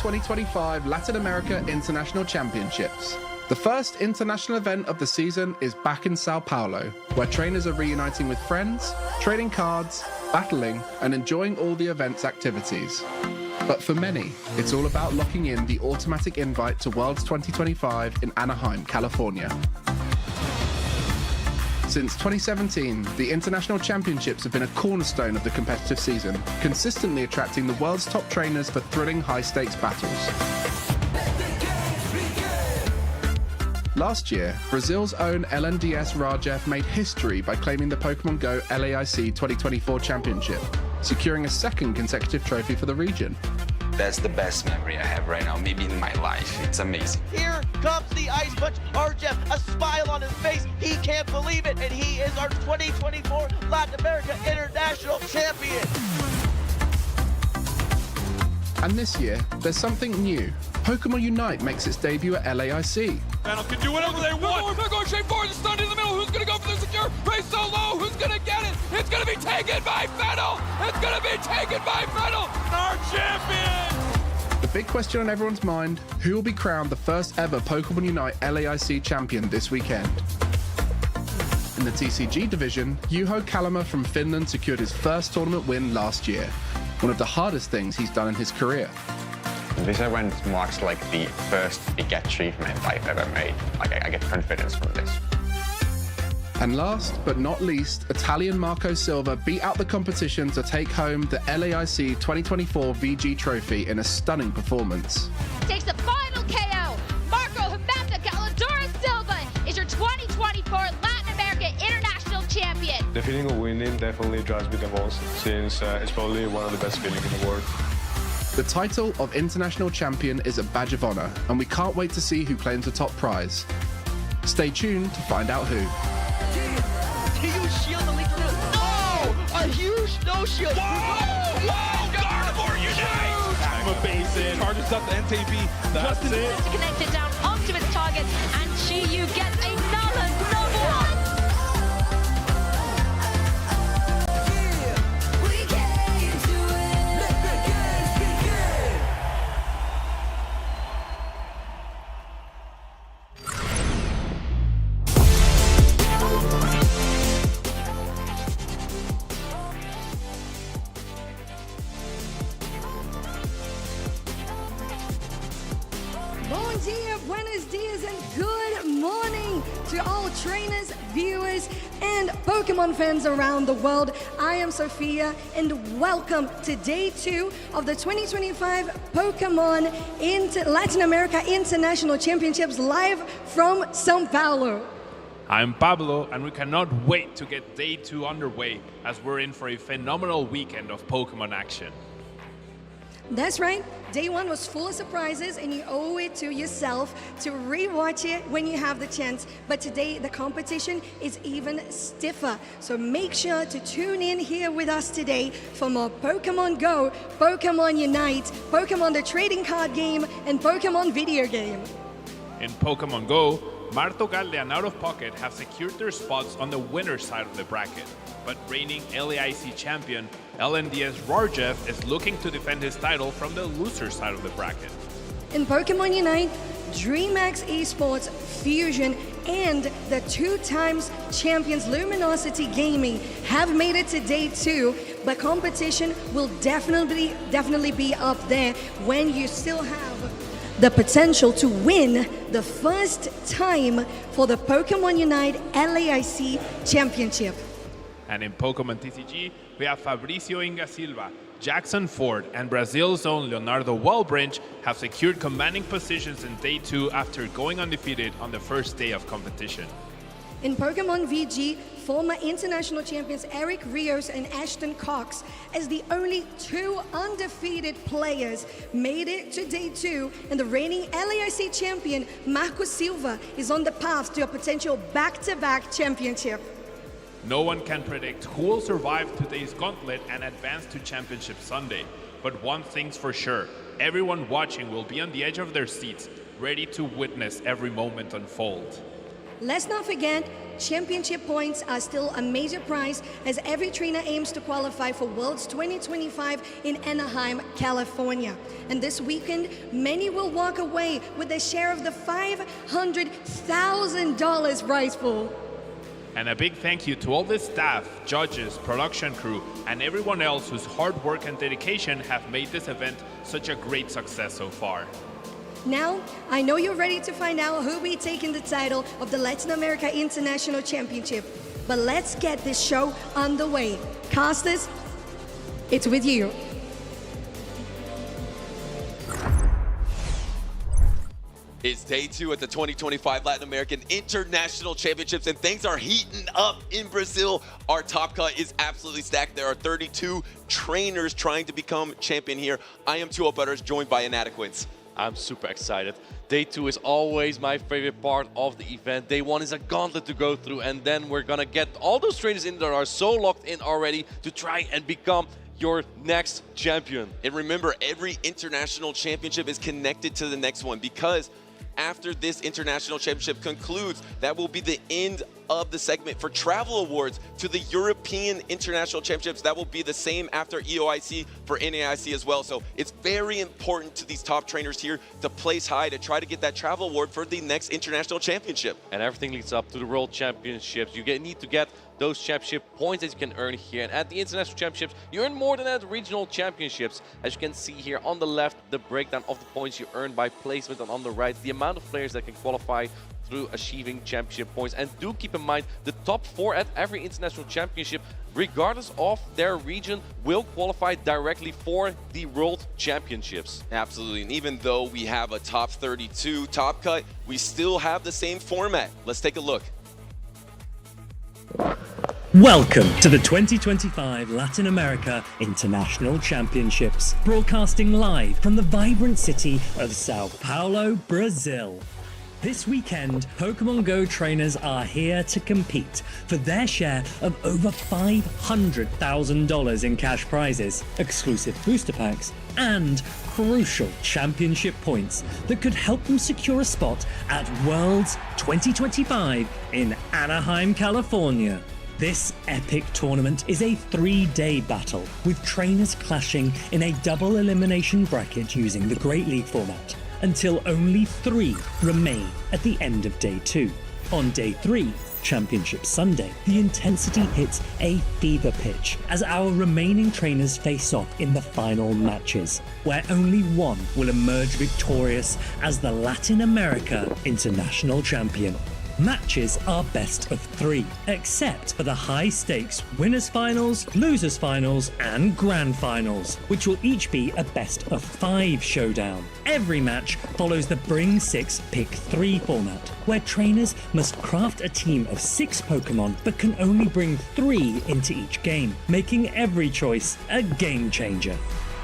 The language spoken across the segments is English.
2025 Latin America International Championships. The first international event of the season is back in Sao Paulo, where trainers are reuniting with friends, trading cards, battling, and enjoying all the event's activities. But for many, it's all about locking in the automatic invite to Worlds 2025 in Anaheim, California. Since 2017, the International Championships have been a cornerstone of the competitive season, consistently attracting the world's top trainers for thrilling high-stakes battles. Last year, Brazil's own LNDS Rajev made history by claiming the Pokémon Go LAIC 2024 Championship, securing a second consecutive trophy for the region. That's the best memory I have right now, maybe in my life. It's amazing. Here comes the Ice Punch, Rajev, a smile on his face. He can't believe it, and he is our 2024 Latin America International Champion. And this year, there's something new. Pokémon Unite makes its debut at LAIC. Battle can do whatever they want. They're going straight forward, the stun in the middle. Who's going to go for the secure? Race so low. Who's going to get it? It's going to be taken by Fennel. It's going to be taken by Fennel. Our champion. The big question on everyone's mind, who will be crowned the first ever Pokémon Unite LAIC champion this weekend? In the TCG division, Juho Kalama from Finland secured his first tournament win last year, one of the hardest things he's done in his career. This event marks like the first big achievement I've ever made. Like I get confidence from this. And last but not least, Italian Marco Silva beat out the competition to take home the LAIC 2024 VG trophy in a stunning performance. Takes the final KO. Marco Humberto Galadora Silva is your 2024 Latin America International Champion. The feeling of winning definitely drives me the most, since it's probably one of the best feelings in the world. The title of International Champion is a badge of honor, and we can't wait to see who claims the top prize. Stay tuned to find out who. Do you shield the lead? No! A huge no shield! Whoa! Gardevoir Unite! I'm a base in. Charges up the NTB. That's it. To connect it down onto its target, and Chi-Yu gets another number one. Bon dia, buenos dias, and good morning to all trainers, viewers, and Pokemon fans around the world. I am Sophia, and welcome to Day 2 of the 2025 Pokemon Latin America International Championships live from São Paulo. I'm Pablo, and we cannot wait to get Day 2 underway as we're in for a phenomenal weekend of Pokemon action. That's right. Day 1 was full of surprises, and you owe it to yourself to rewatch it when you have the chance. But today, the competition is even stiffer. So make sure to tune in here with us today for more Pokemon Go, Pokemon Unite, Pokemon the trading card game, and Pokemon video game. In Pokemon Go, Martogalde and Out of Pocket have secured their spots on the winner's side of the bracket. But reigning LAIC champion LNDS Rajev is looking to defend his title from the loser side of the bracket. In Pokemon Unite, DreamHack Esports, Fusion, and the 2-times champions Luminosity Gaming have made it to Day 2, but competition will definitely be up there when you still have the potential to win the first time for the Pokemon Unite LAIC Championship. And in Pokemon TCG, we have Fabricio Inga Silva, Jackson Ford, and Brazil's own Leonardo Wellbridge have secured commanding positions in Day 2 after going undefeated on the first day of competition. In Pokemon VG, former international champions Eric Rios and Ashton Cox, as the only 2 undefeated players, made it to Day 2, and the reigning LAIC champion Marco Silva is on the path to a potential back-to-back championship. No one can predict who will survive today's gauntlet and advance to Championship Sunday. But one thing's for sure, everyone watching will be on the edge of their seats, ready to witness every moment unfold. Let's not forget, championship points are still a major prize as every trainer aims to qualify for Worlds 2025 in Anaheim, California. And this weekend, many will walk away with a share of the $500,000 prize pool. And a big thank you to all the staff, judges, production crew, and everyone else whose hard work and dedication have made this event such a great success so far. Now, I know you're ready to find out who will be taking the title of the Latin America International Championship, but let's get this show underway. Casters, it's with you. It's day 2 at the 2025 Latin American International Championships, and things are heating up in Brazil. Our top cut is absolutely stacked. There are 32 trainers trying to become champion here. I am Two Butters, joined by Inadequates. I'm super excited. Day 2 is always my favorite part of the event. Day 1 is a gauntlet to go through, and then we're gonna get all those trainers in that are so locked in already to try and become your next champion. And remember, every international championship is connected to the next one, because after this international championship concludes, that will be the end of the segment for travel awards to the European International Championships. That will be the same after EOIC for NAIC as well. So it's very important to these top trainers here to place high to try to get that travel award for the next international championship. And everything leads up to the World Championships. You need to get those championship points that you can earn here. And at the International Championships, you earn more than at Regional Championships. As you can see here on the left, the breakdown of the points you earn by placement, and on the right, the amount of players that can qualify through achieving championship points. And do keep in mind, the top 4 at every international championship, regardless of their region, will qualify directly for the World Championships. Absolutely, and even though we have a top 32 top cut, we still have the same format. Let's take a look. Welcome to the 2025 Latin America International Championships, broadcasting live from the vibrant city of Sao Paulo, Brazil. This weekend, Pokémon Go trainers are here to compete for their share of over $500,000 in cash prizes, exclusive booster packs, and crucial championship points that could help them secure a spot at Worlds 2025 in Anaheim, California. This epic tournament is a 3-day battle, with trainers clashing in a double elimination bracket using the Great League format, until only 3 remain at the end of Day 2. On Day 3, Championship Sunday, the intensity hits a fever pitch as our remaining trainers face off in the final matches, where only one will emerge victorious as the Latin America International Champion. Matches are best of 3, except for the high-stakes winners finals, losers finals, and grand finals, which will each be a best of 5 showdown. Every match follows the Bring 6 Pick 3 format, where trainers must craft a team of 6 Pokemon but can only bring 3 into each game, making every choice a game changer.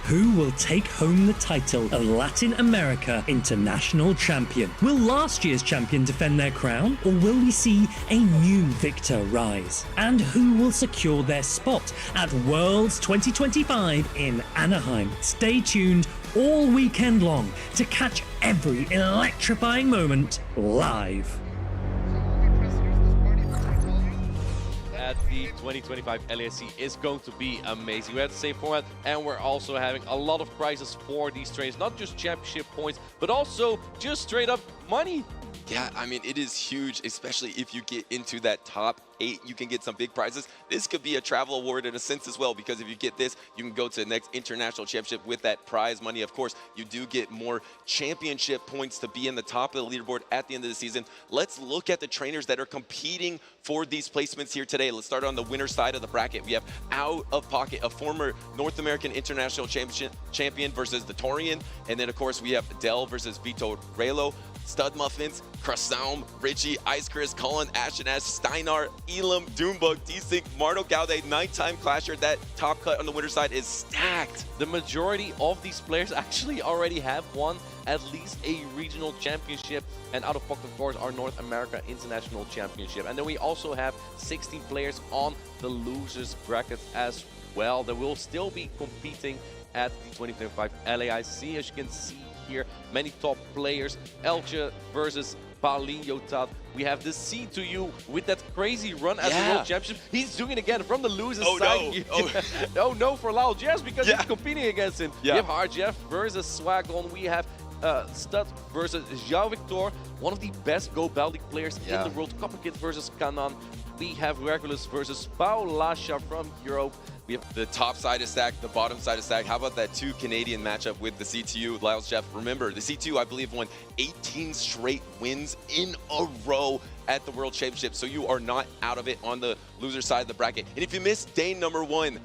Who will take home the title of Latin America International Champion? Will last year's champion defend their crown, or will we see a new victor rise? And who will secure their spot at Worlds 2025 in Anaheim? Stay tuned all weekend long to catch every electrifying moment live. At the 2025 LASC is going to be amazing. We have the same format, and we're also having a lot of prizes for these trainers, not just championship points, but also just straight up money. Yeah, I mean, it is huge, especially if you get into that top 8, you can get some big prizes. This could be a travel award in a sense as well, because if you get this, you can go to the next international championship with that prize money. Of course, you do get more championship points to be in the top of the leaderboard at the end of the season. Let's look at the trainers that are competing for these placements here today. Let's start on the winner side of the bracket. We have Out of Pocket, a former North American International Champion versus the Torian. And then, of course, we have Dell versus Vito Relo. Stud Muffins, Krasaum, Richie, Ice Chris, Colin, Ashton Ash, Steinar, Elam, Doombug, D-Sync, Marto Gaude, 9-time clasher. That top cut on the winner side is stacked. The majority of these players actually already have won at least a regional championship, and Out of Pocket, of course, our North America International Championship. And then we also have 16 players on the losers bracket as well that will still be competing at the 2025 LAIC. As you can see here, many top players. Elche versus Paulinho Todd. We have the C2U with that crazy run as the World Championship. He's doing it again from the loser's side. Oh no for Lal Jazz because he's competing against him. We have Harjeff versus Swagon. We have Stud versus João Victor, one of the best Go Baltic players in the world. Copperkid versus Kanan. We have Regulus versus Paul Lasha from Europe. We have the top side of stack, the bottom side of stack. How about that 2 Canadian matchup with the C2U, Lyles Jeff? Remember, the C2, I believe, won 18 straight wins in a row at the World Championship, so you are not out of it on the loser side of the bracket. And if you missed day number 1,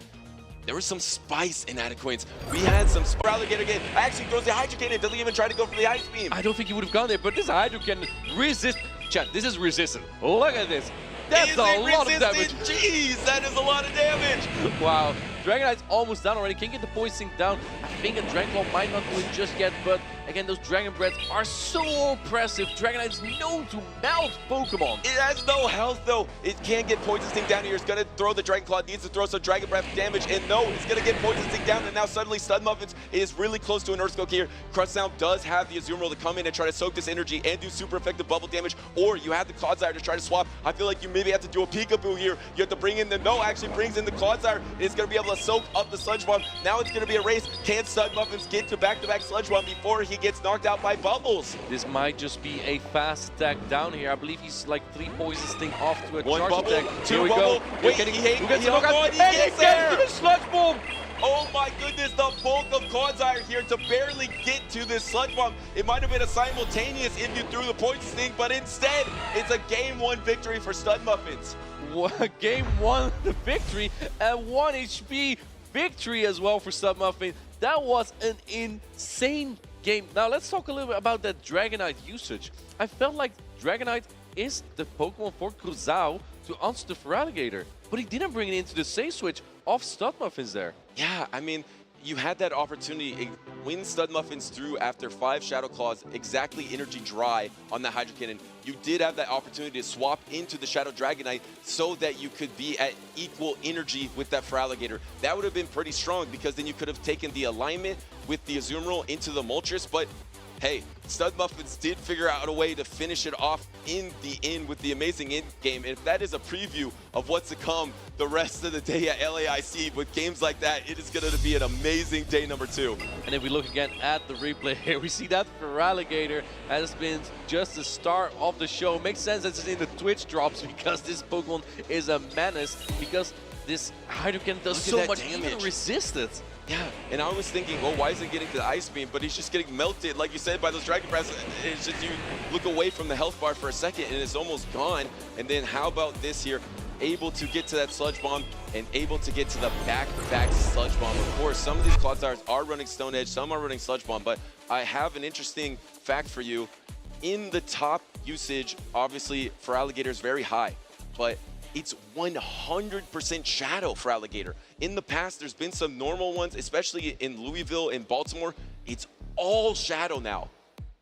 there was some spice in Adequates. We had some Alligator game. Actually throws the Hydro Cannon. Doesn't even try to go for the Ice Beam. I don't think he would have gone there, but this Hydro Cannon resist. Chat, this is resistant. Look at this. That's a lot of damage. Jeez, that is a lot of damage. Wow. Dragonite's almost down already. Can't get the poison down. I think a Dragonclaw might not do it just yet, but again, those Dragon Breaths are so oppressive. Dragonite is known to melt Pokemon. It has no health, though. It can't get Poison Sting down here. It's going to throw the Dragonclaw. It needs to throw some Dragon Breath damage, and no, it's going to get Poison Sting down, and now suddenly Stud Muffins is really close to an Earthquake here. Crunch Sound does have the Azumarill to come in and try to soak this energy and do super effective bubble damage, or you have the Clodsire to try to swap. I feel like you maybe have to do a Peekaboo here. You have to bring in the actually brings in the Clodsire, and it's going to be able to soak up the Sludge Bomb. Now it's going to be a race. Can Stud Muffins get to back-to-back Sludge Bomb before he gets knocked out by Bubbles? This might just be a fast attack down here. I believe he's like 3 Poison Sting off to a charge bubble, attack. 2 Here we bubble. go. Wait, he gets there. The Sludge Bomb. Oh my goodness, the bulk of Clodsire here to barely get to this Sludge Bomb. It might have been a simultaneous if you threw the Poison Sting, but instead, it's a Game 1 victory for Stud Muffins. Game 1 the victory, and 1 HP victory as well for Stud Muffin. That was an insane game. Now let's talk a little bit about that Dragonite usage. I felt like Dragonite is the Pokemon for Cruzao to answer the Feraligatr, but he didn't bring it into the save switch of Stud Muffins there. Yeah, I mean, you had that opportunity when Stud Muffins threw after 5 Shadow Claws, exactly energy dry on the Hydro Cannon. You did have that opportunity to swap into the Shadow Dragonite so that you could be at equal energy with that Feraligatr. That would have been pretty strong because then you could have taken the alignment with the Azumarill into the Moltres, but hey, Stud Muffins did figure out a way to finish it off in the end with the amazing end game. And if that is a preview of what's to come the rest of the day at LAIC with games like that, it is going to be an amazing day number 2. And if we look again at the replay here, we see that Feraligatr has been just the star of the show. Makes sense that it's in the Twitch drops because this Pokemon is a menace, because this Hydro Cannon does so much damage. Even resist it. Yeah, and I was thinking, well, why is it getting to the Ice Beam? But he's just getting melted, like you said, by those Dragon Breaths. It's just you look away from the health bar for a second, and it's almost gone. And then how about this here? Able to get to that Sludge Bomb and able to get to the back-to-back Sludge Bomb. Of course, some of these Clodsires are running Stone Edge, some are running Sludge Bomb, but I have an interesting fact for you. In the top usage, obviously, Feraligatr is very high, but it's 100% Shadow Feraligatr. In the past, there's been some normal ones, especially in Louisville and Baltimore. It's all Shadow now.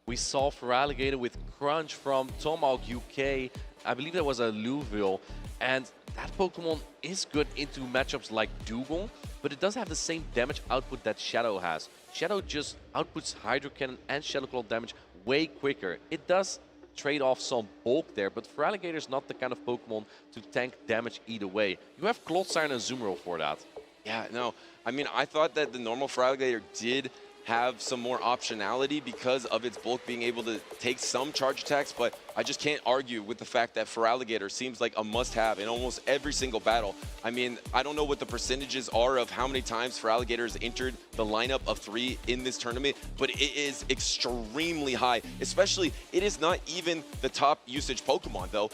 We saw Feraligatr with Crunch from Tomahawk UK. I believe that was a Louisville. And that Pokemon is good into matchups like Dugong, but it does have the same damage output that Shadow has. Shadow just outputs Hydro Cannon and Shadow Claw damage way quicker. It does trade off some bulk there, but Feraligatr is not the kind of Pokemon to tank damage either way. You have Clodsire and Azumarill for that. Yeah, no, I mean, I thought that the normal Feraligatr did have some more optionality because of its bulk being able to take some charge attacks, but I just can't argue with the fact that Feraligatr seems like a must-have in almost every single battle. I mean, I don't know what the percentages are of how many times Feraligatr has entered the lineup of 3 in this tournament, but it is extremely high. Especially, it is not even the top usage Pokemon, though.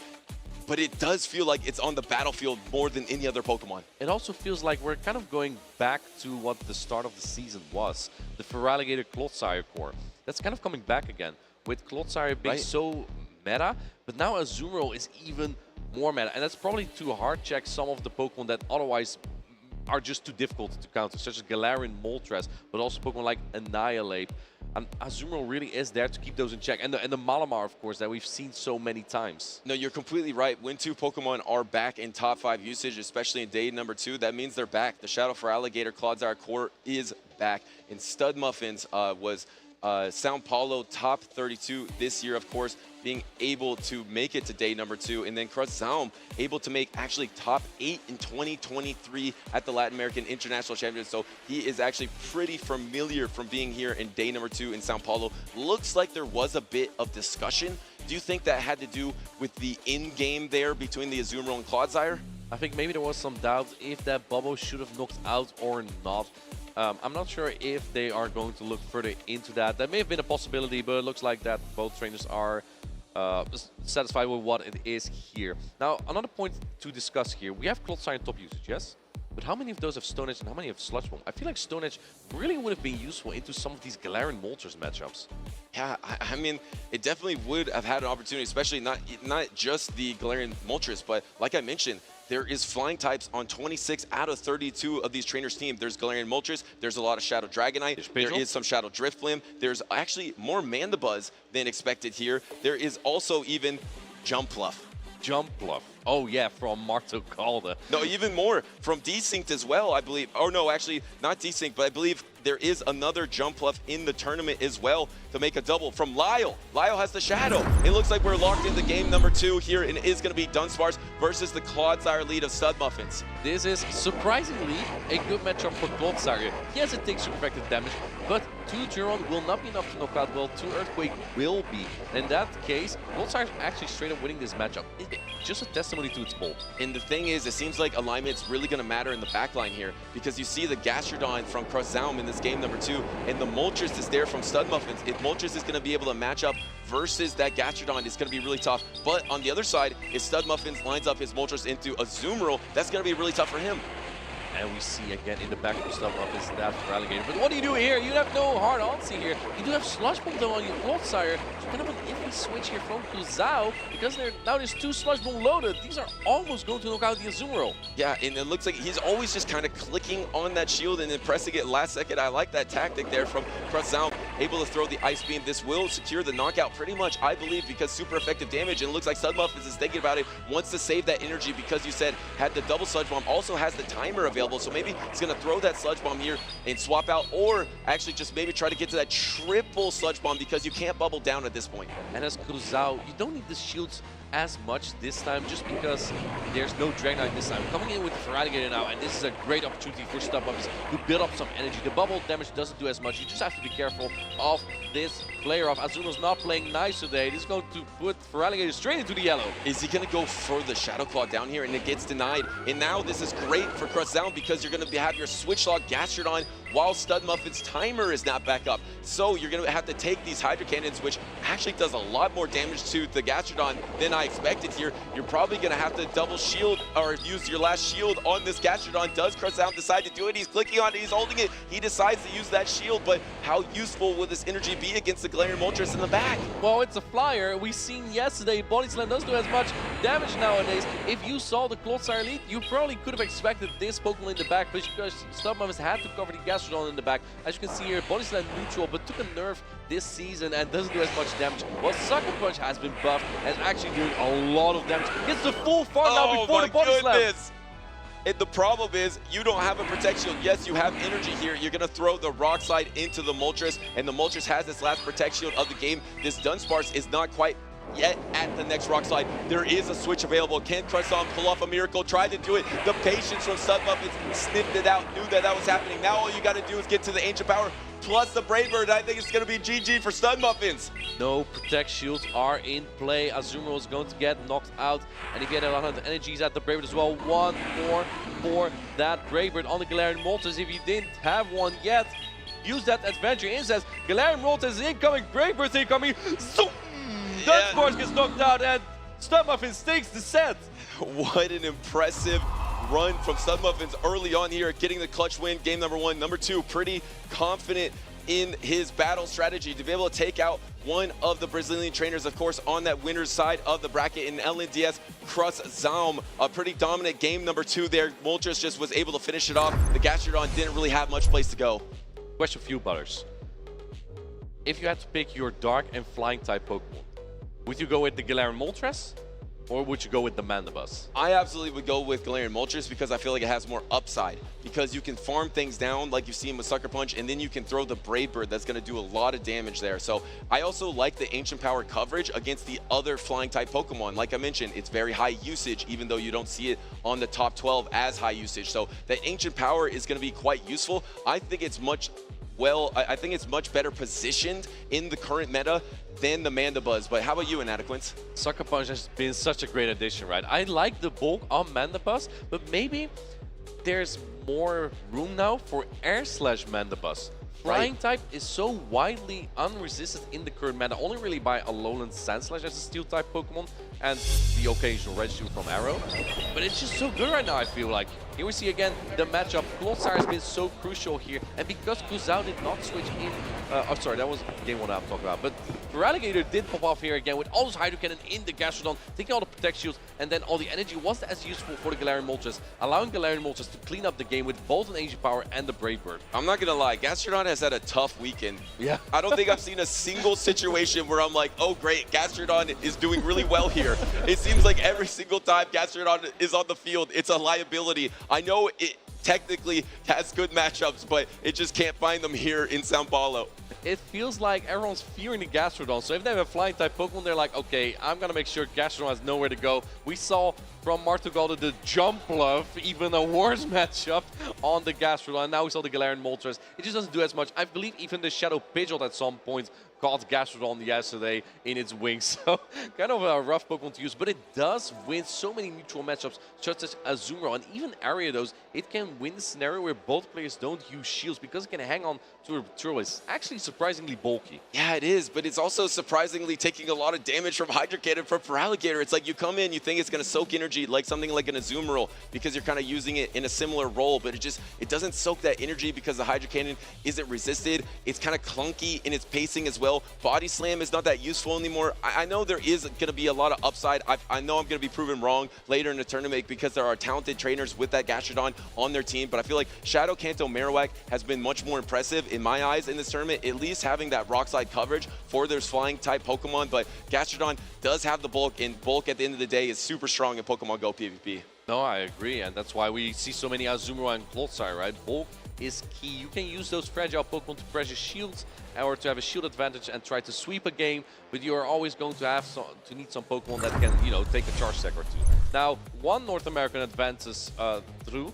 But it does feel like it's on the battlefield more than any other Pokemon. It also feels like we're kind of going back to what the start of the season was. The Feraligatr Clodsire core. That's kind of coming back again, with Clodsire being so meta, but now Azumarill is even more meta. And that's probably to hard check some of the Pokemon that otherwise are just too difficult to counter, such as Galarian Moltres, but also Pokemon like Annihilate. And Azumarill really is there to keep those in check. And the Malamar, of course, that we've seen so many times. No, you're completely right. When 2 Pokemon are back in top 5 usage, especially in day number 2, that means they're back. The Shadow Feraligatr Clodsire core is back. And Stud Muffins was Sao Paulo top 32 this year, of course, being able to make it to day number 2, and then Zaum able to make actually top 8 in 2023 at the Latin American International Championship. So he is actually pretty familiar from being here in day number 2 in Sao Paulo. Looks like there was a bit of discussion. Do you think that had to do with the in-game there between the Azumarill and Clodsire? I think maybe there was some doubt if that bubble should have knocked out or not. I'm not sure if they are going to look further into that. That may have been a possibility, but it looks like that both trainers are satisfied with what it is here. Now, another point to discuss here. We have Clodsire in top usage, yes? But how many of those have Stone Edge and how many have Sludge Bomb? I feel like Stone Edge really would have been useful into some of these Galarian Moltres matchups. Yeah, I mean, it definitely would have had an opportunity, especially not just the Galarian Moltres, but like I mentioned, there is flying types on 26 out of 32 of these trainers' team. There's Galarian Moltres, there's a lot of Shadow Dragonite, there is some Shadow Driftblim, there's actually more Mandibuzz than expected here. There is also even Jumpluff. Jumpluff. Oh yeah, from Marto Calda. No, even more from Desync as well, I believe. Or no, actually not Desync, but I believe there is another Jumpluff in the tournament as well to make a double from Lyle. Lyle has the Shadow. It looks like we're locked into game number 2 here, and it is going to be Dunsparce versus the Clodsire lead of Studmuffins. This is surprisingly a good matchup for Clodsire. Yes, it takes super effective damage, but 2 Juron will not be enough to knock out, well, 2 Earthquake will be. In that case, Clodsire is actually straight up winning this matchup. It's just a testimony to its pull. And the thing is, it seems like alignment's really going to matter in the backline here, because you see the Gastrodon from Zaum in this game number 2, and the Moltres is there from Studmuffins. If Moltres is going to be able to match up versus that Gastrodon, it's going to be really tough. But on the other side, if Studmuffins lines up his Moltres into Azumarill, that's going to be really tough for him. And we see again in the back of Studmuffins that for Alligator. But what do you do here? You have no hard answer here. You do have Sludge Bomb though on your Clodsire. It's kind of an iffy switch here from Kuzao, because now there's 2 Sludge Bomb loaded. These are almost going to knock out the Azumarill. Yeah, and it looks like he's always just kind of clicking on that shield and then pressing it last second. I like that tactic there from Kuzao, able to throw the Ice Beam. This will secure the knockout pretty much, I believe, because super effective damage. And it looks like Studmuffins is thinking about it, wants to save that energy because you said had the double Sludge Bomb, also has the timer available. So maybe he's going to throw that Sludge Bomb here and swap out, or actually just maybe try to get to that triple Sludge Bomb because you can't bubble down at this point. And as Cruzao, you don't need the shields as much this time, just because there's no Dragonite this time. Coming in with Feraligatr now, and this is a great opportunity for Studmuffins to build up some energy. The bubble damage doesn't do as much. You just have to be careful of this player of Azumarill's not playing nice today. This is going to put Feraligatr straight into the yellow. Is he going to go for the Shadow Claw down here, and it gets denied? And now this is great for Cruzdown because you're going to have your Switch Lock Gastrodon while Studmuffin's timer is not back up. So you're going to have to take these Hydro Cannons, which actually does a lot more damage to the Gastrodon than I expected here. You're probably going to have to double shield or use your last shield on this Gastrodon. Does Cruzdown decide to do it? He's clicking on it, he's holding it. He decides to use that shield, but how useful will this energy be against the Galarian Moltres in the back? Well, it's a flyer. We've seen yesterday Body Slam doesn't do as much damage nowadays. If you saw the Clodsire lead, you probably could have expected this Pokemon in the back, but because Studmuffins had to cover the Gastrodon in the back. As you can see here, Body Slam neutral, but took a nerf this season and doesn't do as much damage. Well, Sucker Punch has been buffed and actually doing a lot of damage. Gets the full farm now before the Body Slam. And the problem is, you don't have a Protect Shield. Yes, you have energy here. You're going to throw the Rock Slide into the Moltres, and the Moltres has this last Protect Shield of the game. This Dunsparce is not quite yet at the next Rock Slide. There is a switch available. Can Cruzdown pull off a miracle? Tried to do it. The patience from Studmuffins sniffed it out, knew that that was happening. Now all you got to do is get to the Ancient Power plus the Brave Bird. I think it's going to be GG for Studmuffins. No Protect Shields are in play. Azumarill is going to get knocked out. And if you get a lot of energies at the Brave Bird as well, one more for that Brave Bird on the Galarian Moltres. If you didn't have one yet, use that Adventure in. Says Galarian Moltres incoming, Brave Bird incoming. Zoom! Dunsparce gets knocked out and Studmuffins takes the set. What an impressive run from Studmuffins early on here, getting the clutch win, game number 1. Number 2, pretty confident in his battle strategy to be able to take out one of the Brazilian trainers, of course, on that winner's side of the bracket in LNDS, Cruzdown. A pretty dominant game number 2 there. Moltres just was able to finish it off. The Gastrodon didn't really have much place to go. Question for you, Butters. If you had to pick your Dark and Flying type Pokemon, would you go with the Galarian Moltres Or would you go with the Mandibus? I absolutely would go with Galarian Moltres because I feel like it has more upside. Because you can farm things down like you've seen with Sucker Punch, and then you can throw the Brave Bird that's going to do a lot of damage there. So I also like the Ancient Power coverage against the other flying type Pokemon. Like I mentioned, it's very high usage, even though you don't see it on the top 12 as high usage. So that Ancient Power is going to be quite useful. I think it's much better positioned in the current meta than the Mandibuzz. But how about you, Inadequence? Sucker Punch has been such a great addition, right? I like the bulk on Mandibuzz, but maybe there's more room now for Air/Mandibuzz. Flying type is so widely unresisted in the current meta, only really by Alolan Sandslash as a steel type Pokemon and the occasional Rescue from Arrow. But it's just so good right now, I feel like. Here we see again the matchup. Clodsire has been so crucial here, and because Kuzao did not switch in, oh sorry, that was game 1 I'm talking about, but Feraligatr did pop off here again with all those Hydro Cannon in the Gastrodon, taking all the Protect Shields, and then all the energy wasn't as useful for the Galarian Moltres, allowing Galarian Moltres to clean up the game with both an Ancient Power and the Brave Bird. I'm not gonna lie, Gastrodon has had a tough weekend. Yeah. I don't think I've seen a single situation where I'm like, oh great, Gastrodon is doing really well here. It seems like every single time Gastrodon is on the field, it's a liability. I know it technically has good matchups, but it just can't find them here in Sao Paulo. It feels like everyone's fearing the Gastrodon, so if they have a flying type Pokemon, they're like, okay, I'm gonna make sure Gastrodon has nowhere to go. We saw from Martugaldo the Jump Love, even a worse matchup on the Gastrodon. Now we saw the Galarian Moltres. It just doesn't do as much. I believe even the Shadow Pidgeot at some point caught Gastrodon yesterday in its wings. So kind of a rough Pokemon to use, but it does win so many neutral matchups, such as Azumarill and even Ariados. It can win the scenario where both players don't use shields because it can hang on to a turtle. It's actually surprisingly bulky. Yeah, it is, but it's also surprisingly taking a lot of damage from Hydro Cannon from Feraligatr. It's like you come in, you think it's going to soak energy like something like an Azumarill because you're kind of using it in a similar role, but it doesn't soak that energy because the Hydro Cannon isn't resisted. It's kind of clunky in its pacing as well. Body Slam is not that useful anymore. I know there is going to be a lot of upside. I know I'm going to be proven wrong later in the tournament because there are talented trainers with that Gastrodon on their team, but I feel like Shadow Kanto Marowak has been much more impressive in my eyes in this tournament, at least having that rock slide coverage for their flying type Pokemon, but Gastrodon does have the bulk, and bulk at the end of the day is super strong in Pokemon Go PvP. No, I agree, and that's why we see so many Azumarill and Clodsire, right? Bulk is key. You can use those fragile Pokemon to pressure shields or to have a shield advantage and try to sweep a game, but you are always going to have to need some Pokemon that can, you know, take a charge stack or two. Now, one North American advances through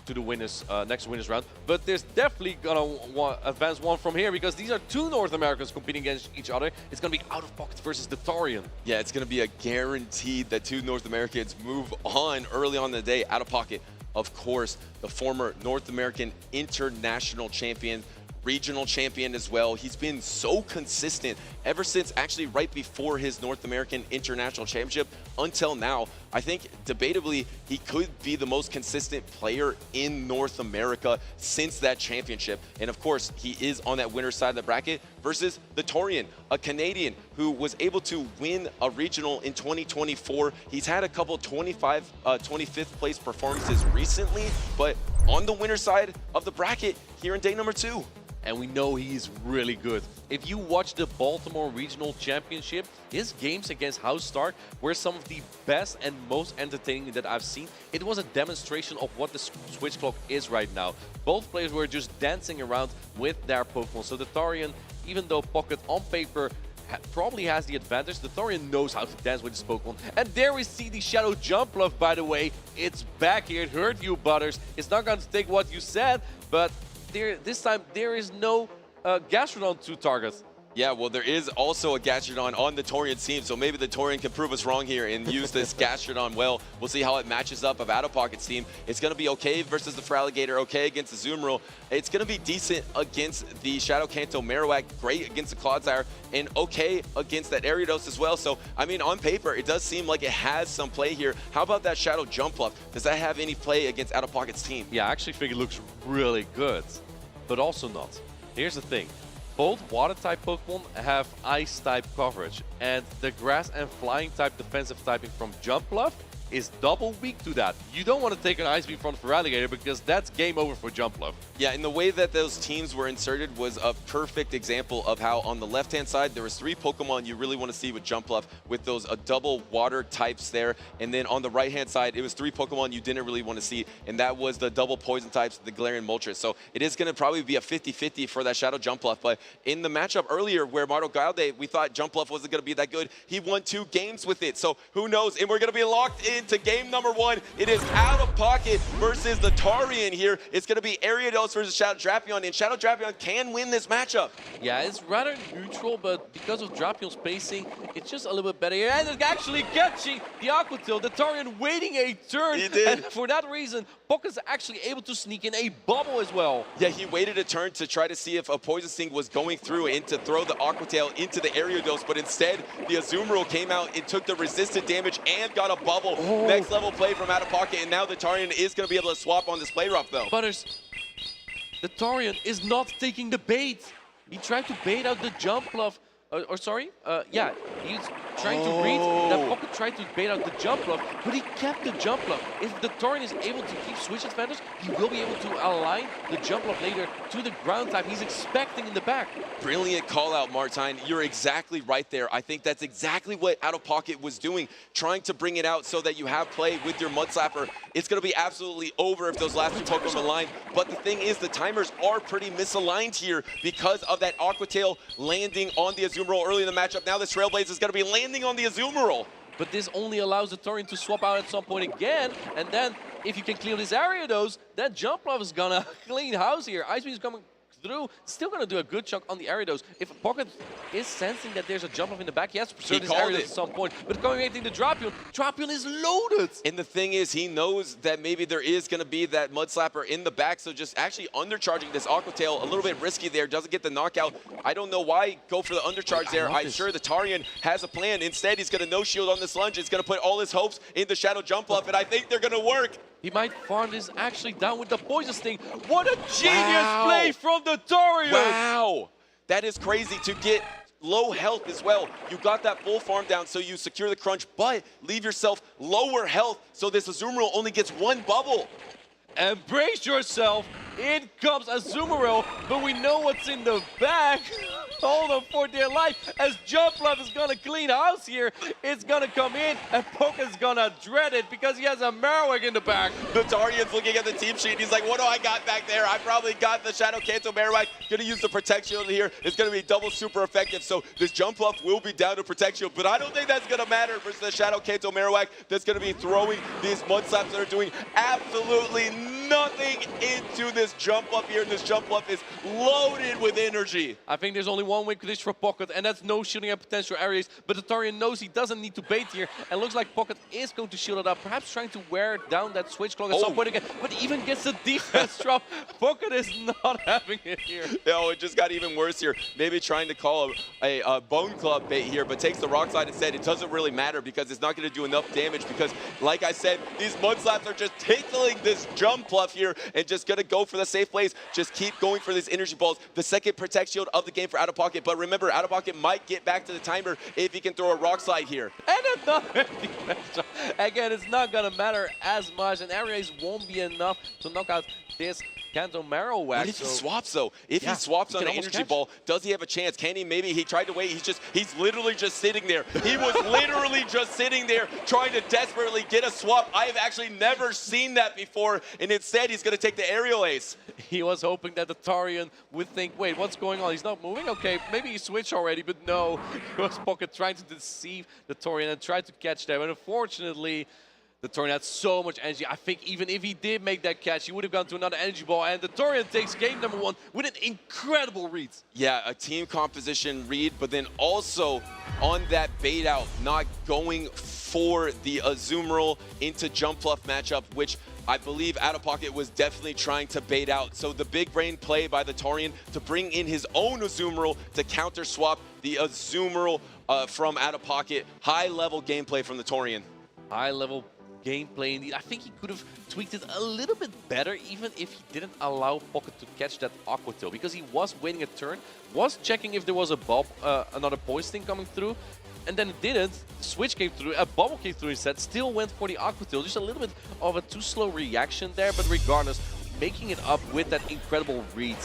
to the winners next winners round, but there's definitely gonna advance one from here because these are two North Americans competing against each other. It's gonna be Out of Pocket versus the Taurean. Yeah, it's gonna be a guaranteed that two North Americans move on early on in the day. Out of Pocket, of course, the former North American international champion, regional champion as well. He's been so consistent ever since actually right before his North American International Championship until now. I think debatably he could be the most consistent player in North America since that championship. And of course, he is on that winner's side of the bracket versus the Taurean, a Canadian who was able to win a regional in 2024. He's had a couple 25th place performances recently, but on the winner's side of the bracket here in day number 2. And we know he's really good. If you watch the Baltimore Regional Championship, his games against House Stark were some of the best and most entertaining that I've seen. It was a demonstration of what the Switch Clock is right now. Both players were just dancing around with their Pokemon. So the Taurean, even though Pocket on paper probably has the advantage, the Taurean knows how to dance with his Pokemon. And there we see the Shadow Jump Love, by the way. It's back here. It hurt you, Butters. It's not going to take what you said, but this time there is no Gastrodon to target. Yeah, well, there is also a Gastrodon on the Taurean team, so maybe the Taurean can prove us wrong here and use this Gastrodon well. We'll see how it matches up of Out of Pocket's team. It's going to be okay versus the Feraligatr, okay against the Azumarill. It's going to be decent against the Shadow Kanto Marowak, great against the Clodsire, and okay against that Ariados as well. So, I mean, on paper, it does seem like it has some play here. How about that Shadow Jump Up? Does that have any play against Out of Pocket's team? Yeah, I actually think it looks really good, but also not. Here's the thing. Both Water-type Pokemon have Ice-type coverage, and the Grass and Flying-type defensive typing from Jump Love is double weak to that. You don't want to take an Ice Beam front for Alligator because that's game over for Jumpluff. Yeah, and the way that those teams were inserted was a perfect example of how on the left-hand side, there was 3 Pokemon you really want to see with Jumpluff with those double water types there. And then on the right-hand side, it was 3 Pokemon you didn't really want to see, and that was the double poison types, the Galarian Moltres. So it is going to probably be a 50-50 for that Shadow Jumpluff. But in the matchup earlier where Marto Galde, we thought Jumpluff wasn't going to be that good, he won 2 games with it. So who knows? And we're going to be locked into game number 1. It is Out of Pocket versus the Tarian here. It's going to be Ariados versus Shadow Drapion, and Shadow Drapion can win this matchup. Yeah, it's rather neutral, but because of Drapion's spacing, it's just a little bit better here. And it's actually catching the Aqua Tail. The Tarian waiting a turn. He did. And for that reason, Pocket's actually able to sneak in a bubble as well. Yeah, he waited a turn to try to see if a Poison Sting was going through and to throw the Aqua Tail into the Ariados, but instead, the Azumarill came out and took the resistant damage and got a bubble. Next level play from Out of Pocket, and now the Tarian is going to be able to swap on this play rough, though. Butters, the Tarian is not taking the bait. He tried to bait out the Jumpluff. Yeah, he's trying to read. That Pocket tried to bait out the Jumpluff, but he kept the Jumpluff. If the Tarian is able to keep switch advantage, he will be able to align the Jumpluff later to the ground type he's expecting in the back. Brilliant call out, Martine. You're exactly right there. I think that's exactly what Out of Pocket was doing, trying to bring it out so that you have play with your Mud Slapper. It's going to be absolutely over if those last 2 Pokemon align. But the thing is, the timers are pretty misaligned here because of that Aqua Tail landing on the Azumarill early in the matchup. Now this Trailblaze is going to be landing on the Azumarill. But this only allows the Tarian to swap out at some point again, and then if you can clear this Ariados, that Jumpluff is gonna clean house here. Ice Beam is coming through, still gonna do a good chunk on the Ariados. If Pocket is sensing that there's a Jumpluff in the back, he has to preserve this Ariados at some point. But going anything to Drapion, Drapion is loaded. And the thing is, he knows that maybe there is gonna be that Mud Slapper in the back, so just actually undercharging this Aqua Tail, a little bit risky there, doesn't get the knockout. I don't know why go for the undercharge there. I'm sure the Tarian has a plan. Instead, he's gonna no shield on this lunge. It's gonna put all his hopes into Shadow Jumpluff, and I think they're gonna work. He might farm this actually down with the Poison Sting. What a genius play from the Tarian! Wow, that is crazy to get low health as well. You got that full farm down, so you secure the crunch, but leave yourself lower health, so this Azumarill only gets 1 bubble. And brace yourself, in comes Azumarill, but we know what's in the back. Hold on for dear life, as Jumpluff is gonna clean house here. It's gonna come in, and Poke's gonna dread it because he has a Marowak in the back. The Tarian's looking at the team sheet, he's like, what do I got back there? I probably got the Shadow Kanto Marowak. Gonna use the Protect Shield here. It's gonna be double super effective, so this Jumpluff will be down to Protect Shield, but I don't think that's gonna matter versus the Shadow Kanto Marowak that's gonna be throwing these Mud Slaps that are doing absolutely nothing into this Jumpluff here, and this Jumpluff is loaded with energy. I think there's only one win condition for Pocket, and that's no shielding at potential areas, but the Tarian knows he doesn't need to bait here, and looks like Pocket is going to shield it up, perhaps trying to wear down that Switch Cloak at some point again, but even gets the defense drop. Pocket is not having it here. No, it just got even worse here. Maybe trying to call a Bone Club bait here, but takes the Rock Slide instead. It doesn't really matter because it's not going to do enough damage because, like I said, these Mud Slaps are just tickling this Jumpluff here and just going to go for the safe plays. Just keep going for these energy balls. The second Protect Shield of the game for Out of Pocket, but remember, Out of Pocket might get back to the timer if he can throw a Rock Slide here. And another defense drop. Again, it's not going to matter as much, and areas won't be enough to knock out this Kanto Marowak. What if he swaps though? If he swaps on an energy ball, does he have a chance? Can he? Maybe he tried to wait. He's literally just sitting there. He was literally just sitting there trying to desperately get a swap. I have actually never seen that before, and instead he's going to take the aerial ace. He was hoping that the Tarian would think, wait, what's going on? He's not moving? Okay, maybe he switched already, but no. It was Pocket trying to deceive the Tarian and try to catch them, and unfortunately, the Tarian had so much energy. I think even if he did make that catch, he would have gone to another energy ball. And the Tarian takes game number 1 with an incredible read. Yeah, a team composition read, but then also on that bait out, not going for the Azumarill into Jumpluff matchup, which I believe Out of Pocket was definitely trying to bait out. So the big brain play by the Tarian to bring in his own Azumarill to counter swap the Azumarill from Out of Pocket. High level gameplay from the Tarian. High level gameplay indeed. I think he could have tweaked it a little bit better, even if he didn't allow Pocket to catch that Aqua Tail, because he was waiting a turn, was checking if there was a another Poison Sting coming through, and then it didn't. Switch came through, a bubble came through instead, still went for the Aqua Tail. Just a little bit of a too slow reaction there, but regardless, making it up with that incredible read.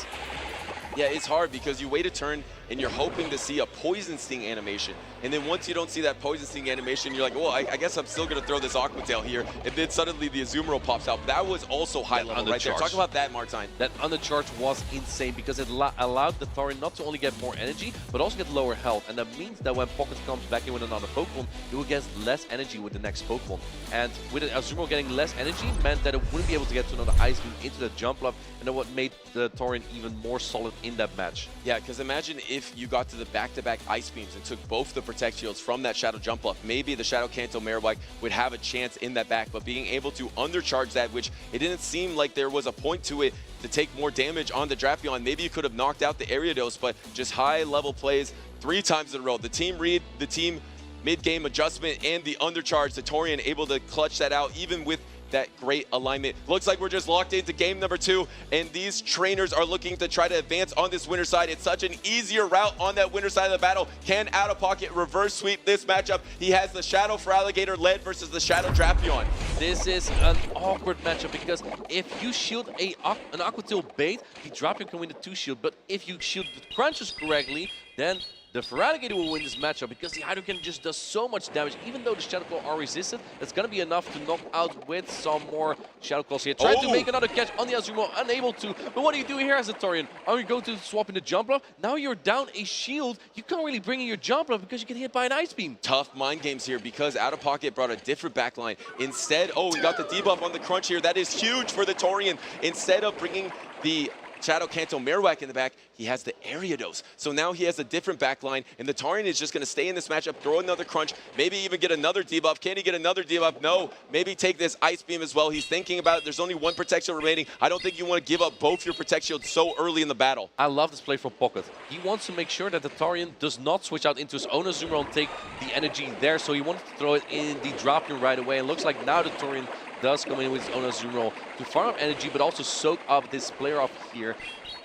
Yeah, it's hard because you wait a turn and you're hoping to see a Poison Sting animation. And then once you don't see that Poison Sting animation, you're like, well, I guess I'm still going to throw this Aqua Tail here. And then suddenly the Azumarill pops out. That was also high level right there. Talk about that, Martine. That undercharge was insane because it allowed the Thorian not to only get more energy, but also get lower health. And that means that when Pocket comes back in with another Pokemon, it will get less energy with the next Pokemon. And with the Azumarill getting less energy meant that it wouldn't be able to get to another Ice Beam into the jump bluff, and that what made the Thorian even more solid in that match. Yeah, because imagine if you got to the back-to-back Ice Beams and took both the Protect Shields from that Shadow Jump Bluff. Maybe the Shadow Kanto Marowak would have a chance in that back, but being able to undercharge that, which it didn't seem like there was a point to it to take more damage on the Drapion. Maybe you could have knocked out the Ariados, but just high-level plays 3 times in a row. The team read, the team mid-game adjustment, and the undercharge. The Torian able to clutch that out even with that great alignment. Looks like we're just locked into game number 2, and these trainers are looking to try to advance on this winner side. It's such an easier route on that winner side of the battle. Can Out of Pocket reverse sweep this matchup? He has the Shadow Feraligatr led versus the Shadow Drapion. This is an awkward matchup because if you shield an Aqua Tail bait, the Drapion can win the 2 shield, but if you shield the crunches correctly, then the Feraligatr will win this matchup because the Hydrocan just does so much damage. Even though the Shadow Claw are resisted, it's going to be enough to knock out with some more Shadow Claws here. Trying to make another catch on the Azumarill, unable to. But what do you do here as a Torian? Are you going to swap in the jump bluff? Now you're down a shield. You can't really bring in your jump bluff because you get hit by an Ice Beam. Tough mind games here because Out of Pocket brought a different backline. Instead, we got the debuff on the crunch here. That is huge for the Torian. Instead of bringing the Shadow Kanto Marowak in the back, he has the Ariados. So now he has a different backline, and the Torian is just going to stay in this matchup, throw another crunch, maybe even get another debuff. Can he get another debuff? No. Maybe take this Ice Beam as well. He's thinking about it. There's only 1 Protect Shield remaining. I don't think you want to give up both your Protect Shields so early in the battle. I love this play from Pocket. He wants to make sure that the Torian does not switch out into his own Azumarill and take the energy there, so he wanted to throw it in the Drapion right away. And looks like now the Torian does come in with his own Azumarill to farm up energy, but also soak up this player off here.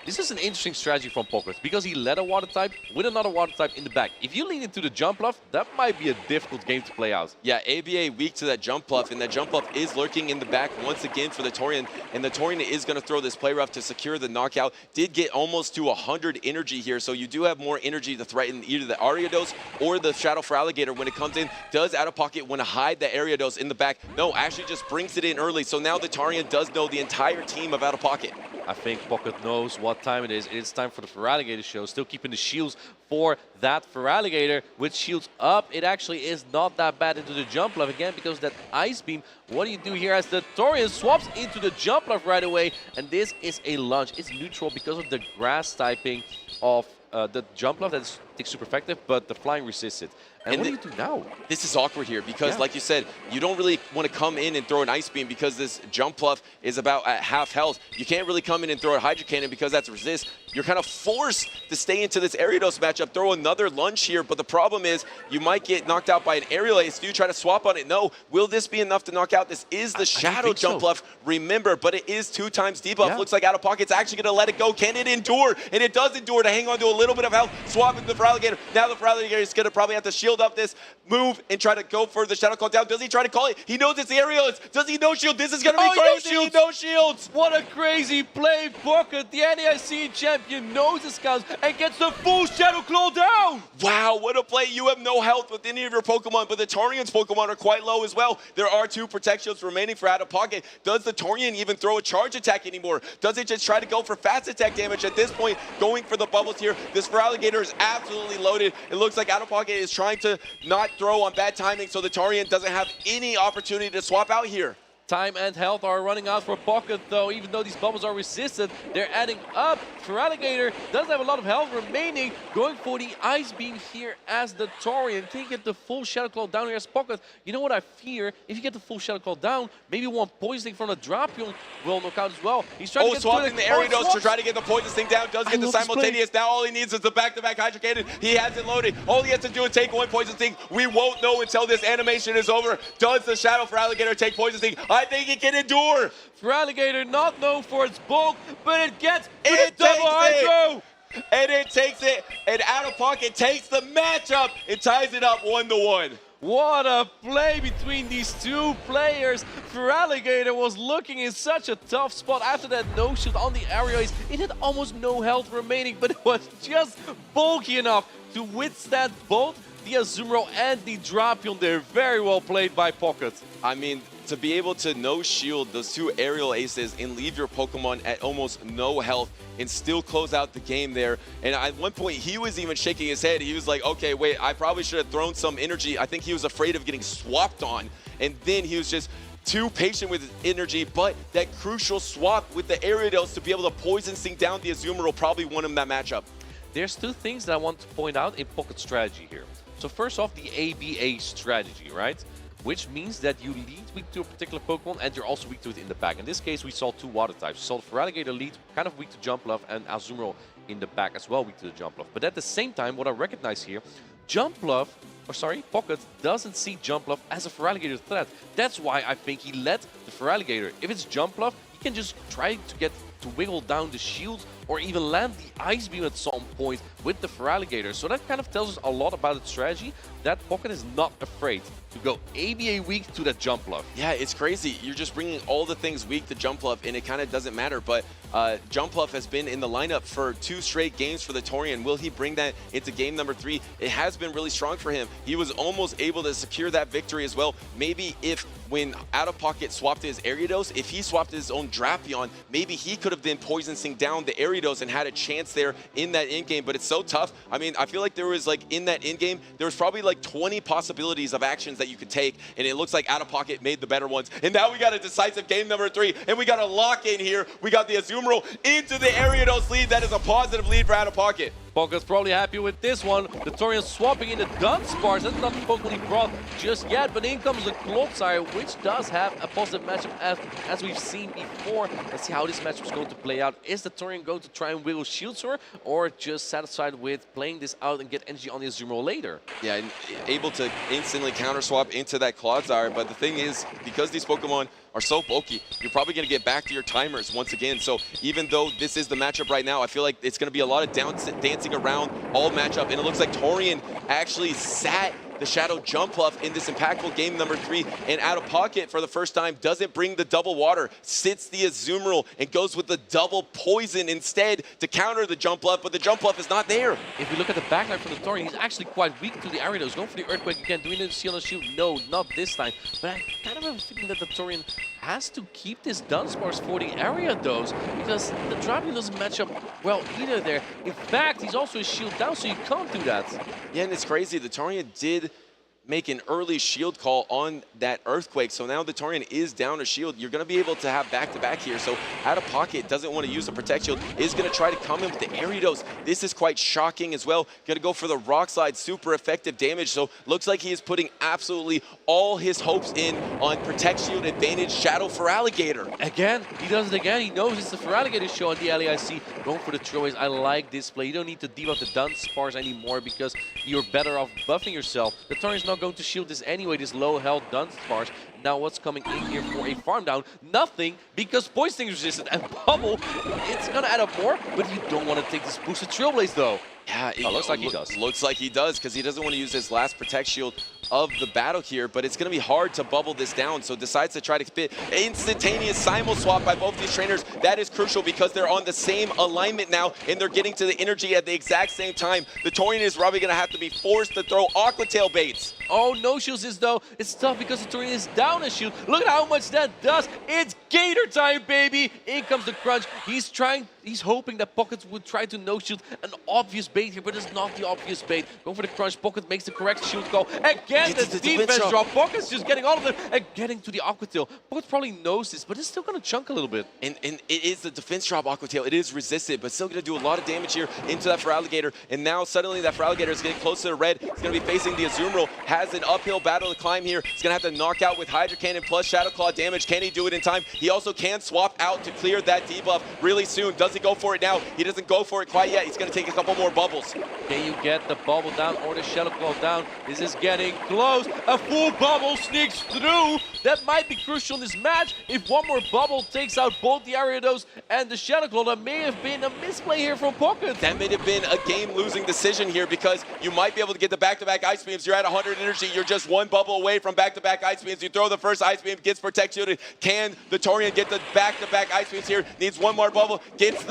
This is an interesting strategy from Pocket because he led a water type with another water type in the back. If you lean into the jump bluff, that might be a difficult game to play out. Yeah, ABA weak to that jump bluff, and that jump bluff is lurking in the back once again for the Torian, and the Torian is going to throw this play rough to secure the knockout. Did get almost to 100 energy here, so you do have more energy to threaten either the Ariados or the Shadow Feraligatr when it comes in. Does Out of Pocket want to hide the Ariados in the back? No, actually just brings it in early, so now the Torian does know the entire team of Out of Pocket. I think Pocket knows what time it is. It is time for the Feraligatr show. Still keeping the shields for that Feraligatr. With shields up, it actually is not that bad into the jump bluff again because that Ice Beam. What do you do here as the Torian swaps into the jump bluff right away? And this is a lunge. It's neutral because of the grass typing of the jump bluff that's super effective, but the flying resists it. And what do you do now? This is awkward here because, like you said, you don't really want to come in and throw an Ice Beam because this jump bluff is about at half health. You can't really come in and throw a Hydro Cannon because that's resist. You're kind of forced to stay into this Ariados matchup, throw another lunge here, but the problem is you might get knocked out by an Aerial Ace. Do you try to swap on it? No. Will this be enough to knock out? This is the Shadow Jump Bluff, remember, but it is 2 times debuff. Looks like Out of Pocket's actually going to let it go. Can it endure? And it does endure to hang on to a little bit of health. Swap into the Feraligatr. Now the Feraligatr is going to probably have to shield up this move and try to go for the Shadow Call down. Does he try to call it? He knows it's the Aerial Ace. Does he no shield? This is going to be crazy. No shields. What a crazy play, Pocket. The NAIC champion knows his scouts and gets the full Shadow Claw down. Wow, what a play. You have no health with any of your Pokemon, but the Torian's Pokemon are quite low as well. There are 2 Protect Shields remaining for Out of Pocket. Does the Torian even throw a charge attack anymore? Does it just try to go for fast attack damage at this point? Going for the bubbles here. This Feraligatr is absolutely loaded. It looks like Out of Pocket is trying to not throw on bad timing, so the Torian doesn't have any opportunity to swap out here. Time and health are running out for Pocket, though. Even though these bubbles are resisted, they're adding up. Feraligatr does have a lot of health remaining. Going for the Ice Beam here as the Torian. Can he get the full Shadow Claw down here as Pocket? You know what I fear? If you get the full Shadow Claw down, maybe one Poisoning from the Drapion will knock out as well. He's trying to get swapping the Ariados to try to get the Poison Sting down. Does get the simultaneous. Now all he needs is the back-to-back Hydro Cannon. He has it loaded. All he has to do is take one Poison Sting. We won't know until this animation is over. Does the Shadow Feraligatr take Poison Sting? I think it can endure. Feraligatr not known for its bulk, but it gets the double Hydro. and it takes it, and Out of Pocket takes the matchup and ties it up 1-1. What a play between these two players. Feraligatr was looking in such a tough spot after that no-shield on the area ace. It had almost no health remaining, but it was just bulky enough to withstand both the Azumarill and the Drapion there. Very well played by Pocket. I mean, to be able to no-shield those two aerial aces and leave your Pokemon at almost no health and still close out the game there. And at one point, he was even shaking his head. He was like, okay, wait, I probably should have thrown some energy. I think he was afraid of getting swapped on. And then he was just too patient with his energy, but that crucial swap with the Ariados to be able to poison sink down the Azumarill probably won him that matchup. There's two things that I want to point out in Pocket strategy here. So first off, the ABA strategy, right? Which means that you lead weak to a particular Pokemon and you're also weak to it in the back. In this case, we saw two water types. We saw the Feraligatr lead, kind of weak to Jump Love, and Azumarill in the back as well, weak to the Jump Love. But at the same time, what I recognize here, Pocket doesn't see Jump Love as a Feraligatr threat. That's why I think he let the Feraligatr. If it's Jump Love, he can just try to get to wiggle down the shield or even land the Ice Beam at some point with the Feraligatr. So that kind of tells us a lot about its strategy, that Pocket is not afraid to go ABA weak to that Jump Love. Yeah, it's crazy. You're just bringing all the things weak to Jump Love, and it kind of doesn't matter. But Jump Love has been in the lineup for 2 straight games for the Torian. Will he bring that into game number 3? It has been really strong for him. He was almost able to secure that victory as well. Maybe if when Out of Pocket swapped his Ariados, if he swapped his own Drapion, maybe he could have been poison sink down the Ariados and had a chance there in that in game. But it's so tough. I mean, I feel like there was, like, in that in game, there was probably like 20 possibilities of actions that you could take, and it looks like Out of Pocket made the better ones. And now we got a decisive game number 3, and we got a lock in here. We got the Azumarill into the Ariados lead. That is a positive lead for Out of Pocket. Pocket's probably happy with this one. The Torian swapping in the Dunsparce. That's not the Pokemon he brought just yet, but in comes the Clodsire, which does have a positive matchup as we've seen before. Let's see how this matchup is going to play out. Is the Torian going to try and wiggle Shield Sword, or just satisfied with playing this out and get energy on the Azumarill later? Yeah, and able to instantly counter swap into that Clodsire, but the thing is, because these Pokemon are so bulky, you're probably going to get back to your timers once again. So even though this is the matchup right now, I feel like it's going to be a lot of dancing around all matchup. And it looks like Torian actually sat the Shadow Jump Love in this impactful game number 3, and Out of Pocket for the first time doesn't bring the double water, sits the Azumarill and goes with the double poison instead to counter the Jump Love, but the Jump Love is not there. If you look at the backline from the Torian, he's actually quite weak to the Ariados. Going for the Earthquake again, doing the Seal and Shield, no, not this time. But I kind of have a feeling that the Torian has to keep this Dunsparce for the Ariados, because the Drapion doesn't match up well either there. In fact, he's also a shield down, so you can't do that. Yeah, and it's crazy. The Torian did make an early shield call on that Earthquake, so now the Torian is down a shield. You're going to be able to have back-to-back here, so Out of Pocket doesn't want to use the Protect Shield, is going to try to come in with the Ariados. This is quite shocking as well. Going to go for the Rock Slide, super effective damage, so looks like he is putting absolutely all his hopes in on Protect Shield advantage Shadow Feraligatr. Again, he does it again. He knows it's the Feraligatr show on the LAIC. Going for the throwaways. I like this play. You don't need to debuff the Dunsparce anymore because you're better off buffing yourself. The Torian's not going to shield this anyway, this low health Dunsparce. Now what's coming in here for a farm down? Nothing, because Poisoning resistant and Bubble, it's gonna add up more, but you don't want to take this boosted Trailblaze though. Yeah, it looks like he does. Looks like he does, because he doesn't want to use his last Protect Shield of the battle here, but it's going to be hard to bubble this down, so decides to try to spit instantaneous simul swap by both these trainers. That is crucial because they're on the same alignment now, and they're getting to the energy at the exact same time. The Torian is probably going to have to be forced to throw Aqua Tail baits. Oh, no shields is though. It's tough because the Torian is down a shield. Look at how much that does. It's Gator time, baby. In comes the crunch. He's hoping that Pocket would try to no shield an obvious bait here, but it's not the obvious bait. Going for the crunch. Pocket makes the correct shield call. Again, the defense drop. Pocket's just getting all of them and getting to the Aqua Tail. Pocket probably knows this, but it's still going to chunk a little bit. And it is the defense drop Aqua Tail. It is resisted, but still going to do a lot of damage here into that Feraligatr. And now suddenly that Feraligatr is getting close to the red. It's going to be facing the Azumarill. Has an uphill battle to climb here. He's going to have to knock out with Hydro Cannon plus Shadow Claw damage. Can he do it in time? He also can swap out to clear that debuff really soon. Does he go for it now? He doesn't go for it quite yet. He's going to take a couple more buffs. bubbles. Can you get the bubble down or the Shadow Claw down? This is getting close. A full bubble sneaks through. That might be crucial in this match. If one more bubble takes out both the Ariados and the Shadow Claw, that may have been a misplay here from Pocket. That may have been a game-losing decision here because you might be able to get the back-to-back Ice Beams. You're at 100 energy. You're just one bubble away from back-to-back Ice Beams. You throw the first Ice Beam, gets protected. Can the Torian get the back-to-back Ice Beams here? Needs one more bubble. Gets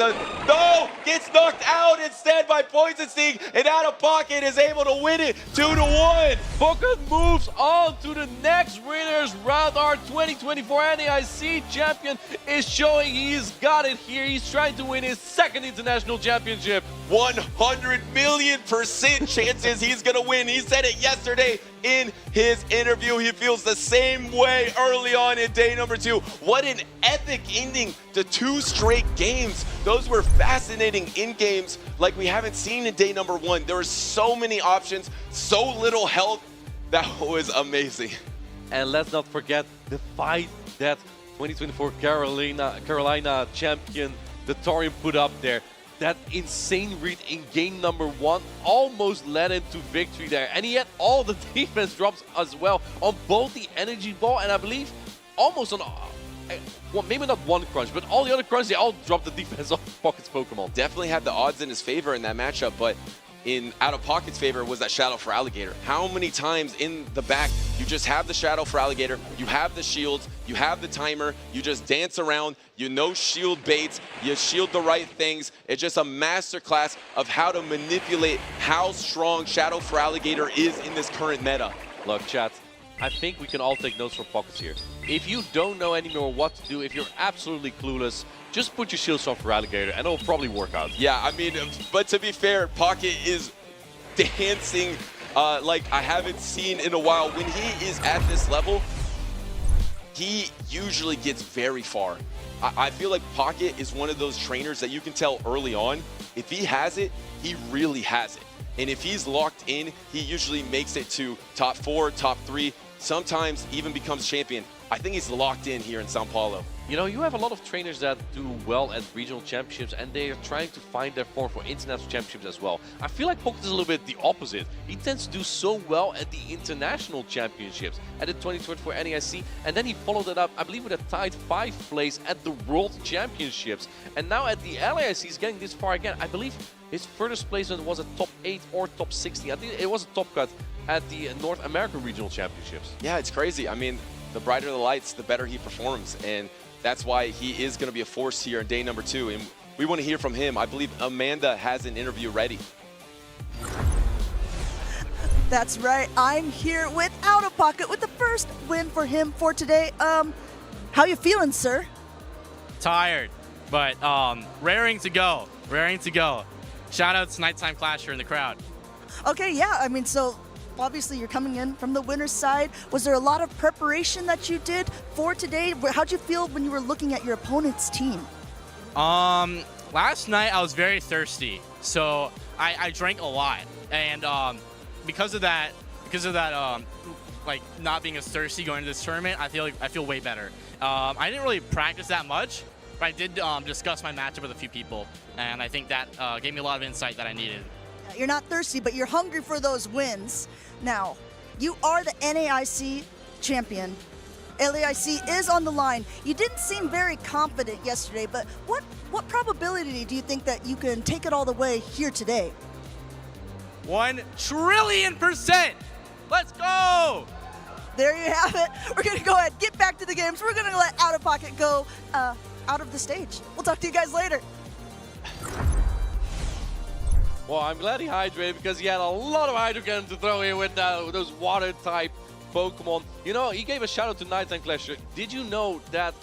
knocked out instead by Poison Sting, and Out of Pocket is able to win it 2-1. Pocket moves on to the next winners round. Our 2024 NAIC champion is showing he's got it here. He's trying to win his second international championship. 100,000,000% chances he's gonna win. He said it yesterday in his interview. He feels the same way early on in day number 2. What an epic ending to 2 straight games. Those were fascinating in-games like we haven't seen in day number 1. There were so many options, so little health. That was amazing. And let's not forget the fight that 2024 Carolina champion, the Torian, put up there. That insane read in game number 1 almost led him to victory there. And he had all the defense drops as well on both the energy ball and I believe almost on, well, maybe not one crunch, but all the other crunch, they all dropped the defense off Pocket's Pokemon. Definitely had the odds in his favor in that matchup, but in Out of Pocket's favor was that Shadow for Alligator. How many times in the back you just have the Shadow for Alligator, you have the shields, you have the timer, you just dance around, you know shield baits, you shield the right things. It's just a masterclass of how to manipulate how strong Shadow for Alligator is in this current meta. Look, chat, I think we can all take notes from Pockets here. If you don't know anymore what to do, if you're absolutely clueless, just put your shields on for Alligator and it'll probably work out. Yeah, I mean, but to be fair, Pocket is dancing like I haven't seen in a while. When he is at this level, he usually gets very far. I feel like Pocket is one of those trainers that you can tell early on, if he has it, he really has it. And if he's locked in, he usually makes it to top 4, top 3, sometimes even becomes champion. I think he's locked in here in Sao Paulo. You know, you have a lot of trainers that do well at regional championships and they are trying to find their form for international championships as well. I feel like Pocket is a little bit the opposite. He tends to do so well at the international championships, at the 2024 NAIC, and then he followed it up, I believe, with a tied 5th place at the World Championships. And now at the LAIC, he's getting this far again. I believe his furthest placement was a top 8 or top 16. I think it was a top cut at the North American Regional Championships. Yeah, it's crazy. I mean, the brighter the lights, the better he performs. And that's why he is going to be a force here in day number 2. And we want to hear from him. I believe Amanda has an interview ready. That's right. I'm here with Out of Pocket with the first win for him for today. How you feeling, sir? Tired, but raring to go. Raring to go. Shout out to Nighttime Clasher in the crowd. Okay, yeah. I mean, so obviously you're coming in from the winner's side. Was there a lot of preparation that you did for today? How'd you feel when you were looking at your opponent's team? Last night I was very thirsty, so I drank a lot, and because of that, like not being as thirsty going into this tournament, I feel way better. I didn't really practice that much, but I did discuss my matchup with a few people, and I think that gave me a lot of insight that I needed. You're not thirsty, but you're hungry for those wins. Now, you are the NAIC champion. LAIC is on the line. You didn't seem very confident yesterday, but what probability do you think that you can take it all the way here today? 1,000,000,000,000%! Let's go! There you have it. We're going to go ahead, get back to the games. We're going to let Out of Pocket go out of the stage. We'll talk to you guys later. Well, I'm glad he hydrated because he had a lot of hydro cannon to throw in with those water-type Pokemon. You know, he gave a shout-out to Nighttime Clasher. Did you know that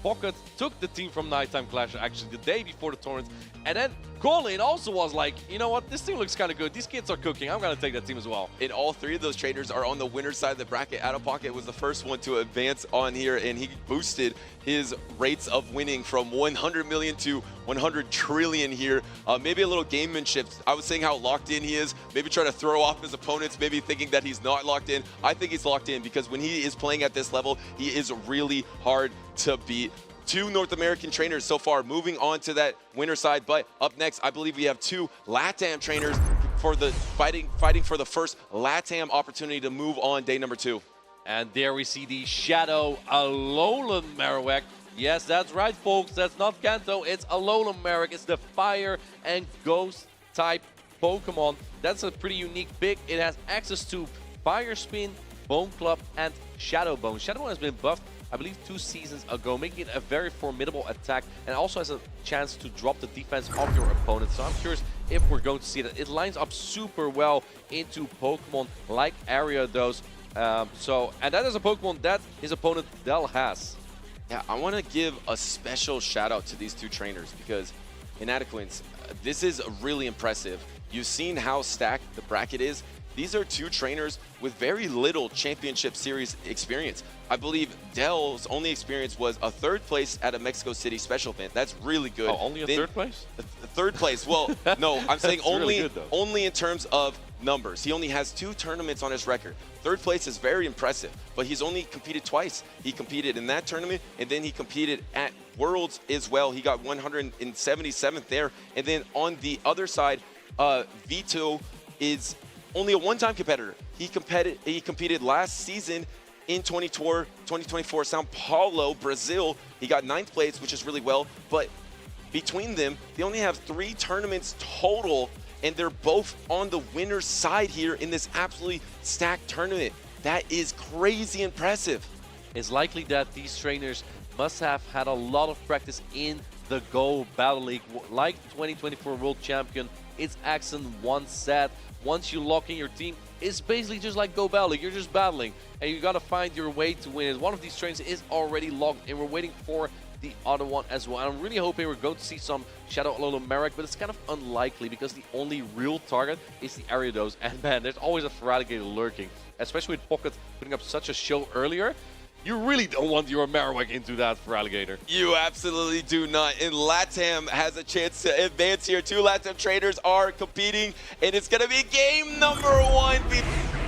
Pocket took the team from Nighttime Clasher actually the day before the tournament? And then Colin also was like, you know what, this team looks kind of good. These kids are cooking. I'm going to take that team as well. And all 3 of those traders are on the winner's side of the bracket. Out of Pocket was the first one to advance on here, and he boosted his rates of winning from 100 million to 100 trillion here. Maybe a little gamemanship. I was saying how locked in he is. Maybe try to throw off his opponents, maybe thinking that he's not locked in. I think he's locked in because when he is playing at this level, he is really hard to beat. 2 North American trainers so far moving on to that winner side. But up next, I believe we have 2 LATAM trainers for the fighting for the first LATAM opportunity to move on day number 2. And there we see the Shadow Alolan Marowak. Yes, that's right, folks. That's not Kanto. It's Alolan Marowak. It's the Fire and Ghost type Pokemon. That's a pretty unique pick. It has access to Fire Spin, Bone Club, and Shadow Bone. Shadow Bone has been buffed, I believe, 2 seasons ago, making it a very formidable attack, and also has a chance to drop the defense of your opponent. So I'm curious if we're going to see that. It lines up super well into Pokemon like Ariados. And that is a Pokemon that his opponent Del has. Yeah, I want to give a special shout out to these 2 trainers because Inadequance, this is really impressive. You've seen how stacked the bracket is. These are 2 trainers with very little championship series experience. I believe Dell's only experience was a 3rd place at a Mexico City special event. That's really good. Oh, only a 3rd place? 3rd place. Well, no, I'm saying only really good, only in terms of numbers. He only has 2 tournaments on his record. 3rd place is very impressive, but he's only competed twice. He competed in that tournament, and then he competed at Worlds as well. He got 177th there. And then on the other side, Vito is only a 1-time competitor. He competed last season in 2024 Sao Paulo, Brazil. He got 9th place, which is really well. But between them, they only have 3 tournaments total, and they're both on the winner's side here in this absolutely stacked tournament. That is crazy impressive. It's likely that these trainers must have had a lot of practice in the Go Battle League. Like 2024 World Champion, it's Axon 1 set. Once you lock in your team, it's basically just like Go Battle League. You're just battling, and you gotta find your way to win. One of these trains is already locked, and we're waiting for the other one as well. I'm really hoping we're going to see some Shadow Alolan Marowak, but it's kind of unlikely because the only real target is the Ariados. And man, there's always a Feraligatr lurking, especially with Pocket putting up such a show earlier. You really don't want your Marowak into that Feraligatr. You absolutely do not. And LATAM has a chance to advance here. 2 LATAM traders are competing, and it's going to be game number 1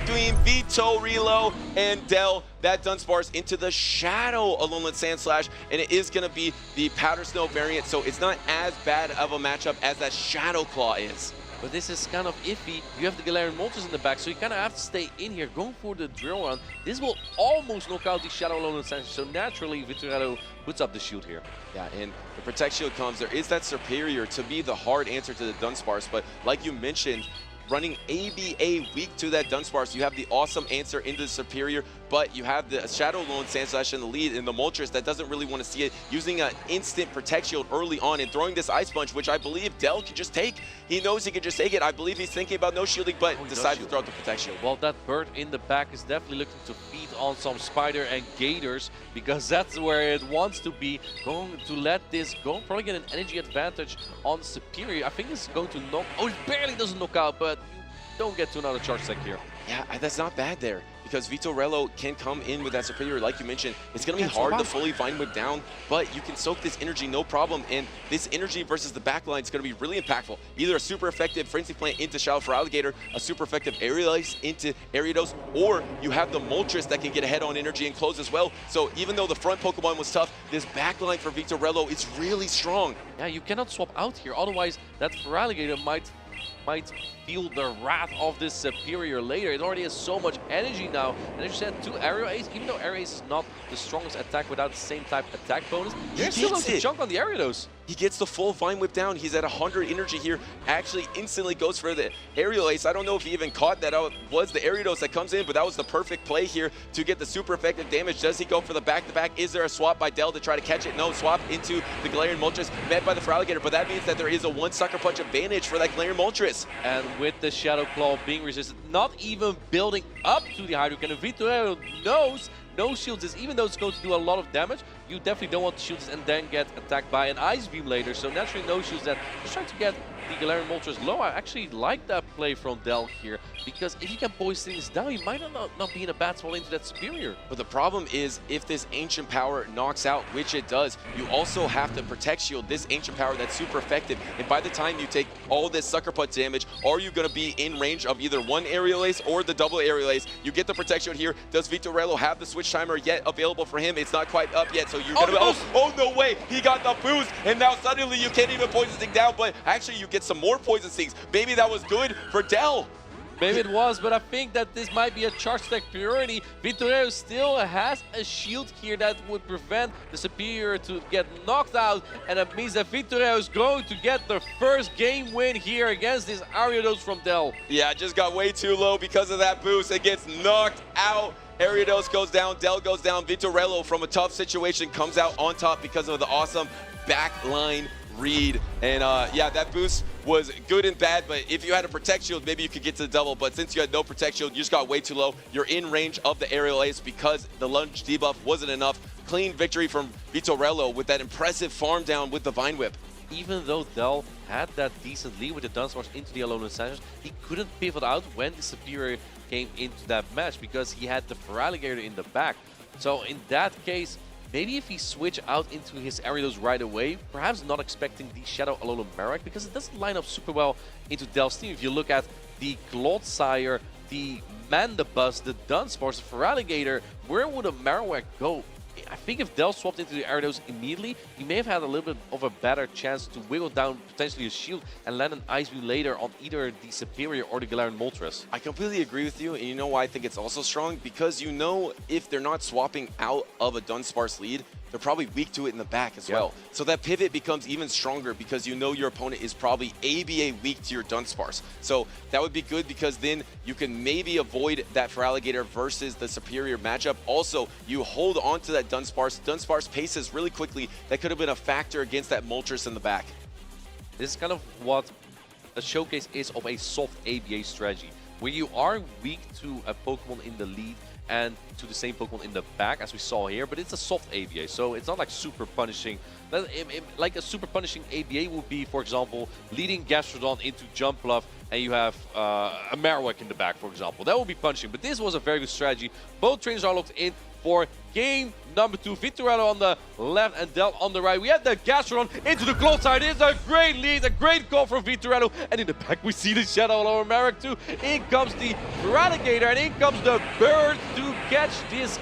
between Vito Relo and Dell. That Dunsparce into the Shadow Alolan Sandslash, and it is going to be the Powder Snow variant, so it's not as bad of a matchup as that Shadow Claw is. But this is kind of iffy. You have the Galarian Moltres in the back, so you kind of have to stay in here, going for the drill run. This will almost knock out the Shadow Alolan Sandslash, so naturally Vitorello puts up the shield here. Yeah, and the Protect Shield comes. There is that Superior to be the hard answer to the Dunsparce, but like you mentioned, running ABA weak to that Dunsparce, you have the awesome answer into the Superior, but you have the Shadow Alolan Sandslash in the lead, and the Moltres that doesn't really want to see it, using an instant Protect Shield early on and throwing this Ice Punch, which I believe Dell can just take. He knows he can just take it. I believe he's thinking about no shielding, but decides to throw out the Protect Shield. Well, that bird in the back is definitely looking to feed on some Spider and Gators, because that's where it wants to be. Going to let this go, probably get an energy advantage on Superior. I think it's going to knock, oh, it barely doesn't knock out, but don't get to another charge sec here. Yeah, that's not bad there, because Vitorello can come in with that Superior, like you mentioned. It's going to be hard to fully Vine Whip down, but you can soak this energy no problem, and this energy versus the backline is going to be really impactful. Either a super effective Frenzy Plant into Shadow Feraligatr, a super effective Aerial Ice into Ariados, or you have the Moltres that can get ahead on energy and close as well. So even though the front Pokemon was tough, this backline for Vitorello is really strong. Yeah, you cannot swap out here, otherwise that Feraligatr might feel the wrath of this Superior later. It already has so much energy now. And as you said, 2 Aerial Ace, even though Aerial Ace is not the strongest attack without the same type attack bonus, there's still a chunk on the Ariados. He gets the full Vine Whip down. He's at 100 energy here. Actually instantly goes for the Aerial Ace. I don't know if he even caught that out. Was the Ariados that comes in, but that was the perfect play here to get the super effective damage. Does he go for the back-to-back? Is there a swap by Dell to try to catch it? No, swap into the Galarian Moltres, met by the Feraligatr, but that means that there is a 1 Sucker Punch advantage for that Galarian Moltres. And with the Shadow Claw being resisted, not even building up to the Hydro Cannon, Vitorello knows no shields is, even though it's going to do a lot of damage, you definitely don't want to shield this and then get attacked by an Ice Beam later. So naturally no shields that, just trying to get the Galarian Moltres low. I actually like that play from Del here, because if he can poison things down, he might not be in a bad spot into that Superior. But the problem is, if this Ancient Power knocks out, which it does, you also have to Protect Shield this Ancient Power that's super effective. And by the time you take all this Sucker Punch damage, are you going to be in range of either one Aerial Ace or the double Aerial Ace? You get the Protect Shield here. Does Vitorello have the Switch Timer yet available for him? It's not quite up yet, so you're going to oh, no way! He got the boost, and now suddenly you can't even Poison Sting down, but actually you get some more Poison Stings. Maybe that was good for Del. Maybe it was, but I think that this might be a charge attack priority. Vitorello still has a shield here that would prevent the Superior to get knocked out, and that means that Vitorello is going to get the first game win here against this Ariados from Del. Yeah, just got way too low because of that boost. It gets knocked out. Ariados goes down, Del goes down. Vitorello from a tough situation comes out on top because of the awesome backline read. And yeah, that boost was good and bad, but if you had a Protect Shield, maybe you could get to the double, but since you had no Protect Shield, you just got way too low. You're in range of the Aerial Ace because the lunge debuff wasn't enough. Clean victory from Vitorello with that impressive farm down with the Vine Whip. Even though Del had that decent lead with the Dunsparce into the Alolan Sanchez, he couldn't pivot out when the Superior came into that match because he had the Feraligatr in the back. So in that case, maybe if he switch out into his Ariados right away, perhaps not expecting the Shadow Alolan Marowak, because it doesn't line up super well into Del's team. If you look at the Clodsire, the Mandibuzz, the Dunsparce, the Feraligatr, where would a Marowak go? I think if Del swapped into the Ariados immediately, he may have had a little bit of a better chance to wiggle down potentially a shield and land an Ice Beam later on either the Superior or the Galarian Moltres. I completely agree with you, and you know why I think it's also strong? Because you know if they're not swapping out of a Dunsparce lead, they're probably weak to it in the back as well. So that pivot becomes even stronger because you know your opponent is probably ABA weak to your Dunsparce. So that would be good because then you can maybe avoid that Feraligatr versus the Superior matchup. Also, you hold on to that Dunsparce. Dunsparce paces really quickly. That could have been a factor against that Moltres in the back. This is kind of what a showcase is of a soft ABA strategy, where you are weak to a Pokemon in the lead and to the same Pokemon in the back, as we saw here, but it's a soft ABA, so it's not like super punishing. Like a super punishing ABA would be, for example, leading Gastrodon into Jump Bluff, and you have a Marowak in the back, for example. That would be punishing, but this was a very good strategy. Both trainers are locked in for game number 2. Vitorello on the left and Del on the right. We had the Gastrodon into the Clodsire. It's a great lead, a great goal from Vitorello. And in the back, we see the Shadow Alolan Marowak too. In comes the Feraligatr, and in comes the bird to catch this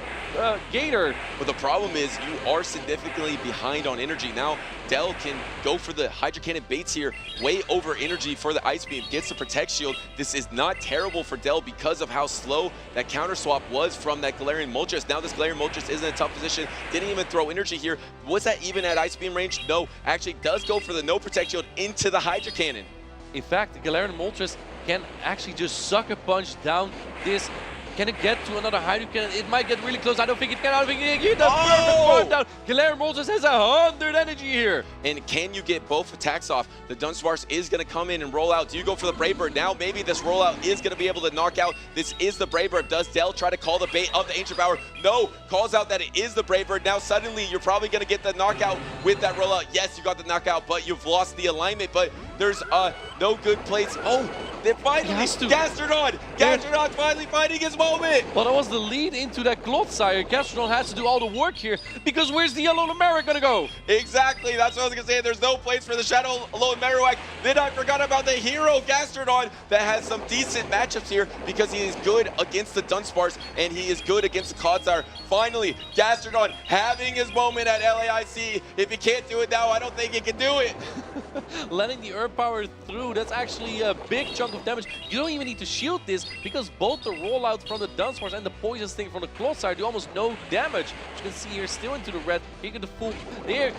Gator. But the problem is you are significantly behind on energy. Now Del can go for the Hydro Cannon baits here, way over energy for the Ice Beam, gets the Protect Shield. This is not terrible for Del because of how slow that counter swap was from that Galarian Moltres. Now this Galarian Moltres is in a tough position, didn't even throw energy here. Was that even at Ice Beam range? No, actually does go for the no Protect Shield into the Hydro Cannon. In fact, the Galarian Moltres can actually just Sucker Punch down this. Can it get to another Hydro Cannon? It might get really close. I don't think it can. I don't think it can get the perfect farm down. Galarian Moltres has 100 energy here. And can you get both attacks off? The Dunsparce is going to come in and roll out. Do you go for the Brave Bird? Now maybe this rollout is going to be able to knock out. This is the Brave Bird. Does Del try to call the bait of the Ancient Power? No. Calls out that it is the Brave Bird. Now suddenly you're probably going to get the knockout with that rollout. Yes, you got the knockout, but you've lost the alignment. But there's no good plays. Oh, they're finally Gastrodon. Gastrodon finally finding his moment. Well, that was the lead into that Clodsire. Gastrodon has to do all the work here because where's the Alolan Marowak gonna go? Exactly, that's what I was gonna say. There's no place for the Shadow Alolan Marowak. Then I forgot about the hero Gastrodon that has some decent matchups here because he is good against the Dunsparce and he is good against the Clodsire. Finally, Gastrodon having his moment at LAIC. If he can't do it now, I don't think he can do it. Letting the Earth Power through, that's actually a big chunk of damage. You don't even need to shield this because both the rollout from the Dunsparce and the Poison Sting from the Clodsire do almost no damage. As you can see here, still into the red. Here get the full. Here,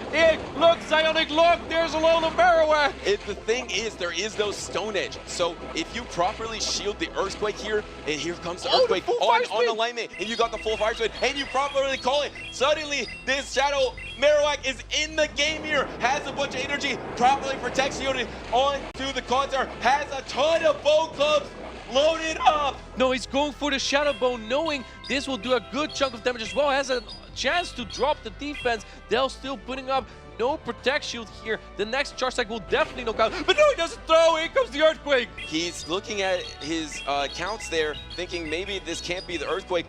look, Psionic, look, there's a Alolan Marowak. The thing is, there is no Stone Edge. So if you properly shield the Earthquake here, and here comes the Earthquake on alignment, and you got the full Fire Spin, and you properly call it, suddenly this Shadow Marowak is in the game here, has a bunch of energy, properly protects shielded onto the Clodsire, has a ton of Bone Clubs. Load it up! No, he's going for the Shadow Bone, knowing this will do a good chunk of damage as well. Has a chance to drop the defense. Dell still putting up no Protect Shield here. The next charge attack will definitely knock out. But no, he doesn't throw. Here comes the Earthquake. He's looking at his counts there, thinking maybe this can't be the Earthquake.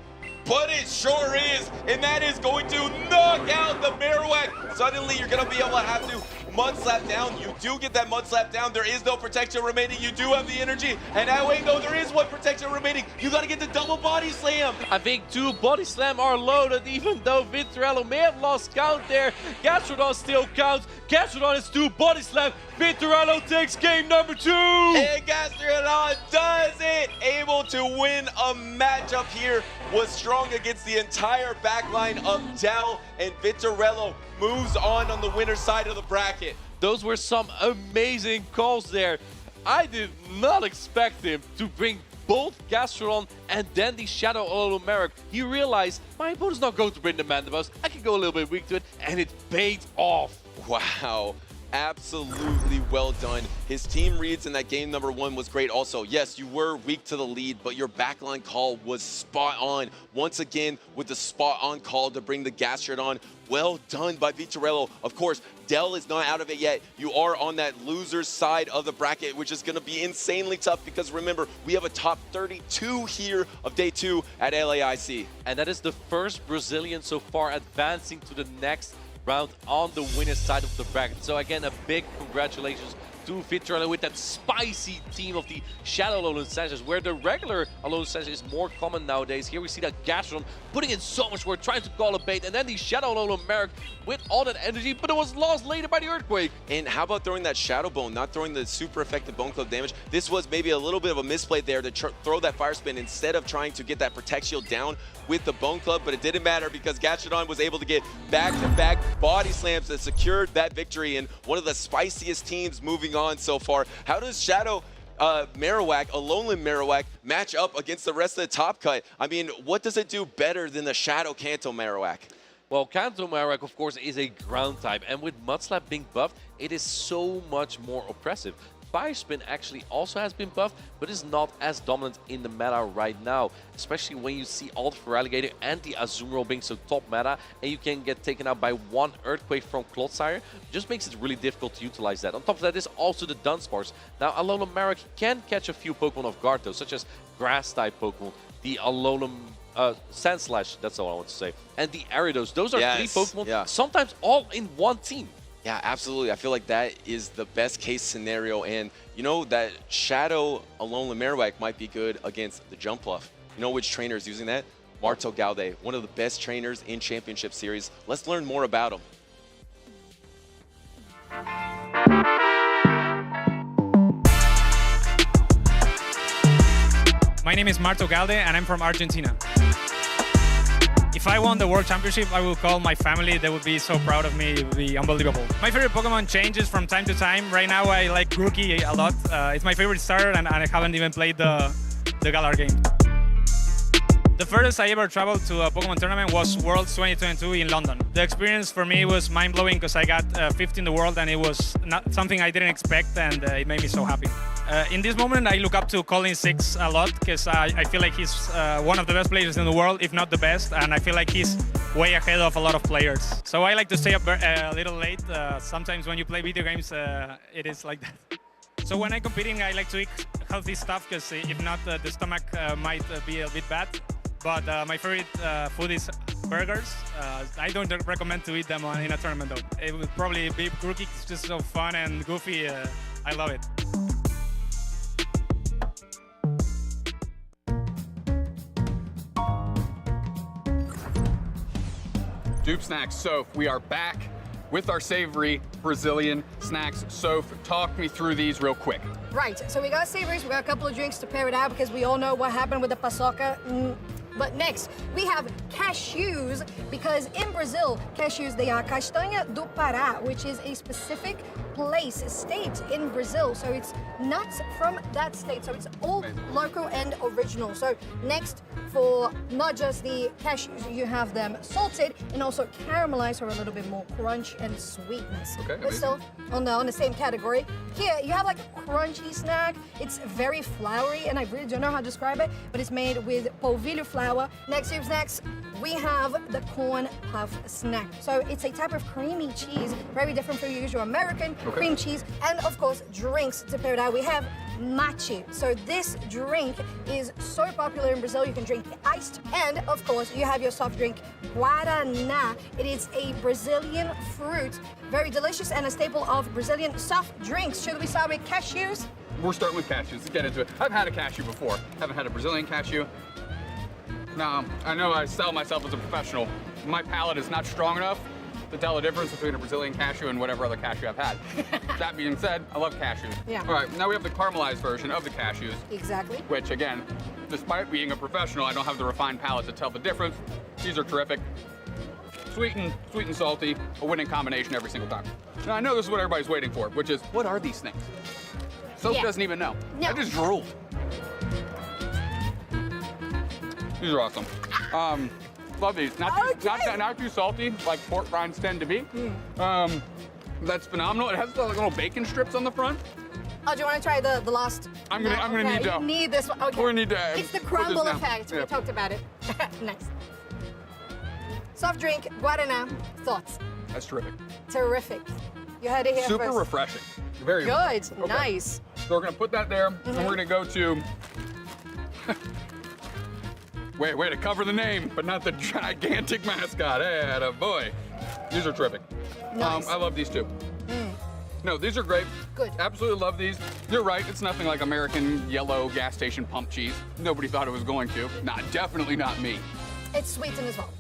But it sure is, and that is going to knock out the Marowak. Suddenly, you're going to be able to have to Mud Slap down. You do get that Mud Slap down. There is no protection remaining. You do have the energy. And that way, though, there is one protection remaining. You got to get the double body slam. I think 2 body slam are loaded, even though Vintorello may have lost count there. Gastrodon still counts. Gastrodon is 2 body slam. Vintorello takes game number 2. And Gastrodon does it. Able to win a matchup here. Was strong against the entire backline of Dell, and Vintorello moves on the winner's side of the bracket. Those were some amazing calls there. I did not expect him to bring both Gastrodon and then the Shadow Olomeric. He realized, my opponent's not going to bring the Mandibus. I can go a little bit weak to it, and it paid off. Wow. Absolutely well done. His team reads in that game number 1 was great also. Yes, you were weak to the lead, but your backline call was spot on. Once again, with the spot on call to bring the Gastrodon. Well done by Vintorello. Of course, Dell is not out of it yet. You are on that loser's side of the bracket, which is going to be insanely tough because remember, we have a top 32 here of day 2 at LAIC. And that is the first Brazilian so far advancing to the next round on the winner's side of the bracket. So again, a big congratulations to Vintorello with that spicy team of the Shadow Alolan Sanchez, where the regular Alolan Sanchez is more common nowadays. Here we see that Gastrodon putting in so much work, trying to call a bait, and then the Shadow Alolan Merrick with all that energy, but it was lost later by the Earthquake. And how about throwing that Shadow Bone, not throwing the super effective Bone Club damage? This was maybe a little bit of a misplay there to throw that Fire Spin instead of trying to get that Protect Shield down with the Bone Club, but it didn't matter because Gastrodon was able to get back-to-back body slams that secured that victory, and one of the spiciest teams moving on so far. How does Shadow Marowak, Alolan Marowak, match up against the rest of the top cut? I mean, what does it do better than the Shadow Kanto Marowak? Well, Kanto Marowak, of course, is a ground type, and with Mudslap being buffed, it is so much more oppressive. Fire Spin actually also has been buffed, but is not as dominant in the meta right now, especially when you see Ult for Alligator and the Azumarill being so top meta, and you can get taken out by 1 Earthquake from Clodsire. Just makes it really difficult to utilize that. On top of that is also the Dunsparce. Now, Alolan Marowak can catch a few Pokemon off guard though, such as Grass-type Pokemon, the Alolan Sandslash, that's all I want to say, and the Ariados. Those are 3 Pokemon, sometimes all in one team. Yeah, absolutely. I feel like that is the best case scenario, and you know that Shadow Alolan Marowak might be good against the Jumpluff. You know which trainer is using that? Marto Gaude, one of the best trainers in Championship Series. Let's learn more about him. My name is Marto Gaude and I'm from Argentina. If I won the World Championship, I will call my family. They would be so proud of me. It would be unbelievable. My favorite Pokemon changes from time to time. Right now, I like Grookey a lot. It's my favorite starter, and I haven't even played the Galar game. The furthest I ever traveled to a Pokemon tournament was Worlds 2022 in London. The experience for me was mind-blowing because I got 5th in the world, and it was not something I didn't expect, and it made me so happy. In this moment, I look up to Colin Six a lot because I feel like he's one of the best players in the world, if not the best, and I feel like he's way ahead of a lot of players. So I like to stay up a little late. Sometimes when you play video games, it is like that. So when I'm competing, I like to eat healthy stuff because if not, the stomach might be a bit bad. But my favorite food is burgers. I don't recommend to eat them in a tournament though. It would probably be Grookey. It's just so fun and goofy. I love it. Dupe Snacks Soph, we are back with our savory Brazilian snacks. Soph, talk me through these real quick. Right, so we got savories, we got a couple of drinks to pair it out because we all know what happened with the paçoca. But next, we have cashews, because in Brazil, cashews, they are castanha do Pará, which is a specific place state in Brazil. So it's nuts from that state. So it's all local and original. So next, for not just the cashews, you have them salted and also caramelized for a little bit more crunch and sweetness. Okay, but still on the same category. Here you have like a crunchy snack. It's very floury, and I really don't know how to describe it, but it's made with polvilho flour. Next to snacks, we have the corn puff snack. So it's a type of creamy cheese, very different from your usual American cream cheese. And of course, drinks to pair it out. We have matcha. So this drink is so popular in Brazil. You can drink it iced. And of course, you have your soft drink, Guaraná. It is a Brazilian fruit, very delicious and a staple of Brazilian soft drinks. Should we start with cashews? We're starting with cashews. Let's get into it. I've had a cashew before. Haven't had a Brazilian cashew. Now, I know I sell myself as a professional. My palate is not strong enough to tell the difference between a Brazilian cashew and whatever other cashew I've had. That being said, I love cashews. Yeah. All right, now we have the caramelized version of the cashews. Exactly. Which, again, despite being a professional, I don't have the refined palate to tell the difference. These are terrific. Sweet and salty, a winning combination every single time. Now, I know this is what everybody's waiting for, which is, what are these things? Soap doesn't even know. No. I just drooled. These are awesome. Love these. Not too salty like pork rinds tend to be. That's phenomenal. It has like little bacon strips on the front. Oh, do you want to try the last? I'm gonna need to. You need this one. Okay. We're gonna need to. It's the crumble effect. We talked about it. Nice. Soft drink, Guaraná. Thoughts? That's terrific. Terrific. You heard it here Super first. refreshing. Very good. Okay. Nice. So we're gonna put that there, and we're gonna go to. Way to cover the name, but not the gigantic mascot. Hey, boy. These are terrific. Nice. I love these too. No, these are great. Good. Absolutely love these. You're right, it's nothing like American yellow gas station pump cheese. Nobody thought it was going to. Nah, definitely not me. It's sweetened as well.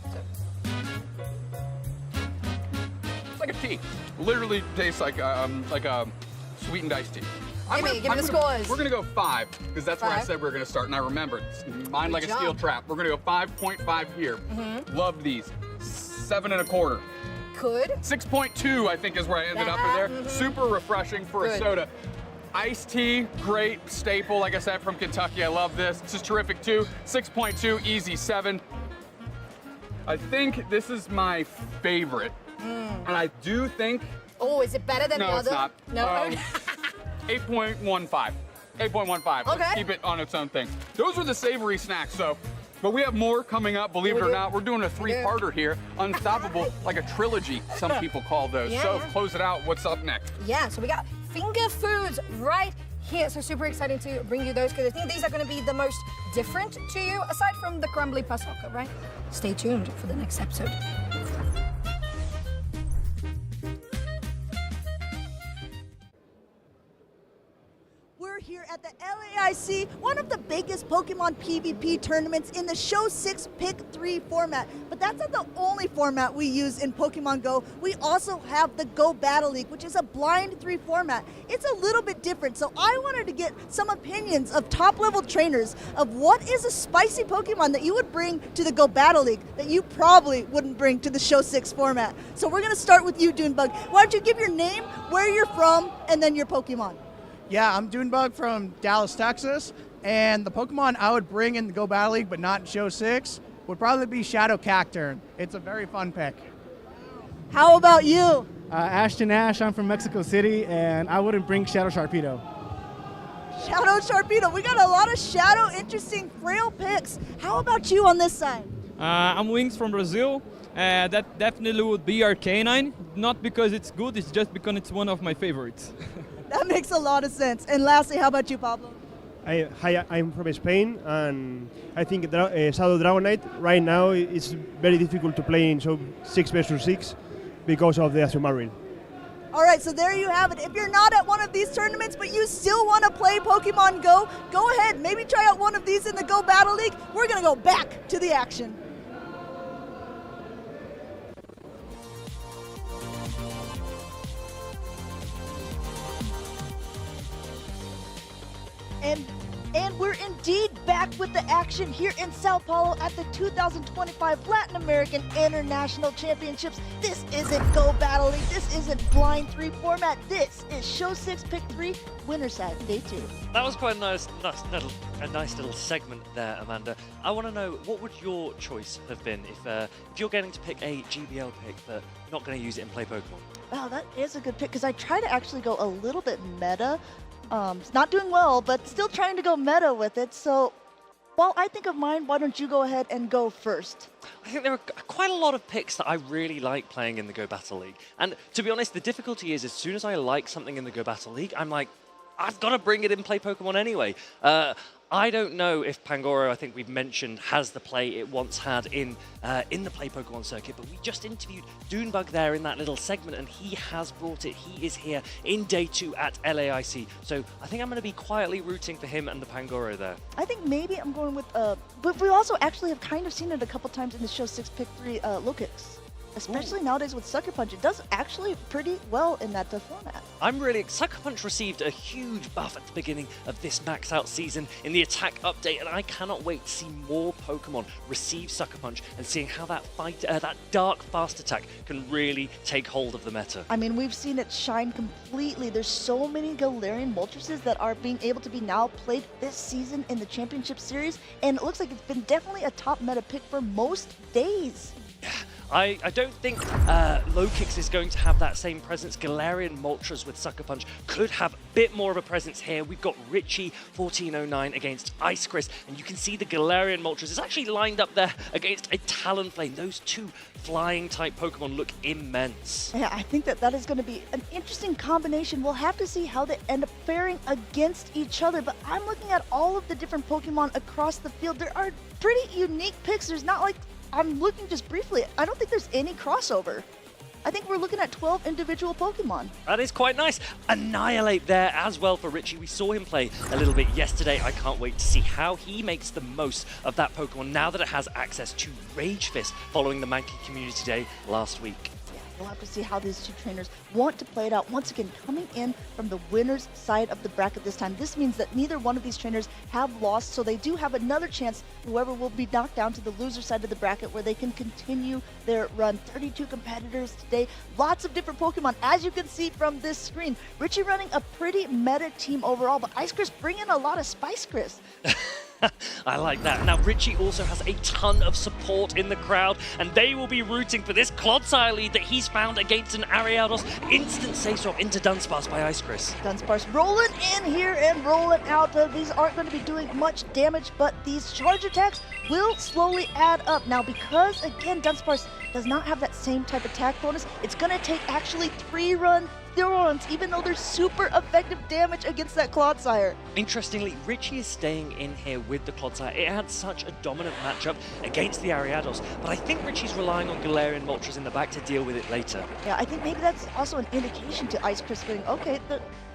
It's like a tea. Literally tastes like a sweetened iced tea. Give me the scores. We're gonna go 5, because that's where I said we were gonna start, and I remembered. Mine like a steel trap. We're gonna go 5.5 here. Love these. 7 1/4. Good. 6.2, I think, is where I ended up in there. Super refreshing for a soda. Iced tea, great staple, like I said, from Kentucky. I love this. This is terrific too. 6.2, easy 7. I think this is my favorite, and I do think. Oh, is it better than the other? No, it's not. No. 8.15. 8.15. Okay. Let's keep it on its own thing. Those were the savory snacks, so. But we have more coming up, believe it or not. We're doing a 3-parter here. Unstoppable, like a trilogy, some people call those. So close it out. What's up next? Yeah, so we got finger foods right here. So super excited to bring you those, because I think these are going to be the most different to you, aside from the crumbly pasoka, right? Stay tuned for the next episode. Here at the LAIC, one of the biggest Pokemon PvP tournaments in the Show 6 Pick 3 format. But that's not the only format we use in Pokemon Go. We also have the Go Battle League, which is a blind 3 format. It's a little bit different, so I wanted to get some opinions of top-level trainers of what is a spicy Pokemon that you would bring to the Go Battle League that you probably wouldn't bring to the Show 6 format. So we're going to start with you, Dunebug. Why don't you give your name, where you're from, and then your Pokemon? Yeah, I'm Dunebug from Dallas, Texas, and the Pokemon I would bring in the Go Battle League, but not in Show 6, would probably be Shadow Cacturn. It's a very fun pick. How about you? Ashton Ash, I'm from Mexico City, and I wouldn't bring Shadow Sharpedo. Shadow Sharpedo. We got a lot of Shadow, interesting, frail picks. How about you on this side? I'm Wings from Brazil. That definitely would be Arcanine, not because it's good, it's just because it's one of my favorites. That makes a lot of sense. And lastly, how about you, Pablo? Hi, I'm from Spain, and I think Shadow Dragonite right now is very difficult to play in 6 vs 6 because of the Azumarill. All right, so there you have it. If you're not at one of these tournaments, but you still want to play Pokemon Go, go ahead. Maybe try out one of these in the Go Battle League. We're going to go back to the action. And And we're indeed back with the action here in Sao Paulo at the 2025 Latin American International Championships. This isn't Go Battle League, this isn't Blind 3 format, this is Show 6 Pick 3 Winner Side Day 2. That was quite a nice little segment there, Amanda. I want to know, what would your choice have been if you're getting to pick a GBL pick but not going to use it in Play Pokemon? Wow, that is a good pick because I try to actually go a little bit meta. It's not doing well, but still trying to go meta with it. So while I think of mine, why don't you go ahead and go first? I think there are quite a lot of picks that I really like playing in the Go Battle League. And to be honest, the difficulty is as soon as I like something in the Go Battle League, I'm like, I've got to bring it in Play Pokemon anyway. I don't know if Pangoro, I think we've mentioned, has the play it once had in the Play Pokemon circuit, but we just interviewed Dunebug there in that little segment, and he has brought it. He is here in Day 2 at LAIC. So I think I'm going to be quietly rooting for him and the Pangoro there. I think maybe I'm going with, but we also actually have kind of seen it a couple times in the Show 6 Pick 3 Lokix. Especially nowadays with Sucker Punch, it does actually pretty well in that format. I'm really excited. Sucker Punch received a huge buff at the beginning of this max out season in the attack update, and I cannot wait to see more Pokemon receive Sucker Punch and seeing how that that dark fast attack can really take hold of the meta. I mean, we've seen it shine completely. There's so many Galarian Moltres that are being able to be now played this season in the Championship Series, and it looks like it's been definitely a top meta pick for most days. I don't think Lokix is going to have that same presence. Galarian Moltres with Sucker Punch could have a bit more of a presence here. We've got Richie 1409 against Ice Chris, and you can see the Galarian Moltres is actually lined up there against a Talonflame. Those two flying type Pokemon look immense. Yeah, I think that is going to be an interesting combination. We'll have to see how they end up faring against each other, but I'm looking at all of the different Pokemon across the field. There are pretty unique picks. There's not like, I'm looking just briefly, I don't think there's any crossover. I think we're looking at 12 individual Pokemon. That is quite nice. Annihilate there as well for Richie. We saw him play a little bit yesterday. I can't wait to see how he makes the most of that Pokemon now that it has access to Rage Fist following the Mankey Community Day last week. We'll have to see how these two trainers want to play it out. Once again, coming in from the winner's side of the bracket this time. This means that neither one of these trainers have lost, so they do have another chance. Whoever will be knocked down to the loser side of the bracket where they can continue their run. 32 competitors today. Lots of different Pokemon, as you can see from this screen. Richie running a pretty meta team overall, but Ice Chris bringing a lot of Spice Chris. I like that. Now, Richie also has a ton of support in the crowd, and they will be rooting for this Clodsire lead that he's found against an Ariados. Instant save swap into Dunsparce by Ice Chris. Dunsparce rolling in here and rolling out. These aren't going to be doing much damage, but these charge attacks will slowly add up. Now, because, again, Dunsparce does not have that same type of attack bonus, it's going to take actually 3 runs, even though they're super effective damage against that Clodsire. Interestingly, Richie is staying in here with the Clodsire. It had such a dominant matchup against the Ariados, but I think Richie's relying on Galarian Moltres in the back to deal with it later. Yeah, I think maybe that's also an indication to Ice Chris going, okay,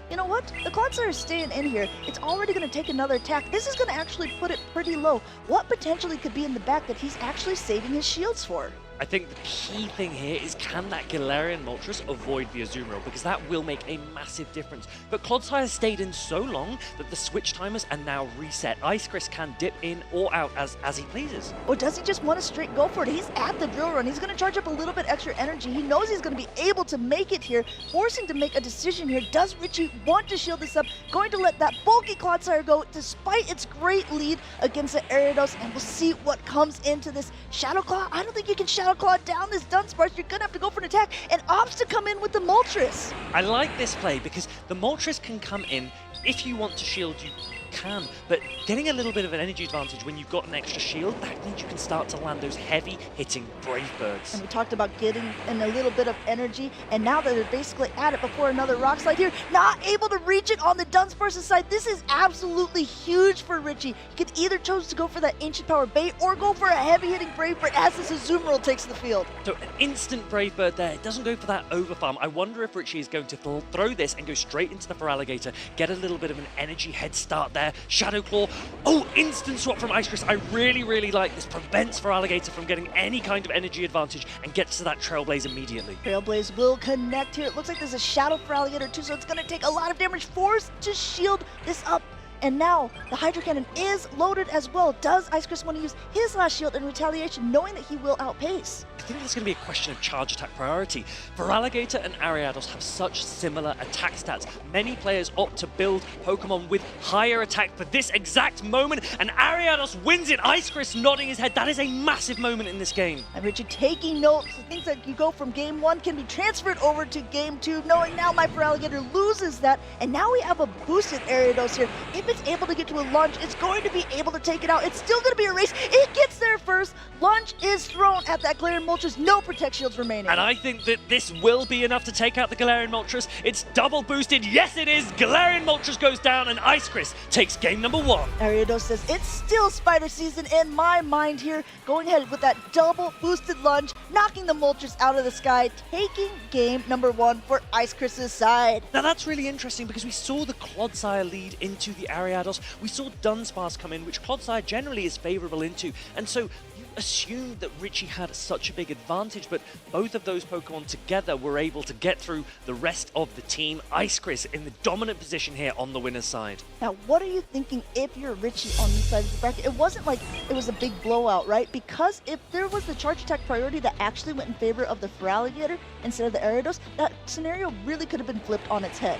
you know what? The Clodsire is staying in here. It's already going to take another attack. This is going to actually put it pretty low. What potentially could be in the back that he's actually saving his shields for? I think the key thing here is, can that Galarian Moltres avoid the Azumarill? Because that will make a massive difference. But Clodsire stayed in so long that the switch timers are now reset. Ice Chris can dip in or out as he pleases. Or does he just want to straight go for it? He's at the drill run. He's going to charge up a little bit extra energy. He knows he's going to be able to make it here, forcing to make a decision here. Does Richie want to shield this up? Going to let that bulky Clodsire go despite its great lead against the Ariados, and we'll see what comes into this Shadow Claw. I don't think you can Shadow Claw down this Dunsparce. You're gonna have to go for an attack and opts to come in with the Moltres. I like this play because the Moltres can come in. If you want to shield, you can, but getting a little bit of an energy advantage when you've got an extra shield, that means you can start to land those heavy hitting Brave Birds. And we talked about getting in a little bit of energy, and now that they're basically at it before another Rock Slide here, not able to reach it on the Dunsparce's side. This is absolutely huge for Richie. He could either choose to go for that Ancient Power bait or go for a heavy hitting Brave Bird as this Azumarill takes the field. So an instant Brave Bird there. It doesn't go for that overfarm. I wonder if Richie is going to throw this and go straight into the Feraligatr, get a little bit of an energy head start there. Shadow Claw. Oh, instant swap from Ice Chris. I really, really like this. Prevents Feraligatr from getting any kind of energy advantage and gets to that Trailblaze immediately. Trailblaze will connect here. It looks like there's a Shadow Feraligatr too, so it's going to take a lot of damage. Forced to shield this up. And now the Hydro Cannon is loaded as well. Does Ice Chris want to use his last shield in retaliation, knowing that he will outpace? I think there's going to be a question of charge attack priority. Feraligatr and Ariados have such similar attack stats. Many players opt to build Pokemon with higher attack for this exact moment, and Ariados wins it. Ice Chris nodding his head. That is a massive moment in this game. And Richard taking notes. Things that you go from game 1 can be transferred over to game 2, knowing now my Feraligatr loses that, and now we have a boosted Ariados here. If it's able to get to a lunge, it's going to be able to take it out. It's still going to be a race. It gets there first. Lunge is thrown at that Galarian Moltres. No Protect Shields remaining. And I think that this will be enough to take out the Galarian Moltres. It's double boosted. Yes, it is. Galarian Moltres goes down, and Ice Chris takes game number 1. Ariados says it's still Spider Season in my mind here. Going ahead with that double boosted lunge, knocking the Moltres out of the sky, taking game number 1 for Ice Chris's side. Now that's really interesting because we saw the Clodsire lead into the Ariados. We saw Dunsparce come in, which Clodsire generally is favorable into. And so you assumed that Richie had such a big advantage, but both of those Pokemon together were able to get through the rest of the team. Ice Chris in the dominant position here on the winner's side. Now, what are you thinking if you're Richie on this side of the bracket? It wasn't like it was a big blowout, right? Because if there was the charge attack priority that actually went in favor of the Feraligatr instead of the Ariados, that scenario really could have been flipped on its head.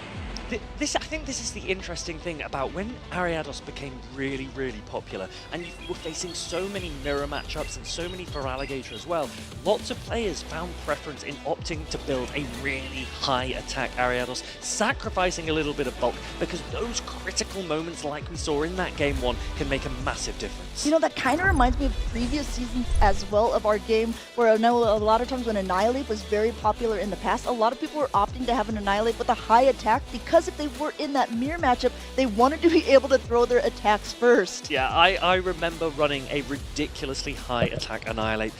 I think this is the interesting thing about when Ariados became really, really popular, and you were facing so many mirror matchups and so many Feraligatr as well. Lots of players found preference in opting to build a really high attack Ariados, sacrificing a little bit of bulk, because those critical moments like we saw in that game 1 can make a massive difference. You know, that kind of reminds me of previous seasons as well of our game, where I know a lot of times when Annihilate was very popular in the past, a lot of people were opting to have an Annihilate with a high attack, because if they were in that mirror matchup, they wanted to be able to throw their attacks first. Yeah, I remember running a ridiculously high attack Annihilate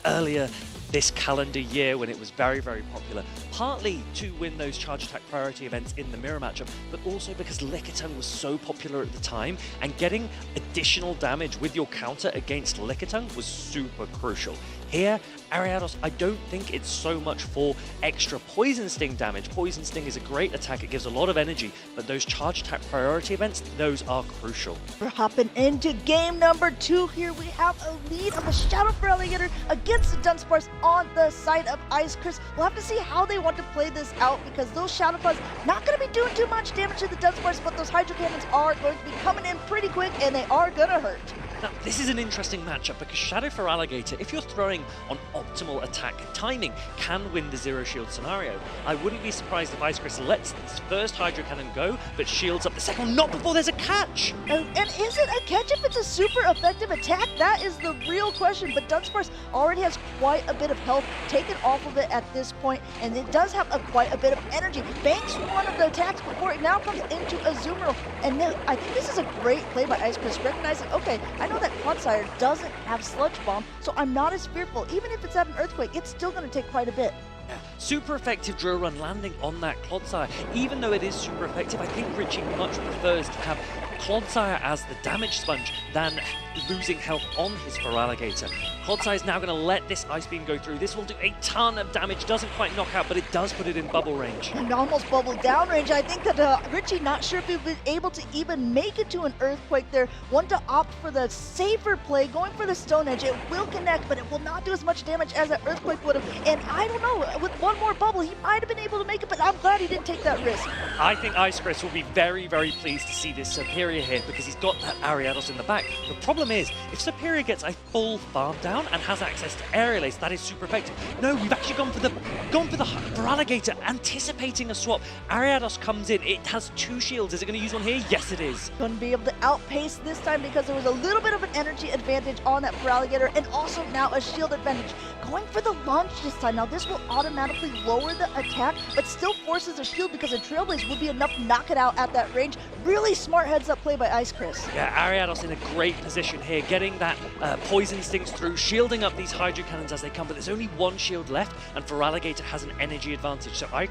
earlier this calendar year when it was very, very popular. Partly to win those charge attack priority events in the mirror matchup, but also because Lickitung was so popular at the time, and getting additional damage with your counter against Lickitung was super crucial. Here, Ariados, I don't think it's so much for extra Poison Sting damage. Poison Sting is a great attack, it gives a lot of energy, but those charge attack priority events, those are crucial. We're hopping into game number 2 here. We have a lead of the Shadow Feraligatr against the Dunsparce on the side of Ice Chris. We'll have to see how they want to play this out, because those Shadow Claws not going to be doing too much damage to the Dunsparce, but those Hydro Cannons are going to be coming in pretty quick, and they are going to hurt. Now, this is an interesting matchup because Shadow Feraligatr, if you're throwing on optimal attack timing, can win the Zero Shield scenario. I wouldn't be surprised if Ice Chris lets this first Hydro Cannon go, but shields up the second one, not before there's a catch! And is it a catch if it's a super effective attack? That is the real question, but Dunsparce already has quite a bit of health taken off of it at this point, and it does have quite a bit of energy. Banks one of the attacks before it now comes into Azumarill, and then I think this is a great play by Ice Chris, recognizing, okay, I know that Clodsire doesn't have Sludge Bomb, so I'm not as fearful. Even if it's at an Earthquake, it's still going to take quite a bit. Yeah. Super effective drill run landing on that Clodsire. Even though it is super effective, I think Richie much prefers to have Clodsire as the damage sponge than losing health on his Feraligatr. Clodsire is now going to let this Ice Beam go through. This will do a ton of damage. Doesn't quite knock out, but it does put it in bubble range. And almost bubble down range. I think that Richie not sure if he'll be able to even make it to an Earthquake there. Want to opt for the safer play, going for the Stone Edge. It will connect, but it will not do as much damage as an Earthquake would have. And I don't know, with one more bubble, he might have been able to make it, but I'm glad he didn't take that risk. I think Ice Chris will be very, very pleased to see this Superior here because he's got that Ariados in the back. The problem is, if Superior gets a full farm down and has access to Aerial Ace, that is super effective. No, we've actually gone for the Feraligatr, anticipating a swap. Ariados comes in, it has 2 shields. Is it going to use one here? Yes, it is. Going to be able to outpace this time because there was a little bit of an energy advantage on that Feraligatr, and also now a shield advantage. Going for the launch this time. Now this will automatically lower the attack, but still forces a shield because a Trailblaze would be enough to knock it out at that range. Really smart heads-up play by Ice Chris. Yeah, Ariados in a great position here, getting that Poison Stings through, shielding up these Hydro Cannons as they come, but there's only 1 shield left, and Feraligatr has an energy advantage. So Ice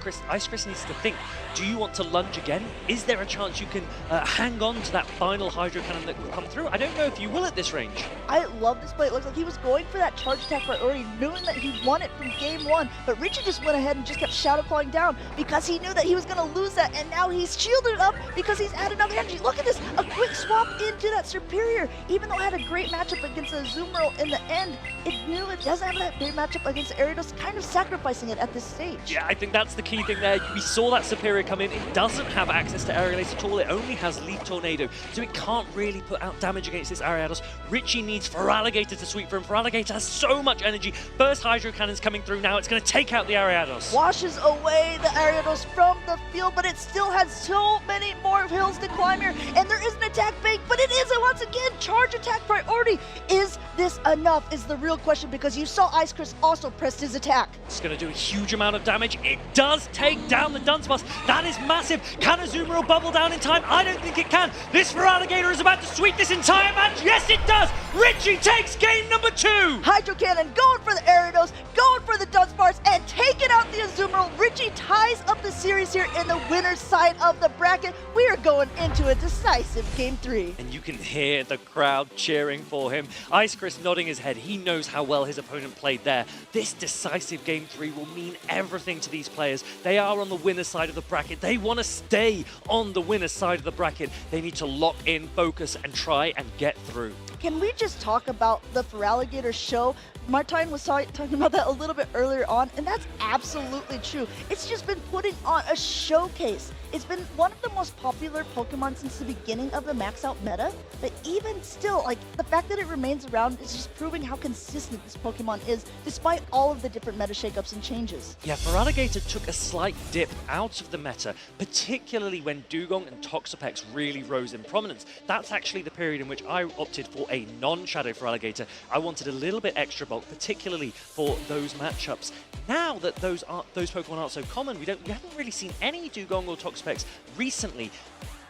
Chris needs to think, do you want to lunge again? Is there a chance you can hang on to that final Hydro Cannon that will come through? I don't know if you will at this range. I love this play. It looks like he was going for that charge attack priority, knowing that he won it from game 1. But Richie just went ahead and just kept Shadow Clawing down because he knew that he was going to lose that, and now he's shielded up because he's added another energy. Look at this, a quick swap into that Superior. Even though it had a great matchup against the Azumarill in the end, it knew it doesn't have that great matchup against Ariados, kind of sacrificing it at this stage. Yeah, I think that's the key thing there. We saw that Superior come in. It doesn't have access to Aerial Ace at all. It only has Leaf Tornado, so it can't really put out damage against this Ariados. Richie needs Feraligatr to sweep for him. Feraligatr has so much energy. Burst Hydro Cannon's coming through now. It's going to take out the Ariados. Washes away the Ariados from the field, but it still has so many more hills to climb here, and there is an attack bank, but it isn't. Once again, charge attack priority. Is this enough is the real question, because you saw Ice Chris also pressed his attack. It's going to do a huge amount of damage. It does take down the Dunsparce. That is massive. Can Azumarill bubble down in time? I don't think it can. This Feraligatr is about to sweep this entire match. Yes, it does. Richie takes game number 2. Hydro Cannon going for the Ariados, going for the Dunsparce, and taking out the Azumarill. Richie ties up the series here in the winner's side of the bracket. We are going into a decisive game 3. And you can hear the crowd cheering for him. Ice Chris nodding his head. He knows how well his opponent played there. This decisive game 3 will mean everything to these players. They are on the winner's side of the bracket. They want to stay on the winner's side of the bracket. They need to lock in, focus, and try and get through. Can we just talk about the Feraligatr show? Martine was talking about that a little bit earlier on, and that's absolutely true. It's just been putting on a showcase. It's been one of the most popular Pokemon since the beginning of the max out meta, but even still, like, the fact that it remains around is just proving how consistent this Pokemon is, despite all of the different meta shakeups and changes. Yeah, Feraligatr took a slight dip out of the meta, particularly when Dugong and Toxapex really rose in prominence. That's actually the period in which I opted for a non-Shadow Feraligatr. I wanted a little bit extra bulk, particularly for those matchups. Now that those Pokemon aren't so common, we haven't really seen any Dugong or Toxapex recently.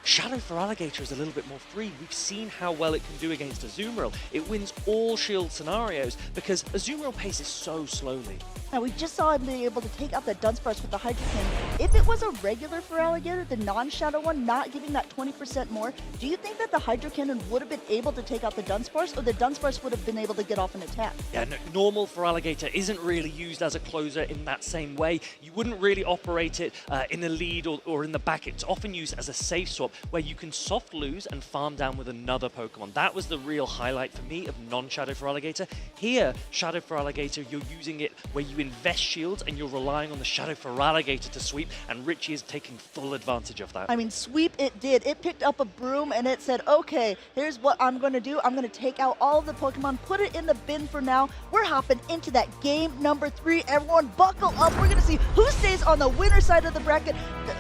Shadow Feraligatr is a little bit more free. We've seen how well it can do against Azumarill. It wins all shield scenarios because Azumarill paces so slowly. Now, we just saw him be able to take out that Dunsparce with the Hydro Cannon. If it was a regular Feraligatr, the non-Shadow one, not giving that 20% more, do you think that the Hydro Cannon would have been able to take out the Dunsparce, or the Dunsparce would have been able to get off an attack? Yeah, no, normal Feraligatr isn't really used as a closer in that same way. You wouldn't really operate it in the lead or in the back. It's often used as a safe swap where you can soft lose and farm down with another Pokemon. That was the real highlight for me of non-Shadow Feraligatr. Here, Shadow Feraligatr, you're using it where you invest shields and you're relying on the Shadow Feraligatr to sweep, and Richie is taking full advantage of that. I mean, sweep it did. It picked up a broom and it said, okay, here's what I'm going to do. I'm going to take out all of the Pokemon, put it in the bin for now. We're hopping into that game number 3. Everyone buckle up. We're going to see who stays on the winner side of the bracket.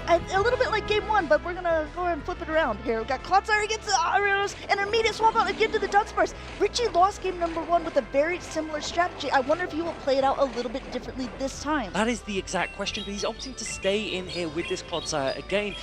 A little bit like game 1, but we're going to go ahead and flip it around here. We've got Clodsire against the Ariados, and an immediate swap out again to the Dunsparce. Richie lost game number 1 with a very similar strategy. I wonder if he will play it out a little bit differently this time. That is the exact question, but he's opting to stay in here with this Clodsire again.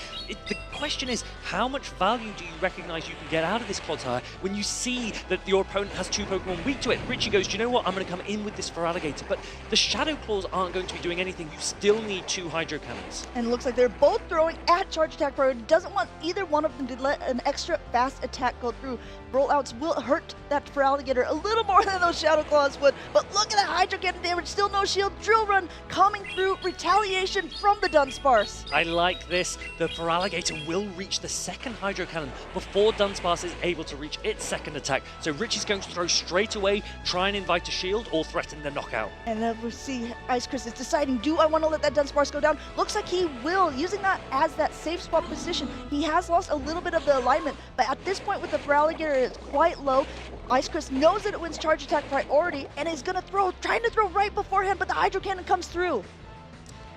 The question is, how much value do you recognize you can get out of this Clodsire when you see that your opponent has 2 Pokemon weak to it? Richie goes, do you know what? I'm going to come in with this Feraligatr, but the Shadow Claws aren't going to be doing anything. You still need 2 Hydro Cannons. And it looks like they're both throwing at charge attack priority. Doesn't want either one of them to let an extra fast attack go through. Rollouts will hurt that Feraligatr a little more than those Shadow Claws would, but look at that Hydro Cannon damage. Still no shield. Drill Run coming through. Retaliation from the Dunsparce. I like this. The Feraligatr will reach the second Hydro Cannon before Dunsparce is able to reach its second attack. So Richie's going to throw straight away, try and invite a shield, or threaten the knockout. And then we'll see Ice Chris is deciding, do I want to let that Dunsparce go down? Looks like he will, using that as that safe swap position. He has lost a little bit of the alignment, but at this point with the Feraligatr, it's quite low. Ice Chris knows that it wins charge attack priority and is going to trying to throw right beforehand, but the Hydro Cannon comes through.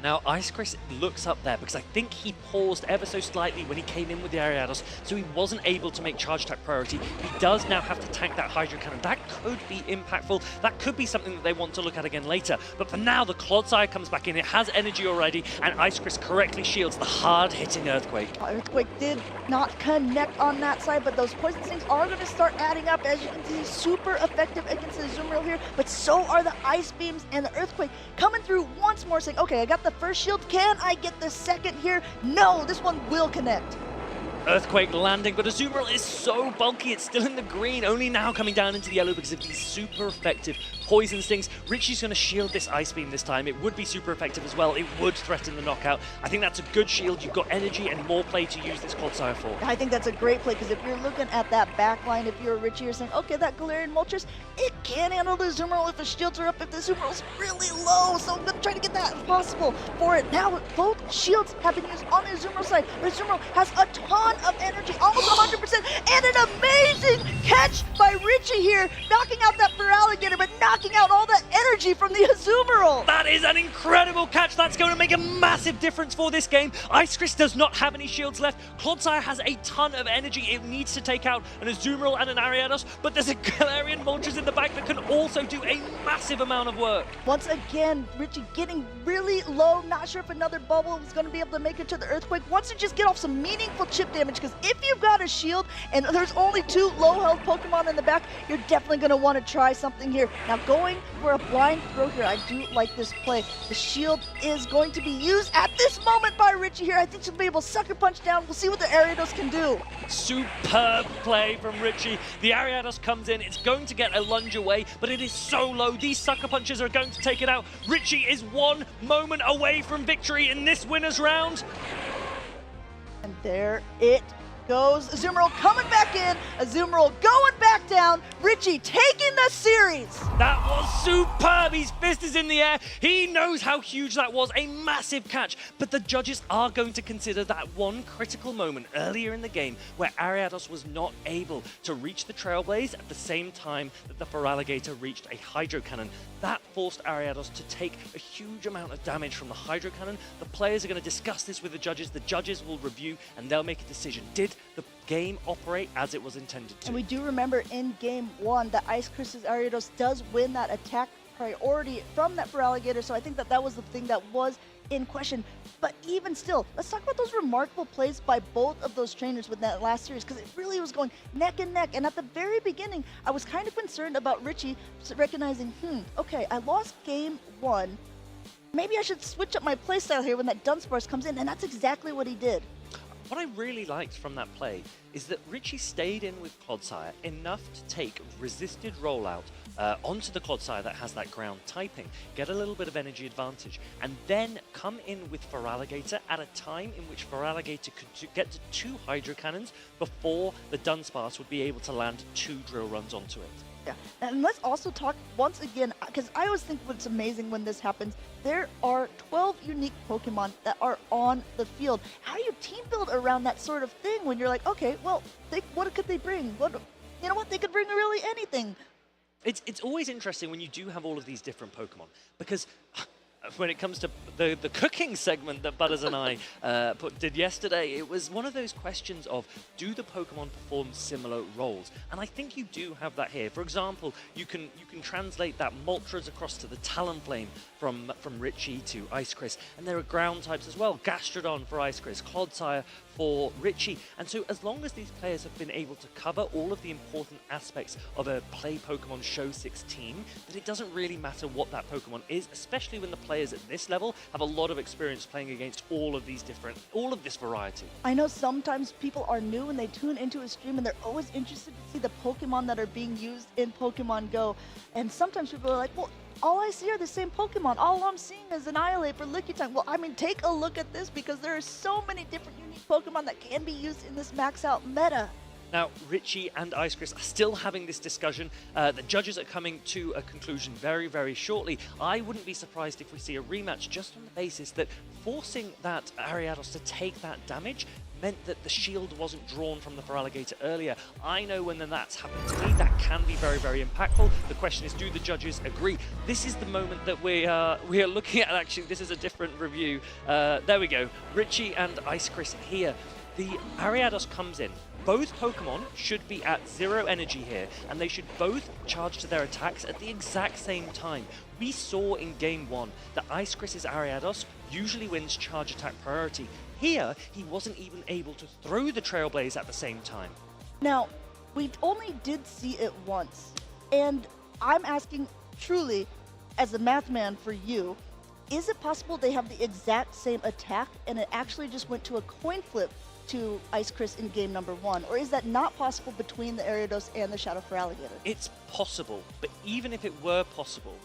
Now, Ice Chris looks up there because I think he paused ever so slightly when he came in with the Ariados, so he wasn't able to make charge attack priority. He does now have to tank that Hydro Cannon. That could be impactful. That could be something that they want to look at again later. But for now, the Clodsire comes back in. It has energy already, and Ice Chris correctly shields the hard-hitting Earthquake. Earthquake did not connect on that side, but those Poison Stings are going to start adding up. As you can see, super effective against the Azumarill here, but so are the Ice Beams and the Earthquake coming through once more, saying, okay, I got the first shield. Can I get the second here? No, this one will connect. Earthquake landing, but Azumarill is so bulky, it's still in the green, only now coming down into the yellow because of these super effective Poison Stings. Richie's going to shield this Ice Beam this time. It would be super effective as well. It would threaten the knockout. I think that's a good shield. You've got energy and more play to use this Clodsire for. I think that's a great play, because if you're looking at that back line, if you're Richie, you're saying, okay, that Galarian Moltres, it can handle the Azumarill if the shields are up, if the Azumarill's really low, so I'm going to try to get that if possible for it. Now, both shields have been used on the Azumarill side, but Azumarill has a ton of energy, almost 100%, and an amazing catch by Richie here, knocking out that Feraligatr, but knocking out all the energy from the Azumarill. That is an incredible catch. That's going to make a massive difference for this game. Ice Chris does not have any shields left. Clodsire has a ton of energy. It needs to take out an Azumarill and an Ariados, but there's a Galarian Moltres in the back that can also do a massive amount of work. Once again, Richie getting really low. Not sure if another bubble is going to be able to make it to the Earthquake. Wants to just get off some meaningful chip damage, because if you've got a shield and there's only 2 low health Pokemon in the back, you're definitely going to want to try something here. Now, going for a blind throw here, I do like this play. The shield is going to be used at this moment by Richie here. I think she'll be able to sucker punch down. We'll see what the Ariados can do. Superb play from Richie. The Ariados comes in. It's going to get a lunge away, but it is so low. These sucker punches are going to take it out. Richie is 1 moment away from victory in this winner's round. And there it goes. Azumarill coming back in. Azumarill going back down. Richie taking the series. That was superb. His fist is in the air. He knows how huge that was. A massive catch. But the judges are going to consider that one critical moment earlier in the game where Ariados was not able to reach the Trailblaze at the same time that the Feraligatr reached a Hydro Cannon. That forced Ariados to take a huge amount of damage from the Hydro Cannon. The players are going to discuss this with the judges. The judges will review and they'll make a decision. Did the game operate as it was intended to? And we do remember in game 1 that Ice Chris's Ariados does win that attack priority from that Feraligatr, so I think that that was the thing that was in question. But even still, let's talk about those remarkable plays by both of those trainers with that last series, because it really was going neck and neck. And at the very beginning, I was kind of concerned about Richie recognizing, okay, I lost game 1. Maybe I should switch up my playstyle here when that Dunsparce comes in, and that's exactly what he did. What I really liked from that play is that Richie stayed in with Clodsire enough to take resisted rollout onto the Clodsire that has that ground typing, get a little bit of energy advantage, and then come in with Feraligatr at a time in which Feraligatr could get to 2 Hydro Cannons before the Dunsparce would be able to land 2 drill runs onto it. Yeah, and let's also talk once again, because I always think what's amazing when this happens, there are 12 unique Pokemon that are on the field. How do you team build around that sort of thing when you're like, okay, well, what could they bring? You know what, they could bring really anything. It's always interesting when you do have all of these different Pokemon, because when it comes to the cooking segment that Butters and I did yesterday, it was one of those questions of, do the Pokemon perform similar roles? And I think you do have that here. For example, you can translate that Moltres across to the Talonflame from Richie to Ice Chris, and there are ground types as well. Gastrodon for Ice Chris, Clodsire for Richie. And so as long as these players have been able to cover all of the important aspects of a Play Pokemon Show 16, then it doesn't really matter what that Pokemon is, especially when the players at this level have a lot of experience playing against all of this variety. I know sometimes people are new and they tune into a stream and they're always interested to see the Pokemon that are being used in Pokemon Go. And sometimes people are like, well, all I see are the same Pokemon. All I'm seeing is Annihilate for Lickitung. Well, I mean, take a look at this, because there are so many different unique Pokemon that can be used in this max out meta. Now, Richie and Ice Chris are still having this discussion. The judges are coming to a conclusion very, very shortly. I wouldn't be surprised if we see a rematch, just on the basis that forcing that Ariados to take that damage meant that the shield wasn't drawn from the Feraligatr earlier. I know when that's happened to me, that can be very, very impactful. The question is, do the judges agree? This is the moment that we are looking at. Actually, this is a different review. There we go. Richie and Ice Chris here. The Ariados comes in. Both Pokemon should be at 0 energy here, and they should both charge to their attacks at the exact same time. We saw in Game 1 that Ice Chris's Ariados usually wins charge attack priority. Here, he wasn't even able to throw the Trailblaze at the same time. Now, we only did see it once, and I'm asking truly, as a math man for you, is it possible they have the exact same attack and it actually just went to a coin flip to Ice Chris in game number 1? Or is that not possible between the Ariados and the Shadow for Alligator? It's possible, but even if it were possible,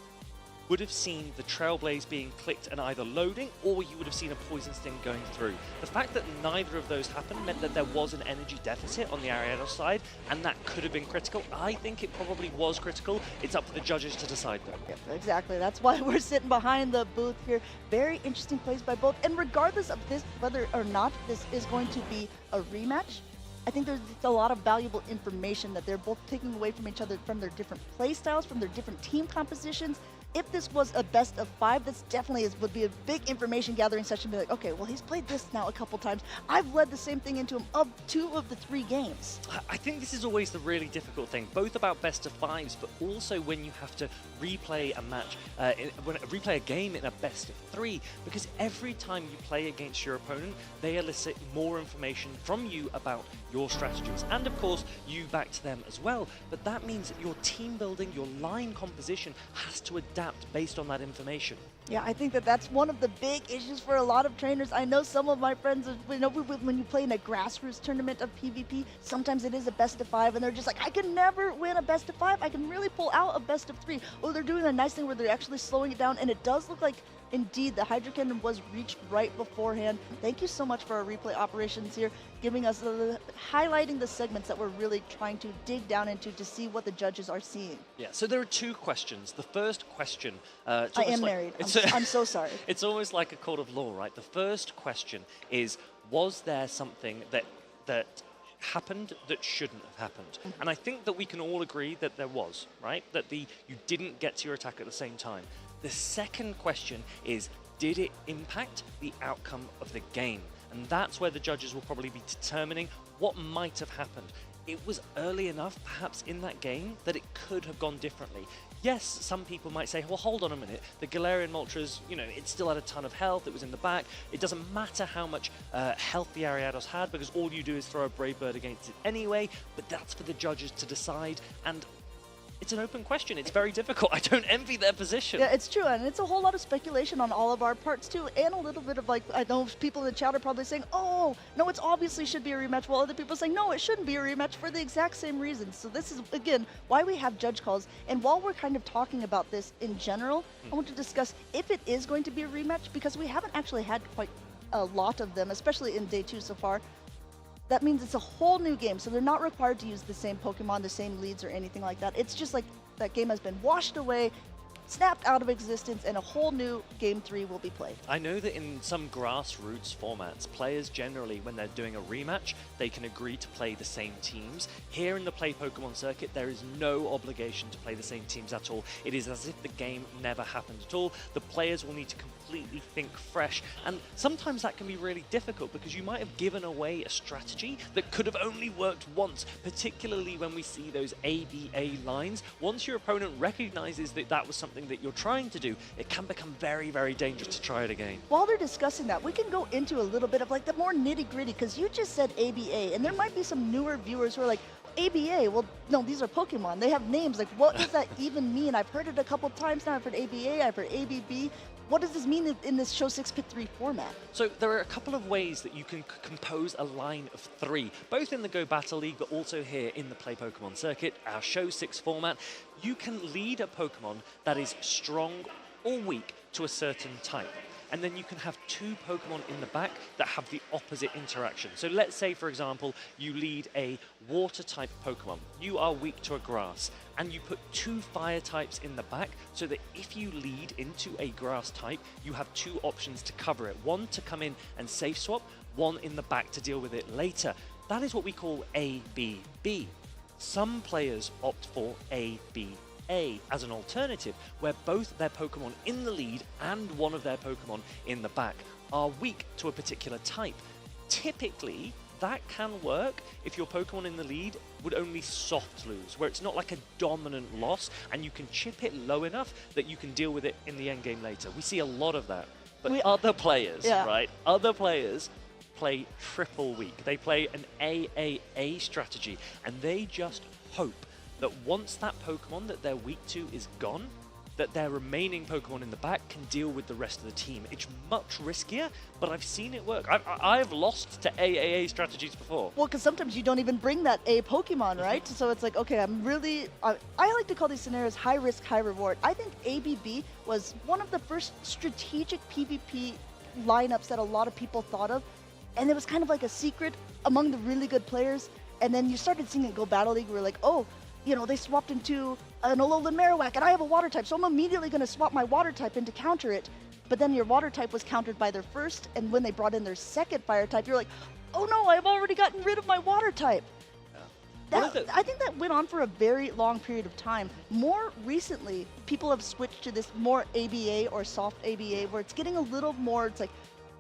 would have seen the Trailblaze being clicked and either loading, or you would have seen a Poison Sting going through. The fact that neither of those happened meant that there was an energy deficit on the Ariados side, and that could have been critical. I think it probably was critical. It's up to the judges to decide, though. Yep, exactly. That's why we're sitting behind the booth here. Very interesting plays by both. And regardless of this, whether or not this is going to be a rematch, I think there's a lot of valuable information that they're both taking away from each other, from their different play styles, from their different team compositions. If this was a best of 5, this definitely would be a big information gathering session. Be like, okay, well, he's played this now a couple times. I've led the same thing into him of 2 of the 3 games. I think this is always the really difficult thing, both about best of 5s, but also when you have to replay a match, replay a game in a best of 3, because every time you play against your opponent, they elicit more information from you about your strategies, and of course, you back to them as well. But that means that your team building, your line composition has to adapt based on that information. Yeah, I think that that's one of the big issues for a lot of trainers. I know some of my friends, when you play in a grassroots tournament of PvP, sometimes it is a best of 5, and they're just like, I can never win a best of 5. I can really pull out a best of 3. Oh, they're doing a nice thing where they're actually slowing it down, and it does look like, indeed, the Hydro Cannon was reached right beforehand. Thank you so much for our replay operations here, giving us highlighting the segments that we're really trying to dig down into to see what the judges are seeing. Yeah, so there are 2 questions. The first question... I am married. I'm so sorry. It's almost like a court of law, right? The first question is, was there something that happened that shouldn't have happened? And I think that we can all agree that there was, right? That you didn't get to your attack at the same time. The second question is, did it impact the outcome of the game? And that's where the judges will probably be determining what might have happened. It was early enough, perhaps, in that game that it could have gone differently. Yes, some people might say, well, hold on a minute. The Galarian Moltres, it still had a ton of health. It was in the back. It doesn't matter how much health the Ariados had, because all you do is throw a Brave Bird against it anyway. But that's for the judges to decide. And it's an open question. It's very difficult. I don't envy their position. Yeah, it's true, and it's a whole lot of speculation on all of our parts too, and a little bit of I know people in the chat are probably saying, oh, no, it's obviously should be a rematch, while other people are saying, no, it shouldn't be a rematch for the exact same reasons. So this is, again, why we have judge calls, and while we're kind of talking about this in general, I want to discuss if it is going to be a rematch, because we haven't actually had quite a lot of them, especially in day 2 so far. That means it's a whole new game, so they're not required to use the same Pokemon, the same leads, or anything like that. It's just like that game has been washed away, snapped out of existence, and a whole new Game 3 will be played. I know that in some grassroots formats, players generally, when they're doing a rematch, they can agree to play the same teams. Here in the Play Pokemon circuit, there is no obligation to play the same teams at all. It is as if the game never happened at all. The players will need to completely think fresh, and sometimes that can be really difficult because you might have given away a strategy that could have only worked once, particularly when we see those ABA lines. Once your opponent recognizes that that was something that you're trying to do, it can become very, very dangerous to try it again. While they're discussing that, we can go into a little bit of the more nitty-gritty, because you just said ABA, and there might be some newer viewers who are like, ABA, well, no, these are Pokemon. They have names. Like, what does that even mean? I've heard it a couple times now. I've heard ABA, I've heard ABB. What does this mean in this Show 6 Pick 3 format? So there are a couple of ways that you can compose a line of 3, both in the Go Battle League, but also here in the Play Pokemon circuit, our Show 6 format. You can lead a Pokemon that is strong or weak to a certain type. And then you can have 2 Pokemon in the back that have the opposite interaction. So let's say, for example, you lead a water-type Pokemon. You are weak to a grass, and you put 2 fire types in the back so that if you lead into a grass type, you have 2 options to cover it. One to come in and safe swap, one in the back to deal with it later. That is what we call ABB. Some players opt for ABA as an alternative, where both their Pokemon in the lead and one of their Pokemon in the back are weak to a particular type. Typically, that can work if your Pokemon in the lead would only soft lose, where it's not like a dominant loss, and you can chip it low enough that you can deal with it in the endgame later. We see a lot of that. But other players, right? Other players play triple weak. They play an AAA strategy, and they just hope that once that Pokemon that they're weak to is gone, that their remaining Pokemon in the back can deal with the rest of the team. It's much riskier, but I've seen it work. I've lost to AAA strategies before. Well, because sometimes you don't even bring that A Pokemon, right? So it's like, okay, I like to call these scenarios high risk, high reward. I think ABB was one of the first strategic PvP lineups that a lot of people thought of. And it was kind of like a secret among the really good players. And then you started seeing it go Battle League. We're like, oh, you know, they swapped into an Alolan Marowak, and I have a water type, so I'm immediately going to swap my water type in to counter it. But then your water type was countered by their first, and when they brought in their second fire type, you're like, oh no, I've already gotten rid of my water type. I think that went on for a very long period of time. More recently, people have switched to this more ABA or soft ABA, where it's getting a little more, it's like,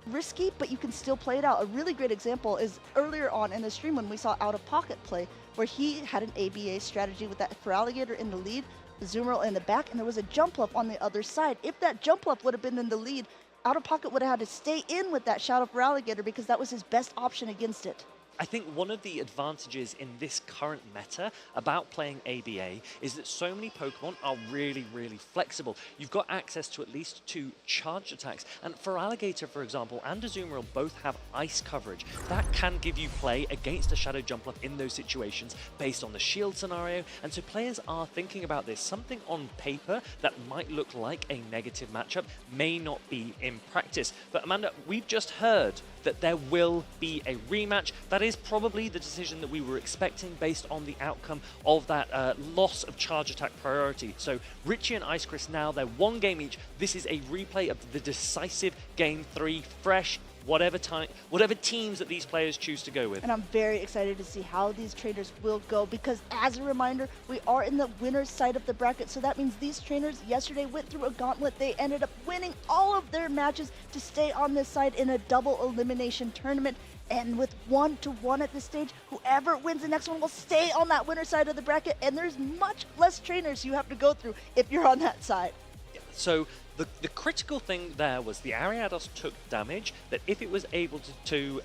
risky, but you can still play it out. A really great example is earlier on in the stream when we saw Out of Pocket play, where he had an ABA strategy with that Feraligatr in the lead, Azumarill in the back, and there was a Jumpluff on the other side. If that Jumpluff would have been in the lead, Out of Pocket would have had to stay in with that Shadow Feraligatr because that was his best option against it. I think one of the advantages in this current meta about playing ABA is that so many Pokemon are really, really flexible. You've got access to at least 2 charged attacks, and Feraligatr, for example, and Azumarill both have ice coverage. That can give you play against a Shadow Jumpluff in those situations based on the shield scenario, and so players are thinking about this. Something on paper that might look like a negative matchup may not be in practice. But Amanda, we've just heard that there will be a rematch. That is probably the decision that we were expecting based on the outcome of that loss of charge attack priority. So Richie and Ice Chris now, they're 1 game each. This is a replay of the decisive Game 3, fresh, whatever teams that these players choose to go with. And I'm very excited to see how these trainers will go, because as a reminder, we are in the winner's side of the bracket, so that means these trainers yesterday went through a gauntlet. They ended up winning all of their matches to stay on this side in a double elimination tournament. And with 1-1 at this stage, whoever wins the next one will stay on that winner side of the bracket, and there's much less trainers you have to go through if you're on that side. So the critical thing there was the Ariados took damage that, if it was able to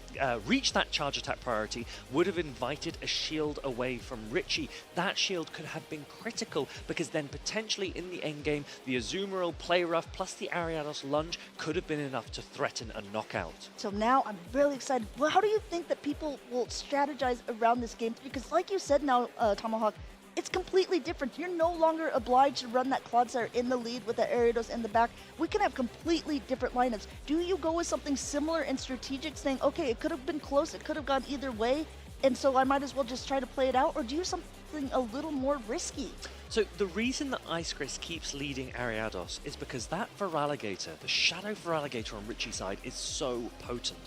reach that charge attack priority, would have invited a shield away from Richie. That shield could have been critical, because then potentially in the endgame, the Azumarill play rough plus the Ariados lunge could have been enough to threaten a knockout. So now I'm really excited. Well, how do you think that people will strategize around this game? Because like you said now, Tomahawk, it's completely different. You're no longer obliged to run that Clodsire in the lead with the Ariados in the back. We can have completely different lineups. Do you go with something similar and strategic, saying, okay, it could have been close, it could have gone either way, and so I might as well just try to play it out, or do you something a little more risky? So the reason that Ice Chris keeps leading Ariados is because that Feraligatr, the Shadow Feraligatr on Richie's side, is so potent.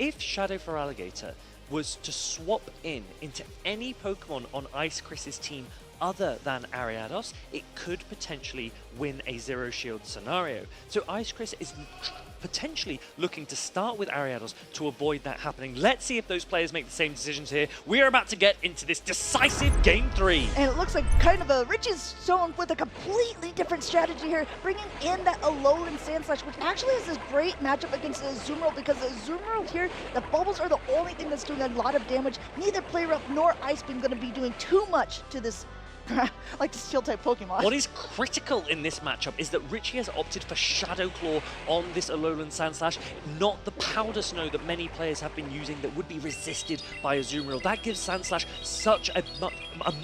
If Shadow Feraligatr was to swap into any Pokemon on Ice Chris's team other than Ariados, it could potentially win a Zero Shield scenario. So Ice Chris is potentially looking to start with Ariados to avoid that happening. Let's see if those players make the same decisions here. We are about to get into this decisive Game 3. And it looks like kind of Richie's shown with a completely different strategy here, bringing in that Alolan Sandslash, which actually is this great matchup against the Azumarill, because the Azumarill here, the bubbles are the only thing that's doing a lot of damage. Neither Play Rough nor Ice Beam going to be doing too much to this like the Steel-type Pokemon. What is critical in this matchup is that Richie has opted for Shadow Claw on this Alolan Sandslash, not the Powder Snow that many players have been using that would be resisted by Azumarill. That gives Sandslash such a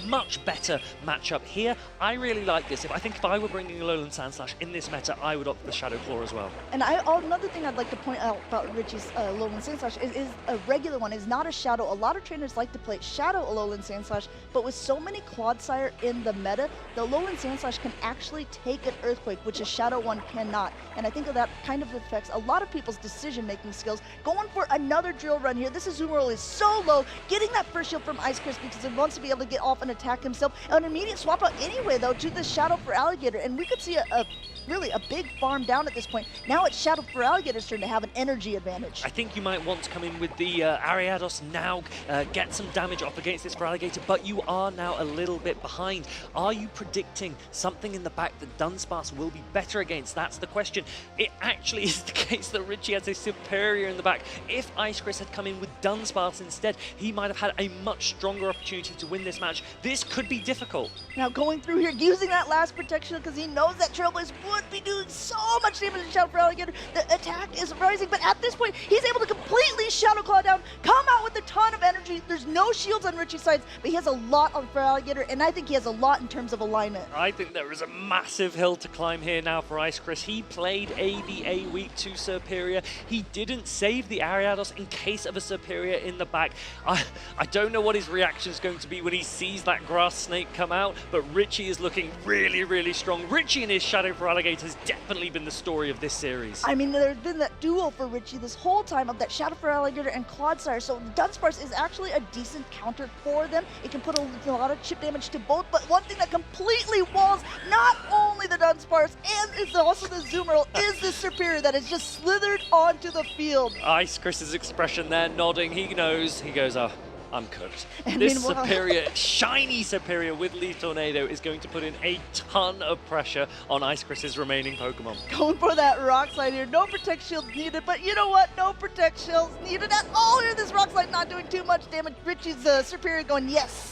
much better matchup here. I really like this. I think if I were bringing Alolan Sandslash in this meta, I would opt for the Shadow Claw as well. And another thing I'd like to point out about Richie's Alolan Sandslash is a regular one, is not a Shadow. A lot of trainers like to play Shadow Alolan Sandslash, but with so many Clodsire in the meta, the Alolan Sandslash can actually take an Earthquake, which a Shadow one cannot. And I think that kind of affects a lot of people's decision-making skills. Going for another drill run here. This Azumarill is so low, getting that first shield from Ice Chris because he wants to be able to get off and attack himself. An immediate swap out anyway, though, to the Shadow Feraligatr. And we could see a really a big farm down at this point. Now it's Shadow for Alligator's turn to have an energy advantage. I think you might want to come in with the Ariados now, get some damage off against this for Alligator, but you are now a little bit behind. Are you predicting something in the back that Dunsparce will be better against? That's the question. It actually is the case that Richie has a superior in the back. If Ice Chris had come in with Dunsparce instead, he might have had a much stronger opportunity to win this match. This could be difficult. Now going through here, using that last protection because he knows that Trailblaze would be doing so much damage to Shadow for Alligator. The attack is rising, but at this point, he's able to completely Shadow Claw down, come out with a ton of energy. There's no shields on Richie's sides, but he has a lot on for Alligator, and I think he has a lot in terms of alignment. I think there is a massive hill to climb here now for Ice Chris. He played ABA Week 2 Superior. He didn't save the Ariados in case of a Superior in the back. I don't know what his reaction is going to be when he sees that grass snake come out, but Richie is looking really, really strong. Richie and his Shadow for Alligator has definitely been the story of this series. I mean, there's been that duel for Richie this whole time of that Shadow for Alligator and Clodsire, so Dunsparce is actually a decent counter for them. It can put a lot of chip damage to both, but one thing that completely walls not only the Dunsparce and it's also the Zoomerl is the Superior that has just slithered onto the field. Ice Chris's expression there, nodding. He knows. He goes, oh, I'm cooked. And This meanwhile- Superior, shiny Superior with Leaf Tornado is going to put in a ton of pressure on Ice Chris's remaining Pokemon. Going for that Rock Slide here. No Protect Shield needed, but you know what? No Protect Shields needed at all here. This Rock Slide not doing too much damage. Richie's Superior going, yes.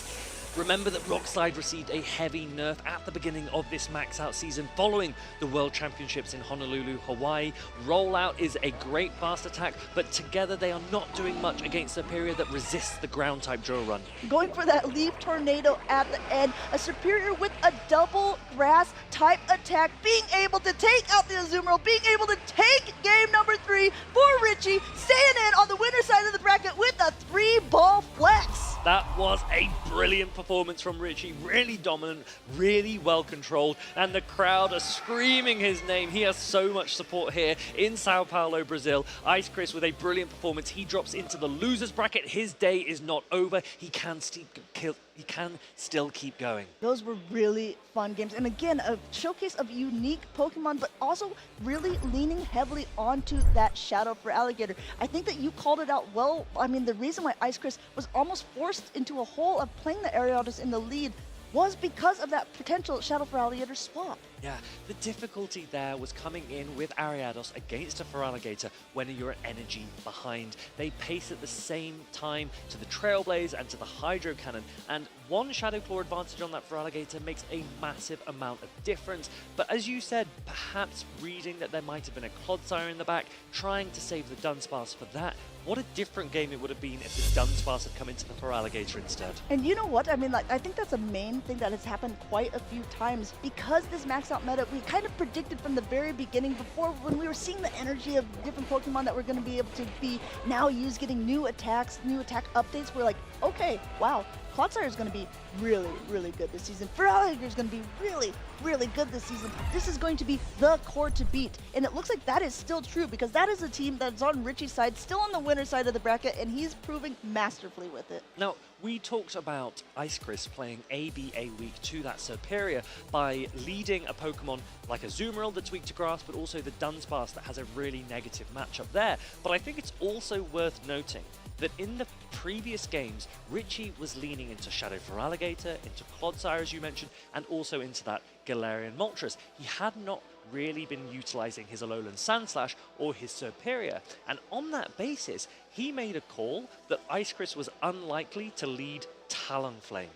Remember that Rockslide received a heavy nerf at the beginning of this max out season following the World Championships in Honolulu, Hawaii. Rollout is a great fast attack, but together they are not doing much against Superior that resists the ground type drill run. Going for that Leaf Tornado at the end. A Superior with a double grass type attack, being able to take out the Azumarill, being able to take game number 3 for Richie, staying in on the winner's side of the bracket with a 3-ball flex. That was a brilliant performance from Richie, really dominant, really well controlled, and the crowd are screaming his name. He has so much support here in Sao Paulo, Brazil. Ice Chris with a brilliant performance. He drops into the losers bracket. His day is not over. He can still keep going. Those were really fun games. And again, a showcase of unique Pokemon, but also really leaning heavily onto that Shadow for Alligator. I think that you called it out well. I mean, the reason why Ice Chris was almost forced into a hole of playing the Ariados in the lead was because of that potential Shadow for Alligator swap. Yeah, the difficulty there was coming in with Ariados against a Feraligatr when you're an energy behind. They pace at the same time to the Trailblaze and to the Hydro Cannon, and one Shadow Claw advantage on that Feraligatr makes a massive amount of difference. But as you said, perhaps reading that there might have been a Clodsire in the back, trying to save the Dunsparce for that. What a different game it would have been if the Dunsparce had come into the Feraligatr instead. And you know what? I mean, like, I think that's a main thing that has happened quite a few times because this max out meta, we kind of predicted from the very beginning before when we were seeing the energy of different Pokemon that were going to be able to be now used, getting new attacks, new attack updates. We're like, okay, wow, Clodsire is going to be really, really good this season. Feraligatr is going to be really, really good this season. This is going to be the core to beat. And it looks like that is still true because that is a team that's on Richie's side, still on the winner's side of the bracket, and he's proving masterfully with it. Now, we talked about Ice Chris playing ABA Week to that Superior by leading a Pokemon like a Zoomerl that's weak to Grass, but also the Dunsparce that has a really negative matchup there. But I think it's also worth noting that in the previous games, Richie was leaning into Shadow for Alligator, into Clodsire, as you mentioned, and also into that Galarian Moltres. He had not really been utilizing his Alolan Sandslash or his Superior. And on that basis, he made a call that Ice Chris was unlikely to lead Talonflame.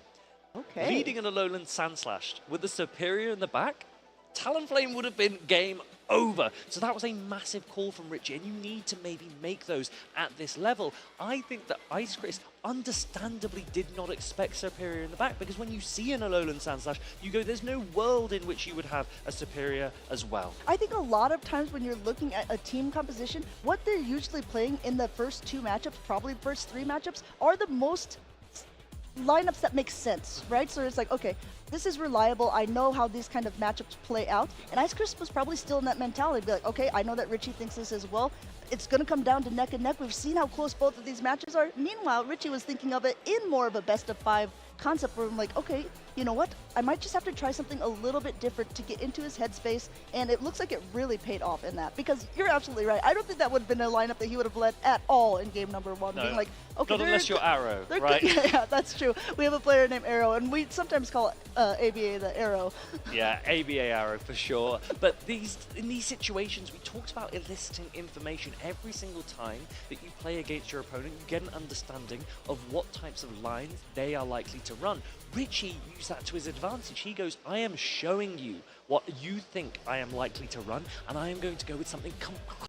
Okay. Leading an Alolan Sandslash with the Superior in the back, Talonflame would have been game over. So that was a massive call from Richie, and you need to maybe make those at this level. I think that Ice Chris understandably did not expect Superior in the back, because when you see an Alolan Sandslash, you go, there's no world in which you would have a Superior as well. I think a lot of times when you're looking at a team composition, what they're usually playing in the first 2 matchups, probably the first 3 matchups, are the most lineups that make sense, right? So it's like, okay, this is reliable. I know how these kind of matchups play out. And Ice Chris was probably still in that mentality. Be like, okay, I know that Richie thinks this as well. It's going to come down to neck and neck. We've seen how close both of these matches are. Meanwhile, Richie was thinking of it in more of a best of 5 concept where I'm like, okay, you know what, I might just have to try something a little bit different to get into his headspace, and it looks like it really paid off in that, because you're absolutely right. I don't think that would have been a lineup that he would have led at all in game number 1, No. being like, okay, Not unless you're Arrow, they're right? Yeah, that's true. We have a player named Arrow, and we sometimes call ABA the Arrow. Yeah, ABA Arrow for sure. But in these situations, we talked about eliciting information every single time that you play against your opponent. You get an understanding of what types of lines they are likely to run. Richie used that to his advantage. He goes, I am showing you what you think I am likely to run, and I am going to go with something completely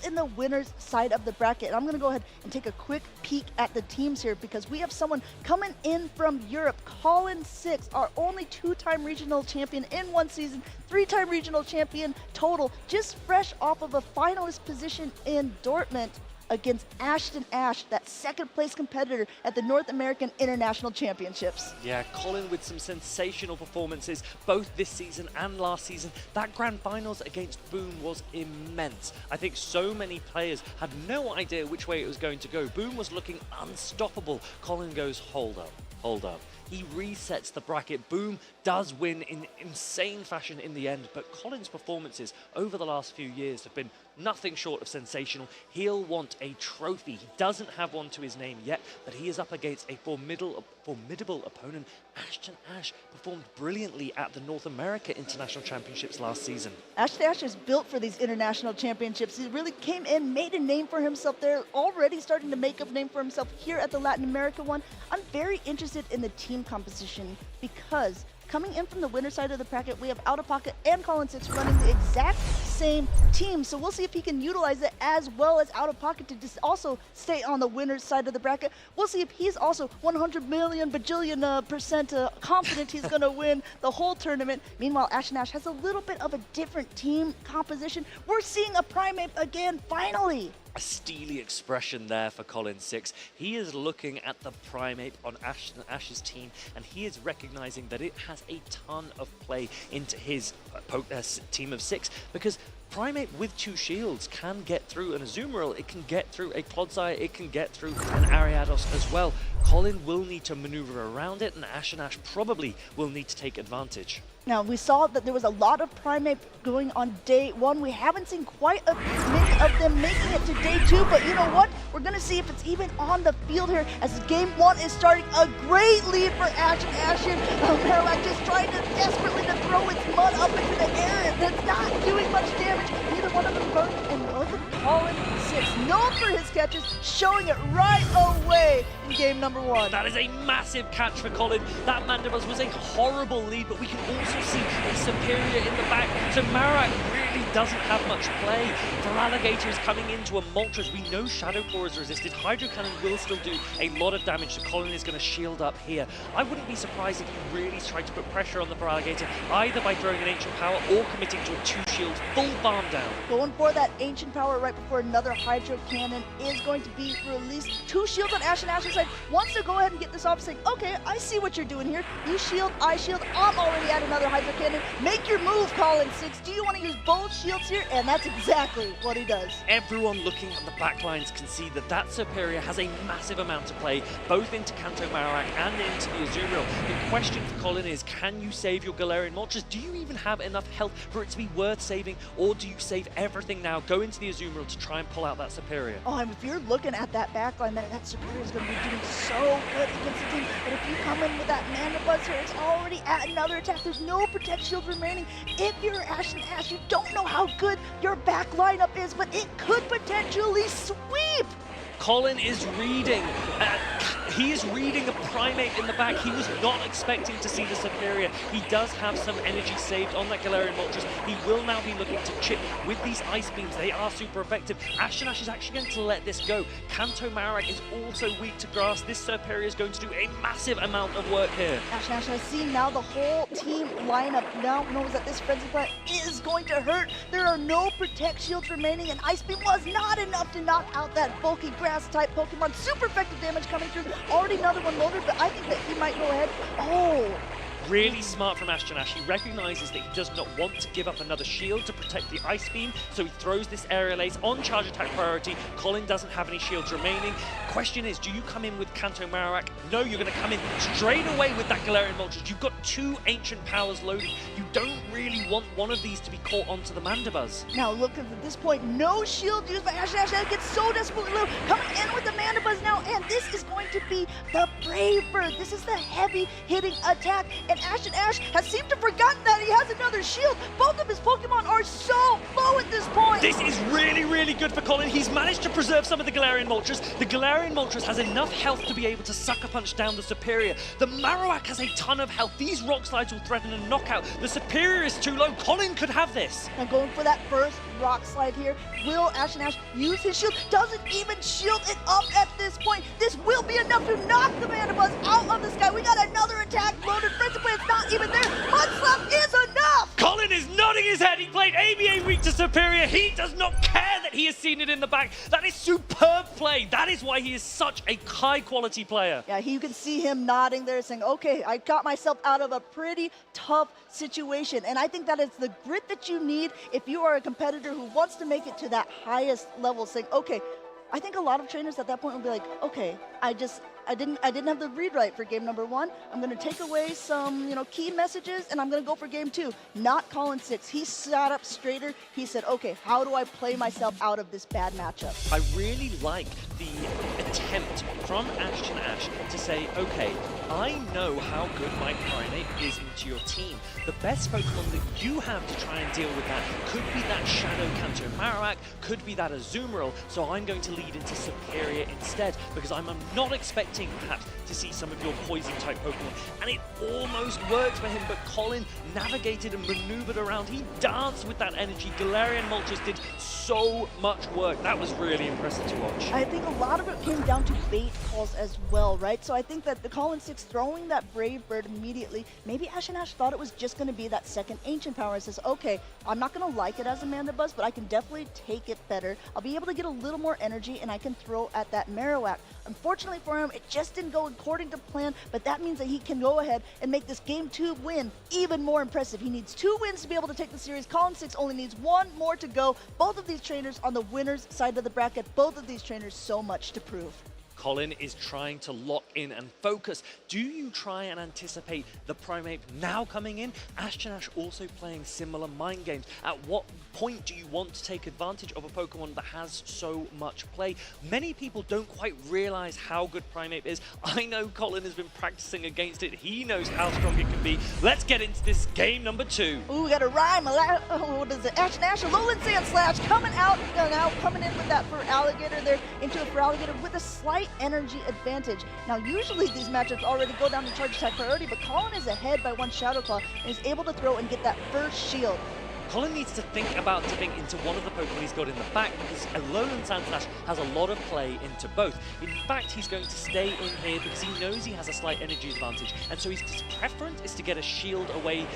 in the winner's side of the bracket. I'm going to go ahead and take a quick peek at the teams here, because we have someone coming in from Europe, Colin 6, our only 2-time regional champion in one season, 3-time regional champion total, just fresh off of a finalist position in Dortmund against Ashton Ash, that second-place competitor at the North American International Championships. Yeah, Colin with some sensational performances both this season and last season. That grand finals against Boom was immense. I think so many players had no idea which way it was going to go. Boom was looking unstoppable. Colin goes, hold up, hold up. He resets the bracket. Boom does win in insane fashion in the end, but Colin's performances over the last few years have been nothing short of sensational. He'll want a trophy. He doesn't have one to his name yet, but he is up against a formidable opponent. Ashton Ash performed brilliantly at the North America International Championships last season. Ashton Ash is built for these international championships. He really came in, made a name for himself there, already starting to make a name for himself here at the Latin America one. I'm very interested in the team composition, because coming in from the winner side of the bracket, we have Out of Pocket and Colin 6 running the exact same team. So we'll see if he can utilize it as well as Out of Pocket to just also stay on the winner's side of the bracket. We'll see if he's also 100 million bajillion percent confident he's going to win the whole tournament. Meanwhile, Ashton Ash has a little bit of a different team composition. We're seeing a Primate again, finally. A steely expression there for Colin 6. He is looking at the Primate on Ashton Ash's team, and he is recognizing that it has a ton of play into his team of 6, because Primate with 2 shields can get through an Azumarill, it can get through a Clodsire, it can get through an Ariados as well. Colin will need to maneuver around it, and Ashton Ash probably will need to take advantage. Now, we saw that there was a lot of Primate going on day 1. We haven't seen quite a many of them making it to day 2, but you know what? We're going to see if it's even on the field here as game 1 is starting. A great lead for Ashton Ash here. Marowak just trying to desperately to throw its mud up into the air, and that's not doing much damage. Neither one of them burned, and look at Colin 6, known for his catches, showing it right away in game number 1. That is a massive catch for Colin. That Mandibuzz was a horrible lead, but we can also see a superior in the back. So Marowak really doesn't have much play. Feraligatr is coming into a Moltres. We know Shadow Claw is resisted. Hydro Cannon will still do a lot of damage, so Colin is going to shield up here. I wouldn't be surprised if he really tried to put pressure on the Feraligatr, either by throwing an Ancient Power or committing to a 2-shield full farm down. Going for that Ancient Power right before another Hydro Cannon is going to be released. 2 shields on Ashton Ash's side. Wants to go ahead and get this off, saying, okay, I see what you're doing here. You shield, I shield. I'm already at another Hydro Cannon. Make your move, Colin 6. Do you want to use both shields here? And that's exactly what he does. Everyone looking at the backlines can see that that Superior has a massive amount of play, both into Kanto Marowak and into the Azumarill. The question for Colin is, can you save your Galarian Moltres? Do you even have enough health for it to be worth saving, or do you save everything now, go into the Azumarill to try and pull out that Superior? Oh, and if you're looking at that backline, that Superior is going to be doing so good against the team. But if you come in with that Mandibuzz here, it's already at another attack. There's no Protect Shield remaining. If you're Ashton Ash, you don't know how good your back lineup is, but it could potentially sweep. Colin is reading. He is reading a Primate in the back. He was not expecting to see the Superior. He does have some energy saved on that Galarian Moltres. He will now be looking to chip with these Ice Beams. They are super effective. Ashton Ash is actually going to let this go. Kanto Marowak is also weak to grass. This Superior is going to do a massive amount of work here. Ashton Ash has seen now the whole team lineup now knows that this Frenzy Plant is going to hurt. There are no Protect Shields remaining, and Ice Beam was not enough to knock out that bulky grass-type Pokemon. Super effective damage coming through. Already another one loaded, but I think that he might go ahead. Oh, Really smart from Ashton Ash. He recognizes that he does not want to give up another shield to protect the Ice Beam, so he throws this aerial ace on charge attack priority. Colin doesn't have any shields remaining. Question is, do you come in with Kanto Marowak? No, you're going to come in straight away with that Galarian Moltres. You've got 2 ancient powers loaded. You don't really want one of these to be caught onto the Mandibuzz. Now look at this point, no shield used by Ashton Ash. That gets so desperately low. Coming in with the Mandibuzz now, and this is going to be the Brave Bird. This is the heavy hitting attack, and Ashton Ash has seemed to have forgotten that he has another shield. Both of his Pokemon are so low at this point. This is really, really good for Colin. He's managed to preserve some of the Galarian Moltres. The Galarian Moltres has enough health to be able to Sucker Punch down the Superior. The Marowak has a ton of health. These Rock Slides will threaten a knockout. The Superior is too low. Colin could have this. And going for that first Rock Slide here. Will Ashton Ash use his shield? Doesn't even shield it up at this point. This will be enough to knock the Mandibuzz out of the sky. We got another attack loaded. Principally, it's not even there. Mudslap is enough! Colin is nodding his head. He played ABA weak to Superior. He does not care that he has seen it in the back. That is superb play. That is why he is such a high-quality player. Yeah, you can see him nodding there saying, okay, I got myself out of a pretty tough situation. And I think that is the grit that you need if you are a competitor who wants to make it to that highest level, saying, okay, I think a lot of trainers at that point will be like, okay, I didn't have the read right for game number 1. I'm going to take away some, key messages, and I'm going to go for game 2. Not Colin 6. He sat up straighter. He said, okay, how do I play myself out of this bad matchup? I really like the attempt from Ashton Ash to say, okay, I know how good my Primeape is into your team. The best Pokemon that you have to try and deal with that could be that Shadow Kanto Marowak, could be that Azumarill, so I'm going to lead into Superior instead, because I'm not expecting perhaps to see some of your poison type Pokemon, and it almost worked for him, but Colin navigated and maneuvered around. He danced with that energy. Galarian Moltres did so much work. That was really impressive to watch. I think a lot of it came down to bait calls as well, right? So I think that the Colin 6 throwing that Brave Bird immediately, maybe Ashton Ash thought it was just going to be that second Ancient Power and says, okay, I'm not going to like it as a Mandibuzz, but I can definitely take it better. I'll be able to get a little more energy, and I can throw at that Marowak. Unfortunately for him, it just didn't go according to plan, but that means that he can go ahead and make this Game 2 win even more impressive. He needs 2 wins to be able to take the series. Colin 6 only needs 1 more to go. Both of these trainers on the winner's side of the bracket, both of these trainers so much to prove. Colin is trying to lock in and focus. Do you try and anticipate the Primeape now coming in? Ashton Ash also playing similar mind games. At what point do you want to take advantage of a Pokemon that has so much play? Many people don't quite realize how good Primeape is. I know Colin has been practicing against it. He knows how strong it can be. Let's get into this game number 2. Ooh, we got a rhyme. What is it? Ashton Ash, Alolan Sand Slash coming out, now coming in with that for Alligator there into it for Alligator with a slight energy advantage. Now, usually these matchups already go down to charge attack priority, but Colin is ahead by 1 Shadow Claw and is able to throw and get that first shield. Colin needs to think about dipping into one of the Pokemon he's got in the back, because Alolan Sandslash has a lot of play into both. In fact, he's going to stay in here because he knows he has a slight energy advantage, and so his preference is to get a shield away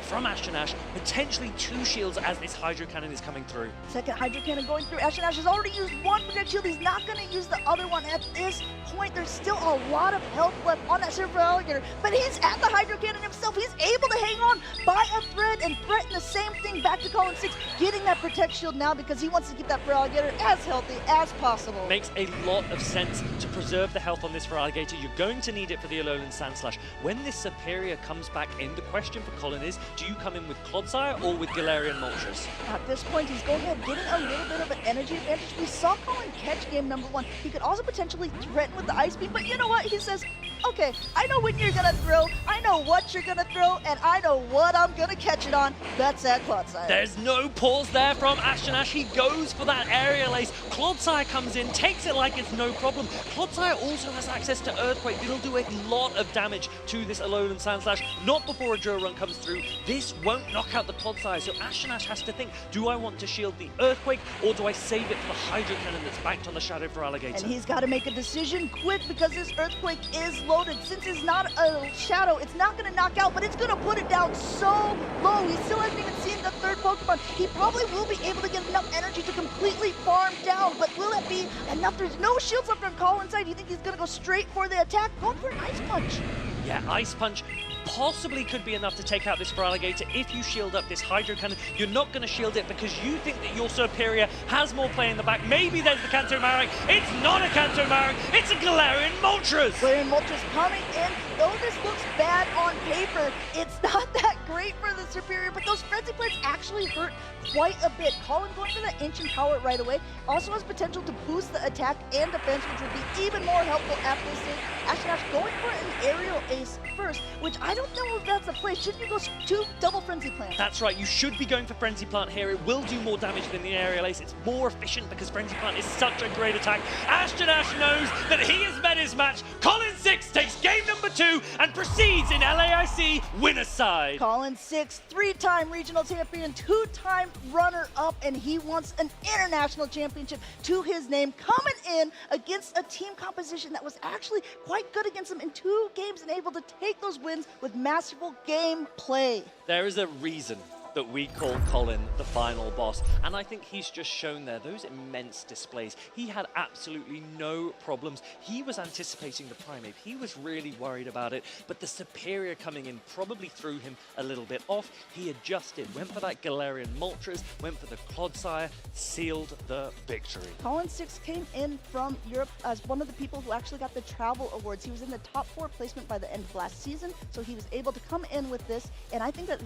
from Ashton Ash, potentially 2 shields as this Hydro Cannon is coming through. Second Hydro Cannon going through. Ashton Ash has already used 1 Protect Shield. He's not going to use the other one at this point. There's still a lot of health left on that Silver Alligator, but he's at the Hydro Cannon himself. He's able to hang on by a thread and threaten the same thing back to Colin 6, getting that Protect Shield now because he wants to keep that Feraligatr as healthy as possible. Makes a lot of sense to preserve the health on this Feraligatr. You're going to need it for the Alolan Sandslash. When this Superior comes back in, the question for Colin is, do you come in with Clodsire or with Galarian Moltres? At this point, he's going ahead getting a little bit of an energy advantage. We saw Colin catch game number 1. He could also potentially threaten with the Ice Beam, but you know what? He says, okay, I know when you're going to throw, I know what you're going to throw, and I know what I'm going to catch it on. That's that Clodsire. There's no pause there from Ashton Ash. He goes for that aerial ace. Clodsire comes in, takes it like it's no problem. Clodsire also has access to Earthquake. It'll do a lot of damage to this Alolan Sandslash. Not before a drill run comes through. This won't knock out the Clodsire, so Ashton Ash has to think, do I want to shield the Earthquake, or do I save it for the Hydro Cannon that's backed on the Shadow for Alligator? And he's got to make a decision quick because this Earthquake is loaded. Since it's not a Shadow, it's not going to knock out, but it's going to put it down so low. He still hasn't even seen the third Pokemon. He probably will be able to get enough energy to completely farm down, but will it be enough? There's no shields left on Colin's side. You think he's going to go straight for the attack? Going for an Ice Punch. Yeah, Ice Punch possibly could be enough to take out this Feraligatr if you shield up this Hydro Cannon. You're not going to shield it because you think that your Superior has more play in the back. Maybe there's the Kanto Marek. It's not a Kanto Marek, it's a Galarian Moltres. Galarian Moltres coming in. Though this looks bad on paper, it's not that great for the Superior, but those Frenzy Plates actually hurt quite a bit. Colin going for that Ancient Power right away also has potential to boost the attack and defense, which would be even more helpful at this stage. Astronaut going for an aerial ace first, which I don't know if that's a play. Shouldn't you go to double Frenzy Plant? That's right, you should be going for Frenzy Plant here. It will do more damage than the aerial ace. It's more efficient because Frenzy Plant is such a great attack. Astronaut knows that he has met his match. Colin 6 takes game number 2 and proceeds in LAIC winner's side. Colin 6, 3-time regional champion, 2-time runner-up, and he wants an international championship to his name, coming in against a team composition that was actually quite good against him in 2 games and able to take those wins with masterful game play. There is a reason that we call Colin the final boss, and I think he's just shown there those immense displays. He had absolutely no problems. He was anticipating the Primeape. He was really worried about it, but the Superior coming in probably threw him a little bit off. He adjusted, went for that Galarian Moltres, went for the Clodsire, sealed the victory. Colin 6 came in from Europe as one of the people who actually got the travel awards. He was in the top 4 placement by the end of last season, so he was able to come in with this, and I think that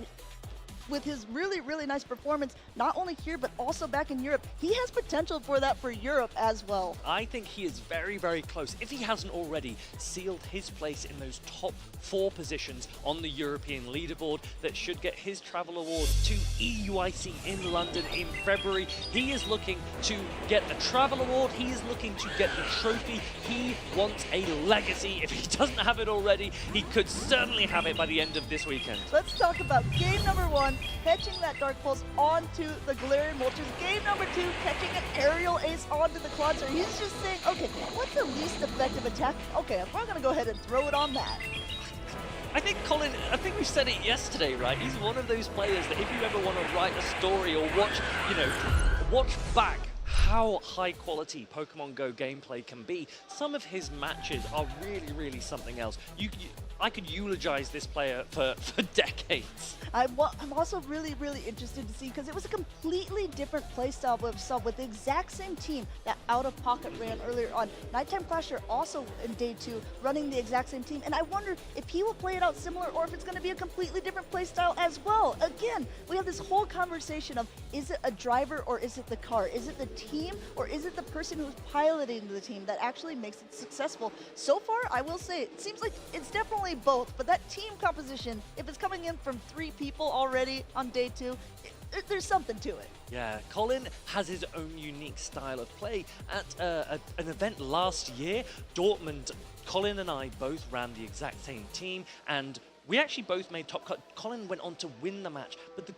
with his really, really nice performance, not only here, but also back in Europe, he has potential for that for Europe as well. I think he is very, very close, if he hasn't already sealed his place in those top 4 positions on the European leaderboard that should get his travel award to EUIC in London in February. He is looking to get the travel award. He is looking to get the trophy. He wants a legacy. If he doesn't have it already, he could certainly have it by the end of this weekend. Let's talk about game number 1, catching that Dark Pulse onto the Galarian Moltres. Game number 2, catching an aerial ace onto the Clodsire. He's just saying, okay, what's the least effective attack? Okay, I'm probably gonna go ahead and throw it on that. I think Colin, I think we said it yesterday, right? He's one of those players that if you ever want to write a story or watch, watch back how high quality Pokemon Go gameplay can be, some of his matches are really, really something else. I could eulogize this player for decades. I'm also really, really interested to see, because it was a completely different playstyle with the exact same team that Out of Pocket ran earlier on. Nighttime Clasher also in day 2 running the exact same team, and I wonder if he will play it out similar or if it's going to be a completely different playstyle as well. Again, we have this whole conversation of, is it a driver or is it the car? Is it the team or is it the person who's piloting the team that actually makes it successful? So far, I will say, it seems like it's definitely both, but that team composition, if it's coming in from 3 people already on day 2, there's something to it. Yeah, Colin has his own unique style of play. At an event last year, Dortmund, Colin and I both ran the exact same team, and we actually both made top cut. Colin went on to win the match, but the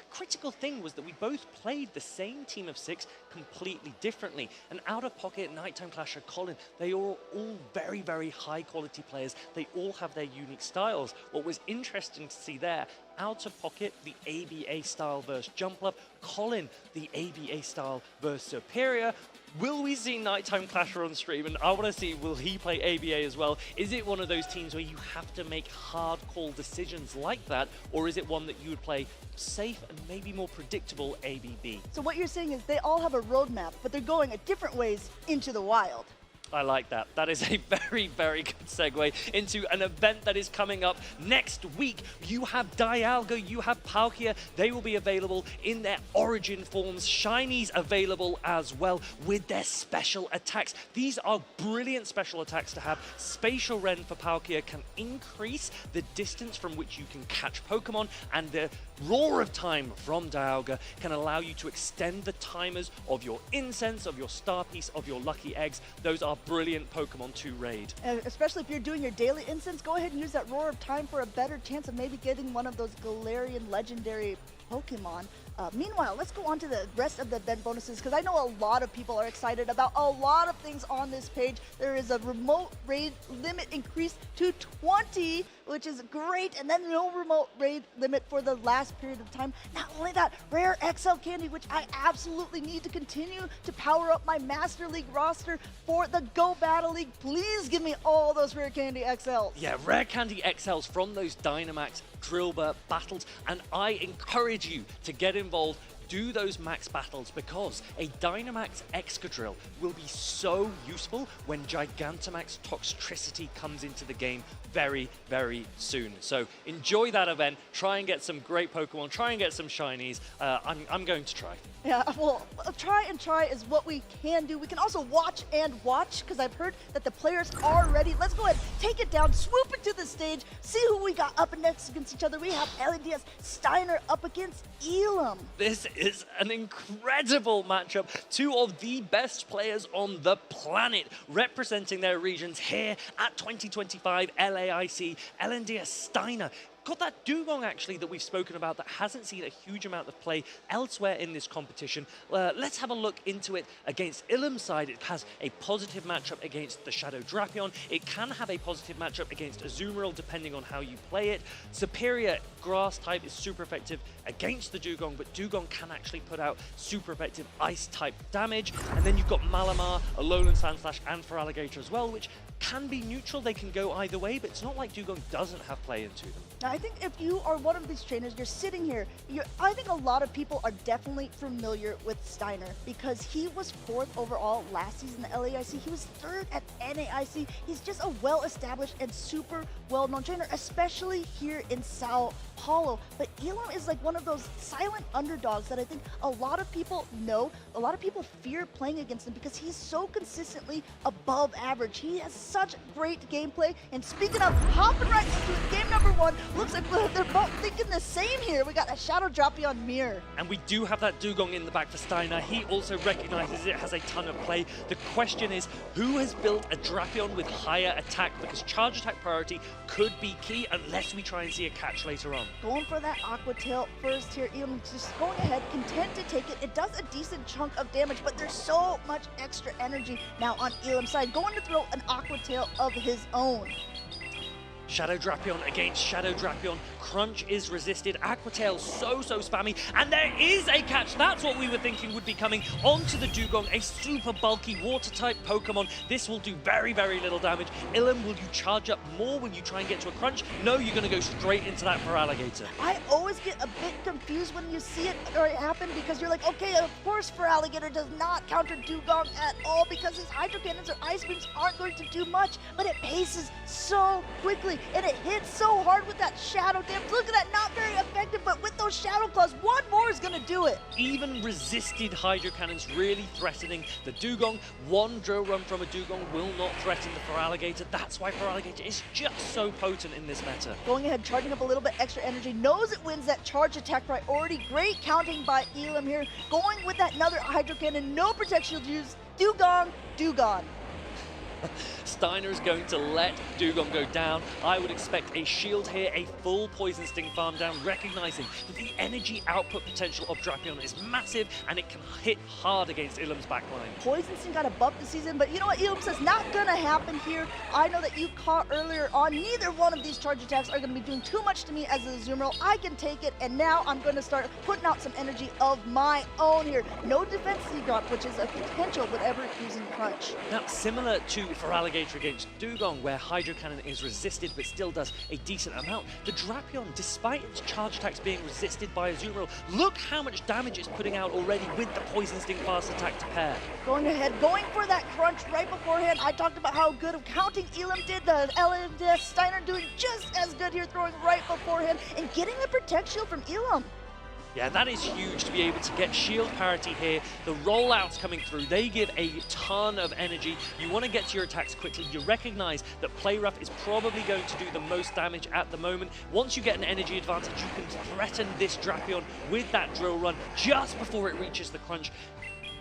critical thing was that we both played the same team of 6 completely differently. And Out of Pocket, Nighttime Clasher, Colin, they are all very, very high quality players. They all have their unique styles. What was interesting to see there, Out of Pocket, the ABA style versus Jumpluff, Colin, the ABA style versus Superior. Will we see Nighttime Clasher on stream? And I want to see, will he play ABA as well? Is it one of those teams where you have to make hard call decisions like that? Or is it one that you would play safe and maybe more predictable ABB? So what you're saying is they all have a roadmap, but they're going at different ways into the wild. I like that. That is a very, very good segue into an event that is coming up next week. You have Dialga, you have Palkia. They will be available in their origin forms. Shinies available as well with their special attacks. These are brilliant special attacks to have. Spatial Rend for Palkia can increase the distance from which you can catch Pokemon, and the Roar of Time from Dialga can allow you to extend the timers of your Incense, of your Star Piece, of your Lucky Eggs. Those are brilliant Pokemon to raid. And especially if you're doing your daily instance, go ahead and use that Roar of Time for a better chance of maybe getting one of those Galarian legendary Pokemon. Meanwhile, let's go on to the rest of the event bonuses because I know a lot of people are excited about a lot of things on this page. There is a remote raid limit increased to 20, which is great, and then no remote raid limit for the last period of time. Not only that, rare XL candy, which I absolutely need to continue to power up my Master League roster for the Go Battle League. Please give me all those rare candy XLs. Yeah, rare candy XLs from those Dynamax Drillbur battles, and I encourage you to get involved. Do those max battles because a Dynamax Excadrill will be so useful when Gigantamax Toxtricity comes into the game very, very soon. So enjoy that event, try and get some great Pokemon, try and get some shinies. I'm going to try. Yeah, well, try and try is what we can do. We can also watch and watch because I've heard that the players are ready. Let's go ahead, take it down, swoop into the stage, see who we got up next against each other. We have LNDS Steiner up against Elam. This is an incredible matchup. Two of the best players on the planet representing their regions here at 2025 LAIC. LNDS Steiner got that Dugong actually that we've spoken about that hasn't seen a huge amount of play elsewhere in this competition. Let's have a look into it against Ilum's side. It has a positive matchup against the Shadow Drapion. It can have a positive matchup against Azumarill depending on how you play it. Superior Grass type is super effective against the Dugong, but Dugong can actually put out super effective Ice type damage. And then you've got Malamar, Alolan Sandslash, and Feraligatr as well, which can be neutral. They can go either way, but it's not like Dugong doesn't have play into them. Now, I think if you are one of these trainers, you're sitting here, I think a lot of people are definitely familiar with Steiner because he was 4th overall last season in the LAIC. He was 3rd at NAIC. He's just a well-established and super well-known trainer, especially here in Sao Paulo. But Elam is like one of those silent underdogs that I think a lot of people know. A lot of people fear playing against him because he's so consistently above average. He has such great gameplay. And speaking of hopping right into game number 1, looks like they're both thinking the same here. We got a Shadow Drapion Mirror. And we do have that Dugong in the back for Steiner. He also recognizes it has a ton of play. The question is, who has built a Drapion with higher attack? Because charge attack priority could be key unless we try and see a catch later on. Going for that Aqua Tail first here. Elam just going ahead, content to take it. It does a decent chunk of damage, but there's so much extra energy now on Elam's side. Going to throw an Aqua Tail of his own. Shadow Drapion against Shadow Drapion. Crunch is resisted. Aqua Tail so spammy. And there is a catch. That's what we were thinking would be coming onto the Dugong. A super bulky water-type Pokemon. This will do very little damage. Ilum, will you charge up more when you try and get to a Crunch? No, you're going to go straight into that Feraligatr. I always get a bit confused when you see it or it happen because you're like, okay, of course Feraligatr does not counter Dugong at all because his Hydro Cannons or Ice Beams aren't going to do much, but it paces so quickly and it hits so hard with that Shadow Damage. Look at that, not very effective, but with those Shadow Claws, one more is going to do it. Even resisted Hydro Cannons really threatening the Dugong. One Drill Run from a Dugong will not threaten the Feraligatr. That's why Feraligatr is just so potent in this meta. Going ahead, charging up a little bit extra energy, knows it wins that charge attack priority. Great counting by Elam here. Going with that another Hydro Cannon, no protection shield use. Dugong. Steiner is going to let Dugong go down. I would expect a shield here, a full Poison Sting farm down, recognizing that the energy output potential of Drapion is massive and it can hit hard against Ilum's backline. Poison Sting got a buff this season, but you know what, Elam says not gonna happen here. I know that you caught earlier on, neither one of these charge attacks are gonna be doing too much to me as a Azumarill. I can take it, and now I'm gonna start putting out some energy of my own here. No defense C-drop, which is a potential whenever using Crunch. Now, similar to Feraligatr against Dugong, where Hydro Cannon is resisted but still does a decent amount, the Drapion, despite its charge attacks being resisted by Azumarill, look how much damage it's putting out already with the Poison Sting fast attack to pair. Going ahead, going for that Crunch right beforehand. I talked about how good of counting Elam did. The LNDS Steiner doing just as good here, throwing right beforehand and getting the Protect Shield from Elam. Yeah, that is huge to be able to get shield parity here. The rollouts coming through, they give a ton of energy. You want to get to your attacks quickly. You recognize that Play Rough is probably going to do the most damage at the moment. Once you get an energy advantage, you can threaten this Drapion with that Drill Run just before it reaches the Crunch.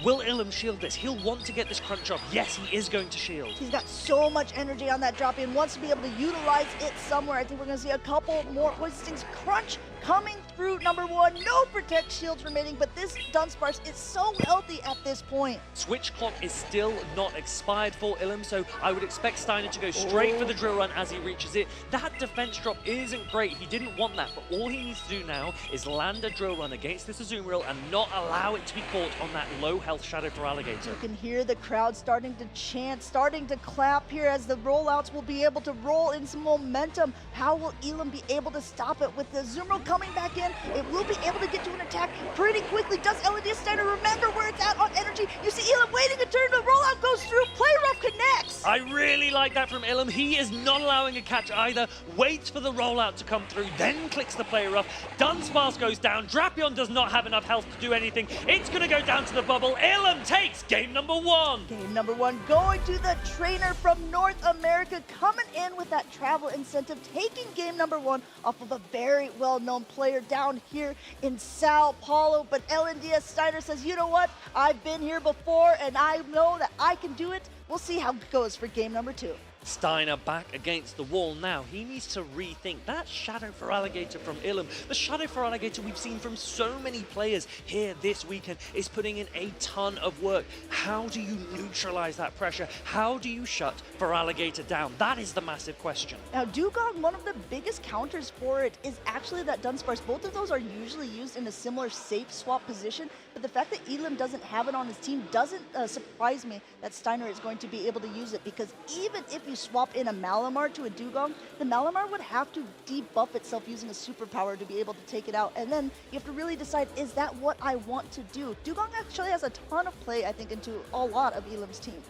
Will Ilum shield this? He'll want to get this Crunch off. Yes, he is going to shield. He's got so much energy on that Drapion, wants to be able to utilize it somewhere. I think we're going to see a couple more Poison Stings. Crunch coming through number 1. No protect shields remaining, but this Dunsparce is so healthy at this point. Switch clock is still not expired for Ilum, so I would expect Steiner to go straight for the drill run as he reaches it. That defense drop isn't great. He didn't want that, but all he needs to do now is land a drill run against this Azumarill and not allow it to be caught on that low health Shadow for Alligator. You can hear the crowd starting to chant, starting to clap here as the rollouts will be able to roll in some momentum. How will Elam be able to stop it? With the Azumarill coming back in, it will be able to get to an attack pretty quickly. Does LND Steiner remember where it's at on energy? You see Elam waiting a turn, the rollout goes through, Play Rough connects! I really like that from Ilum. He is not allowing a catch either. Waits for the rollout to come through, then clicks the Play Rough. Dunsparce goes down. Drapion does not have enough health to do anything. It's going to go down to the bubble. Ilum takes game number 1. Game number 1 going to the trainer from North America, coming in with that travel incentive, taking game number 1 off of a very well-known player down here in Sao Paulo. But LNDS Steiner says, you know what? I've been here before and I know that I can do it. We'll see how it goes for game number 2. Steiner back against the wall now. He needs to rethink that Shadow for Alligator from Ilum. The Shadow for Alligator we've seen from so many players here this weekend is putting in a ton of work. How do you neutralize that pressure? How do you shut for Alligator down? That is the massive question. Now, Dugong, one of the biggest counters for it is actually that Dunsparce. Both of those are usually used in a similar safe swap position, but the fact that Elam doesn't have it on his team doesn't surprise me that Steiner is going to be able to use it, because even if you swap in a Malamar to a Dugong, the Malamar would have to debuff itself using a superpower to be able to take it out, and then you have to really decide, is that what I want to do? Dugong actually has a ton of play, I think, into a lot of Elam's team.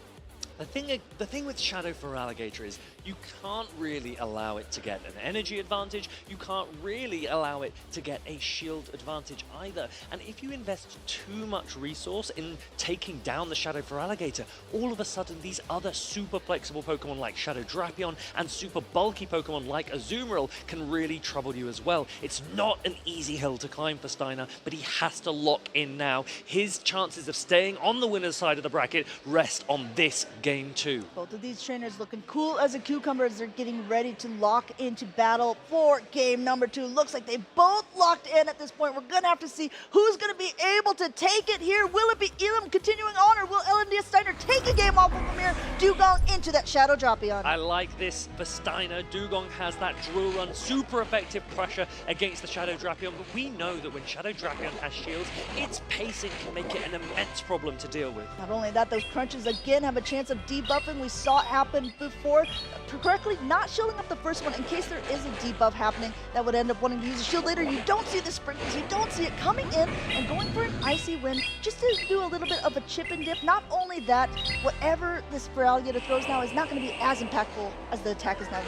The thing with Shadow for Alligator is you can't really allow it to get an energy advantage. You can't really allow it to get a shield advantage either. And if you invest too much resource in taking down the Shadow for Alligator, all of a sudden these other super flexible Pokemon like Shadow Drapion and super bulky Pokemon like Azumarill can really trouble you as well. It's not an easy hill to climb for Steiner, but he has to lock in now. His chances of staying on the winner's side of the bracket rest on this game 2. Both of these trainers looking cool as a cucumber as they're getting ready to lock into battle for game number 2. Looks like they both locked in at this point. We're going to have to see who's going to be able to take it here. Will it be Elam continuing on, or will LNDS Steiner take a game off of Amir Dugong into that Shadow Drapion? I like this for Steiner. Dugong has that drill run, super effective pressure against the Shadow Drapion, but we know that when Shadow Drapion has shields, its pacing can make it an immense problem to deal with. Not only that, those crunches again have a chance of debuffing. We saw it happen before. Correctly not shielding up the first one in case there is a debuff happening that would end up wanting to use a shield later. You don't see the sprinkles, you don't see it coming in and going for an icy wind just to do a little bit of a chip and dip. Not only that, whatever this Alligator throws now is not going to be as impactful as the attack is now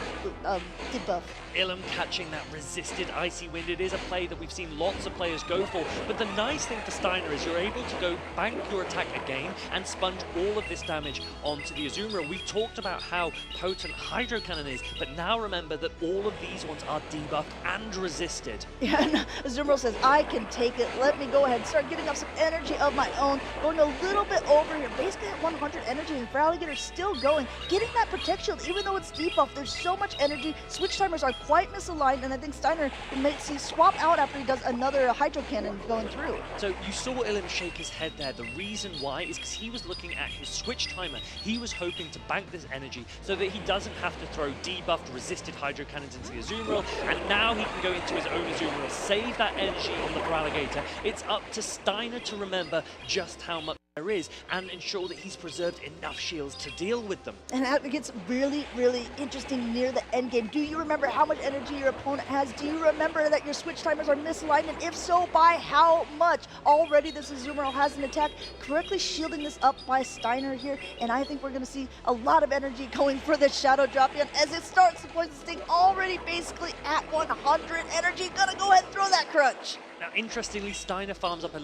debuff. Ilum catching that resisted icy wind. It is a play that we've seen lots of players go for, but the nice thing for Steiner is you're able to go bank your attack again and sponge all of this damage onto the Azumarill. We've talked about how potent Hydro Cannon is, but now remember that all of these ones are debuffed and resisted. Yeah, and Azumarill says, I can take it. Let me go ahead and start getting up some energy of my own. Going a little bit over here, basically at 100 energy, and Alligator still going. Getting that Protect Shield, even though it's debuffed, there's so much energy. Switch timers are quite misaligned, and I think Steiner might see swap out after he does another Hydro Cannon going through. So you saw Ilum shake his head there. The reason why is because he was looking at his switch timer. He was hoping to bank this energy so that he doesn't have to throw debuffed, resisted Hydro Cannons into the Azumarill, and now he can go into his own Azumarill, save that energy on the Alligator. It's up to Steiner to remember just how much there is and ensure that he's preserved enough shields to deal with them. And that gets really, really interesting near the end game. Do you remember how much energy your opponent has? Do you remember that your switch timers are misaligned? And if so, by how much? Already this Azumarill has an attack, correctly shielding this up by Steiner here. And I think we're going to see a lot of energy going for the Shadow Drapion as it starts the poison sting already basically at 100 energy. Gonna go ahead and throw that crunch. Now, interestingly, Steiner farms up a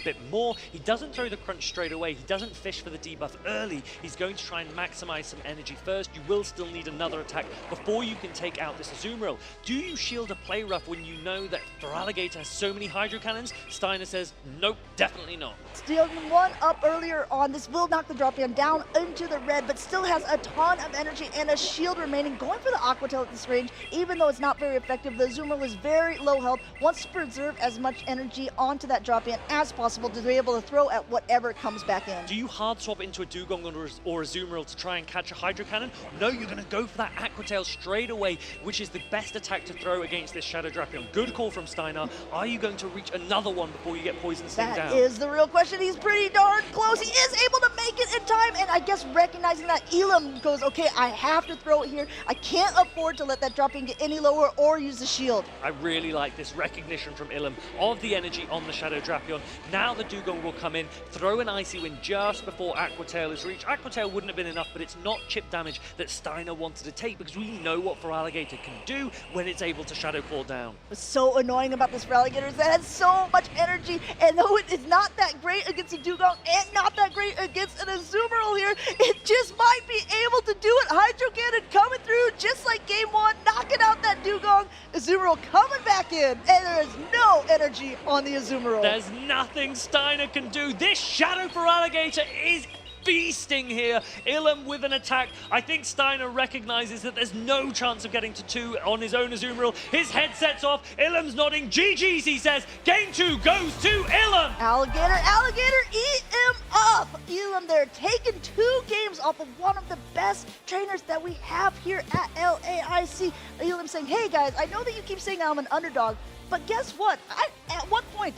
bit more. He doesn't throw the crunch straight away. He doesn't fish for the debuff early. He's going to try and maximize some energy first. You will still need another attack before you can take out this Azumarill. Do you shield a play rough when you know that Feraligatr has so many Hydro Cannons? Steiner says, nope, definitely not. Stealing one up earlier on, this will knock the drop-in down into the red, but still has a ton of energy and a shield remaining. Going for the Aqua Tail at this range, even though it's not very effective, the Azumarill is very low health, wants to preserve as much energy onto that drop-in as possible to be able to throw at whatever comes back in. Do you hard swap into a Dugong or a Azumarill to try and catch a Hydro Cannon? No, you're going to go for that Aqua Tail straight away, which is the best attack to throw against this Shadow Drapion. Good call from Steiner. Are you going to reach another one before you get Poison Sting down? That is the real question. He's pretty darn close. He is able to make it in time, and I guess recognizing that, Elam goes, okay, I have to throw it here. I can't afford to let that drop-in get any lower or use the shield. I really like this recognition from Ilum of the energy on the Shadow Drapion. Now the Dugong will come in, throw an Icy Wind just before Aqua Tail is reached. Aqua Tail wouldn't have been enough, but it's not chip damage that Steiner wanted to take because we know what Feraligatr can do when it's able to Shadow Claw down. What's so annoying about this Feraligatr is that it has so much energy, and though it is not that great against a Dugong and not that great against an Azumarill here, it just might be able to do it. Hydro Cannon coming through just like game one, knocking out that Dugong. Azumarill coming back in, and there is no energy on the Azumarill. There's nothing Steiner can do. This Shadow Feraligatr is feasting here. Ilum with an attack. I think Steiner recognizes that there's no chance of getting to 2 on his own Azumarill. His head sets off. Ilum's nodding. GG's, he says. Game 2 goes to Ilum. Alligator, eat him up. Ilum there, taking 2 games off of one of the best trainers that we have here at LAIC. Ilum saying, hey guys, I know that you keep saying I'm an underdog, but guess what? At what point,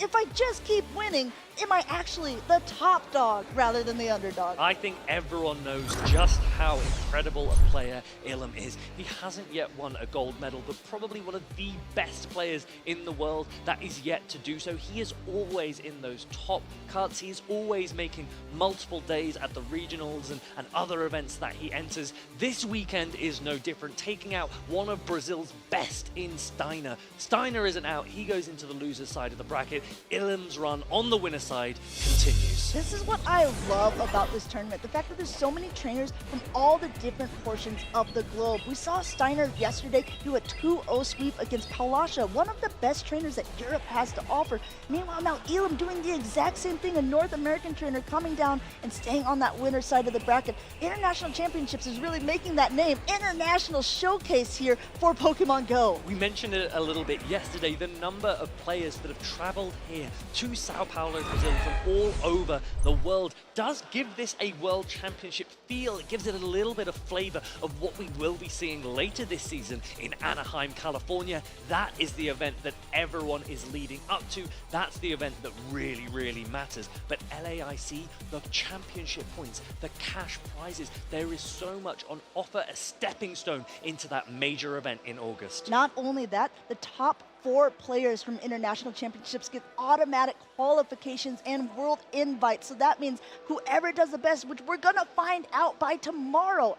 if I just keep winning, am I actually the top dog rather than the underdog? I think everyone knows just how incredible a player Ilum is. He hasn't yet won a gold medal, but probably one of the best players in the world that is yet to do so. He is always in those top cuts. He is always making multiple days at the regionals and other events that he enters. This weekend is no different, taking out one of Brazil's best in Steiner. Steiner isn't out. He goes into the loser's side of the bracket. Ilum's run on the winner's side continues. This is what I love about this tournament, the fact that there's so many trainers from all the different portions of the globe. We saw Steiner yesterday do a 2-0 sweep against Paulasha, one of the best trainers that Europe has to offer. Meanwhile, now Elam doing the exact same thing, a North American trainer coming down and staying on that winner's side of the bracket. International Championships is really making that name. International showcase here for Pokemon Go. We mentioned it a little bit yesterday, the number of players that have traveled here to Sao Paulo, Brazil from all over the world does give this a World Championship feel. It gives it a little bit of flavor of what we will be seeing later this season in Anaheim, California. That is the event that everyone is leading up to. That's the event that really, really matters. But LAIC, the championship points, the cash prizes, there is so much on offer, a stepping stone into that major event in August. Not only that, the top 4 players from international championships get automatic qualifications and world invites. So that means whoever does the best, which we're gonna find out by tomorrow.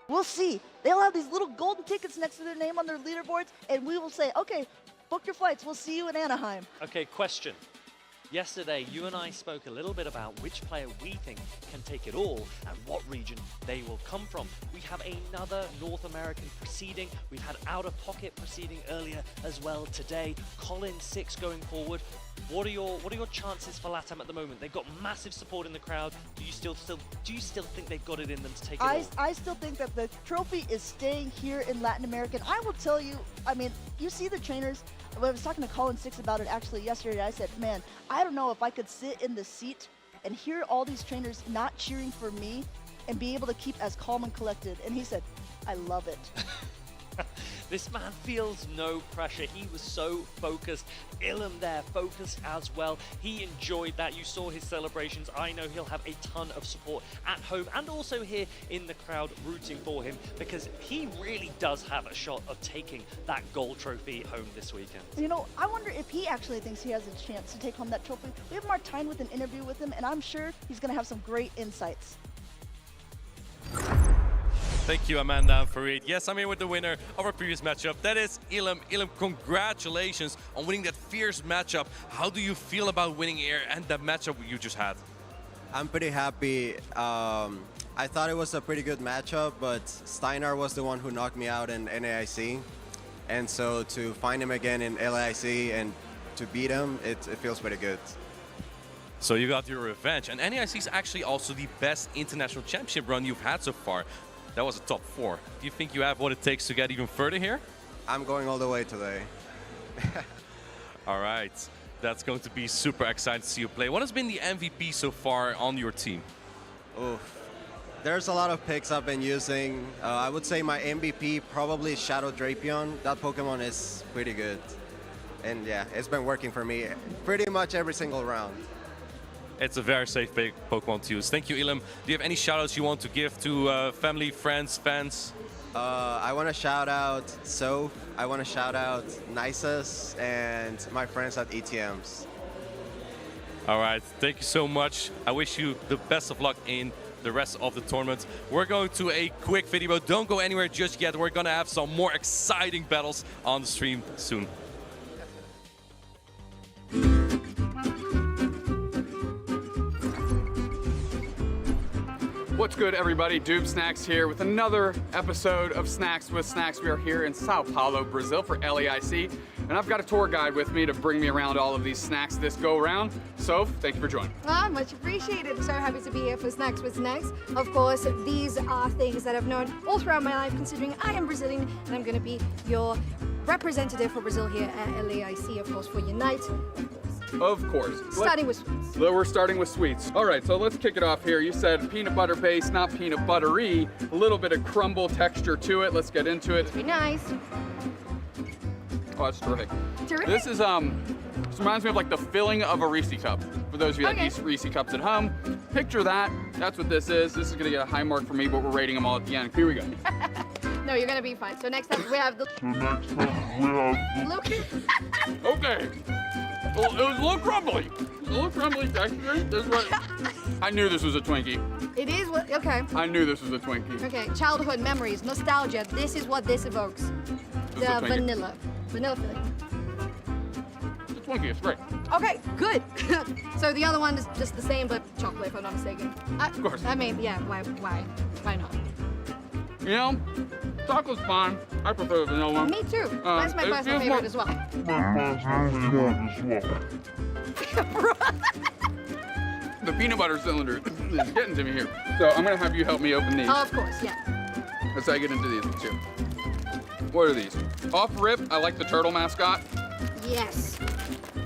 We'll see. They'll have these little golden tickets next to their name on their leaderboards, and we will say, okay, book your flights. We'll see you in Anaheim. Okay, question. Yesterday, you and I spoke a little bit about which player we think can take it all and what region they will come from. We have another North American proceeding. We've had Out of Pocket proceeding earlier as well today. Colin 6 going forward. What are your chances for LATAM at the moment? They've got massive support in the crowd. Do you still think they've got it in them to take it all? I still think that the trophy is staying here in Latin America. And I will tell you, I mean, you see the trainers. I was talking to Colin 6 about it actually yesterday. I said, man, I don't know if I could sit in the seat and hear all these trainers not cheering for me and be able to keep as calm and collected. And he said, I love it. This man feels no pressure. He was so focused. Ilum there, focused as well. He enjoyed that. You saw his celebrations. I know he'll have a ton of support at home and also here in the crowd rooting for him because he really does have a shot of taking that gold trophy home this weekend. You know, I wonder if he actually thinks he has a chance to take home that trophy. We have Mark Tyne with an interview with him, and I'm sure he's going to have some great insights. Thank you, Amanda and Farid. Yes, I'm here with the winner of our previous matchup. That is Ilham. Ilham, congratulations on winning that fierce matchup. How do you feel about winning here and that matchup you just had? I'm pretty happy. I thought it was a pretty good matchup, but Steinar was the one who knocked me out in NAIC. And so to find him again in LAIC and to beat him, it feels pretty good. So you got your revenge. And NAIC is actually also the best international championship run you've had so far. That was a top 4. Do you think you have what it takes to get even further here? I'm going all the way today. All right. That's going to be super exciting to see you play. What has been the MVP so far on your team? Oof. There's a lot of picks I've been using. I would say my MVP probably Shadow Drapion. That Pokemon is pretty good. And yeah, it's been working for me pretty much every single round. It's a very safe Pokemon to use. Thank you, Ilham. Do you have any shoutouts you want to give to family, friends, fans? I want to shout out Soph. I want to shout out Nisus and my friends at ETMs. All right, thank you so much. I wish you the best of luck in the rest of the tournament. We're going to a quick video. Don't go anywhere just yet. We're going to have some more exciting battles on the stream soon. What's good, everybody? Doob Snacks here with another episode of Snacks with Snacks. We are here in Sao Paulo, Brazil for LAIC, and I've got a tour guide with me to bring me around all of these snacks this go around. Soph, thank you for joining. Much appreciated. So happy to be here for Snacks with Snacks. Of course, these are things that I've known all throughout my life, considering I am Brazilian, and I'm going to be your representative for Brazil here at LAIC, of course, for Unite. Of course. Starting with sweets. We're starting with sweets. All right, so let's kick it off here. You said peanut butter base, not peanut buttery. A little bit of crumble texture to it. Let's get into it. Be nice. Oh, that's terrific. Terrific. This is this reminds me of like the filling of a Reese cup. For those of you that eat Reese cups at home, picture that. That's what this is. This is gonna get a high mark for me, but we're rating them all at the end. Here we go. No, you're gonna be fine. So next up we have the. Okay. Well, it was a little crumbly. A little crumbly texture. This is what I knew this was a Twinkie. It is what. Okay. I knew this was a Twinkie. Okay. Childhood memories, nostalgia. This is what this evokes. This The vanilla filling. It's a Twinkie. It's great. Okay, good. So the other one is just the same, but chocolate, if I'm not mistaken. Of course. I mean, yeah. Why not? You know, chocolate's fine. I prefer the vanilla one. Me too. That's my personal favorite as well. The peanut butter cylinder is getting to me here. So I'm gonna have you help me open these. Oh, of course, yeah. As I get into these too. What are these? Off rip, I like the turtle mascot. Yes.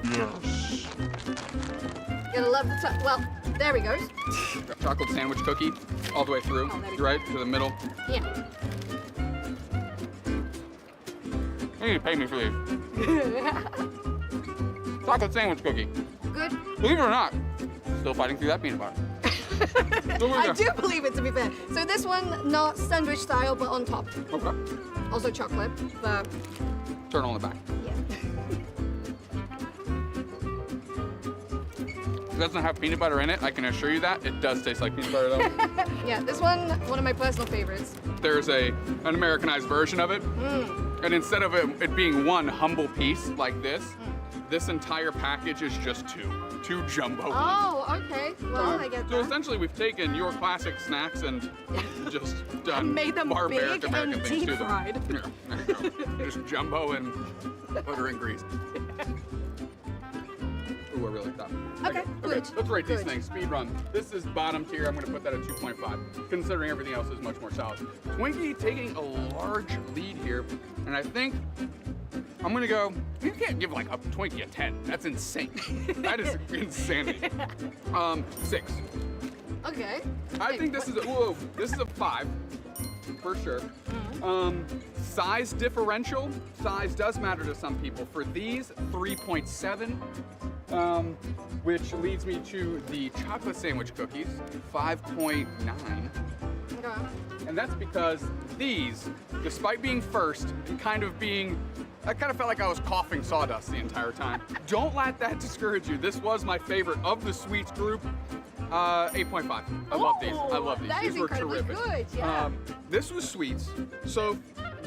Yes. Gotta love the well, there he goes. Chocolate sandwich cookie all the way through, right to the middle. Yeah. You need to pay me for these. Chocolate sandwich cookie. Good. Believe it or not, still fighting through that peanut butter. I do believe it, to be fair. So this one, not sandwich style, but on top. Okay. Also chocolate, but... Turn on the back. Yeah. It doesn't have peanut butter in it, I can assure you that. It does taste like peanut butter though. Yeah, this one of my personal favorites. There's an Americanized version of it. And instead of it being one humble piece like this, this entire package is just two jumbo ones. Oh, okay. Well, I get So that. essentially we've taken your classic snacks and just done Made them barbaric big American and things to them. deep-fried. Yeah, there you go. Just jumbo and butter and grease. Ooh, I really like that. Okay, good. Let's rate these Good. things. Speed run. This is bottom tier. I'm going to put that at 2.5, considering everything else is much more solid. Twinkie taking a large lead here, and I think I'm going to go. You can't give like a Twinkie a 10. That's insane. That is insanity. 6. Okay. I think this is a 5 for sure. Size differential. Size does matter to some people. For these, 3.7. Which leads me to the chocolate sandwich cookies, 5.9. Okay. And that's because these, despite being first and kind of I kind of felt like I was coughing sawdust the entire time. Don't let that discourage you. This was my favorite of the sweets group. 8.5. I love these. I love these. That These is were incredibly terrific. good, yeah. This was sweets. So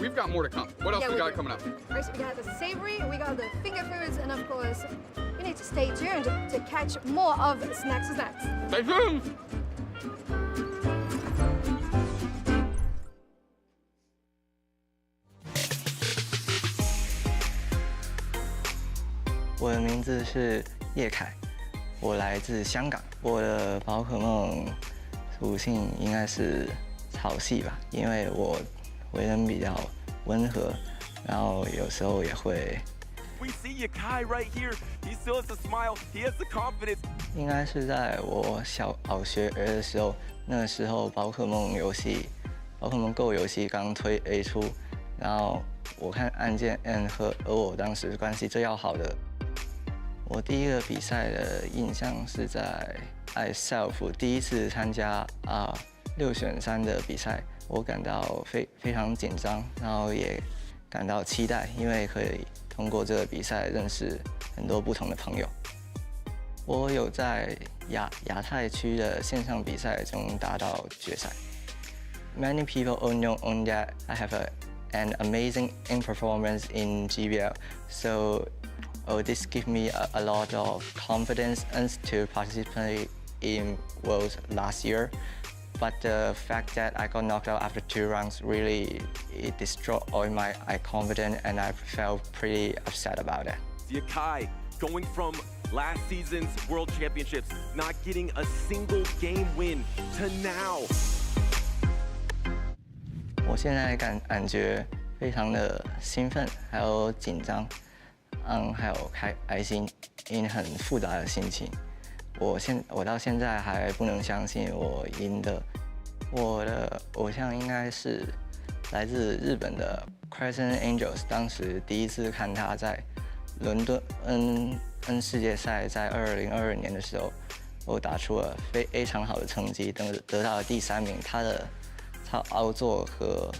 we've got more to come. What else Yeah, we we got do. coming up? First, we got the savory, we got the finger foods, and of course, you need to stay tuned to catch more of Snacks. Stay tuned.我的名字是叶凯，我来自香港。我的宝可梦属性应该是草系吧，因为我为人比较温和，然后有时候也会。We see Yakai right here. He still has a smile. He has the confidence. 应该是在我小学的时候，那个时候宝可梦Go 游戏刚推 A 出，然后我看案件 N 和我当时关系最要好的。我第一个比赛的印象是在 iSelf 第一次参加6选3的比赛，我感到非常紧张，然后也感到期待，因为可以通过这个比赛认识很多不同的朋友。我有在亚太区的线上比赛中达到决赛。Many people all know that I have an amazing performance in GBL, so this gives me a lot of confidence to participate in Worlds last year. But the fact that I got knocked out after 2 rounds really destroyed all my confidence, and I felt pretty upset about it. Yakai going from last season's World Championships, not getting a single game win to now. 我现在感觉非常的兴奋，还有紧张，还有开心，因很复杂的心情。我到现在还不能相信我赢的。我的偶像应该是来自日本的 Crescent Angels， 当时第一次看他在伦敦N 世界赛，在2022年的时候，我打出了非常好的成绩，得到了第3名。他的操作和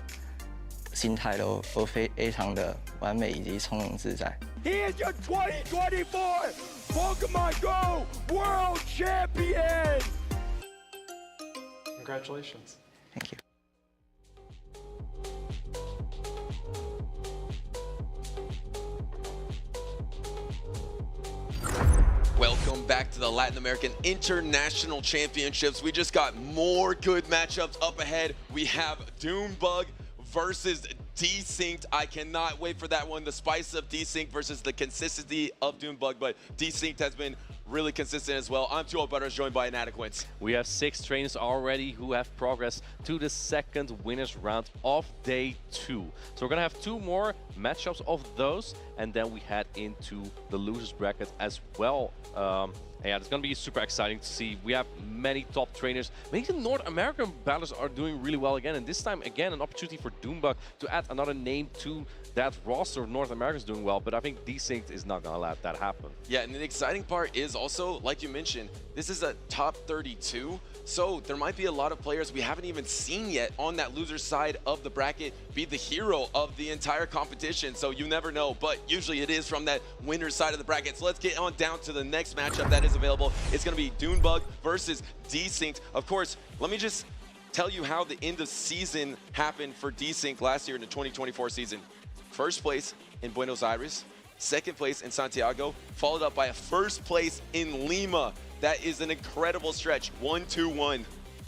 心态都非常的完美以及从容自在。He is your 2024 Pokemon Go World Champion! Congratulations. Thank you. Welcome back to the Latin American International Championships. We just got more good matchups up ahead. We have Doombug versus Desynced. I cannot wait for that one. The spice of Desynced versus the consistency of Doombug, but Desynced has been really consistent as well. I'm Tuo Butters, joined by Inadequate. We have 6 trainers already who have progressed to the second winners round of day 2. So we're gonna have 2 more matchups of those, and then we head into the losers bracket as well. Yeah, it's going to be super exciting to see. We have many top trainers. Many North American battlers are doing really well again. And this time, again, an opportunity for Doombug to add another name to that roster of North Americans doing well. But I think Desynced is not going to let that happen. Yeah, and the exciting part is also, like you mentioned, this is a top 32. So there might be a lot of players we haven't even seen yet on that loser side of the bracket be the hero of the entire competition. So you never know, but usually it is from that winner side of the bracket. So let's get on down to the next matchup that is available. It's going to be Doombug versus Desynced. Of course, let me just tell you how the end of season happened for Desynced last year in the 2024 season. First place in Buenos Aires, second place in Santiago, followed up by a first place in Lima. That is an incredible stretch, 1-2-1.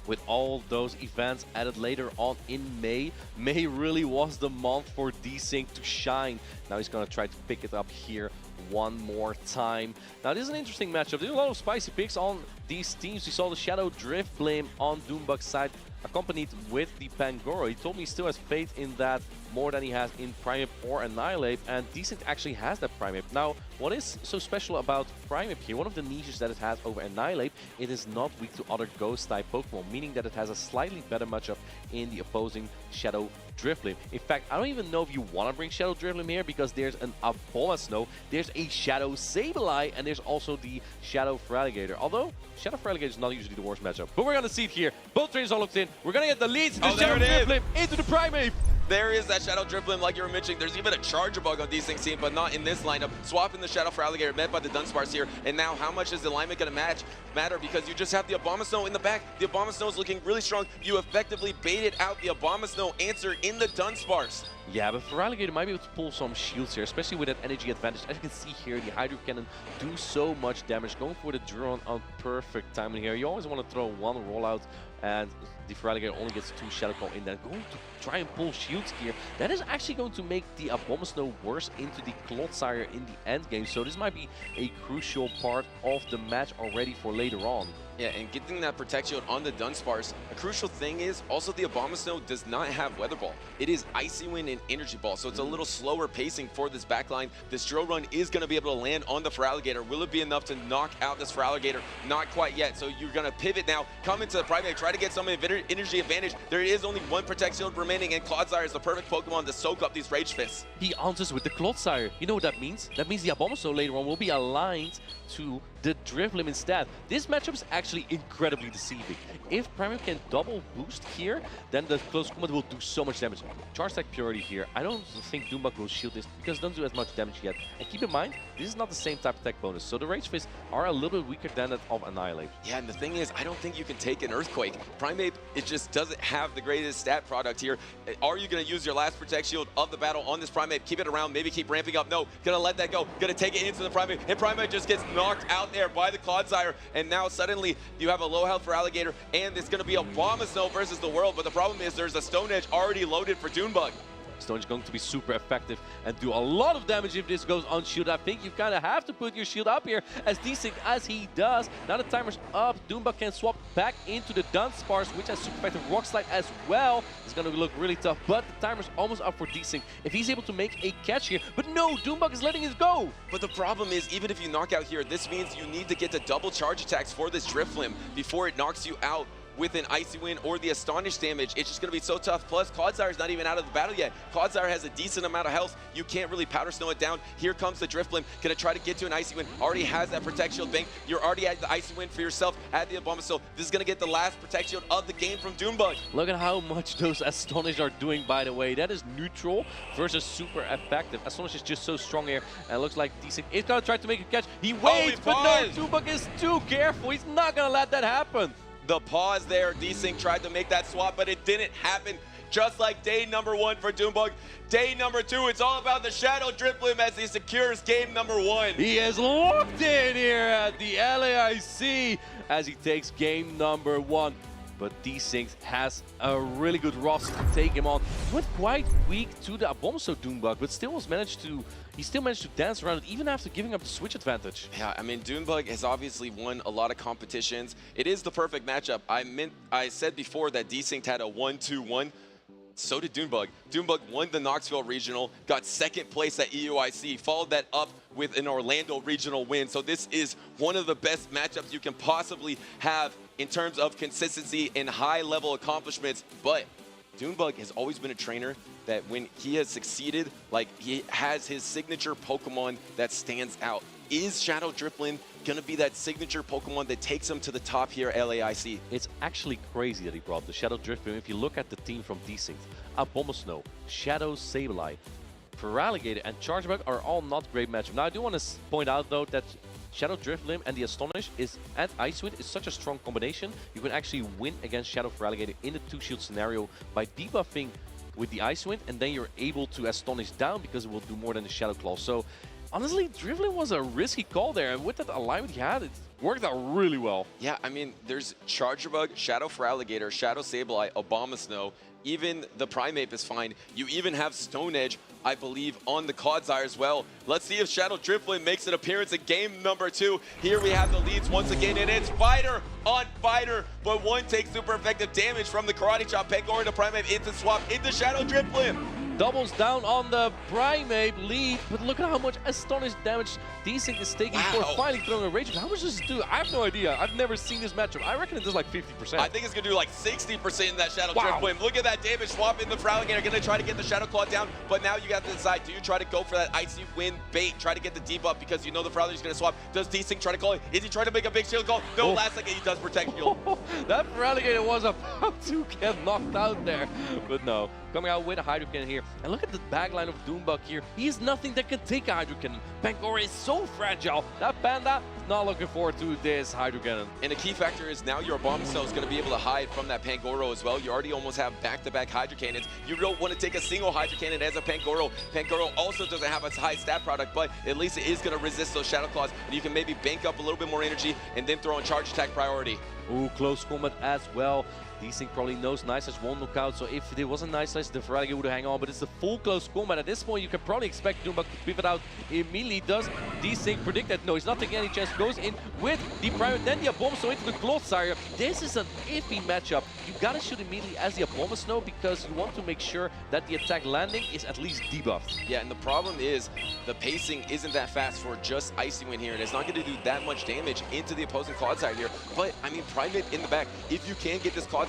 With all those events added later on in May, May really was the month for Desynced to shine. Now he's going to try to pick it up here one more time. Now this is an interesting matchup. There's a lot of spicy picks on these teams. We saw the Shadow Drift Blame on Doombug's side, accompanied with the Pangoro. He told me he still has faith in that more than he has in Primeape or Annihilate, and Desynced actually has that Primeape. Now, what is so special about Primeape here? One of the niches that it has over Annihilate, it is not weak to other Ghost-type Pokemon, meaning that it has a slightly better matchup in the opposing Shadow Drifblim. In fact, I don't even know if you want to bring Shadow Drifblim here, because there's an Abomasnow, there's a Shadow Sableye, and there's also the Shadow Feraligatr. Although, Shadow Feraligatr is not usually the worst matchup. But we're going to see it here. Both trainers are locked in. We're going to get the leads. The Shadow Drifblim into the Primeape. There is that Shadow Drifblim like you were mentioning. There's even a Charger Bug on Desync team, but not in this lineup. Swapping the Shadow for Alligator, met by the Dunsparce here. And now how much is the alignment going to matter? Because you just have the Abomasnow in the back. The Abomasnow is looking really strong. You effectively baited out the Abomasnow answer in the Dunsparce. Yeah, but for Alligator might be able to pull some shields here, especially with that energy advantage. As you can see here, the Hydro Cannon do so much damage. Going for the Duron on perfect timing here. You always want to throw one rollout, and the Feraligatr only gets 2 Shadow Claw in there. Going to try and pull shields here. That is actually going to make the Abomasnow worse into the Clodsire in the end game. So this might be a crucial part of the match already for later on. Yeah, and getting that Protect Shield on the Dunsparce, a crucial thing is also the Abomasnow does not have Weather Ball. It is Icy Wind and Energy Ball, so it's a little slower pacing for this backline. This drill run is going to be able to land on the Feraligatr. Will it be enough to knock out this Feraligatr? Not quite yet, so you're going to pivot now, come into the Primate, try to get some energy advantage. There is only 1 Protect Shield remaining, and Clodsire is the perfect Pokemon to soak up these Rage Fists. He answers with the Clodsire. You know what that means? That means the Abomasnow later on will be aligned to the Drifblim instead. This matchup is actually incredibly deceiving. If Primate can double boost here, then the close combat will do so much damage. Charge Attack Purity here. I don't think Doombug will shield this because it doesn't do as much damage yet. And keep in mind, this is not the same type of attack bonus, so the Rage Fists are a little bit weaker than that of Annihilate. Yeah, and the thing is, I don't think you can take an Earthquake. Primate, it just doesn't have the greatest stat product here. Are you going to use your last Protect Shield of the battle on this Primate? Keep it around, maybe keep ramping up. No, gonna let that go. Gonna take it into the Primate, and Primate just gets knocked out there by the Clodsire, and now suddenly you have a low health for Alligator, and it's going to be a Abomasnow versus the world, but the problem is there's a Stone Edge already loaded for Doombug. Stone is going to be super effective and do a lot of damage if this goes unshielded. I think you kind of have to put your shield up here as decent as he does. Now the timer's up. Doombug can swap back into the Dunsparce, which has super effective Rock Slide as well. It's going to look really tough, but the timer's almost up for Desync. If he's able to make a catch here, but no, Doombug is letting it go. But the problem is, even if you knock out here, this means you need to get the double charge attacks for this Drifblim before it knocks you out with an Icy Wind or the Astonish damage. It's just going to be so tough. Plus, Clodsire is not even out of the battle yet. Clodsire has a decent amount of health. You can't really Powder Snow it down. Here comes the Drifblim. Going to try to get to an Icy Wind. Already has that Protect Shield bank. You're already at the Icy Wind for yourself at the Abomasnow. This is going to get the last Protect Shield of the game from Doombug. Look at how much those Astonish are doing, by the way. That is neutral versus super effective. Astonish is just so strong here. And it looks like Desync is going to try to make a catch. He waits, but no, Doombug is too careful. He's not going to let that happen. The pause there, Desync tried to make that swap, but it didn't happen. Just like day number 1 for Doombug. Day number 2, it's all about the Shadow Drifblim as he secures game number 1. He is locked in here at the LAIC as he takes game number 1. But Desync has a really good roster to take him on. He went quite weak to the Abomasnow Doombug, but still managed to dance around it even after giving up the switch advantage. Yeah, I mean, Doombug has obviously won a lot of competitions. It is the perfect matchup. I said before that Desync had a 1-2-1. So did Doombug. Doombug won the Knoxville Regional, got 2nd place at EUIC, followed that up with an Orlando Regional win. So this is one of the best matchups you can possibly have in terms of consistency and high-level accomplishments. But Doombug has always been a trainer that when he has succeeded, like he has his signature Pokemon that stands out. Is Shadow Drifblim going to be that signature Pokemon that takes him to the top here at LAIC? It's actually crazy that he brought the Shadow Drifblim. If you look at the team from Desync, Abomasnow, Shadow Sableye, Feraligatr, and Chargebug are all not great matchups. Now, I do want to point out, though, that Shadow Drifblim and the Astonish and Ice Wind is such a strong combination. You can actually win against Shadow Feraligatr in the 2-shield scenario by debuffing with the Ice Wind, and then you're able to Astonish down because it will do more than the Shadow Claw. So, honestly, Drifblim was a risky call there, and with that alignment he had, it worked out really well. Yeah, I mean, there's Chargebug, Shadow Feraligatr, Shadow Sableye, Abomasnow. Even the Primeape is fine. You even have Stone Edge, I believe, on the Clodsire as well. Let's see if Shadow Drifblim makes an appearance in game number 2. Here we have the leads once again, and it's fighter on fighter, but one takes super effective damage from the Karate Chop. Pegor to Primeape into swap into Shadow Drifblim. doubles down on the Primate lead, but look at how much astonished damage Desync is taking for finally throwing a Rage. How much does this do? I have no idea. I've never seen this matchup. I reckon it does like 50%. I think it's going to do like 60% in that Shadow Drift Flame. Look at that damage swap in the Fraligator. Going to try to get the Shadow Claw down, but now you got to decide, do you try to go for that Icy Wind bait, try to get the debuff because you know the Fraligator's going to swap. Does Desync try to call it? Is he trying to make a big shield call? No, last second he does protect shield. That Fraligator was about to get knocked out there, but no. Coming out with a Hydro Cannon here. And look at the backline of Doombug here. He's nothing that can take a Hydro Cannon. Pangoro is so fragile. That Panda is not looking forward to this Hydro Cannon. And the key factor is now your Abomasnow is going to be able to hide from that Pangoro as well. You already almost have back-to-back Hydro Cannons. You don't want to take a single Hydro Cannon as a Pangoro. Pangoro also doesn't have a high stat product, but at least it is going to resist those Shadow Claws. And you can maybe bank up a little bit more energy and then throw on Charge Attack priority. Ooh, close combat as well. Desync probably knows Nice Slash won't knock out, so if there was a Nice Slash, the Fraligator would hang on, but it's a full close combat. At this point, you can probably expect Doombug to pivot out immediately. Does Desync predict that? No, he's not taking any chance. Goes in with the Primate, then the Abomasnow into the Clothesire. This is an iffy matchup. You gotta shoot immediately as the Abomasnow because you want to make sure that the attack landing is at least debuffed. Yeah, and the problem is the pacing isn't that fast for just Icy Wind here, and it's not going to do that much damage into the opposing Clodsire here. But, I mean, Primate in the back, if you can get this Clodsire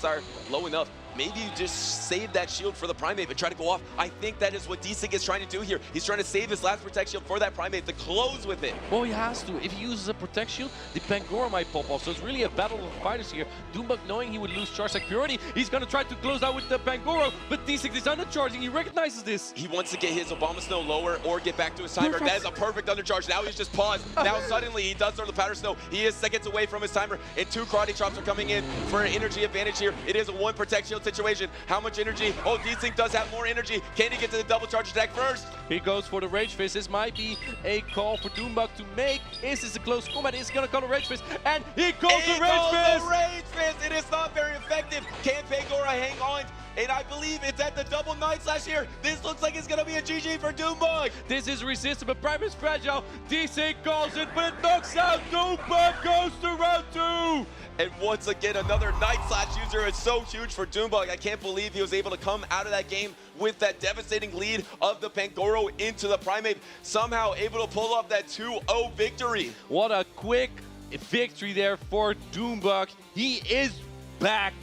low enough, maybe you just save that shield for the Primate, but try to go off. I think that is what Desync is trying to do here. He's trying to save his last Protect Shield for that Primate to close with it. Well, he has to. If he uses a Protect Shield, the Pangoro might pop off. So it's really a battle of fighters here. Doombug, knowing he would lose Charge Attack Purity, he's going to try to close out with the Pangoro, but Desync is undercharging. He recognizes this. He wants to get his Abomasnow lower or get back to his timer. That is a perfect undercharge. Now he's just paused. Now suddenly he does throw the Powder Snow. He is seconds away from his timer, and 2 Karate Chops are coming in for an energy advantage here. It is a 1 Protect Shield situation. How much energy? Oh, Desync does have more energy. Can he get to the double charge attack first? He goes for the Rage Fist. This might be a call for Doombug to make. Is this a close combat? Is going to call the Rage Fist, and he calls the Rage Fist! The Rage Fist! It is not very effective. Can Pangoro hang on? And I believe it's at the double Night Slash here. This looks like it's going to be a GG for Doombug. This is resistant, but Prime is fragile. Desync calls it, but it knocks out. Doombug goes to round 2. And once again, another Night Slash user is so huge for Doombug. I can't believe he was able to come out of that game with that devastating lead of the Pangoro into the Primate. Somehow able to pull off that 2-0 victory. What a quick victory there for Doombug. He is back.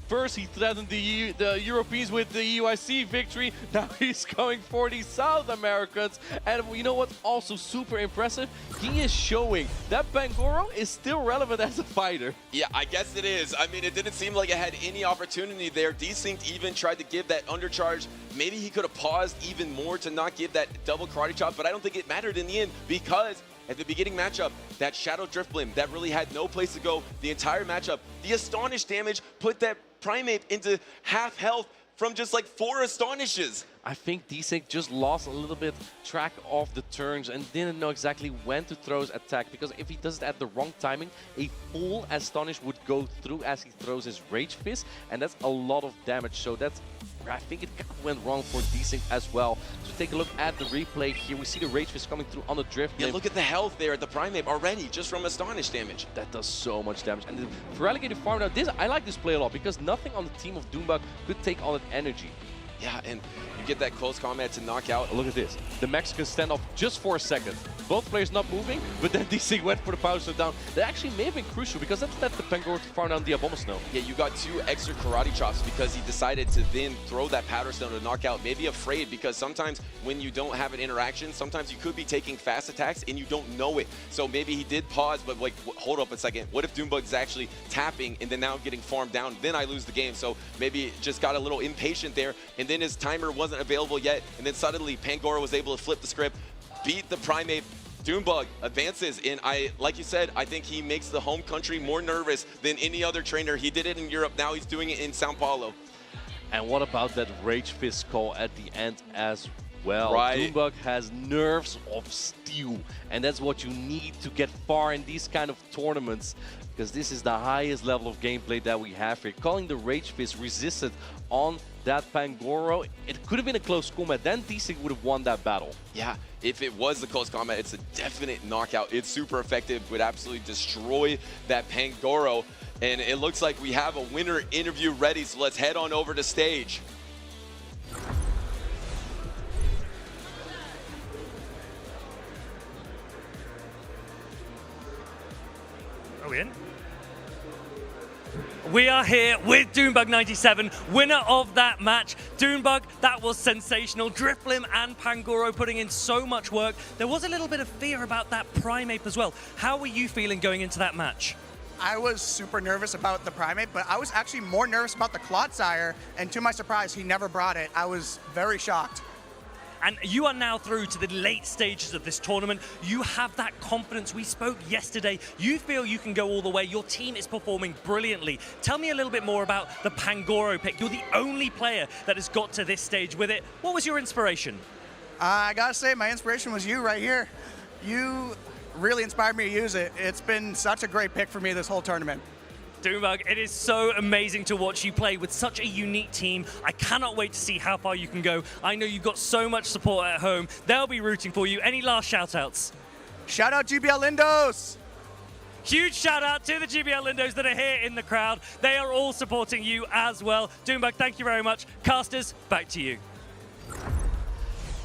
First, he threatened the Europeans with the UIC victory. Now he's going for the South Americans. And you know what's also super impressive? He is showing that Pangoro is still relevant as a fighter. Yeah, I guess it is. I mean, it didn't seem like it had any opportunity there. Desync even tried to give that undercharge. Maybe he could have paused even more to not give that double Karate Chop, but I don't think it mattered in the end because at the beginning matchup, that Shadow Drift Blim, that really had no place to go the entire matchup. The Astonish damage put that Primate into half health from just like 4 Astonishes. I think Desync just lost a little bit track of the turns and didn't know exactly when to throw his attack, because if he does it at the wrong timing, a full Astonish would go through as he throws his Rage Fist, and that's a lot of damage. So that's, I think it kind of went wrong for Desync as well. So take a look at the replay here. We see the Rage Fist coming through on the Drift. Yeah, look at the health there at the Primate already, just from Astonish damage. That does so much damage. And the Fraligator farm now, I like this play a lot because nothing on the team of Doombug could take all that energy. Yeah, and you get that close combat to knock out. Look at this. The Mexican standoff just for a second. Both players not moving, but then Desync went for the Power Snow down. That actually may have been crucial because that's the Pangoro to farm down the Abomasnow. Yeah, you got 2 extra Karate Chops because he decided to then throw that Powder Stone to knock out. Maybe afraid because sometimes when you don't have an interaction, sometimes you could be taking fast attacks and you don't know it. So maybe he did pause, but like, hold up a second. What if Doombug's actually tapping and then now getting farmed down? Then I lose the game. So maybe just got a little impatient there, and then his timer wasn't available yet, and then suddenly Pangoro was able to flip the script, beat the Primate. Doombug advances, and like you said, I think he makes the home country more nervous than any other trainer. He did it in Europe, now he's doing it in Sao Paulo. And what about that Rage Fist call at the end as well? Right. Doombug has nerves of steel, and that's what you need to get far in these kind of tournaments, because this is the highest level of gameplay that we have here. Calling the Rage Fist resisted on that Pangoro, it could have been a close combat. Then Desync would have won that battle. Yeah, if it was the close combat, it's a definite knockout. It's super effective, would absolutely destroy that Pangoro. And it looks like we have a winner interview ready, so let's head on over to stage. Brilliant. We are here with Doonbug97, winner of that match. Doonbug, that was sensational. Drifblim and Pangoro putting in so much work. There was a little bit of fear about that Primeape as well. How were you feeling going into that match? I was super nervous about the Primeape, but I was actually more nervous about the Clodsire, and to my surprise, he never brought it. I was very shocked. And you are now through to the late stages of this tournament. You have that confidence. We spoke yesterday. You feel you can go all the way. Your team is performing brilliantly. Tell me a little bit more about the Pangoro pick. You're the only player that has got to this stage with it. What was your inspiration? I gotta say, my inspiration was you right here. You really inspired me to use it. It's been such a great pick for me this whole tournament. Doonbug, it is so amazing to watch you play with such a unique team. I cannot wait to see how far you can go. I know you've got so much support at home. They'll be rooting for you. Any last shout-outs? Shout out GBL Lindos! Huge shout out to the GBL Lindos that are here in the crowd. They are all supporting you as well. Doonbug, thank you very much. Casters, back to you.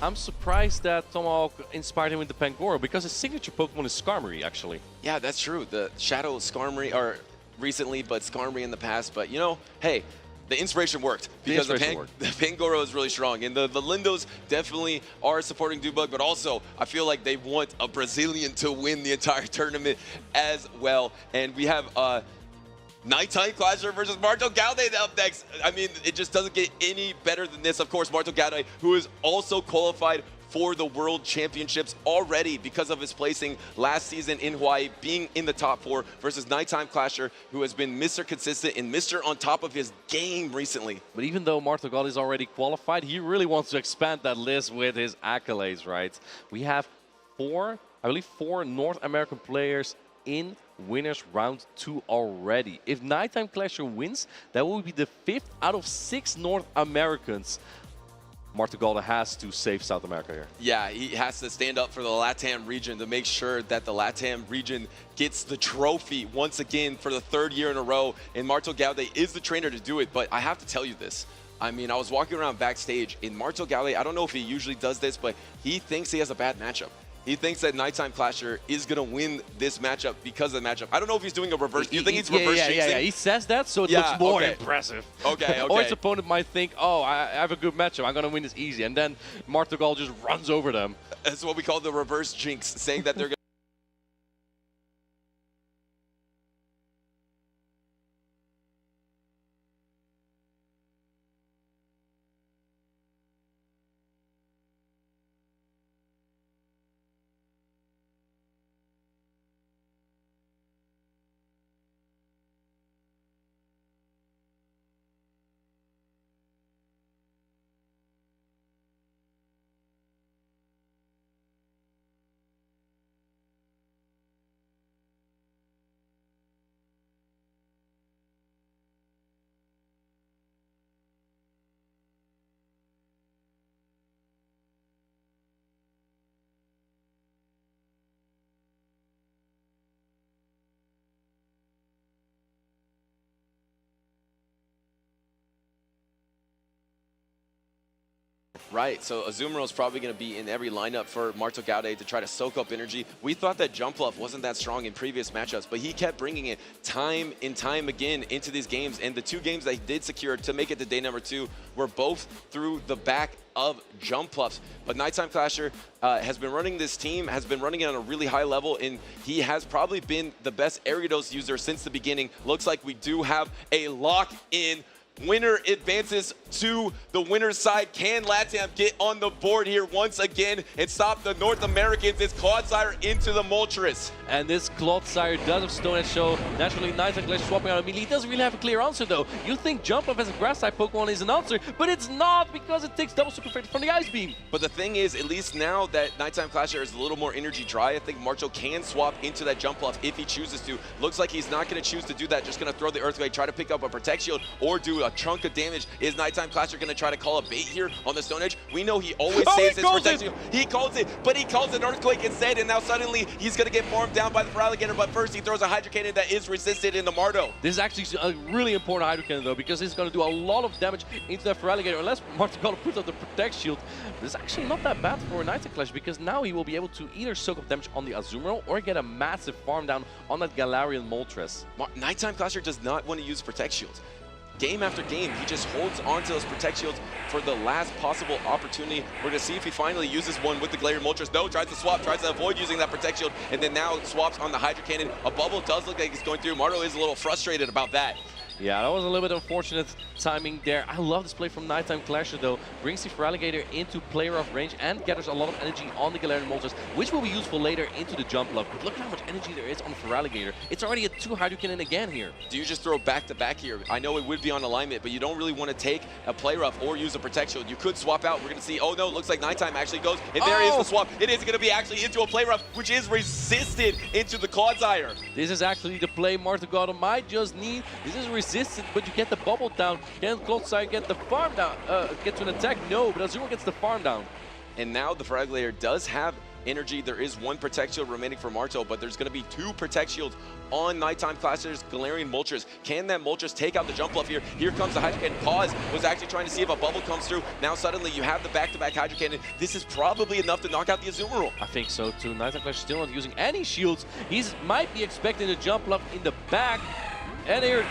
I'm surprised that Tomahawk inspired him with the Pangoro because his signature Pokemon is Skarmory, actually. Yeah, that's true. The Shadow Skarmory are recently, but Skarmory in the past. But, you know, hey, the inspiration worked because the Pangoro is really strong. And the Lindos definitely are supporting Doonbug, but also I feel like they want a Brazilian to win the entire tournament as well. And we have Nighttime Clasher versus Marto Gaude up next. I mean, it just doesn't get any better than this. Of course, Marto Gaude, who is also qualified for the World Championships already because of his placing last season in Hawaii, being in the top 4 versus Nighttime Clasher, who has been Mr. Consistent and Mr. on top of his game recently. But even though Marto Gaude is already qualified, he really wants to expand that list with his accolades, right? We have 4 North American players in winners round 2 already. If Nighttime Clasher wins, that will be the 5th out of 6 North Americans. Marto Gaude has to save South America here. Yeah, he has to stand up for the LATAM region to make sure that the LATAM region gets the trophy once again for the 3rd year in a row. And Marto Gaude is the trainer to do it, but I have to tell you this. I mean, I was walking around backstage, and Marto Gaude, I don't know if he usually does this, but he thinks he has a bad matchup. He thinks that Nighttime Clasher is going to win this matchup because of the matchup. I don't know if he's doing a reverse. Do you think he's reverse jinxing? Yeah, he says that, so it looks more impressive. Okay. Or his opponent might think, oh, I have a good matchup. I'm going to win this easy. And then Marto Gaude just runs over them. That's what we call the reverse jinx, saying that they're going to Right, so Azumarill is probably going to be in every lineup for Marto Gaude to try to soak up energy. We thought that Jumpluff wasn't that strong in previous matchups, but he kept bringing it time and time again into these games. And the 2 games that he did secure to make it to day number 2 were both through the back of Jumpluffs. But Nighttime Clasher has been running this team, has been running it on a really high level, and he has probably been the best Ariados user since the beginning. Looks like we do have a lock-in. Winner advances to the winner's side. Can LATAM get on the board here once again and stop the North Americans? It's Clodsire into the Moltres. And this Clodsire does have Stone Edge, so naturally Nighttime Clasher swapping out immediately. He doesn't really have a clear answer though. You think Jumpluff as a grass-type Pokemon is an answer, but it's not because it takes double super effect from the Ice Beam. But the thing is, at least now that Nighttime Clasher is a little more energy dry, I think Marto can swap into that Jumpluff if he chooses to. Looks like he's not going to choose to do that, just going to throw the Earthquake, try to pick up a Protect Shield, or do a chunk of damage. Is Nighttime Clasher going to try to call a bait here on the Stone Edge? We know he always saves his protection. He calls it, but he calls an Earthquake instead, and now suddenly he's going to get farmed down by the Feraligatr, but first he throws a Hydro Cannon that is resisted into Marto. This is actually a really important Hydro Cannon though, because it's going to do a lot of damage into that Feraligatr. Unless Marto puts up the Protect Shield, this is actually not that bad for Nighttime Clash, because now he will be able to either soak up damage on the Azumarill or get a massive farm down on that Galarian Moltres. Nighttime Clasher does not want to use Protect Shields. Game after game, he just holds onto those Protect Shields for the last possible opportunity. We're going to see if he finally uses one with the Galarian Moltres. No, tries to swap, tries to avoid using that Protect Shield, and then now swaps on the Hydro Cannon. A bubble does look like it's going through. Marto is a little frustrated about that. Yeah, that was a little bit unfortunate timing there. I love this play from Nighttime Clasher though. Brings the Feraligatr into player of range and gathers a lot of energy on the Galarian Moltres, which will be useful later into the jump love. But look at how much energy there is on Feraligatr. It's already a 2 Hydro Cannon again here. Do you just throw back-to-back here? I know it would be on alignment, but you don't really want to take a play rough or use a Protect Shield. You could swap out. We're going to see, oh no, looks like Nighttime actually goes, and there is the swap. It is going to be actually into a play rough, which is resisted into the Clodsire. This is actually the play Marto God might just need. This is resisted, but you get the bubble down. Can Clodsire get the farm down? Get to an attack? No, but Azumarill gets the farm down. And now the Feraligatr does have energy. There is 1 Protect Shield remaining for Marto, but there's going to be 2 Protect Shields on Nighttime Clasher's Galarian Moltres. Can that Moltres take out the jump bluff here? Here comes the Hydro Cannon. Pause was actually trying to see if a bubble comes through. Now suddenly you have the back-to-back Hydro Cannon. This is probably enough to knock out the Azumarill. I think so too. Nighttime Clasher still not using any shields. He might be expecting a jump bluff in the back. And here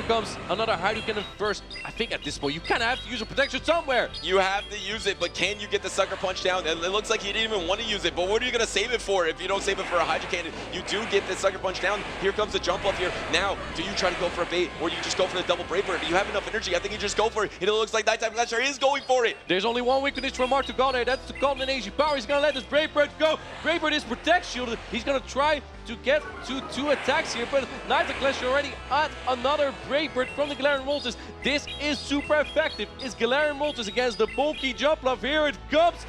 comes another Hydro Cannon first. I think at this point, you kind of have to use a protection somewhere. You have to use it, but can you get the Sucker Punch down? And it looks like he didn't even want to use it, but what are you going to save it for if you don't save it for a Hydro Cannon? You do get the Sucker Punch down. Here comes the jump up here. Now, do you try to go for a bait, or do you just go for the double Brave Bird? Do you have enough energy? I think you just go for it, and it looks like Nighttime Clasher is going for it. There's only one weak condition from Marto God. That's the Golden Age power. He's going to let this Brave Bird go. Brave Bird is Protect Shielded. He's going to try to get to 2 attacks here, but Nighttime Clasher already at another Brave Bird from the Galarian Moltres. This is super effective. It's Galarian Moltres against the bulky jump love. Here it comes.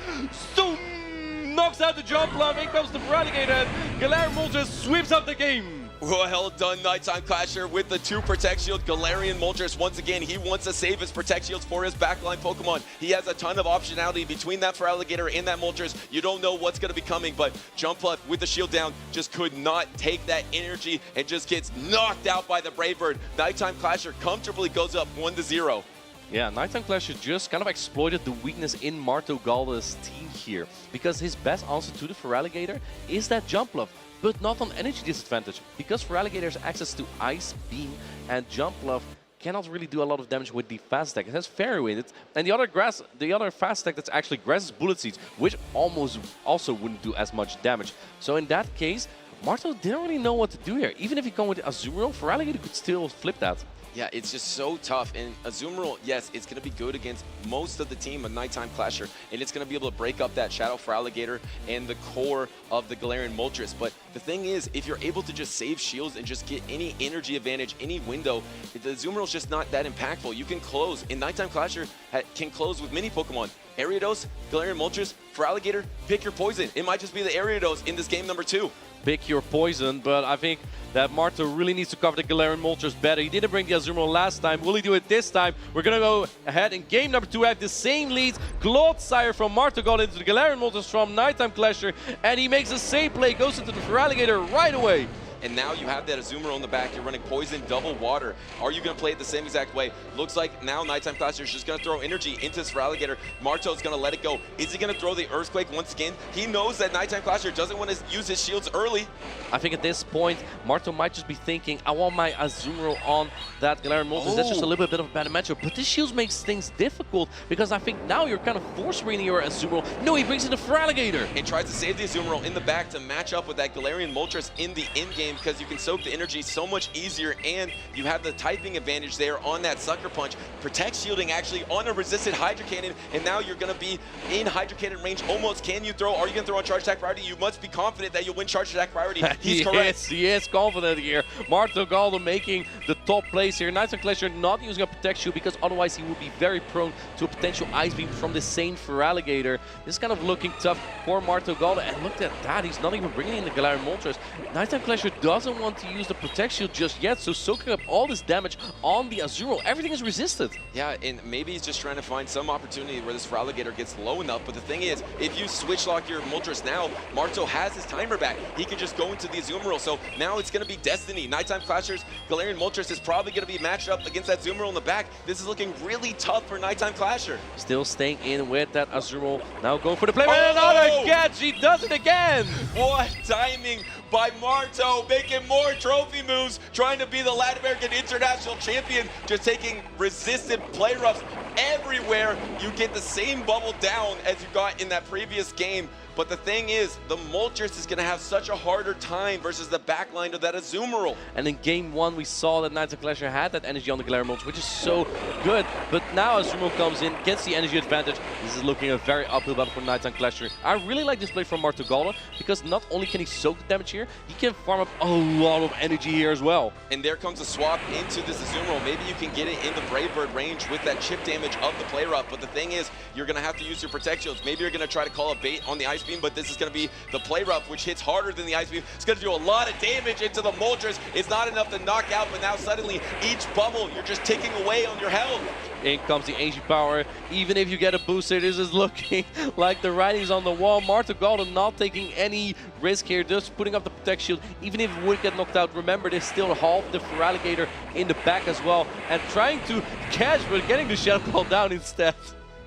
Knocks out the jump love. In comes the Feraligatr, and Galarian Moltres sweeps up the game. Well done, Nighttime Clasher with the 2 Protect Shield. Galarian Moltres, once again, he wants to save his Protect Shields for his backline Pokemon. He has a ton of optionality between that Feraligatr and that Moltres. You don't know what's going to be coming, but Jumpluff with the shield down just could not take that energy and just gets knocked out by the Brave Bird. Nighttime Clasher comfortably goes up 1-0. Yeah, Nighttime Clasher just kind of exploited the weakness in Marto Galda's team here, because his best answer to the Feraligatr is that jump bluff, but not on energy disadvantage, because Feraligatr has access to Ice Beam, and jump bluff cannot really do a lot of damage with the fast attack. It has Fairy Wind, and the other fast attack that's actually Grass is Bullet Seeds, which almost also wouldn't do as much damage. So in that case, Marto didn't really know what to do here. Even if he go with Azumarill, Feraligatr could still flip that. Yeah, it's just so tough. And Azumarill, yes, it's going to be good against most of the team of Nighttime Clasher, and it's going to be able to break up that Shadow Feraligatr and the core of the Galarian Moltres. But the thing is, if you're able to just save shields and just get any energy advantage, any window, the Azumarill's just not that impactful. You can close, and Nighttime Clasher can close with many Pokemon. Ariados, Galarian Moltres, Feraligatr, pick your poison. It might just be the Ariados in this game number 2. Pick your poison, but I think that Marto really needs to cover the Galarian Moltres better. He didn't bring the Azumarill last time. Will he do it this time? We're going to go ahead in game number 2. Have the same leads. Clodsire from Marto got into the Galarian Moltres from Nighttime Clasher, and he makes the same play, goes into the Feraligatr right away. And now you have that Azumarill in the back. You're running Poison, Double Water. Are you going to play it the same exact way? Looks like now Nighttime Clasher is just going to throw energy into this Feraligatr. Marto's going to let it go. Is he going to throw the Earthquake once again? He knows that Nighttime Clasher doesn't want to use his shields early. I think at this point, Marto might just be thinking, I want my Azumarill on that Galarian Moltres. That's just a little bit of a better matchup. But this shield makes things difficult, because I think now you're kind of force-reading your Azumarill. No, he brings in the Feraligatr. And tries to save the Azumarill in the back to match up with that Galarian Moltres in the in-game, because you can soak the energy so much easier, and you have the typing advantage there on that Sucker Punch. Protect shielding actually on a resisted Hydro Cannon, and now you're going to be in Hydro Cannon range almost. Can you throw? Are you going to throw on Charge Attack Priority? You must be confident that you'll win Charge Attack Priority. He's correct. He is confident here. Marto Galdo making the top place here. Nighttime Clasher not using a Protect Shield, because otherwise he would be very prone to a potential Ice Beam from the same Feraligatr. This is kind of looking tough for Marto Galdo, and look at that. He's not even bringing in the Galarian Moltres. Nighttime Clasher doesn't want to use the Protect Shield just yet, so soaking up all this damage on the Azumarill. Everything is resisted. Yeah, and maybe he's just trying to find some opportunity where this Feraligatr gets low enough, but the thing is, if you switch lock your Moltres now, Marto has his timer back. He can just go into the Azumarill, so now it's going to be Destiny. Nighttime Clashers, Galarian Moltres is probably going to be matched up against that Azumarill in the back. This is looking really tough for Nighttime Clasher. Still staying in with that Azumarill. Now going for the play. And another catch. He does it again. What timing by Marto, making more trophy moves, trying to be the Latin American International Champion, just taking resistant play roughs everywhere. You get the same bubble down as you got in that previous game. But the thing is, the Moltres is going to have such a harder time versus the backline of that Azumarill. And in game 1, we saw that Nighttime Clasher had that energy on the Galarian Moltres, which is so good. But now Azumarill comes in, gets the energy advantage. This is looking a very uphill battle for Nighttime Clasher. I really like this play from Marto Galde, because not only can he soak the damage here, he can farm up a lot of energy here as well. And there comes a swap into this Azumarill. Maybe you can get it in the Brave Bird range with that chip damage of the play rough. But the thing is, you're going to have to use your Protect Shields. Maybe you're going to try to call a bait on the Ice Beam, but this is going to be the play rough, which hits harder than the Ice Beam. It's going to do a lot of damage into the Moltres. It's not enough to knock out, but now suddenly each bubble, you're just taking away on your health. In comes the Ancient Power. Even if you get a booster, this is looking like the writing's on the wall. Marto Galde not taking any risk here, just putting up the Protect Shield. Even if it would get knocked out, remember, they still half the Feraligatr in the back as well. And trying to catch, but getting the Shadow Ball down instead.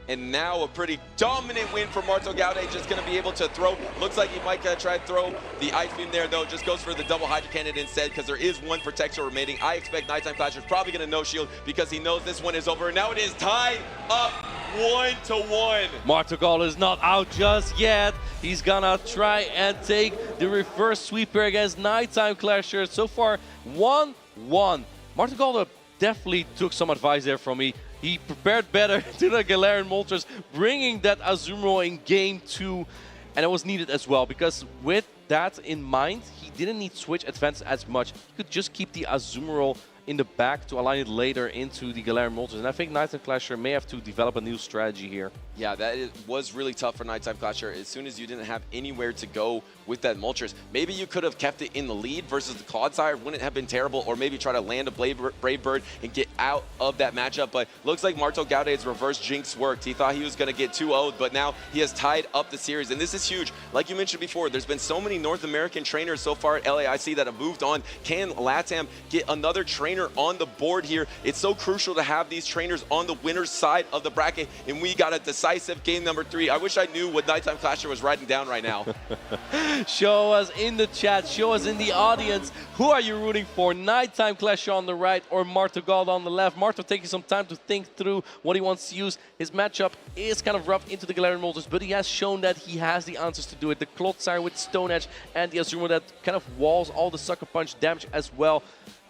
And now a pretty dominant win for Marto Galde, just going to be able to throw. Looks like he might try to throw the Ice Beam there, though. Just goes for the double Hydro Cannon instead, because there is one protection remaining. I expect Nighttime Clasher is probably going to no-shield because he knows this one is over. And now it is tied up 1-1. Marto Galde is not out just yet. He's gonna try and take the reverse sweeper against Nighttime Clasher. So far, 1-1. Marto Galde definitely took some advice there from me. He prepared better to the Galarian Moltres, bringing that Azumarill in game 2. And it was needed as well, because with that in mind, he didn't need switch advance as much. He could just keep the Azumarill in the back to align it later into the Galarian Moltres. And I think Nighttime Clasher may have to develop a new strategy here. Yeah, was really tough for Nighttime Clasher. As soon as you didn't have anywhere to go with that Moltres, maybe you could have kept it in the lead versus the Clodsire. Wouldn't have been terrible. Or maybe try to land a Brave Bird and get out of that matchup. But looks like Marto Galde's reverse jinx worked. He thought he was going to get 2-0'd, but now he has tied up the series. And this is huge. Like you mentioned before, there's been so many North American trainers so far at LAIC that have moved on. Can LATAM get another trainer on the board here? It's so crucial to have these trainers on the winner's side of the bracket. And we got a decisive game number 3. I wish I knew what Nighttime Clasher was writing down right now. Show us in the chat, show us in the audience, who are you rooting for? Nighttime Clasher on the right or Marto Galde on the left? Marto taking some time to think through what he wants to use. His matchup is kind of rough into the Galarian Moltres, but he has shown that he has the answers to do it. The Clodsire with Stone Edge and the Azumarill that kind of walls all the Sucker Punch damage as well.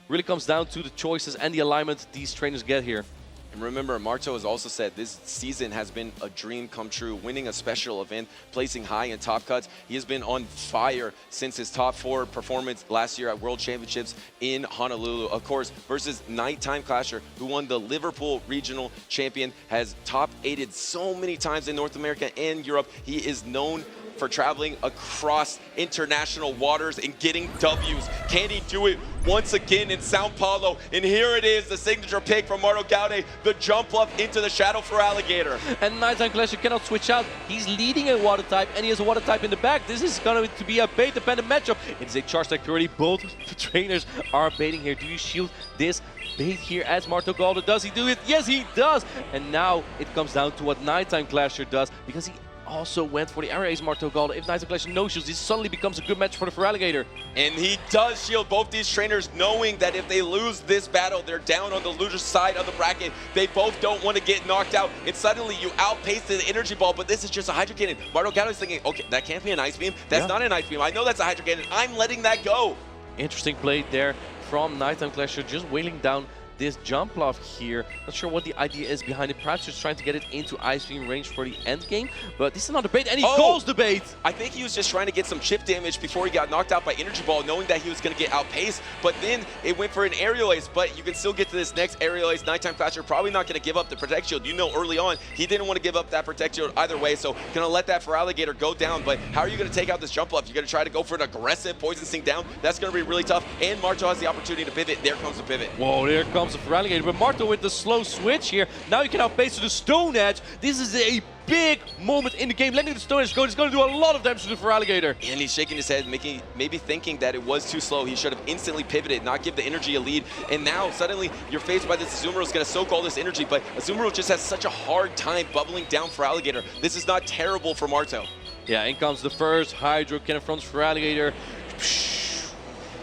Really comes down to the choices and the alignment these trainers get here. And remember, Marto has also said this season has been a dream come true, winning a special event, placing high in top cuts. He has been on fire since his top 4 performance last year at World Championships in Honolulu. Of course, versus Nighttime Clasher, who won the Liverpool Regional Champion, has top 8'd so many times in North America and Europe. He is known for traveling across international waters and getting W's. Can he do it once again in Sao Paulo? And here it is, the signature pick from Marto Galde, the jump up into the Shadow Feraligatr. And Nighttime Clasher cannot switch out. He's leading a water type, and he has a water type in the back. This is going to be a bait-dependent matchup. It's a charge tech early. Both the trainers are baiting here. Do you shield this bait here as Marto Galde? Does he do it? Yes, he does. And now it comes down to what Nighttime Clasher does, because he also went for the area ace Marto Galde. If Nighttime Clasher no shields, this suddenly becomes a good match for the Feraligatr. And he does shield both these trainers, knowing that if they lose this battle, they're down on the loser's side of the bracket. They both don't want to get knocked out. And suddenly you outpace the energy ball, but this is just a Hydro Cannon. Marto Galde is thinking, okay, that can't be an Ice Beam. That's not an Ice Beam. I know that's a Hydro Cannon. I'm letting that go. Interesting play there from Nighttime Clasher, just wailing down this jump off here. Not sure what the idea is behind it. Perhaps just trying to get it into Ice Beam range for the end game. But this is not a bait, and he goes the bait. I think he was just trying to get some chip damage before he got knocked out by Energy Ball, knowing that he was going to get outpaced. But then it went for an aerial ace. But you can still get to this next aerial ace. Nighttime Clasher probably not going to give up the Protect Shield. You know, early on, he didn't want to give up that Protect Shield either way. So going to let that for Alligator go down. But how are you going to take out this jump left? You're going to try to go for an aggressive Poison Sting down. That's going to be really tough. And Marto has the opportunity to pivot. There comes the pivot. Whoa, there comes the Feraligatr. But Marto with the slow switch here. Now you can outpace to the Stone Edge. This is a big moment in the game. Letting the Stone Edge go. It's going to do a lot of damage to the Feraligatr. And he's shaking his head, maybe thinking that it was too slow. He should have instantly pivoted, not give the energy a lead. And now suddenly you're faced by this Azumarill is going to soak all this energy. But Azumarill just has such a hard time bubbling down Feraligatr. This is not terrible for Marto. Yeah, in comes the first Hydro Cannon from Feraligatr.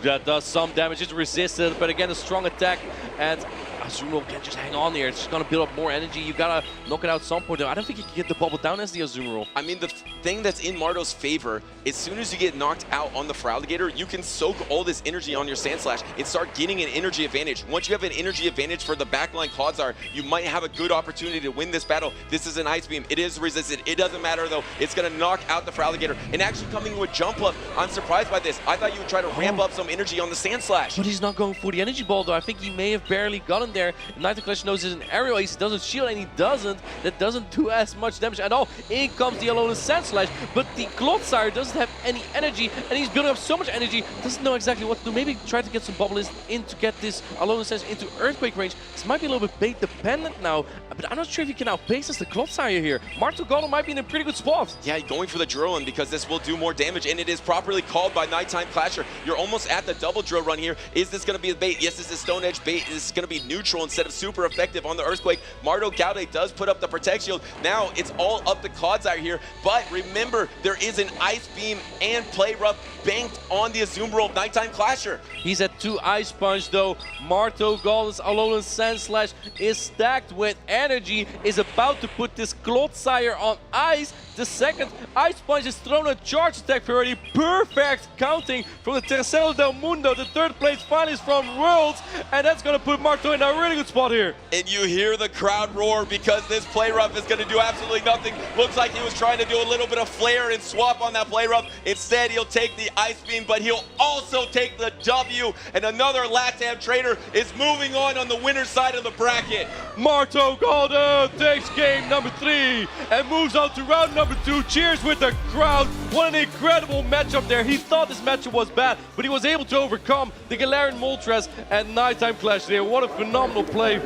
That does some damage. It's resisted, but again, a strong attack. And Azumarill can just hang on there. It's just going to build up more energy. You got to knock it out at some point. I don't think he can get the bubble down as the Azumarill. I mean, the thing that's in Marto's favor, as soon as you get knocked out on the Feraligatr, you can soak all this energy on your Sand Slash and start getting an energy advantage. Once you have an energy advantage for the backline Clodsire, you might have a good opportunity to win this battle. This is an Ice Beam. It is resisted. It doesn't matter, though. It's going to knock out the Feraligatr. And actually coming with Jump Up, I'm surprised by this. I thought you would try to ramp up some energy on the Sand Slash. But he's not going for the Energy Ball, though. I think he may have barely gotten there. Niantic Clash knows it's an aerial ace. He doesn't shield, and he doesn't. That doesn't do as much damage at all. In comes the Alolan Sand Slash, but the Clodsire doesn't have any energy, and he's building up so much energy, doesn't know exactly what to do. Maybe try to get some Bubbles in to get this Alolan Sand into Earthquake range. This might be a little bit bait dependent now, but I'm not sure if he can outpace us the Clodsire here. Marto Golem might be in a pretty good spot. Yeah, going for the drill run because this will do more damage, and it is properly called by Nighttime Clasher. You're almost at the double drill run here. Is this going to be a bait? Yes, this is Stone Edge bait. This is going to be neutral instead of super effective on the Earthquake. Marto Gaude does put up the Protect Shield. Now it's all up to Clodsire here, but remember, there is an Ice Beam and Play Rough banked on the Azumarill Nighttime Clasher. He's at 2 Ice Punch, though. Marto Golden's Alolan Sand Slash is stacked with energy, is about to put this Clodsire on ice. The second Ice Punch is thrown a charge attack for already perfect counting from the Tercero del Mundo, the third place finalist from Worlds, and that's going to put Marto in a really good spot here. And you hear the crowd roar because this Play Rough is going to do absolutely nothing. Looks like he was trying to do a little bit of flare and swap on that Play Rough. Instead, he'll take the Ice Beam, but he'll also take the W, and another LATAM trainer is moving on the winner's side of the bracket. Marto Golden takes game number 3 and moves on to round number 2. Cheers with the crowd. What an incredible matchup there. He thought this matchup was bad, but he was able to overcome the Galarian Moltres and Nighttime Clash there. What a phenomenal play.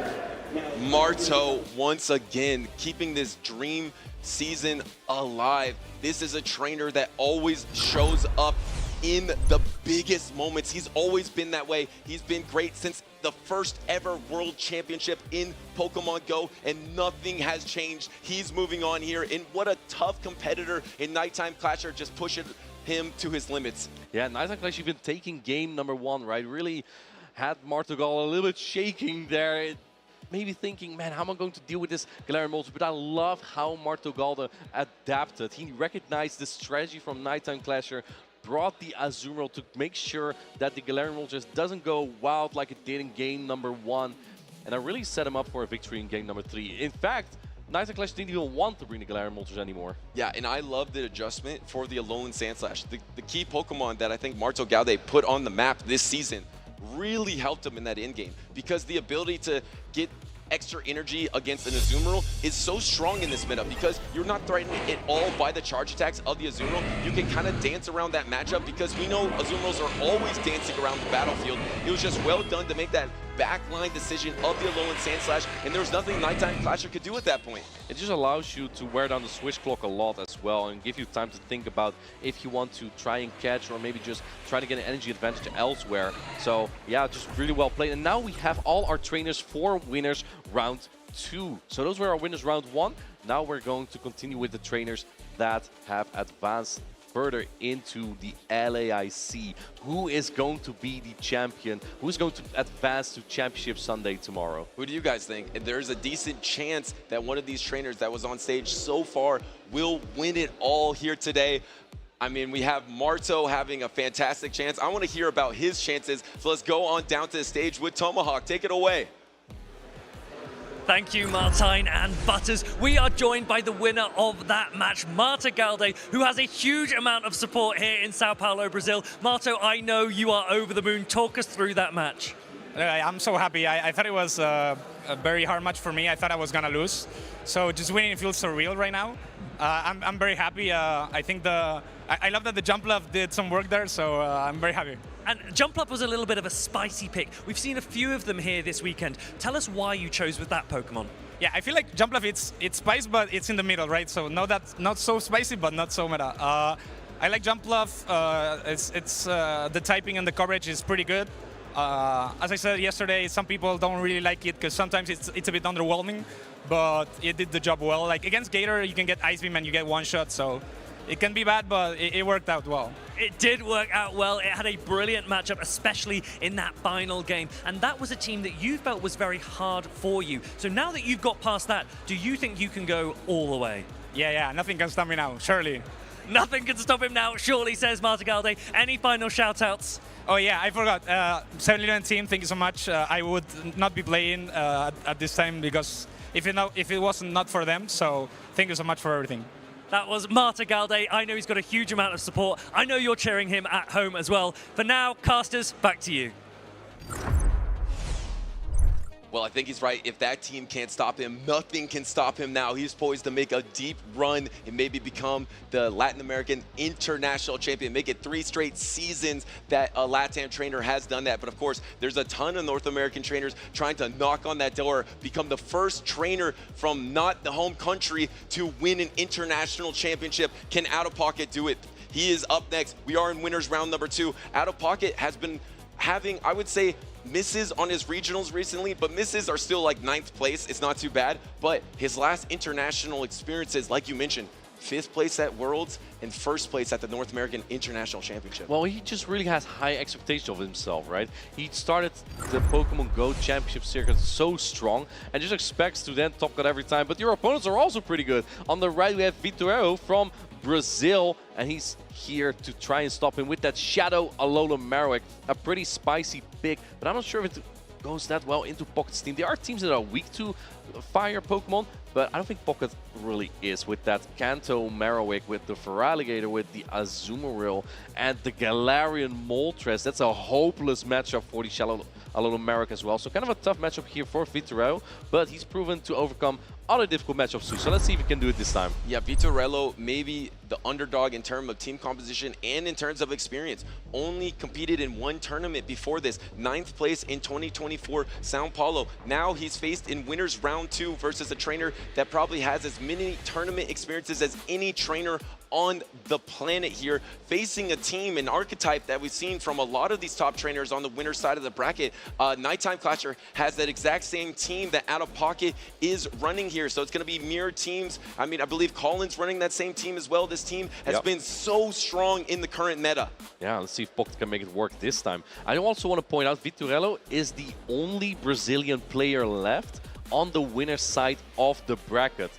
Marto once again keeping this dream season alive. This is a trainer that always shows up in the biggest moments. He's always been that way. He's been great since the first ever World Championship in Pokemon Go, and nothing has changed. He's moving on here, and what a tough competitor in Nighttime Clasher, just pushing him to his limits. Yeah, Nighttime Clash even taking game number 1, right? Really had Martogal a little bit shaking there. Maybe thinking, man, how am I going to deal with this Galarian Moltres? But I love how Martogalda adapted. He recognized the strategy from Nighttime Clasher, brought the Azumarill to make sure that the Galarian Moltres doesn't go wild like it did in game number 1. And I really set him up for a victory in game number 3. In fact, Nighttime Clash didn't even want to bring the Galarian Moltres anymore. Yeah, and I love the adjustment for the Alolan Sand Slash. The key Pokemon that I think Marto Gaude put on the map this season really helped him in that endgame, because the ability to get extra energy against an Azumarill is so strong in this meta, because you're not threatened at all by the charge attacks of the Azumarill. You can kind of dance around that matchup, because we know Azumarills are always dancing around the battlefield. It was just well done to make that backline decision of the Alolan Sand Slash, and there was nothing Nighttime Clasher could do at that point. It just allows you to wear down the switch clock a lot as well, and give you time to think about if you want to try and catch, or maybe just try to get an energy advantage elsewhere. So yeah, just really well played. And now we have all our trainers for winners round 2. So those were our winners round 1. Now we're going to continue with the trainers that have advanced further into the LAIC. Who is going to be the champion? Who's going to advance to Championship Sunday tomorrow? Who do you guys think? And there's a decent chance that one of these trainers that was on stage so far will win it all here today. I mean, we have Marto having a fantastic chance. I want to hear about his chances. So let's go on down to the stage with Tomahawk. Take it away. Thank you, Martijn and Butters. We are joined by the winner of that match, Marta Galde, who has a huge amount of support here in Sao Paulo, Brazil. Marto, I know you are over the moon. Talk us through that match. I'm so happy. I thought it was a very hard match for me. I thought I was going to lose. So just winning feels surreal right now. I'm very happy. I think I love that the jump love did some work there, so I'm very happy. And Jump Up was a little bit of a spicy pick. We've seen a few of them here this weekend. Tell us why you chose with that Pokemon. Yeah, I feel like Jump Love, it's spice, but it's in the middle, right? So that's not so spicy, but not so meta. I like Jump Love. The typing and the coverage is pretty good. As I said yesterday, some people don't really like it because sometimes it's a bit underwhelming, but it did the job well. Like against Gator, you can get Ice Beam and you get one shot, so it can be bad, but it worked out well. It did work out well. It had a brilliant matchup, especially in that final game. And that was a team that you felt was very hard for you. So now that you've got past that, do you think you can go all the way? Yeah, nothing can stop me now, surely. Nothing can stop him now, surely, says Marta Galde. Any final shout-outs? Oh yeah, I forgot. 7-11 team, thank you so much. I would not be playing at this time because if it wasn't not for them, so thank you so much for everything. That was Marta Galde. I know he's got a huge amount of support. I know you're cheering him at home as well. For now, casters, back to you. Well, I think he's right. If that team can't stop him, nothing can stop him now. He's poised to make a deep run and maybe become the Latin American international champion. Make it 3 straight seasons that a LATAM trainer has done that. But of course, there's a ton of North American trainers trying to knock on that door, become the first trainer from not the home country to win an international championship. Can Out of Pocket do it? He is up next. We are in winners round number 2. Out of Pocket has been having, I would say, misses on his regionals recently, but misses are still like 9th place. It's not too bad, but his last international experiences, like you mentioned, 5th place at Worlds and 1st place at the North American International Championship. Well, he just really has high expectations of himself, right? He started the Pokemon Go Championship circuit so strong and just expects to then top cut every time, but your opponents are also pretty good. On the right, we have Vitorero from Brazil, and he's here to try and stop him with that Shadow Alola Marowak. A pretty spicy pick, but I'm not sure if it goes that well into Pocket's team. There are teams that are weak to fire Pokemon, but I don't think Pocket really is with that Kanto Marowak, with the Feraligatr, with the Azumarill, and the Galarian Moltres. That's a hopeless matchup for the Shadow Alola Marowak as well. So kind of a tough matchup here for Vitorello, but he's proven to overcome other difficult matchups too. So let's see if he can do it this time. Yeah, Vitorello maybe the underdog in terms of team composition and in terms of experience. Only competed in 1 tournament before this. 9th place in 2024 Sao Paulo. Now he's faced in winners round 2 versus a trainer that probably has as many tournament experiences as any trainer on the planet here, facing a team, an archetype that we've seen from a lot of these top trainers on the winner's side of the bracket. Nighttime Clasher has that exact same team that Out of Pocket is running here, so it's going to be mirror teams. I mean, I believe Colin's running that same team as well. This team has been so strong in the current meta. Yeah, let's see if Pocket can make it work this time. I also want to point out Vitorello is the only Brazilian player left on the winner's side of the bracket.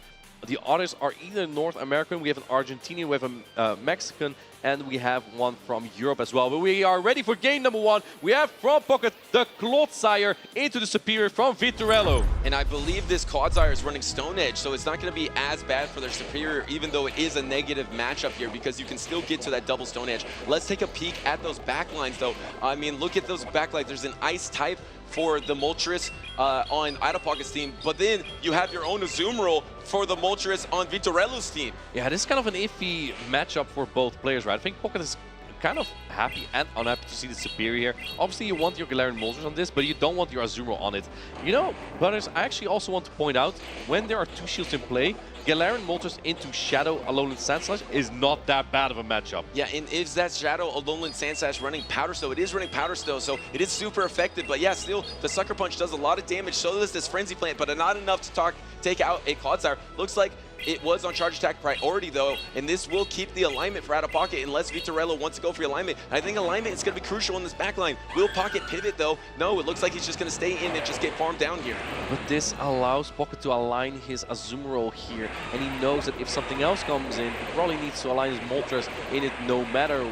The others are either North American, we have an Argentinian, we have a Mexican, and we have one from Europe as well. But we are ready for game number 1. We have from Pocket the Clodsire into the Superior from Vitorello. And I believe this Clodsire is running Stone Edge, so it's not going to be as bad for their Superior, even though it is a negative matchup here, because you can still get to that double Stone Edge. Let's take a peek at those backlines, though. I mean, look at those backlines. There's an Ice type for the Moltres on Out of Pocket's team, but then you have your own Azumarill for the Moltres on Vitorello's team. Yeah, this is kind of an iffy matchup for both players, right? I think Pocket is kind of happy and unhappy to see the Superior here. Obviously, you want your Galarian Moltres on this, but you don't want your Azumarill on it. You know, brothers, I actually also want to point out, when there are 2 shields in play, Galarian Moltres into Shadow Alolan Sandslash is not that bad of a matchup. Yeah, and is that Shadow Alolan Sandslash running Powder Stow? It is running Powder Stow, so it is super effective. But yeah, still, the Sucker Punch does a lot of damage. So does this Frenzy Plant, but not enough to take out a Clodsire. Looks like it was on charge attack priority, though, and this will keep the alignment for Out of Pocket unless Vitorello wants to go for alignment. I think alignment is going to be crucial in this backline. Will Pocket pivot, though? No, it looks like he's just going to stay in and just get farmed down here. But this allows Pocket to align his Azumarill here, and he knows that if something else comes in, he probably needs to align his Moltres in it no matter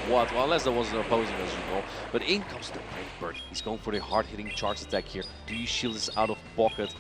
what, well, unless there was an opposing Azumarill. But in comes the Brave Bird. He's going for the hard-hitting charge attack here. Do you shield this Out of Pocket?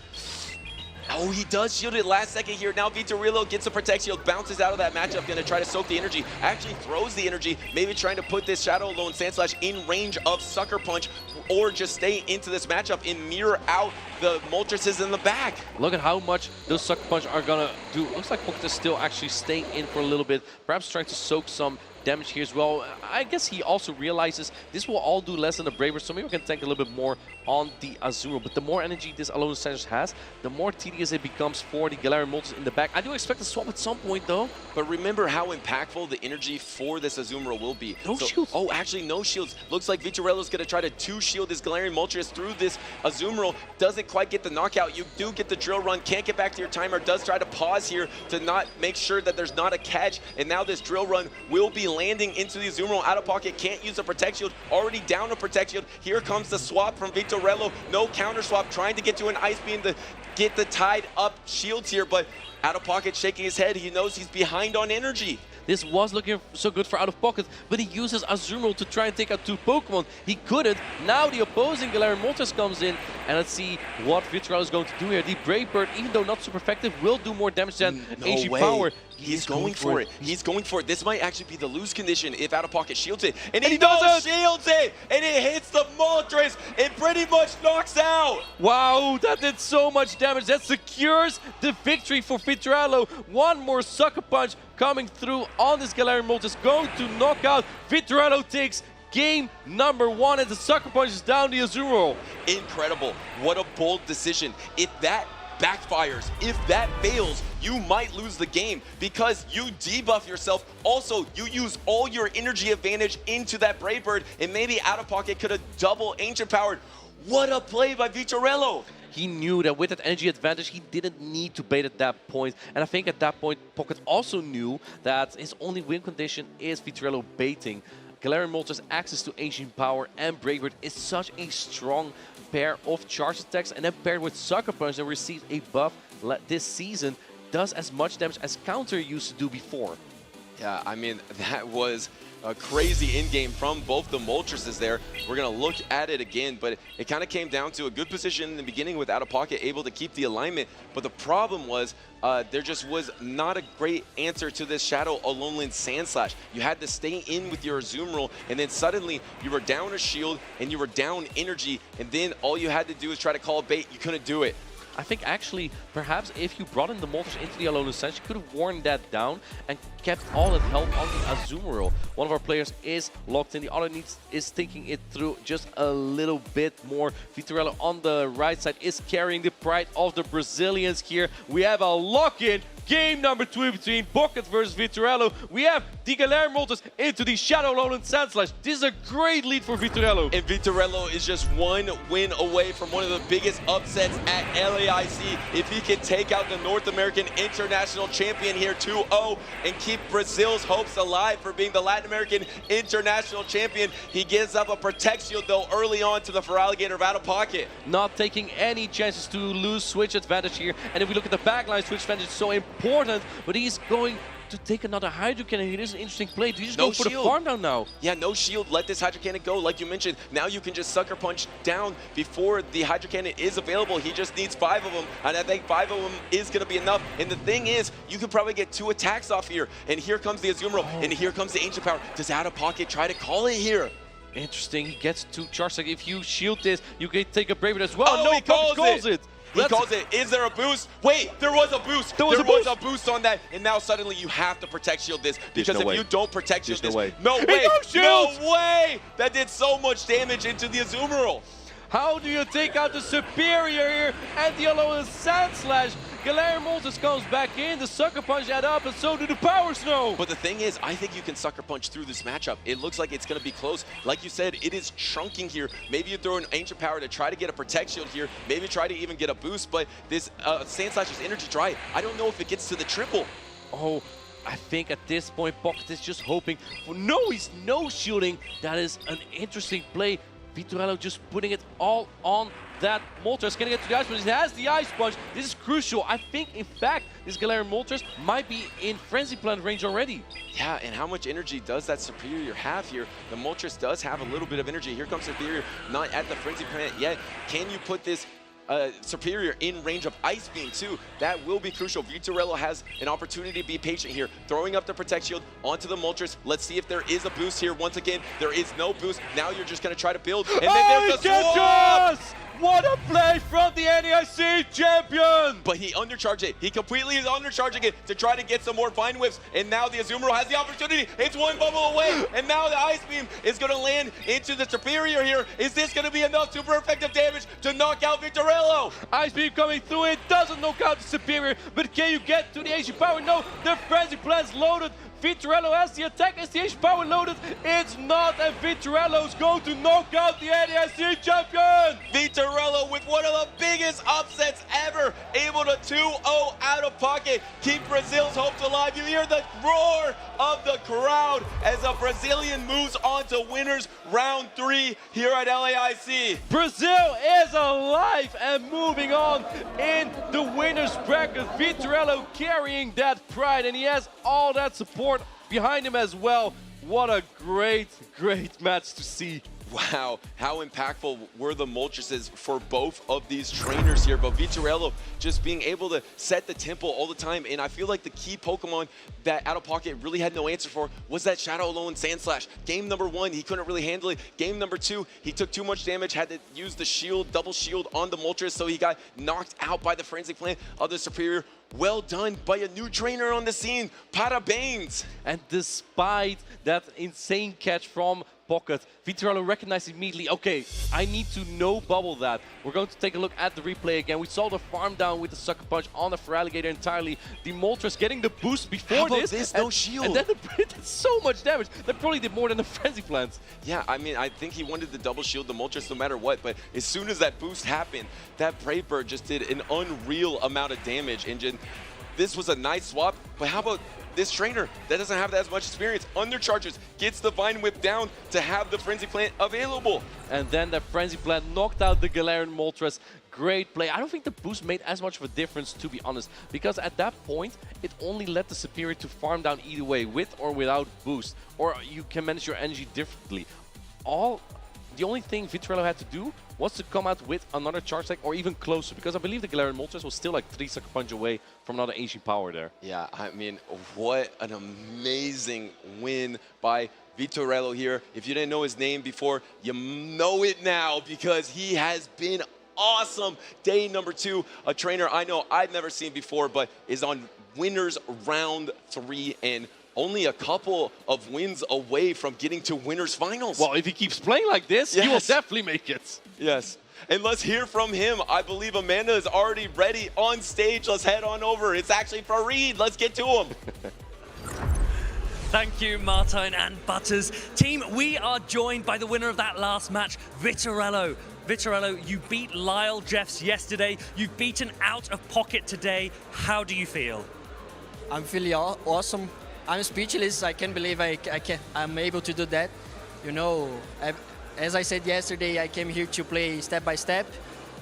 Oh, he does shield it last second here. Now Vitorillo gets a protect shield, bounces out of that matchup, gonna try to soak the energy. Actually throws the energy, maybe trying to put this Shadow Lone Sandslash in range of Sucker Punch, or just stay into this matchup and mirror out the Moltres in the back. Look at how much those Sucker Punch are gonna do. Looks like Pocket is still actually staying in for a little bit, perhaps trying to soak some damage here as well. I guess he also realizes this will all do less than the Braver, so maybe we can tank a little bit more on the Azuro. But the more energy this Alolan Sandslash has, the more tedious it becomes for the Galarian Moltres in the back. I do expect a swap at some point though. But remember how impactful the energy for this Azumarill will be. No shields. Oh, actually no shields. Looks like Vitorillo's gonna try to two-shield this Galarian Moltres through this Azumarill. Doesn't quite get the knockout. You do get the drill run, can't get back to your timer. Does try to pause here to not make sure that there's not a catch. And now this drill run will be landing into the Azumarill out of pocket. Can't use a Protect Shield. Already down a Protect Shield. Here comes the swap from Vitorillo. No counter swap. Trying to get to an Ice Beam to get the tied up shields here, but out of pocket shaking his head. He knows he's behind on energy. This was looking so good for out of pocket, but he uses Azumarill to try and take out 2 Pokemon. He couldn't. Now the opposing Galarian Moltres comes in, and let's see what Vitorillo is going to do here. The Brave Bird, even though not super effective, will do more damage than AG Power. He's going for it. He's going for it. This might actually be the lose condition if out of pocket shields it. And he does shields it! And it hits the Moltres. It pretty much knocks out. Wow, that did so much damage. That secures the victory for Vitorillo. One more Sucker Punch coming through on this Galarian Moltres, going to knock out. Vitorillo takes game number 1 as the Sucker Punch is down the Azumarill. Incredible. What a bold decision. If that backfires, if that fails, you might lose the game because you debuff yourself. Also, you use all your energy advantage into that Brave Bird, and maybe out of pocket could have double Ancient Powered. What a play by Vitorillo. He knew that with that energy advantage, he didn't need to bait at that point. And I think at that point, Pocket also knew that his only win condition is Vitorillo baiting. Galarian Moltres' access to Ancient Power and Brave Bird is such a strong pair of charge attacks, and then paired with Sucker Punch that received a buff this season, does as much damage as Counter used to do before. Yeah, I mean, that was a crazy in-game from both the Moltres there. We're going to look at it again, but it kind of came down to a good position in the beginning with out of pocket, able to keep the alignment. But the problem was there just was not a great answer to this Shadow Alolan Sandslash. You had to stay in with your Azumarill, and then suddenly you were down a shield and you were down energy, and then all you had to do is try to call bait. You couldn't do it. I think actually, perhaps if you brought in the Moltres into the Alolan Sandslash, you could have worn that down and kept all that health on the Azumarill. One of our players is locked in. The other is thinking it through just a little bit more. Vitorillo on the right side is carrying the pride of the Brazilians here. We have a lock-in. Game number 2 between Pocket versus Vitorillo. We have the Galarian Moltres into the Shadow Alolan Sandslash. This is a great lead for Vitorillo. And Vitorillo is just one win away from one of the biggest upsets at LAIC. If he can take out the North American International Champion here 2-0 and keep Brazil's hopes alive for being the Latin American International Champion, he gives up a Protect Shield though early on to the Feraligatr of out of pocket. Not taking any chances to lose switch advantage here. And if we look at the backline, switch advantage is so important, but he's going to take another Hydro Cannon. It is an interesting play. Do you just go for the farm down now? Yeah, no shield. Let this Hydro Cannon go. Like you mentioned, now you can just Sucker Punch down before the Hydro Cannon is available. He just needs 5 of them, and I think 5 of them is going to be enough. And the thing is, you can probably get 2 attacks off here. And here comes the Azumarill, and here comes the Ancient Power. Does out of pocket try to call it here? Interesting. He gets 2 charge. Like if you shield this, you can take a Brave as well. Oh, no, he calls it. He That's calls it. Is there a boost? Wait, there was a boost. There was a boost on that, and now suddenly you have to Protect Shield this, because if you don't Protect Shield this, no way! That did so much damage into the Azumarill. How do you take out the Superior here and the Alolan Sandslash? Galarian Moltres comes back in, the Sucker Punch add up, and so do the Power Snow. But the thing is, I think you can Sucker Punch through this matchup. It looks like it's going to be close. Like you said, it is chunking here. Maybe you throw an Ancient Power to try to get a Protect Shield here. Maybe try to even get a boost, but this Sandslash is energy dry. I don't know if it gets to the triple. Oh, I think at this point, Pocket is just hoping for he's no shielding. That is an interesting play. Vitorillo just putting it all on that Moltres. Can get to the Ice Punch? He has the Ice Punch. This is crucial. I think, in fact, this Galarian Moltres might be in Frenzy Plant range already. Yeah, and how much energy does that Superior have here? The Moltres does have a little bit of energy. Here comes Superior, not at the Frenzy Plant yet. Can you put this Superior in range of Ice Beam too. That will be crucial. Vitorello has an opportunity to be patient here, throwing up the Protect Shield onto the Moltres. Let's see if there is a boost here. Once again, there is no boost. Now you're just going to try to build, and then there's the swap! What a play from the NAIC champion! But he undercharged it. He completely is undercharging it to try to get some more Vine Whips. And now the Azumarill has the opportunity. It's one bubble away. And now the Ice Beam is going to land into the Superior here. Is this going to be enough super effective damage to knock out Vitorello? Ice Beam coming through. It doesn't knock out the Superior. But can you get to the AC power? No, the Frenzy Plant's loaded. Vitorello has the attack as the H power loaded. It's not, and Vitorello's going to knock out the NAIC champion! Vitorello with one of the biggest upsets ever, able to 2-0 out of pocket, keep Brazil's hopes alive. You hear the roar of the crowd as a Brazilian moves on to winners round 3 here at LAIC. Brazil is alive and moving on in the winners bracket. Vitorello carrying that pride, and he has all that support behind him as well. What a great match to see. Wow, how impactful were the Moltreses for both of these trainers here, but Vitorello just being able to set the tempo all the time, and I feel like the key Pokemon that Out of Pocket really had no answer for was that Shadow Alone Sandslash. Game number 1, he couldn't really handle it. Game number 2, he took too much damage, had to use the shield, double shield on the Moltres, so he got knocked out by the Frenzy Plant of the Superior. Well done by a new trainer on the scene, Parabéns! And despite that insane catch from Pocket, Vitorello recognized immediately, okay, I need to no bubble that. We're going to take a look at the replay again. We saw the farm down with the Sucker Punch on the Feraligatr entirely. The Moltres getting the boost before this. No shield. And then it did so much damage. That probably did more than the Frenzy Plants. Yeah, I mean, I think he wanted the double shield the Moltres no matter what, but as soon as that boost happened, that Brave Bird just did an unreal amount of damage. And this was a nice swap, but how about this trainer that doesn't have as much experience, undercharges, gets the Vine Whip down to have the Frenzy Plant available. And then the Frenzy Plant knocked out the Galarian Moltres. Great play. I don't think the boost made as much of a difference, to be honest, because at that point, it only let the Superior to farm down either way, with or without boost, or you can manage your energy differently. The only thing Vitorello had to do was to come out with another charge deck or even closer, because I believe the Galarian Moltres was still like 3 Sucker Punch away from another Asian power there. Yeah, I mean, what an amazing win by Vitorello here. If you didn't know his name before, you know it now, because he has been awesome. Day number 2, a trainer I know I've never seen before, but is on winners round 3 and only a couple of wins away from getting to winners finals. Well, if he keeps playing like this, he will definitely make it. Yes. And let's hear from him. I believe Amanda is already ready on stage. Let's head on over. It's actually Fareed. Let's get to him. Thank you, Martin and Butters. Team, we are joined by the winner of that last match, Vitorello. Vitorello, you beat Lyle Jeffs yesterday. You've beaten Out of Pocket today. How do you feel? I'm feeling awesome. I'm speechless. I can't believe I'm able to do that. You know, as I said yesterday, I came here to play step by step.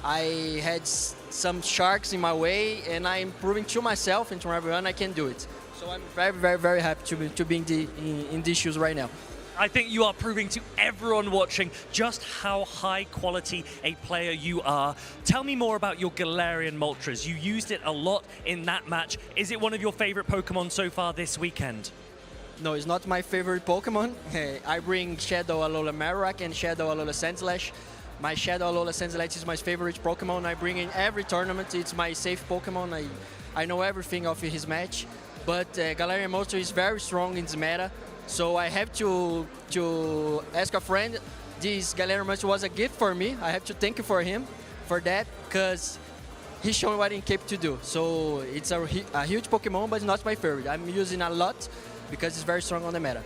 I had some sharks in my way, and I'm proving to myself and to everyone I can do it. So I'm very happy to be in these shoes right now. I think you are proving to everyone watching just how high quality a player you are. Tell me more about your Galarian Moltres. You used it a lot in that match. Is it one of your favorite Pokemon so far this weekend? No, it's not my favorite Pokemon. I bring Shadow Alola Marowak and Shadow Alola Sandslash. My Shadow Alola Sandslash is my favorite Pokemon. I bring in every tournament. It's my safe Pokemon. I know everything of his match. But Galarian Moltres is very strong in this meta. So I have to ask a friend. This Galarian Moltres was a gift for me. I have to thank you for him for that, because he's showing what he's capable to do. So it's a huge Pokemon, but it's not my favorite. I'm using a lot because it's very strong on the meta.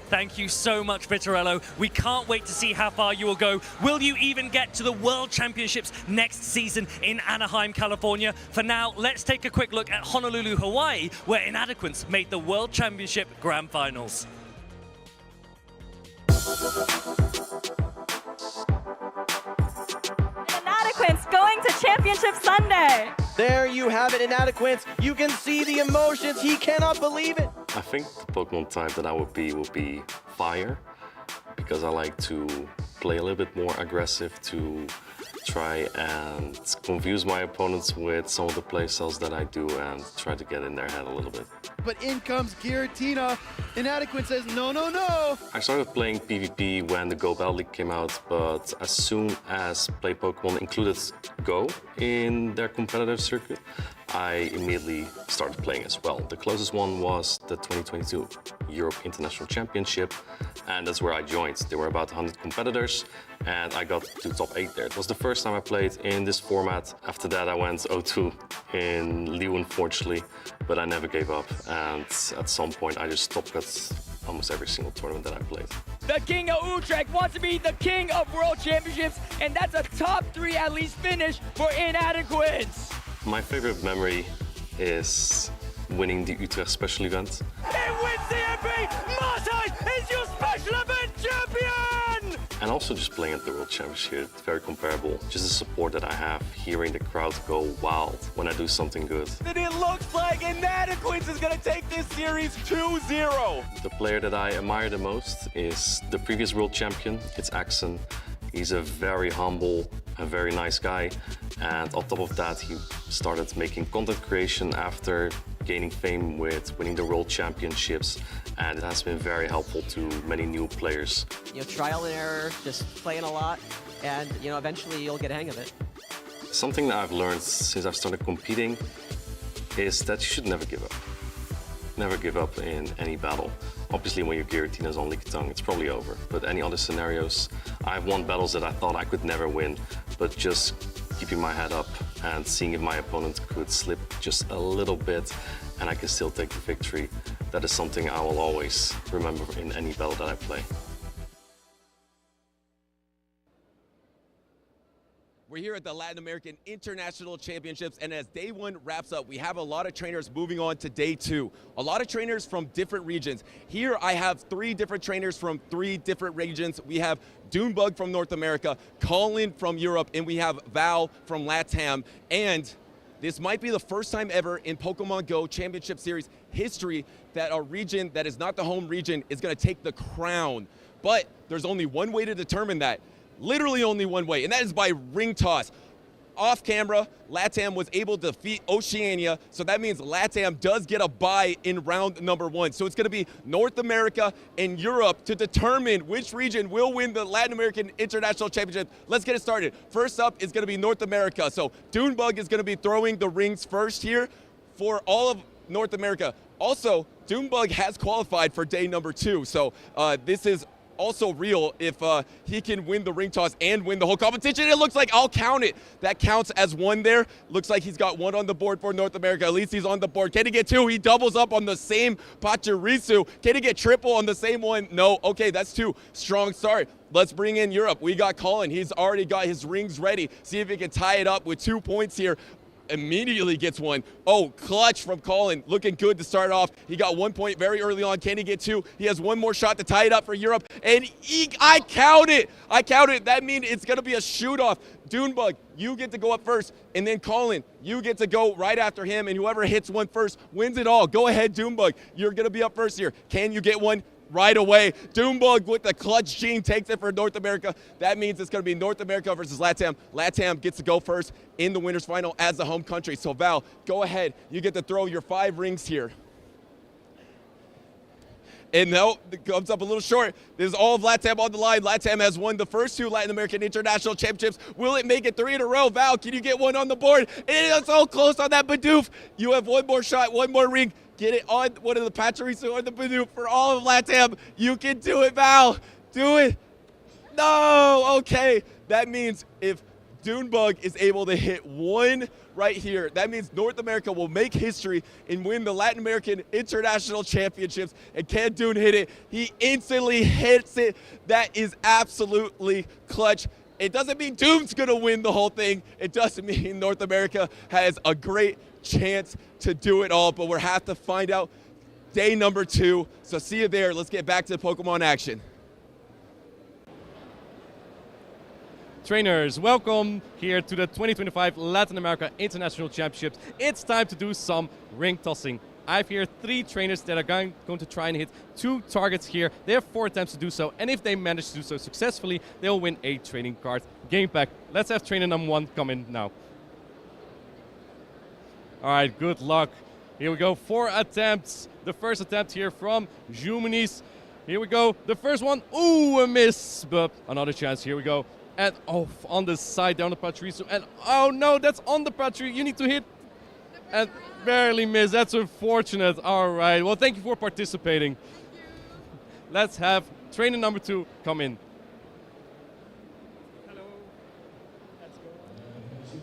Thank you so much, Vitorello. We can't wait to see how far you will go. Will you even get to the World Championships next season in Anaheim, California? For now, let's take a quick look at Honolulu, Hawaii, where Inadequance made the World Championship Grand Finals. Inadequance going to Championship Sunday. There you have it, Inadequance. You can see the emotions. He cannot believe it. I think the Pokemon type that I would be Fire, because I like to play a little bit more aggressive, to try and confuse my opponents with some of the play styles that I do and try to get in their head a little bit. But in comes Giratina. Inadequate says, no, no, no. I started playing PvP when the Go Battle League came out, but as soon as Play Pokemon included Go in their competitive circuit, I immediately started playing as well. The closest one was the 2022 Europe International Championship, and that's where I joined. There were about 100 competitors, and I got to top 8 there. It was the first time I played in this format. After that, I went 0-2 in Liu, unfortunately, but I never gave up, and at some point, I just stopped at almost every single tournament that I played. The King of Utrecht wants to be the King of World Championships, and that's a top 3 at least finish for Inadequates. My favorite memory is winning the Utrecht Special Event. It wins the MP! Martijn is your Special Event champion! And also just playing at the World Championship, it's very comparable. Just the support that I have, hearing the crowd go wild when I do something good. Then it looks like Inadequates is going to take this series 2-0. The player that I admire the most is the previous world champion, it's Axon. He's a very humble, a very nice guy, and on top of that, he started making content creation after gaining fame with winning the World Championships, and it has been very helpful to many new players. Trial and error, just playing a lot, and eventually you'll get a hang of it. Something that I've learned since I've started competing is that you should never give up. Never give up in any battle. Obviously, when your Giratina's on Lickitung, it's probably over. But any other scenarios, I've won battles that I thought I could never win, but just keeping my head up and seeing if my opponent could slip just a little bit and I can still take the victory. That is something I will always remember in any battle that I play. We're here at the Latin American International Championships, and as day 1 wraps up, we have a lot of trainers moving on to day 2. A lot of trainers from different regions. Here I have 3 different trainers from 3 different regions. We have Dunebug from North America, Colin from Europe, and we have Val from LATAM. And this might be the first time ever in Pokemon Go Championship Series history that a region that is not the home region is going to take the crown. But there's only one way to determine that. Literally only one way, and that is by ring toss. Off camera, LATAM was able to defeat Oceania, so that means LATAM does get a bye in round number 1. So it's going to be North America and Europe to determine which region will win the Latin American International Championship. Let's get it started. First up is going to be North America. So Dunebug is going to be throwing the rings first here for all of North America. Also, Dunebug has qualified for day number 2, so this is also real if he can win the ring toss and win the whole competition. It looks like I'll count it. That counts as 1 there. Looks like he's got 1 on the board for North America. At least he's on the board. Can he get 2? He doubles up on the same Pachirisu. Can he get triple on the same one? No. Okay, that's 2. Strong start. Let's bring in Europe. We got Colin. He's already got his rings ready. See if he can tie it up with 2 points here. Immediately gets 1. Oh, clutch from Colin. Looking good to start off. He got 1 point very early on. Can he get 2? He has 1 more shot to tie it up for Europe. And I count it. I count it. That means it's going to be a shoot-off. Dunebug, you get to go up first. And then Colin, you get to go right after him. And whoever hits 1 first wins it all. Go ahead, Dunebug. You're going to be up first here. Can you get 1? Right away. Dunebug with the clutch gene takes it for North America. That means it's going to be North America versus LATAM. LATAM gets to go first in the winners final as the home country. So Val, go ahead. You get to throw your 5 rings here. And no, it comes up a little short. This is all of LATAM on the line. LATAM has won the first 2 Latin American International Championships. Will it make it 3 in a row? Val, can you get 1 on the board? And it's so close on that Bidoof. You have 1 more shot, 1 more ring. Get it on one of the Pachirisu or the Bidoof for all of LATAM. You can do it, Val. Do it. No. Okay. That means if Dunebug is able to hit 1 right here, that means North America will make history and win the Latin American International Championships. And can Dune hit it? He instantly hits it. That is absolutely clutch. It doesn't mean Doom's going to win the whole thing. It doesn't mean North America has a great chance to do it all, but we'll have to find out day number 2. So see you there. Let's get back to Pokemon action. Trainers, welcome here to the 2025 Latin America International Championships. It's time to do some ring tossing. I have here 3 trainers that are going to try and hit 2 targets here. They have 4 attempts to do so, and if they manage to do so successfully, they'll win a training card game pack. Let's have trainer number 1 come in now. All right, good luck. Here we go, 4 attempts. The first attempt here from Juminis. Here we go, the first one. Ooh, a miss, but another chance. Here we go. And off on the side, down the Patricio. And oh no, that's on the Patricio. You need to hit. And barely miss. That's unfortunate. All right, well, thank you for participating. Let's have trainer number 2 come in.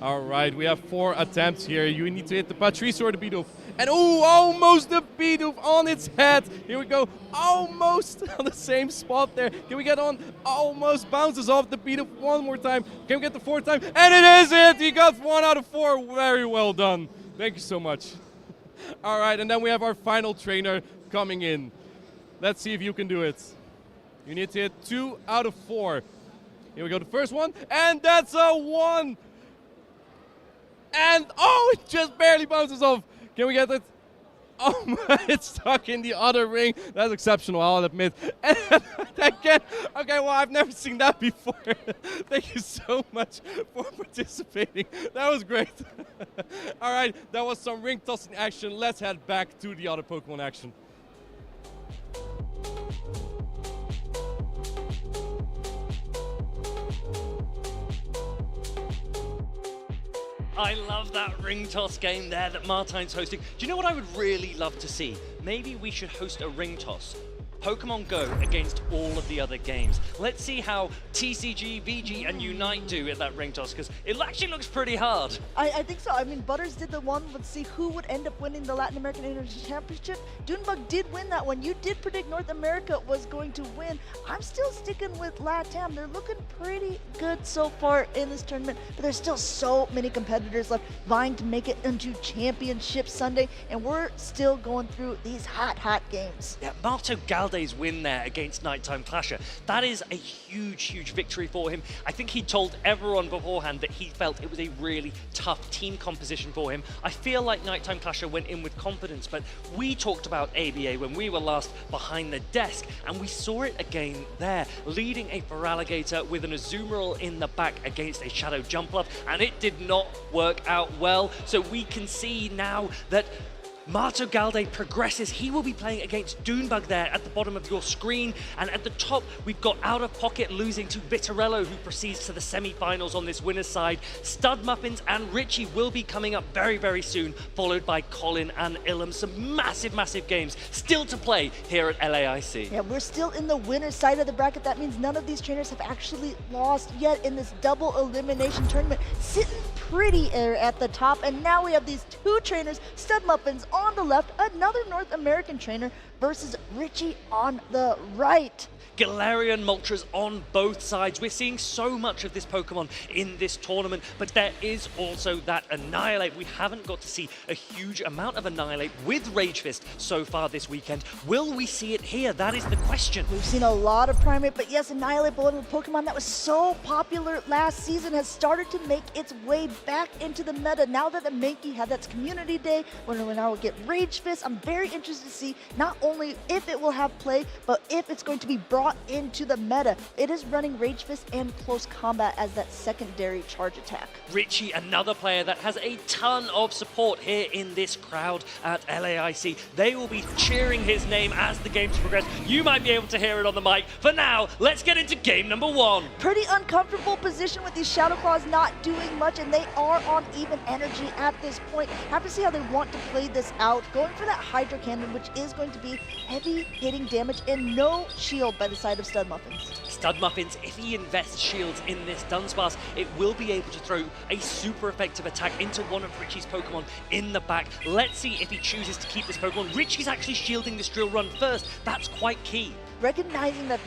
All right, we have 4 attempts here. You need to hit the Patricio or the Bidoof. And ooh, almost the Bidoof on its head. Here we go, almost on the same spot there. Can we get on? Almost bounces off the Bidoof one more time. Can we get the 4th time? And it is it! He got 1 out of 4. Very well done. Thank you so much. All right, and then we have our final trainer coming in. Let's see if you can do it. You need to hit 2 out of 4. Here we go, the first one, and that's a 1. And oh, it just barely bounces off. Can we get it? Oh, it's stuck in the other ring. That's exceptional, I'll admit. And again, okay, well, I've never seen that before. Thank you so much for participating. That was great. All right, that was some ring tossing action. Let's head back to the other Pokemon action. I love that ring toss game there that Martine's hosting. Do you know what I would really love to see? Maybe we should host a ring toss. Pokemon Go against all of the other games. Let's see how TCG, VG, and Unite do at that ring toss, because it actually looks pretty hard. I think so. I mean, Butters did the one. Let's see who would end up winning the Latin American International Championship. Dunebug did win that one. You did predict North America was going to win. I'm still sticking with LATAM. They're looking pretty good so far in this tournament, but there's still so many competitors left vying to make it into Championship Sunday, and we're still going through these hot games. Yeah, Marto Galde's win there against Nighttime Clasher. That is a huge victory for him. I think he told everyone beforehand that he felt it was a really tough team composition for him. I feel like Nighttime Clasher went in with confidence, but we talked about ABA when we were last behind the desk, and we saw it again there, leading a Feraligatr with an Azumarill in the back against a Shadow Jumpluff, and it did not work out well. So we can see now that Marto Galde progresses. He will be playing against Dunebug there at the bottom of your screen. And at the top, we've got Out of Pocket losing to Bitterello, who proceeds to the semi-finals on this winner's side. Stud Muffins and Richie will be coming up very soon, followed by Colin and Ilum. Some massive games still to play here at LAIC. Yeah, we're still in the winner's side of the bracket. That means none of these trainers have actually lost yet in this double elimination tournament. Sitting pretty at the top, and now we have these 2 trainers, Stud Muffins on the left, another North American trainer versus Richie on the right. Galarian Moltres on both sides. We're seeing so much of this Pokemon in this tournament, but there is also that Annihilate. We haven't got to see a huge amount of Annihilate with Rage Fist so far this weekend. Will we see it here? That is the question. We've seen a lot of Primate, but yes, Annihilate, one of the Pokemon that was so popular last season, has started to make its way back into the meta. Now that the Mankey had that community day, when we now get Rage Fist, I'm very interested to see not only if it will have play, but if it's going to be brought into the meta. It is running Rage Fist and Close Combat as that secondary charge attack. Richie, another player that has a ton of support here in this crowd at LAIC. They will be cheering his name as the games progress. You might be able to hear it on the mic. For now, let's get into game number 1. Pretty uncomfortable position with these Shadow Claws not doing much, and they are on even energy at this point. Have to see how they want to play this out. Going for that Hydro Cannon, which is going to be heavy hitting damage and no shield by the side of Stud Muffins. Stud Muffins, if he invests shields in this Dunsparce, it will be able to throw a super effective attack into one of Richie's Pokemon in the back. Let's see if he chooses to keep this Pokemon. Richie's actually shielding this Drill Run first. That's quite key. Recognizing that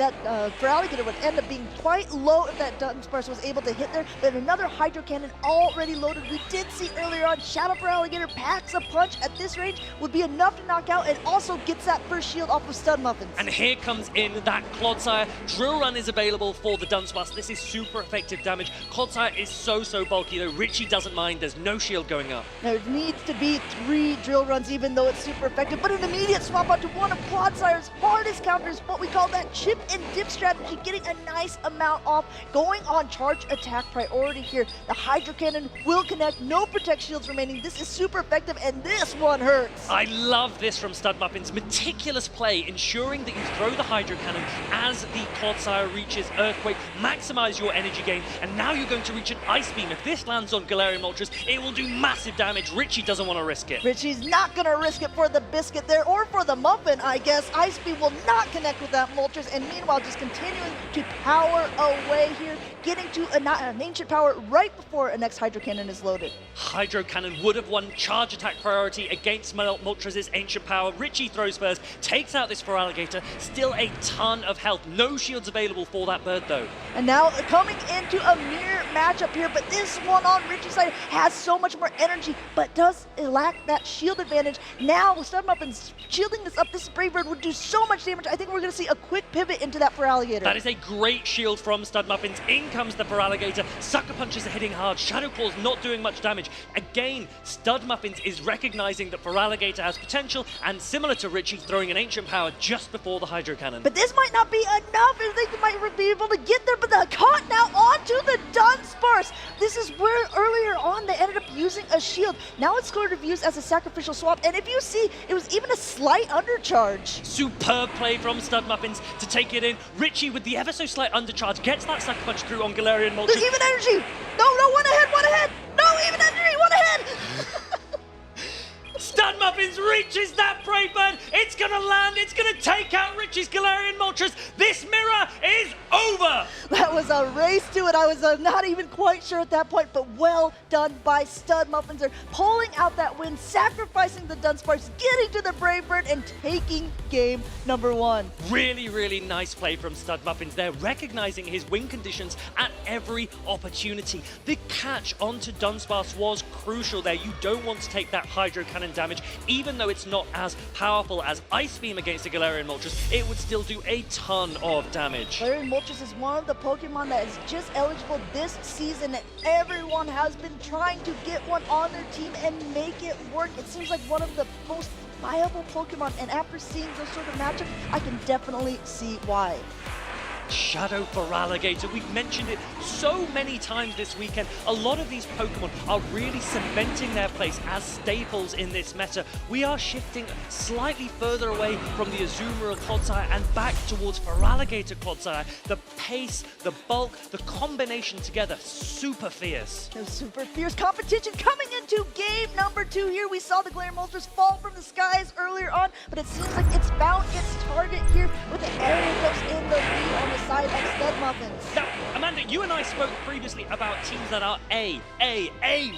Feraligatr would end up being quite low if that Dunsparce was able to hit there, but another Hydro Cannon already loaded. We did see earlier on Shadow Feraligatr packs a punch at this range, would be enough to knock out, and also gets that first shield off of Stud Muffins. And here comes in that Clodsire. Drill Run is available for the Dunsparce. This is super effective damage. Clodsire is so bulky though. Richie doesn't mind. There's no shield going up. There needs to be 3 Drill Runs even though it's super effective, but an immediate swap out to one of Clodsire's hardest counters, but what we call that chip and dip strategy, getting a nice amount off, going on charge attack priority here. The Hydro Cannon will connect, no Protect Shields remaining. This is super effective, and this one hurts. I love this from Stud Muffins. Meticulous play, ensuring that you throw the Hydro Cannon as the Clodsire reaches Earthquake, maximize your energy gain, and now you're going to reach an Ice Beam. If this lands on Galarian Moltres, it will do massive damage. Richie doesn't want to risk it. Richie's not going to risk it for the biscuit there, or for the muffin, I guess. Ice Beam will not connect with that Moltres, and meanwhile just continuing to power away here, getting to an ancient power right before a next Hydro Cannon is loaded. Hydro Cannon would have won charge attack priority against Moltres' ancient power. Richie throws first, takes out this Feraligatr, still a ton of health. No shields available for that bird though. And now coming into a mirror matchup here, but this one on Richie's side has so much more energy, but does lack that shield advantage. Now Stud Muffins shielding this up, this Brave Bird would do so much damage. I think we're going to see a quick pivot into that Feraligatr. That is a great shield from Stud Muffins. In comes the Feraligatr. Sucker Punches are hitting hard. Shadow Claw's not doing much damage. Again, Stud Muffins is recognizing that Feraligatr has potential, and similar to Richie, throwing an ancient power just before the Hydro Cannon. But this might not be enough. I think they might be able to get there, but the caught now onto the Dunsparce. This is where earlier on they ended up using a shield. Now it's sort of used as a sacrificial swap, and if you see, it was even a slight undercharge. Superb play from Stud Muffins to take it in. Richie with the ever so slight undercharge gets that Sucker Punch through on Galarian Moltres. There's even energy! No, one ahead! No, even energy, one ahead! Stud Muffins reaches that Brave Bird. It's gonna land, it's gonna take out Richie's Galarian Moltres. This mirror is over! That was a race to it. I was not even quite sure at that point, but well done by Stud Muffins. They're pulling out that win, sacrificing the Dunsparce, getting to the Brave Bird, and taking game number 1. Really, really nice play from Stud Muffins there, recognizing his win conditions at every opportunity. The catch onto Dunsparce was crucial there. You don't want to take that Hydro Cannon damage, even though it's not as powerful as Ice Beam against the Galarian Moltres, it would still do a ton of damage. Galarian Moltres is one of the Pokemon that is just eligible this season, and everyone has been trying to get one on their team and make it work. It seems like one of the most viable Pokemon, and after seeing those sort of matchups, I can definitely see why. Shadow Feraligatr, we've mentioned it so many times this weekend. A lot of these Pokemon are really cementing their place as staples in this meta. We are shifting slightly further away from the Azumarill Clodsire and back towards Feraligatr Clodsire. The pace, the bulk, the combination together, super fierce. Super fierce competition coming into game number 2 here. We saw the Galarian Moltres fall from the skies earlier on, but it seems like it's found its target here with the Ariados in the lead on the side of Stud Muffins. Now, Amanda, you and I spoke previously about teams that are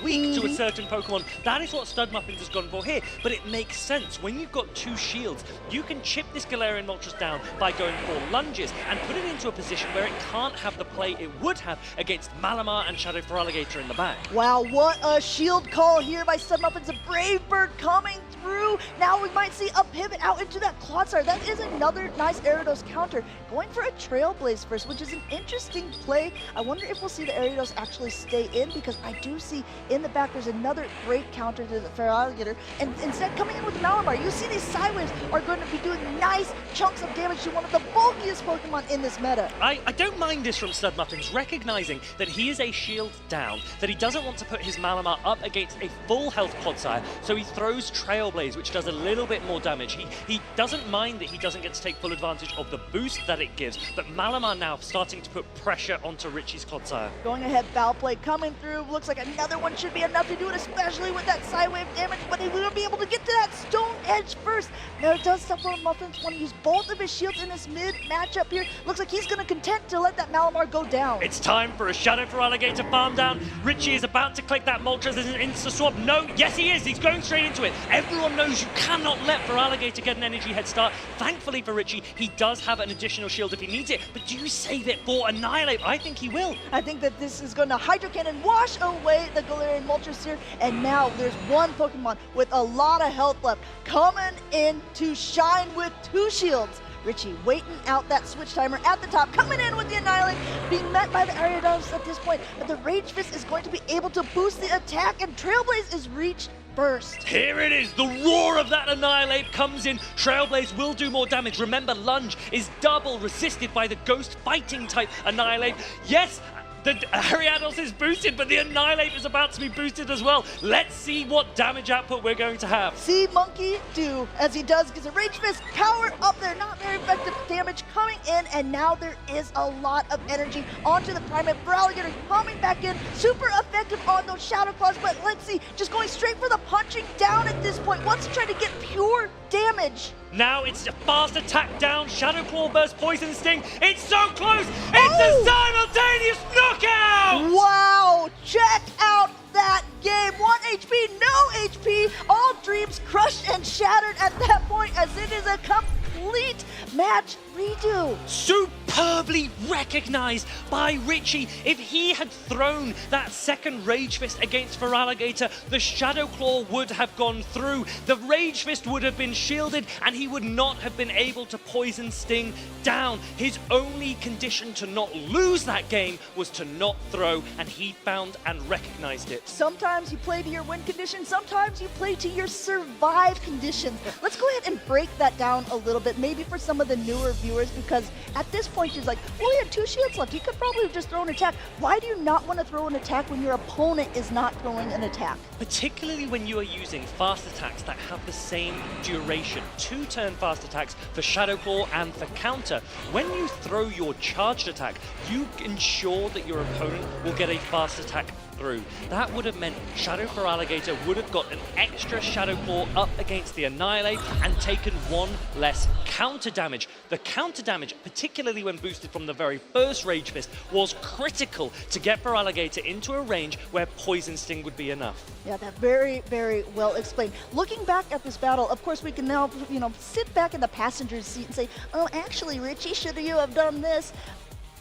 weak to a certain Pokemon. That is what Stud Muffins has gone for here, but it makes sense. When you've got 2 shields, you can chip this Galarian Moltres down by going for lunges and put it into a position where it can't have the play it would have against Malamar and Shadow Feraligatr in the back. Wow, what a shield call here by Stud Muffins. A Brave Bird coming through. Now we might see a pivot out into that Clodsire. That is another nice Ariados counter. Going for a Trailblaze first, which is an interesting play. I wonder if we'll see the Ariados actually stay in, because I do see in the back there's another great counter to the Feraligatr, and instead coming in with Malamar, you see these Sidewaves are going to be doing nice chunks of damage to one of the bulkiest Pokemon in this meta. I don't mind this from Stud Muffins, recognizing that he is a shield down, that he doesn't want to put his Malamar up against a full health Clodsire, so he throws Trailblaze, which does a little bit more damage. He doesn't mind that he doesn't get to take full advantage of the boost that it gives, but Malamar now starting to put pressure onto Richie's Clodsire. Going ahead, Foul Play coming through. Looks like another one should be enough to do it, especially with that Sidewave damage, but he will be able to get to that Stone Edge first. Now it does Stud Muffins want to use both of his shields in this mid matchup here. Looks like he's going to content to let that Malamar go down. It's time for a Shadow Feraligatr farm down. Richie is about to click that Moltres as an insta-swap. No, yes he is. He's going straight into it. Everyone knows you cannot let Feraligatr get an energy head start. Thankfully for Richie, he does have an additional shield if he needs it, but do you save it for Annihilate? I think he will. I think that this is going to Hydro Cannon wash away the Galarian Moltres here, and now there's one Pokemon with a lot of health left coming in to shine with 2 shields. Richie waiting out that switch timer at the top, coming in with the Annihilate, being met by the Ariados at this point, but the Rage Fist is going to be able to boost the attack, and Trailblaze is reached burst. Here it is, the roar of that Annihilate comes in. Trailblaze will do more damage. Remember, Lunge is double resisted by the Ghost Fighting type Annihilate. Yes, the Ariados is boosted, but the Annihilate is about to be boosted as well. Let's see what damage output we're going to have. See Monkey do as he does, gets a Rage Fist power up there, not very effective damage coming in, and now there is a lot of energy onto the Primate. Alligator coming back in, super effective on those Shadow Claws, but let's see, just going straight for the punching down at this point, wants to try to get pure damage. Now it's a fast attack down, Shadow Claw versus Poison Sting. It's so close! It's a simultaneous knockout! Wow, check out that game. 1 HP, no HP, all dreams crushed and shattered at that point as it is a complete match redo. Superbly recognized by Richie. If he had thrown that second Rage Fist against Feraligatr, the Shadow Claw would have gone through. The Rage Fist would have been shielded and he would not have been able to Poison Sting down. His only condition to not lose that game was to not throw, and he found and recognized it. Sometimes you play to your win condition, sometimes you play to your survive conditions. Let's go ahead and break that down a little bit, maybe for some of the newer viewers, because at this point he's like, well, he had 2 shields left. He could probably have just thrown an attack. Why do you not want to throw an attack when your opponent is not throwing an attack? Particularly when you are using fast attacks that have the same duration. 2-turn fast attacks for Shadow Claw and for counter. When you throw your charged attack, you ensure that your opponent will get a fast attack through. That would have meant Shadow Feraligatr would have got an extra Shadow Claw up against the Annihilate and taken 1 less counter damage. The counter damage, particularly when boosted from the very first Rage Fist, was critical to get Feraligatr into a range where Poison Sting would be enough. Yeah, that very, very well explained. Looking back at this battle, of course, we can now, sit back in the passenger's seat and say, oh, actually, Richie, should you have done this?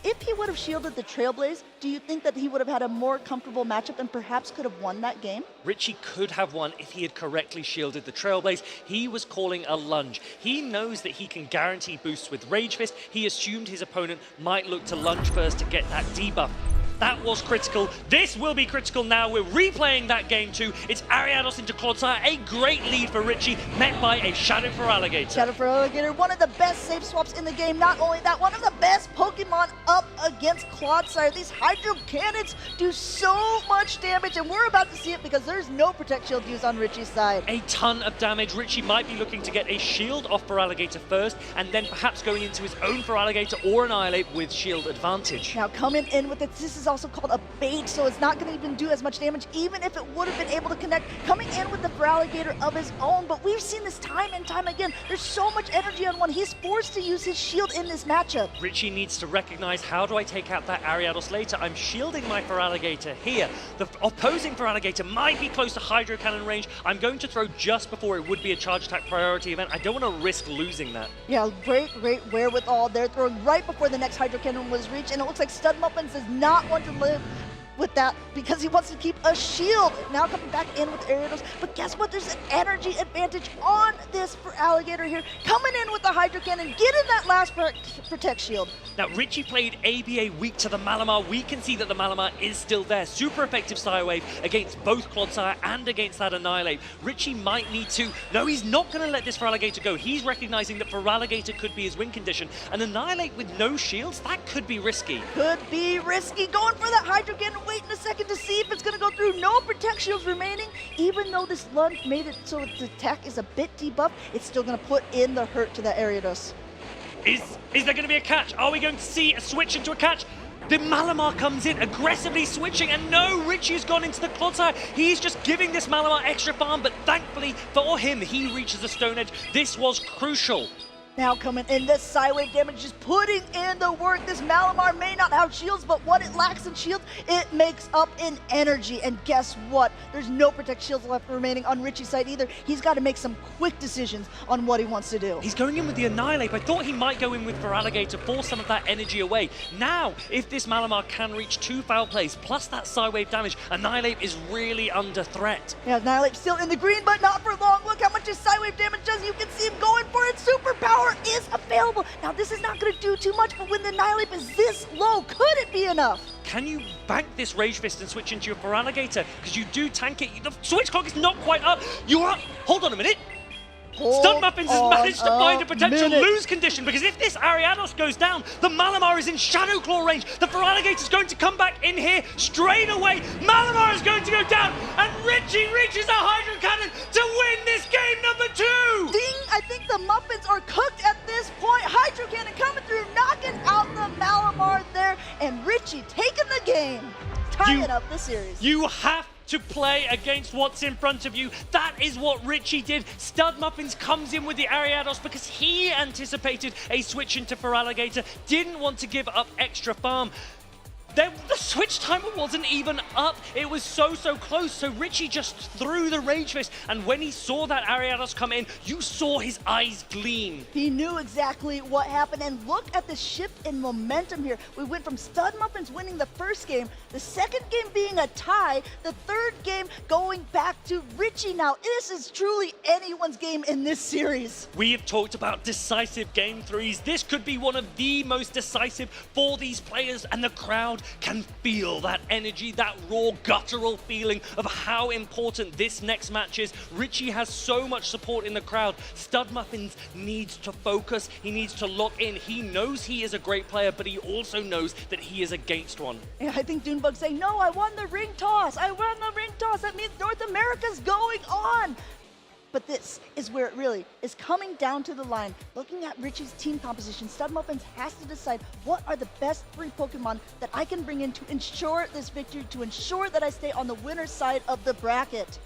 If he would have shielded the Trailblaze, do you think that he would have had a more comfortable matchup and perhaps could have won that game? Richie could have won if he had correctly shielded the Trailblaze. He was calling a lunge. He knows that he can guarantee boosts with Rage Fist. He assumed his opponent might look to lunge first to get that debuff. That was critical. This will be critical now. We're replaying that game too. It's Ariados into Clodsire. A great lead for Richie, met by a Shadow Feraligatr. Shadow Feraligatr, one of the best save swaps in the game. Not only that, one of the best Pokemon up against Clodsire. These Hydro Cannons do so much damage, and we're about to see it because there's no Protect Shield used on Richie's side. A ton of damage. Richie might be looking to get a shield off Feraligatr first, and then perhaps going into his own Feraligatr or Annihilate with shield advantage. Now coming in with it, this is also called a bait, so it's not going to even do as much damage, even if it would have been able to connect. Coming in with the Feraligatr of his own, but we've seen this time and time again. There's so much energy on one. He's forced to use his shield in this matchup. Richie needs to recognize, how do I take out that Ariados later? I'm shielding my Feraligatr here. The opposing Feraligatr might be close to Hydro Cannon range. I'm going to throw just before it would be a charge attack priority event. I don't want to risk losing that. Yeah, great wherewithal. They're throwing right before the next Hydro Cannon was reached, and it looks like Stud Muffins does not want to live with that because he wants to keep a shield. Now coming back in with Ariados, but guess what? There's an energy advantage on this for Alligator here. Coming in with the Hydro Cannon, getting that last Protect Shield. Now, Richie played ABA weak to the Malamar. We can see that the Malamar is still there. Super effective Psy Wave against both Clodsire and against that Annihilate. Richie might need to... No, he's not going to let this Feraligatr go. He's recognizing that Feraligatr could be his win condition. And Annihilate with no shields, that could be risky. Could be risky. Going for that Hydro Cannon, waiting a second to see if it's going to go through. No Protect Shields remaining. Even though this lunge made it so its attack is a bit debuffed, it's still going to put in the hurt to that Ariados. Is there going to be a catch? Are we going to see a switch into a catch? The Malamar comes in, aggressively switching, and no, Richie's gone into the Clodsire. He's just giving this Malamar extra farm, but thankfully for him, he reaches the Stone Edge. This was crucial. Now coming in, this Psy Wave damage, just putting in the work. This Malamar may not have shields, but what it lacks in shields, it makes up in energy. And guess what? There's no Protect Shields left remaining on Richie's side either. He's got to make some quick decisions on what he wants to do. He's going in with the Annihilate. I thought he might go in with Feraligatr to force some of that energy away. Now, if this Malamar can reach 2 foul plays, plus that Psy Wave damage, Annihilate is really under threat. Yeah, Annihilate still in the green, but not for long. Look how much his Psy Wave damage does. You can see him going for it. Superpower is available. Now, this is not going to do too much, but when the Annihilate is this low, could it be enough? can you bank this Rage Fist and switch into your Feraligatr? Because you do tank it. The switch clock is not quite up. You're up. Hold on a minute. Stun Muffins has managed to find a potential lose condition, because if this Ariados goes down, the Malamar is in Shadow Claw range. The Feraligatr is going to come back in here straight away. Malamar is going to go down, and Richie reaches a Hydro Cannon to win this game number 2! I think the Muffins are cooked at this point. Hydro Cannon coming through, knocking out the Malamar there, and Richie taking the game, tying up the series. You have to play against what's in front of you. That is what Richie did. Stud Muffins comes in with the Ariados because he anticipated a switch into Feraligatr, didn't want to give up extra farm. The switch timer wasn't even up. It was so close. So Richie just threw the Rage Fist. And when he saw that Ariados come in, you saw his eyes gleam. He knew exactly what happened. And look at the shift in momentum here. We went from Stud Muffins winning the first game, the second game being a tie, the third game going back to Richie. Now, this is truly anyone's game in this series. We have talked about decisive game 3s. This could be one of the most decisive for these players, and the crowd can feel that energy, that raw, guttural feeling of how important this next match is. Richie has so much support in the crowd. Stud Muffins needs to focus. He needs to lock in. He knows he is a great player, but he also knows that he is against one. Yeah, I think Dunebug's saying, no, I won the ring toss. I won the ring toss. That means North America's going on. But this is where it really is coming down to the line. Looking at Richie's team composition, Stud Muffins has to decide what are the best 3 Pokemon that I can bring in to ensure this victory, to ensure that I stay on the winner's side of the bracket.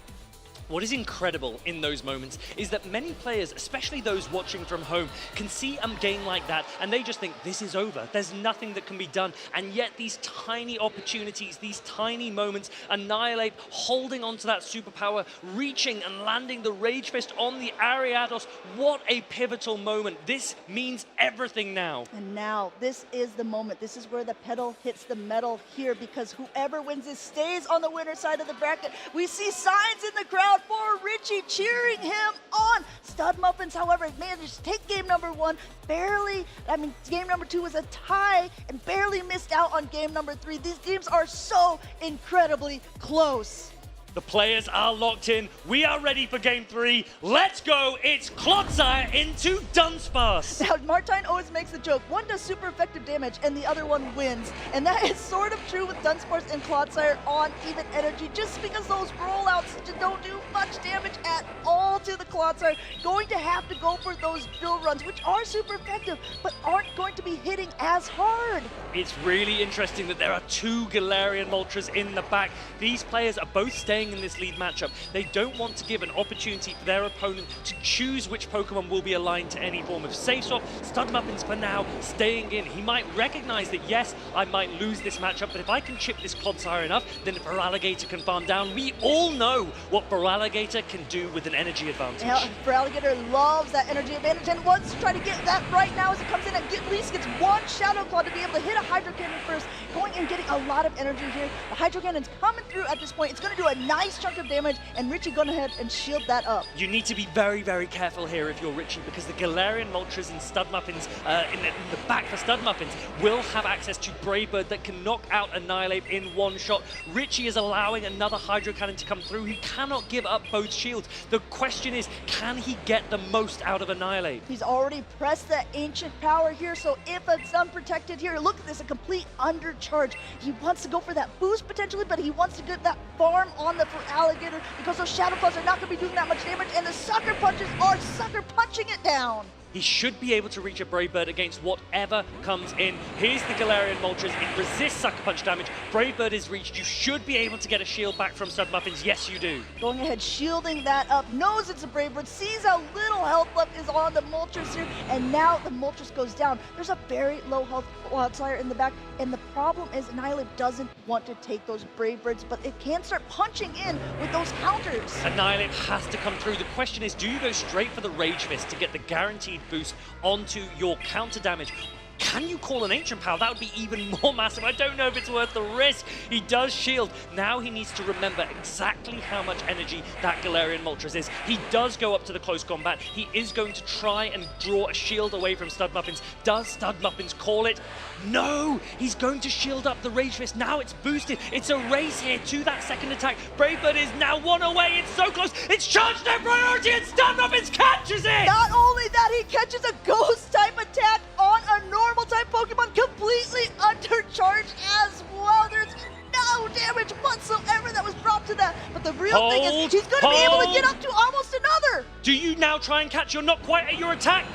What is incredible in those moments is that many players, especially those watching from home, can see a game like that and they just think this is over. There's nothing that can be done. And yet these tiny opportunities, these tiny moments, Annihilate holding onto that superpower, reaching and landing the Rage Fist on the Ariados. What a pivotal moment. This means everything now. And now this is the moment. This is where the pedal hits the metal here, because whoever wins this stays on the winner's side of the bracket. We see signs in the crowd for Richie cheering him on. Stud Muffins, however, managed to take game number 1. Game number 2 was a tie and barely missed out on game number 3. These games are so incredibly close. The players are locked in. We are ready for game 3. Let's go. It's Clodsire into Dunsparce. Now, Martine always makes the joke, one does super effective damage and the other one wins. And that is sort of true with Dunsparce and Clodsire on even energy, just because those rollouts don't do much damage at all to the Clodsire. Going to have to go for those drill runs, which are super effective, but aren't going to be hitting as hard. It's really interesting that there are 2 Galarian Moltres in the back. These players are both staying in this lead matchup. They don't want to give an opportunity for their opponent to choose which Pokemon will be aligned to any form of safe swap. Stud Muffins for now staying in. He might recognize that, yes, I might lose this matchup, but if I can chip this Clodsire enough, then the Feraligatr can farm down. We all know what Feraligatr can do with an energy advantage. Yeah, Feraligatr loves that energy advantage and wants to try to get that right now as it comes in and at least gets 1 Shadow Claw to be able to hit a Hydro Cannon first. Going and getting a lot of energy here. The Hydro Cannon's coming through at this point. It's going to do a nice chunk of damage, and Richie going ahead and shield that up. You need to be very, very careful here if you're Richie, because the Galarian Moltres and Stud Muffins in the back for Stud Muffins will have access to Brave Bird that can knock out Annihilate in 1 shot. Richie is allowing another Hydro Cannon to come through. He cannot give up both shields. The question is, can he get the most out of Annihilate? He's already pressed that Ancient Power here, so if it's unprotected here, look at this, a complete undercharge. He wants to go for that boost potentially, but he wants to get that farm on the Feraligatr because those Shadow Claws are not going to be doing that much damage, and the Sucker Punches are sucker punching it down. He should be able to reach a Brave Bird against whatever comes in. Here's the Galarian Moltres. It resists Sucker Punch damage. Brave Bird is reached. You should be able to get a shield back from Stud Muffins. Yes, you do. Going ahead, shielding that up. Knows it's a Brave Bird. Sees how little health left is on the Moltres here. And now the Moltres goes down. There's a very low health Clodsire in the back. And the problem is Annihilate doesn't want to take those Brave Birds, but it can start punching in with those counters. Annihilate has to come through. The question is, do you go straight for the Rage Fist to get the guaranteed boost onto your counter damage? Can you call an Ancient Power? That would be even more massive. I don't know if it's worth the risk. He does shield. Now he needs to remember exactly how much energy that Galarian Moltres is. He does go up to the close combat. He is going to try and draw a shield away from Stud Muffins. Does Stud Muffins call it? No! He's going to shield up the Rage Fist. Now it's boosted. It's a race here to that second attack. Brave Bird is now one away. It's so close. It's charged their priority and Stud Muffins catches it! Not only that, he catches a Ghost-type attack on a normal-type Pokemon completely undercharged as well. There's no damage whatsoever that was brought to that. But the real thing is he's going to be able to get up to almost another. Do you now try and catch? You're not quite at your attack.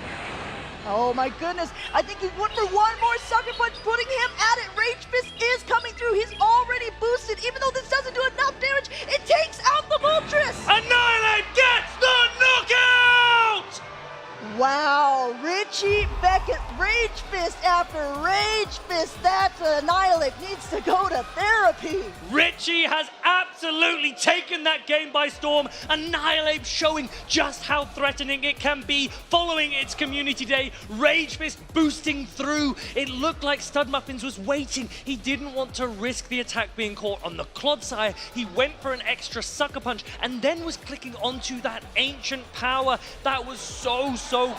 Oh my goodness. I think he went for one more Sucker Punch, putting him at it. Rage Fist is coming through. He's already boosted. Even though this doesn't do enough damage, it takes out the Moltres. Annihilate gets the knockout! Wow, Richie Beckett, Rage Fist after Rage Fist. That's Annihilate needs to go to therapy. Richie has absolutely taken that game by storm. Annihilate showing just how threatening it can be following its community day. Rage Fist boosting through. It looked like Stud Muffins was waiting. He didn't want to risk the attack being caught on the Clodsire. He went for an extra Sucker Punch and then was clicking onto that Ancient Power. That was so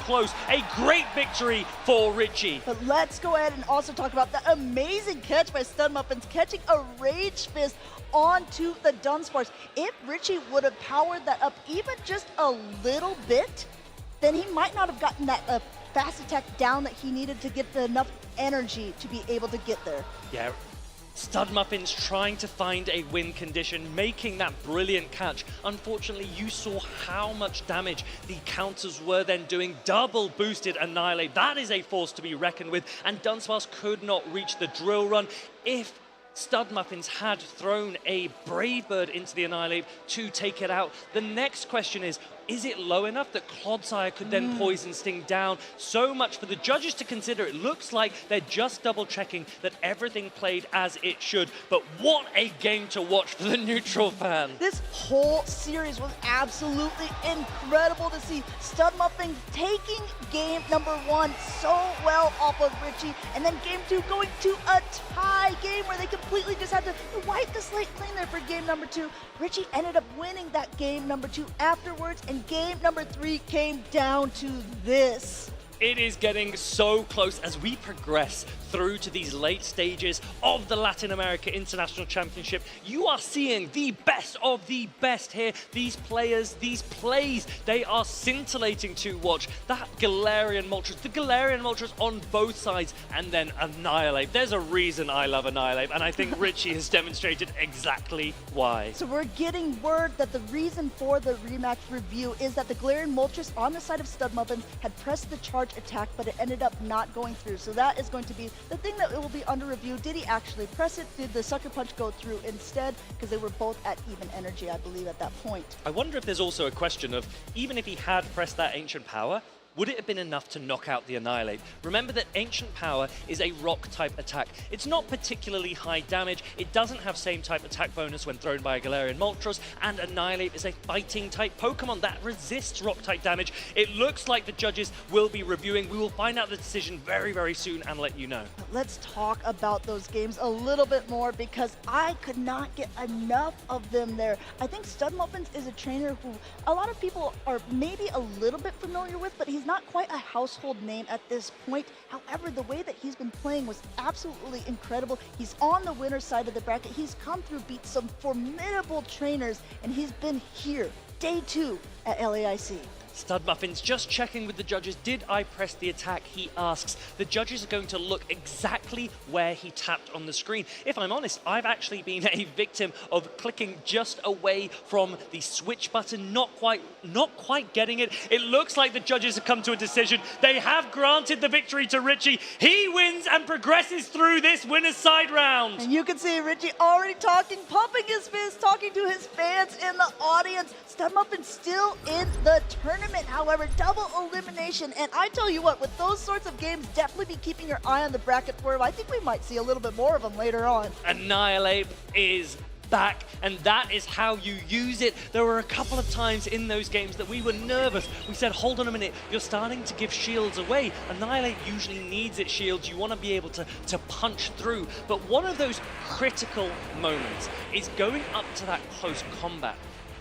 close. A great victory for Richie. But let's go ahead and also talk about the amazing catch by Stud Muffins, catching a Rage Fist onto the Dunsparce. If Richie would have powered that up even just a little bit, then he might not have gotten that fast attack down that he needed to get enough energy to be able to get there. Yeah. Stud Muffins trying to find a win condition, making that brilliant catch. Unfortunately, you saw how much damage the counters were then doing. Double boosted Annihilate. That is a force to be reckoned with, and Dunsparce could not reach the drill run. If Stud Muffins had thrown a Brave Bird into the Annihilate to take it out, the next question is it low enough that Clodsire could then Poison Sting down? So much for the judges to consider. It looks like they're just double checking that everything played as it should. But what a game to watch for the neutral fan. This whole series was absolutely incredible to see. Stud Muffins taking game number 1 so well off of Richie, and then game 2 going to a tie game where they completely just had to wipe the slate clean there for game number 2. Richie ended up winning that game number 2 afterwards, and game number 3 came down to this. It is getting so close as we progress through to these late stages of the Latin America International Championship. You are seeing the best of the best here. These players, these plays, they are scintillating to watch. That Galarian Moltres, the Galarian Moltres on both sides, and then Annihilate. There's a reason I love Annihilate, and I think Richie has demonstrated exactly why. So we're getting word that the reason for the rematch review is that the Galarian Moltres on the side of Stud Muffins had pressed the charge attack, but it ended up not going through. So that is going to be the thing that it will be under review. Did he actually press it? Did the Sucker Punch go through instead? Because they were both at even energy, I believe, at that point. I wonder if there's also a question of, even if he had pressed that Ancient Power, would it have been enough to knock out the Annihilate? Remember that Ancient Power is a rock-type attack. It's not particularly high damage. It doesn't have same-type attack bonus when thrown by a Galarian Moltres, and Annihilate is a fighting-type Pokemon that resists rock-type damage. It looks like the judges will be reviewing. We will find out the decision very soon and let you know. Let's talk about those games a little bit more, because I could not get enough of them there. I think Stud Muffins is a trainer who a lot of people are maybe a little bit familiar with, but he's not quite a household name at this point. However, the way that he's been playing was absolutely incredible. He's on the winner's side of the bracket. He's come through, beat some formidable trainers, and he's been here, day 2 at LAIC. Stud Muffins just checking with the judges. Did I press the attack? He asks. The judges are going to look exactly where he tapped on the screen. If I'm honest, I've actually been a victim of clicking just away from the switch button, not quite getting it. It looks like the judges have come to a decision. They have granted the victory to Richie. He wins and progresses through this winner's side round. And you can see Richie already talking, pumping his fist, talking to his fans in the audience. Stud Muffins still in the tournament. However, double elimination, and I tell you what, with those sorts of games, definitely be keeping your eye on the bracket for him. I think we might see a little bit more of them later on. Annihilate is back, and that is how you use it. There were a couple of times in those games that we were nervous. We said, hold on a minute, you're starting to give shields away. Annihilate usually needs its shields. You want to be able to punch through. But one of those critical moments is going up to that close combat,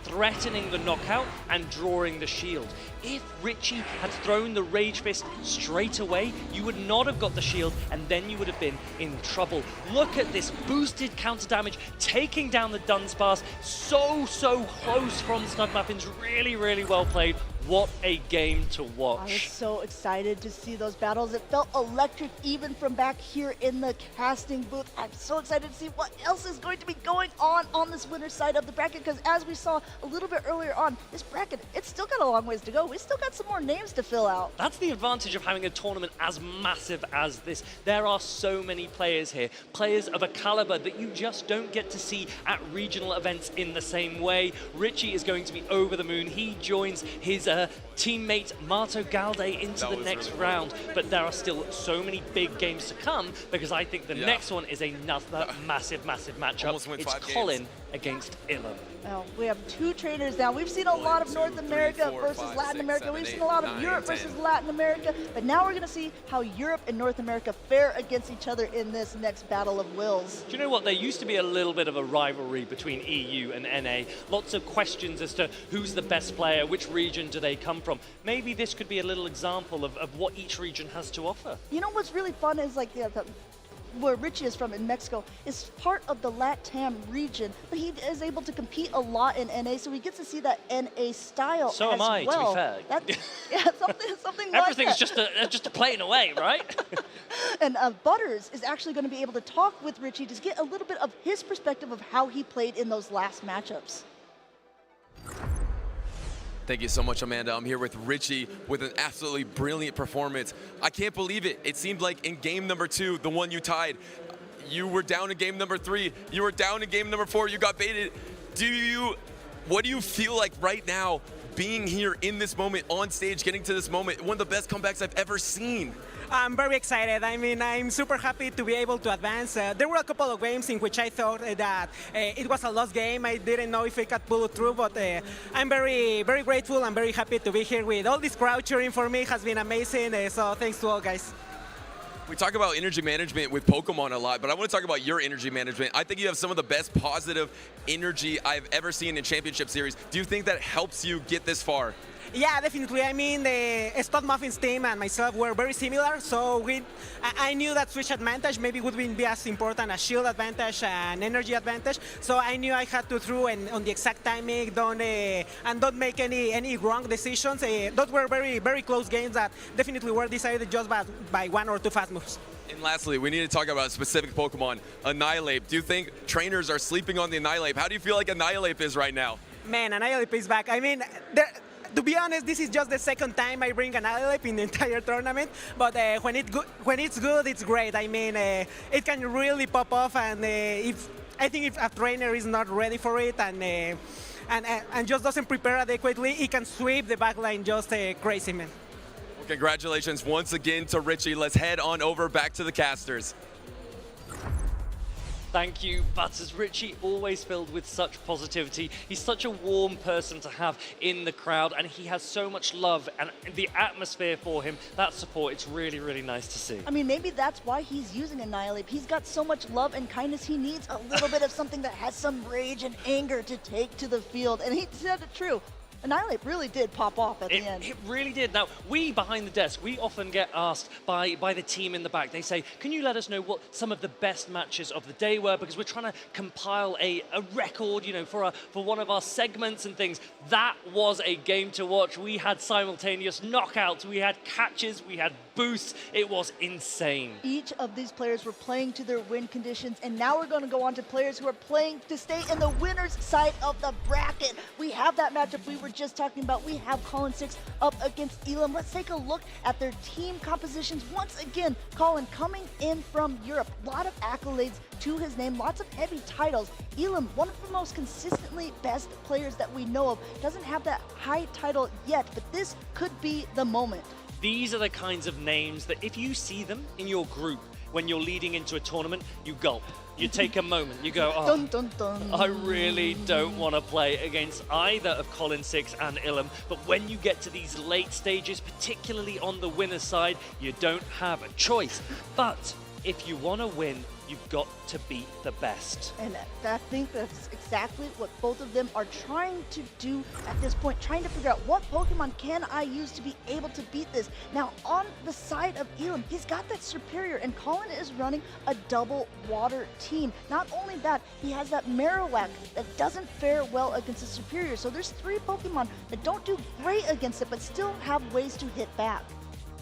threatening the knockout and drawing the shield. If Richie had thrown the Rage Fist straight away, you would not have got the shield, and then you would have been in trouble. Look at this boosted counter damage, taking down the Dunsparce. So close from Snugmuffins. Really, really well played. What a game to watch. I was so excited to see those battles. It felt electric even from back here in the casting booth. I'm so excited to see what else is going to be going on this winner's side of the bracket, because as we saw a little bit earlier on, this bracket, it's still got a long ways to go. We still got some more names to fill out. That's the advantage of having a tournament as massive as this. There are so many players here, players of a caliber that you just don't get to see at regional events in the same way. Richie is going to be over the moon. He joins his teammate Marto Galde into the next round, but there are still so many big games to come, because I think the next one is another massive matchup. It's Colin against Ilum. Well, we have two trainers now. We've seen a lot of North America versus Latin America. We've seen a lot of Europe versus Latin America, but now we're going to see how Europe and North America fare against each other in this next battle of wills. Do you know what? There used to be a little bit of a rivalry between EU and NA. Lots of questions as to who's the best player, which region do they come from. Maybe this could be a little example of what each region has to offer. You know what's really fun is like where Richie is from in Mexico is part of the LATAM region, but he is able to compete a lot in NA, so he gets to see that NA style So as am I, well. to be fair. Yeah, something like Everything's that. just a playing away, right? And Butters is actually going to be able to talk with Richie to get a little bit of his perspective of how he played in those last matchups. Thank you so much, Amanda. I'm here with Richie with an absolutely brilliant performance. I can't believe it. It seemed like in game number 2, the one you tied, you were down in game number 3, you were down in game number 4, you got baited. What do you feel like right now being here in this moment, on stage, getting to this moment, one of the best comebacks I've ever seen? I'm very excited. I mean, I'm super happy to be able to advance. There were a couple of games in which I thought that it was a lost game. I didn't know if I could pull it through, but I'm very grateful. I'm very happy to be here with all this crowd cheering for me. It has been amazing. So thanks to all, guys. We talk about energy management with Pokemon a lot, but I want to talk about your energy management. I think you have some of the best positive energy I've ever seen in Championship Series. Do you think that helps you get this far? Yeah, definitely. I mean, the Snugmuffins team and myself were very similar, so I knew that switch advantage maybe wouldn't be as important as shield advantage and energy advantage. So I knew I had to throw on the exact timing, don't make any wrong decisions. Those were very close games that definitely were decided just by 1 or 2 fast moves. And lastly, we need to talk about a specific Pokemon, Annihilate. Do you think trainers are sleeping on the Annihilate? How do you feel like Annihilate is right now? Man, Annihilate is back. I mean, to be honest, this is just the second time I bring an Annihilate in the entire tournament, but when it's good, it's great. I mean, it can really pop off, and I think if a trainer is not ready for it and just doesn't prepare adequately, it can sweep the backline just crazy, man. Well, congratulations once again to Richie. Let's head on over back to the casters. Thank you, Butters. Richie, always filled with such positivity. He's such a warm person to have in the crowd, and he has so much love and the atmosphere for him. That support, it's really, really nice to see. I mean, maybe that's why he's using Annihilate. He's got so much love and kindness, he needs a little bit of something that has some rage and anger to take to the field, and he said it true. Annihilate really did pop off at the end. It really did. Now, we behind the desk, we often get asked by the team in the back. They say, can you let us know what some of the best matches of the day were? Because we're trying to compile a record, you know, for one of our segments and things. That was a game to watch. We had simultaneous knockouts, we had catches, we had boosts. It was insane. Each of these players were playing to their win conditions, and now we're going to go on to players who are playing to stay in the winner's side of the bracket. We have that matchup we were just talking about. We have Colin 6 up against Elam. Let's take a look at their team compositions. Once again, Colin coming in from Europe. A lot of accolades to his name, lots of heavy titles. Elam, one of the most consistently best players that we know of, doesn't have that high title yet, but this could be the moment. These are the kinds of names that if you see them in your group, when you're leading into a tournament, you gulp. You take a moment, you go, oh, Dun, dun, dun. I really don't want to play against either of Colin 6 and Ilum, but when you get to these late stages, particularly on the winner's side, you don't have a choice. But if you want to win, you've got to beat the best. And I think that's exactly what both of them are trying to do at this point, trying to figure out what Pokemon can I use to be able to beat this. Now, on the side of Elam, he's got that Superior, and Colin is running a double water team. Not only that, he has that Marowak that doesn't fare well against the Superior. So there's 3 Pokemon that don't do great against it, but still have ways to hit back.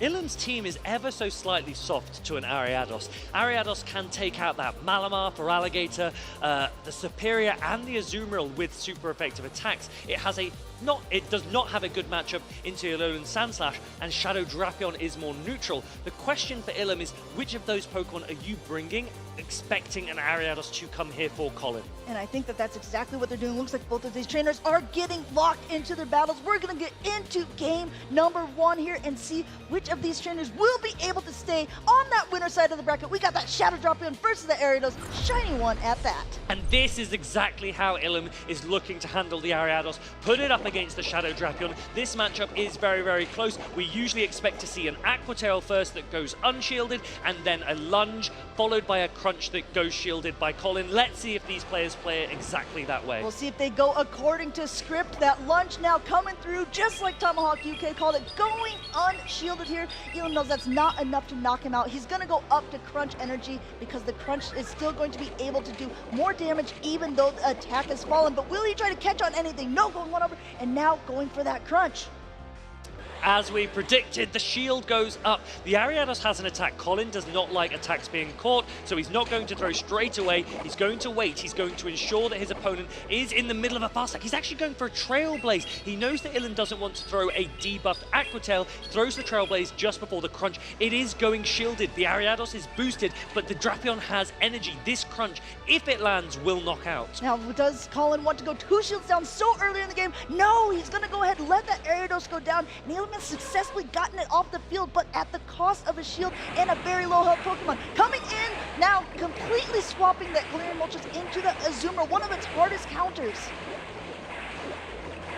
Ilum's team is ever so slightly soft to an Ariados. Ariados can take out that Malamar for Alligator, the Superior and the Azumarill with super effective attacks. It does not have a good matchup into Alolan Sandslash, and Shadow Drapion is more neutral. The question for Ilum is, which of those Pokemon are you bringing, expecting an Ariados to come here for Colin? And I think that that's exactly what they're doing. Looks like both of these trainers are getting locked into their battles. We're going to get into game number 1 here and see which of these trainers will be able to stay on that winner side of the bracket. We got that Shadow Drapion versus the Ariados, shiny one at that. And this is exactly how Ilum is looking to handle the Ariados. Put it up against the Shadow Drapion. This matchup is very, very close. We usually expect to see an Aqua Tail first that goes unshielded, and then a Lunge, followed by a Crunch that goes shielded by Colin. Let's see if these players play it exactly that way. We'll see if they go according to script. That Lunge now coming through, just like Tomahawk UK called it, going unshielded here. Elon knows that's not enough to knock him out. He's going to go up to Crunch Energy because the Crunch is still going to be able to do more damage even though the attack has fallen. But will he try to catch on anything? No, going one over, and now going for that Crunch. As we predicted, the shield goes up. The Ariados has an attack. Colin does not like attacks being caught, so he's not going to throw straight away. He's going to wait. He's going to ensure that his opponent is in the middle of a fast attack. He's actually going for a Trailblaze. He knows that Ilum doesn't want to throw a debuffed Aqua Tail, throws the Trailblaze just before the Crunch. It is going shielded. The Ariados is boosted, but the Drapion has energy. This Crunch, if it lands, will knock out. Now, does Colin want to go 2 shields down so early in the game? No, he's going to go ahead and let that Ariados go down. And Ilum has successfully gotten it off the field, but at the cost of a shield and a very low health Pokemon. Coming in now, completely swapping that Galarian Moltres into the Azumarill, one of its hardest counters.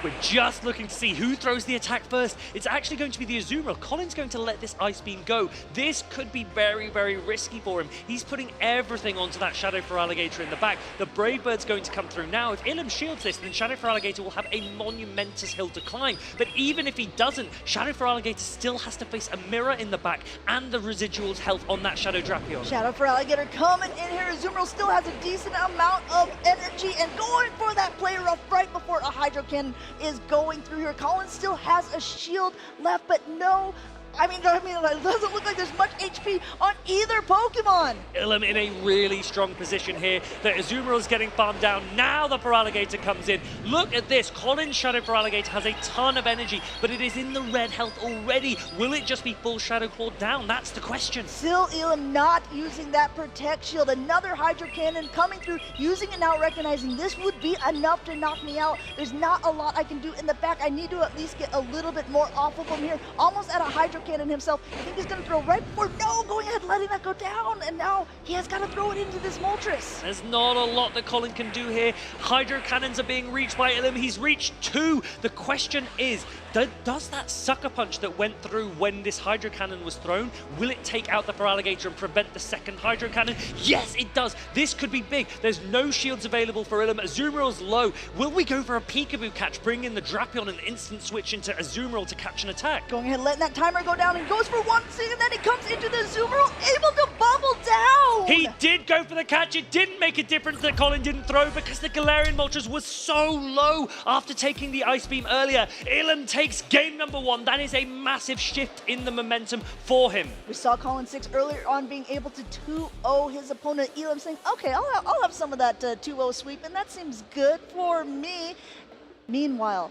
We're just looking to see who throws the attack first. It's actually going to be the Azumarill. Colin's going to let this Ice Beam go. This could be very, very risky for him. He's putting everything onto that Shadow for Alligator in the back. The Brave Bird's going to come through now. If Ilum shields this, then Shadow for Alligator will have a monumentous hill to climb. But even if he doesn't, Shadow for Alligator still has to face a mirror in the back and the residuals health on that Shadow Drapion. Shadow for Alligator coming in here. Azumarill still has a decent amount of energy and going for that play rough right before a Hydro Cannon is going through here. Colin still has a shield left, but no. I mean, it doesn't look like there's much HP on either Pokemon. Ilum in a really strong position here. The Azumarill is getting farmed down. Now the Feraligatr comes in. Look at this. Colin's Shadow Feraligatr has a ton of energy, but it is in the red health already. Will it just be full Shadow Claw down? That's the question. Still Ilum not using that Protect Shield. Another Hydro Cannon coming through, using it now, recognizing this would be enough to knock me out. There's not a lot I can do in the back. I need to at least get a little bit more off of him here. Almost at a Hydro Cannon himself. I think he's going to throw right before, no, going ahead, letting that go down, and now he has got to throw it into this Moltres. There's not a lot that Colin can do here. Hydro Cannons are being reached by Ilum. He's reached 2. The question is, does that Sucker Punch that went through when this Hydro Cannon was thrown, will it take out the Feraligatr and prevent the second Hydro Cannon? Yes, it does. This could be big. There's no shields available for Ilum. Azumarill's low. Will we go for a Peekaboo catch, bring in the Drapion and instant switch into Azumarill to catch an attack? Going ahead, letting that timer go down, and goes for one thing, and then he comes into the Azumarill, able to bubble down! He did go for the catch. It didn't make a difference that Colin didn't throw because the Galarian Moltres was so low after taking the Ice Beam earlier. Ilum takes game number 1. That is a massive shift in the momentum for him. We saw Colin 6 earlier on being able to 2-0 his opponent. Elam saying, okay, I'll have some of that 2-0 sweep, and that seems good for me. Meanwhile,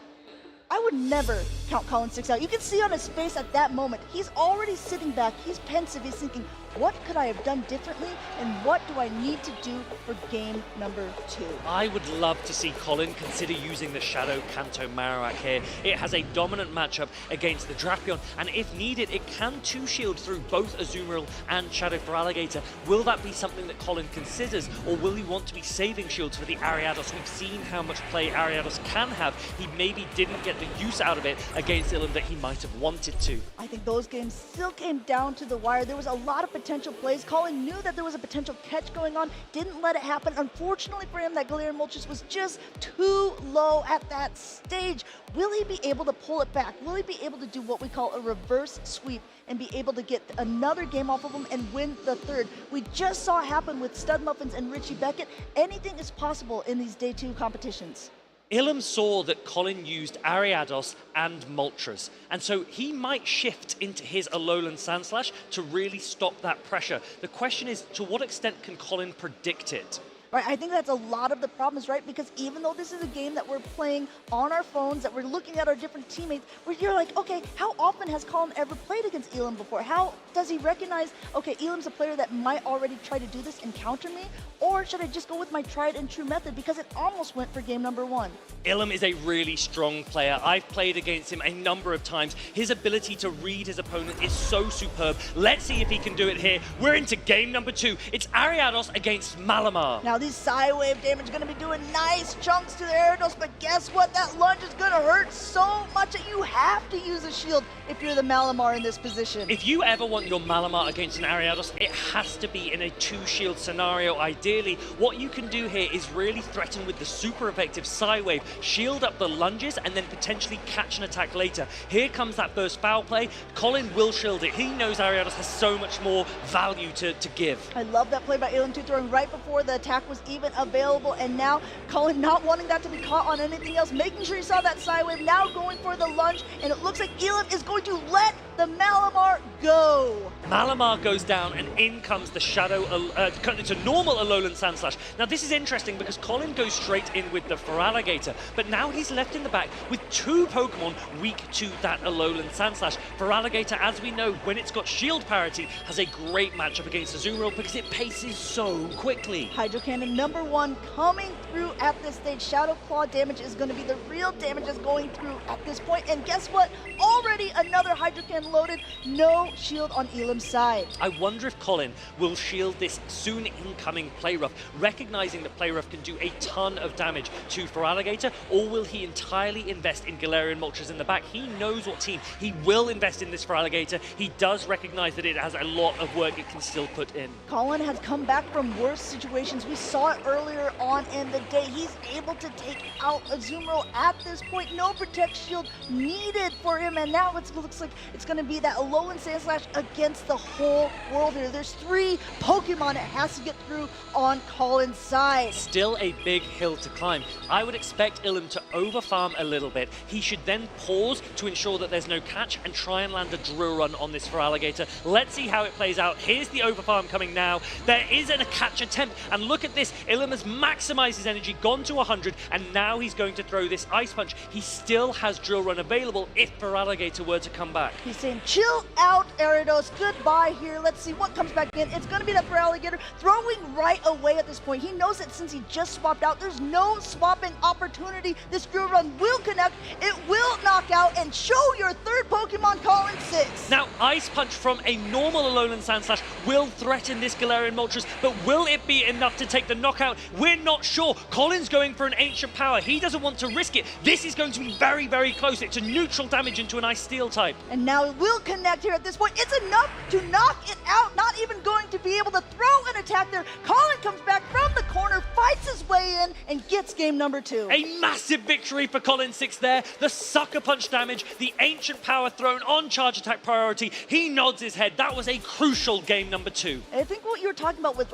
I would never count Colin 6 out. You can see on his face at that moment, he's already sitting back, he's pensive, he's thinking, what could I have done differently, and what do I need to do for game number 2? I would love to see Colin consider using the Shadow Kanto Marowak here. It has a dominant matchup against the Drapion, and if needed, it can 2-shield through both Azumarill and Shadow for Alligator. Will that be something that Colin considers, or will he want to be saving shields for the Ariados? We've seen how much play Ariados can have. He maybe didn't get the use out of it against Ilum that he might have wanted to. I think those games still came down to the wire. There was a lot of potential plays. Colin knew that there was a potential catch going on, didn't let it happen. Unfortunately for him, that Galarian Moltres was just too low at that stage. Will he be able to pull it back? Will he be able to do what we call a reverse sweep and be able to get another game off of him and win the third? We just saw it happen with Stud Muffins and Richie Beckett. Anything is possible in these day 2 competitions. Ilum saw that Colin used Ariados and Moltres, and so he might shift into his Alolan Sandslash to really stop that pressure. The question is, to what extent can Colin predict it? Right, I think that's a lot of the problems, right? Because even though this is a game that we're playing on our phones, that we're looking at our different teammates, where you're like, okay, how often has Colin ever played against Ilum before? How does he recognize, okay, Ilum's a player that might already try to do this and counter me? Or should I just go with my tried and true method? Because it almost went for game number 1. Ilum is a really strong player. I've played against him a number of times. His ability to read his opponent is so superb. Let's see if he can do it here. We're into game number 2. It's Ariados against Malamar. Now these Psywave damage are going to be doing nice chunks to the Ariados, but guess what? That lunge is going to hurt so much that you have to use a shield if you're the Malamar in this position. If you ever want your Malamar against an Ariados, it has to be in a 2-shield scenario, ideally. What you can do here is really threaten with the super effective Psywave, shield up the lunges, and then potentially catch an attack later. Here comes that first foul play. Colin will shield it. He knows Ariados has so much more value to give. I love that play by Ilum 2, throwing right before the attack was even available, and now Colin not wanting that to be caught on anything else, making sure he saw that Psywave, now going for the lunge, and it looks like Ilum is going to let the Malamar go. Malamar goes down, and in comes the Shadow, it's a normal Alolan Sandslash. Now this is interesting because Colin goes straight in with the Feraligatr, but now he's left in the back with 2 Pokemon weak to that Alolan Sandslash. Feraligatr, as we know, when it's got shield parity, has a great matchup against Azumarill because it paces so quickly. Hydro Cannon number 1 coming through at this stage. Shadow Claw damage is going to be the real damage that's going through at this point, and guess what? Already another Hydro Cannon loaded, no shield on Ilum's side. I wonder if Colin will shield this soon incoming Play Rough, recognizing that Play Rough can do a ton of damage to Feraligatr, or will he entirely invest in Galarian Moltres in the back? He knows what team. He will invest in this Feraligatr. He does recognize that it has a lot of work it can still put in. Colin has come back from worse situations. We saw it earlier on in the day. He's able to take out Azumarill at this point. No Protect Shield needed for him, and now it looks like it's going to be that Alolan Sandslash against the whole world here. There's 3 Pokemon it has to get through on Colin's side. Still a big hill to climb. I would expect Ilum to overfarm a little bit. He should then pause to ensure that there's no catch and try and land a drill run on this Feraligatr. Let's see how it plays out. Here's the overfarm coming now. There isn't a catch attempt, and look at this. Ilum has maximized his energy, gone to 100, and now he's going to throw this Ice Punch. He still has drill run available if Feraligatr were to come back. He's saying, chill out, Ariados. Goodbye here. Let's see what comes back in. It's going to be that Feraligatr throwing right away at this point. He knows that since he just swapped out, there's no swapping opportunity. This drill run will connect. It will knock out and show your 3rd Pokemon, Colin 6. Now, Ice Punch from a normal Alolan Sandslash will threaten this Galarian Moltres, but will it be enough to take the knockout? We're not sure. Colin's going for an Ancient Power. He doesn't want to risk it. This is going to be very, very close. It's a neutral damage into an Ice Steel type. And now it will connect here at this point. It's enough to knock it out. Not even going to be able to throw an attack there. Colin comes back from the corner, fights his way in, and gets game number 2. A massive victory for Colin 6 there. The Sucker Punch damage, the Ancient Power thrown on charge attack priority. He nods his head. That was a crucial game number 2. I think what you were talking about with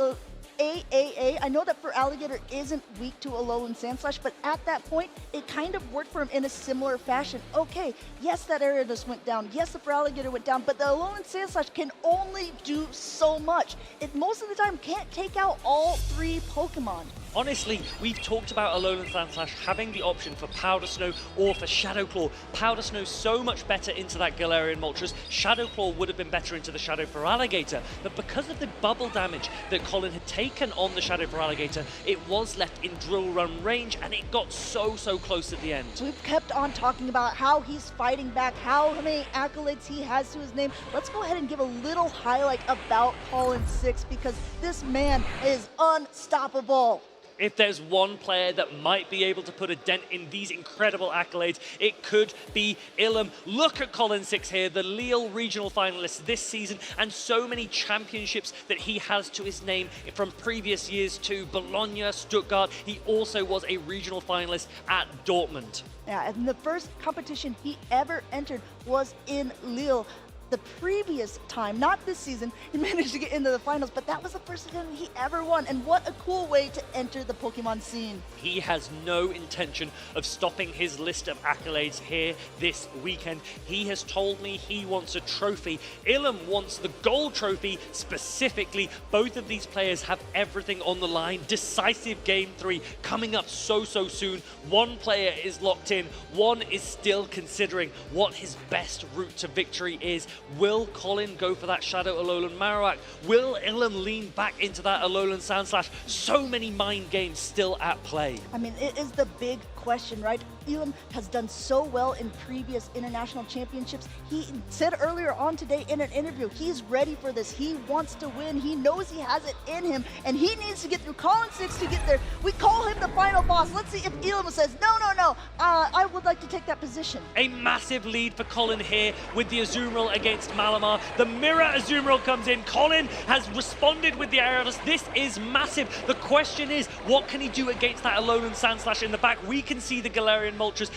AAA. I know that for Alligator isn't weak to Alolan Sandslash, but at that point, it kind of worked for him in a similar fashion. Okay, yes, that Gyarados went down. Yes, the Feraligatr went down, but the Alolan Sandslash can only do so much. It most of the time can't take out all 3 Pokemon. Honestly, we've talked about Alolan Sandslash having the option for Powder Snow or for Shadow Claw. Powder Snow so much better into that Galarian Moltres. Shadow Claw would have been better into the Shadow Feraligatr, but because of the bubble damage that Colin had taken on the Shadow Feraligatr, it was left in Drill Run range, and it got so close at the end. We've kept on talking about how he's fighting back, how many accolades he has to his name. Let's go ahead and give a little highlight about Colin 6, because this man is unstoppable. If there's one player that might be able to put a dent in these incredible accolades, it could be Ilum. Look at Colin 6 here, the Lille regional finalist this season, and so many championships that he has to his name from previous years to Bologna, Stuttgart. He also was a regional finalist at Dortmund. Yeah, and the first competition he ever entered was in Lille. The previous time, not this season, he managed to get into the finals, but that was the first time he ever won, and what a cool way to enter the Pokemon scene. He has no intention of stopping his list of accolades here this weekend. He has told me he wants a trophy. Ilum wants the gold trophy specifically. Both of these players have everything on the line. Decisive Game 3 coming up so soon. One player is locked in, one is still considering what his best route to victory is. Will Colin go for that Shadow Alolan Marowak? Will Ilum lean back into that Alolan Sandslash? So many mind games still at play. I mean, it is the big question, right? Ilum has done so well in previous international championships. He said earlier on today in an interview, he's ready for this. He wants to win. He knows he has it in him, and he needs to get through Colin 6 to get there. We call him the final boss. Let's see if Ilum says, no, I would like to take that position. A massive lead for Colin here with the Azumarill against Malamar. The Mirror Azumarill comes in. Colin has responded with the Gyarados. This is massive. The question is, what can he do against that Alolan Sandslash in the back? We can see the Galarian Moltres.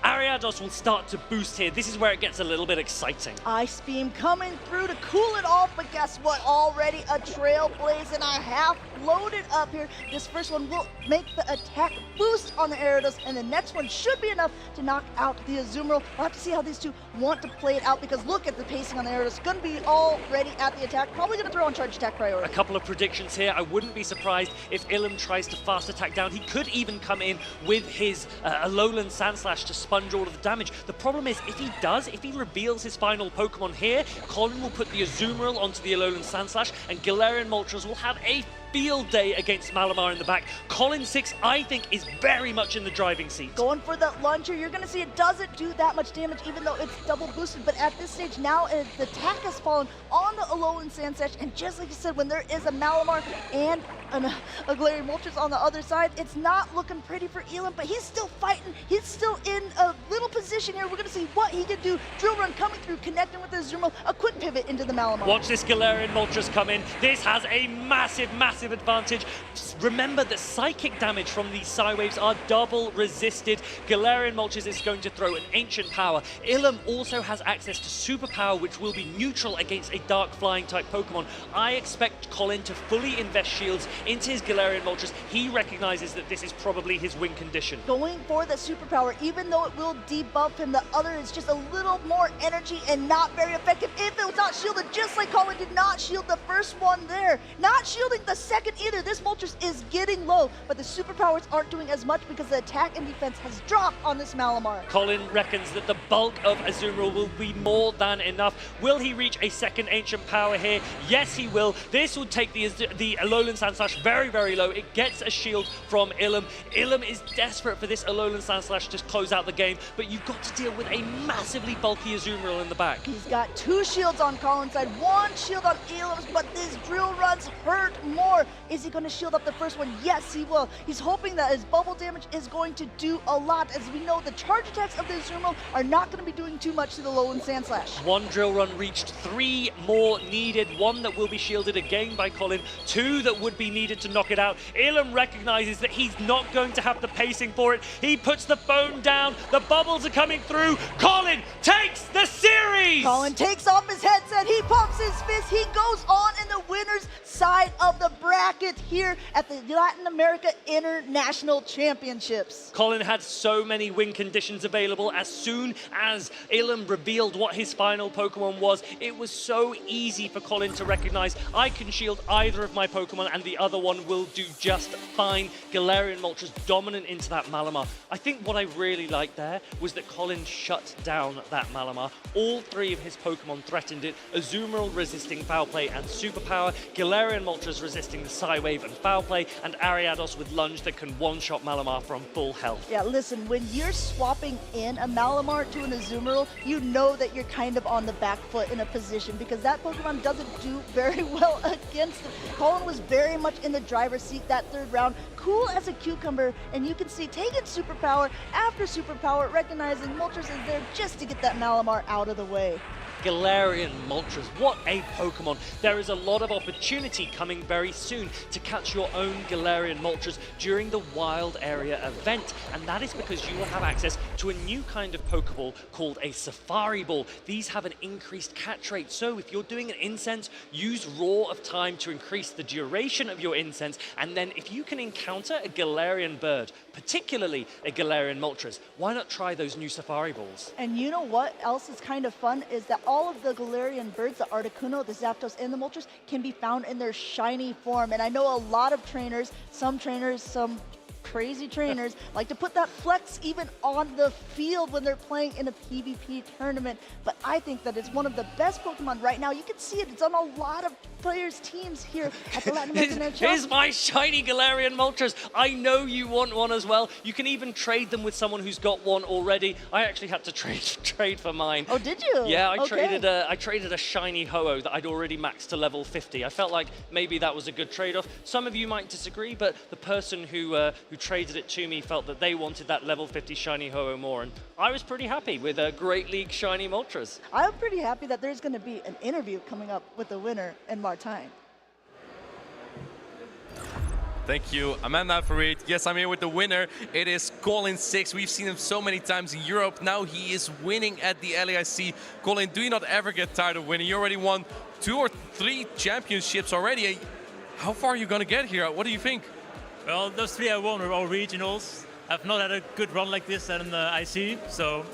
Ariados will start to boost here. This is where it gets a little bit exciting. Ice Beam coming through to cool it off, but guess what? Already a Trailblaze and a half loaded up here. This first one will make the attack boost on the Ariados, and the next one should be enough to knock out the Azumarill. We'll have to see how these two want to play it out, because look at the pacing on the Ariados. Going to be already at the attack. Probably going to throw on charge attack priority. A couple of predictions here. I wouldn't be surprised if Ilum tries to fast attack down. He could even come in with his Alolan Sandslash to sponge all of the damage. The problem is, if he reveals his final Pokemon here, Colin will put the Azumarill onto the Alolan Sandslash, and Galarian Moltres will have a field day against Malamar in the back. Colin 6, I think, is very much in the driving seat. Going for the Luncher, you're going to see it doesn't do that much damage, even though it's double boosted, but at this stage now, the attack has fallen on the Alolan Sandslash, and just like you said, when there is a Malamar and a Galarian Moltres on the other side, it's not looking pretty for Ilum, but he's still fighting. He's still in a little position here. We're going to see what he can do. Drill Run coming through, connecting with the Azumarill, a quick pivot into the Malamar. Watch this Galarian Moltres come in. This has a massive advantage. Remember that psychic damage from these Psywaves are double resisted. Galarian Moltres is going to throw an Ancient Power. Ilum also has access to Super Power, which will be neutral against a Dark Flying type Pokemon. I expect Colin to fully invest shields into his Galarian Moltres. He recognizes that this is probably his win condition. Going for the Super Power, even though it will debuff him, the other is just a little more energy and not very effective if it was not shielded, just like Colin did not shield the first one there. Not shielding the second either. This Moltres is getting low, but the superpowers aren't doing as much because the attack and defense has dropped on this Malamar. Colin reckons that the bulk of Azumarill will be more than enough. Will he reach a second Ancient Power here? Yes, he will. This will take the Alolan Sandslash very low. It gets a shield from Ilum. Ilum is desperate for this Alolan Sandslash to close out the game, but you've got to deal with a massively bulky Azumarill in the back. He's got 2 shields on Colin's side, 1 shield on Ilum's, but these Drill Runs hurt more. Is he going to shield up the first one? Yes, he will. He's hoping that his bubble damage is going to do a lot. As we know, the charge attacks of the Azumarill are not going to be doing too much to the Alolan Sandslash. 1 Drill Run reached, 3 more needed. 1 that will be shielded again by Colin, 2 that would be needed to knock it out. Ilum recognizes that he's not going to have the pacing for it. He puts the phone down. The bubbles are coming through. Colin takes the series! Colin takes off his headset. He pumps his fist. He goes on in the winner's side of the bracket here at the Latin America International Championships. Colin had so many win conditions available. As soon as Ilum revealed what his final Pokemon was, it was so easy for Colin to recognize, I can shield either of my Pokemon and the other one will do just fine. Galarian Moltres dominant into that Malamar. I think what I really liked there was that Colin shut down that Malamar. All three of his Pokemon threatened it. Azumarill resisting Foul Play and Superpower, Galarian Moltres resisting the Psywave and Foul Play, and Ariados with Lunge that can one-shot Malamar from full health. Yeah, listen, when you're swapping in a Malamar to an Azumarill, you know that you're kind of on the back foot in a position because that Pokemon doesn't do very well against it. Colin was very much in the driver's seat that third round, cool as a cucumber, and you can see taking Superpower after Superpower, recognizing Moltres is there just to get that Malamar out of the way. Galarian Moltres, what a Pokemon. There is a lot of opportunity coming very soon to catch your own Galarian Moltres during the Wild Area event, and that is because you will have access to a new kind of Pokeball called a Safari Ball. These have an increased catch rate, so if you're doing an incense, use Roar of Time to increase the duration of your incense, and then if you can encounter a Galarian bird, particularly a Galarian Moltres, why not try those new Safari Balls? And you know what else is kind of fun is that all of the Galarian birds, the Articuno, the Zapdos, and the Moltres can be found in their shiny form. And I know a lot of trainers, some crazy trainers, like to put that flex even on the field when they're playing in a PvP tournament. But I think that it's one of the best Pokemon right now. You can see it. It's on a lot of players' teams here at the Latin American International. Here's my shiny Galarian Moltres. I know you want one as well. You can even trade them with someone who's got one already. I actually had to trade for mine. Oh, did you? Yeah, I Okay. traded a shiny Ho-Oh that I'd already maxed to level 50. I felt like maybe that was a good trade-off. Some of you might disagree, but the person who traded it to me felt that they wanted that level 50 shiny Ho-Oh more, and I was pretty happy with a Great League shiny Moltres. I'm pretty happy that there's going to be an interview coming up with the winner in Martine. Thank you, Amanda, for it. Yes, I'm here with the winner. It is Colin 6. We've seen him so many times in Europe. Now he is winning at the LAIC. Colin, do you not ever get tired of winning? You already won 2 or 3 championships already. How far are you going to get here? What do you think? Well, those 3 I won were all regionals. I've not had a good run like this in the IC, so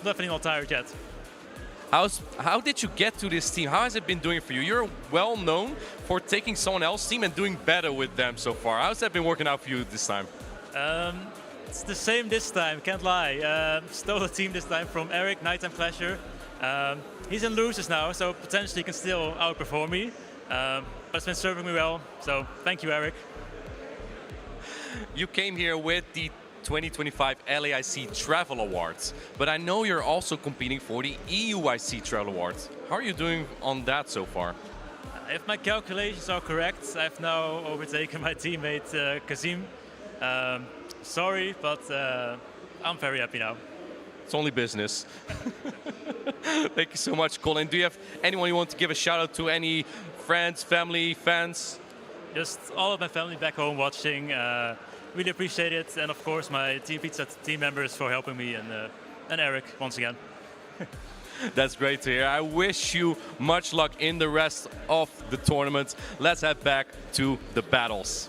definitely not tired yet. How did you get to this team? How has it been doing for you? You're well known for taking someone else's team and doing better with them so far. How's that been working out for you this time? It's the same this time, can't lie. Stole the team this time from Eric, Nighttime Clasher. He's in losers now, so potentially he can still outperform me. But it's been serving me well, so thank you, Eric. You came here with the 2025 LAIC Travel Awards, but I know you're also competing for the EUIC Travel Awards. How are you doing on that so far? If my calculations are correct, I've now overtaken my teammate Kazim. Sorry, but I'm very happy now. It's only business. Thank you so much, Colin. Do you have anyone you want to give a shout out to? Any friends, family, fans? Just all of my family back home watching. Really appreciate it, and of course my Team Pizza team members for helping me, and Eric once again. That's great to hear. I wish you much luck in the rest of the tournament. Let's head back to the battles.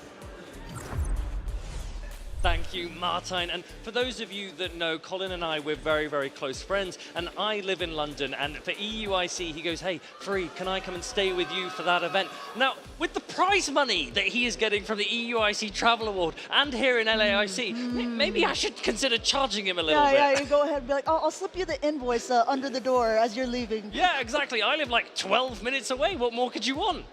Thank you, Martine. And for those of you that know, Colin and I, we're very, very close friends. And I live in London. And for EUIC, he goes, hey, Free, can I come and stay with you for that event? Now, with the prize money that he is getting from the EUIC Travel Award and here in LAIC, maybe I should consider charging him a little bit. Yeah, you go ahead and be like, I'll slip you the invoice under the door as you're leaving. Yeah, exactly. I live like 12 minutes away. What more could you want?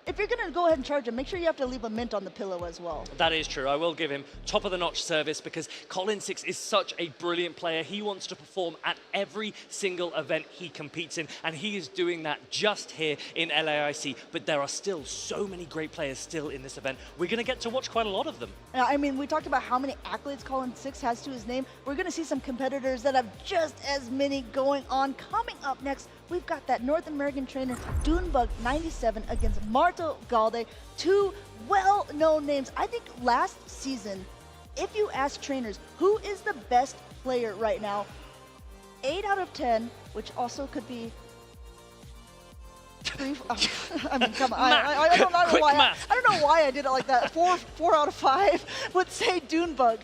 If you're going to go ahead and charge him, make sure you have to leave a mint on the pillow as well. That is true. I will give him top-of-the-notch service because Colin 6 is such a brilliant player. He wants to perform at every single event he competes in, and he is doing that just here in LAIC. But there are still so many great players still in this event. We're going to get to watch quite a lot of them. I mean, we talked about how many accolades Colin 6 has to his name. We're going to see some competitors that have just as many going on. Coming up next, we've got that North American trainer, Dunebug 97 against Marto Galde, 2 well-known names. I think last season, if you ask trainers who is the best player right now, 8 out of 10, which also could be I mean, come on. I don't know Quick why. math. I don't know why I did it like that. 4 out of 5 would say Dunebug.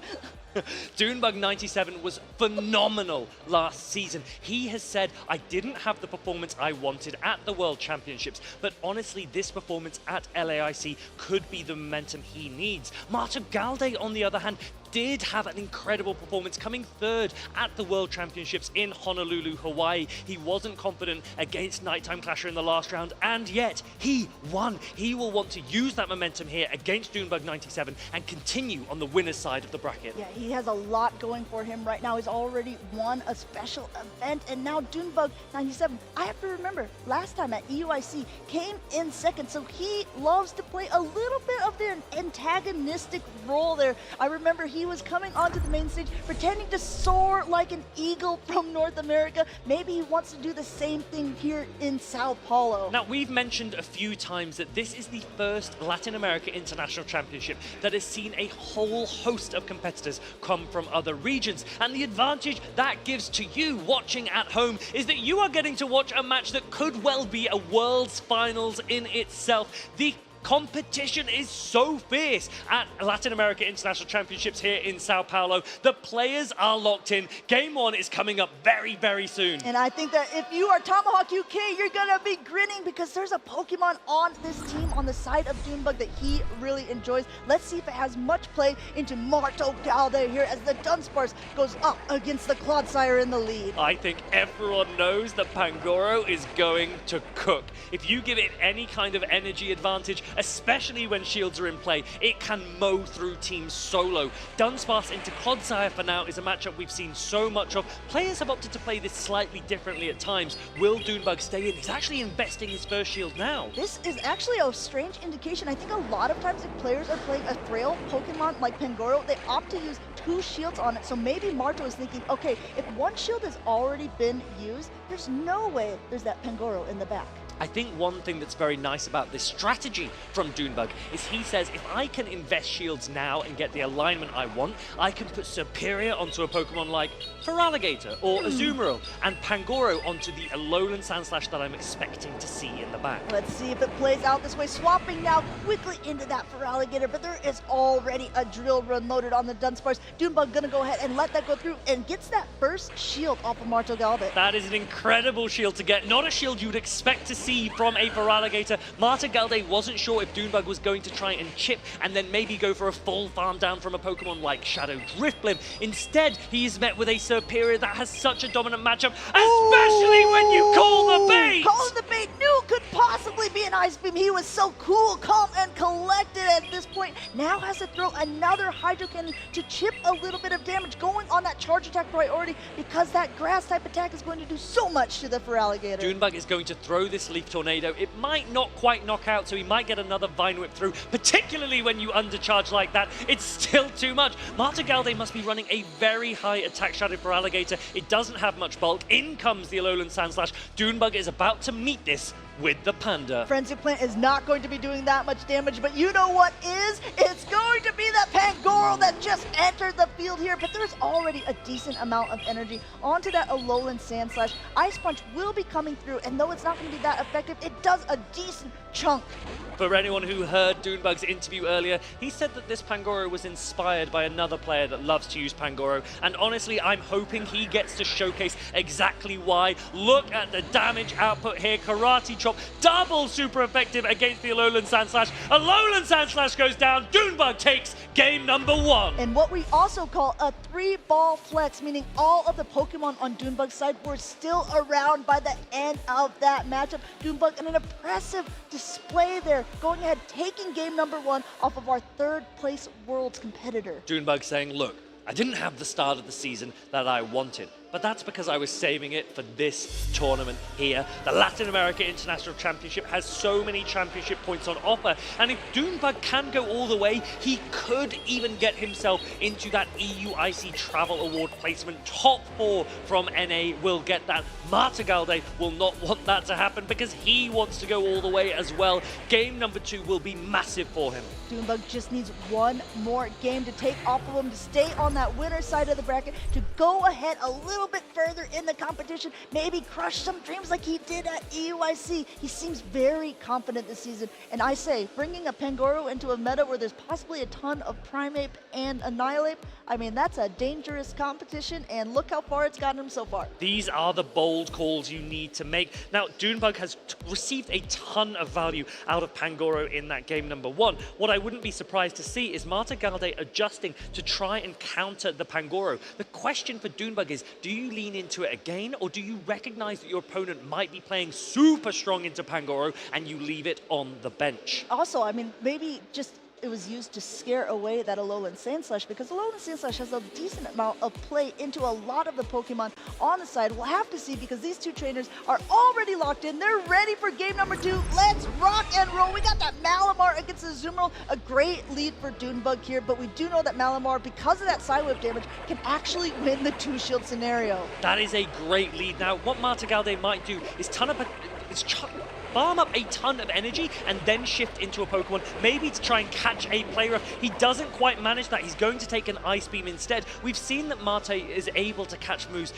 Dunebug 97 was phenomenal last season. He has said, I didn't have the performance I wanted at the World Championships, but honestly, this performance at LAIC could be the momentum he needs. Marta Galde, on the other hand, did have an incredible performance, coming third at the World Championships in Honolulu, Hawaii. He wasn't confident against Nighttime Clasher in the last round, and yet he won. He will want to use that momentum here against Dunebug 97 and continue on the winner's side of the bracket. Yeah, he has a lot going for him right now. He's already won a special event, and now Dunebug 97. I have to remember, last time at EUIC, came in second, so he loves to play a little bit of the antagonistic role there. I remember he was coming onto the main stage, pretending to soar like an eagle from North America. Maybe he wants to do the same thing here in Sao Paulo. Now, we've mentioned a few times that this is the first Latin America International Championship that has seen a whole host of competitors come from other regions. And the advantage that gives to you watching at home is that you are getting to watch a match that could well be a World's Finals in itself. The competition is so fierce at Latin America International Championships here in Sao Paulo. The players are locked in. Game 1 is coming up very, very soon. And I think that if you are Tomahawk UK, you're gonna be grinning because there's a Pokemon on this team on the side of Dunebug that he really enjoys. Let's see if it has much play into Marto Galde here as the Dunsparce goes up against the Clodsire in the lead. I think everyone knows that Pangoro is going to cook. If you give it any kind of energy advantage, especially when shields are in play, it can mow through teams solo. Dunsparce into Clodsire for now is a matchup we've seen so much of. Players have opted to play this slightly differently at times. Will Dunebug stay in? He's actually investing his first shield now. This is actually a strange indication. I think a lot of times if players are playing a frail Pokemon like Pangoro, they opt to use 2 shields on it. So maybe Marto is thinking, okay, if 1 shield has already been used, there's no way there's that Pangoro in the back. I think one thing that's very nice about this strategy from Dunebug is he says, if I can invest shields now and get the alignment I want, I can put Superior onto a Pokemon like Feraligatr or Azumarill, and Pangoro onto the Alolan Sandslash that I'm expecting to see in the back. Let's see if it plays out this way. Swapping now quickly into that Feraligatr, but there is already a Drill Run loaded on the Dunsparce. Dunebug gonna go ahead and let that go through and gets that first shield off of Marto Galde. That is an incredible shield to get. Not a shield you would expect to see from a Feraligatr. Marta Galde wasn't sure if Dunebug was going to try and chip and then maybe go for a full farm down from a Pokemon like Shadow Drifblim. Instead, he is met with a Superior that has such a dominant matchup, especially when you call the bait! Calling the bait knew could possibly be an Ice Beam. He was so cool, calm, and collected at this point. Now has to throw another Hydro Cannon to chip a little bit of damage, going on that charge attack priority because that grass type attack is going to do so much to the Feraligatr. Dunebug is going to throw this Leaf Tornado. It might not quite knock out, so he might get another Vine Whip through, particularly when you undercharge like that. It's still too much. Marta Galde must be running a very high attack shadow for Alligator. It doesn't have much bulk. In comes the Alolan Sandslash. Dunebug is about to meet this with the Panda. Frenzy Plant is not going to be doing that much damage, but you know what is? It's going to be that Pangoro that just entered the field here, but there's already a decent amount of energy onto that Alolan Sandslash. Ice Punch will be coming through, and though it's not going to be that effective, it does a decent chunk. For anyone who heard Dunebug's interview earlier, he said that this Pangoro was inspired by another player that loves to use Pangoro, and honestly, I'm hoping he gets to showcase exactly why. Look at the damage output here. Karate Chop, double super effective against the Alolan Sandslash. Alolan Sandslash goes down. Dunebug takes game number 1. And what we also call a 3-ball flex, meaning all of the Pokemon on Dunebug's side were still around by the end of that matchup. Dunebug in an impressive display there, going ahead, taking game number 1 off of our 3rd place Worlds competitor. Dunebug saying, look, I didn't have the start of the season that I wanted, but that's because I was saving it for this tournament here. The Latin America International Championship has so many championship points on offer, and if Dunebug can go all the way, he could even get himself into that EUIC Travel Award placement. Top 4 from NA will get that. Marta Galde will not want that to happen because he wants to go all the way as well. Game number 2 will be massive for him. Dunebug just needs one more game to take off of him to stay on that winner's side of the bracket, to go ahead a little little bit further in the competition, maybe crush some dreams like he did at EUIC. He seems very confident this season, and I say, bringing a Pangoro into a meta where there's possibly a ton of Primeape and Annihilate, I mean, that's a dangerous competition, and look how far it's gotten him so far. These are the bold calls you need to make. Now, Dunebug has received a ton of value out of Pangoro in that game number 1. What I wouldn't be surprised to see is Marta Galde adjusting to try and counter the Pangoro. The question for Dunebug is, do you lean into it again, or do you recognize that your opponent might be playing super strong into Pangoro and you leave it on the bench? Also, I mean, maybe just it was used to scare away that Alolan Sandslash, because Alolan Sandslash has a decent amount of play into a lot of the Pokemon on the side. We'll have to see, because these two trainers are already locked in. They're ready for game number 2. Let's rock and roll. We got that Malamar against the Azumarill. A great lead for Dunebug here, but we do know that Malamar, because of that Psywave damage, can actually win the 2-shield scenario. That is a great lead. Now, what Marta Galde might do is farm up a ton of energy and then shift into a Pokemon, maybe to try and catch a play rough. He doesn't quite manage that. He's going to take an Ice Beam instead. We've seen that Marte is able to catch moves.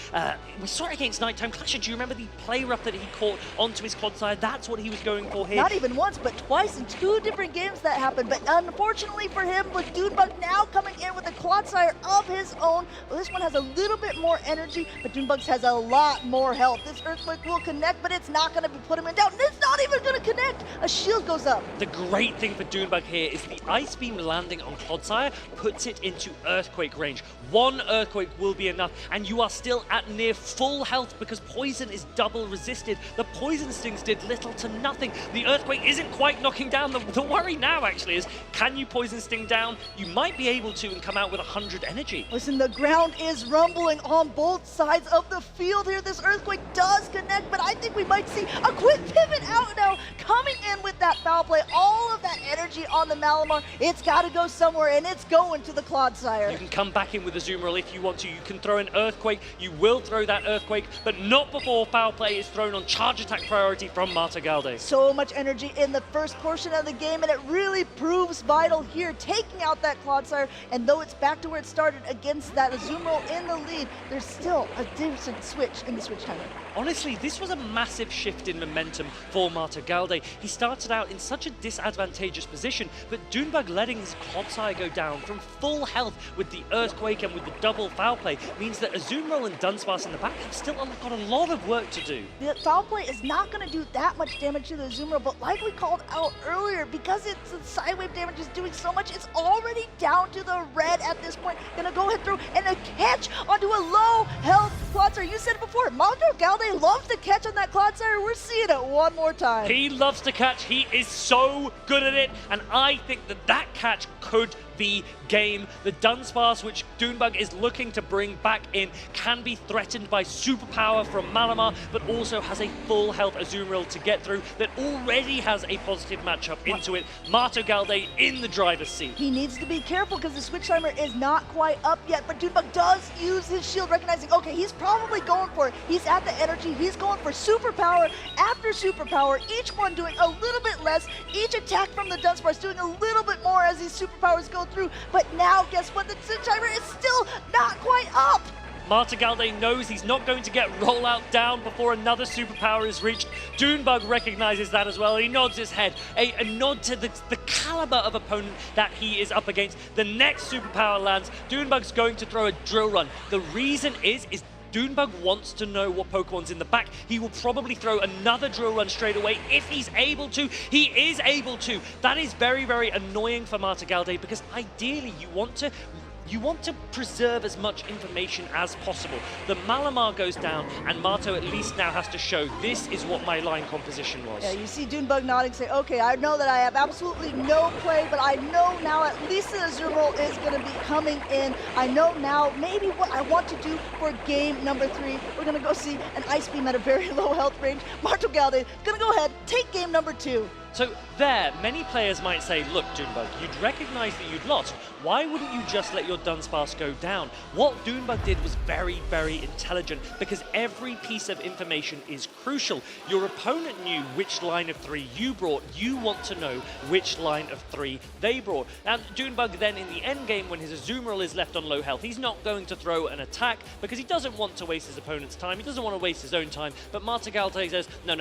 We saw it against Nighttime Clasher. Do you remember the play rough that he caught onto his Clodsire? That's what he was going for here. Not even once, but twice in 2 different games that happened. But unfortunately for him, with Dunebug now coming in with a Clodsire of his own, well, this one has a little bit more energy, but Dunebug's has a lot more health. This Earthquake will connect, but it's not going to put him in doubt. It's not even going to connect. A shield goes up. The great thing for Dunebug here is the Ice Beam landing on Clodsire puts it into Earthquake range. 1 Earthquake will be enough, and you are still at near full health because Poison is double resisted. The Poison Stings did little to nothing. The Earthquake isn't quite knocking down. The worry now actually is, can you Poison Sting down? You might be able to and come out with 100 energy. Listen, the ground is rumbling on both sides of the field here. This Earthquake does connect, but I think we might see a quick pivot out now, coming in with that foul play. All of that energy on the Malamar, it's got to go somewhere, and it's going to the Clodsire. You can come back in with a Azumarill if you want to. You can throw an Earthquake. You will throw that Earthquake, but not before foul play is thrown on charge attack priority from Marta Galde. So much energy in the first portion of the game, and it really proves vital here, taking out that Clodsire. And though it's back to where it started against that Azumarill in the lead, there's still a decent switch in the switch timer. Honestly, this was a massive shift in momentum for Marta Galde. He started out in such a disadvantageous position, but Dunebug letting his Clodsire go down from full health with the Earthquake and with the double foul play means that Azumarill and Dunsparce in the back have still got a lot of work to do. The foul play is not going to do that much damage to the Azumarill, but like we called out earlier, because it's the Psywave damage is doing so much, it's already down to the red at this point. Gonna go ahead through and a catch onto a low health Clodsire. You said it before, Marta Galde loves to catch on that Clodsire. We're seeing it one more time. He loves to catch. He is so good at it, and I think that catch could be game. The Dunsparce, which Dunebug is looking to bring back in, can be threatened by superpower from Malamar, but also has a full health Azumarill to get through that already has a positive matchup into it. Marta Galde in the driver's seat. He needs to be careful because the switch timer is not quite up yet, but Dunebug does use his shield, recognizing, okay, he's probably going for it. He's at the energy. He's going for superpower after superpower, each one doing a little bit less, each attack from the Dunsparce doing a little bit more as these superpowers go through. But now, guess what? The switch timer is still not quite up. Marta Galde knows he's not going to get rollout down before another superpower is reached. Dunebug recognizes that as well. He nods his head, a nod to the caliber of opponent that he is up against. The next superpower lands. Dunebug's going to throw a drill run. The reason is Dunebug wants to know what Pokemon's in the back. He will probably throw another drill run straight away if he's able to. He is able to. That is very, very annoying for Marta Galde because ideally you want to preserve as much information as possible. The Malamar goes down, and Marto at least now has to show this is what my line composition was. Yeah, you see Dunebug nodding, say, okay, I know that I have absolutely no play, but I know now at least the Azumarill is going to be coming in. I know now maybe what I want to do for game number 3. We're going to go see an Ice Beam at a very low health range. Marta Galde is going to go ahead, take game number 2. So there, many players might say, look, Doonbug, you'd recognize that you'd lost. Why wouldn't you just let your Dunsparce go down? What Doonbug did was very, very intelligent because every piece of information is crucial. Your opponent knew which line of 3 you brought. You want to know which line of 3 they brought. And Doonbug then in the end game, when his Azumarill is left on low health, he's not going to throw an attack because he doesn't want to waste his opponent's time. He doesn't want to waste his own time. But Martagalde says, no.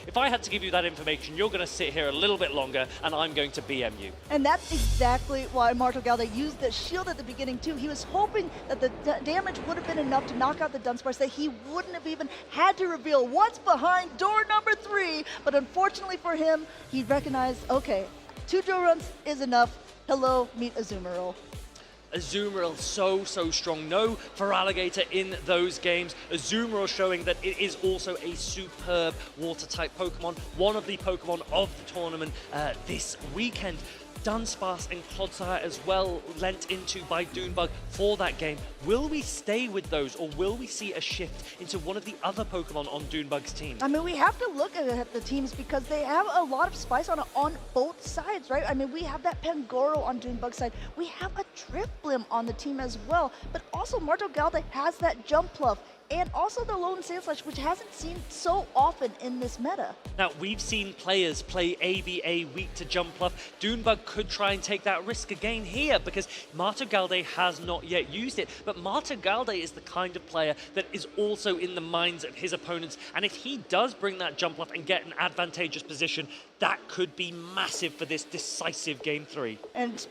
If I had to give you that information, you're going to sit here a little bit longer and I'm going to BM you. And that's exactly why Martagalde used the shield at the beginning too. He was hoping that the damage would have been enough to knock out the Dunsparce, that he wouldn't have even had to reveal what's behind door number 3. But unfortunately for him, he recognized, okay, 2 drill runs is enough. Hello, meet Azumarill. Azumarill so strong. No Feraligatr in those games. Azumarill showing that it is also a superb water-type Pokemon. One of the Pokemon of the tournament this weekend. Dunsparce and Clodsire as well lent into by Doonbug for that game. Will we stay with those or will we see a shift into one of the other Pokemon on Doonbug's team? I mean, we have to look at the teams because they have a lot of spice on both sides, right? I mean, we have that Pangoro on Doonbug's side. We have a Drifblim on the team as well. But also Martagalde has that Jumpluff. And also the Lone Sandslash, which hasn't seen so often in this meta. Now, we've seen players play ABA weak to Jumpluff. Doonbug could try and take that risk again here because Martagalde has not yet used it. But Martagalde is the kind of player that is also in the minds of his opponents. And if he does bring that Jumpluff and get an advantageous position, that could be massive for this decisive Game 3. And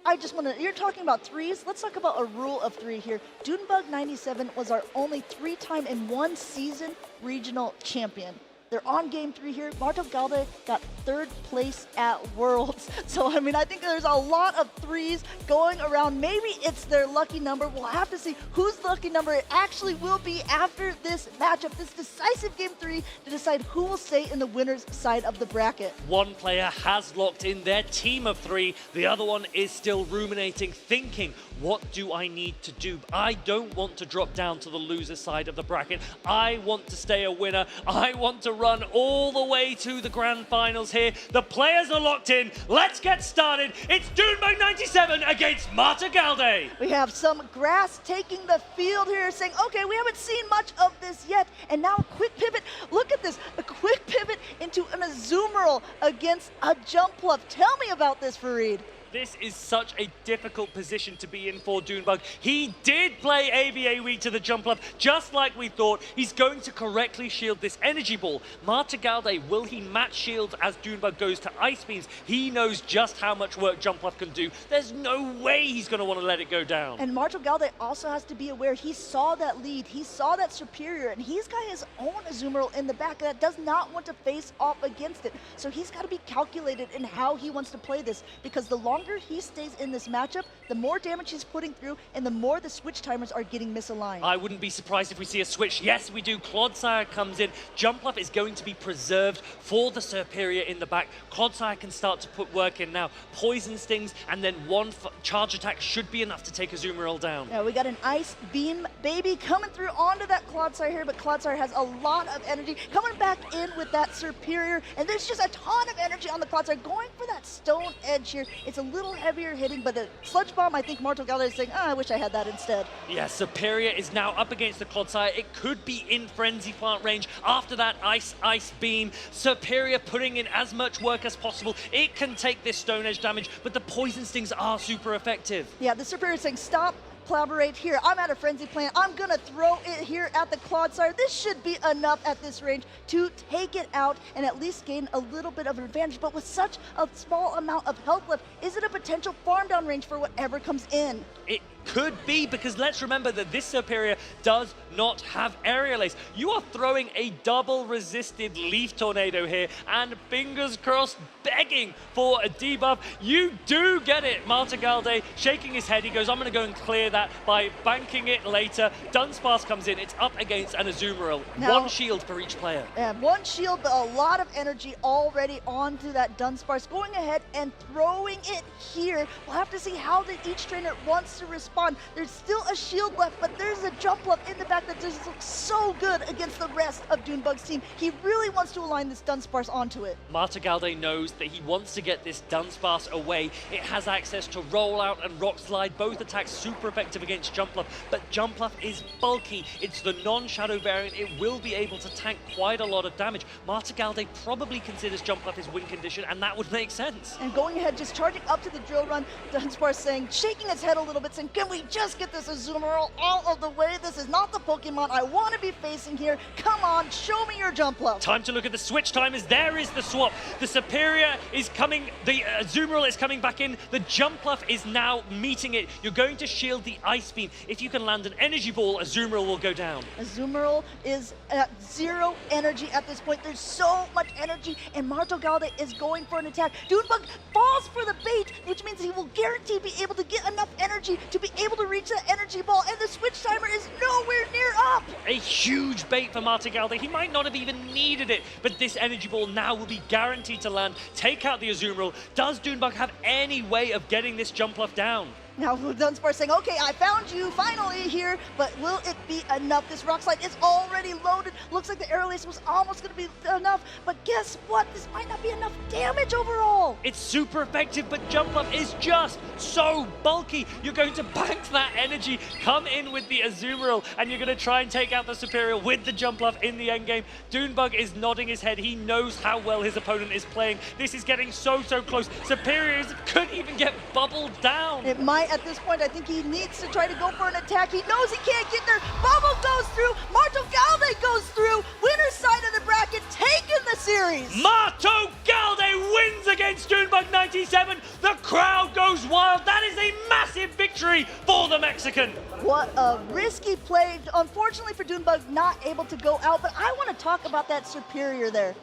I just want to, you're talking about 3s. Let's talk about a rule of 3 here. Doonbug 97 was our only 3-time in one season regional champion. They're on Game 3 here. Martagalde got 3rd place at Worlds. So, I mean, I think there's a lot of 3s going around. Maybe it's their lucky number. We'll have to see whose lucky number it actually will be after this matchup, this decisive Game 3, to decide who will stay in the winner's side of the bracket. One player has locked in their team of 3. The other one is still ruminating, thinking, what do I need to do? I don't want to drop down to the loser side of the bracket. I want to stay a winner. I want to run all the way to the grand finals here. The players are locked in. Let's get started. It's Doonbug 97 against Martagalde. We have some grass taking the field here, saying, okay, we haven't seen much of this yet. And now a quick pivot. Look at this, a quick pivot into an Azumarill against a Jumpluff. Tell me about this, Fareed. This is such a difficult position to be in for Doonbug. He did play ABA weak to the Jumpluff, just like we thought. He's going to correctly shield this Energy Ball. Martagalde, will he match shield as Doonbug goes to Ice Beams? He knows just how much work Jumpluff can do. There's no way he's going to want to let it go down. And Martagalde also has to be aware. He saw that lead. He saw that superior, and he's got his own Azumarill in the back that does not want to face off against it. So he's got to be calculated in how he wants to play this, because the longer he stays in this matchup, the more damage he's putting through and the more the switch timers are getting misaligned. I wouldn't be surprised if we see a switch. Yes, we do. Clodsire comes in. Jumpluff is going to be preserved for the Serperior in the back. Clodsire can start to put work in now. Poison Stings and then one charge attack should be enough to take Azumarill down. Yeah, we got an Ice Beam baby coming through onto that Clodsire here, but Clodsire has a lot of energy coming back in with that Serperior, and there's just a ton of energy on the Clodsire going for that Stone Edge here. It's a little heavier hitting, but the Sludge Bomb, I think Martagalde is saying, I wish I had that instead. Yeah, Superior is now up against the Clodsire. It could be in Frenzy Plant range. After that, Ice Beam. Superior putting in as much work as possible. It can take this Stone Edge damage, but the Poison Stings are super effective. Yeah, the Superior is saying, stop, collaborate here. I'm at a Frenzy Plant. I'm gonna throw it here at the Clodsire. This should be enough at this range to take it out and at least gain a little bit of an advantage. But with such a small amount of health left, is it a potential farm down range for whatever comes in? It could be, because let's remember that this Superior does not have Aerial Ace. You are throwing a double resisted Leaf Tornado here, and fingers crossed, begging for a debuff. You do get it. Martagalde shaking his head. He goes, I'm going to go and clear that by banking it later. Dunsparce comes in. It's up against an Azumarill. Now, one shield for each player. Yeah, one shield, but a lot of energy already onto that Dunsparce. Going ahead and throwing it here. We'll have to see how each trainer wants to respond spawn. There's still a shield left, but there's a jump left in the back that just looks so good against the rest of Dunebug's team. He really wants to align this Dunsparce onto it. Martagalde knows that he wants to get this Dunsparce away. It has access to Rollout and Rock Slide, both attacks super effective against Jumpluff, but Jumpluff is bulky. It's the non-shadow variant. It will be able to tank quite a lot of damage. Martagalde probably considers Jumpluff his win condition, and that would make sense. And going ahead, just charging up to the drill run, Dunsparce saying, shaking his head a little bit, saying, can we just get this Azumarill out of the way? This is not the Pokemon I want to be facing here. Come on, show me your Jumpluff. Time to look at the switch timers. There is the swap. The Superior is coming, the Azumarill is coming back in. The Jumpluff is now meeting it. You're going to shield the Ice Beam. If you can land an Energy Ball, Azumarill will go down. Azumarill is at 0 energy at this point. There's so much energy, and Martagalde is going for an attack. Dunebug falls for the bait, which means he will guarantee be able to get enough energy to be able to reach that energy ball, and the switch timer is nowhere near up. A huge bait for Martagalde. He might not have even needed it, but this Energy Ball now will be guaranteed to land, take out the Azumarill. Does Dunebug have any way of getting this Jumpluff down? Now Dunsparce saying, okay, I found you finally here, but will it be enough? This Rock Slide is already loaded. Looks like the Aerial Ace was almost going to be enough, but guess what? This might not be enough damage overall. It's super effective, but Jumpluff is just so bulky. You're going to bank that energy, come in with the Azumarill, and you're going to try and take out the Superior with the Jumpluff in the endgame. Dunebug is nodding his head. He knows how well his opponent is playing. This is getting so close. Superior could even get bubbled down. It might at this point. I think he needs to try to go for an attack. He knows he can't get there. Bubble goes through. Martagalde goes through. Winner's side of the bracket, taking the series. Martagalde wins against Dunebug 97. The crowd goes wild. That is a massive victory for the Mexican. What a risky play. Unfortunately for Dunebug, not able to go out, but I want to talk about that Superior there.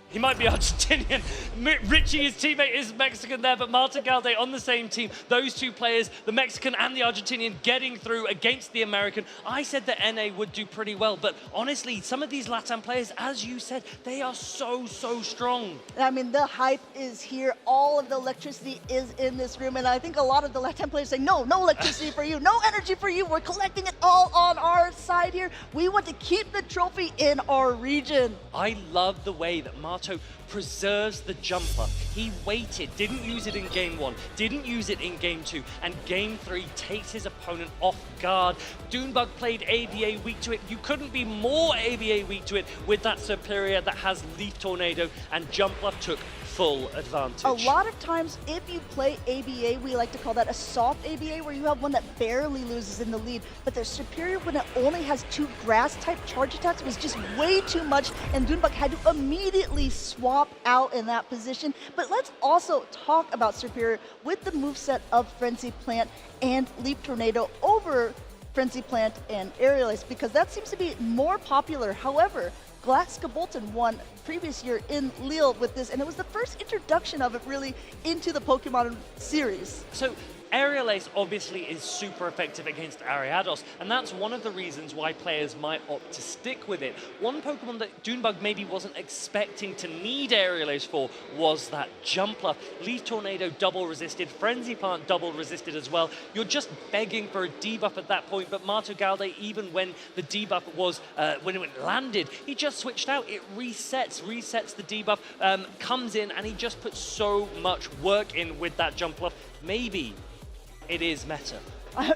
He might be Argentinian. Richie, his teammate, is Mexican there, but Martagalde on the same team. Those two players, the Mexican and the Argentinian, getting through against the American. I said that NA would do pretty well, but honestly, some of these LATAM players, as you said, they are so strong. I mean, the hype is here. All of the electricity is in this room, and I think a lot of the LATAM players say, no electricity for you, no energy for you. We're collecting it all on our side here. We want to keep the trophy in our region. I love the way that Marto preserves the jumper. He waited, didn't use it in game 1, didn't use it in game 2, and game 3 takes his opponent off guard. Dunebug played ABA weak to it. You couldn't be more ABA weak to it with that Superior that has Leaf Tornado, and Jumpluff took full advantage. A lot of times, if you play ABA, we like to call that a soft ABA, where you have one that barely loses in the lead. But their Superior, when it only has 2 grass-type charge attacks, was just way too much, and Dunebug had to immediately swap out in that position. But let's also talk about Superior with the moveset of Frenzy Plant and Leaf Tornado over Frenzy Plant and Aerial Ace, because that seems to be more popular. However, Glaxka Bolton won previous year in Lille with this, and it was the first introduction of it really into the Pokemon series. So Aerial Ace obviously is super effective against Ariados, and that's one of the reasons why players might opt to stick with it. One Pokemon that Dunebug maybe wasn't expecting to need Aerial Ace for was that Jumpluff. Leaf Tornado double resisted, Frenzy Plant double resisted as well. You're just begging for a debuff at that point, but Martagalde, even when the debuff was, when it landed, he just switched out. It resets the debuff, comes in, and he just puts so much work in with that Jumpluff. Maybe it is meta.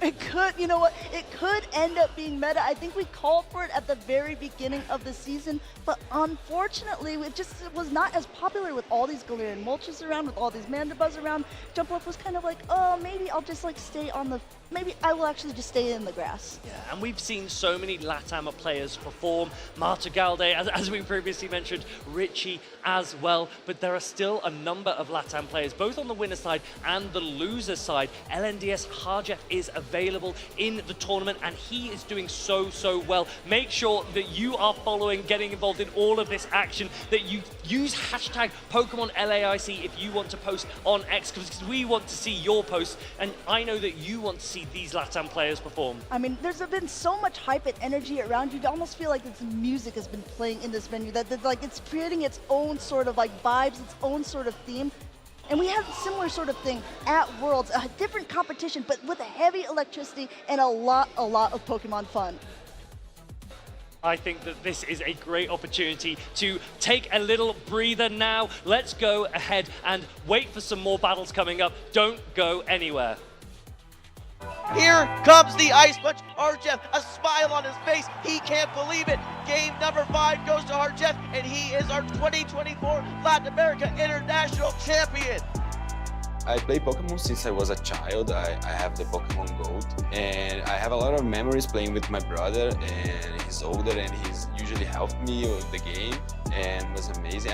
It could, you know what, it could end up being meta. I think we called for it at the very beginning of the season, but unfortunately, it just was not as popular with all these Galarian Moltres around, with all these Mandibuzz around. Jumpluff was kind of like, oh, maybe I'll just like stay on the, maybe I will actually just stay in the grass. Yeah, and we've seen so many LATAM players perform. Martagalde, as we previously mentioned, Richie as well, but there are still a number of LATAM players, both on the winner side and the loser side. LNDS Harjef is available in the tournament, and he is doing so well. Make sure that you are following, getting involved in all of this action, that you use hashtag Pokemon LAIC if you want to post on X, because we want to see your posts, and I know that you want to see these LATAM players perform. I mean, there's been so much hype and energy around you. You almost feel like this music has been playing in this venue, that like it's creating its own sort of like vibes, its own sort of theme. And we have a similar sort of thing at Worlds, a different competition, but with a heavy electricity and a lot of Pokemon fun. I think that this is a great opportunity to take a little breather now. Let's go ahead and wait for some more battles coming up. Don't go anywhere. Here comes the Ice Punch. Arjev, a smile on his face. He can't believe it. Game number 5 goes to Arjev, and he is our 2024 Latin America International Champion. I play Pokemon since I was a child. I have the Pokemon Gold, and I have a lot of memories playing with my brother, and he's older and he's usually helped me with the game, and it was amazing.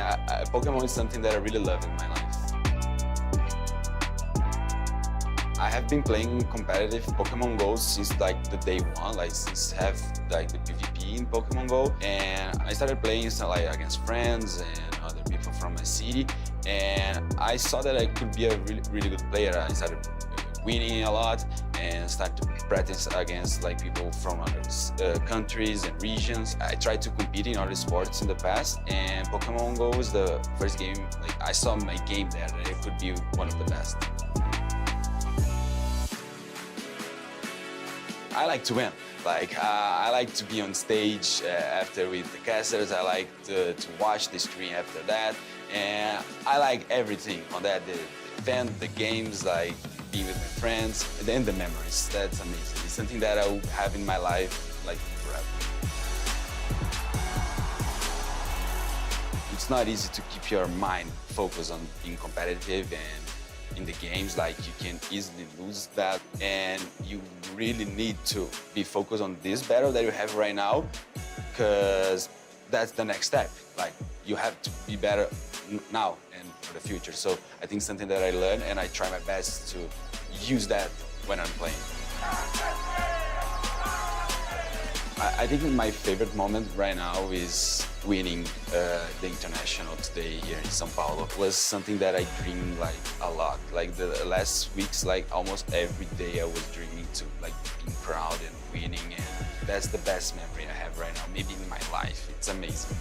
Pokemon is something that I really love in my life. I have been playing competitive Pokemon Go since like the day one, like since have like the PvP in Pokemon Go, and I started playing like against friends and other people from my city, and I saw that I could be a really good player. I started winning a lot and started to practice against like people from other countries and regions. I tried to compete in other sports in the past, and Pokemon Go was the first game. Like I saw my game there that it could be one of the best. I like to win. Like I like to be on stage after with the casters. I like to watch the stream after that, and I like everything on that. The event, the games, like being with my friends, and then the memories. That's amazing. It's something that I will have in my life like forever. It's not easy to keep your mind focused on being competitive, and in the games, like you can easily lose that, and you really need to be focused on this battle that you have right now, because that's the next step. Like you have to be better now and for the future. So I think something that I learned, and I try my best to use that when I'm playing. I think my favorite moment right now is winning the international today here in São Paulo. It was something that I dreamed like a lot. Like the last weeks, like almost every day I was dreaming to like being proud and winning, and that's the best memory I have right now, maybe in my life. It's amazing.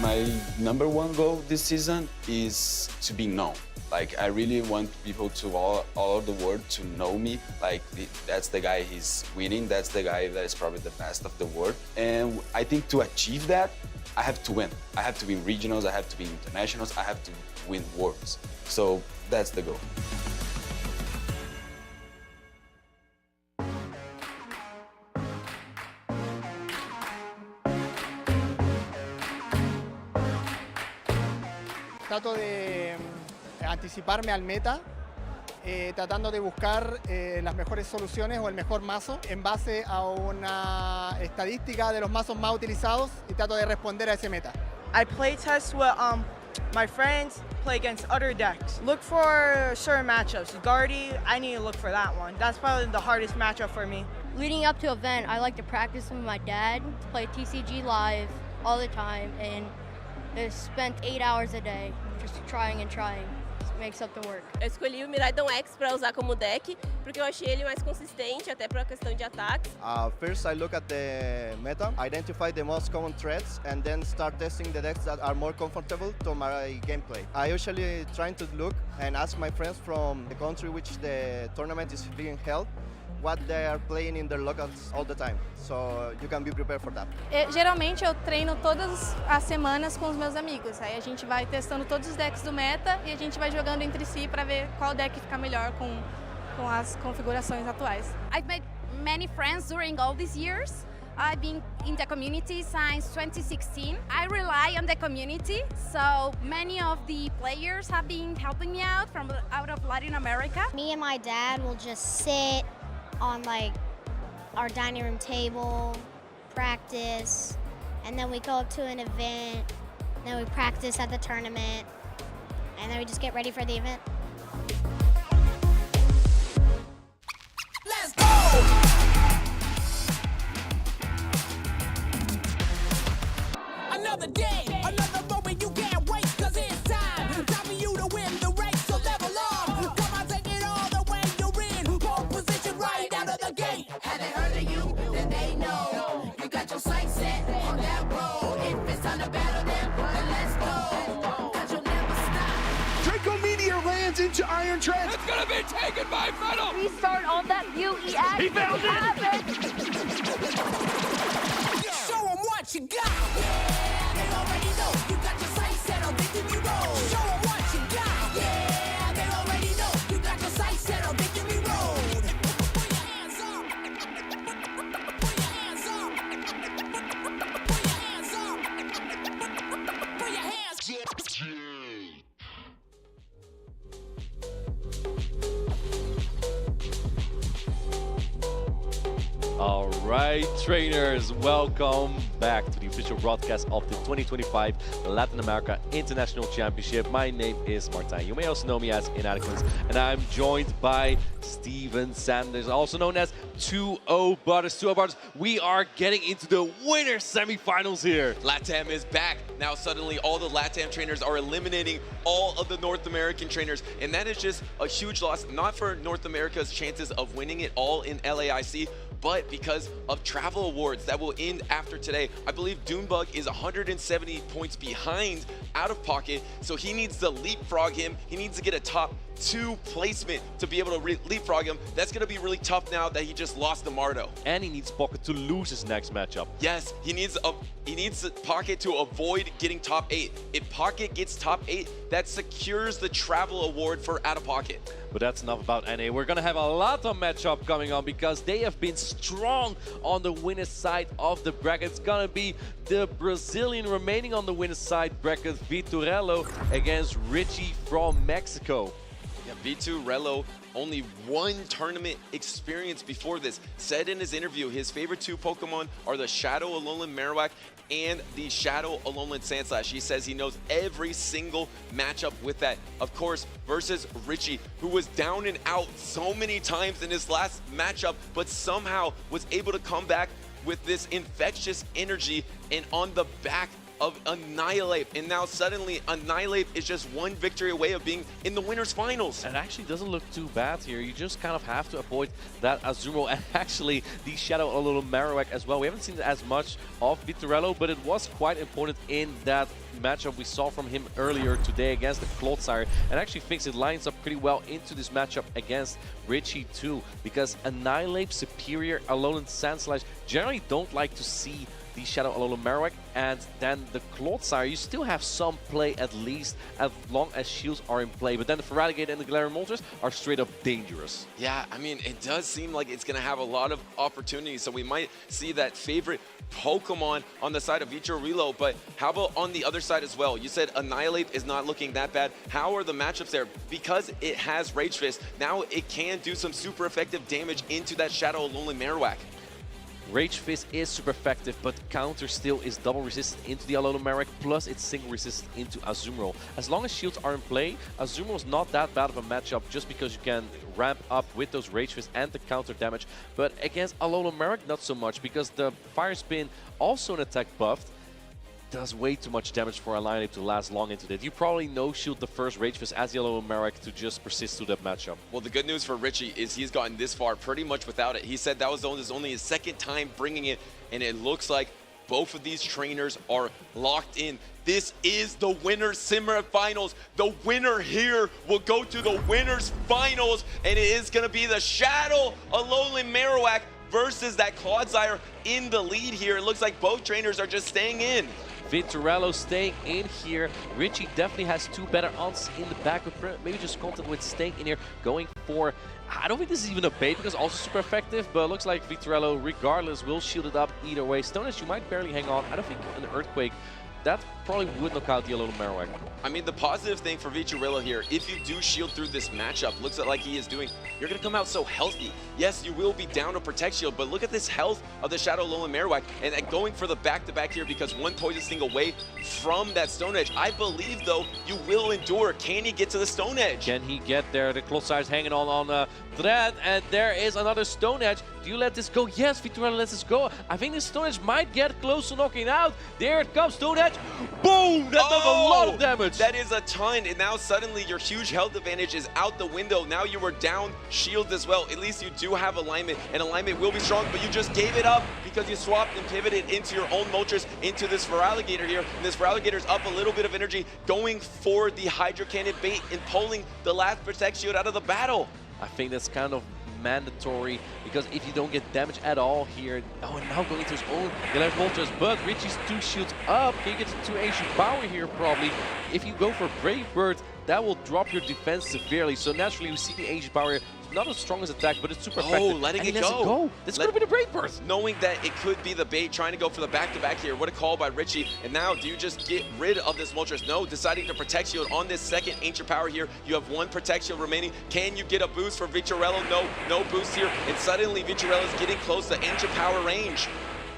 My number one goal this season is to be known. Like I really want people to all over the world to know me. Like that's the guy he's winning. That's the guy that is probably the best of the world. And I think to achieve that, I have to win. I have to win regionals. I have to win internationals. I have to win worlds. So that's the goal. Trato de anticiparme al meta, tratando de buscar las mejores soluciones o el mejor mazo en base a una estadística de los mazos más utilizados, y trato de responder a ese meta. I play test with my friends, play against other decks. Look for certain matchups. Guardy, I need to look for that one. That's probably the hardest matchup for me. Leading up to event, I like to practice with my dad, play TCG live all the time, and spent 8 hours a day just trying and trying. Make something work. Eu escolhi o Miraidon X para usar como deck, porque eu achei ele mais consistente, até para a questão de ataques. First I look at the meta, identify the most common threats, and then start testing the decks that are more comfortable to my gameplay. I usually try to look and ask my friends from the country which the tournament is being held, what they are playing in their locals all the time, so you can be prepared for that. Geralmente eu treino todas as semanas com os meus amigos, aí a gente vai testando todos os decks do meta e a gente vai jogando entre si para ver qual deck fica melhor com as configurações atuais. I've made many friends during all these years. I've been in the community since 2016. I rely on the community, so many of the players have been helping me out of Latin America. Me and my dad will just sit on like our dining room table, practice, and then we go up to an event, then we practice at the tournament, and then we just get ready for the event. Let's go! Another day, another moment you can't waste, 'cause it's time for you to win the race, so level up. Come on, take it all the way you're in pole position right out of the gate. Have they heard of you? Then they know you got your sights set on that road. If it's time to battle them, then let's go. 'Cause you'll never treads. It's gonna be taken by Fennel. Restart on that view. He actually has it. Show 'em what you got. Yeah, they already know. You got your sights set on victory road. Show 'em what you got. Yeah, they already know. You got your sights set on victory road. Put your hands up. Put your hands up. Put your hands up. Put your hands up. All right, trainers, welcome back to the official broadcast of the 2025 Latin America International Championship. My name is Martin. You may also know me as Inadequate, and I'm joined by Steven Sanders, also known as 2-0 Butters. 2-0 Butters, we are getting into the winner semifinals here. LATAM is back. Now suddenly all the LATAM trainers are eliminating all of the North American trainers, and that is just a huge loss, not for North America's chances of winning it all in LAIC, but because of travel awards that will end after today. I believe Doonbug is 170 points behind out of pocket, so he needs to leapfrog him. He needs to get a top 2 placement to be able to leapfrog him. That's going to be really tough now that he just lost to Mardo. And he needs Pocket to lose his next matchup. Yes, he needs Pocket to avoid getting top 8. If Pocket gets top 8, that secures the travel award for out of pocket. But that's enough about NA. We're going to have a lot of matchup coming on because they have been strong on the winner's side of the bracket. It's going to be the Brazilian remaining on the winner's side bracket, Vitorello, against Richie from Mexico. Yeah, Vitorello, only one tournament experience before this. Said in his interview, his favorite 2 Pokemon are the Shadow Alolan Marowak and the Shadow Alolan Sandslash. He says he knows every single matchup with that. Of course, versus Richie, who was down and out so many times in his last matchup, but somehow was able to come back with this infectious energy and on the back of Annihilate, and now suddenly Annihilate is just one victory away of being in the winner's finals. And actually doesn't look too bad here. You just kind of have to avoid that Azumarill and actually the Shadow Alolan Marowak as well. We haven't seen as much of Vitorello, but it was quite important in that matchup we saw from him earlier today against the Clodsire, and actually thinks it lines up pretty well into this matchup against Richie too, because Annihilate, Superior, Alolan Sandslash generally don't like to see the Shadow Alolan Marowak, and then the Clodsire, you still have some play at least as long as shields are in play, but then the Feraligatr and the Galarian Moltres are straight up dangerous. Yeah, I mean, it does seem like it's going to have a lot of opportunities, so we might see that favorite Pokemon on the side of Vitorello, but how about on the other side as well? You said Annihilate is not looking that bad. How are the matchups there? Because it has Rage Fist, now it can do some super effective damage into that Shadow Alolan Marowak. Rage Fist is super effective, but counter still is double resistant into the Alolan Marowak, plus it's single resistant into Azumarill. As long as shields are in play, Azumarill is not that bad of a matchup just because you can ramp up with those Rage Fist and the counter damage. But against Alolan Marowak, not so much, because the Fire Spin, also an attack buffed, does way too much damage for Annihilate to last long into that. You probably no-shield the first Rage Fist as the Alolan Marowak to just persist through that matchup. Well, the good news for Richie is he's gotten this far pretty much without it. He said that was only his second time bringing it, and it looks like both of these trainers are locked in. This is the winner's semifinals. The winner here will go to the winner's finals, and it is going to be the Shadow Alolan Marowak versus that Clodsire in the lead here. It looks like both trainers are just staying in. Vitorello staying in here. Richie definitely has 2 better odds in the back, but maybe just content with staying in here, going for... I don't think this is even a bait because also super effective, but it looks like Vitorello, regardless, will shield it up either way. Stone Edge, you might barely hang on. I don't think an Earthquake, that probably would knock out the Alolan Marowak. I mean, the positive thing for Vitorello here, if you do shield through this matchup, looks like he is doing, you're going to come out so healthy. Yes, you will be down to Protect Shield, but look at this health of the Shadow Alolan Marowak, and going for the back-to-back here because one Poison Sting away from that Stone Edge. I believe, though, you will endure. Can he get to the Stone Edge? Can he get there? The Clodsire's hanging on thread, and there is another Stone Edge. Do you let this go? Yes, Vitorello lets this go. I think this Stone Edge might get close to knocking out. There it comes, Stone Edge. Boom! That does a lot of damage. That is a ton, and now suddenly your huge health advantage is out the window. Now you are down shields as well. At least you do have alignment, and alignment will be strong, but you just gave it up because you swapped and pivoted into your own Moltres into this Feraligatr here. And this Feraligator's up a little bit of energy, going for the Hydro Cannon bait and pulling the last Protect Shield out of the battle. I think that's kind of mandatory, because if you don't get damage at all here, and now going into his own Galarian Moltres, but Richie's 2 shields up, can you get to 2 ancient power here probably? If you go for Brave Bird, that will drop your defense severely, so naturally we see the ancient power here. Not as strong as attack, but it's super effective. Letting it go. go. This could have been a Brave Bird. Knowing that it could be the bait, trying to go for the back-to-back here. What a call by Richie. And now, do you just get rid of this Moltres? No, deciding to Protect Shield on this second Ancient Power here. You have 1 Protect Shield remaining. Can you get a boost for Vitorello? No, no boost here. And suddenly, Vitorello is getting close to Ancient Power range.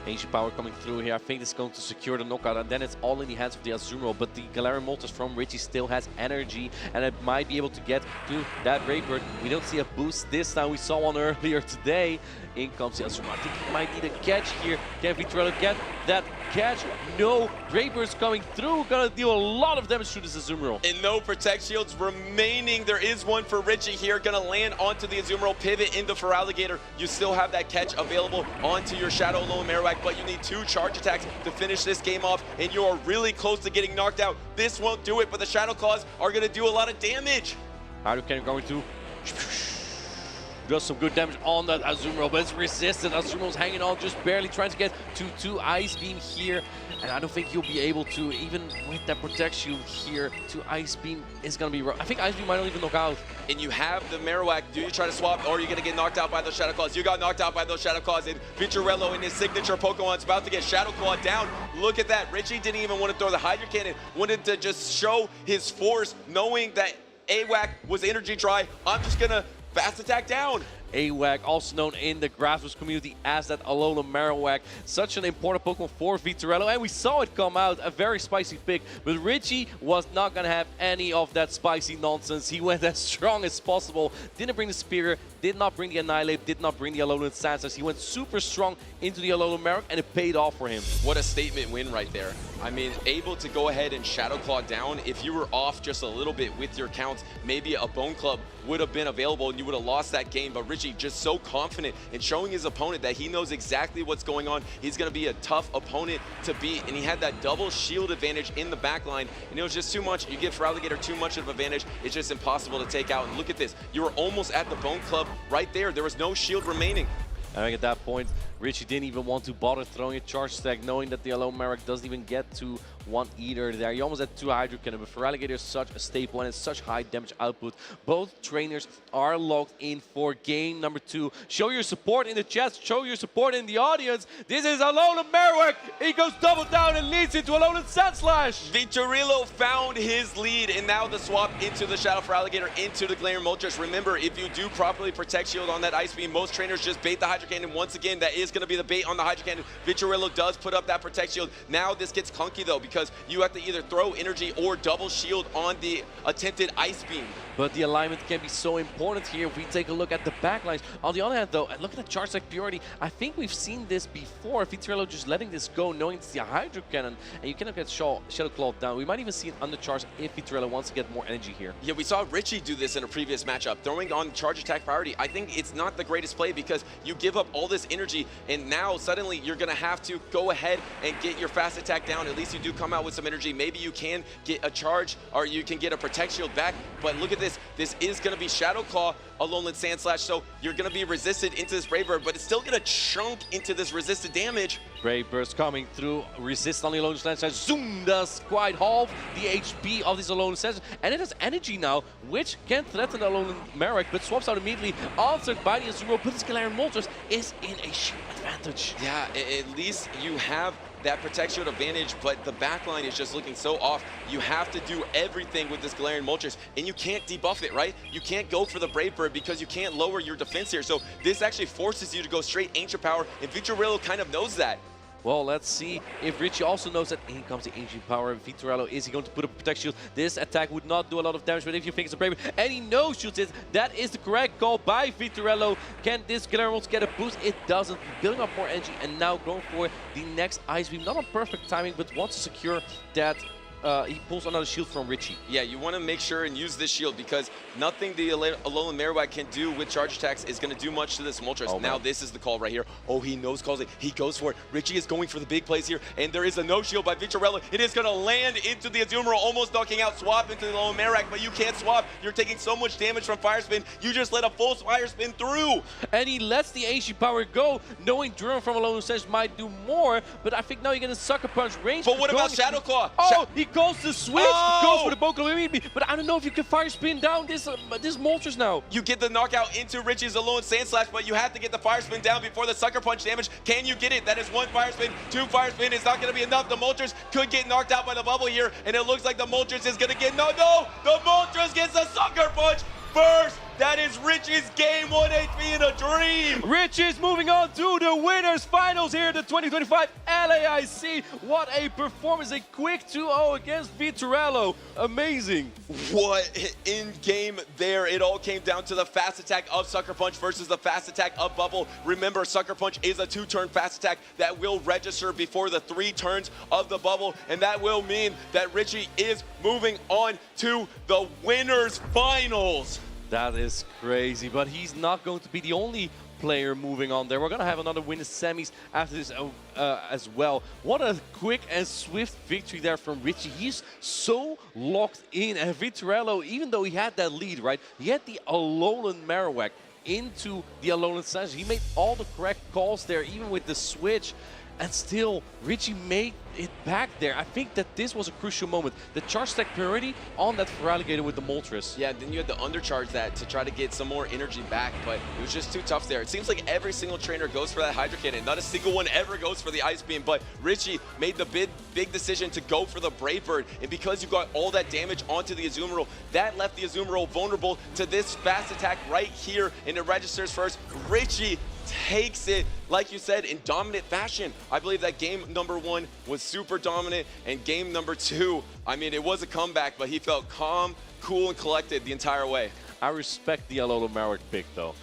Ancient Power coming through here. I think this is going to secure the knockout, and then it's all in the hands of the Azumarill. But the Galarian Moltres from Richie still has energy, and it might be able to get to that Brave Bird. We don't see a boost this time. We saw one earlier today. In comes the Azumarill. I think he might need a catch here. Can Vitorello get that catch? No. Brave Bird's coming through. Gonna deal a lot of damage to this Azumarill. And no Protect Shields remaining. There is one for Richie here. Gonna land onto the Azumarill, pivot into Feraligatr. You still have that catch available onto your Shadow Alolan Marowak, but you need 2 charge attacks to finish this game off, and you are really close to getting knocked out. This won't do it, but the Shadow Claws are gonna do a lot of damage. Hydro Cannon going to does some good damage on that Azumarill, but it's resisted. Azumarill's hanging on, just barely trying to get to 2 Ice Beam here. And I don't think you'll be able to, even with that Protect Shield here, to Ice Beam is going to be rough. I think Ice Beam might not even knock out. And you have the Marowak. Do you try to swap, or are you going to get knocked out by those Shadow Claws? You got knocked out by those Shadow Claws, and Vitorello in his signature Pokemon is about to get Shadow Claw down. Look at that. Richie didn't even want to throw the Hydro Cannon, wanted to just show his force, knowing that AWAC was energy dry. I'm just going to fast attack down. AWAC, also known in the grassroots community as that Alolan Marowak. Such an important Pokemon for Vitorello, and we saw it come out, a very spicy pick. But Richie was not going to have any of that spicy nonsense. He went as strong as possible. Didn't bring the Spear, did not bring the Annihilate, did not bring the Alolan Sansas. He went super strong into the Alolan Marowak, and it paid off for him. What a statement win right there. I mean, able to go ahead and Shadow Claw down. If you were off just a little bit with your counts, maybe a Bone Club would have been available and you would have lost that game. But Richie just so confident in showing his opponent that he knows exactly what's going on. He's going to be a tough opponent to beat, and he had that double shield advantage in the back line, and it was just too much. You give Feraligatr too much of an advantage, it's just impossible to take out. And look at this, you were almost at the Bone Club right there. There was no shield remaining. I think at that point, Richie didn't even want to bother throwing a charge stack, knowing that the Alolan Marowak doesn't even get to 1 either there. You almost had 2 Hydro Cannon, but Feraligatr is such a staple and it's such high damage output. Both trainers are locked in for game number 2. Show your support in the chat, show your support in the audience. This is Alolan Marowak. He goes double down and leads into Alolan Sandslash. Vitorello found his lead, and now the swap into the Shadow Feraligatr, into the Galarian Moltres. Remember, if you do properly Protect Shield on that Ice Beam, most trainers just bait the Hydro Cannon. Once again, that is going to be the bait on the Hydro Cannon. Vitorello does put up that Protect Shield. Now this gets clunky though, because you have to either throw energy or double shield on the attempted Ice Beam. But the alignment can be so important here if we take a look at the backlines. On the other hand though, and look at the charge stack purity, I think we've seen this before. Vitorello just letting this go, knowing it's the Hydro Cannon, and you cannot get Shadow Claw down. We might even see an undercharge if Vitorello wants to get more energy here. Yeah, we saw Richie do this in a previous matchup, throwing on charge attack priority. I think it's not the greatest play because you give up all this energy, and now suddenly you're going to have to go ahead and get your fast attack down. At least you do come out with some energy. Maybe you can get a charge, or you can get a Protect Shield back. But look at this. This is going to be Shadow Claw, Alolan Sandslash, so you're going to be resisted into this Brave Bird, but it's still going to chunk into this resisted damage. Brave Bird's coming through, resist on the Alolan Sandslash. Zoom does quite half the HP of this Alolan Sandslash, and it has energy now, which can threaten the Alolan Marowak, but swaps out immediately, answered by the Azumarill, but this Galarian Moltres is in a shield advantage. Yeah, at least you have that Protect Shield advantage, but the backline is just looking so off. You have to do everything with this Galarian Moltres, and you can't debuff it, right? You can't go for the Brave Bird because you can't lower your defense here. So this actually forces you to go straight Ancient Power, and Vitorello kind of knows that. Well, let's see if Richie also knows that in comes the Ancient Power. Vitorello, is he going to put a Protect Shield? This attack would not do a lot of damage, but if you think it's a Brave, and he no-shoots it, that is the correct call by Vitorello. Can this Glaremold get a boost? It doesn't. Building up more energy and now going for the next Ice Beam. Not on perfect timing, but wants to secure that. He pulls another shield from Richie. Yeah, you want to make sure and use this shield because nothing the Alolan Marowak can do with charge attacks is going to do much to this Moltres. Oh, now this is the call right here. Oh, he knows calls it. He goes for it. Richie is going for the big plays here, and there is a no shield by Vitorello. It is going to land into the Azumarill, almost knocking out Swap into the Alolan Marowak, but you can't swap. You're taking so much damage from Fire Spin. You just let a full Fire Spin through. And he lets the Ancient Power go, knowing Durham from Alolan Sense might do more, but I think now you're going to Sucker Punch range. But what about Shadow Claw? Oh, he goes to switch. Goes for the Pokémon immediately, but I don't know if you can Fire Spin down this Moltres now. You get the knockout into Richie's Alolan Sand Slash, but you have to get the Fire Spin down before the Sucker Punch damage. Can you get it? That is 1 Fire Spin, 2 Fire Spin. It's not going to be enough. The Moltres could get knocked out by the bubble here, and it looks like the Moltres is going to get... No! The Moltres gets a Sucker Punch first. That is Richie's game 1 HP in a dream. Rich is moving on to the winners finals here, the 2025 LAIC. What a performance, a quick 2-0 against Vitorello. Amazing. What in game there. It all came down to the fast attack of Sucker Punch versus the fast attack of Bubble. Remember, Sucker Punch is a 2-turn fast attack that will register before the 3 turns of the Bubble, and that will mean that Richie is moving on to the winners finals. That is crazy, but he's not going to be the only player moving on there. We're going to have another winners semis after this as well. What a quick and swift victory there from Richie. He's so locked in, and Vitorello, even though he had that lead, right? He had the Alolan Marowak into the Alolan Sense. He made all the correct calls there, even with the switch. And still, Richie made it back there. I think that this was a crucial moment. The charge stack priority on that Feraligatr with the Moltres. Yeah, then you had to undercharge that to try to get some more energy back, but it was just too tough there. It seems like every single trainer goes for that Hydro Cannon. Not a single one ever goes for the Ice Beam, but Richie made the big decision to go for the Brave Bird, and because you got all that damage onto the Azumarill, that left the Azumarill vulnerable to this fast attack right here, and it registers first. Richie takes it, like you said, in dominant fashion. I believe that game number 1 was super dominant, and game number 2, I mean, it was a comeback, but he felt calm, cool, and collected the entire way. I respect the Alolan Marowak pick, though.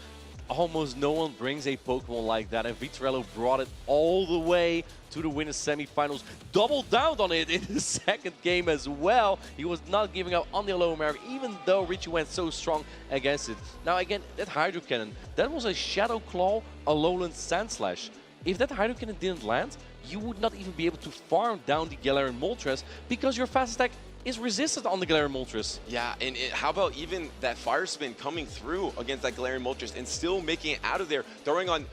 Almost no one brings a Pokemon like that, and Vitorello brought it all the way to the winners semifinals. Doubled down on it in the second game as well. He was not giving up on the Alolan Marowak, even though Richie went so strong against it. Now again, that Hydro Cannon, that was a Shadow Claw Alolan Sand Slash. If that Hydro Cannon didn't land, you would not even be able to farm down the Galarian Moltres because your fast attack is resistant on the Galarian Moltres. Yeah, and how about even that Fire Spin coming through against that Galarian Moltres and still making it out of there, throwing on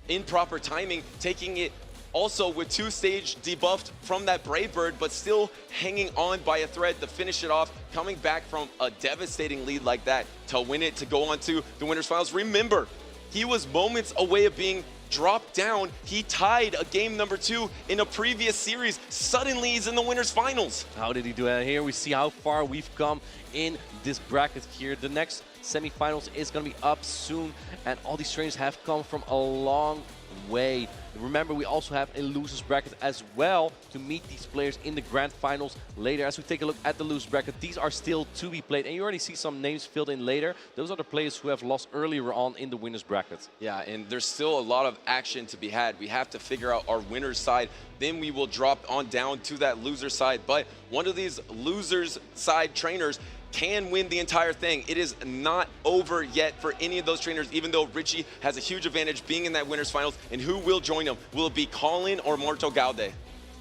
improper timing, taking it also with 2-stage debuffed from that Brave Bird, but still hanging on by a thread to finish it off, coming back from a devastating lead like that to win it, to go on to the winners finals. Remember, he was moments away of being dropped down. He tied a game number 2 in a previous series. Suddenly he's in the winners finals. How did he do that? Here we see how far we've come in this bracket here. The next semifinals is going to be up soon, and all these trainers have come from a long way. Remember, we also have a losers bracket as well to meet these players in the grand finals later. As we take a look at the losers bracket, these are still to be played, and you already see some names filled in later. Those are the players who have lost earlier on in the winners bracket. Yeah, and there's still a lot of action to be had. We have to figure out our winner's side, then we will drop on down to that loser side. But one of these losers side trainers can win the entire thing. It is not over yet for any of those trainers, even though Richie has a huge advantage being in that winners finals. And who will join him? Will it be Colin or Morto Gaude?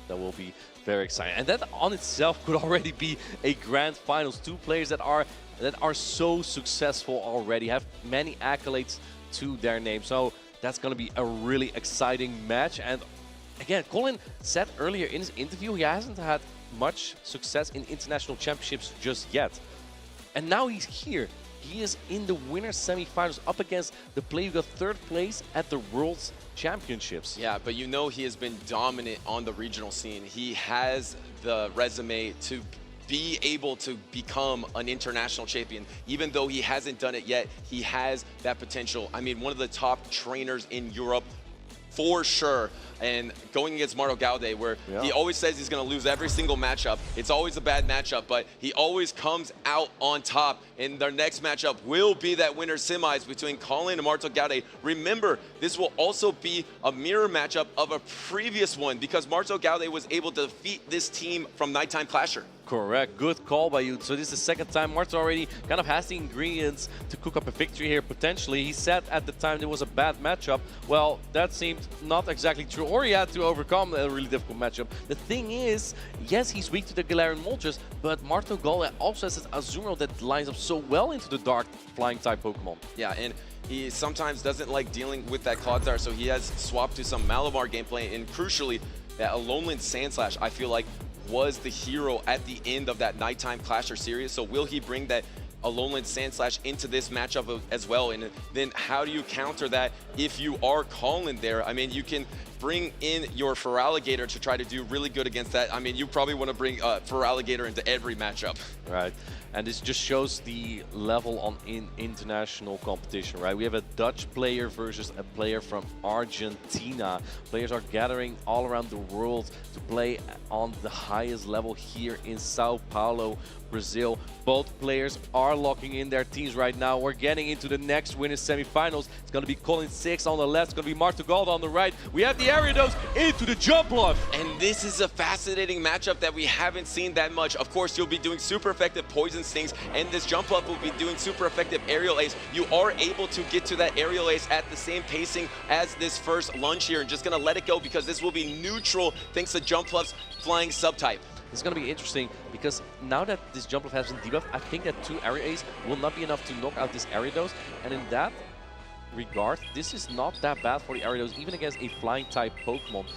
That will be very exciting, and that on itself could already be a grand finals. 2 players that are so successful already, have many accolades to their name. So that's going to be a really exciting match. And again, Colin said earlier in his interview he hasn't had much success in international championships just yet. And now he's here. He is in the winners semifinals up against the player who got 3rd place at the World's Championships. Yeah, but you know he has been dominant on the regional scene. He has the resume to be able to become an international champion. Even though he hasn't done it yet, he has that potential. I mean, one of the top trainers in Europe, for sure. And going against Marto Gaude, where he always says he's going to lose every single matchup. It's always a bad matchup, but he always comes out on top. And their next matchup will be that winner semis between Colin and Marto Gaude. Remember, this will also be a mirror matchup of a previous one because Marto Gaude was able to defeat this team from Nighttime Clasher. Correct. Good call by you. So this is the second time Marto already kind of has the ingredients to cook up a victory here potentially. He said at the time there was a bad matchup. Well, that seemed not exactly true, or he had to overcome a really difficult matchup. The thing is, yes, he's weak to the Galarian Moltres, but Marto Gaude also has an Azumarill that lines up so well into the dark flying type Pokemon. Yeah, and he sometimes doesn't like dealing with that Clodsire, so he has swapped to some Malamar gameplay, and crucially, that Alolan Sandslash, I feel like, was the hero at the end of that Nighttime Clasher series. So will he bring that Alolan Sandslash into this matchup as well? And then how do you counter that if you are Colin there? I mean, you can bring in your Feraligatr to try to do really good against that. I mean, you probably want to bring Feraligatr into every matchup. Right. And this just shows the level on international competition, right? We have a Dutch player versus a player from Argentina. Players are gathering all around the world to play on the highest level here in Sao Paulo, Brazil. Both players are locking in their teams right now. We're getting into the next winners semifinals. It's going to be Colin 6 on the left. It's going to be Marto Gaude on the right. We have the Ariados into the Jumpluff. And this is a fascinating matchup that we haven't seen that much. Of course, you'll be doing super effective Poison Stings, and this Jumpluff will be doing super effective Aerial Ace. You are able to get to that Aerial Ace at the same pacing as this first lunge here, and just going to let it go because this will be neutral thanks to Jumpluff's flying subtype. It's going to be interesting because now that this Jumpluff has been debuffed, I think that 2 Area Ace will not be enough to knock out this Ariados. And in that regard, this is not that bad for the Ariados, even against a flying type Pokemon.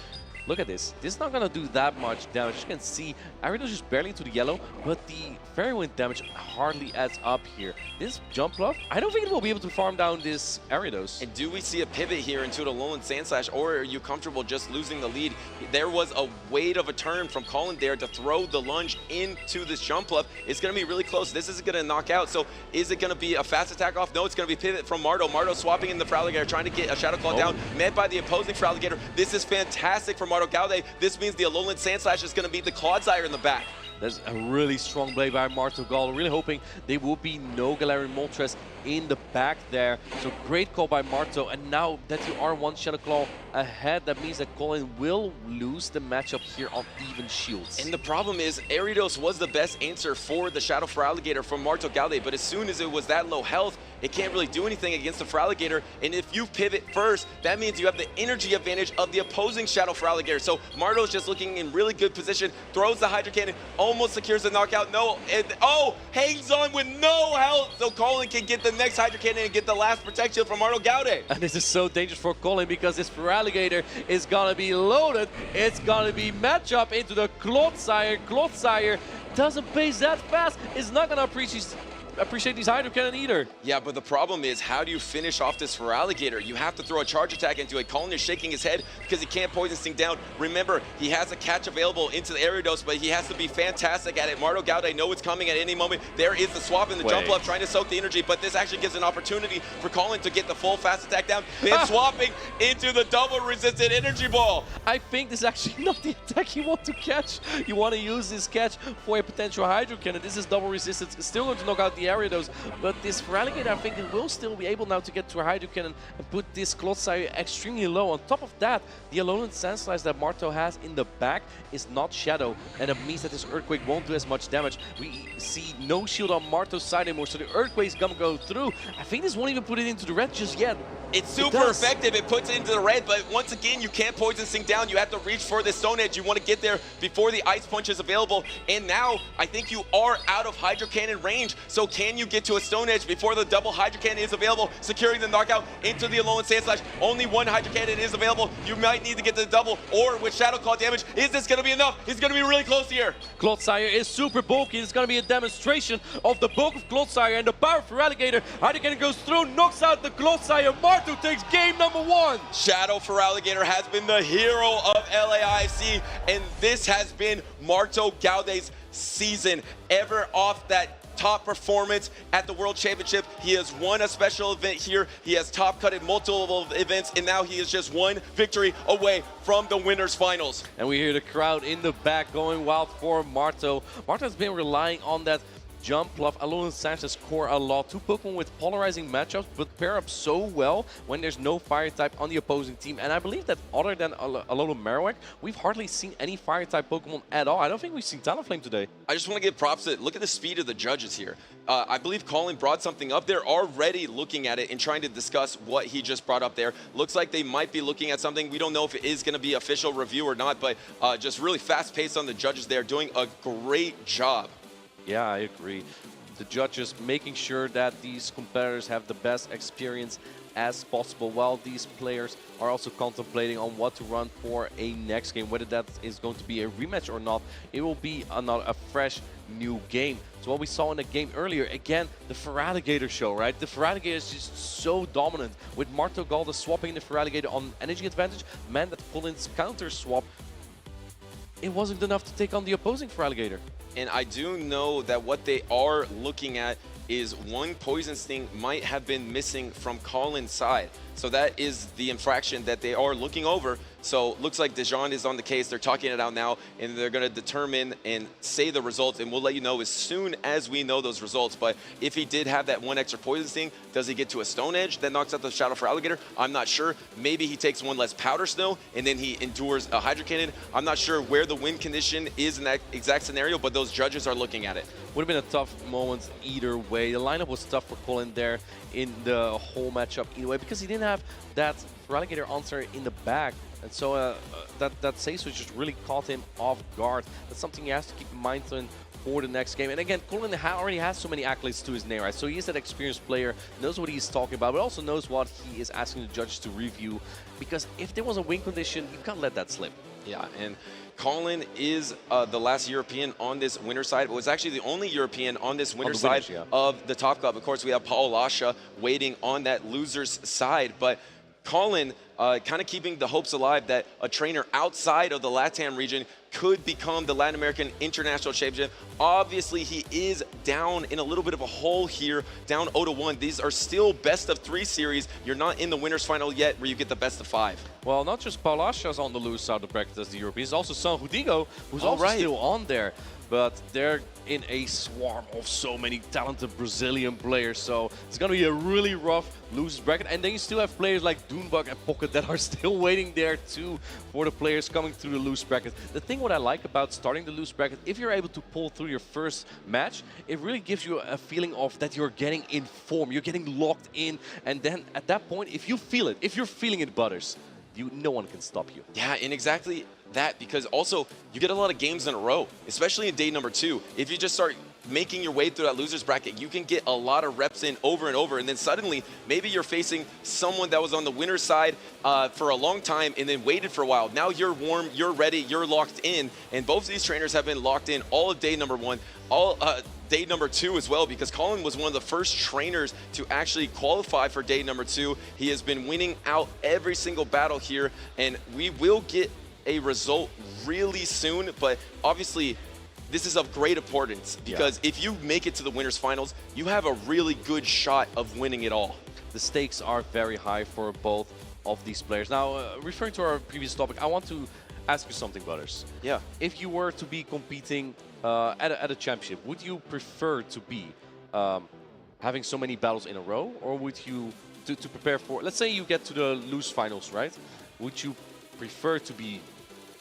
Look at this. This is not going to do that much damage. You can see Ariados is barely into the yellow, but the Fairy Wind damage hardly adds up here. This Jumpluff, I don't think it will be able to farm down this Ariados. And do we see a pivot here into the Alolan Sandslash, or are you comfortable just losing the lead? There was a weight of a turn from Colin there to throw the lunge into this Jumpluff. It's going to be really close. This is going to knock out. So is it going to be a fast attack off? No, it's going to be pivot from Marto. Marto swapping in the Feraligatr, trying to get a Shadow Claw down, met by the opposing Feraligatr. This is fantastic for Marto Gaude. This means the Alolan Sandslash is going to be the Clodsire in the back. There's a really strong play by Marto Gaude. Really hoping there will be no Galarian Moltres in the back there. So great call by Marto. And now that you are 1 Shadow Claw ahead, that means that Colin will lose the matchup here on even shields. And the problem is Ariados was the best answer for the Shadow Feraligatr from Marto Gaude, but as soon as it was that low health, it can't really do anything against the Feraligatr. And if you pivot first, that means you have the energy advantage of the opposing Shadow Feraligatr. So Marto's just looking in really good position, throws the Hydro Cannon, almost secures the knockout. No, and hangs on with no health, so Colin can get the next Hydro Cannon and get the last protection from Marto Gaude. And this is so dangerous for Colin because this Feraligatr is gonna be loaded. It's gonna be matchup into the Clodsire. Clodsire doesn't pace that fast. It's not gonna appreciate these Hydro Cannon either. Yeah, but the problem is, how do you finish off this Feraligatr? You have to throw a charge attack into it. Colin is shaking his head because he can't Poison Sting down. Remember, he has a catch available into the Ariados, but he has to be fantastic at it. Marto Gaude know it's coming at any moment. There is the swap in the Jumpluff trying to soak the energy, but this actually gives an opportunity for Colin to get the full fast attack down, then swapping into the double resistant energy ball. I think this is actually not the attack you want to catch. You want to use this catch for a potential Hydro Cannon. This is double resistance. It's still going to knock out the Ariados, but this Feraligatr, I think, it will still be able now to get to a Hydro Cannon and put this Clodsire extremely low. On top of that, the Alolan Sandslash that Marto has in the back is not Shadow, and it means that this Earthquake won't do as much damage. We see no shield on Marto's side anymore, so the Earthquake's gonna go through. I think this won't even put it into the red just yet. It's super effective. It puts it into the red, but once again, you can't Poison Sting down. You have to reach for the Stone Edge. You want to get there before the Ice Punch is available. And now, I think you are out of Hydro Cannon range. So can you get to a Stone Edge before the double Hydro Cannon is available? Securing the knockout into the Alolan Sandslash. Only 1 Hydro Cannon is available. You might need to get the double, or with Shadow Claw damage. Is this going to be enough? It's going to be really close here. Clodsire is super bulky. It's going to be a demonstration of the bulk of Clodsire and the power of Feraligatr. Hydro Cannon goes through, knocks out the Clodsire. Marto takes game number 1. Shadow Feraligatr has been the hero of LAIC, and this has been Marto Gaude's season. Ever off that top performance at the World Championship. He has won a special event here. He has top cut in multiple events, and now he is just one victory away from the winners finals. And we hear the crowd in the back going wild for Marto. Marto has been relying on that jump bluff. Alolan Sanchez score a lot. Two Pokemon with polarizing matchups, but pair up so well when there's no fire type on the opposing team. And I believe that other than Alolan Marowak, we've hardly seen any fire type Pokemon at all. I don't think we've seen Talonflame today. I just want to give props to, look at the speed of the judges here. I believe Colin brought something up. They're already looking at it and trying to discuss what he just brought up there. Looks like they might be looking at something. We don't know if it is going to be official review or not, but just really fast paced on the judges there, doing a great job. Yeah, I agree. The judges making sure that these competitors have the best experience as possible, while these players are also contemplating on what to run for a next game, whether that is going to be a rematch or not. It will be a fresh new game. So what we saw in the game earlier, again, the Feraligatr show, right? The Feraligatr is just so dominant, with Marto Galda swapping the Feraligatr on energy advantage, meant that Colin's counter swap, it wasn't enough to take on the opposing Feraligatr. And I do know that what they are looking at is one Poison Sting might have been missing from Colin's side. So that is the infraction that they are looking over. So looks like Dejan is on the case. They're talking it out now, and they're going to determine and say the results, and we'll let you know as soon as we know those results. But if he did have that one extra Poison Sting, does he get to a Stone Edge that knocks out the Shadow Feraligatr? I'm not sure. Maybe he takes one less Powder Snow, and then he endures a Hydro Cannon. I'm not sure where the win condition is in that exact scenario, but those judges are looking at it. Would have been a tough moment either way. The lineup was tough for Colin there in the whole matchup either way, because he didn't have that Feraligatr answer in the back. And so that save switch just really caught him off guard. That's something he has to keep in mind for the next game. And again, Colin already has so many accolades to his name, right? So he is that experienced player, knows what he's talking about, but also knows what he is asking the judges to review. Because if there was a win condition, you can't let that slip. Yeah, and Colin is the last European on this winner side, but was actually the only European on this winner side of the top club. Of course, we have Paul Lasha waiting on that loser's side, but Colin kind of keeping the hopes alive that a trainer outside of the LATAM region could become the Latin American International Champion. Obviously, he is down in a little bit of a hole here, down 0-1. These are still best of 3 series. You're not in the winners final yet where you get the best of 5. Well, not just Paul Lasha's on the loose side of the bracket as the Europeans, also San Rudigo, who's also still on there. But they're in a swarm of so many talented Brazilian players, so it's going to be a really rough losers bracket. And then you still have players like Doonbug and Pocket that are still waiting there too for the players coming through the loose bracket. The thing what I like about starting the loose bracket, if you're able to pull through your first match, it really gives you a feeling of that you're getting in form, you're getting locked in, and then at that point, if you feel it, if you're feeling it, Butters, no one can stop you. Yeah, and exactly that, because also you get a lot of games in a row, especially in day number 2. If you just start making your way through that loser's bracket, you can get a lot of reps in over and over, and then suddenly maybe you're facing someone that was on the winner's side for a long time and then waited for a while. Now you're warm, you're ready, you're locked in, and both of these trainers have been locked in all of day number 1, all day number 2 as well, because Colin was one of the first trainers to actually qualify for day number 2. He has been winning out every single battle here, and we will get a result really soon, but obviously this is of great importance, because if you make it to the winners finals, you have a really good shot of winning it all. The stakes are very high for both of these players. Now, referring to our previous topic, I want to ask you something, Butters. Yeah. If you were to be competing at a championship, would you prefer to be having so many battles in a row, or would you, to prepare for, let's say you get to the loose finals, right? Would you prefer to be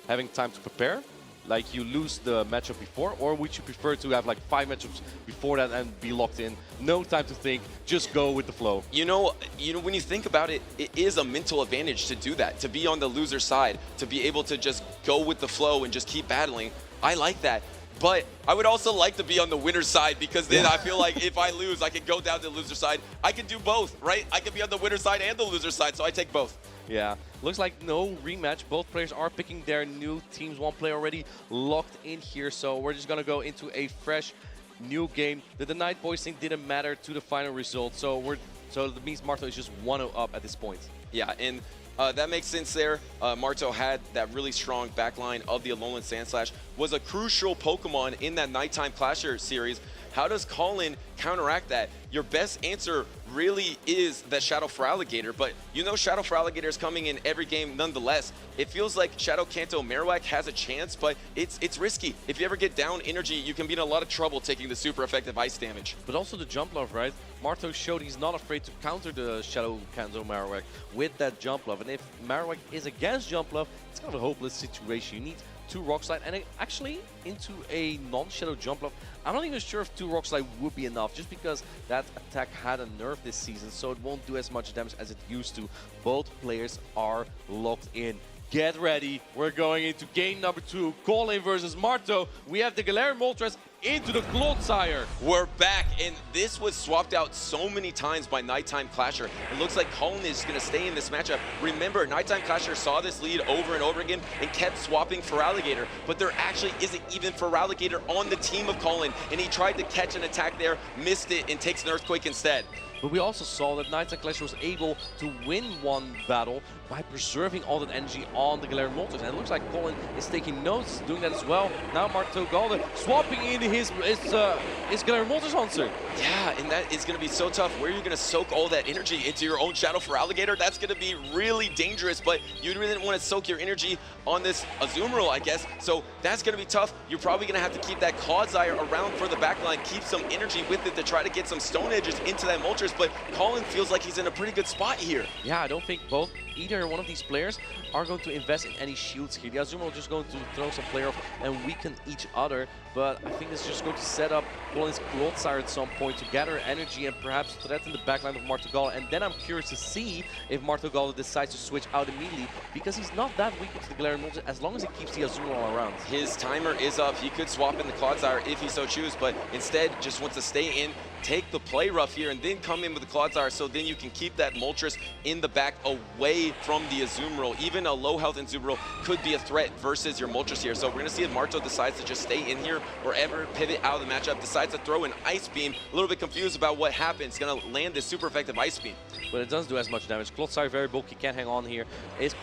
having time to prepare, like you lose the matchup before, or would you prefer to have like 5 matchups before that and be locked in, no time to think, just go with the flow? You know, when you think about it, it is a mental advantage to do that, to be on the loser side, to be able to just go with the flow and just keep battling. I like that. But I would also like to be on the winner's side, because then I feel like if I lose, I can go down to the loser side. I can do both, right? I can be on the winner's side and the loser side, so I take both. Yeah, looks like no rematch. Both players are picking their new teams. One player already locked in here, so we're just going to go into a fresh new game. The Night Boys thing didn't matter to the final result, so that means Marto is just 1-0 up at this point. Yeah, and that makes sense there. Marto had that really strong backline of the Alolan Sandslash, was a crucial Pokemon in that Nighttime Clasher series, How does Colin counteract that? Your best answer really is that Shadow for Alligator, but you know Shadow for Alligator is coming in every game nonetheless. It feels like Shadow Kanto Marowak has a chance, but it's risky. If you ever get down energy, you can be in a lot of trouble taking the super effective ice damage. But also the jump love, right? Marto showed he's not afraid to counter the Shadow Kanto Marowak with that jump love. And if Marowak is against jump love, it's kind of a hopeless situation. You need 2 Rock Slide, and actually into a non-Shadow jump love. I'm not even sure if 2 Rock Slide would be enough, just because that attack had a nerf this season, so it won't do as much damage as it used to. Both players are locked in. Get ready, we're going into game number 2, Colin versus Marto. We have the Galarian Moltres into the Clodsire. We're back, and this was swapped out so many times by Nighttime Clasher. It looks like Colin is going to stay in this matchup. Remember, Nighttime Clasher saw this lead over and over again and kept swapping for Alligator, but there actually isn't even for Alligator on the team of Colin, and he tried to catch an attack there, missed it, and takes an Earthquake instead. But we also saw that Nighttime Clasher was able to win one battle by preserving all that energy on the Galarian Moltres. And it looks like Colin is taking notes, doing that as well. Now Marto Galde swapping in his Galarian Moltres answer. Yeah, and that is going to be so tough. Where are you going to soak all that energy into your own Shadow for Alligator? That's going to be really dangerous, but you really didn't want to soak your energy on this Azumarill, I guess. So that's going to be tough. You're probably going to have to keep that Clodsire around for the backline, keep some energy with it to try to get some Stone Edges into that Moltres, but Colin feels like he's in a pretty good spot here. Yeah, I don't think either one of these players are going to invest in any shields here. The Azumarill is just going to throw some player off and weaken each other, but I think it's just going to set up Colin's Clodsire at some point to gather energy and perhaps threaten the backline of Marto Galde. And then I'm curious to see if Marto Galde decides to switch out immediately, because he's not that weak to the Galarian Moltres as long as he keeps the Azumarill around. His timer is up. He could swap in the Clodsire if he so chooses, but instead just wants to stay in, take the play rough here, and then come in with the Clodsire, so then you can keep that Moltres in the back away from the Azumarill. Even a low health Azumarill could be a threat versus your Moltres here. So we're going to see if Marto decides to just stay in here or ever pivot out of the matchup, decides to throw an Ice Beam. A little bit confused about what happens. Going to land this super effective Ice Beam. But it doesn't do as much damage. Clodsire very bulky, can't hang on here. Is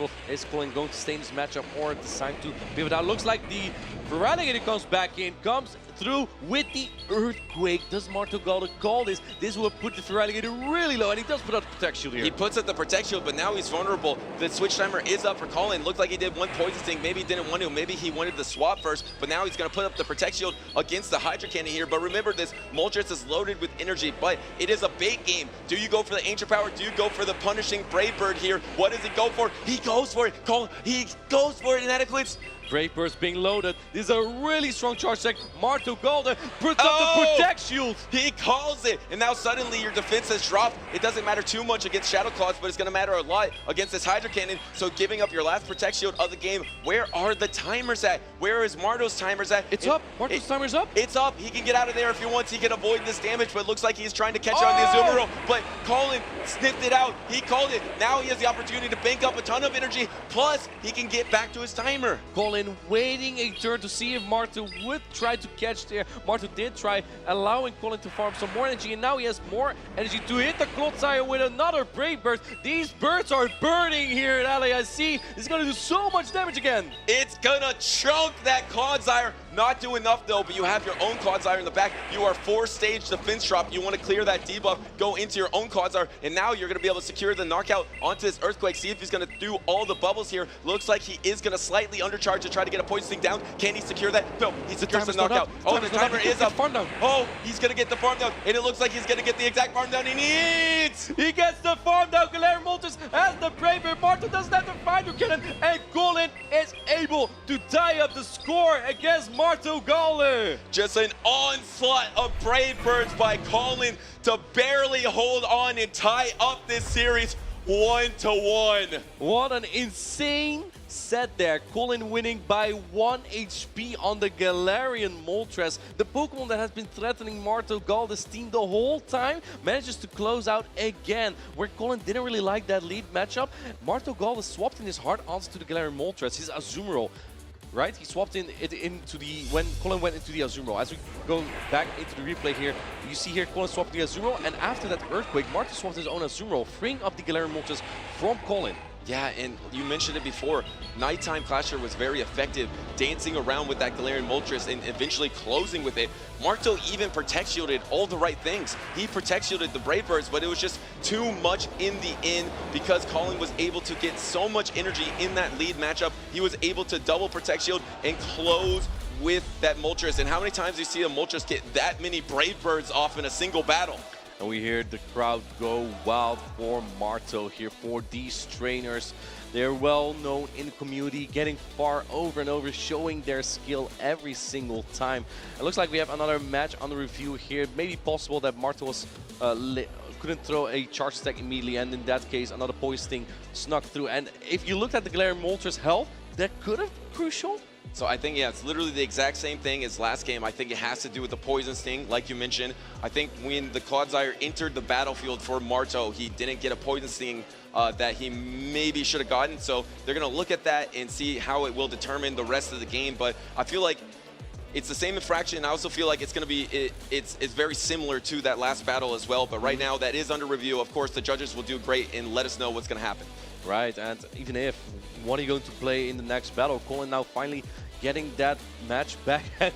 Colin going to stay in this matchup or decide to pivot out? Looks like the Feraligatr comes back in, comes through with the Earthquake. Does Marto Galde call this? This will put the Feraligatr really low, and he does put out the Protect Shield here. He puts out the Protect Shield, but now he's vulnerable. The switch timer is up for Colin. Looked like he did one Poison Sting. Maybe he didn't want to. Maybe he wanted to swap first, but now he's going to put up the Protect Shield against the Hydro Cannon here. But remember, this Moltres is loaded with energy, but it is a bait game. Do you go for the Ancient Power? Do you go for the punishing Brave Bird here? What does he go for? He goes for it. Colin, he goes for it in that Eclipse. Brave Bird's being loaded. This is a really strong charge deck. Marto Galde puts up the Protect Shield. He calls it, and now suddenly your defense has dropped. It doesn't matter too much against Shadow Claws, but it's going to matter a lot against this Hydro Cannon. So giving up your last Protect Shield of the game, where are the timers at? Where is Marto's timers at? It's up. Marto's timer's up. It's up. He can get out of there if he wants. He can avoid this damage, but it looks like he's trying to catch on the Azumarill. But Colin sniffed it out. He called it. Now he has the opportunity to bank up a ton of energy, plus he can get back to his timer. Colin waiting a turn to see if Marto would try to catch there. Marto did try, allowing Colin to farm some more energy, and now he has more energy to hit the Clodsire with another Brave Bird. These birds are burning here at LAIC. It's going to do so much damage again. It's going to chunk that Clodsire. Not do enough though, but you have your own Clodsire in the back. You are 4-stage defense drop. You want to clear that debuff, go into your own Clodsire, and now you're going to be able to secure the knockout onto this Earthquake. See if he's going to do all the bubbles here. Looks like he is going to slightly undercharge to try to get a Poison Sting down. Can he secure that? No, he secures the knockout. Oh, the timer is up. Oh, he's going to get the farm down, and it looks like he's going to get the exact farm down he needs. He gets the farm down. Galarian Moltres has the Brave Bird. Marto doesn't have the Hydro Cannon, and Colin is able to tie up the score against Marto Galde. Just an onslaught of Brave Birds by Colin to barely hold on and tie up this series 1-1. What an insane set there. Colin winning by 1 HP on the Galarian Moltres. The Pokemon that has been threatening Marto Galde's team the whole time manages to close out again. Where Colin didn't really like that lead matchup, Marto Galde swapped in his hard answer to the Galarian Moltres, his Azumarill. Right, he swapped into the when Colin went into the Azumarill. As we go back into the replay here, you see here Colin swapped the Azumarill, and after that Earthquake, Marto swapped his own Azumarill, freeing up the Galarian Moltres from Colin. Yeah, and you mentioned it before. Nighttime Clasher was very effective, dancing around with that Galarian Moltres and eventually closing with it. Marto even protect shielded all the right things. He protect shielded the Brave Birds, but it was just too much in the end because Colin was able to get so much energy in that lead matchup. He was able to double protect shield and close with that Moltres. And how many times do you see a Moltres get that many Brave Birds off in a single battle? And we hear the crowd go wild for Marto here, for these trainers. They're well known in the community, getting far over and over, showing their skill every single time. It looks like we have another match on the review here. Maybe possible that Marto was couldn't throw a charge attack immediately, and in that case, another poison sting snuck through. And if you looked at the Galarian Moltres' health, that could have been crucial. So I think, yeah, it's literally the exact same thing as last game. I think it has to do with the Poison Sting, like you mentioned. I think when the Clodsire entered the battlefield for Marto, he didn't get a Poison Sting that he maybe should have gotten. So they're going to look at that and see how it will determine the rest of the game. But I feel like it's the same infraction. I also feel like it's going to be, it's very similar to that last battle as well. But right now, that is under review. Of course, the judges will do great and let us know what's going to happen. Right, and even if, what are you going to play in the next battle? Colin now finally getting that match back at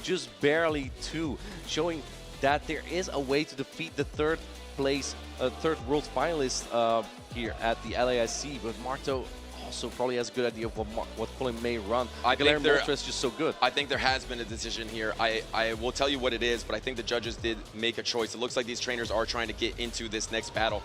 just barely 2, showing that there is a way to defeat the third world finalist here at the LAIC, but Marto also probably has a good idea of what Colin may run. I think Moltres is just so good. I think there has been a decision here. I will tell you what it is, but I think the judges did make a choice. It looks like these trainers are trying to get into this next battle.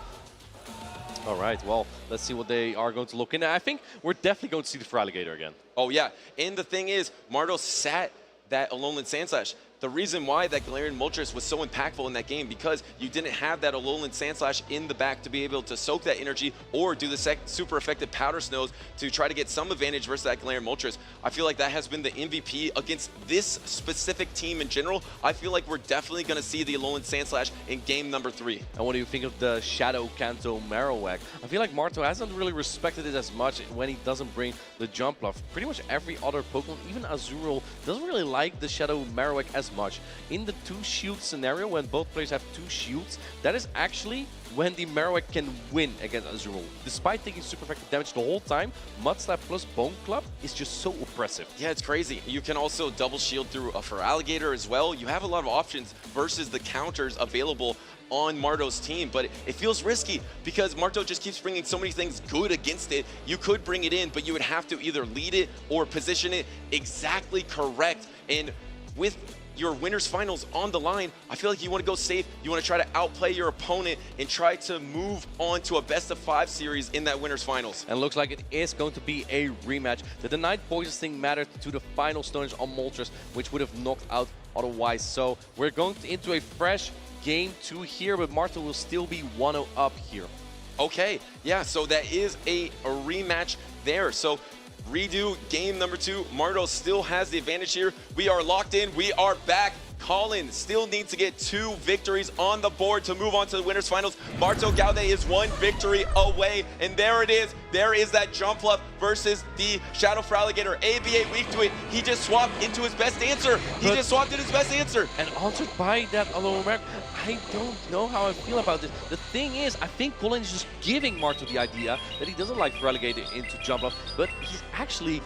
All right, well, let's see what they are going to look in. I think we're definitely going to see the Feraligatr again. Oh, yeah. And the thing is, Marto sat that Alolan Sandslash. The reason why that Galarian Moltres was so impactful in that game, because you didn't have that Alolan Sandslash in the back to be able to soak that energy or do the super effective Powder Snows to try to get some advantage versus that Galarian Moltres. I feel like that has been the MVP against this specific team in general. I feel like we're definitely going to see the Alolan Sandslash in game number 3. And what do you think of the Shadow Kanto Marowak? I feel like Marto hasn't really respected it as much when he doesn't bring the jump bluff. Pretty much every other Pokemon, even Azurill, doesn't really like the Shadow Marowak as much. In the 2-shield scenario, when both players have 2 shields, that is actually when the Marowak can win against Azurill. Despite taking super effective damage the whole time, Mud Slap plus Bone Club is just so oppressive. Yeah, it's crazy. You can also double shield through a Feraligatr as well. You have a lot of options versus the counters available on Marto's team, but it feels risky because Marto just keeps bringing so many things good against it. You could bring it in, but you would have to either lead it or position it exactly correct. And with your winners finals on the line, I feel like you want to go safe. You want to try to outplay your opponent and try to move on to a best-of-5 series in that winners finals. And looks like it is going to be a rematch. The denied Poison Sting mattered to the final stonage on Moltres, which would have knocked out otherwise. So we're going into a fresh game 2 here, but Marto will still be 1-0 up here. Okay, yeah, so that is a rematch there. So redo game number 2. Marto still has the advantage here. We are locked in. We are back. Colin still needs to get 2 victories on the board to move on to the winners finals. Marto Gaude is 1 victory away, and there it is. There is that jump bluff versus the Shadow Feraligatr. ABA weak to it. He just swapped into his best answer. And answered by that Alolan Marowak. I don't know how I feel about this. The thing is, I think Colin is just giving Marto the idea that he doesn't like Feraligatr into jump bluff, but he's actually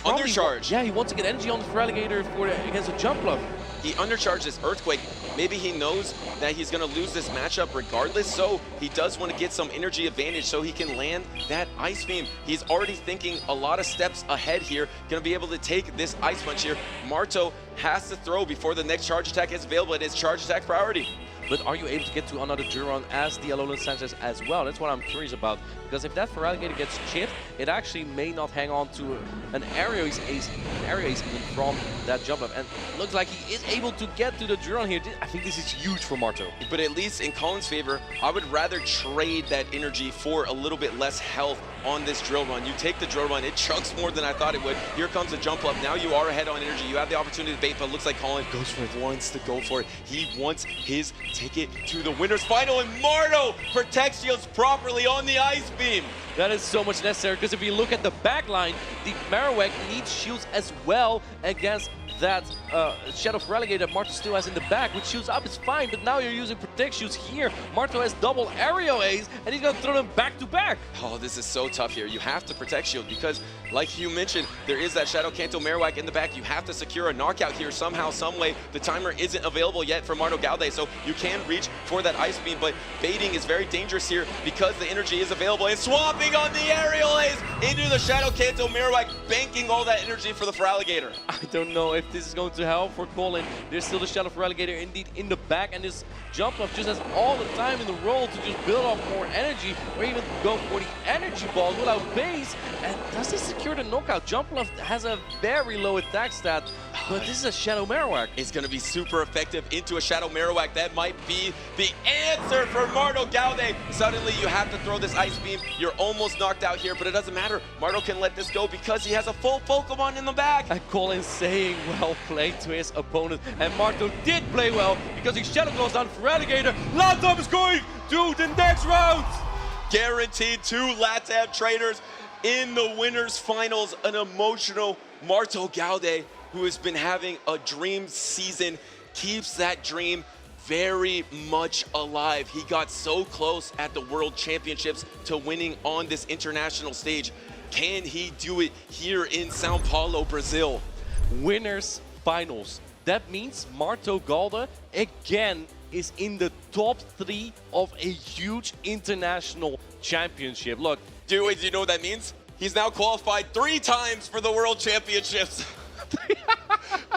undercharged. Yeah, he wants to get energy on the Feraligatr against a jump bluff. He undercharged his Earthquake. Maybe he knows that he's going to lose this matchup regardless, so he does want to get some energy advantage so he can land that Ice Beam. He's already thinking a lot of steps ahead here, going to be able to take this Ice Punch here. Marto has to throw before the next charge attack is available. It is charge attack priority. But are you able to get to another Duron as the Alolan Sandslash as well? That's what I'm curious about. Because if that Feraligatr gets chipped, it actually may not hang on to an area ace from that jump up. And it looks like he is able to get to the Duron here. I think this is huge for Marto. But at least in Colin's favor, I would rather trade that energy for a little bit less health on this drill run. You take the drill run, it chugs more than I thought it would. Here comes the jump up. Now you are ahead on energy. You have the opportunity to bait, but it looks like Colin goes for it, wants to go for it. He wants his ticket to the winners final, and Marto protects shields properly on the Ice Beam. That is so much necessary, because if you look at the back line, the Marowak needs shields as well against that Shadow Relegator Marto still has in the back, which shoots up is fine, but now you're using Protect Shoots here. Marto has double Aerial Ace, and he's gonna throw them back to back. Oh, this is so tough here. You have to Protect Shield because, like you mentioned, there is that Shadow Kanto Marowak in the back. You have to secure a knockout here somehow, some way. The timer isn't available yet for Marto Gaude, so you can reach for that Ice Beam, but baiting is very dangerous here because the energy is available, and swapping on the Aerial Ace into the Shadow Kanto Marowak, banking all that energy for the Feraligatr. I don't know if this is going to help for Colin. There's still the Shadow Feraligatr indeed in the back, and this jump off just has all the time in the roll to just build up more energy, or even go for the energy ball without base. And does this secure the knockout? Jump Left has a very low attack stat, but this is a Shadow Marowak. It's going to be super effective into a Shadow Marowak. That might be the answer for Marto Gaude. Suddenly you have to throw this Ice Beam. You're almost knocked out here, but it doesn't matter. Marto can let this go because he has a full Pokemon in the back. And Colin saying well played to his opponent, and Marto did play well because he Shadow Calls down Feraligatr. Latam is going to the next round. Guaranteed 2 LATAM trainers in the winners finals. An emotional Marto Gaude, who has been having a dream season, keeps that dream very much alive. He got so close at the World Championships to winning on this international stage. Can he do it here in Sao Paulo, Brazil? Winners finals. That means Marto Gaude again is in the top 3 of a huge international championship. Look, do you know what that means? He's now qualified 3 times for the World Championships.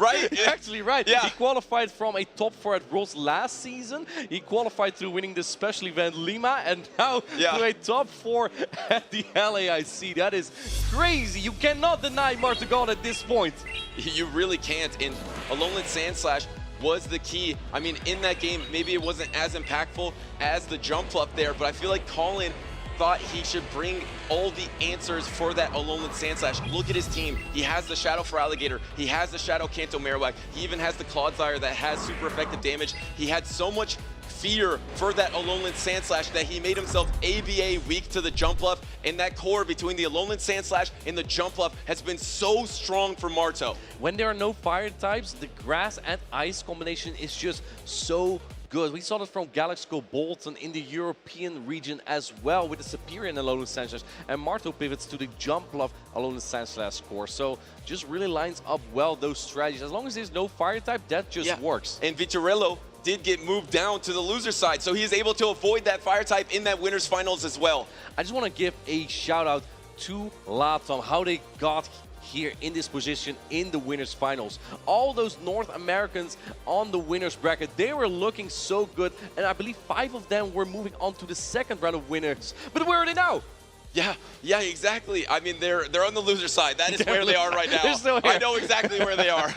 Right? Actually, right. Yeah. He qualified from a top 4 at Worlds last season. He qualified through winning the special event Lima, and now to a top 4 at the LAIC. That is crazy. You cannot deny Marto Gaude at this point. You really can't. And Alolan Sandslash was the key. I mean, in that game, maybe it wasn't as impactful as the jump up there, but I feel like Colin thought he should bring all the answers for that Alolan Sandslash. Look at his team. He has the Shadow Feraligatr. He has the Shadow Kanto Marowak. He even has the Clodsire that has super effective damage. He had so much fear for that Alolan Sandslash that he made himself ABA weak to the Jumpluff, and that core between the Alolan Sandslash and the Jumpluff has been so strong for Marto. When there are no fire types, the grass and ice combination is just so good. We saw that from Galaxco Bolton in the European region as well with the superior Alolan Sandslash, and Marto pivots to the Jumpluff Alolan Sandslash core. So just really lines up well those strategies. As long as there's no fire type, that just works. And Vitorello did get moved down to the loser side, so he's able to avoid that fire type in that winners finals as well. I just want to give a shout out to Latam, how they got here in this position in the winners finals. All those North Americans on the winners bracket, they were looking so good, and I believe 5 of them were moving on to the second round of winners. But where are they now? Yeah, exactly. I mean, they're on the loser side. That is where they are right now. They're still here. I know exactly where they are.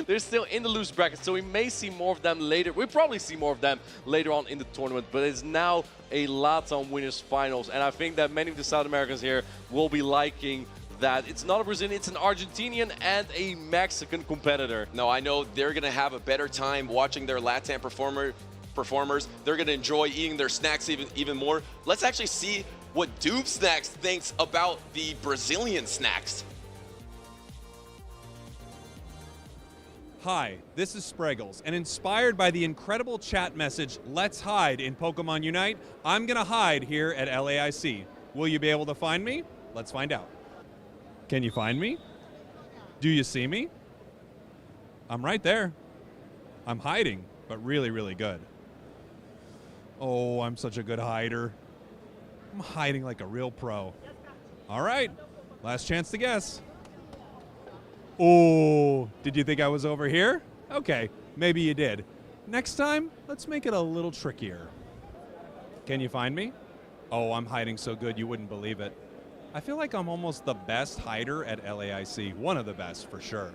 They're still in the loose bracket, so we may see more of them later. We'll probably see more of them later on in the tournament, but it's now a LATAM winners finals, and I think that many of the South Americans here will be liking that. It's not a Brazilian, it's an Argentinian and a Mexican competitor. No, I know they're going to have a better time watching their LATAM performers. They're going to enjoy eating their snacks even more. Let's actually see what Doob Snacks thinks about the Brazilian snacks. Hi, this is Spreggles, and inspired by the incredible chat message, "Let's hide" in Pokemon Unite, I'm gonna hide here at LAIC. Will you be able to find me? Let's find out. Can you find me? Do you see me? I'm right there. I'm hiding, but really, really good. Oh, I'm such a good hider. I'm hiding like a real pro. All right, last chance to guess. Oh, did you think I was over here? Okay, maybe you did. Next time, let's make it a little trickier. Can you find me? Oh, I'm hiding so good you wouldn't believe it. I feel like I'm almost the best hider at LAIC. One of the best, for sure.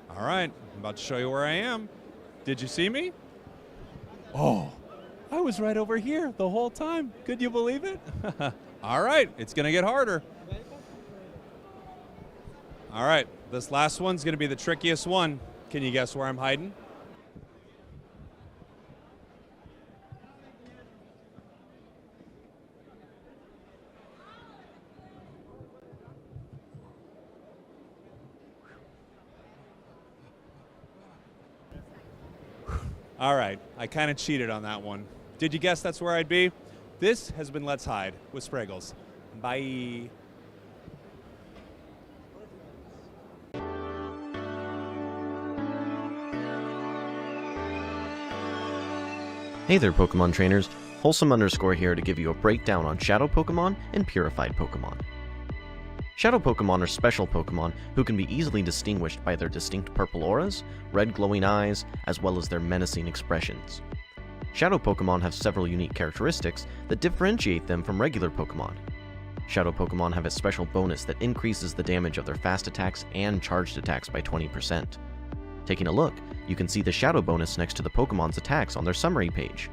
All right, I'm about to show you where I am. Did you see me? Oh, I was right over here the whole time. Could you believe it? All right, it's going to get harder. All right, this last one's going to be the trickiest one. Can you guess where I'm hiding? All right, I kind of cheated on that one. Did you guess that's where I'd be? This has been Let's Hide with Spraggles. Bye. Hey there, Pokemon trainers. Wholesome_ here to give you a breakdown on Shadow Pokemon and Purified Pokemon. Shadow Pokemon are special Pokemon who can be easily distinguished by their distinct purple auras, red glowing eyes, as well as their menacing expressions. Shadow Pokemon have several unique characteristics that differentiate them from regular Pokemon. Shadow Pokemon have a special bonus that increases the damage of their fast attacks and charged attacks by 20%. Taking a look, you can see the Shadow bonus next to the Pokemon's attacks on their summary page.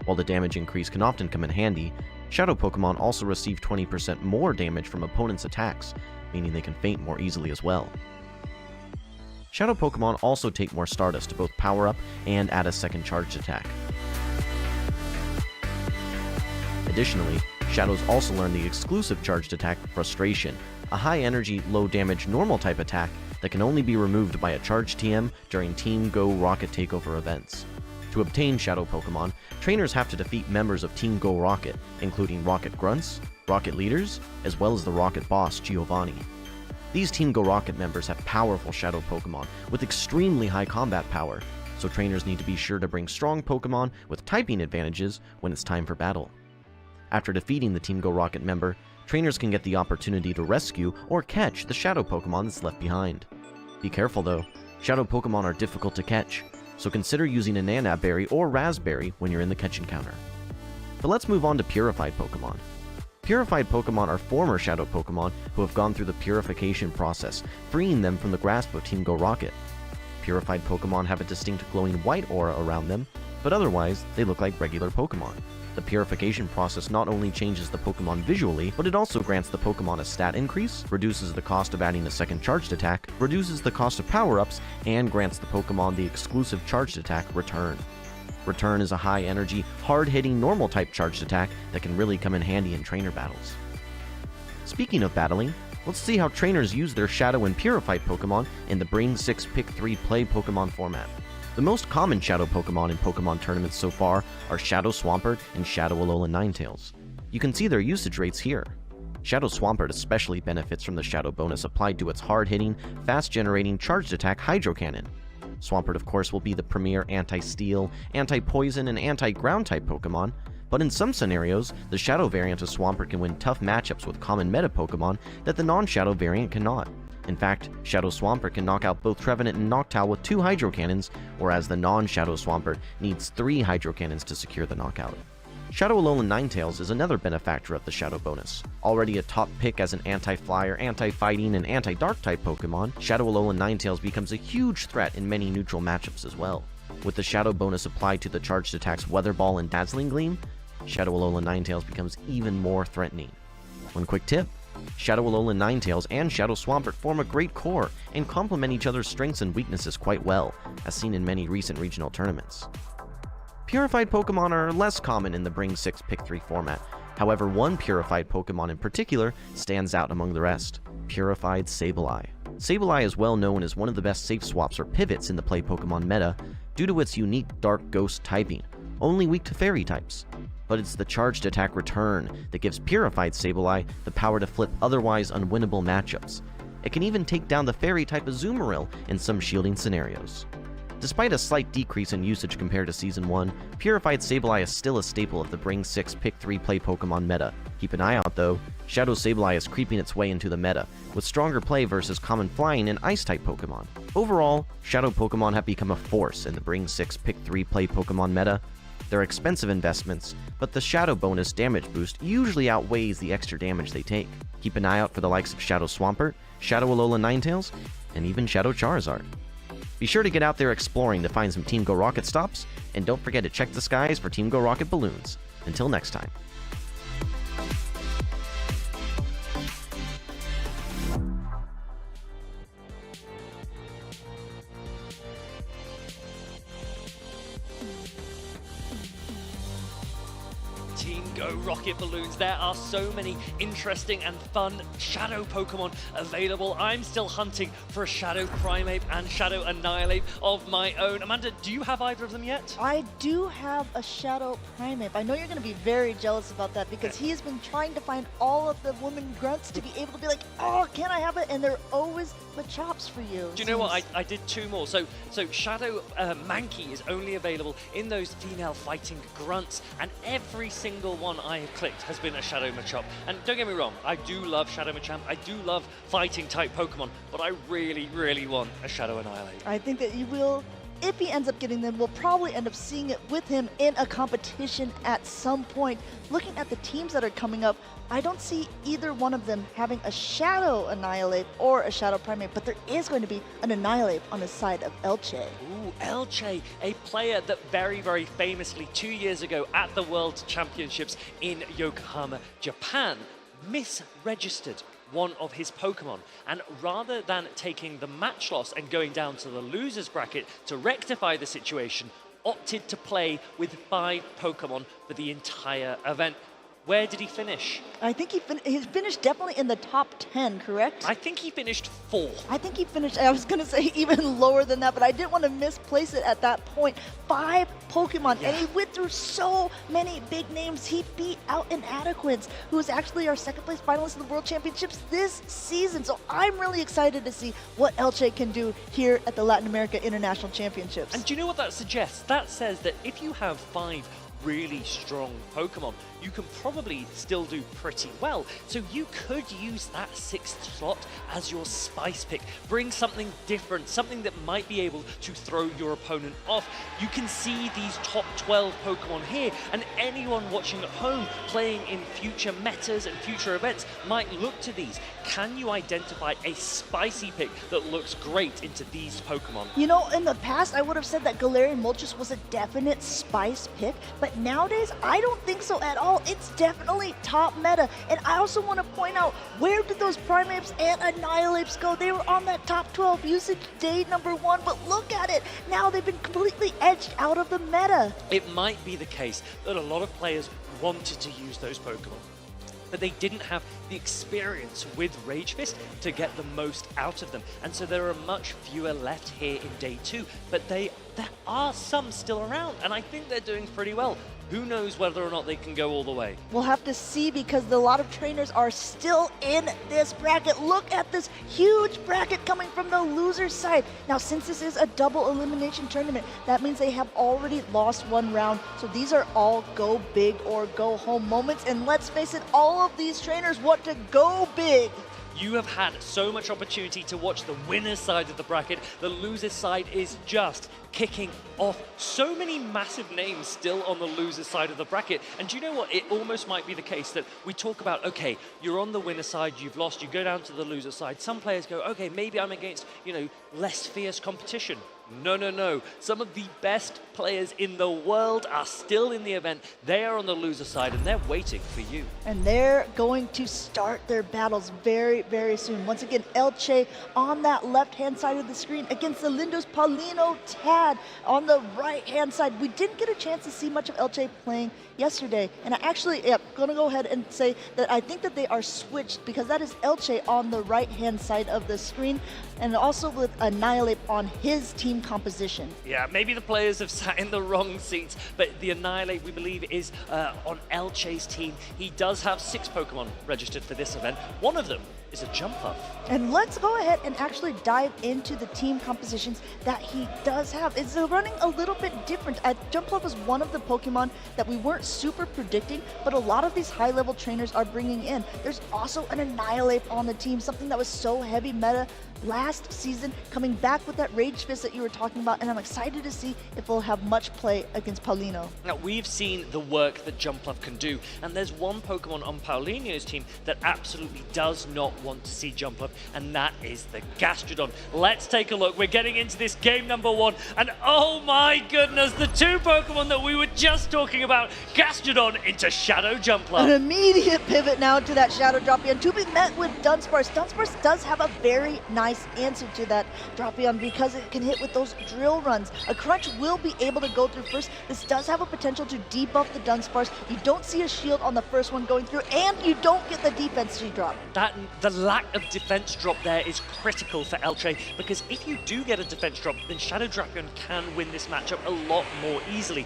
While the damage increase can often come in handy, Shadow Pokemon also receive 20% more damage from opponents' attacks, meaning they can faint more easily as well. Shadow Pokemon also take more Stardust to both power up and add a second charged attack. Additionally, Shadows also learn the exclusive charged attack Frustration, a high energy, low damage normal type attack that can only be removed by a charged TM during Team Go Rocket Takeover events. To obtain Shadow Pokemon, trainers have to defeat members of Team Go Rocket, including Rocket Grunts, Rocket Leaders, as well as the Rocket Boss Giovanni. These Team Go Rocket members have powerful Shadow Pokemon with extremely high combat power, so trainers need to be sure to bring strong Pokemon with typing advantages when it's time for battle. After defeating the Team Go Rocket member, trainers can get the opportunity to rescue or catch the Shadow Pokemon that's left behind. Be careful though, Shadow Pokemon are difficult to catch, so consider using a Nanab Berry or Raspberry when you're in the catch encounter. But let's move on to Purified Pokemon. Purified Pokemon are former Shadow Pokemon who have gone through the purification process, freeing them from the grasp of Team Go Rocket. Purified Pokemon have a distinct glowing white aura around them, but otherwise they look like regular Pokemon. The purification process not only changes the Pokemon visually, but it also grants the Pokemon a stat increase, reduces the cost of adding a second charged attack, reduces the cost of power-ups, and grants the Pokemon the exclusive charged attack Return. Return is a high-energy, hard-hitting normal-type charged attack that can really come in handy in trainer battles. Speaking of battling, let's see how trainers use their Shadow and Purified Pokemon in the Bring 6 Pick 3 Play Pokemon format. The most common Shadow Pokemon in Pokemon tournaments so far are Shadow Swampert and Shadow Alolan Ninetales. You can see their usage rates here. Shadow Swampert especially benefits from the Shadow bonus applied to its hard-hitting, fast-generating charged attack Hydro Cannon. Swampert of course will be the premier anti-steel, anti-poison, and anti-ground type Pokemon, but in some scenarios, the Shadow variant of Swampert can win tough matchups with common meta Pokemon that the non-Shadow variant cannot. In fact, Shadow Swampert can knock out both Trevenant and Noctowl with 2 Hydro Cannons, whereas the non-Shadow Swampert needs 3 Hydro Cannons to secure the knockout. Shadow Alolan Ninetales is another benefactor of the Shadow bonus. Already a top pick as an anti-flyer, anti-fighting, and anti-dark type Pokemon, Shadow Alolan Ninetales becomes a huge threat in many neutral matchups as well. With the Shadow bonus applied to the charged attacks Weather Ball and Dazzling Gleam, Shadow Alolan Ninetales becomes even more threatening. One quick tip: Shadow Alolan Ninetales and Shadow Swampert form a great core and complement each other's strengths and weaknesses quite well, as seen in many recent regional tournaments. Purified Pokemon are less common in the Bring 6 Pick 3 format. However, one Purified Pokemon in particular stands out among the rest: Purified Sableye. Sableye is well known as one of the best safe swaps or pivots in the play Pokemon meta due to its unique Dark Ghost typing, only weak to Fairy types. But it's the charged attack Return that gives Purified Sableye the power to flip otherwise unwinnable matchups. It can even take down the Fairy type Azumarill in some shielding scenarios. Despite a slight decrease in usage compared to Season 1, Purified Sableye is still a staple of the Bring 6 Pick 3 Play Pokemon meta. Keep an eye out though, Shadow Sableye is creeping its way into the meta, with stronger play versus common flying and ice-type Pokemon. Overall, Shadow Pokemon have become a force in the Bring 6 Pick 3 Play Pokemon meta. They're expensive investments, but the Shadow bonus damage boost usually outweighs the extra damage they take. Keep an eye out for the likes of Shadow Swampert, Shadow Alolan Ninetales, and even Shadow Charizard. Be sure to get out there exploring to find some Team Go Rocket stops, and don't forget to check the skies for Team Go Rocket balloons. Until next time. Team go Rocket Balloons. There are so many interesting and fun Shadow Pokemon available. I'm still hunting for a Shadow Primeape and Shadow Annihilate of my own. Amanda, do you have either of them yet? I do have a Shadow Primeape. I know you're going to be very jealous about that because he has been trying to find all of the women grunts to be able to be like, oh, can I have it? And they're always Machops for you. Do you know what? I did two more. So Shadow Mankey is only available in those female fighting grunts, and every single one I have clicked has been a Shadow Machop. And don't get me wrong, I do love Shadow Machamp, I do love fighting type Pokemon, but I really, really want a Shadow Annihilate. I think that you will, if he ends up getting them, we'll probably end up seeing it with him in a competition at some point. Looking at the teams that are coming up, I don't see either one of them having a Shadow Annihilate or a Shadow Primeape, but there is going to be an Annihilate on the side of Elche. Ooh, Elche, a player that very, very famously 2 years ago at the World Championships in Yokohama, Japan, misregistered one of his Pokemon, and rather than taking the match loss and going down to the losers bracket to rectify the situation, opted to play with 5 Pokemon for the entire event. Where did he finish? I think he finished definitely in the top 10, correct? I think he finished 4th. I think he finished, I was going to say even lower than that, but I didn't want to misplace it at that point. 5 Pokemon, and he went through so many big names. He beat out Inadequates, who is actually our second place finalist in the World Championships this season. So I'm really excited to see what Elche can do here at the Latin America International Championships. And do you know what that suggests? That says that if you have 5 really strong Pokemon, you can probably still do pretty well. So you could use that 6th slot as your spice pick. Bring something different, something that might be able to throw your opponent off. You can see these top 12 Pokemon here, and anyone watching at home playing in future metas and future events might look to these. Can you identify a spicy pick that looks great into these Pokemon? You know, in the past, I would have said that Galarian Moltres was a definite spice pick, but nowadays, I don't think so at all. It's definitely top meta. And I also want to point out, where did those Primeapes and Annihilates go? They were on that top 12 usage day #1, but look at it. Now they've been completely edged out of the meta. It might be the case that a lot of players wanted to use those Pokemon, but they didn't have the experience with Rage Fist to get the most out of them. And so there are much fewer left here in day 2, but there are some still around, and I think they're doing pretty well. Who knows whether or not they can go all the way? We'll have to see, because a lot of trainers are still in this bracket. Look at this huge bracket coming from the loser's side. Now, since this is a double elimination tournament, that means they have already lost 1 round. So these are all go big or go home moments. And let's face it, all of these trainers want to go big. You have had so much opportunity to watch the winner's side of the bracket. The loser's side is just kicking off. So many massive names still on the loser's side of the bracket. And do you know what? It almost might be the case that we talk about, okay, you're on the winner's side, you've lost, you go down to the loser's side. Some players go, okay, maybe I'm against, less fierce competition. No, no, no. Some of the best players in the world are still in the event. They are on the loser side, and they're waiting for you. And they're going to start their battles very, very soon. Once again, Elche on that left-hand side of the screen against the Lindos Paulino Tad on the right-hand side. We didn't get a chance to see much of Elche playing yesterday, and I actually am going to go ahead and say that I think that they are switched, because that is Elche on the right-hand side of the screen, and also with Annihilate on his team composition. Yeah, maybe the players have sat in the wrong seats, but the Annihilate, we believe, is on Elche's team. He does have 6 Pokemon registered for this event. One of them is a Jumpluff. And let's go ahead and actually dive into the team compositions that he does have. It's running a little bit different. Jumpluff was one of the Pokemon that we weren't super predicting, but a lot of these high-level trainers are bringing in. There's also an Annihilate on the team, something that was so heavy meta last season, coming back with that Rage Fist that you were talking about, and I'm excited to see if we'll have much play against Paulino. Now, we've seen the work that Jumpluff can do, and there's one Pokemon on Paulino's team that absolutely does not want to see jump up, and that is the Gastrodon. Let's take a look. We're getting into this game number 1, and oh my goodness, the two Pokemon that we were just talking about, Gastrodon into Shadow Jumpluff. An immediate pivot now to that Shadow Drapion to be met with Dunsparce. Dunsparce does have a very nice answer to that Drapion because it can hit with those drill runs. A Crunch will be able to go through first. This does have a potential to debuff the Dunsparce. You don't see a shield on the first one going through, and you don't get the defense drop. The lack of defense drop there is critical for Elche, because if you do get a defense drop, then Shadow Drapion can win this matchup a lot more easily.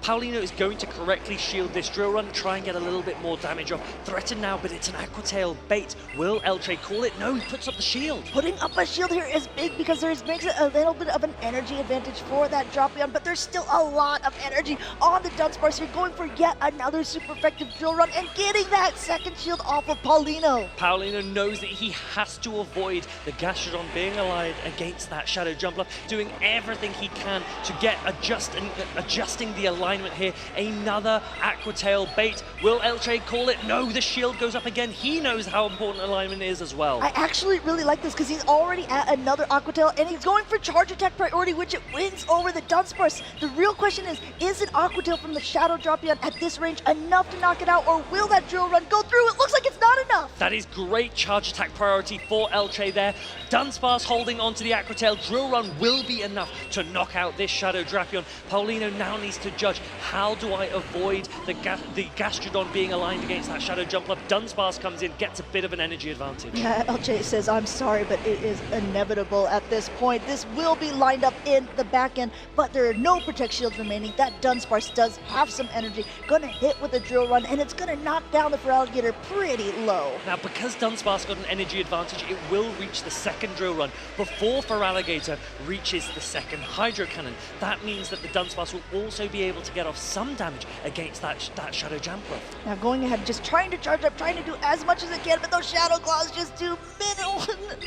Paulino is going to correctly shield this drill run, try and get a little bit more damage off. Threatened now, but it's an Aquatail bait. Will Elche call it? No, he puts up the shield. Putting up a shield here is big because makes it a little bit of an energy advantage for that Drapion, but there's still a lot of energy on the Dunsparce here, going for yet another super effective drill run and getting that second shield off of Paulino. Paulino knows that he has to avoid the Gastrodon being aligned against that Shadow Jumpluff, doing everything he can to get adjusting the alignment here. Another Aquatail bait. Will Elche call it? No, the shield goes up again. He knows how important alignment is as well. I actually really like this because he's already at another Aquatail and he's going for charge attack priority, which it wins over the Dunsparce. The real question is an Aquatail from the Shadow Drapion at this range enough to knock it out, or will that drill run go through? It looks like it's not enough. That is great charge attack priority for Elche there. Dunsparce holding on to the Aquatail. Drill run will be enough to knock out this Shadow Drapion. Paulino now needs to judge, how do I avoid the Gastrodon being aligned against that Shadow Jumpluff? Dunsparce comes in, gets a bit of an energy advantage. Yeah, Elche says, I'm sorry, but it is inevitable at this point. This will be lined up in the back end, but there are no Protect Shields remaining. That Dunsparce does have some energy. Gonna hit with a drill run, and it's gonna knock down the Feraligatr pretty low. Now, because Dunsparce got an energy advantage, it will reach the second drill run before Feraligatr reaches the second Hydro Cannon. That means that the Dunsparce will also be able to get off some damage against that Shadow Jumpluff. Now going ahead, just trying to charge up, trying to do as much as it can, but those Shadow Claws just do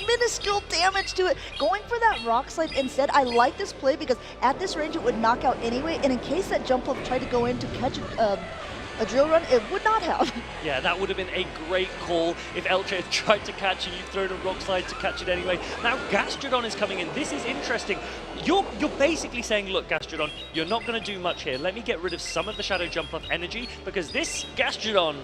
minuscule damage to it. Going for that Rock Slide instead, I like this play because at this range it would knock out anyway, and in case that Jumpluff tried to go in to catch a drill run, it would not have. Yeah, that would have been a great call if Elche had tried to catch it. You've thrown a Rock Slide to catch it anyway. Now Gastrodon is coming in. This is interesting. You're basically saying, look, Gastrodon, you're not going to do much here. Let me get rid of some of the Shadow Jumpluff energy, because this Gastrodon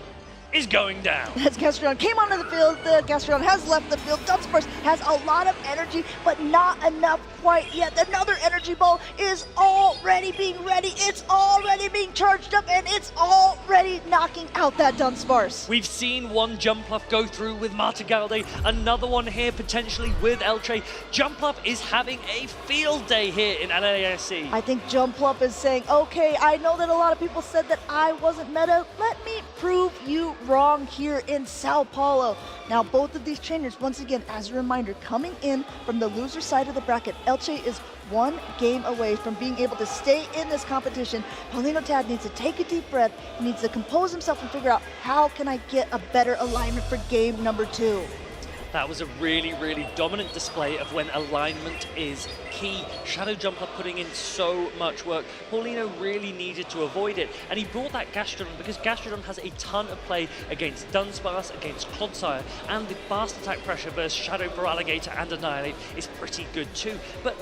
is going down. As Gastrodon came onto the field, the Gastrodon has left the field. Dunsparce has a lot of energy, but not enough quite yet. Another energy ball is already being ready. It's already being charged up, and it's already knocking out that Dunsparce. We've seen one Jumpluff go through with Martigalde, another one here potentially with Elche. Jumpluff is having a field day here in LASC. I think Jumpluff is saying, okay, I know that a lot of people said that I wasn't meta. Let me prove you wrong here in Sao Paulo. Now, both of these trainers, once again, as a reminder, coming in from the loser side of the bracket. Elche is one game away from being able to stay in this competition. Paulino Tad needs to take a deep breath. He needs to compose himself and figure out, how can I get a better alignment for game number 2? That was a really, really dominant display of when alignment is key. Shadow Jumper putting in so much work. Paulino really needed to avoid it, and he brought that Gastrodon because Gastrodon has a ton of play against Dunsparce, against Clodsire, and the fast attack pressure versus Shadow Feraligatr and Annihilate is pretty good too. But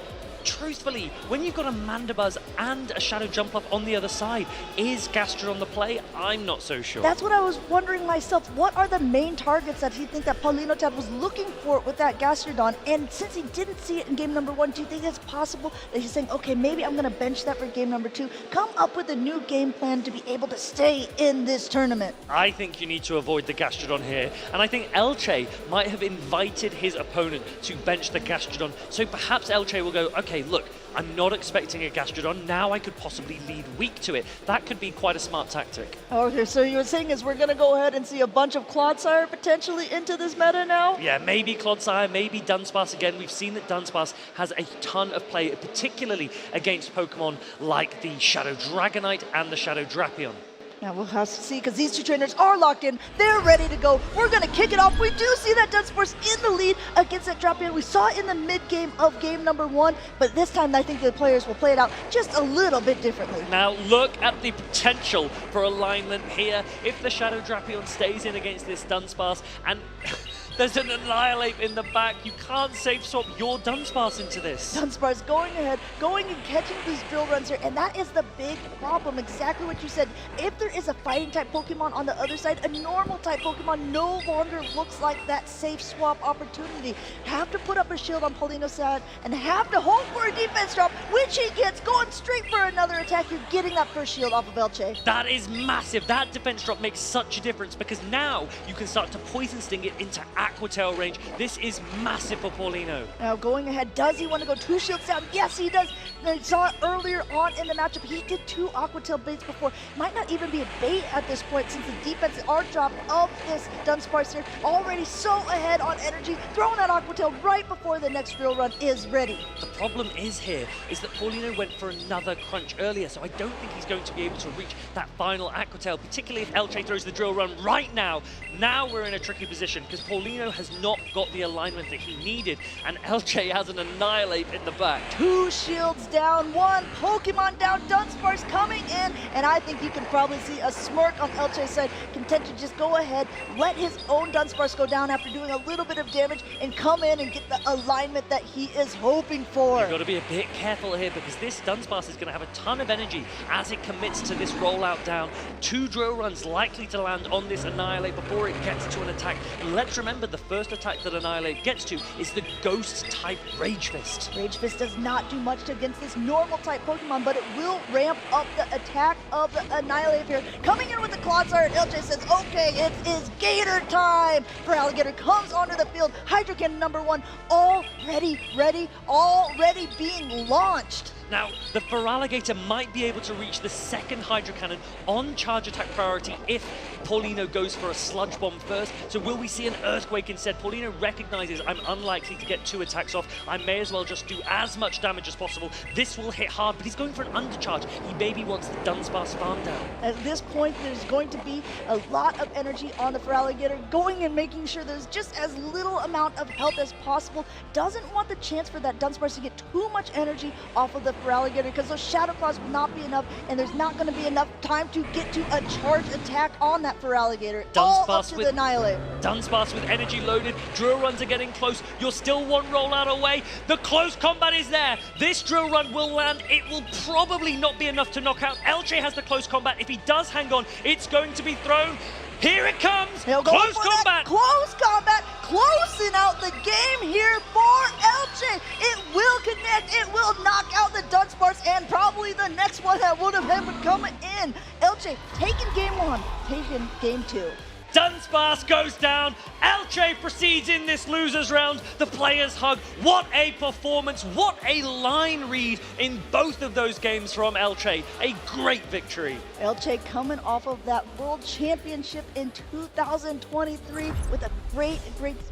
truthfully, when you've got a Mandibuzz and a Shadow Jumpluff on the other side, is Gastrodon the play? I'm not so sure. That's what I was wondering myself. What are the main targets that he think that Paulino Tad was looking for with that Gastrodon? And since he didn't see it in game number 1, do you think it's possible that he's saying, okay, maybe I'm going to bench that for game number 2, come up with a new game plan to be able to stay in this tournament? I think you need to avoid the Gastrodon here, and I think Elche might have invited his opponent to bench the Gastrodon, so perhaps Elche will go, okay, look, I'm not expecting a Gastrodon, now I could possibly lead weak to it. That could be quite a smart tactic. Okay, so you're saying is we're going to go ahead and see a bunch of Clodsire potentially into this meta now? Yeah, maybe Clodsire, maybe Dunsparce again. We've seen that Dunsparce has a ton of play, particularly against Pokemon like the Shadow Dragonite and the Shadow Drapion. Now we'll have to see, because these two trainers are locked in. They're ready to go. We're going to kick it off. We do see that Dunsparce in the lead against that Drapion. We saw it in the mid-game of game number 1, but this time I think the players will play it out just a little bit differently. Now look at the potential for alignment here. If the Shadow Drapion stays in against this Dunsparce, and There's an Annihilate in the back. You can't safe swap your Dunsparce into this. Dunsparce going ahead, going and catching these drill runs here, and that is the big problem, exactly what you said. If there is a fighting type Pokemon on the other side, a normal type Pokemon no longer looks like that safe swap opportunity. Have to put up a shield on Paulino's side and have to hope for a defense drop, which he gets, going straight for another attack. You're getting that first shield off of Elche. That is massive. That defense drop makes such a difference because now you can start to Poison Sting it into Aqua Tail range. This is massive for Paulino. Now going ahead, does he want to go 2 shields down? Yes, he does. I saw it earlier on in the matchup. He did 2 Aqua Tail baits before. Might not even be a bait at this point since the defense are drop of this Dunsparce here. Already so ahead on energy, throwing that Aqua Tail right before the next drill run is ready. The problem is that Paulino went for another crunch earlier, so I don't think he's going to be able to reach that final Aqua Tail, particularly if Elche throws the drill run right now. Now we're in a tricky position because Paulino has not got the alignment that he needed, and Elche has an Annihilate in the back. 2 shields down, 1 Pokemon down, Dunsparce coming in, and I think you can probably see a smirk on Elche's side, content to just go ahead, let his own Dunsparce go down after doing a little bit of damage and come in and get the alignment that he is hoping for. You've got to be a bit careful here because this Dunsparce is going to have a ton of energy as it commits to this rollout down. 2 drill runs likely to land on this Annihilate before it gets to an attack. And let's remember the first attack that Annihilate gets to is the Ghost type Rage Fist. Rage Fist does not do much against this normal type Pokemon, but it will ramp up the attack of the Annihilate here. Coming in with the Clodsire, and Elche says, okay, it is Gator time. Feraligatr comes onto the field. Hydro Cannon number 1 already ready, already being launched. Now, the Feraligatr might be able to reach the second Hydro Cannon on charge attack priority if Paulino goes for a Sludge Bomb first. So will we see an Earthquake instead? Paulino recognizes I'm unlikely to get 2 attacks off. I may as well just do as much damage as possible. This will hit hard, but he's going for an undercharge. He maybe wants the Dunsparce farm down. At this point, there's going to be a lot of energy on the Feraligatr, going and making sure there's just as little amount of health as possible. Doesn't want the chance for that Dunsparce to get too much energy off of the Feraligatr because those Shadow Claws will not be enough, and there's not going to be enough time to get to a charge attack on that Feraligatr. All up to the Annihilate. Dunsparce with energy loaded. Drill runs are getting close. You're still 1 rollout away. The close combat is there. This drill run will land. It will probably not be enough to knock out. Elche has the close combat. If he does hang on, it's going to be thrown. Here it comes! Close combat! Close combat! Closing out the game here for Elche. It will connect. It will knock out the Dunsparce and probably the next one that would have been coming in. Elche taking game 1, taking game 2. Dunsparce goes down. Elche proceeds in this losers round. The players hug. What a performance. What a line read in both of those games from Elche. A great victory. Elche coming off of that World Championship in 2023 with a great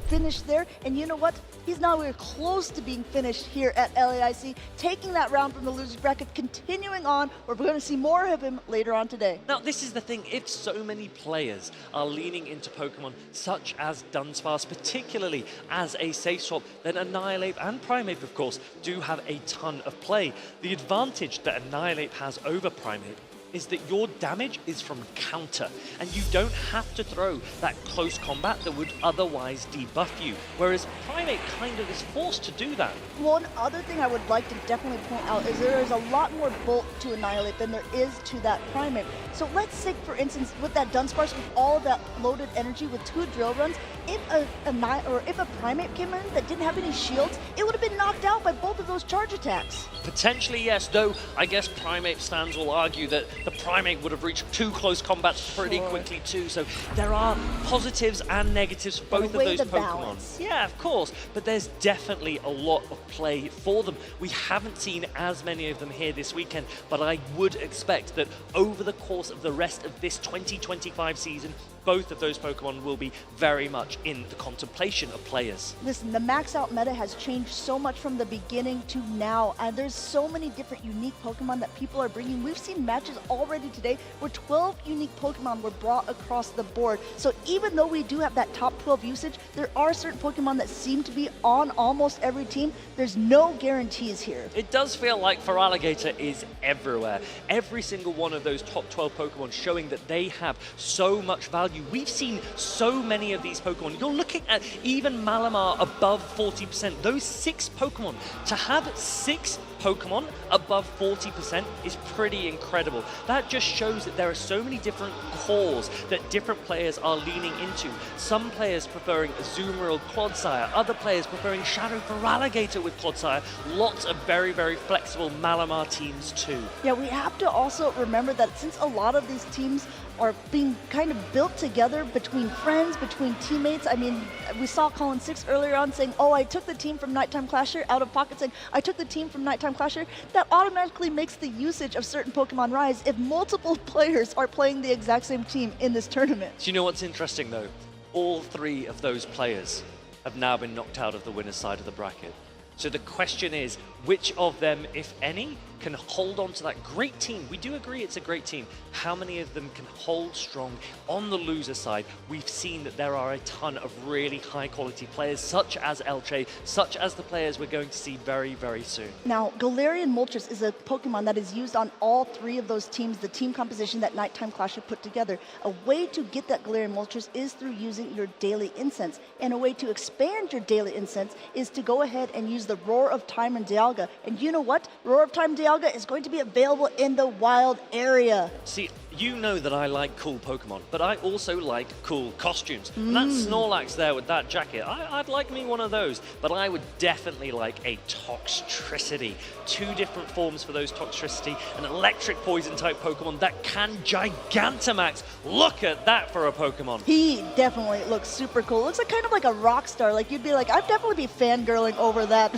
finish there. And you know what? He's not even close to being finished here at LAIC. Taking that round from the losers bracket, continuing on. We're going to see more of him later on today. Now, this is the thing. If so many players are leaning into Pokemon such as Dunsparce, particularly as a safe swap, then Annihilate and Primeape, of course, do have a ton of play. The advantage that Annihilate has over Primeape is that your damage is from counter, and you don't have to throw that close combat that would otherwise debuff you, whereas Primeape kind of is forced to do that. One other thing I would like to definitely point out is there is a lot more bulk to Annihilate than there is to that Primeape. So let's say, for instance, with that Dunsparce with all of that loaded energy with 2 drill runs, if a Primeape came in that didn't have any shields, it would have been knocked out by both of those charge attacks. Potentially, yes, though I guess Primeape stands will argue that the Primeape would have reached 2 close combats pretty quickly too, so there are positives and negatives for both of those Pokemon. Balance. Yeah, of course, but there's definitely a lot of play for them. We haven't seen as many of them here this weekend, but I would expect that over the course of the rest of this 2025 season, both of those Pokemon will be very much in the contemplation of players. Listen, the max out meta has changed so much from the beginning to now, and there's so many different unique Pokemon that people are bringing. We've seen matches already today where 12 unique Pokemon were brought across the board. So even though we do have that top 12 usage, there are certain Pokemon that seem to be on almost every team. There's no guarantees here. It does feel like Feraligatr is everywhere. Every single one of those top 12 Pokemon showing that they have so much value you, we've seen so many of these Pokemon. You're looking at even Malamar above 40%. Those 6 Pokemon, to have 6 Pokemon above 40% is pretty incredible. That just shows that there are so many different cores that different players are leaning into. Some players preferring Azumarill Clodsire, other players preferring Shadow Feraligatr with Clodsire. Lots of very, very flexible Malamar teams too. Yeah, we have to also remember that since a lot of these teams are being kind of built together between friends, between teammates. I mean, we saw Colin Six earlier on saying, oh, I took the team from Nighttime Clasher, out of pocket saying, I took the team from Nighttime Clasher. That automatically makes the usage of certain Pokemon rise if multiple players are playing the exact same team in this tournament. Do you know what's interesting though? All 3 of those players have now been knocked out of the winner's side of the bracket. So the question is, which of them, if any, can hold on to that great team? We do agree it's a great team. How many of them can hold strong on the loser side? We've seen that there are a ton of really high quality players, such as Elche, such as the players we're going to see very, very soon. Now, Galarian Moltres is a Pokemon that is used on all 3 of those teams, the team composition that Nighttime Clasher put together. A way to get that Galarian Moltres is through using your daily incense. And a way to expand your daily incense is to go ahead and use the Roar of Time and Dialga. And you know what? Roar of Time Dialga is going to be available in the wild area. See, you know that I like cool Pokemon, but I also like cool costumes. And that Snorlax there with that jacket, I'd like me one of those, but I would definitely like a Toxtricity. 2 different forms for those Toxtricity, an electric poison type Pokemon that can Gigantamax. Look at that for a Pokemon. He definitely looks super cool. Looks like kind of like a rock star. Like you'd be like, I'd definitely be fangirling over that.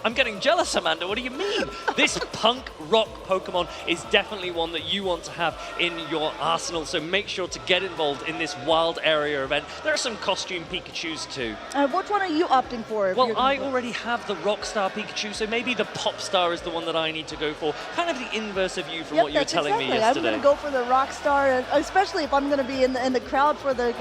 I'm getting jealous, Amanda. What do you mean? This punk rock Pokemon is definitely one that you want to have in your arsenal, so make sure to get involved in this wild area event. There are some costume Pikachus too. Which one are you opting for? Well, I already have the Rockstar Pikachu, so maybe the Popstar is the one that I need to go for. Kind of the inverse of you from what you were telling me yesterday. I'm going to go for the Rockstar, especially if I'm going to be in the crowd for the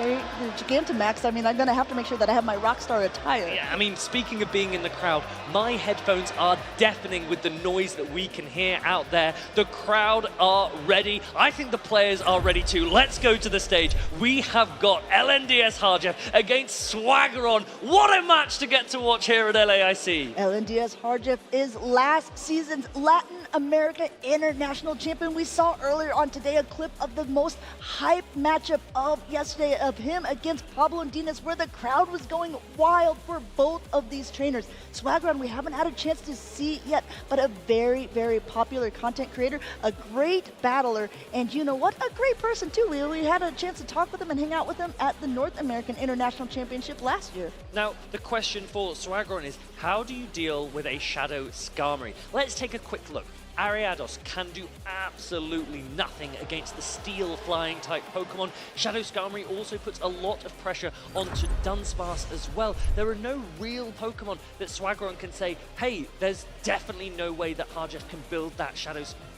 Gigantamax. I mean, I'm going to have to make sure that I have my Rockstar attire. Yeah, I mean, speaking of being in the crowd, my headphones are deafening with the noise that we can hear out there. The crowd are ready. I think the players are ready too. Let's go to the stage. We have got LNDS Harjeff against Swaggeron. What a match to get to watch here at LAIC. LNDS Harjeff is last season's Latin America International Champion. We saw earlier on today a clip of the most hype matchup of yesterday of him against Pablo Dinas, where the crowd was going wild for both of these trainers. Swaggeron, we haven't had a chance to see yet, but a very, very popular content creator, a great battler, and you know what? A great person too. We had a chance to talk with him and hang out with him at the North American International Championship last year. Now, the question for Swaggeron is, how do you deal with a Shadow Skarmory? Let's take a quick look. Ariados can do absolutely nothing against the steel flying type Pokemon. Shadow Skarmory also puts a lot of pressure onto Dunsparce as well. There are no real Pokemon that Swaggeron can say, hey, there's definitely no way that Harjeff can build that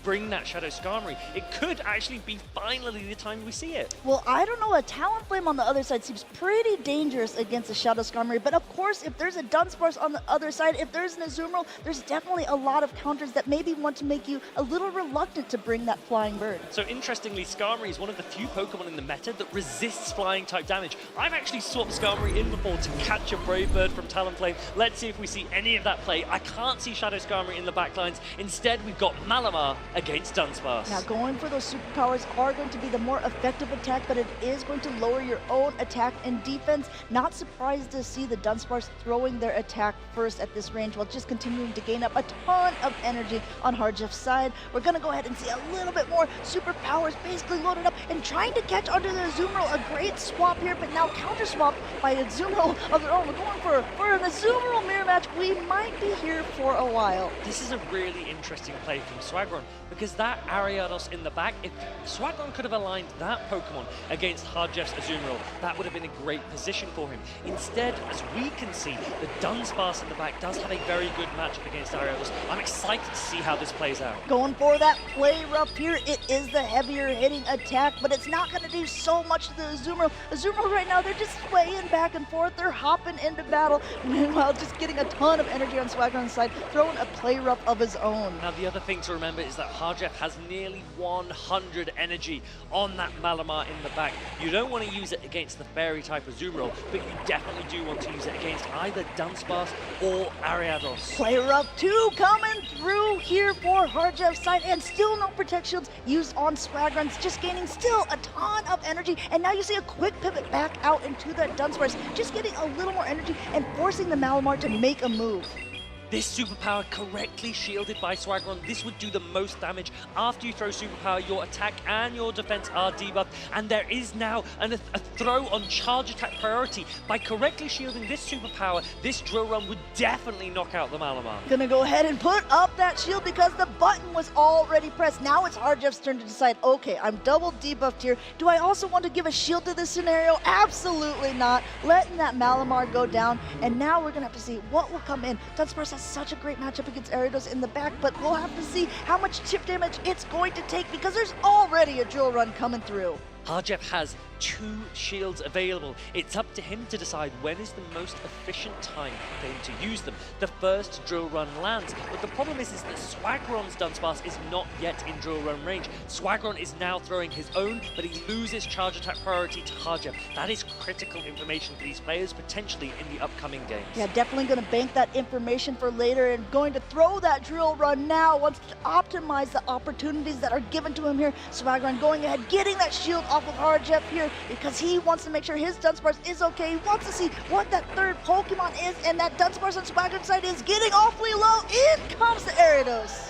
bring that Shadow Skarmory. It could actually be finally the time we see it. Well, I don't know, a Talonflame on the other side seems pretty dangerous against a Shadow Skarmory, but of course, if there's a Dunsparce on the other side, if there's an Azumarill, there's definitely a lot of counters that maybe want to make you a little reluctant to bring that flying bird. So interestingly, Skarmory is one of the few Pokemon in the meta that resists flying type damage. I've actually swapped Skarmory in before to catch a Brave Bird from Talonflame. Let's see if we see any of that play. I can't see Shadow Skarmory in the backlines. Instead, we've got Malamar against Dunsparce. Now, going for those superpowers are going to be the more effective attack, but it is going to lower your own attack and defense. Not surprised to see the Dunsparce throwing their attack first at this range while just continuing to gain up a ton of energy on Harjeff's side. We're going to go ahead and see a little bit more superpowers basically loaded up and trying to catch under the Azumarill. A great swap here, but now counter swapped by Azumarill of their own. We're going for an Azumarill mirror match. We might be here for a while. This is a really interesting play from Swaggeron, because that Ariados in the back, if Swaggeron could have aligned that Pokemon against Harjeff's Azumarill, that would have been a great position for him. Instead, as we can see, the Dunsparce in the back does have a very good matchup against Ariados. I'm excited to see how this plays plays out. Going for that play rough here. It is the heavier hitting attack, but it's not going to do so much to the Azumarill. Azumarill right now, they're just swaying back and forth. They're hopping into battle. Meanwhile, just getting a ton of energy on Swagron's side, throwing a play rough of his own. Now, the other thing to remember is that Harjeff has nearly 100 energy on that Malamar in the back. You don't want to use it against the fairy type Azumarill, but you definitely do want to use it against either Dunsparce or Ariados. Play rough 2 coming through here for Harjeff's side, and still no protect shields used on Swagron's, just gaining still a ton of energy. And now you see a quick pivot back out into that Dunsparce, just getting a little more energy and forcing the Malamar to make a move. This superpower correctly shielded by Swagron, this would do the most damage. After you throw superpower, your attack and your defense are debuffed, and there is now a throw on charge attack priority. By correctly shielding this superpower, this drill run would definitely knock out the Malamar. Gonna go ahead and put up that shield because the button was already pressed. Now it's Harjeff's turn to decide, okay, I'm double debuffed here. Do I also want to give a shield to this scenario? Absolutely not. Letting that Malamar go down, and now we're gonna have to see what will come in. Dunsparce has such a great matchup against Ariados in the back, but we'll have to see how much chip damage it's going to take because there's already a drill run coming through. Harjeff has 2 shields available. It's up to him to decide when is the most efficient time for him to use them. The first drill run lands, but the problem is that Swagron's Dunsparce is not yet in drill run range. Swagron is now throwing his own, but he loses charge attack priority to Harjeff. That is critical information for these players, potentially in the upcoming games. Yeah, definitely going to bank that information for later and going to throw that drill run now, wants to optimize the opportunities that are given to him here. Swagron going ahead, getting that shield off of Harjeff here because he wants to make sure his Dunsparce is okay. He wants to see what that third Pokemon is, and that Dunsparce on Swagron's side is getting awfully low. In comes the Ariados.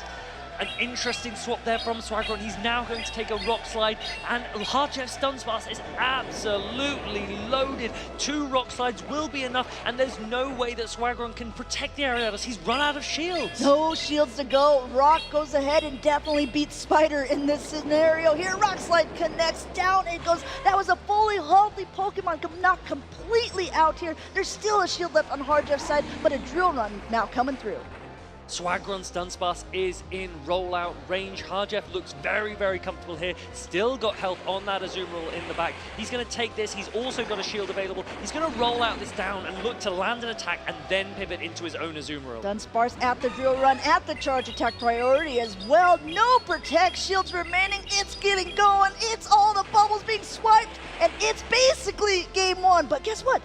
An interesting swap there from Swagron. He's now going to take a Rock Slide, and Harjeff's Dunsparce is absolutely loaded. 2 Rock Slides will be enough, and there's no way that Swagron can protect the Ariados. He's run out of shields. No shields to go. Rock goes ahead and definitely beats Spider in this scenario here. Rock Slide connects, down it goes. That was a fully healthy Pokemon, not completely out here. There's still a shield left on Harjeff's side, but a drill run now coming through. Swagron's Dunsparce is in rollout range. Harjeff looks very, very comfortable here. Still got health on that Azumarill in the back. He's going to take this. He's also got a shield available. He's going to roll out this down and look to land an attack and then pivot into his own Azumarill. Dunsparce at the drill run, at the charge attack priority as well. No protect shields remaining. It's getting going. It's all the bubbles being swiped, and it's basically game 1. But guess what?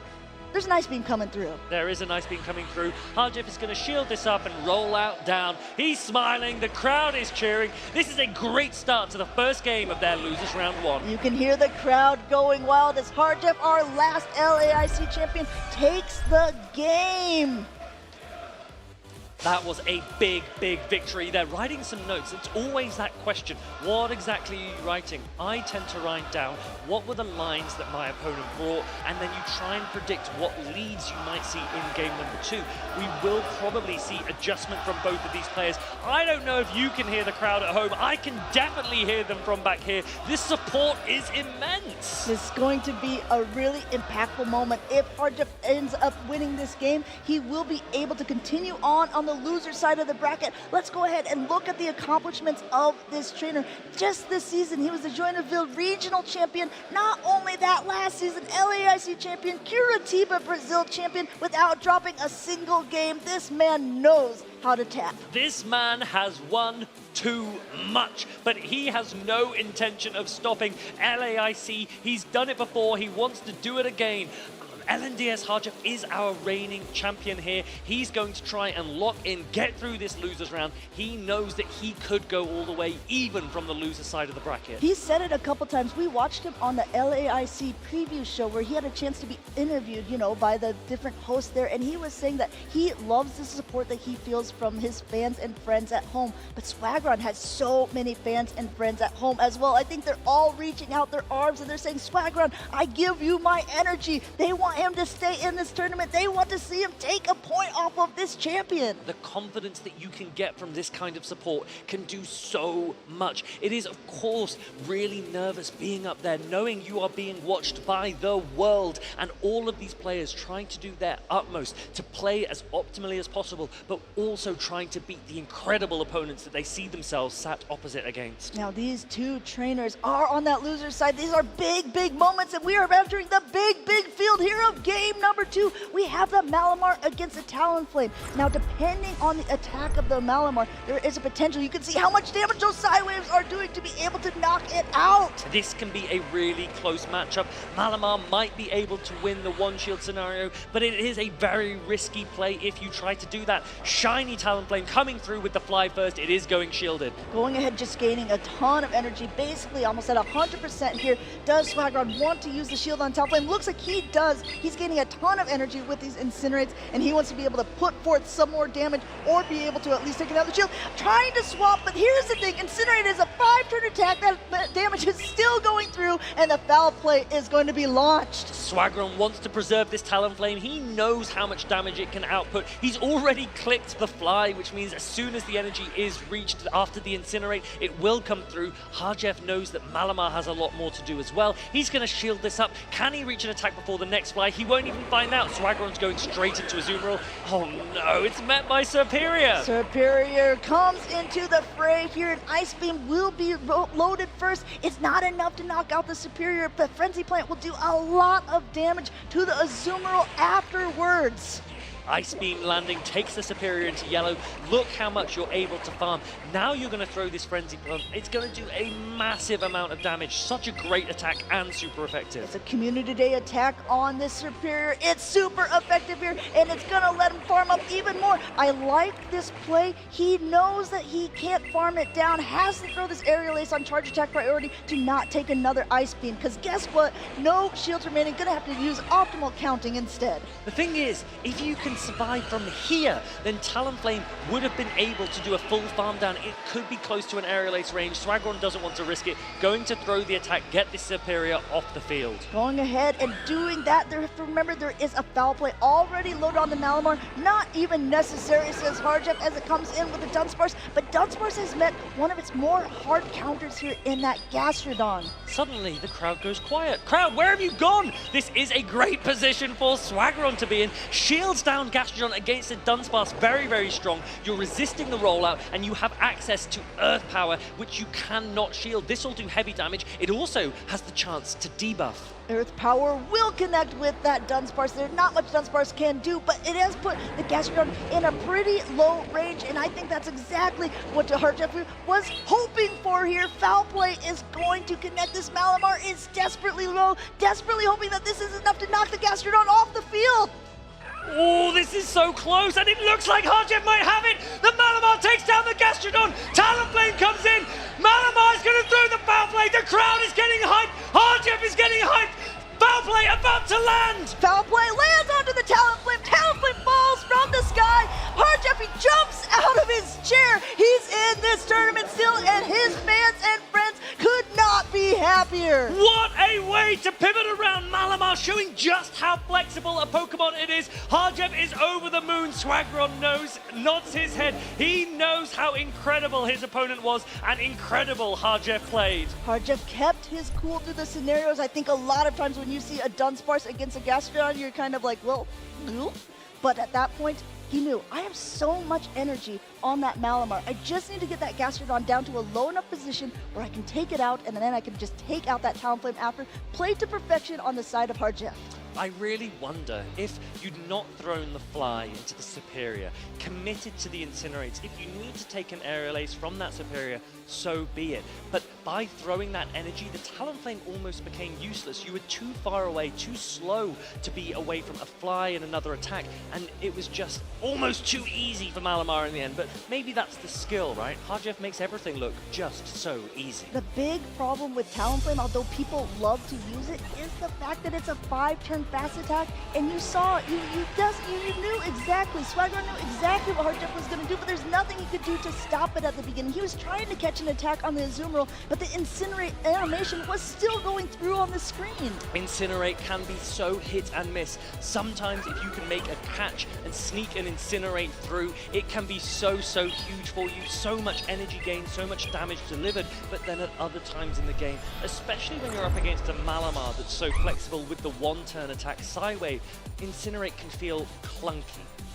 There's an Ice Beam coming through. There is an Ice Beam coming through. Harjeff is going to shield this up and roll out down. He's smiling. The crowd is cheering. This is a great start to the first game of their losers round 1. You can hear the crowd going wild as Harjeff, our last LAIC champion, takes the game. That was a big, big victory. They're writing some notes. It's always that question. What exactly are you writing? I tend to write down what were the lines that my opponent brought, and then you try and predict what leads you might see in game number 2. We will probably see adjustment from both of these players. I don't know if you can hear the crowd at home. I can definitely hear them from back here. This support is immense. This is going to be a really impactful moment. If Harjeff ends up winning this game, he will be able to continue on the loser side of the bracket. Let's go ahead and look at the accomplishments of this trainer. Just this season, he was the Joinville Regional Champion. Not only that, last season, LAIC Champion, Curitiba Brazil Champion, without dropping a single game. This man knows how to tap. This man has won too much, but he has no intention of stopping. LAIC, he's done it before, he wants to do it again. LNDS Harjeff is our reigning champion here. He's going to try and lock in, get through this losers round. He knows that he could go all the way, even from the loser side of the bracket. He said it a couple times. We watched him on the LAIC preview show where he had a chance to be interviewed, by the different hosts there, and he was saying that he loves the support that he feels from his fans and friends at home. But Swagron has so many fans and friends at home as well. I think they're all reaching out their arms and they're saying, Swagron, I give you my energy. They want him to stay in this tournament. They want to see him take a point off of this champion. The confidence that you can get from this kind of support can do so much. It is, of course, really nervous being up there, knowing you are being watched by the world, and all of these players trying to do their utmost to play as optimally as possible, but also trying to beat the incredible opponents that they see themselves sat opposite against. Now, these two trainers are on that loser side. These are big, big moments, and we are entering the big, big field here of game number 2. We have the Malamar against the Talonflame. Now, depending on the attack of the Malamar, there is a potential. You can see how much damage those side waves are doing to be able to knock it out. This can be a really close matchup. Malamar might be able to win the one shield scenario, but it is a very risky play if you try to do that. Shiny Talonflame coming through with the fly first. It is going shielded. Going ahead, just gaining a ton of energy, basically almost at 100% here. Does Swagron want to use the shield on Talonflame? Looks like he does. He's gaining a ton of energy with these incinerates, and he wants to be able to put forth some more damage or be able to at least take another shield. Trying to swap, but here's the thing. Incinerate is a 5-turn attack. That damage is still going through, and the foul play is going to be launched. Swagron wants to preserve this Talonflame. He knows how much damage it can output. He's already clicked the fly, which means as soon as the energy is reached after the incinerate, it will come through. Harjev knows that Malamar has a lot more to do as well. He's going to shield this up. Can he reach an attack before the next fly? He won't even find out. Swagron's going straight into Azumarill. Oh no, it's met by Superior. Superior comes into the fray here, and Ice Beam will be loaded first. It's not enough to knock out the Superior, but Frenzy Plant will do a lot of damage to the Azumarill afterwards. Ice Beam landing takes the Superior into yellow. Look how much you're able to farm. Now you're going to throw this Frenzy Plant. It's going to do a massive amount of damage. Such a great attack and super effective. It's a Community Day attack on this Superior. It's super effective here, and it's going to let him farm up even more. I like this play. He knows that he can't farm it down. Has to throw this Aerial Ace on charge attack priority to not take another Ice Beam, because guess what? No shields remaining. Going to have to use optimal counting instead. The thing is, if you can survive from here, then Talonflame would have been able to do a full farm down. It could be close to an Aerial Ace range. Swagron doesn't want to risk it. Going to throw the attack, get this Superior off the field. Going ahead and doing that. There, remember, there is a foul play already loaded on the Malamar. Not even necessary, says Harjev, as it comes in with the Dunsparce. But Dunsparce has met one of its more hard counters here in that Gastrodon. Suddenly, the crowd goes quiet. Crowd, where have you gone? This is a great position for Swagron to be in. Shields down Gastrodon against a Dunsparce, very, very strong. You're resisting the rollout, and you have access to Earth Power, which you cannot shield. This will do heavy damage. It also has the chance to debuff. Earth Power will connect with that Dunsparce. There's not much Dunsparce can do, but it has put the Gastrodon in a pretty low range, and I think that's exactly what Harjev was hoping for here. Foul play is going to connect. This Malamar is desperately low, desperately hoping that this is enough to knock the Gastrodon off the field. Oh, this is so close, and it looks like Harjev might have it. The Malamar takes down the Gastrodon. Talonflame comes in. Malamar is going to throw the foul play. The crowd is getting hyped. Harjev is getting hyped. Foul play about to land. Foul play lands onto the Talonflame. Talonflame falls from the sky. Harjev, he jumps out of his chair. He's in this tournament still, and his fans and friends could not be happier. What a way to pivot around Malamar, showing just how flexible a Pokemon it is. Harjev is over the moon. Swagron nods his head. He knows how incredible his opponent was, and incredible Harjev played. Harjev kept his cool through the scenarios. I think a lot of times when you see a Dunsparce against a Gastrodon, you're kind of like, well, no. But at that point, he knew, I have so much energy on that Malamar. I just need to get that Gastrodon down to a low enough position where I can take it out, and then I can just take out that Talonflame after. Played to perfection on the side of Harjev. I really wonder if you'd not thrown the fly into the Superior, committed to the Incinerates. If you need to take an Aerial Ace from that Superior, so be it. But by throwing that energy, the Talonflame almost became useless. You were too far away, too slow to be away from a fly and another attack, and it was just almost too easy for Malamar in the end. But maybe that's the skill, right? Harjev makes everything look just so easy. The big problem with Talonflame, although people love to use it, is the fact that it's a 5-turn fast attack, and you saw, you knew exactly, Swagger knew exactly what Hard Jeff was going to do, but there's nothing he could do to stop it at the beginning. He was trying to catch an attack on the Azumarill, but the Incinerate animation was still going through on the screen. Incinerate can be so hit and miss. Sometimes if you can make a catch and sneak an Incinerate through, it can be so huge for you. So much energy gain, so much damage delivered, but then at other times in the game, especially when you're up against a Malamar that's so flexible with the one-turn attack Psywave, Incinerate can feel clunky.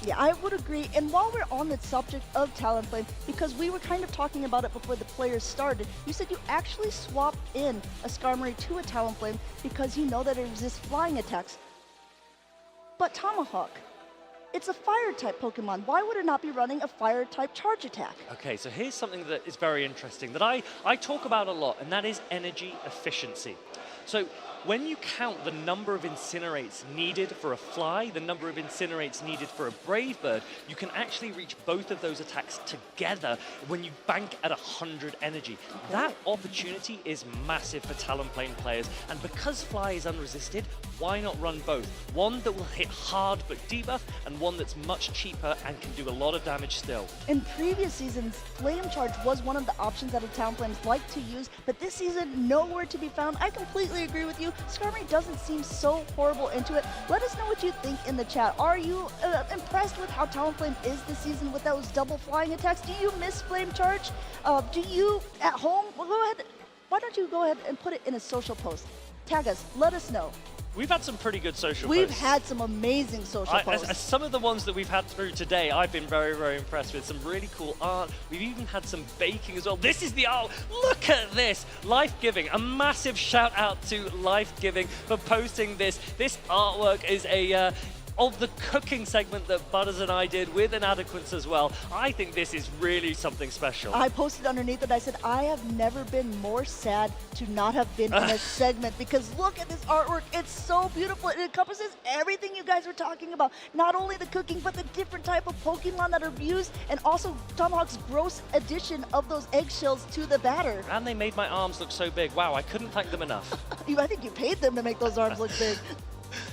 Yeah, I would agree. And while we're on the subject of Talonflame, because we were kind of talking about it before the players started, you said you actually swapped in a Skarmory to a Talonflame because you know that it resists flying attacks. But Tomahawk, it's a fire-type Pokemon. Why would it not be running a fire-type charge attack? Okay, so here's something that is very interesting that I talk about a lot, and that is energy efficiency. So when you count the number of Incinerates needed for a Fly, the number of Incinerates needed for a Brave Bird, you can actually reach both of those attacks together when you bank at 100 energy. Okay. That opportunity is massive for Talonflame players, and because Fly is unresisted, why not run both? One that will hit hard but debuff, and one that's much cheaper and can do a lot of damage still. In previous seasons, Flame Charge was one of the options that the Talonflames like to use, but this season, nowhere to be found. I completely agree with you. Skarmory doesn't seem so horrible into it. Let us know what you think in the chat. Are you impressed with how Talonflame is this season with those double flying attacks? Do you miss Flame Charge? Do you, at home, well, go ahead. Why don't you go ahead and put it in a social post? Tag us, let us know. We've had some pretty good social We've posts. had some amazing social posts. Some of the ones that we've had through today, I've been very impressed with. Some really cool art. We've even had some baking as well. This is the art. Look at this. Life Giving. A massive shout out to Life Giving for posting this. This artwork is a... of the cooking segment that Butters and I did with Inadequates as well. I think this is really something special. I posted underneath it, I said, I have never been more sad to not have been in a segment, because look at this artwork. It's so beautiful. It encompasses everything you guys were talking about. Not only the cooking, but the different type of Pokemon that are used, and also Tomahawk's gross addition of those eggshells to the batter. And they made my arms look so big. Wow, I couldn't thank them enough. I think you paid them to make those arms look big.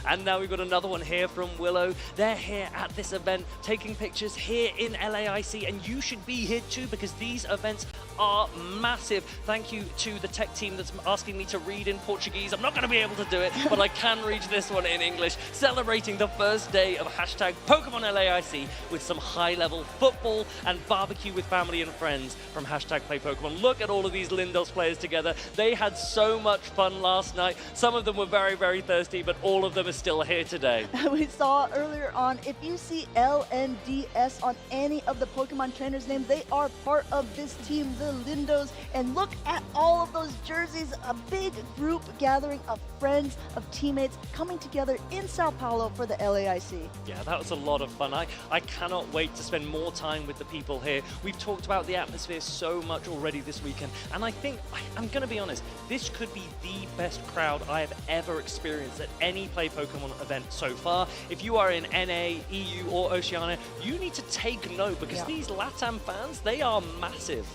And now we've got another one here from Willow. They're here at this event, taking pictures here in LAIC, and you should be here too, because these events are massive. Thank you to the tech team that's asking me to read in Portuguese. I'm not going to be able to do it, but I can read this one in English. Celebrating the first day of hashtag Pokemon LAIC with some high-level football and barbecue with family and friends from hashtag Play Pokemon. Look at all of these Lindos players together. They had so much fun last night. Some of them were very thirsty, but all of them are still here today. We saw earlier on, if you see LNDS on any of the Pokemon trainers' names, they are part of this team, the Lindos. And look at all of those jerseys, a big group gathering of friends, of teammates coming together in Sao Paulo for the LAIC. Yeah, that was a lot of fun. I cannot wait to spend more time with the people here. We've talked about the atmosphere so much already this weekend, and I think, I'm going to be honest, this could be the best crowd I have ever experienced at any Play Pokemon event so far. If you are in NA, EU, or Oceania, you need to take note, because these LATAM fans, they are massive.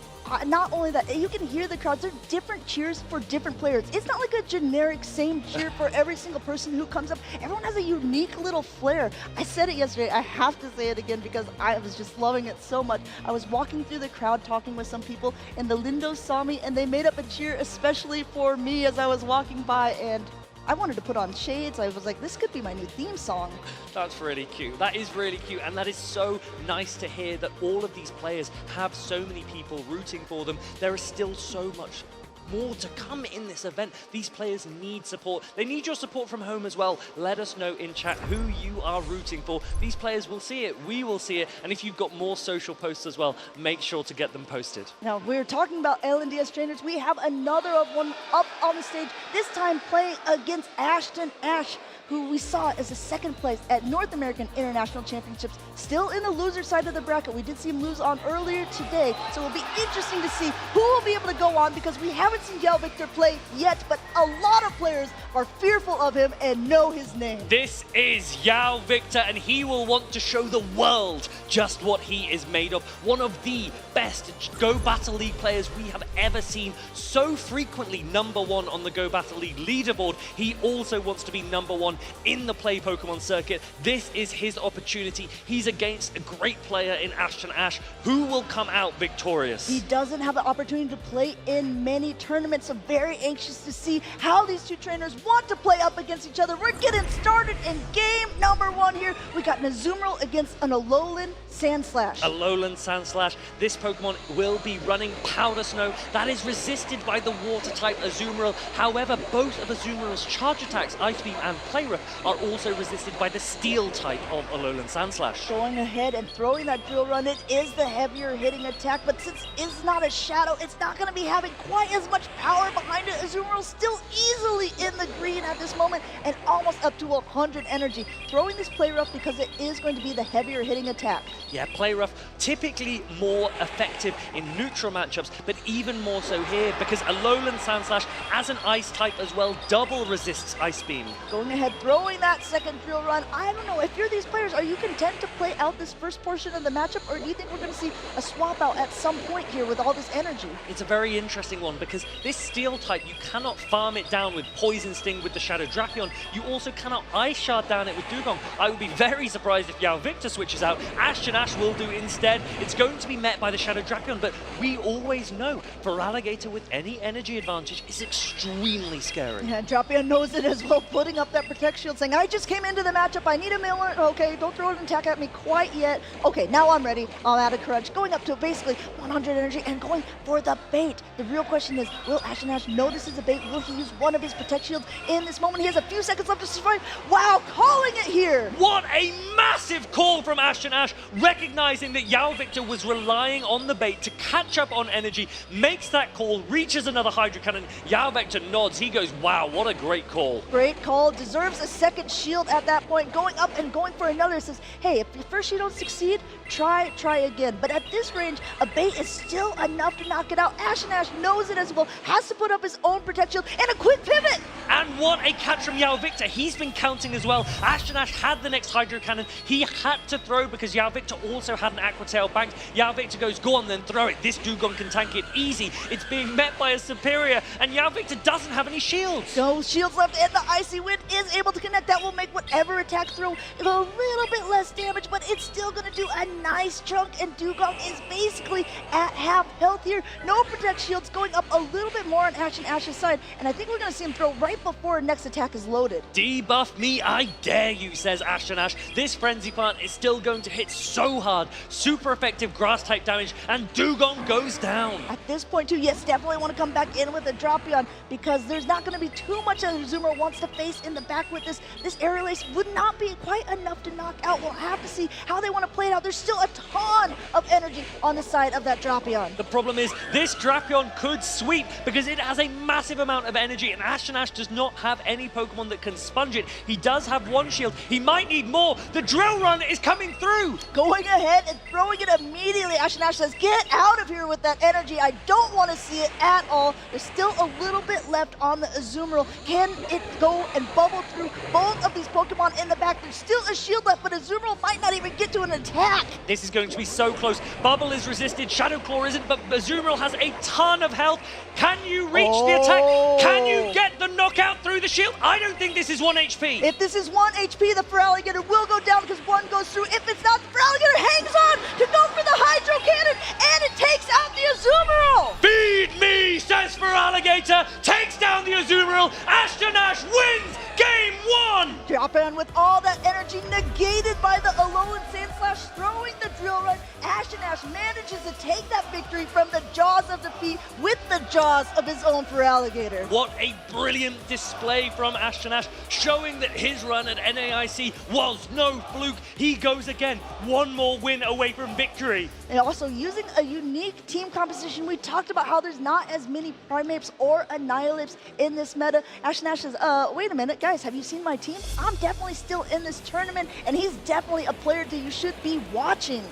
Not only that, you can hear the crowds. There are different cheers for different players. It's not like a generic same cheer for every single person who comes up. Everyone has a unique little flair. I said it yesterday. I have to say it again because I was just loving it so much. I was walking through the crowd talking with some people, and the Lindos saw me, and they made up a cheer especially for me as I was walking by, and I wanted to put on shades. I was like, this could be my new theme song. That's really cute. That is really cute. And that is so nice to hear that all of these players have so many people rooting for them. There is still so much more to come in this event. These players need support. They need your support from home as well. Let us know in chat who you are rooting for. These players will see it. We will see it. And if you've got more social posts as well, make sure to get them posted. Now, we're talking about LNDS trainers. We have another one up on the stage, this time playing against Ashton Ash, who we saw as a second place at North American International Championships, still in the loser side of the bracket. We did see him lose on earlier today, so it'll be interesting to see who will be able to go on, because we haven't seen Yao Victor play yet, but a lot of players are fearful of him and know his name. This is Yao Victor, and he will want to show the world just what he is made of. One of the best Go Battle League players we have ever seen, so frequently #1 #1 on the Go Battle League leaderboard. He also wants to be #1 in the Play Pokemon circuit. This is his opportunity. He's against a great player in Ashton Ash. Who will come out victorious? He doesn't have the opportunity to play in many tournaments, so very anxious to see how these two trainers want to play up against each other. We're getting started in game #1 here. We got Azumarill against an Alolan Sandslash. Alolan Sandslash. This Pokemon will be running Powder Snow. That is resisted by the Water-type Azumarill. However, both of Azumarill's charge attacks, Ice Beam and Play Rough, are also resisted by the Steel type of Alolan Sandslash. Going ahead and throwing that Drill Run, it is the heavier hitting attack, but since it's not a Shadow, it's not going to be having quite as much power behind it. Azumarill still easily in the green at this moment and almost up to 100 energy. Throwing this Play Rough because it is going to be the heavier hitting attack. Yeah, Play Rough, typically more effective in neutral matchups, but even more so here because Alolan Sandslash, as an Ice type as well, double resists Ice Beam. Going ahead, throwing that second Drill Run. I don't know, if you're these players, are you content to play out this first portion of the matchup, or do you think we're going to see a swap out at some point here with all this energy? It's a very interesting one because this Steel type, you cannot farm it down with Poison Sting with the Shadow Drapion. You also cannot Ice Shard down it with Dugong. I would be very surprised if Yao Victor switches out. Ashton Ash will do instead. It's going to be met by the Shadow Drapion, but we always know Feraligatr with any energy advantage is extremely scary. Yeah, Drapion knows it as well, putting up that Protect Shield, saying, I just came into the matchup, I need a Miller. Okay, don't throw an attack at me quite yet. Okay, now I'm ready. I'm out of courage. Going up to basically 100 energy and going for the bait. The real question is, will Ashton Ash know this is a bait? Will he use one of his Protect Shields in this moment? He has a few seconds left to survive. Wow, calling it here. What a massive call from Ashton Ash, recognizing that Yao Victor was relying on the bait to catch up on energy, makes that call, reaches another Hydro Cannon. Yao Victor nods. He goes, wow, what a great call. Great call. Deserves a second shield at that point. Going up and going for another. Says, hey, if first you don't succeed, try again. But at this range, a bait is still enough to knock it out. Ashton Ash knows it as well. Has to put up his own Protect Shield and a quick pivot. And what a catch from Yao Victor. He's been counting as well. Ashton Ash had the next Hydro Cannon. He had to throw because Yao Victor also had an Aqua Tail banked. Yao Victor goes, go on then, throw it. This Dugong can tank it easy. It's being met by a Superior, and Yao Victor doesn't have any shields. No shields left, and the Icy Wind is able to connect. That will make whatever attack throw a little bit less damage, but it's still going to do a nice chunk, and Dugong is basically at half health here. No Protect Shields, going up a little bit more on Ashton Ash's side, and I think we're going to see him throw right before next attack is loaded. Debuff me, I dare you, says Ashton Ash. This Frenzy Plant is still going to hit so hard. Super effective Grass-type damage, and Dugong goes down. At this point, too, yes, definitely want to come back in with a Drapion because there's not going to be too much that Azumarill wants to face in the back with this. This Aerial Ace would not be quite enough to knock out. We'll have to see how they want to play it out. There's still a ton of energy on the side of that Drapion. The problem is this Drapion could sweep because it has a massive amount of energy, and Ashton Ash does not have any Pokemon that can sponge it. He does have one shield. He might need more. The Drill Run is coming through. Going ahead and throwing it immediately. Ashton Ash says, get out of here with that energy. I don't want to see it at all. There's still a little bit left on the Azumarill. Can it go and bubble through both of these Pokemon in the back? There's still a shield left, but Azumarill might not even get to an attack. This is going to be so close. Bubble is resisted, Shadow Claw isn't, but Azumarill has a ton of health. Can you reach the attack? Can you get the knockout through the shield? I don't think this is 1 HP. If this is 1 HP, the Feraligatr will go down because one goes through. If it's not, the Feraligatr hangs on to go for the Hydro Cannon, and it takes out the Azumarill. Feed me, says Feraligatr, takes down the Azumarill. Ashton Ash wins game 1. Drapion with all that energy negated by the Alolan Sandslash, throwing the Drill Run. Ashton Ash manages to take that victory from the jaws of defeat with the jaws of his own Feraligatr. What a brilliant display from Ashton Ash, showing that his run at NAIC was no fluke. He goes again, one more win away from victory. And also using a unique team composition. We talked about how there's not as many Primeapes or Annihilapes in this meta. Ashton Ash says, wait a minute, guys, have you seen my team? I'm definitely still in this tournament, and he's definitely a player that you should be watching.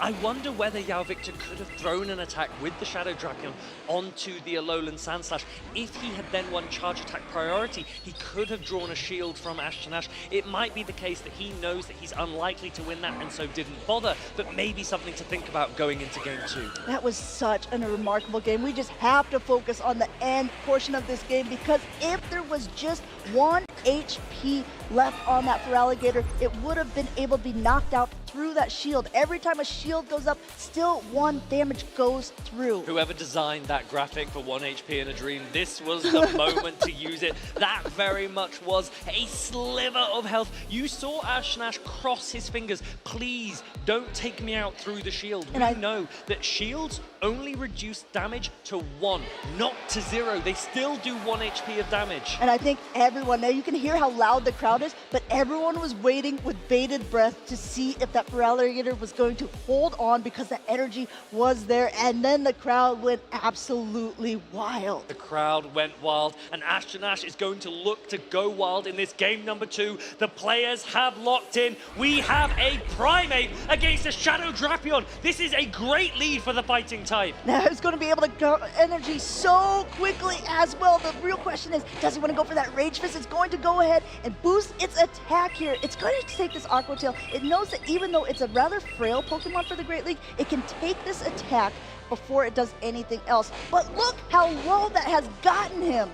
I wonder whether Yao Victor could have thrown an attack with the Shadow Drapion onto the Alolan Sandslash. If he had then won charge attack priority, he could have drawn a shield from Ashton Ash. It might be the case that he knows that he's unlikely to win that and so didn't bother, but maybe something to think about going into game 2. That was such a remarkable game. We just have to focus on the end portion of this game, because if there was just 1 HP left on that Feraligatr, it would have been able to be knocked out through that shield. Every time a shield goes up, still 1 damage goes through. Whoever designed that graphic for 1 HP in a dream, this was the moment to use it. That very much was a sliver of health. You saw Ashton Ash cross his fingers. Please don't take me out through the shield. And we know that shields only reduce damage to 1, not to 0. They still do 1 HP of damage. And I think everyone, now you can hear how loud the crowd is, but everyone was waiting with bated breath to see if that Feraligatr was going to hold on, because the energy was there, and then the crowd went absolutely wild. The crowd went wild, and Ashton Ash is going to look to go wild in this game number 2. The players have locked in. We have a Primate against a Shadow Drapion. This is a great lead for the fighting type. Now he's going to be able to go energy so quickly as well. The real question is, does he want to go for that Rage Fist? It's going to go ahead and boost its attack here. It's going to take this Aqua Tail. It knows that even though it's a rather frail Pokemon for the Great League, it can take this attack before it does anything else. But look how low that has gotten him.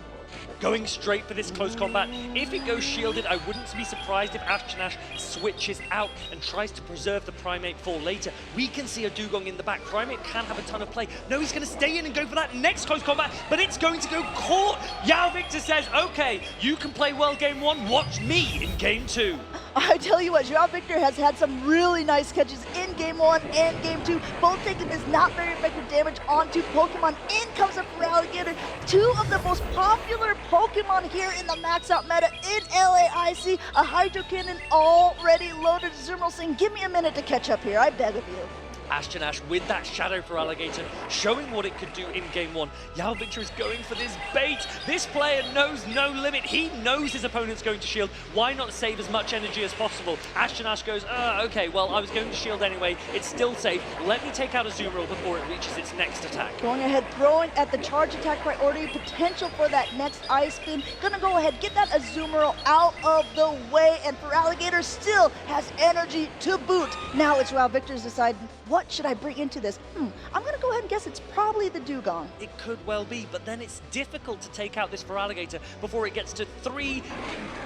Going straight for this close combat. If it goes shielded, I wouldn't be surprised if Ashton Ash switches out and tries to preserve the Primate for later. We can see a Dugong in the back. Primate can have a ton of play. No, he's going to stay in and go for that next close combat, but it's going to go caught. Yao Victor says, okay, you can play well game 1, watch me in game 2. I tell you what, Yao Victor has had some really nice catches in game 1 and game 2, both taking this not very effective damage onto Pokemon. In comes a Feraligatr, 2 of the most popular Pokemon here in the max out meta in LAIC. A Hydro Cannon already loaded. Zoomerl saying, give me a minute to catch up here, I beg of you. Ashton Ash with that Shadow Feraligatr, showing what it could do in game 1. Yao Victor is going for this bait. This player knows no limit. He knows his opponent's going to shield. Why not save as much energy as possible? Ashton Ash goes, okay, well, I was going to shield anyway. It's still safe. Let me take out a Zoomerl before it reaches its next attack. Going ahead, throwing at the charge attack priority, potential for that next Ice Beam. Gonna go ahead, get that Azumarill out of the way, and Feraligatr still has energy to boot. Now it's Yao Victor's deciding, what should I bring into this? I'm going to go ahead and guess it's probably the Dugong. It could well be, but then it's difficult to take out this Feraligatr before it gets to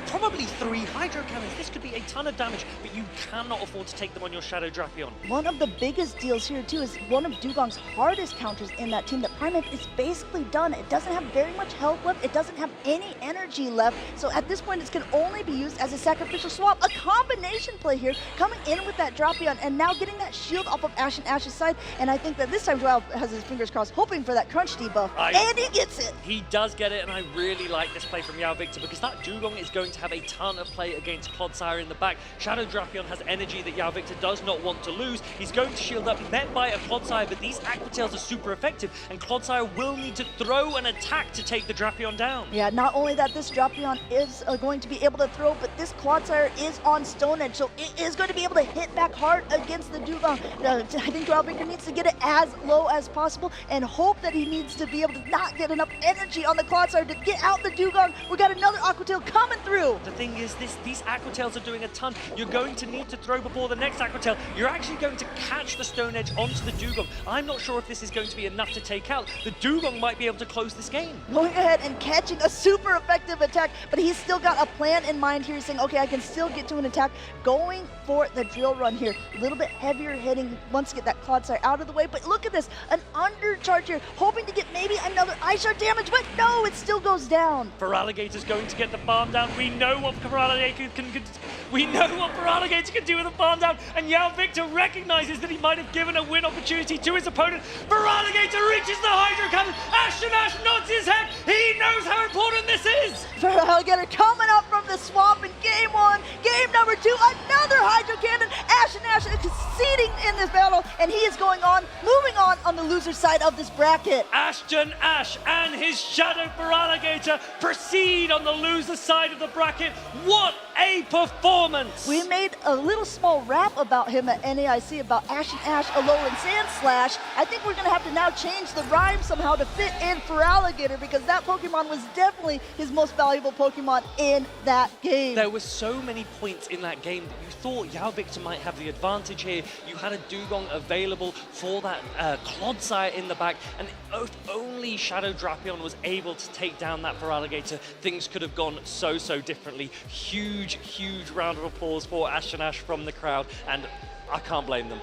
probably three Hydro Cannons. This could be a ton of damage, but you cannot afford to take them on your Shadow Drapion. One of the biggest deals here, too, is one of Dugong's hardest counters in that team. The Primate is basically done. It doesn't have very much health left. It doesn't have any energy left. So at this point, it can only be used as a sacrificial swap. A combination play here, coming in with that Drapion and now getting that shield off of Ash's side. And I think that this time Joao has his fingers crossed, hoping for that crunch debuff. And he gets it. He does get it, and I really like this play from Yao Victor because that Dugong is going to have a ton of play against Clodsire in the back. Shadow Drapion has energy that Yao Victor does not want to lose. He's going to shield up, met by a Clodsire, but these Aqua Tails are super effective, and Clodsire will need to throw an attack to take the Drapion down. Yeah, not only that, this Drapion is going to be able to throw, but this Clodsire is on Stone Edge, so it is going to be able to hit back hard against the Dugong. I think Joao Victor needs to get it as low as possible and hope that he needs to be able to not get enough energy on the Clodsire to get out the Dugong. We got another Aqua Tail coming through. The thing is, these Aqua Tails are doing a ton. You're going to need to throw before the next Aqua Tail. You're actually going to catch the Stone Edge onto the Dugong. I'm not sure if this is going to be enough to take out. The Dugong might be able to close this game. Going ahead and catching a super effective attack, but he's still got a plan in mind here. He's saying, okay, I can still get to an attack. Going for the drill run here. A little bit heavier hitting once to get that Clodsire out of the way, but look at this, an undercharge here, hoping to get maybe another Ice Shard damage, but no, it still goes down. Feraligator's going to get the farm down. We know what Feraligator can do with a farm down, and Yao Victor recognizes that he might have given a win opportunity to his opponent. Feraligator reaches the Hydro Cannon. Ashton Ash nods his head. He He knows how important this is! Alligator coming up from the swamp in game 1. Game number 2, another Hydro Cannon. Ash and Ash conceding in this battle, and he is moving on the loser side of this bracket. Ashton Ash and his Shadow for Alligator proceed on the loser side of the bracket. What a performance! We made a little small rap about him at NAIC about Ash and Ash, Alolan Sandslash. I think we're gonna have to now change the rhyme somehow to fit in for Alligator, because that Pokemon was definitely his most valuable Pokemon in that game. There were so many points in that game that you thought Yao Victor might have the advantage here. You had a Dugong available for that Clodsire in the back, and if only Shadow Drapion was able to take down that Feraligatr, things could have gone so differently. Huge round of applause for Ash and Ash from the crowd, and I can't blame them.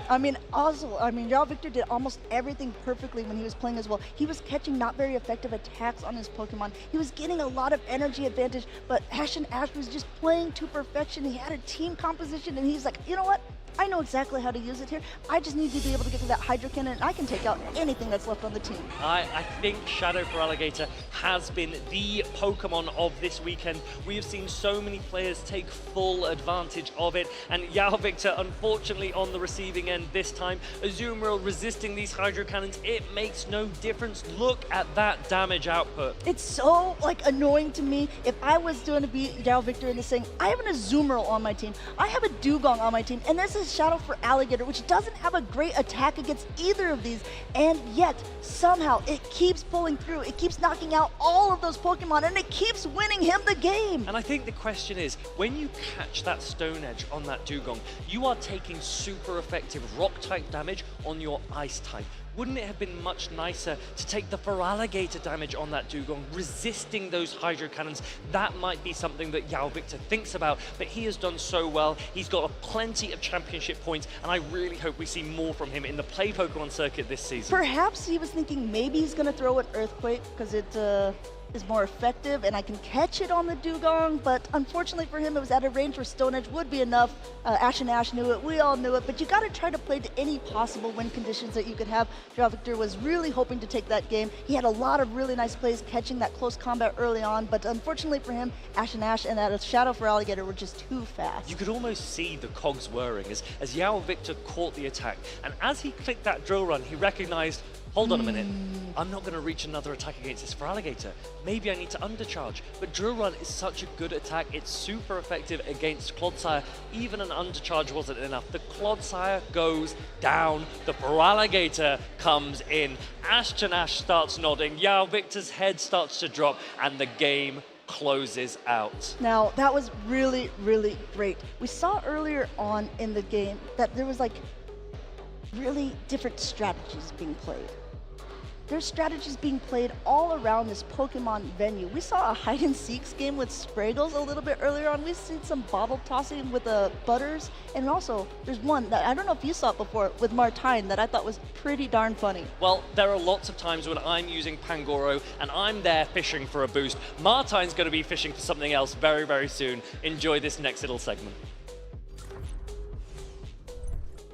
Yao Victor did almost everything perfectly when he was playing as well. He was catching not very effective attacks on his Pokemon. He was getting a lot of energy advantage, but Ash and Ash was just playing to perfection. He had a team composition, and he's like, you know what? I know exactly how to use it here. I just need to be able to get to that Hydro Cannon, and I can take out anything that's left on the team. I think Shadow for Alligator has been the Pokemon of this weekend. We have seen so many players take full advantage of it, and Yao Victor, unfortunately, on the receiving end this time. Azumarill resisting these Hydro Cannons, it makes no difference. Look at that damage output. It's so annoying to me. If I was going to beat Yao Victor in this thing, I have an Azumarill on my team. I have a Dugong on my team, and this is Shadow for Alligator, which doesn't have a great attack against either of these, and yet somehow it keeps pulling through. It keeps knocking out all of those Pokemon, and it keeps winning him the game. And I think the question is, when you catch that Stone Edge on that Dugong, you are taking super effective Rock-type damage on your Ice-type. Wouldn't it have been much nicer to take the Feraligatr damage on that Dugong, resisting those Hydro Cannons? That might be something that Yao Victor thinks about, but he has done so well. He's got plenty of championship points, and I really hope we see more from him in the Play Pokemon circuit this season. Perhaps he was thinking maybe he's going to throw an Earthquake because it is more effective and I can catch it on the Dugong, but unfortunately for him, it was at a range where Stone Edge would be enough. Ash and Ash knew it, we all knew it, but you got to try to play to any possible win conditions that you could have. Yao Victor was really hoping to take that game. He had a lot of really nice plays catching that close combat early on, but unfortunately for him, Ash and that Shadow for Alligator were just too fast. You could almost see the cogs whirring as Yao Victor caught the attack, and as he clicked that drill run, he recognized, hold on a minute, I'm not going to reach another attack against this Feraligatr. Maybe I need to undercharge. But Drill Run is such a good attack. It's super effective against Clodsire. Even an undercharge wasn't enough. The Clodsire goes down. The Feraligatr comes in. Ashton Ash starts nodding. Yao Victor's head starts to drop, and the game closes out. Now, that was really great. We saw earlier on in the game that there was really different strategies being played. There's strategies being played all around this Pokemon venue. We saw a hide-and-seeks game with Spraggles a little bit earlier on. We've seen some bottle tossing with Butters, and also there's one that I don't know if you saw it before with Martine that I thought was pretty darn funny. Well, there are lots of times when I'm using Pangoro and I'm there fishing for a boost. Martine's going to be fishing for something else very soon. Enjoy this next little segment.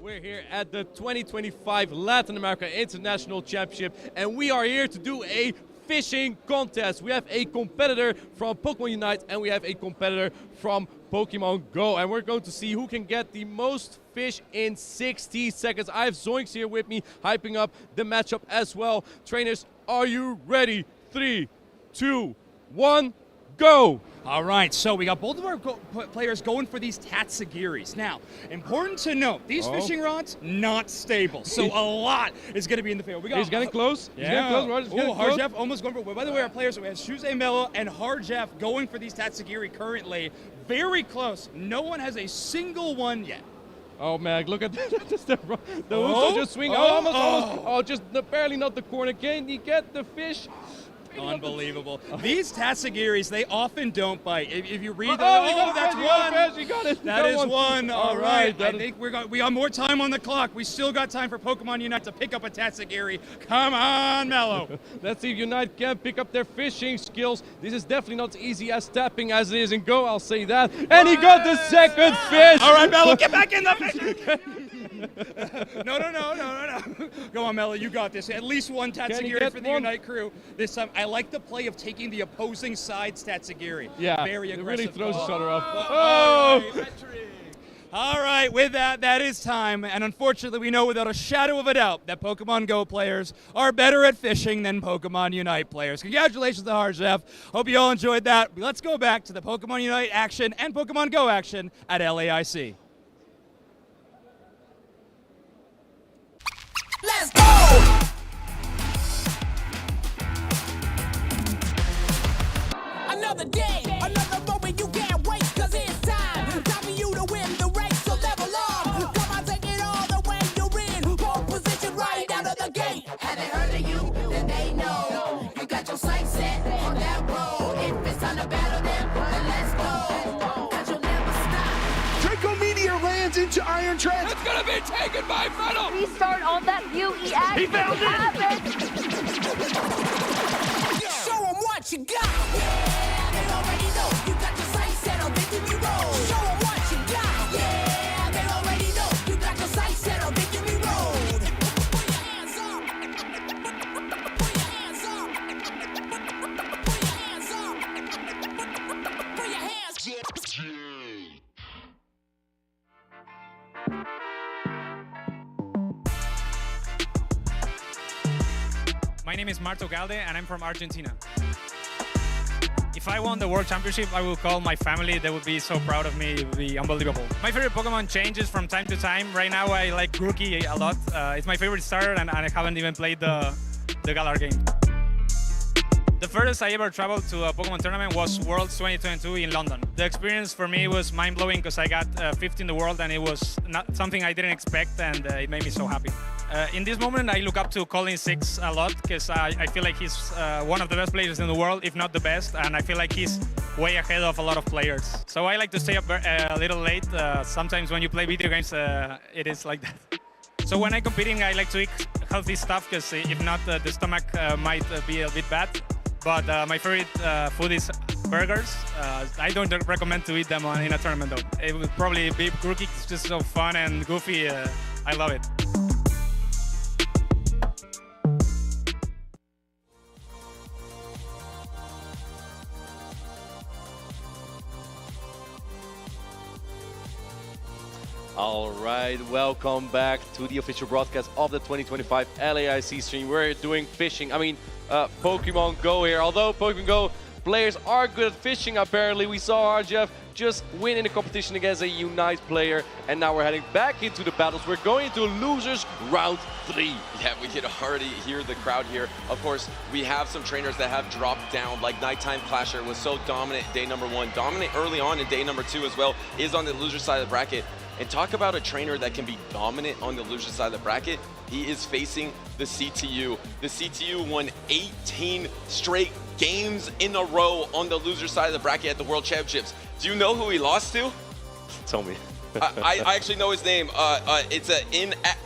We're here at the 2025 Latin America International Championship, and we are here to do a fishing contest. We have a competitor from Pokemon Unite, and we have a competitor from Pokemon Go, and we're going to see who can get the most fish in 60 seconds. I have Zoinks here with me, hyping up the matchup as well. Trainers, are you ready? 3, 2, 1, go! All right, so we got both of our players going for these Tatsugiris. Now, important to note, these fishing rods, not stable. So a lot is going to be in the field. He's getting close. Yeah. He's getting close. He's getting close. Harjeff almost going for it. By the way, our players, we have Shuze Mello and Harjeff going for these Tatsugiri currently. Very close. No one has a single one yet. Oh man, look at that. The Uso just swing. Almost. Just barely not the corner. Can he get the fish? Unbelievable. These Tatsugiris, they often don't bite. If you read that's one. You got it. That is one. All right. I is... think we got more time on the clock. We still got time for Pokemon Unite to pick up a Tatsugiri. Come on, Mello. Let's see if Unite can pick up their fishing skills. This is definitely not as easy as tapping as it is in Go, I'll say that. And he got the second fish. All right, Mello, get back in the fish. No. Go on, Mello, you got this. At least one Tatsugiri for the Unite crew. This time, I like the play of taking the opposing side's Tatsugiri. Yeah, very aggressive. It really throws each other off. Oh! All right, with that is time. And unfortunately, we know without a shadow of a doubt that Pokemon Go players are better at fishing than Pokemon Unite players. Congratulations to Harjev. Hope you all enjoyed that. Let's go back to the Pokemon Unite action and Pokemon Go action at LAIC. Let's go! Another day, another moment you can't waste, cause it's time for you to win the race, so level up. Come on, take it all the way you're in. Pole position right out of the gate. Have they heard of you? Then they know. You got your sights set on that road. If it's time to battle them, then let's go. Cause you'll never stop. Draco Meteor lands into Iron Treads. It's gonna be taken by Fennel. Restart on that UE act. He found it. Have it. Show them what you got. Yeah, they already know. You got your sights set on Victory Road. Show them what you got. Yeah, they already know. You got your sights set on Victory Road. Put your hands up. Put your hands up. Put your hands up. Put your hands up. My name is Marto Galde and I'm from Argentina. If I won the World Championship, I will call my family. They would be so proud of me. It would be unbelievable. My favorite Pokemon changes from time to time. Right now, I like Grookey a lot. It's my favorite starter, and I haven't even played the Galar game. The furthest I ever traveled to a Pokemon tournament was Worlds 2022 in London. The experience for me was mind-blowing because I got 5th in the world, and it was not something I didn't expect, and it made me so happy. In this moment, I look up to Colin Six a lot because I feel like he's one of the best players in the world, if not the best, and I feel like he's way ahead of a lot of players. So I like to stay up a little late. Sometimes when you play video games, it is like that. So when I'm competing, I like to eat healthy stuff because if not, the stomach might be a bit bad. But my favorite food is burgers. I don't recommend to eat them in a tournament though. It would probably be Grookey. It's just so fun and goofy. I love it. All right, welcome back to the official broadcast of the 2025 LAIC stream. We're doing fishing. I mean, Pokemon Go here. Although Pokemon Go players are good at fishing, apparently. We saw Harjev just win in the competition against a Unite player. And now we're heading back into the battles. We're going into losers round 3. Yeah, we can already hear the crowd here. Of course, we have some trainers that have dropped down, like Nighttime Clasher was so dominant day number 1. Dominant early on in day number 2 as well, is on the loser side of the bracket. And talk about a trainer that can be dominant on the loser side of the bracket. He is facing the CTU. The CTU won 18 straight games in a row on the loser side of the bracket at the World Championships. Do you know who he lost to? Tell me. I actually know his name. It's an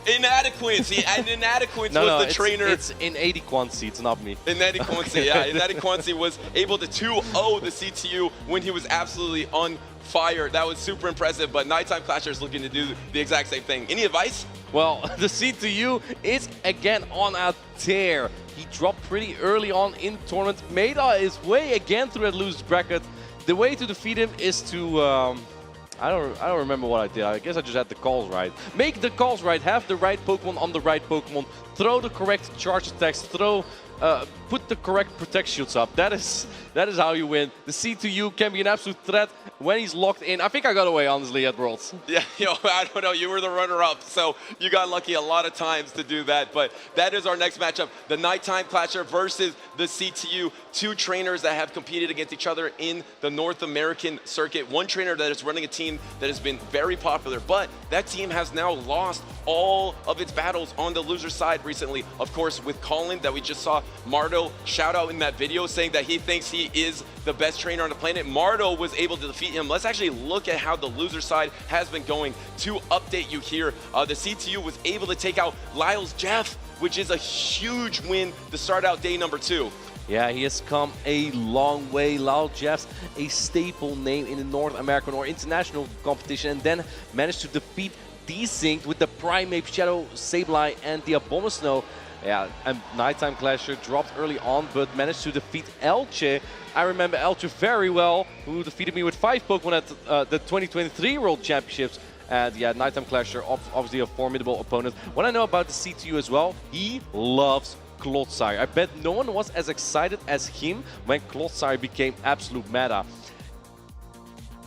Inadequacy. Inadequacy was the trainer. It's Inadequacy. It's not me. Inadequacy, yeah. Inadequacy was able to 2-0 the CTU when he was absolutely on fire. That was super impressive, but Nighttime Clasher is looking to do the exact same thing. Any advice? Well, the CTU is again on a tear. He dropped pretty early on in tournament, made his way again through that loose bracket. The way to defeat him is to, I don't remember what I did. I guess I just had the calls right. Make the calls right, have the right Pokemon on the right Pokemon, throw the correct charge attacks, put the correct protect shields up. That is how you win. The C2U can be an absolute threat when he's locked in. I think I got away, honestly, at Worlds. Yeah, I don't know. You were the runner-up, so you got lucky a lot of times to do that. But that is our next matchup. The Nighttime Clasher versus the CTU. 2 trainers that have competed against each other in the North American circuit. One trainer that is running a team that has been very popular, but that team has now lost all of its battles on the loser side recently. Of course, with Colin that we just saw, Mardo shout out in that video saying that he thinks he is the best trainer on the planet. Mardo was able to defeat him. Let's actually look at how the loser side has been going. To update you here, the CTU was able to take out Lyle's Jeff, which is a huge win to start out day number 2. Yeah, he has come a long way. Lyle Jeff's a staple name in the North American or international competition, and then managed to defeat desynced with the Primeape, Shadow, Sableye, and the Abomasnow. Yeah, and Nighttime Clasher dropped early on, but managed to defeat Elche. I remember Elche very well, who defeated me with 5 Pokemon at the 2023 World Championships. And yeah, Nighttime Clasher, obviously a formidable opponent. What I know about the C2U as well, he loves Clodsire. I bet no one was as excited as him when Clodsire became absolute meta.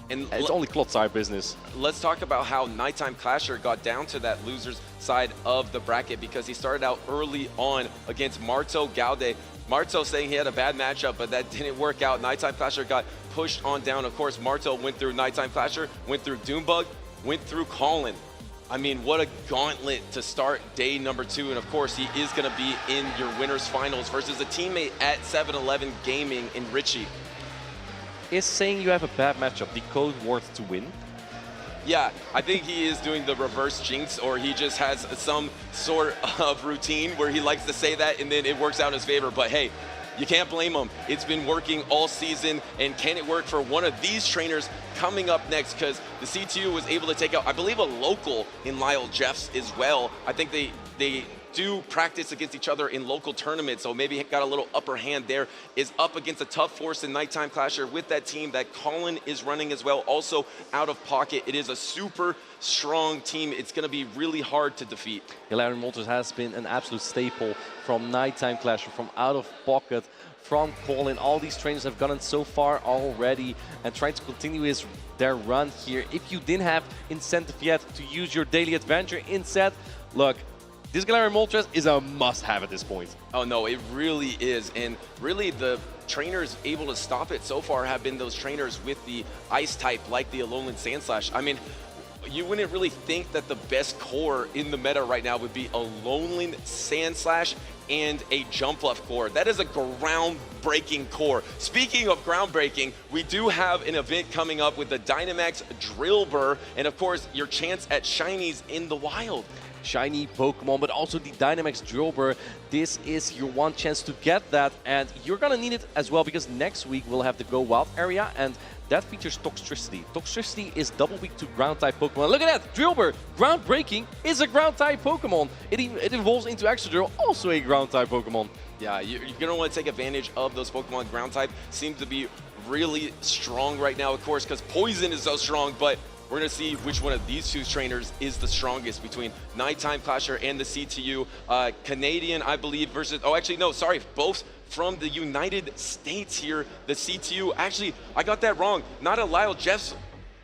And it's only Clodsire business. Let's talk about how Nighttime Clasher got down to that loser's side of the bracket, because he started out early on against Marto Gaude. Marto saying he had a bad matchup, but that didn't work out. Nighttime Clasher got pushed on down. Of course, Marto went through Nighttime Clasher, went through Doombug, went through Colin. I mean, what a gauntlet to start day number 2. And of course, he is going to be in your winners finals versus a teammate at 7-Eleven Gaming in Richie. Is saying you have a bad matchup the code word to win? Yeah, I think he is doing the reverse jinx, or he just has some sort of routine where he likes to say that and then it works out in his favor. But hey, you can't blame him. It's been working all season, and can it work for one of these trainers coming up next? Because the C2 was able to take out, I believe, a local in Lyle Jeffs as well. I think they do practice against each other in local tournaments, so maybe got a little upper hand there. Is up against a tough force in Nighttime Clasher with that team that Colin is running as well, also out of pocket. It is a super strong team. It's going to be really hard to defeat. Galarian Moltres has been an absolute staple from Nighttime Clasher, from out of pocket, from Colin. All these trainers have gotten so far already and trying to continue their run here. If you didn't have incentive yet to use your daily adventure instead, look, this Galarian Moltres is a must-have at this point. Oh no, it really is. And really the trainers able to stop it so far have been those trainers with the ice type, like the Alolan Sandslash. I mean, you wouldn't really think that the best core in the meta right now would be Alolan Sandslash and a Jumpluff core. That is a groundbreaking core. Speaking of groundbreaking, we do have an event coming up with the Dynamax Drillbur, and of course, your chance at shinies in the wild. Shiny Pokemon, but also the Dynamax Drillbur. This is your one chance to get that, and you're gonna need it as well, because next week we'll have the Go Wild area, and that features Toxtricity. Toxtricity is double weak to ground-type Pokemon. Look at that! Drillbur, groundbreaking, is a ground-type Pokemon. It evolves into Excadrill, also a ground-type Pokemon. Yeah, you're gonna want to take advantage of those Pokemon ground-type. Seem to be really strong right now, of course, because Poison is so strong, but we're going to see which one of these two trainers is the strongest between Nighttime Clasher and the C2U. Canadian, I believe, versus... Oh, actually, no, sorry. Both from the United States here. The C2U... Actually, I got that wrong. Not a Lyle Jeffs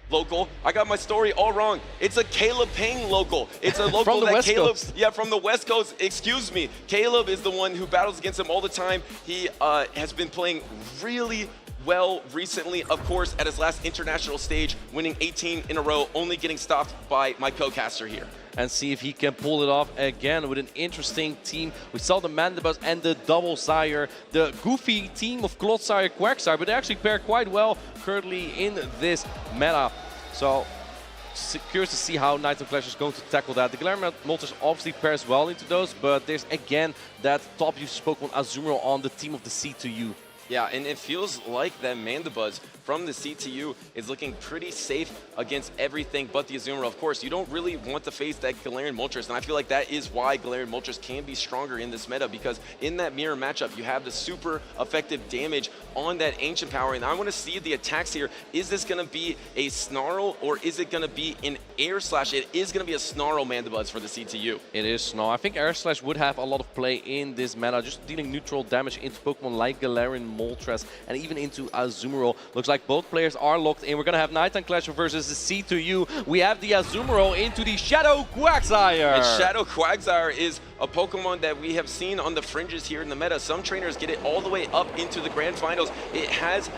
local. I got my story all wrong. It's a Caleb Payne local. It's a local that Caleb... Yeah, from the West Coast. Excuse me. Caleb is the one who battles against him all the time. He has been playing really well recently, of course, at his last international stage, winning 18 in a row, only getting stopped by my co-caster here. And see if he can pull it off again with an interesting team. We saw the Mandibuzz and the Double Sire, the goofy team of Clodsire, Quagsire, but they actually pair quite well currently in this meta. So, curious to see how Nighttime Clasher is going to tackle that. The Galarian Moltres obviously pairs well into those, but there's again that top usage Pokemon Azumarill on the team of the C2U. Yeah, and it feels like that Mandibuzz from the C2U is looking pretty safe against everything but the Azumarill. Of course, you don't really want to face that Galarian Moltres, and I feel like that is why Galarian Moltres can be stronger in this meta, because in that mirror matchup, you have the super effective damage on that Ancient Power, and I want to see the attacks here. Is this going to be a Snarl, or is it going to be an Air Slash? It is going to be a Snarl Mandibuzz for the C2U. It is Snarl. I think Air Slash would have a lot of play in this meta, just dealing neutral damage into Pokemon like Galarian Moltres and even into Azumarill. Looks like both players are locked in. We're going to have Nighttime Clasher versus the C2U. We have the Azumarill into the Shadow Quagsire. And Shadow Quagsire is a Pokemon that we have seen on the fringes here in the meta. Some trainers get it all the way up into the grand finals. It has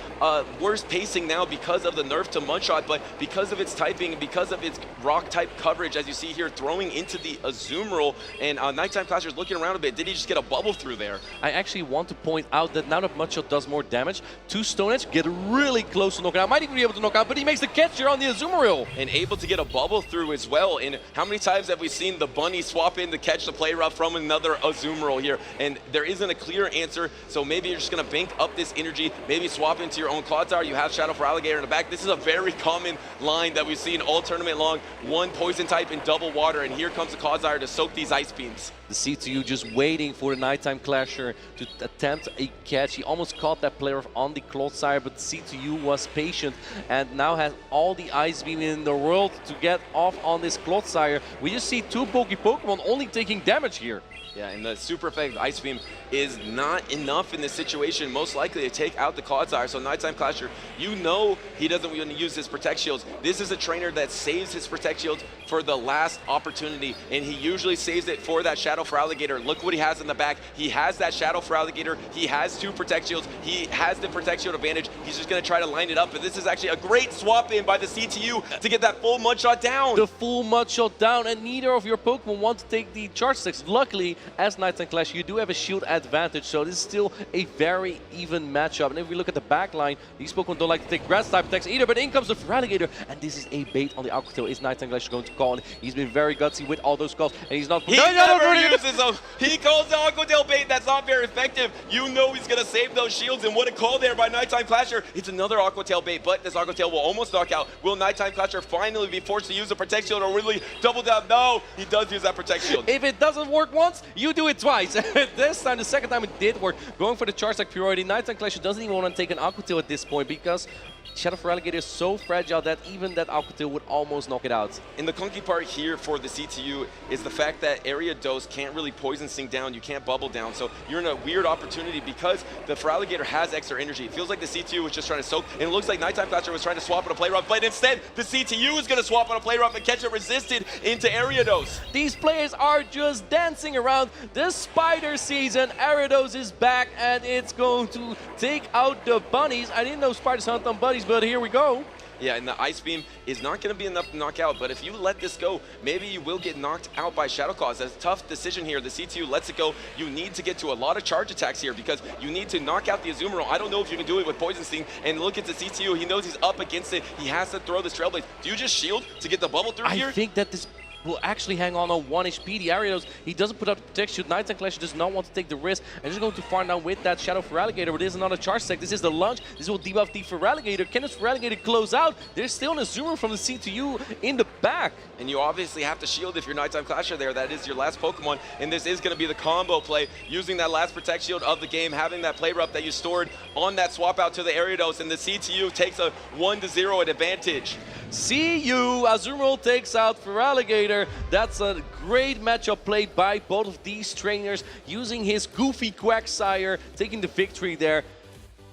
worse pacing now because of the nerf to Mudshot, but because of its typing and because of its rock type coverage, as you see here, throwing into the Azumarill, and Nighttime Clasher is looking around a bit. Did he just get a bubble through there? I actually want to point out that now that Mudshot does more damage, 2 Stone Edge get really close to knock out. Might even be able to knock out, but he makes the catch here on the Azumarill. And able to get a bubble through as well. And how many times have we seen the bunny swap in to catch the play route Ruff from another Azumarill here, and there isn't a clear answer, so maybe you're just going to bank up this energy, maybe swap into your own Clodsire. You have Shadow for Alligator in the back. This is a very common line that we've seen all tournament long. One poison type in double water, and here comes the Clodsire to soak these ice beams. The C2U just waiting for the Nighttime Clasher to attempt a catch. He almost caught that player on the Clodsire, but C2U was patient and now has all the Ice Beam in the world to get off on this Clodsire. We just see two bulky Pokemon only taking damage here. Yeah, and the super effective Ice Beam is not enough in this situation, most likely to take out the Clodsire. So Nighttime Clasher, you know he doesn't want to use his Protect Shields. This is a trainer that saves his Protect Shields for the last opportunity, and he usually saves it for that Shadow for Alligator. Look what he has in the back. He has that Shadow for Alligator. He has two Protect Shields. He has the Protect Shield advantage. He's just going to try to line it up, but this is actually a great swap in by the CTU to get that full Mudshot down. The full Mudshot down, and neither of your Pokemon want to take the Charge Sticks. Luckily, as Nighttime Clash, you do have a shield advantage, so this is still a very even matchup. And if we look at the back line, these Pokemon don't like to take grass type attacks either, but in comes the Feraligatr, and this is a bait on the Aqua Tail. Is Nighttime Clash going to call? And he's been very gutsy with all those calls, and he's not. He never uses them. He calls the Aqua Tail bait. That's not very effective. You know he's going to save those shields, and what a call there by Nighttime Clasher. It's another Aqua Tail bait, but this Aqua Tail will almost knock out. Will Nighttime Clasher finally be forced to use a Protect Shield or really double down? No, he does use that Protect Shield. If it doesn't work once, you do it twice. This time, the second time it did work. Going for the Charge Attack priority, Nighttime Clasher doesn't even want to take an Aqua Tail at this point because Shadow for Alligator is so fragile that even that Aqua Tail would almost knock it out. And the clunky part here for the CTU is the fact that Area Dose can't really Poison Sting down, you can't Bubble down, so you're in a weird opportunity because the Feraligatr has extra energy. It feels like the CTU was just trying to soak, and it looks like Nighttime Clasher was trying to swap on a Play Rough, but instead the CTU is going to swap on a Play Rough and catch it resisted into Area Dose. These players are just dancing around the spider season. Ariados is back, and it's going to take out the bunnies. I didn't know spiders hunt on bunnies, but here we go. Yeah, and the Ice Beam is not going to be enough to knock out, but if you let this go, maybe you will get knocked out by Shadow Claws. That's a tough decision here. The CTU lets it go. You need to get to a lot of charge attacks here because you need to knock out the Azumarill. I don't know if you can do it with Poison Sting, and look at the CTU. He knows he's up against it. He has to throw the Trailblaze. Do you just shield to get the bubble through here? I think that this will actually hang on 1 HP. The Ariados, he doesn't put up the Protect Shield. Nighttime Clash does not want to take the risk and just going to farm down with that Shadow Feraligatr. But there's another Charge Stack. This is the launch. This will debuff the Feraligatr. Can this Feraligatr close out? There's still an Azumarill from the CTU in the back. And you obviously have to shield if you're Nighttime Clasher there. That is your last Pokemon, and this is going to be the combo play, using that last Protect Shield of the game, having that Play Rough that you stored on that swap out to the Ariados, and the CTU takes a 1-0 advantage. See you, Azumarill takes out Feraligatr. That's a great matchup played by both of these trainers, using his goofy Quagsire, taking the victory there.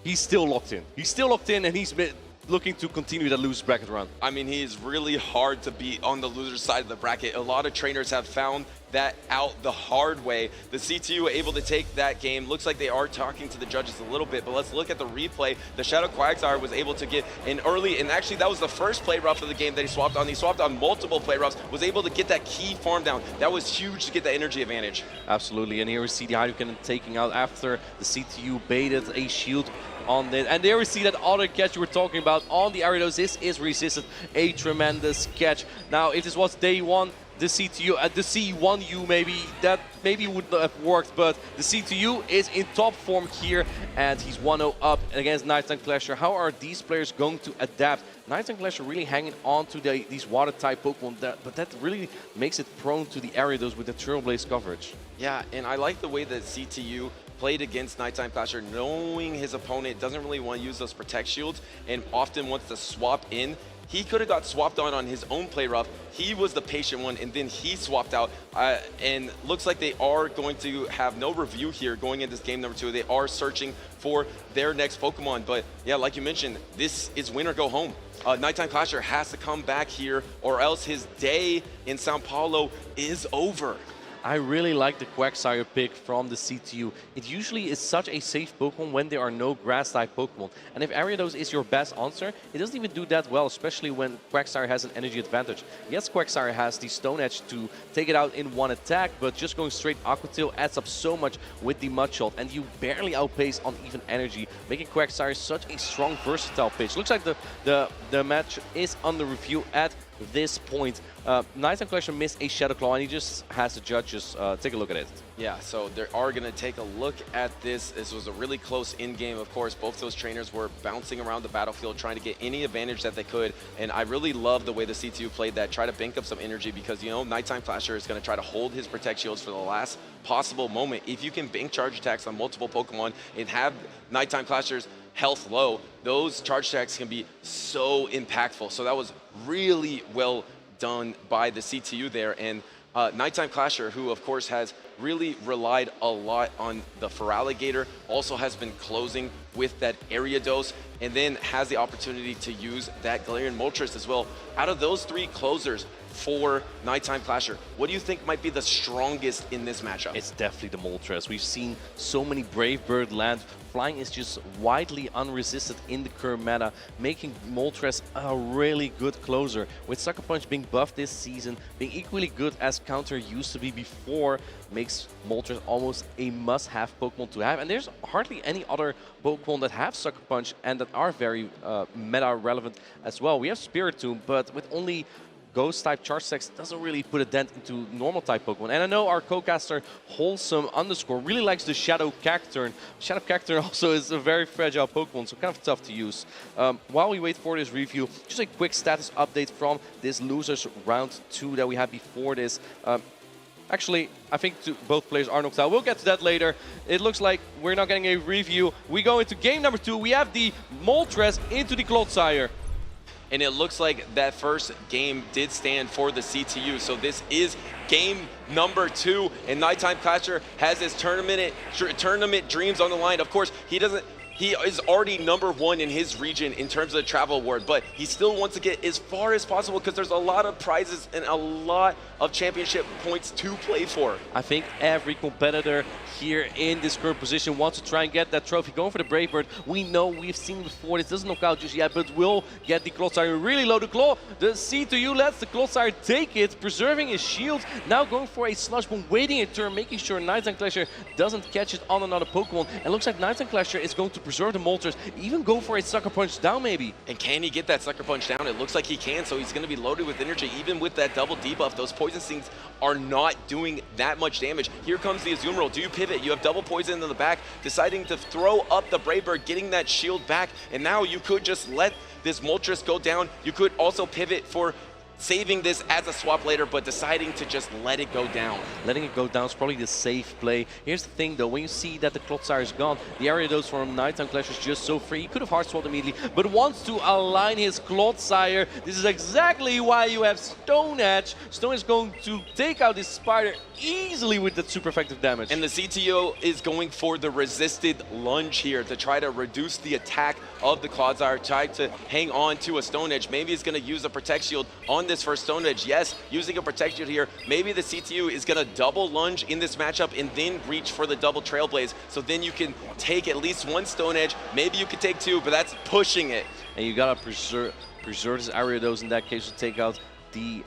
He's still locked in. He's still locked in, and he's been looking to continue the loser bracket run. I mean, he is really hard to beat on the loser side of the bracket. A lot of trainers have found that out the hard way. The CTU able to take that game. Looks like they are talking to the judges a little bit, but let's look at the replay. The Shadow Quagsire was able to get an early, and actually that was the first Play Rough of the game that he swapped on. He swapped on multiple Play Roughs, was able to get that key farm down. That was huge to get that energy advantage. Absolutely, and here we see the Hadouken taking out after the CTU baited a shield on it. And there we see that other catch you were talking about on the Ariados. This is resisted, a tremendous catch. Now, if this was day one, the CTU, the C1U maybe would not have worked, but the CTU is in top form here, and he's 1-0 up against Nighttime Clasher. How are these players going to adapt? Nighttime Clasher really hanging on to these water-type Pokemon, but that really makes it prone to the Ariados with the Trailblaze coverage. Yeah, and I like the way that CTU played against Nighttime Clasher, knowing his opponent doesn't really want to use those Protect Shields and often wants to swap in. He could have got swapped on his own Play Rough. He was the patient one, and then he swapped out. And looks like they are going to have no review here going into this game number 2. They are searching for their next Pokemon. But yeah, like you mentioned, this is win or go home. Nighttime Clasher has to come back here, or else his day in Sao Paulo is over. I really like the Quagsire pick from the CTU. It usually is such a safe Pokemon when there are no Grass-type Pokemon. And if Ariados is your best answer, it doesn't even do that well, especially when Quagsire has an energy advantage. Yes, Quagsire has the Stone Edge to take it out in one attack, but just going straight Aqua Tail adds up so much with the Mudshot, and you barely outpace on even energy, making Quagsire such a strong, versatile pitch. Looks like the match is under review at this point. Niantic Clasher missed a Shadow Claw, and he just has the judges take a look at it. Yeah, so they are going to take a look at this. This was a really close in-game. Of course, both those trainers were bouncing around the battlefield trying to get any advantage that they could, and I really love the way the CTU played that, try to bank up some energy because, you know, Nighttime Clasher is going to try to hold his Protect Shields for the last possible moment. If you can bank charge attacks on multiple Pokemon and have Nighttime Clasher's health low, those charge attacks can be so impactful. So that was really well done by the CTU there. And Nighttime Clasher, who of course has really relied a lot on the Feraligatr, also has been closing with that Ariados, and then has the opportunity to use that Galarian Moltres as well. Out of those three closers for Nighttime Clasher, what do you think might be the strongest in this matchup? It's definitely the Moltres. We've seen so many Brave Bird land. Flying is just widely unresisted in the current meta, making Moltres a really good closer. With Sucker Punch being buffed this season, being equally good as Counter used to be before, makes Moltres almost a must-have Pokemon to have. And there's hardly any other Pokemon that have Sucker Punch and that are very meta-relevant as well. We have Spiritomb, but with only Ghost-type charge attacks doesn't really put a dent into normal-type Pokemon. And I know our co-caster, Wholesome _ really likes the Shadow Cacturne. Shadow Cacturne also is a very fragile Pokemon, so kind of tough to use. While we wait for this review, just a quick status update from this losers round 2 that we had before this. Actually, I think both players are knocked out. We'll get to that later. It looks like we're not getting a review. We go into game number 2. We have the Moltres into the Clodsire. And it looks like that first game did stand for the CTU. So this is game number 2, and Nighttime Clasher has his tournament dreams on the line. Of course, he is already #1 in his region in terms of the travel award, but he still wants to get as far as possible because there's a lot of prizes and a lot of championship points to play for. I think every competitor here in this current position wants to try and get that trophy. Going for the Brave Bird, we know, we've seen before, this doesn't knock out just yet, but will get the Clodsire really low. The CTU lets the Clodsire take it, preserving his shield. Now going for a Slush Bomb, waiting a turn, making sure Nighttime Clasher doesn't catch it on another Pokemon. And looks like Nighttime Clasher is going to preserve the Moltres, even go for a Sucker Punch down maybe. And can he get that Sucker Punch down? It looks like he can, so he's going to be loaded with energy. Even with that double debuff, those Poison Stings are not doing that much damage. Here comes the Azumarill. Do you pivot? You have double poison in the back, deciding to throw up the Brave Bird, getting that shield back, and now you could just let this Moltres go down. You could also pivot for saving this as a swap later, but deciding to just let it go down. Letting it go down is probably the safe play. Here's the thing though, when you see that the Clodsire is gone, the Ariados from Nighttime Clasher is just so free. He could have hard swapped immediately, but wants to align his Clodsire. This is exactly why you have Stone Edge. Stone is going to take out this Spider easily with that super effective damage. And the CTO is going for the resisted lunge here to try to reduce the attack of the Clodsire, try to hang on to a Stone Edge. Maybe he's going to use a Protect Shield on this first Stone Edge. Yes, using a Protect Shield here. Maybe the CTU is going to double lunge in this matchup and then reach for the double Trailblaze. So then you can take at least one Stone Edge. Maybe you can take 2, but that's pushing it. And you got to preserve his Ariados in that case to take out the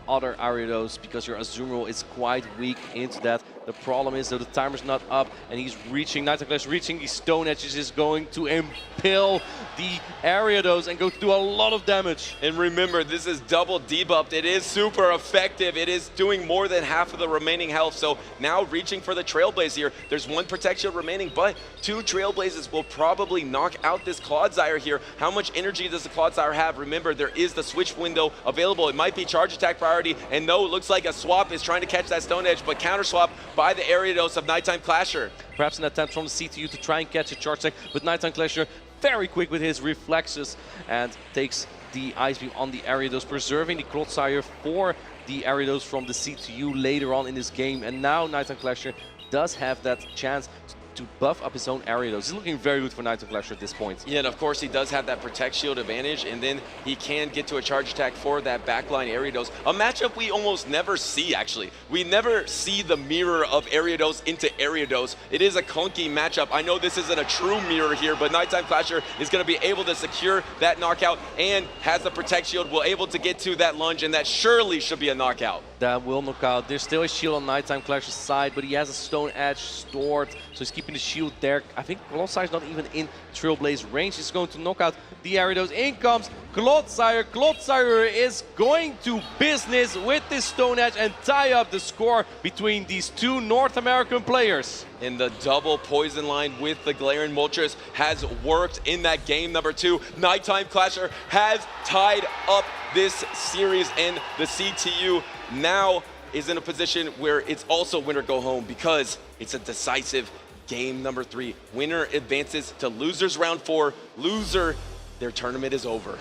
other Ariados, because your Azumarill is quite weak into that. The problem is that the timer's not up and he's reaching, Nighttime Clasher reaching the Stone Edges is going to impale the Ariados and go to do a lot of damage. And remember, this is double debuffed. It is super effective. It is doing more than half of the remaining health. So now reaching for the Trailblaze here. There's 1 Protect Shield remaining, but 2 Trailblazes will probably knock out this Clodsire here. How much energy does the Clodsire have? Remember, there is the switch window available. It might be charge attack priority, and no, it looks like a swap is trying to catch that Stone Edge, but counter swap by the Ariados of Nighttime Clasher. Perhaps an attempt from the CTU to try and catch a charge attack, but Nighttime Clasher very quick with his reflexes and takes the Ice Beam on the Ariados, preserving the Clodsire for the Ariados from the CTU later on in this game. And now Nighttime Clasher does have that chance to buff up his own Ariados. He's looking very good for Nighttime Clasher at this point. Yeah, and of course he does have that Protect Shield advantage, and then he can get to a charge attack for that backline Ariados. A matchup we almost never see, actually. We never see the mirror of Ariados into Ariados. It is a clunky matchup. I know this isn't a true mirror here, but Nighttime Clasher is going to be able to secure that knockout and has the Protect Shield, will able to get to that lunge, and that surely should be a knockout. That will knock out. There's still a shield on Nighttime Clasher's side, but he has a Stone Edge stored, so he's keeping keeping the shield there. I think Clodsire is not even in Trailblaze range. He's going to knock out the Ariados. In comes Clodsire. Clodsire is going to business with this Stone Edge and tie up the score between these two North American players. And the double poison line with the Galarian Moltres has worked in that game number 2. Nighttime Clasher has tied up this series, and the CTU now is in a position where it's also winner go home because it's a decisive game number 3. Winner advances to losers round 4. Loser, their tournament is over.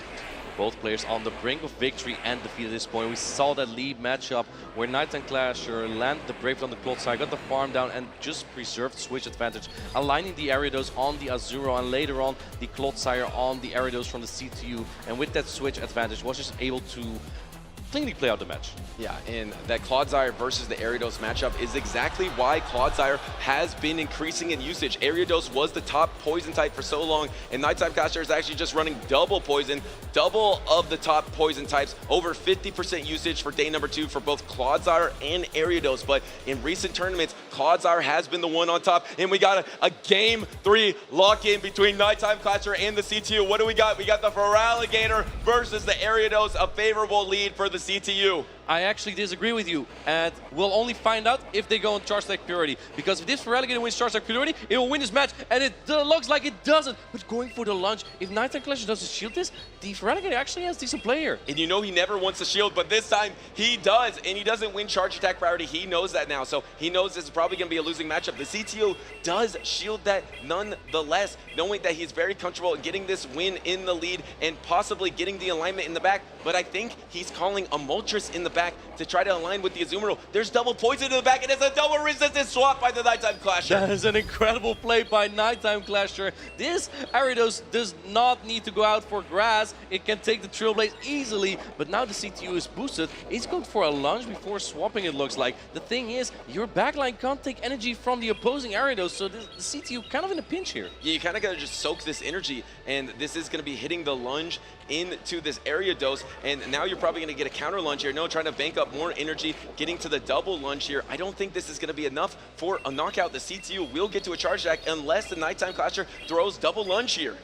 Both players on the brink of victory and defeat at this point. We saw that lead matchup where Nighttime Clasher landed the Brave on the Clodsire, got the farm down and just preserved switch advantage, aligning the Ariados on the Azuro and later on the Clodsire on the Ariados from the CTU. And with that switch advantage was just able to cleanly play out the match. Yeah, and that Clodsire versus the Ariados matchup is exactly why Clodsire has been increasing in usage. Ariados was the top poison type for so long, and Nighttime Clasher is actually just running double poison, double of the top poison types, over 50% usage for day number 2 for both Clodsire and Ariados. But in recent tournaments, Clodsire has been the one on top, and we got a game 3 lock-in between Nighttime Clasher and the CTU. What do we got? We got the Feraligatr versus the Ariados, a favorable lead for the CTU. I actually disagree with you, and we'll only find out if they go on Charge Attack Purity. Because if this Feraligatr wins Charge Attack Purity, it will win this match, and it looks like it doesn't. But going for the lunge, if Nighttime Clasher doesn't shield this, the Feraligatr actually has a decent player. And you know he never wants to shield, but this time he does, and he doesn't win Charge Attack Priority. He knows that now, so he knows this is probably going to be a losing matchup. The CTO does shield that nonetheless, knowing that he's very comfortable getting this win in the lead and possibly getting the alignment in the back. But I think he's calling a Moltres in the back to try to align with the Azumarill. There's double poison in the back, and it's a double resistance swap by the Nighttime Clasher. That is an incredible play by Nighttime Clasher. This Ariados does not need to go out for grass. It can take the Trailblaze easily, but now the CTU is boosted. He's going for a lunge before swapping, it looks like. The thing is, your backline can't take energy from the opposing Ariados, so the CTU kind of in a pinch here. Yeah, you kind of got to just soak this energy, and this is going to be hitting the lunge into this Ariados, and now you're probably going to get a counter lunge here. No, trying to bank up more energy, getting to the double lunge here. I don't think this is going to be enough for a knockout. The CTU will get to a charge attack unless the Nighttime Clasher throws double lunge here.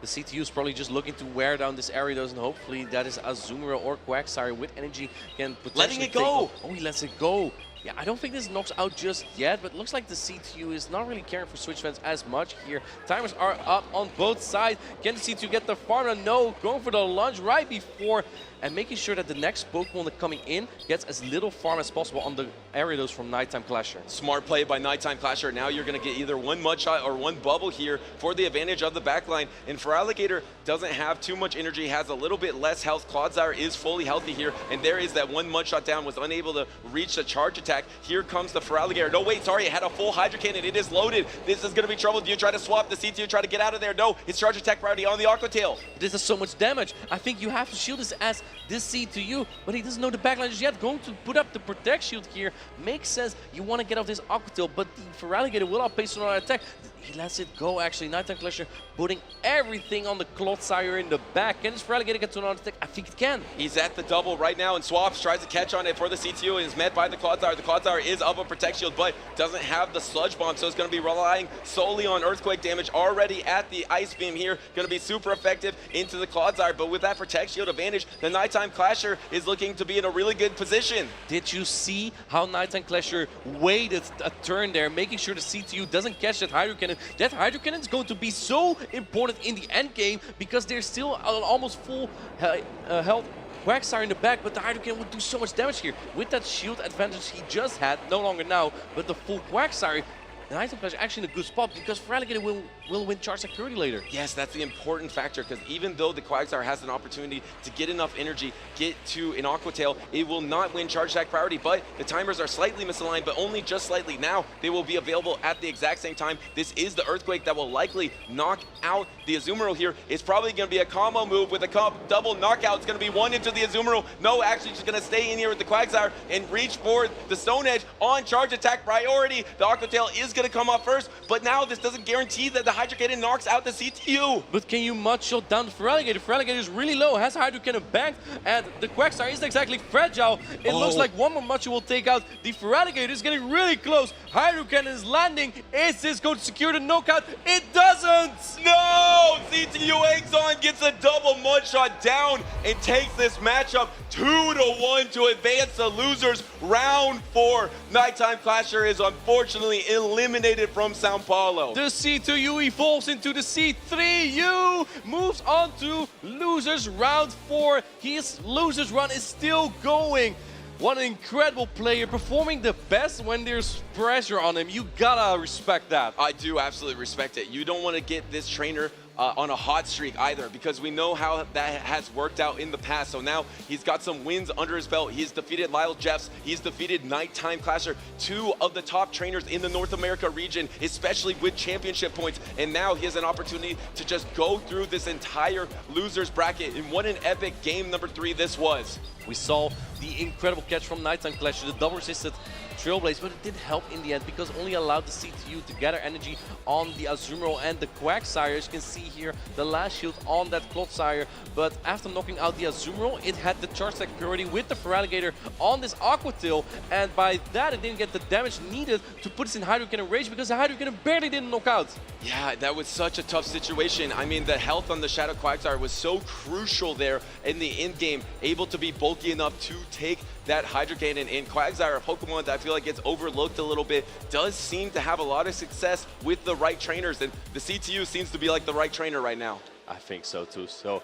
The CTU is probably just looking to wear down this Ariados, and hopefully that is Azumarill or Quagsire with energy can potentially letting it go. Oh, he lets it go. Yeah, I don't think this knocks out just yet, but it looks like the CTU is not really caring for switch fence as much here. Timers are up on both sides. Can the CTU get the farm? No, going for the lunge right before and making sure that the next Pokemon that coming in gets as little farm as possible on the Ariados from Nighttime Clasher. Smart play by Nighttime Clasher. Now you're going to get either one mud shot or one bubble here for the advantage of the backline. And Feraligatr doesn't have too much energy, has a little bit less health. Clodsire is fully healthy here, and there is that one mud shot down, was unable to reach the charge attack. Here comes the Feraligatr. No, wait, sorry, it had a full Hydro Cannon. It is loaded. This is going to be trouble. Do you try to swap the CTU, try to get out of there? No, it's charge attack priority on the Aqua Tail. This is so much damage. I think you have to shield this as this CTU, but he doesn't know the backline just yet. Going to put up the Protect Shield here makes sense. You want to get off this Aqua Tail, but the Feraligatr will outpace another attack. He lets it go, actually. Nighttime Clasher putting everything on the Clodsire in the back. Can this Feraligatr get to another attack? I think it can. He's at the double right now and swaps, tries to catch on it for the CTU and is met by the Clodsire. The Clodsire is up a Protect Shield, but doesn't have the Sludge Bomb, so it's going to be relying solely on Earthquake damage already at the Ice Beam here. Going to be super effective into the Clodsire, but with that Protect Shield advantage, the Nighttime Clasher is looking to be in a really good position. Did you see how Nighttime Clasher waited a turn there, making sure the CTU doesn't catch that Hydro Cannon? That Hydro Cannon is going to be so important in the end game because there's still an almost full health Quagsire in the back, but the Hydro Cannon would do so much damage here. With that shield advantage he just had, no longer now, but the full Quagsire, the Nighttime Clasher actually in a good spot because Feraligatr will win charge security later. Yes, that's the important factor, because even though the Quagsire has an opportunity to get enough energy, get to an Aqua Tail, it will not win charge attack priority, but the timers are slightly misaligned, but only just slightly. Now they will be available at the exact same time. This is the Earthquake that will likely knock out the Azumarill here. It's probably going to be a combo move with a double knockout. It's going to be one into the Azumarill. No, actually just going to stay in here with the Quagsire and reach for the Stone Edge on charge attack priority. The Aqua Tail is going to come off first, but now this doesn't guarantee that the Hydro Cannon knocks out the CTU. But can you much shot down the Feraligatr? The Feraligatr is really low, has a Hydro Cannon banked, and the Quagsire isn't exactly fragile. It looks like one more Machu will take out the Feraligatr. It's getting really close. Hydro Cannon is landing. Is this going to secure the knockout? It doesn't! No! CTU Exxon gets a double mudshot down and takes this matchup 2-1 to advance the losers. Round 4. Nighttime Clasher is unfortunately eliminated from Sao Paulo. The C2U evolves into the C3U, moves on to losers round 4. His losers run is still going. What an incredible player, performing the best when there's pressure on him. You gotta respect that. I do absolutely respect it. You don't want to get this trainer on a hot streak either, because we know how that has worked out in the past. So now he's got some wins under his belt. He's defeated Lyle Jeffs. He's defeated Nighttime Clasher, 2 of the top trainers in the North America region, especially with championship points. And now he has an opportunity to just go through this entire losers bracket. And what an epic game number 3 this was. We saw the incredible catch from Nighttime Clasher, the double resisted Trailblaze, but it did help in the end because only allowed the CTU to gather energy on the Azumarill and the Quagsire. As you can see here, the last shield on that Clodsire, but after knocking out the Azumarill, it had the charge attack priority with the Feraligatr on this Aqua Tail, and by that it didn't get the damage needed to put us in Hydro Cannon Rage because the Hydro Cannon barely didn't knock out. Yeah, that was such a tough situation. I mean, the health on the Shadow Quagsire was so crucial there in the end game, able to be bulky enough to take that Hydro Cannon. And Quagsire, a Pokemon that I feel like gets overlooked a little bit, does seem to have a lot of success with the right trainers, and the CTU seems to be like the right trainer right now. I think so too. So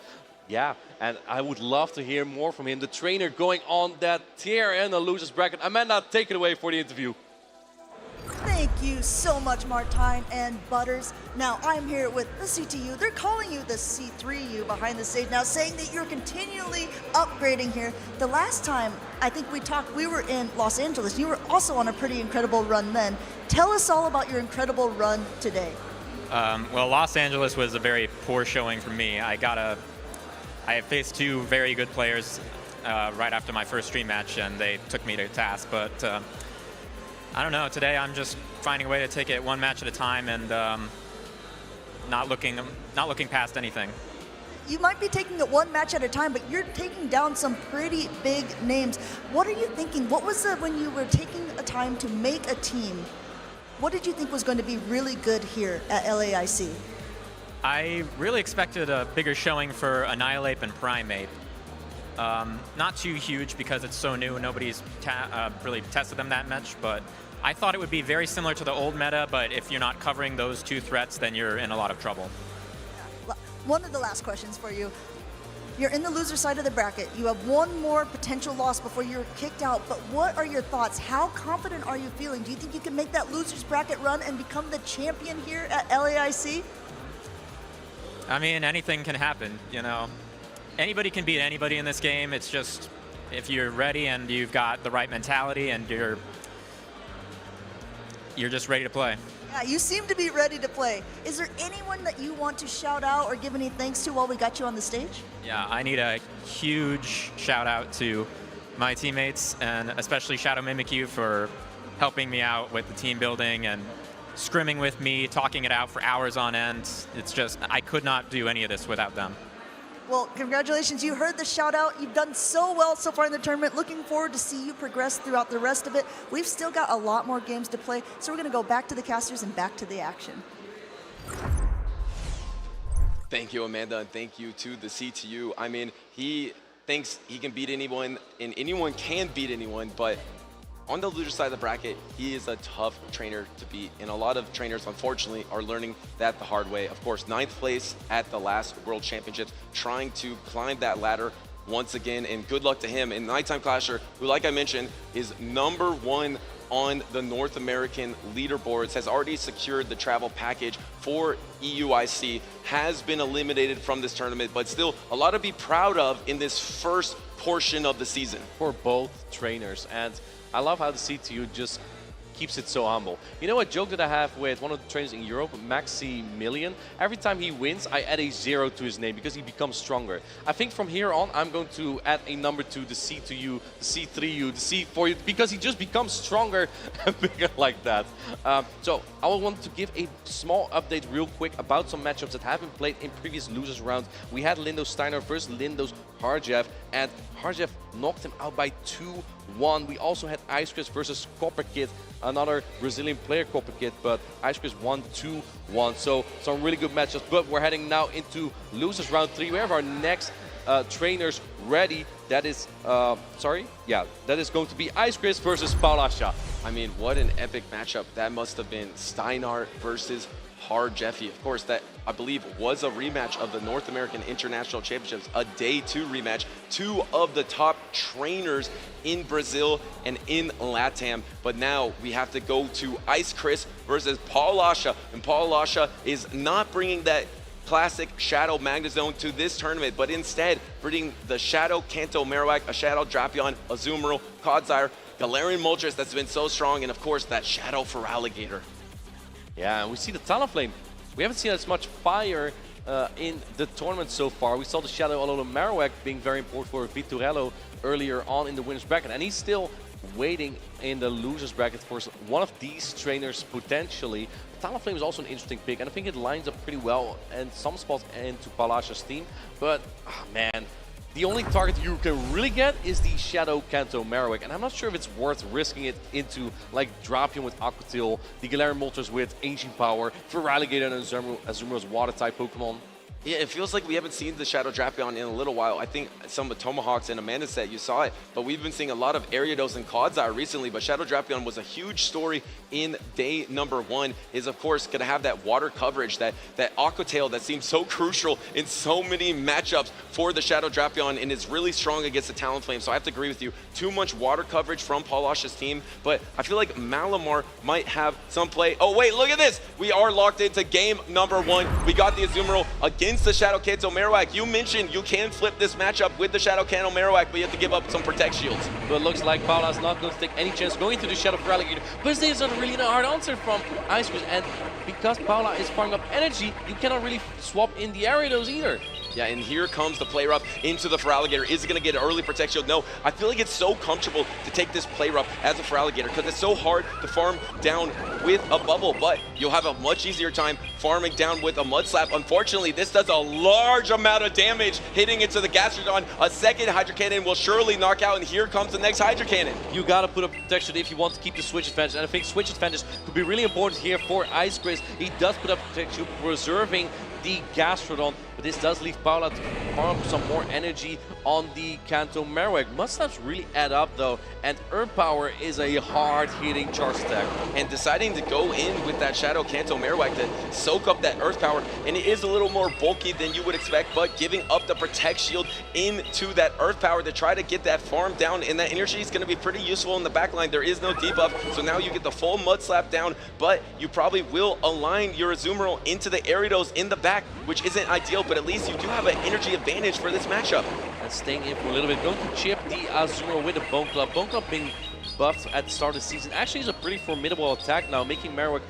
yeah, and I would love to hear more from him, the trainer going on that tear in the losers bracket. Amanda, take it away for the interview. Thank you so much, Martine and Butters. Now, I'm here with the CTU. They're calling you the C3U behind the stage now, saying that you're continually upgrading here. The last time I think we talked, we were in Los Angeles. You were also on a pretty incredible run then. Tell us all about your incredible run today. Well, Los Angeles was a very poor showing for me. I faced 2 very good players right after my first stream match, and they took me to task, but I don't know. Today I'm just finding a way to take it 1 match at a time and not looking past anything. You might be taking it 1 match at a time, but you're taking down some pretty big names. What are you thinking? What was it when you were taking a time to make a team? What did you think was going to be really good here at LAIC? I really expected a bigger showing for Annihilate and Primeape. Not too huge because it's so new and nobody's really tested them that much, but I thought it would be very similar to the old meta, but if you're not covering those 2 threats, then you're in a lot of trouble. One of the last questions for you. You're in the loser side of the bracket. You have 1 more potential loss before you're kicked out, but what are your thoughts? How confident are you feeling? Do you think you can make that losers bracket run and become the champion here at LAIC? I mean, anything can happen, you know. Anybody can beat anybody in this game. It's just if you're ready and you've got the right mentality and you're just ready to play. Yeah, you seem to be ready to play. Is there anyone that you want to shout out or give any thanks to while we got you on the stage? Yeah, I need a huge shout out to my teammates, and especially Shadow Mimikyu for helping me out with the team building and scrimming with me, talking it out for hours on end. It's just, I could not do any of this without them. Well, congratulations. You heard the shout out. You've done so well so far in the tournament. Looking forward to see you progress throughout the rest of it. We've still got a lot more games to play, so we're going to go back to the casters and back to the action. Thank you, Amanda, and thank you to the CTU. I mean, he thinks he can beat anyone, and anyone can beat anyone, but on the loser side of the bracket, he is a tough trainer to beat, and a lot of trainers, unfortunately, are learning that the hard way. Of course, 9th place at the last World Championships, trying to climb that ladder once again, and good luck to him. And Nighttime Clasher, who, like I mentioned, is #1 on the North American leaderboards, has already secured the travel package for EUIC, has been eliminated from this tournament, but still a lot to be proud of in this first portion of the season. For both trainers, and I love how the CTU just keeps it so humble. You know a joke that I have with one of the trainers in Europe, Maximilian? Every time he wins, I add a 0 to his name because he becomes stronger. I think from here on, I'm going to add a number to the C to you, the C3U, the C4U, because he just becomes stronger and bigger like that. So I will want to give a small update real quick about some matchups that have been played in previous losers rounds. We had Lindo Steiner versus Lindo's Harjev, and Harjev knocked him out by 2-1. We also had Ice Chris versus Copper Kid, another Brazilian player, Copper Kid, but Ice Chris won 2-1. So some really good matchups, but we're heading now into losers round 3. We have our next trainers ready. That is, that is going to be Ice Chris versus Paulasha. I mean, what an epic matchup. That must have been Steinar versus Harjeffy. Of course, that I believe was a rematch of the North American International Championships, a Day 2 rematch. 2 of the top trainers in Brazil and in LATAM. But now we have to go to Ice Chris versus Paulasha. And Paulasha is not bringing that classic Shadow Magnezone to this tournament, but instead bringing the Shadow Kanto Marowak, a Shadow Drapion, Azumarill, Codsire, Galarian Moltres that's been so strong, and of course that Shadow Feraligatr. Yeah, and we see the Talonflame. We haven't seen as much fire in the tournament so far. We saw the Shadow Alola Marowak being very important for Vitorello earlier on in the winner's bracket, and he's still waiting in the loser's bracket for one of these trainers potentially. Talonflame is also an interesting pick, and I think it lines up pretty well in some spots into Paulasha's team. But, man, the only target you can really get is the Shadow Kanto Marowak, and I'm not sure if it's worth risking it into like Drapion with Aqua Tail, the Galarian Moltres with Ancient Power, Feraligatr and Azumarill's Water-type Pokemon. Yeah, it feels like we haven't seen the Shadow Drapion in a little while. I think some of Tomahawks and Amanda said you saw it, but we've been seeing a lot of Ariados and Codsire recently, but Shadow Drapion was a huge story in day number 1, is of course going to have that water coverage, that Aqua Tail that seems so crucial in so many matchups for the Shadow Drapion, and is really strong against the Talonflame. So I have to agree with you. Too much water coverage from Paulasha's team, but I feel like Malamar might have some play. Oh wait, look at this! We are locked into game number 1. We got the Azumarill against the Shadow Kanto Marowak. You mentioned you can flip this matchup with the Shadow Kanto Marowak, but you have to give up some Protect Shields. But it looks like Paula's not going to take any chance going to the Shadow Feraligatr. But there's a really hard answer from Ice Chris, and because Paula is farming up energy, you cannot really swap in the Ariados either. Yeah, and here comes the Play Rough into the Feraligatr. Is it going to get an early Protect Shield? No. I feel like it's so comfortable to take this Play Rough as a Feraligatr because it's so hard to farm down with a Bubble, but you'll have a much easier time farming down with a Mud Slap. Unfortunately, this does a large amount of damage hitting into the Gastrodon. A second Hydro Cannon will surely knock out, and here comes the next Hydro Cannon. You gotta put up protection if you want to keep the switch advantage, and I think switch advantage could be really important here for Ice Chris. He does put up protection, preserving the Gastrodon, but this does leave Paula to farm up some more energy on the Kanto Marowak. Must-haves really add up though, and Earth Power is a hard-hitting charge attack. And deciding to go in with that Shadow Kanto Marowak to soak up that Earth Power, and it is a little more bulky than you would expect, but giving up the Protect Shield into that Earth Power to try to get that farm down, and that energy is going to be pretty useful in the back line. There is no debuff, so now you get the full Mud Slap down, but you probably will align your Azumarill into the Ariados in the back, which isn't ideal, but at least you do have an energy advantage for this matchup. And staying in for a little bit, going to chip the Azumarill with the Bone Club. Bone Club being buffed at the start of the season actually is a pretty formidable attack now, making Marowak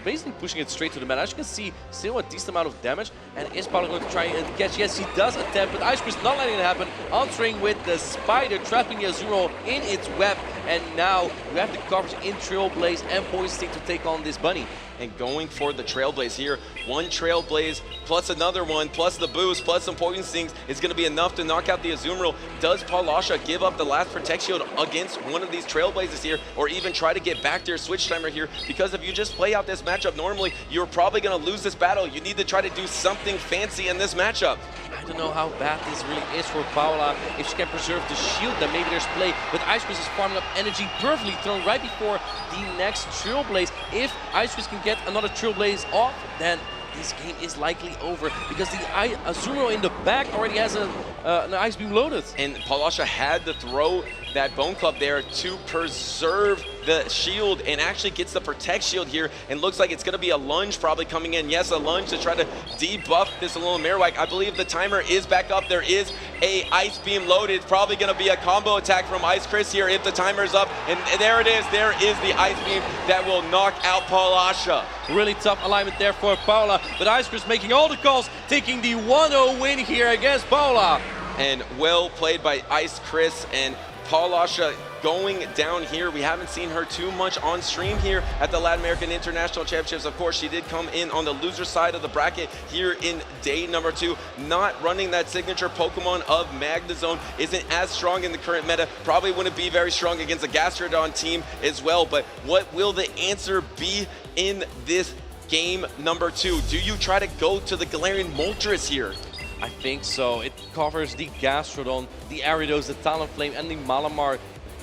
basically pushing it straight to the mat. As you can see, still a decent amount of damage, and is Paula going to try and catch? Yes, he does attempt, but Ice Chris not letting it happen, answering with the Spider, trapping the Azumarill in its web, and now we have the coverage in Trailblaze and Poison Sting to take on this bunny. And going for the Trailblaze here, one Trailblaze plus another one, plus the boost, plus some Poison Stings is going to be enough to knock out the Azumarill. Does Paulasha give up the last Protect Shield against one of these Trailblazes here, or even try to get back to your Switch Timer here? Because if you just play out this matchup normally, you're probably going to lose this battle. You need to try to do something fancy in this matchup. I don't know how bad this really is for Paula. If she can preserve the shield, then maybe there's play. But Ice Chris is farming up energy, perfectly thrown right before the next Trailblaze. If Ice Chris can get another Trailblaze off, then this game is likely over, because the Azumarill in the back already has an Ice Beam loaded. And Paulasha had to throw that Bone Club there to preserve the shield and actually gets the protect shield here, and looks like it's going to be a lunge probably coming in. Yes, a lunge to try to debuff this little Marowak. I believe the timer is back up. There is a Ice Beam loaded. Probably going to be a combo attack from Ice Chris here if the timer's up, and there it is. There is the Ice Beam that will knock out Paulasha. Really tough alignment there for Paula, but Ice Chris making all the calls, taking the 1-0 win here against Paula. And well played by Ice Chris, and Paulasha going down here. We haven't seen her too much on stream here at the Latin American International Championships. Of course, she did come in on the loser side of the bracket here in day number 2. Not running that signature Pokemon of Magnezone, isn't as strong in the current meta. Probably wouldn't be very strong against a Gastrodon team as well. But what will the answer be in this game number 2? Do you try to go to the Galarian Moltres here? I think so. It covers the Gastrodon, the Ariados, the Talonflame, and the Malamar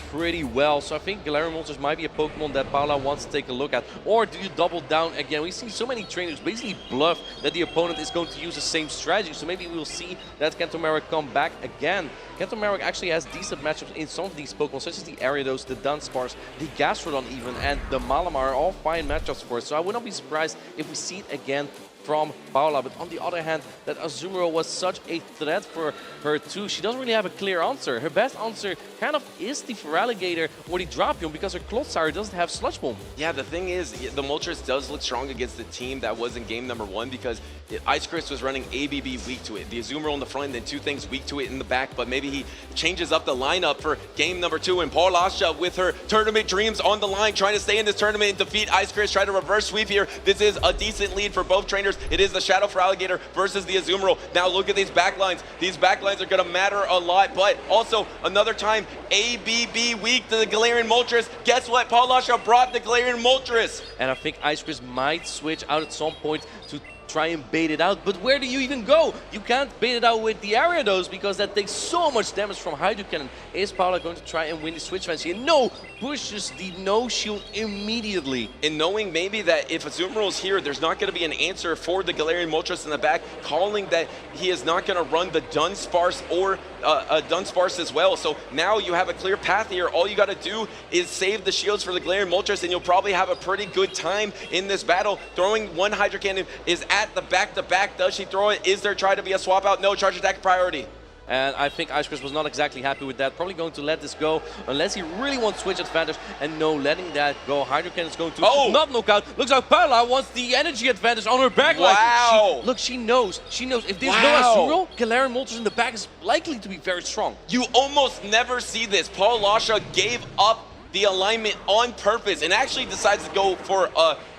pretty well. So I think Galarian Moltres might be a Pokemon that Paula wants to take a look at. Or do you double down again? We see so many trainers basically bluff that the opponent is going to use the same strategy. So maybe we'll see that Kantomarek come back again. Kantomarek actually has decent matchups in some of these Pokemon, such as the Ariados, the Dunsparce, the Gastrodon even, and the Malamar are all fine matchups for it. So I would not be surprised if we see it again from Paula. But on the other hand, that Azumarill was such a threat for her too. She doesn't really have a clear answer. Her best answer kind of is the Feraligatr or the Drapion, because her Clodsire doesn't have Sludge Bomb. Yeah, the thing is, the Moltres does look strong against the team that was in game number 1, because Ice Chris was running ABB weak to it. The Azumarill in the front, and then 2 things weak to it in the back. But maybe he changes up the lineup for game number 2, and Paulasha with her tournament dreams on the line, trying to stay in this tournament and defeat Ice Chris, try to reverse sweep here. This is a decent lead for both trainers. It is the Shadow Feraligatr versus the Azumarill. Now look at these backlines. These backlines are going to matter a lot, but also another time ABB weak to the Galarian Moltres. Guess what? Paulasha brought the Galarian Moltres. And I think Ice Chris might switch out at some point to try and bait it out, but where do you even go? You can't bait it out with the Ariados, because that takes so much damage from Hydro Cannon. Is Paula going to try and win the switch fence here? No! Pushes the no shield immediately. And knowing maybe that if Azumarill's here, there's not going to be an answer for the Galarian Moltres in the back, calling that he is not going to run the Dunsparce or Dunsparce as well. So now you have a clear path here. All you got to do is save the shields for the Galarian Moltres, and you'll probably have a pretty good time in this battle. Throwing one Hydro Cannon is at the back-to-back. Does she throw it? Is there trying to be a swap out? No, charge attack priority. And I think Ice Chris was not exactly happy with that. Probably going to let this go unless he really wants switch advantage. And no, letting that go. Hydro Cannon is going to not knock out. Looks like Paula wants the energy advantage on her back line. Wow. Look, she knows. She knows. If there's no Azumarill, Galarian Moltres in the back is likely to be very strong. You almost never see this. Paulasha gave up the alignment on purpose and actually decides to go for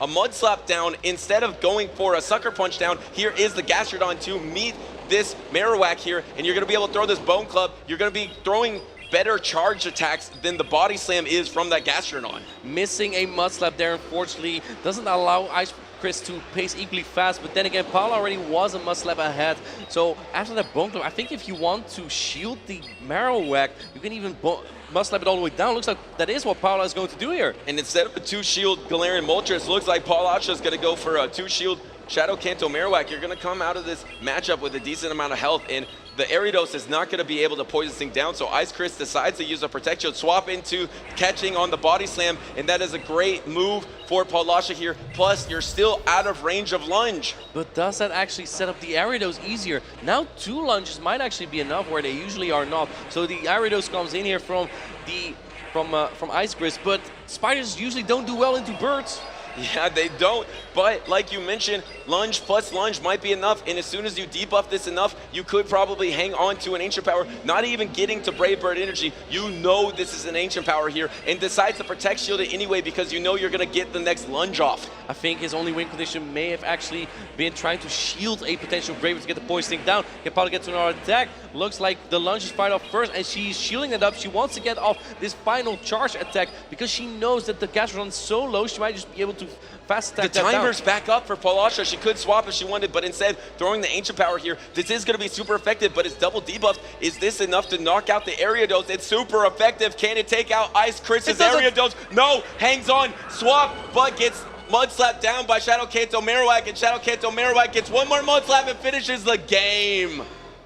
a Mud Slap down instead of going for a Sucker Punch down. Here is the Gastrodon to meet this Marowak here, and you're going to be able to throw this Bone Club. You're going to be throwing better charge attacks than the Body Slam is from that Gastrodon. Missing a Mud Slap there, unfortunately, doesn't allow Ice Chris to pace equally fast, but then again, Paula already was a Mud Slap ahead. So after that Bone Club, I think if you want to shield the Marowak, you can even Mud Slap it all the way down. Looks like that is what Paula is going to do here. And instead of a 2-shield Galarian Moltres, looks like Paulasha is going to go for a 2-shield Shadow Kanto Marowak. You're going to come out of this matchup with a decent amount of health, and the Ariados is not going to be able to poison this thing down, so Ice Chris decides to use a Protect Shield, swap into catching on the Body Slam, and that is a great move for Paulasha here. Plus, you're still out of range of lunge. But does that actually set up the Ariados easier? Now 2 lunges might actually be enough where they usually are not. So the Ariados comes in here from Ice Chris, but spiders usually don't do well into birds. Yeah, they don't, but like you mentioned, lunge plus lunge might be enough, and as soon as you debuff this enough, you could probably hang on to an Ancient Power, not even getting to Brave Bird energy. You know this is an Ancient Power here, and decides to Protect Shield it anyway because you know you're going to get the next lunge off. I think his only win condition may have actually been trying to shield a potential Brave Bird to get the poisoning down. Can probably get to another attack. Looks like the lunge is fired off first, and she's shielding it up. She wants to get off this final charge attack because she knows that the Gastrodon is so low, she might just be able to fast attack the timer's back up for Paulasha. She could swap if she wanted, but instead throwing the Ancient Power here. This is going to be super effective, but it's double debuffed. Is this enough to knock out the Ariados? It's super effective. Can it take out Ice Chris's Ariados? No, hangs on, swap, but gets Mud Slap down by Shadow Kanto Marowak, and Shadow Kanto Marowak gets one more Mud Slap and finishes the game.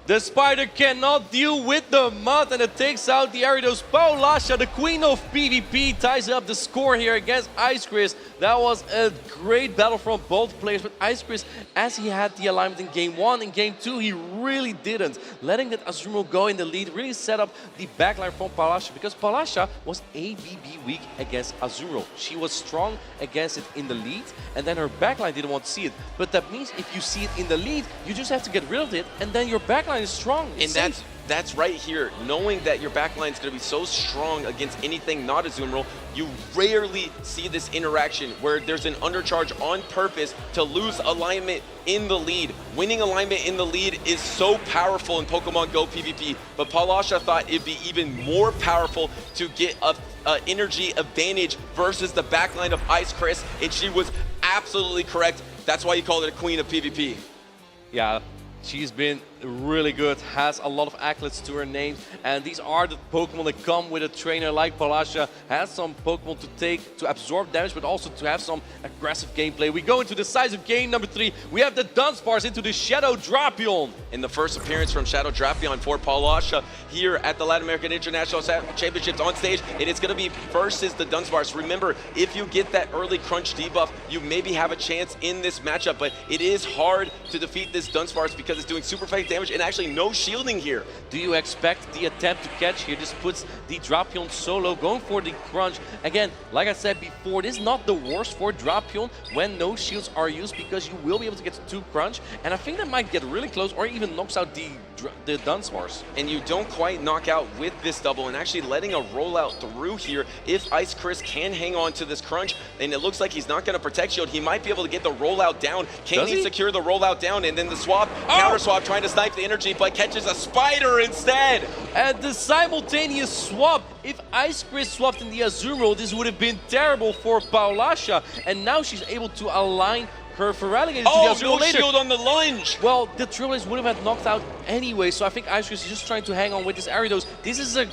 The Spider cannot deal with the mud, and it takes out the Aridos. Paulasha, the queen of PvP, ties up the score here against Ice Chris. That was a great battle from both players, but Ice Chris, as he had the alignment in Game 1, in Game 2, he really didn't. Letting that Azumarill go in the lead really set up the backline from Paulasha, because Paulasha was ABB weak against Azumarill. She was strong against it in the lead, and then her backline didn't want to see it. But that means if you see it in the lead, you just have to get rid of it, and then your backline is strong. And that's right here. Knowing that your backline is going to be so strong against anything not Azumarill, you rarely see this interaction where there's an undercharge on purpose to lose alignment in the lead. Winning alignment in the lead is so powerful in Pokemon Go PvP, but Paulasha thought it'd be even more powerful to get a energy advantage versus the backline of Ice Chris, and she was absolutely correct. That's why you call it a queen of PvP. Yeah, she's been really good, has a lot of accolades to her name, and these are the Pokemon that come with a trainer like Paulasha. Has some Pokemon to absorb damage, but also to have some aggressive gameplay. We go into the decisive game number 3. We have the Dunsparce into the Shadow Drapion. In the first appearance from Shadow Drapion for Paulasha here at the Latin American International Championships on stage, and it's going to be versus the Dunsparce. Remember, if you get that early crunch debuff, you maybe have a chance in this matchup, but it is hard to defeat this Dunsparce because it's doing super effective damage and actually no shielding here. Do you expect the attempt to catch here? This puts the Drapion solo, going for the crunch. Again, like I said before, it is not the worst for Drapion when no shields are used, because you will be able to get to 2 crunch, and I think that might get really close or even knocks out the Dunsparce. And you don't quite knock out with this double, and actually letting a rollout through here. If Ice Chris can hang on to this crunch, and it looks like he's not going to protect shield, he might be able to get the rollout down. Can he secure the rollout down? And then the swap, counter swap, trying to snipe the energy, but catches a spider instead. And the simultaneous swap, if Ice Chris swapped in the Azumarill, this would have been terrible for Paulasha, and now she's able to align her Feraligatr to the Azumarill no later. Shield on the lunge. Well, the Trailblaze would have had knocked out anyway, so I think Ice Chris is just trying to hang on with this Aridos. This is a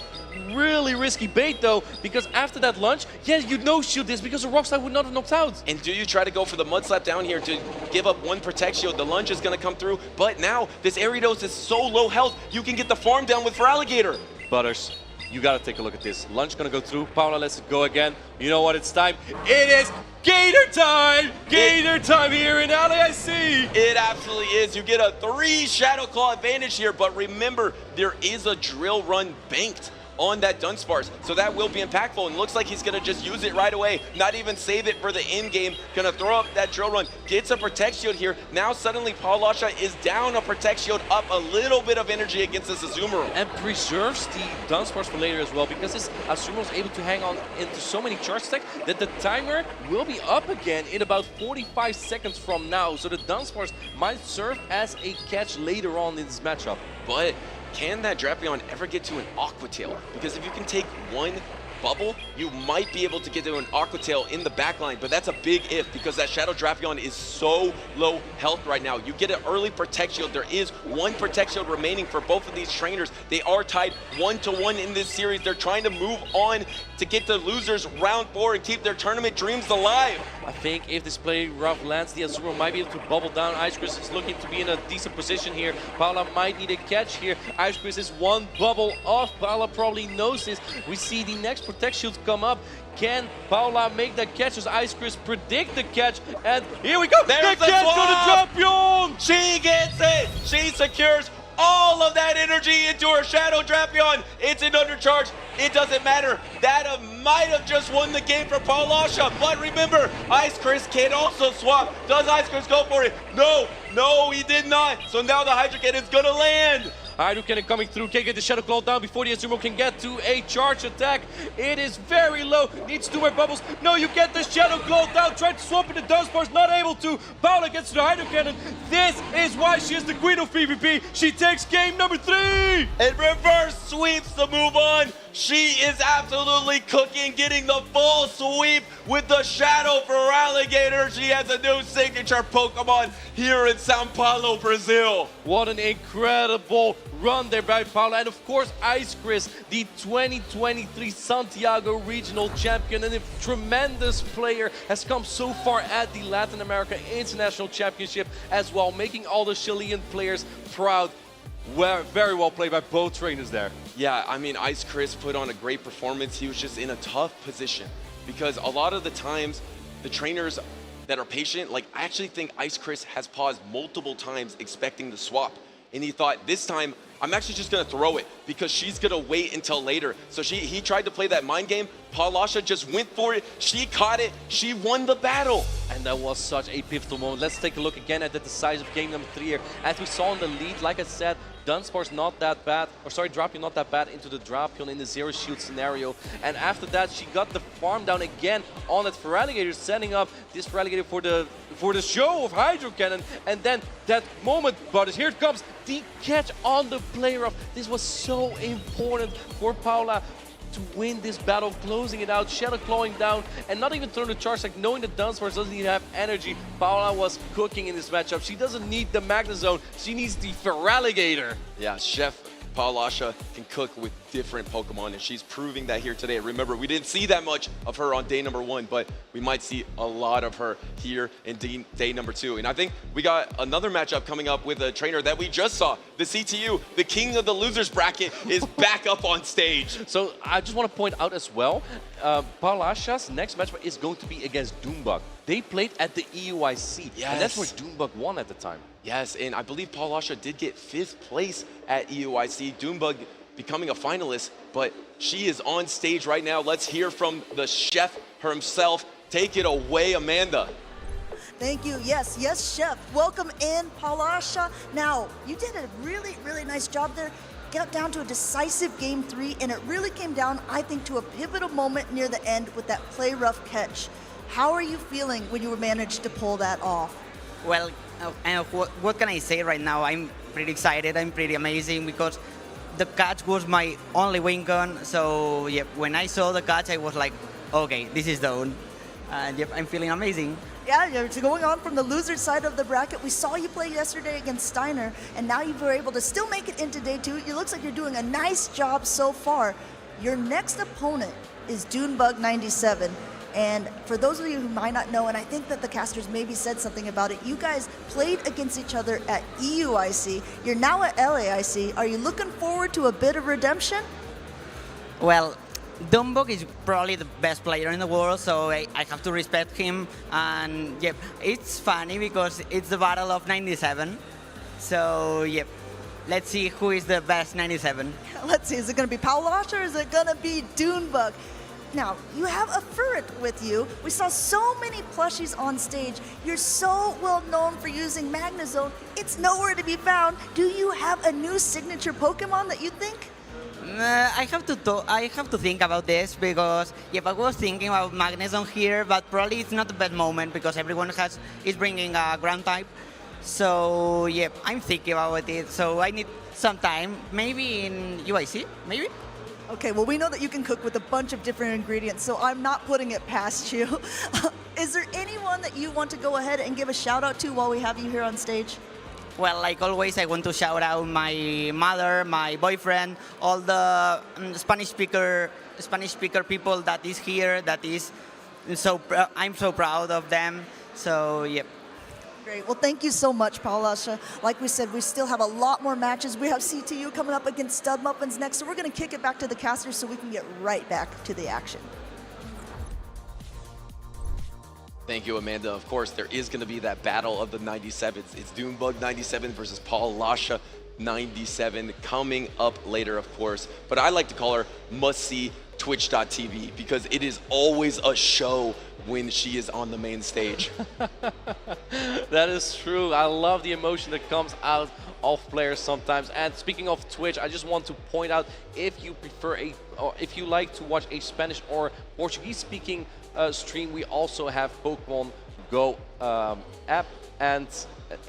really risky bait though, because after that lunge, yeah, you no-shield this because the Rock Slide would not have knocked out. And do you try to go for the Mud Slap down here to give up 1 Protect Shield? The lunge is going to come through, but now this Aridos is so low health, you can get the farm down with Feraligatr. Butters, you got to take a look at this. Lunge going to go through. Paula lets it go again. You know what? It's time. It is Gator time! Gator time here in LAIC! It absolutely is. You get a 3 Shadow Claw advantage here, but remember, there is a Drill Run banked on that Dunsparce, so that will be impactful, and looks like he's going to just use it right away, not even save it for the end game. Going to throw up that Drill Run, gets a Protect Shield here. Now suddenly Paulasha is down a Protect Shield, up a little bit of energy against this Azumarill. And preserves the Dunsparce for later as well, because this Azumarill is able to hang on into so many charge stacks that the timer will be up again in about 45 seconds from now, so the Dunsparce might serve as a catch later on in this matchup. But can that Drapion ever get to an Aqua Tail? Because if you can take 1 bubble, you might be able to get to an Aqua Tail in the backline, but that's a big if, because that Shadow Drapion is so low health right now. You get an early Protect Shield. There is 1 Protect Shield remaining for both of these trainers. They are tied 1-1 in this series. They're trying to move on to get the losers round 4 and keep their tournament dreams alive. I think if this play rough lands, the Azumarill might be able to bubble down. Ice Chris is looking to be in a decent position here. Paula might need a catch here. Ice Chris is 1 bubble off. Paula probably knows this. We see the next Protect Shields come up. Can Paula make that catch? Does Ice Chris predict the catch? And here we go. There's the catch to the Drapion. She gets it. She secures all of that energy into her Shadow Drapion. It's an undercharge. It doesn't matter. That might have just won the game for Paulasha. But remember, Ice Chris can also swap. Does Ice Chris go for it? No, he did not. So now the Hydro Cannon's going to land. Hydro Cannon coming through, can't get the Shadow Claw down before the Azumarill can get to a charge attack. It is very low, needs 2 more bubbles. No, you get the Shadow Claw down, tried to swap in the Dunsparce, not able to. Paula gets to the Hydro Cannon. This is why she is the queen of PvP. She takes game number 3. And reverse sweeps to move on. She is absolutely cooking, getting the full sweep with the Shadow Feraligatr. She has a new signature Pokemon here in Sao Paulo, Brazil. What an incredible run there by Paula. And of course, Ice Chris, the 2023 Santiago Regional Champion and a tremendous player, has come so far at the Latin America International Championship as well, making all the Chilean players proud. Very well played by both trainers there. Yeah, I mean, Ice Chris put on a great performance. He was just in a tough position because a lot of the times the trainers that are patient, like I actually think Ice Chris has paused multiple times expecting the swap. And he thought, this time, I'm actually just gonna throw it because she's gonna wait until later. So he tried to play that mind game. Paulasha just went for it. She caught it. She won the battle. And that was such a pivotal moment. Let's take a look again at the decisive game number 3 here. As we saw in the lead, like I said, Dunsparce not that bad, or sorry, Drapion not that bad into the Drapion in the zero shield scenario. And after that, she got the farm down again on that Feraligatr, setting up this Feraligatr for the show of Hydro Cannon. And then that moment, but here it comes, the catch on the play rough. This was so important for Paula to win this battle, closing it out, Shadow clawing down, and not even throwing the charge, like knowing that Dunsparce doesn't even have energy. Paula was cooking in this matchup. She doesn't need the Magnezone, she needs the Feraligatr. Yeah, Chef Paulasha can cook with different Pokemon, and she's proving that here today. Remember, we didn't see that much of her on day number 1, but we might see a lot of her here in day number 2. And I think we got another matchup coming up with a trainer that we just saw. The CTU, the king of the losers bracket, is back up on stage. So I just want to point out as well, Paulasha's next matchup is going to be against Doombug. They played at the EUIC, and that's where Doombug won at the time. Yes, and I believe Paulasha did get 5th place at EUIC. Doombug becoming a finalist, but she is on stage right now. Let's hear from the chef himself. Take it away, Amanda. Thank you. Yes, Chef. Welcome in, Paulasha. Now, you did a really, really nice job there. Got down to a decisive game 3, and it really came down, I think, to a pivotal moment near the end with that play rough catch. How are you feeling when you managed to pull that off? Well, what can I say right now? I'm pretty excited. I'm pretty amazing because the catch was my only win con. So yeah, when I saw the catch, I was like, okay, this is done. And yep, I'm feeling amazing. Yeah, you're going on from the loser side of the bracket. We saw you play yesterday against Steiner, and now you were able to still make it into day 2. It looks like you're doing a nice job so far. Your next opponent is Dunebug 97. And for those of you who might not know, and I think that the casters maybe said something about it, you guys played against each other at EUIC. You're now at LAIC. Are you looking forward to a bit of redemption? Well, Dumbok is probably the best player in the world, so I have to respect him. And yep, it's funny because it's the battle of 97. So yep, let's see who is the best 97. Let's see, is it going to be Paulasha or is it going to be Dunebug? Now, you have a Furret with you. We saw so many plushies on stage. You're so well known for using Magnezone. It's nowhere to be found. Do you have a new signature Pokemon that you think? I have to think about this because I was thinking about Magnezone here, but probably it's not the best moment because everyone is bringing a ground type. So yeah, I'm thinking about it. So I need some time, maybe in UIC, maybe. Okay, well, we know that you can cook with a bunch of different ingredients, so I'm not putting it past you. Is there anyone that you want to go ahead and give a shout out to while we have you here on stage? Well, like always, I want to shout out my mother, my boyfriend, all the Spanish speaker people that is here. That is so I'm so proud of them. So yeah. Great. Well, thank you so much, Paulasha. Like we said, we still have a lot more matches. We have CTU coming up against Stud Muffins next, so we're going to kick it back to the casters so we can get right back to the action. Thank you, Amanda. Of course, there is going to be that battle of the 97s. It's Dunebug 97 versus Paulasha 97 coming up later, of course. But I like to call her must-see Twitch.tv because it is always a show when she is on the main stage. That is true. I love the emotion that comes out of players sometimes. And speaking of Twitch, I just want to point out, if you prefer or if you like to watch a Spanish or Portuguese speaking stream, we also have Pokemon Go app and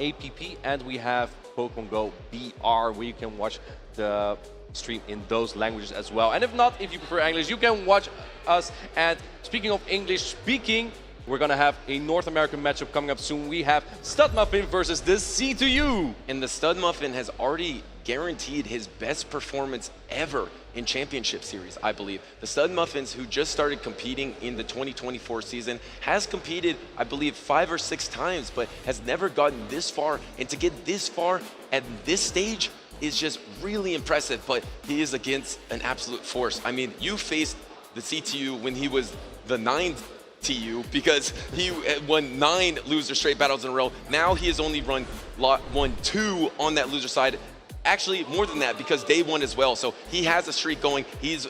app, and we have Pokemon Go BR, where you can watch the stream in those languages as well. And if not, if you prefer English, you can watch us. And speaking of English speaking, we're gonna have a North American matchup coming up soon. We have Stud Muffin versus the C2U. And the Stud Muffin has already guaranteed his best performance ever in Championship Series, I believe. The Stud Muffins, who just started competing in the 2024 season, has competed, I believe, 5 or 6 times, but has never gotten this far. And to get this far at this stage is just really impressive, but he is against an absolute force. I mean, you faced the CTU when he was the 9th TU because he won 9 loser straight battles in a row. Now he has only won 2 on that loser side. Actually, more than that because day 1 as well. So he has a streak going. He's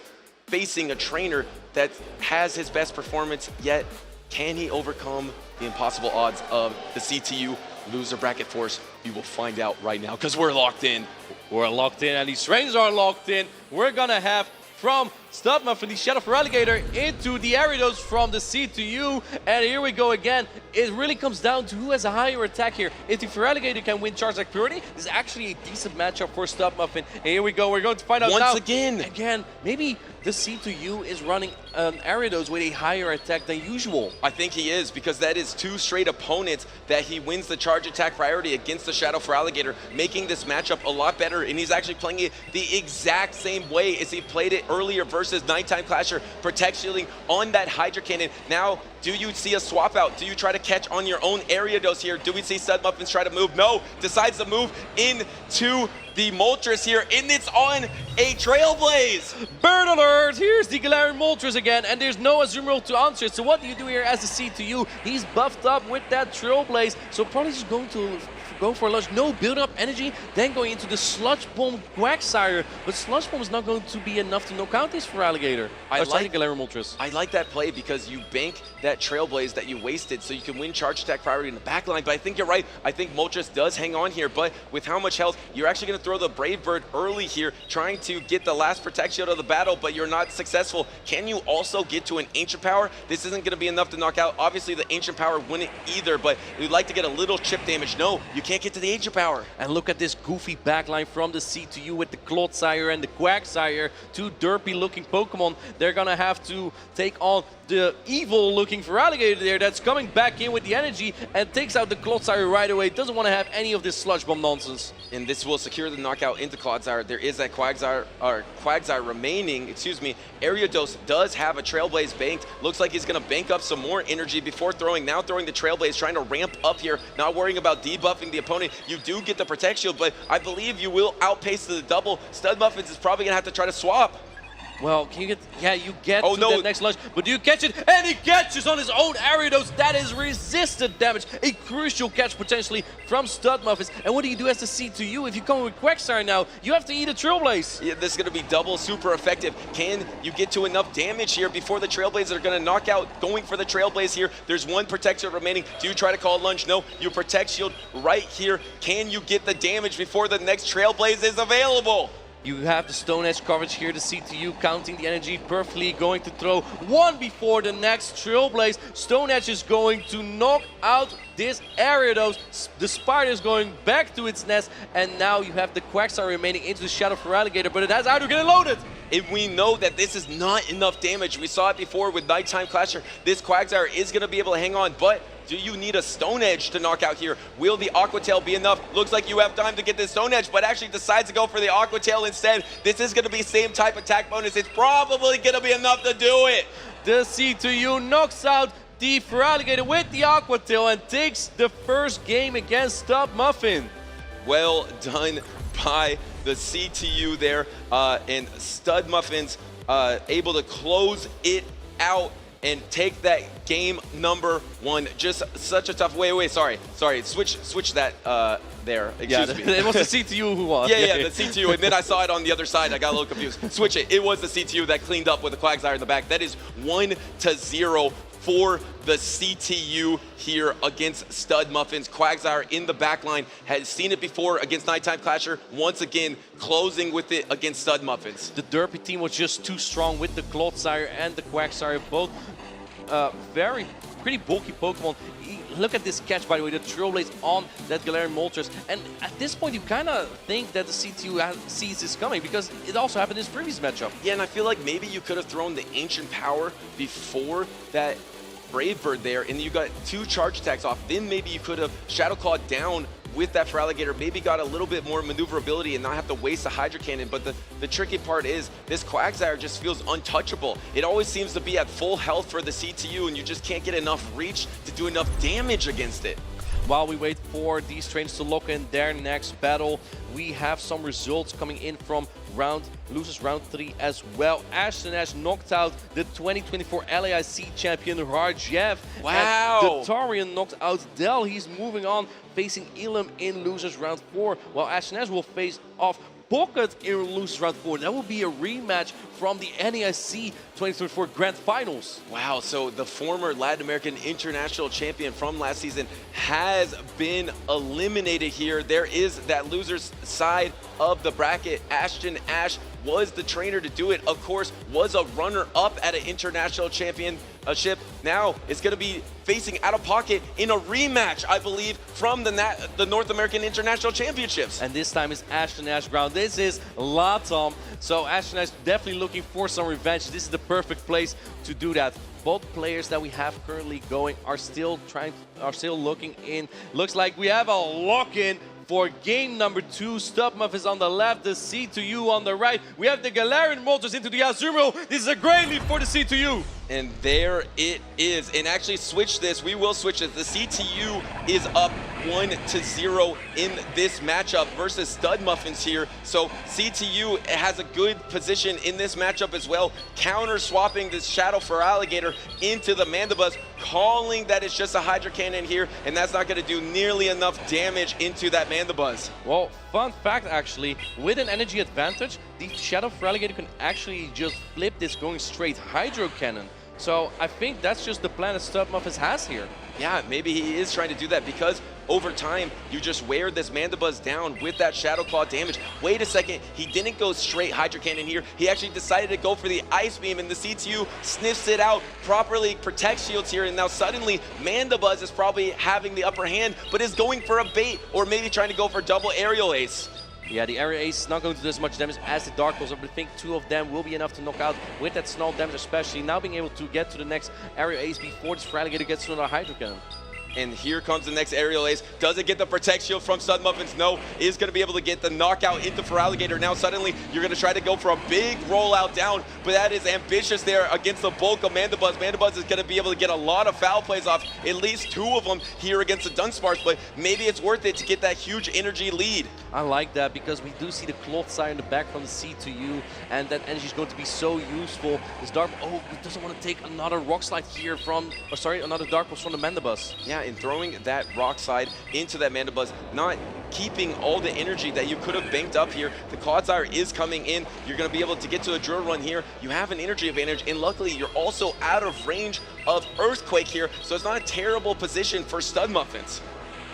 facing a trainer that has his best performance, yet can he overcome the impossible odds of the CTU loser bracket force? We will find out right now because we're locked in. We're locked in and these trainers are locked in. We're gonna have from Studmuffin, the Shadow for Alligator, into the Aridos from the CTU. And here we go again. It really comes down to who has a higher attack here. If the Feraligator can win Charge Attack Purity, this is actually a decent matchup for Studmuffin. And here we go. We're going to find out once now. again, maybe the C2U is running Aridos with a higher attack than usual. I think he is, because that is 2 straight opponents that he wins the charge attack priority against the Shadow for Alligator, making this matchup a lot better. And he's actually playing it the exact same way as he played it earlier versus Nighttime Clasher, protect shielding on that Hydra Cannon. Now, do you see a swap out? Do you try to catch on your own Ariados here? Do we see Studmuffins try to move? No, decides to move into the Moltres here, and it's on a Trailblaze. Bird alert! Here's the Galarian Moltres again, and there's no Azumarill to answer it. So what do you do here as a C2U? He's buffed up with that Trailblaze, so probably just going to go for a lunge. No build up energy, then going into the Sludge Bomb Quagsire, but Sludge Bomb is not going to be enough to knock out this for Alligator. I like Galarian Moltres. I like that play because you bank that Trailblaze that you wasted so you can win charge attack priority in the backline. But I think you're right. I think Moltres does hang on here, but with how much health, you're actually going to throw the Brave Bird early here, trying to get the last Protect Shield of the battle, but you're not successful. Can you also get to an Ancient Power? This isn't going to be enough to knock out. Obviously, the Ancient Power wouldn't either, but we'd like to get a little chip damage. No, you can't get to the Ancient Power. And look at this goofy backline from the C2U with the Clodsire and the Quagsire, 2 derpy-looking Pokemon. They're going to have to take on the evil-looking Feraligator there that's coming back in with the energy and takes out the Clodsire right away. Doesn't want to have any of this Sludge Bomb nonsense. And this will secure the knockout into Clodsire. There is that Quagsire remaining, Ariados does have a Trailblaze banked. Looks like he's going to bank up some more energy before throwing the Trailblaze, trying to ramp up here, not worrying about debuffing the opponent. You do get the Protect Shield, but I believe you will outpace the double. Studmuffins is probably going to have to try to swap. Well, can you get, you get to that next lunge, but do you catch it? And he catches on his own Ariados. That is resisted damage. A crucial catch potentially from Studmuffins. And what do you do as the C2U? If you come with Quagsire now, you have to eat a Trailblaze. Yeah, this is going to be double super effective. Can you get to enough damage here before the Trailblazes are going to knock out? Going for the Trailblaze here. There's 1 Protect Shield remaining. Do you try to call a lunge? No, you Protect Shield right here. Can you get the damage before the next Trailblaze is available? You have the Stone Edge coverage here, the CTU counting the energy perfectly, going to throw 1 before the next Trailblaze. Stone Edge is going to knock out this Ariados. The Spider is going back to its nest, and now you have the Quagsire remaining into the Shadow for Alligator, but it has Hydro getting loaded. And we know that this is not enough damage. We saw it before with Nighttime Clasher. This Quagsire is going to be able to hang on, but do you need a Stone Edge to knock out here? Will the Aqua Tail be enough? Looks like you have time to get this Stone Edge, but actually decides to go for the Aqua Tail instead. This is going to be same type attack bonus. It's probably going to be enough to do it. The C2U knocks out the Feraligator with the Aqua Tail and takes the first game against Studmuffin. Well done by the CTU there, and Studmuffins able to close it out and take that game number 1. Just such a tough sorry, switch that there. Excuse me. It was the CTU who won. Yeah, the CTU, and then I saw it on the other side. I got a little confused. Switch it. It was the CTU that cleaned up with the Quagsire in the back. That is 1-0 for the CTU here against Studmuffins. Quagsire in the back line, has seen it before against Nighttime Clasher. Once again, closing with it against Studmuffins. The Derpy team was just too strong with the Clodsire and the Quagsire, both pretty bulky Pokemon. Look at this catch, by the way, the Trailblaze on that Galarian Moltres. And at this point, you kind of think that the CTU sees this coming because it also happened in his previous matchup. Yeah, and I feel like maybe you could have thrown the Ancient Power before that Brave Bird there, and you got 2 charge attacks off. Then maybe you could have Shadow Clawed down with that Feraligator, maybe got a little bit more maneuverability and not have to waste a Hydro Cannon. But the tricky part is this Quagsire just feels untouchable. It always seems to be at full health for the CTU, and you just can't get enough reach to do enough damage against it. while we wait for these trainers to lock in their next battle, we have some results coming in from losers round 3 as well. Ashton Ash knocked out the 2024 LAIC champion Rajev. Wow. And Dotarian knocked out Dell. He's moving on, facing Elam in losers round 4, while Ashton Ash will face off Pocket in losers round 4. That will be a rematch from the NAIC 2024 Grand Finals. Wow, so the former Latin American international champion from last season has been eliminated here. There is that loser's side of the bracket. Ashton Ash was the trainer to do it, of course, was a runner-up at an international championship. Now it's going to be facing Out of Pocket in a rematch, I believe, from the North American International Championships. And this time it's Ashton Ash ground. This is Latam. So Ashton Ash definitely looking for some revenge. This is the perfect place to do that. Both players that we have currently going are still looking in. Looks like we have a lock-in for game number 2. Stubmuff is on the left, the C2U on the right. We have the Galarian Moltres into the Azumarill. This is a great lead for the C2U. And there it is. And actually switch this. We will switch this. The CTU is up 1-0 in this matchup versus Stud Muffins here. So CTU has a good position in this matchup as well. Counter swapping this Shadow for Alligator into the Mandibuzz, calling that it's just a Hydra Cannon here, and that's not going to do nearly enough damage into that Mandibuzz. Well, fun fact actually, with an energy advantage, the Shadow for Alligator can actually just flip this going straight Hydro Cannon. So I think that's just the plan that Stubmuffins has here. Yeah, maybe he is trying to do that because over time, you just wear this Mandibuzz down with that Shadow Claw damage. Wait a second, he didn't go straight Hydro Cannon here. He actually decided to go for the Ice Beam, and the CTU sniffs it out, properly protects shields here, and now suddenly Mandibuzz is probably having the upper hand, but is going for a bait, or maybe trying to go for double Aerial Ace. Yeah, the Aerial Ace is not going to do as much damage as the Dark Pulse, but I think 2 of them will be enough to knock out with that small damage, especially now being able to get to the next Aerial Ace before this Alligator gets to another Hydro Cannon. And here comes the next Aerial Ace. Does it get the Protect Shield from Stud Muffins? No. Is going to be able to get the knockout into Feraligatr. Now suddenly you're going to try to go for a big rollout down, but that is ambitious there against the bulk of Mandibuzz. Mandibuzz is going to be able to get a lot of foul plays off, at least 2 of them here against the Dunsparce, but maybe it's worth it to get that huge energy lead. I like that because we do see the Clothsire in the back from the C2U, and that energy is going to be so useful. This Dark, oh, he doesn't want to take another Rock Slide here from, or sorry, another Dark Pulse from the Mandibuzz. Yeah, and throwing that Rock Slide into that Mandibuzz, not keeping all the energy that you could have banked up here. The Clodsire is coming in. You're going to be able to get to a drill run here. You have an energy advantage, and luckily you're also out of range of Earthquake here, so it's not a terrible position for Stud Muffins.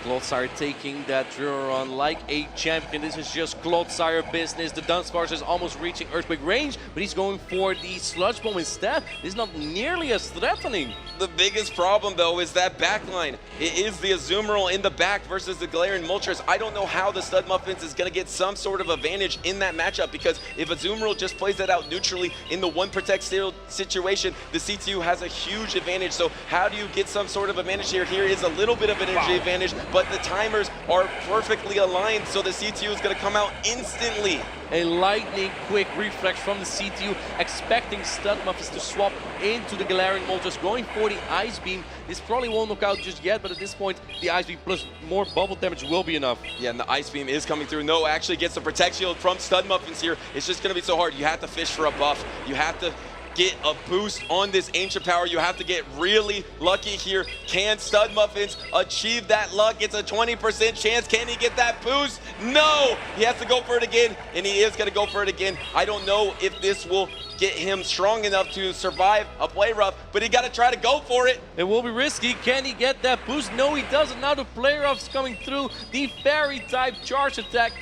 Clothsire taking that drill run like a champion. This is just Clothsire business. The Dunsparce is almost reaching Earthquake range, but he's going for the Sludge Bomb instead. This is not nearly as threatening. The biggest problem, though, is that backline. It is the Azumarill in the back versus the Galarian Moltres. I don't know how the Stud Muffins is going to get some sort of advantage in that matchup, because if Azumarill just plays that out neutrally in the 1 Protect Shield situation, the CTU has a huge advantage. So how do you get some sort of advantage here? Here is a little bit of an energy advantage, but the timers are perfectly aligned, so the CTU is going to come out instantly. A lightning quick reflex from the CTU, expecting Stud Muffins to swap into the Galarian Moltres, going for the Ice Beam. This probably won't knock out just yet, but at this point, the Ice Beam plus more bubble damage will be enough. Yeah, and the Ice Beam is coming through. No, actually gets the Protect Shield from Stud Muffins here. It's just going to be so hard. You have to fish for a buff. You have to get a boost on this Ancient Power. You have to get really lucky here. Can Stud Muffins achieve that luck? It's a 20% chance. Can he get that boost? No! He has to go for it again, and he is going to go for it again. I don't know if this will get him strong enough to survive a play rough, but he got to try to go for it. It will be risky. Can he get that boost? No, he doesn't. Now the play rough's coming through. The Fairy type charge attack.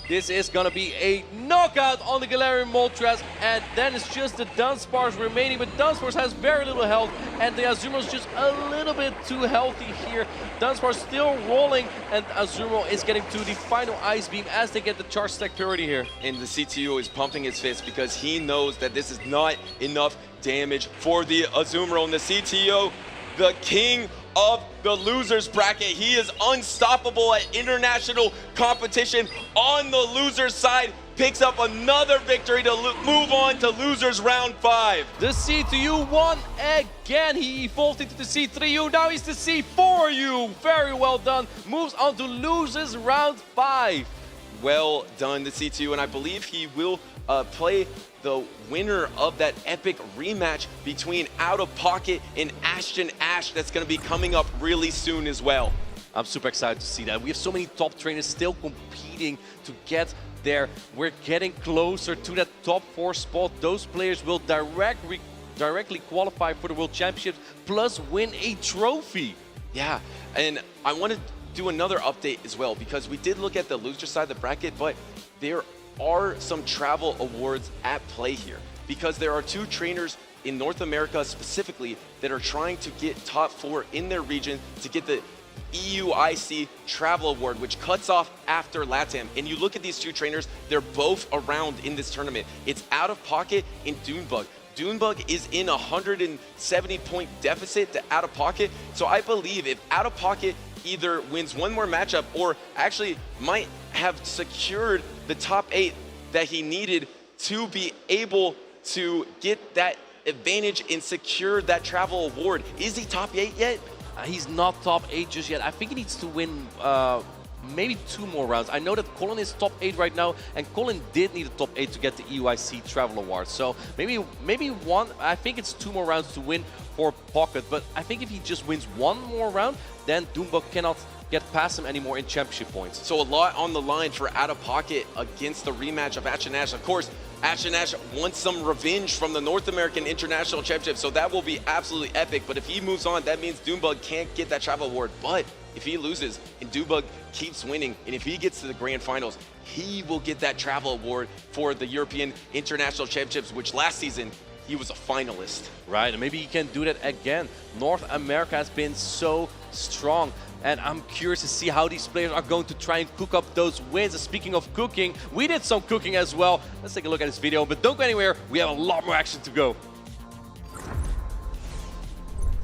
This is going to be a knockout on the Galarian Moltres, and then it's just the Dunsparce remaining, but Dunsparce has very little health, and the Azumarill is just a little bit too healthy here. Dunsparce still rolling, and Azumarill is getting to the final Ice Beam as they get the charge stack purity here. And the CTU is pumping his fist because he knows that this is not enough damage for the Azumarill, and the CTU, the king of the losers bracket. He is unstoppable at international competition on the losers side. Picks up another victory to move on to losers round 5. The C2U won again. He evolved into the C3U. Now he's the C4U. Very well done. Moves on to losers round 5. Well done to C2, and I believe he will play the winner of that epic rematch between Out of Pocket and Ashton Ash. That's going to be coming up really soon as well. I'm super excited to see that. We have so many top trainers still competing to get there. We're getting closer to that top 4 spot. Those players will directly qualify for the World Championships plus win a trophy. Yeah, and I want to do another update as well, because we did look at the loser side of the bracket, but there are some travel awards at play here, because there are 2 trainers in North America specifically that are trying to get top 4 in their region to get the EUIC Travel Award, which cuts off after LATAM. And you look at these 2 trainers, they're both around in this tournament. It's Out of Pocket and Dunebug. Dunebug is in a 170-point deficit to Out of Pocket. So I believe if Out of Pocket either wins one more matchup or actually might have secured the top 8 that he needed to be able to get that advantage and secure that travel award. Is he top 8 yet? He's not top 8 just yet. I think he needs to win maybe 2 more rounds. I know that Colin is top 8 right now, and Colin did need a top 8 to get the EUIC Travel Award. So maybe one. I think it's 2 more rounds to win for Pocket. But I think if he just wins 1 more round, then Doombug cannot get past him anymore in championship points. So a lot on the line for Out of Pocket against the rematch of Ashton Ash. Of course, Ashton Ash wants some revenge from the North American International Championship, so that will be absolutely epic. But if he moves on, that means Doombug can't get that travel award. But if he loses and Doombug keeps winning, and if he gets to the grand finals, he will get that travel award for the European International Championships, which last season he was a finalist. Right, and maybe he can do that again. North America has been so strong, and I'm curious to see how these players are going to try and cook up those wins. And speaking of cooking, we did some cooking as well. Let's take a look at this video, but don't go anywhere. We have a lot more action to go.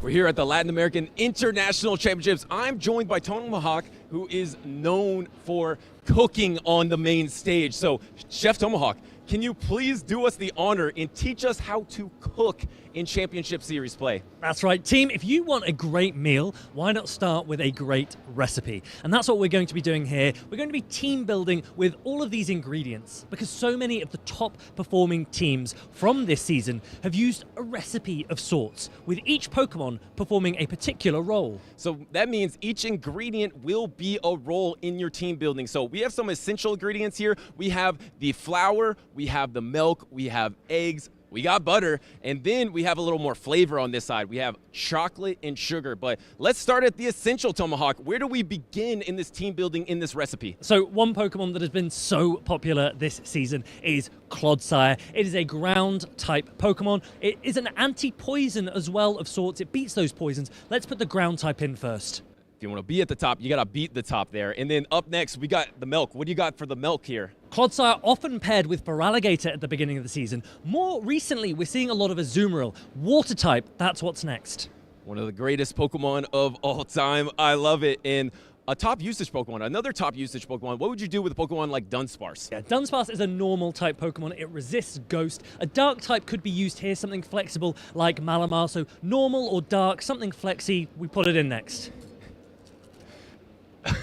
We're here at the Latin American International Championships. I'm joined by Tomahawk, who is known for cooking on the main stage. So, Chef Tomahawk, can you please do us the honor and teach us how to cook in Championship Series play? That's right, team. If you want a great meal, why not start with a great recipe? And that's what we're going to be doing here. We're going to be team building with all of these ingredients, because so many of the top performing teams from this season have used a recipe of sorts, with each Pokemon performing a particular role. So that means each ingredient will be a role in your team building. So we have some essential ingredients here. We have the flour, we have the milk, we have eggs, we got butter, and then we have a little more flavor on this side. We have chocolate and sugar. But let's start at the essential, Tomahawk. Where do we begin in this team building in this recipe? So one Pokemon that has been so popular this season is Clodsire. It is a ground type Pokemon. It is an anti-poison as well of sorts. It beats those poisons. Let's put the ground type in first. If you want to be at the top, you got to beat the top there. And then up next, we got the milk. What do you got for the milk here? Clodsire often paired with Feraligatr at the beginning of the season. More recently, we're seeing a lot of Azumarill. Water type, that's what's next. One of the greatest Pokemon of all time. I love it. And a top usage Pokemon, another top usage Pokemon. What would you do with a Pokemon like Dunsparce? Yeah, Dunsparce is a normal type Pokemon. It resists Ghost. A dark type could be used here, something flexible like Malamar. So normal or dark, something flexy, we put it in next.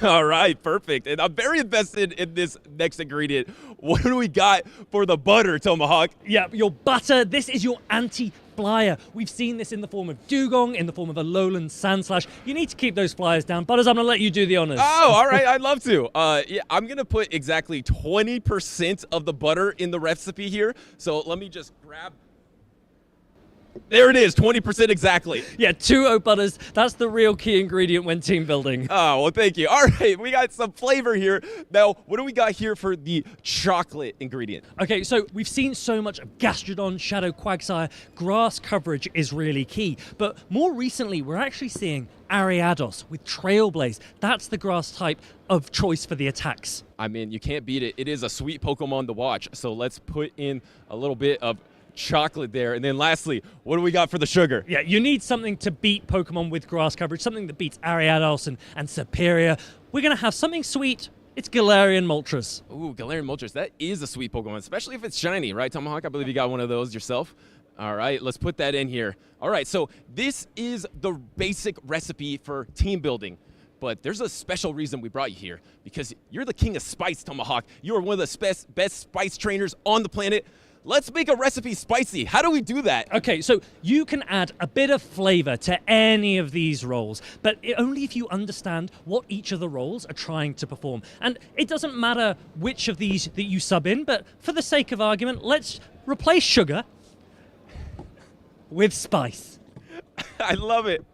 All right, perfect. And I'm very invested in this next ingredient. What do we got for the butter, Tomahawk? Yeah, your butter. This is your anti-flyer. We've seen this in the form of Dugong, in the form of a Lowland Sandslash. You need to keep those flyers down. Butters, I'm going to let you do the honors. Oh, all right. I'd love to. Yeah, I'm going to put exactly 20% of the butter in the recipe here. So let me just grab. There it is, 20% exactly. Yeah, 2-0 butters. That's the real key ingredient when team building. Oh, well, thank you. All right, we got some flavor here. Now, what do we got here for the chocolate ingredient? Okay, so we've seen so much of Gastrodon, Shadow Quagsire. Grass coverage is really key. But more recently, we're actually seeing Ariados with Trailblaze. That's the grass type of choice for the attacks. I mean, you can't beat it. It is a sweet Pokemon to watch. So let's put in a little bit of chocolate there. And then lastly, what do we got for the sugar? Yeah, you need something to beat Pokemon with grass coverage, something that beats Ariados and Superior. We're going to have something sweet. It's Galarian Moltres. Ooh, Galarian Moltres. That is a sweet Pokemon, especially if it's shiny, right, Tomahawk? I believe you got one of those yourself. All right, let's put that in here. All right, so this is the basic recipe for team building. But there's a special reason we brought you here, because you're the king of spice, Tomahawk. You are one of the best spice trainers on the planet. Let's make a recipe spicy. How do we do that? Okay, so you can add a bit of flavor to any of these roles, but only if you understand what each of the roles are trying to perform. And it doesn't matter which of these that you sub in, but for the sake of argument, let's replace sugar with spice. I love it.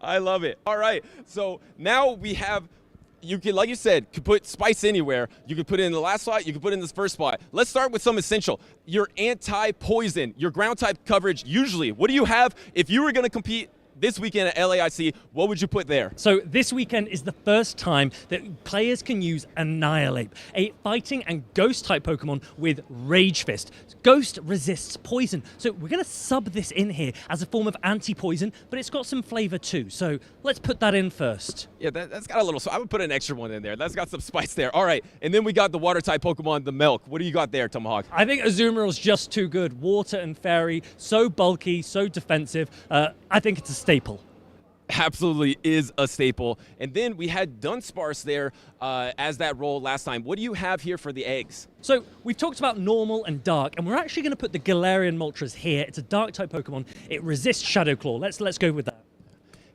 I love it. All right, so now we have, you can, like you said, could put spice anywhere. You could put it in the last spot, you could put it in this first spot. Let's start with some essential. Your anti-poison, your ground type coverage, usually. What do you have if you were gonna compete this weekend at LAIC? What would you put there? So this weekend is the first time that players can use Annihilate, a fighting and ghost type Pokemon with Rage Fist. Ghost resists poison, so we're going to sub this in here as a form of anti-poison, but it's got some flavor too, so let's put that in first. Yeah, that's got a little, so I would put an extra one in there. That's got some spice there. All right, and then we got the water type Pokemon, the Milk. What do you got there, Tomahawk? I think Azumarill's just too good. Water and Fairy, so bulky, so defensive. I think it's a staple. Absolutely is a staple. And then we had Dunsparce there as that role last time. What do you have here for the eggs? So we've talked about normal and dark, and we're actually going to put the Galarian Moltres here. It's a dark type Pokemon. It resists Shadow Claw. Let's go with that.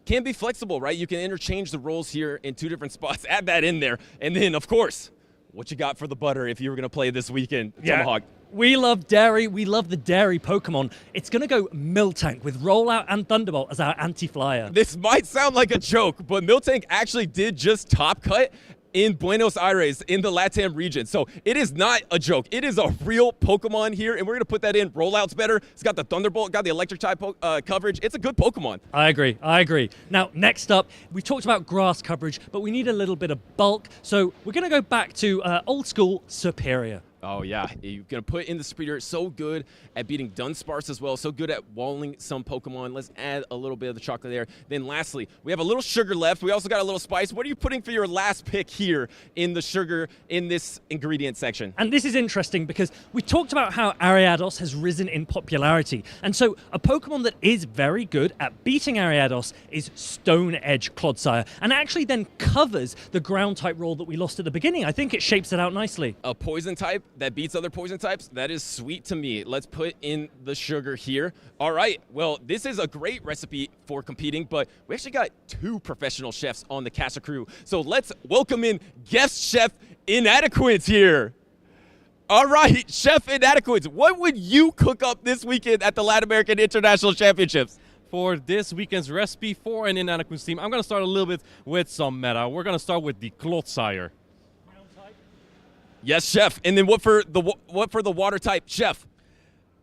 Can be flexible, right? You can interchange the roles here in 2 different spots. Add that in there. And then, of course, what you got for the butter if you were going to play this weekend, Tomahawk? We love dairy. We love the dairy Pokemon. It's going to go Miltank with Rollout and Thunderbolt as our anti-flyer. This might sound like a joke, but Miltank actually did just top cut in Buenos Aires in the LATAM region. So it is not a joke. It is a real Pokemon here, and we're going to put that in. Rollout's better. It's got the Thunderbolt, got the electric type coverage. It's a good Pokemon. I agree. Now, next up, we talked about grass coverage, but we need a little bit of bulk. So we're going to go back to old school Superior. Oh, yeah. You're going to put in the Superior. So good at beating Dunsparce as well. So good at walling some Pokemon. Let's add a little bit of the chocolate there. Then lastly, we have a little sugar left. We also got a little spice. What are you putting for your last pick here in the sugar in this ingredient section? And this is interesting because we talked about how Ariados has risen in popularity. And so a Pokemon that is very good at beating Ariados is Stone Edge Clodsire, and actually then covers the ground type role that we lost at the beginning. I think it shapes it out nicely. A poison type that beats other poison types, that is sweet to me. Let's put in the sugar here. All right, well, this is a great recipe for competing, but we actually got 2 professional chefs on the Casa crew. So let's welcome in guest chef Inadequate here. All right, Chef Inadequate, what would you cook up this weekend at the Latin American International Championships? For this weekend's recipe for an Inadequate team, I'm going to start a little bit with some meta. We're going to start with the Clodsire. Yes, chef. And then what for the water type, chef?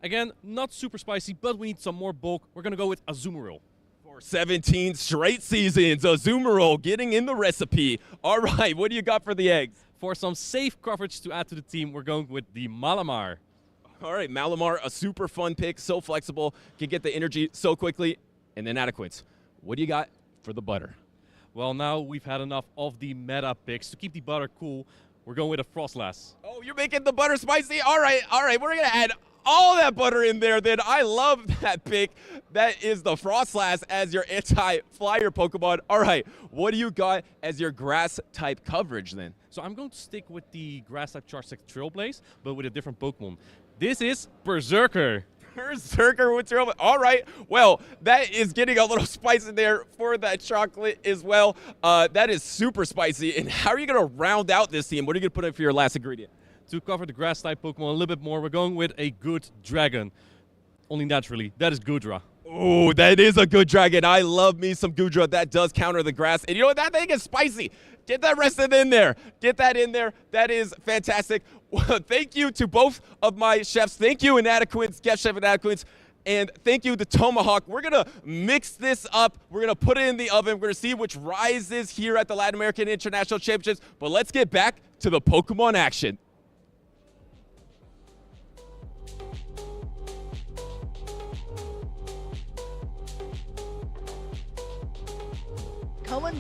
Again, not super spicy, but we need some more bulk. We're going to go with Azumarill. For 17 straight seasons, Azumarill getting in the recipe. All right, what do you got for the eggs? For some safe coverage to add to the team, we're going with the Malamar. All right, Malamar, a super fun pick, so flexible, can get the energy so quickly. And then Adequate, what do you got for the butter? Well, now we've had enough of the meta picks. To keep the butter cool, we're going with a Frostlass. Oh, you're making the butter spicy? All right. We're going to add all that butter in there then. I love that pick. That is the Frostlass as your anti-flyer Pokemon. All right, what do you got as your grass-type coverage then? So I'm going to stick with the grass-type Charge Trailblaze, but with a different Pokemon. This is Berserker. Berserker with Trailblaze. All right, well, that is getting a little spice in there for that chocolate as well. That is super spicy. And how are you going to round out this team? What are you going to put in for your last ingredient? To cover the grass-type Pokemon a little bit more, we're going with a good dragon. Only naturally, that is Goodra. Oh, that is a good dragon. I love me some Goodra. That does counter the grass. And you know what? That thing is spicy. Get that rested in there. Get that in there. That is fantastic. Thank you to both of my chefs. Thank you, Inadequates, guest chef Inadequates. And thank you to Tomahawk. We're going to mix this up. We're going to put it in the oven. We're going to see which rises here at the Latin American International Championships. But let's get back to the Pokemon action.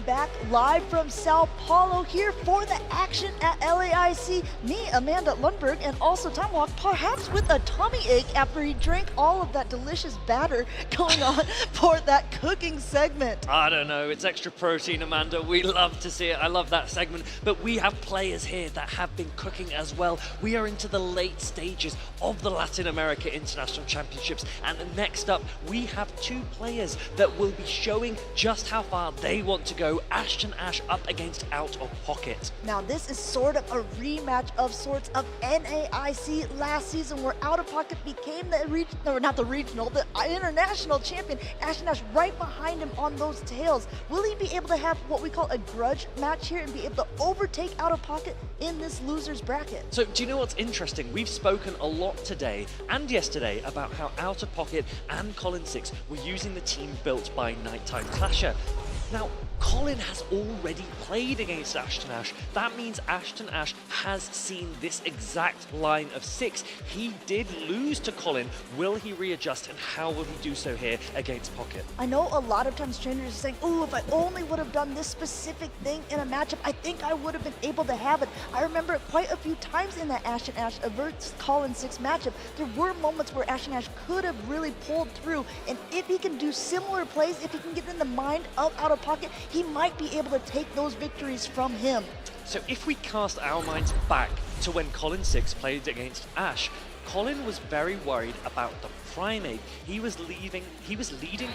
back live from Sao Paulo here for the action at LAIC. Me, Amanda Lundberg, and also Tomahawk, perhaps with a tummy ache after he drank all of that delicious batter going on for that cooking segment. I don't know, it's extra protein, Amanda. We love to see it. I love that segment. But we have players here that have been cooking as well. We are into the late stages of the Latin America International Championships. And next up, we have two players that will be showing just how far they want to go. Ashton Ash up against Out of Pocket. Now this is sort of a rematch of sorts of NAIC last season where Out of Pocket became the international champion. Ashton Ash right behind him on those tails. Will he be able to have what we call a grudge match here and be able to overtake Out of Pocket in this loser's bracket? So do you know what's interesting? We've spoken a lot today and yesterday about how Out of Pocket and Colin 6 were using the team built by Nighttime Clasher. Now, Colin has already played against Ashton Ash. That means Ashton Ash has seen this exact line of 6. He did lose to Colin. Will he readjust, and how will he do so here against Pocket? I know a lot of times trainers are saying, ooh, if I only would have done this specific thing in a matchup, I think I would have been able to have it. I remember quite a few times in that Ashton Ash versus Colin 6 matchup, there were moments where Ashton Ash could have really pulled through, and if he can do similar plays, if he can get in the mind of Out of Pocket, he might be able to take those victories from him. So if we cast our minds back to when Colin 6 played against Ash, Colin was very worried about the Primate. He was leading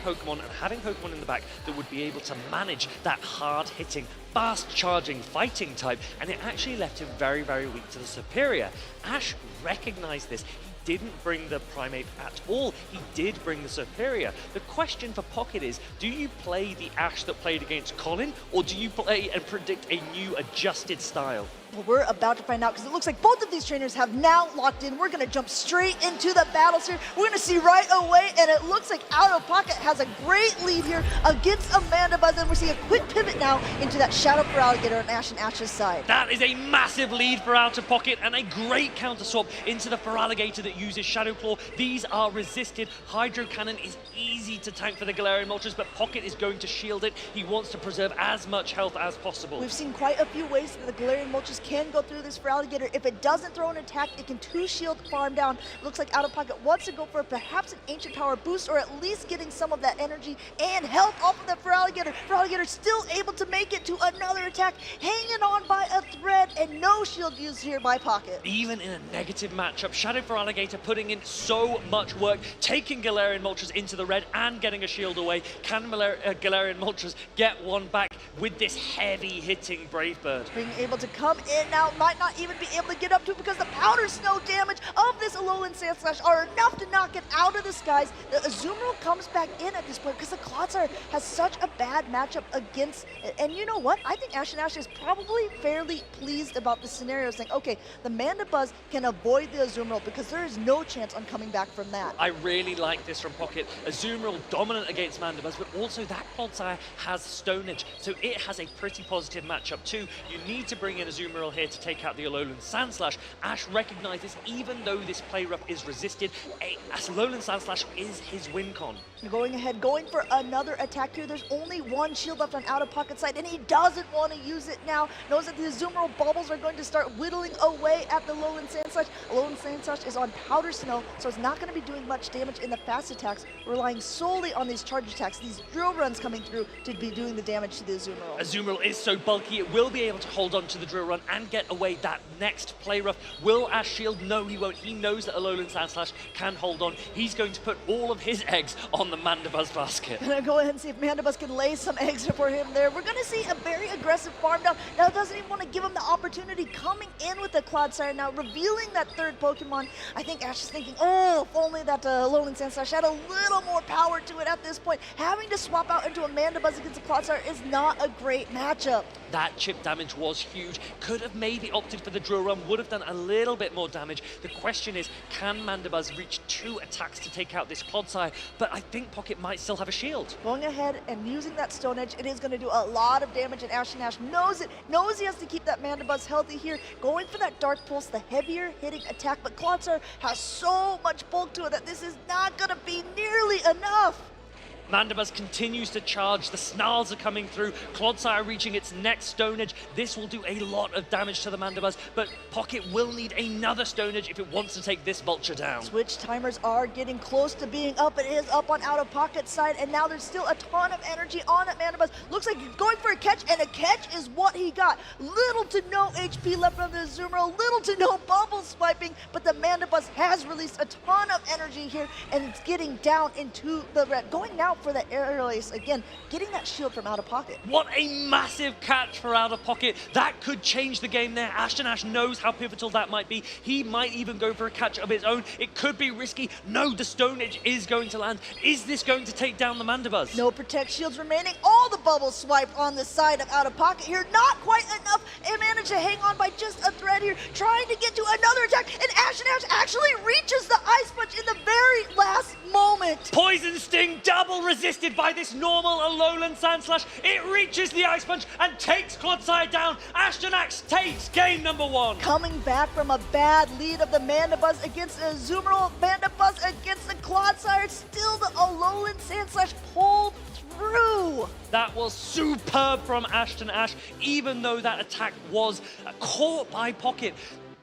Pokemon and having Pokemon in the back that would be able to manage that hard-hitting, fast-charging fighting type, and it actually left him very, very weak to the Superior. Ash recognized this. He didn't bring the Primate at all. He did bring the Superior. The question for Pocket is, do you play the Ash that played against Colin, or do you play and predict a new adjusted style? Well, we're about to find out because it looks like both of these trainers have now locked in. We're going to jump straight into the battles here. We're going to see right away, and it looks like Out of Pocket has a great lead here against Amanda Buzz, and we're seeing a quick pivot now into that Shadow for Alligator on Ashton Ash's side. That is a massive lead for Out of Pocket and a great counter swap into the Feraligatr that uses Shadow Claw. These are resisted. Hydro Cannon is easy to tank for the Galarian Moltres, but Pocket is going to shield it. He wants to preserve as much health as possible. We've seen quite a few ways that the Galarian Moltres can go through this Feraligatr. If it doesn't throw an attack, it can 2-shield farm down. It looks like Out of Pocket wants to go for perhaps an Ancient Power boost, or at least getting some of that energy and health off of that Feraligatr. Feraligatr still able to make it to another attack, hanging on by a thread, and no shield used here by Pocket. Even in a negative matchup, Shadow Feraligatr putting in so much work, taking Galarian Moltres into the red and getting a shield away. Can Galarian Moltres get one back with this heavy-hitting Brave Bird? Being able to come in now, might not even be able to get up to it because the Powder Snow damage of this Alolan Sandslash are enough to knock it out of the skies. The Azumarill comes back in at this point because the Clodsire has such a bad matchup against it. And you know what? I think Ashton Ash is probably fairly pleased about the scenario, saying, okay, the Mandibuzz can avoid the Azumarill because there is no chance on coming back from that. I really like this from Pocket. Azumarill dominant against Mandibuzz, but also that Clodsire has Stone Edge, so it has a pretty positive matchup too. You need to bring in Azumarill here to take out the Alolan Sandslash. Ash recognizes, even though this play rough is resisted, Alolan Sandslash is his win con. Going ahead, going for another attack here. There's only one shield left on Out of Pocket side, and he doesn't want to use it now. Knows that the Azumarill bubbles are going to start whittling away at the Alolan Sandslash. Alolan Sandslash is on Powder Snow, so it's not going to be doing much damage in the fast attacks, relying solely on these charge attacks, these drill runs coming through to be doing the damage to the Azumarill. Azumarill is so bulky, it will be able to hold on to the drill run and get away that next play rough. Will Ash shield? No, he won't. He knows that Alolan Sandslash can hold on. He's going to put all of his eggs on the Mandibuzz basket. Gonna go ahead and see if Mandibuzz can lay some eggs for him there. We're gonna see a very aggressive farm down. Now doesn't even want to give him the opportunity, coming in with the Clodsire now, revealing that third Pokemon. I think Ash is thinking, oh, if only that Alolan Sandslash had a little more power to it at this point. Having to swap out into a Mandibuzz against a Clodsire is not a great matchup. That chip damage was huge. Could have maybe opted for the drill run, would have done a little bit more damage. The question is, can Mandibuzz reach 2 attacks to take out this Clodsire? But I think Pocket might still have a shield. Going ahead and using that Stone Edge, it is going to do a lot of damage, and Ashton Ash knows it. Knows he has to keep that Mandibuzz healthy here. Going for that Dark Pulse, the heavier hitting attack, but Clodsire has so much bulk to it that this is not going to be nearly enough. Mandibuzz continues to charge. The Snarls are coming through. Clodsire reaching its next Stone Edge. This will do a lot of damage to the Mandibuzz, but Pocket will need another Stone Edge if it wants to take this Vulture down. Switch timers are getting close to being up. It is up on Out of Pocket side, and now there's still a ton of energy on that Mandibuzz. Looks like he's going for a catch, and a catch is what he got. Little to no HP left on the Azumarill, little to no bubble swiping, but the Mandibuzz has released a ton of energy here, and it's getting down into the red. Going now for the aerial ace again, getting that shield from Out of Pocket. What a massive catch for Out of Pocket. That could change the game there. Ashton Ash knows how pivotal that might be. He might even go for a catch of his own. It could be risky. No, the Stone Edge is going to land. Is this going to take down the Mandibuzz? No Protect shields remaining. All the bubbles swiped on the side of Out of Pocket here. Not quite enough. It managed to hang on by just a thread here, trying to get to another attack, and Ashton Ash actually reaches the Ice Punch in the very last moment. Poison Sting double resisted by this normal Alolan Sand Slash. It reaches the Ice Punch and takes Clodsire down. Ashton Ash takes game number 1. Coming back from a bad lead of the Mandibuzz against the Azumarill, Mandibuzz against the Clodsire, still the Alolan Sand Slash pulled through. That was superb from Ashton Ash, even though that attack was caught by Pocket.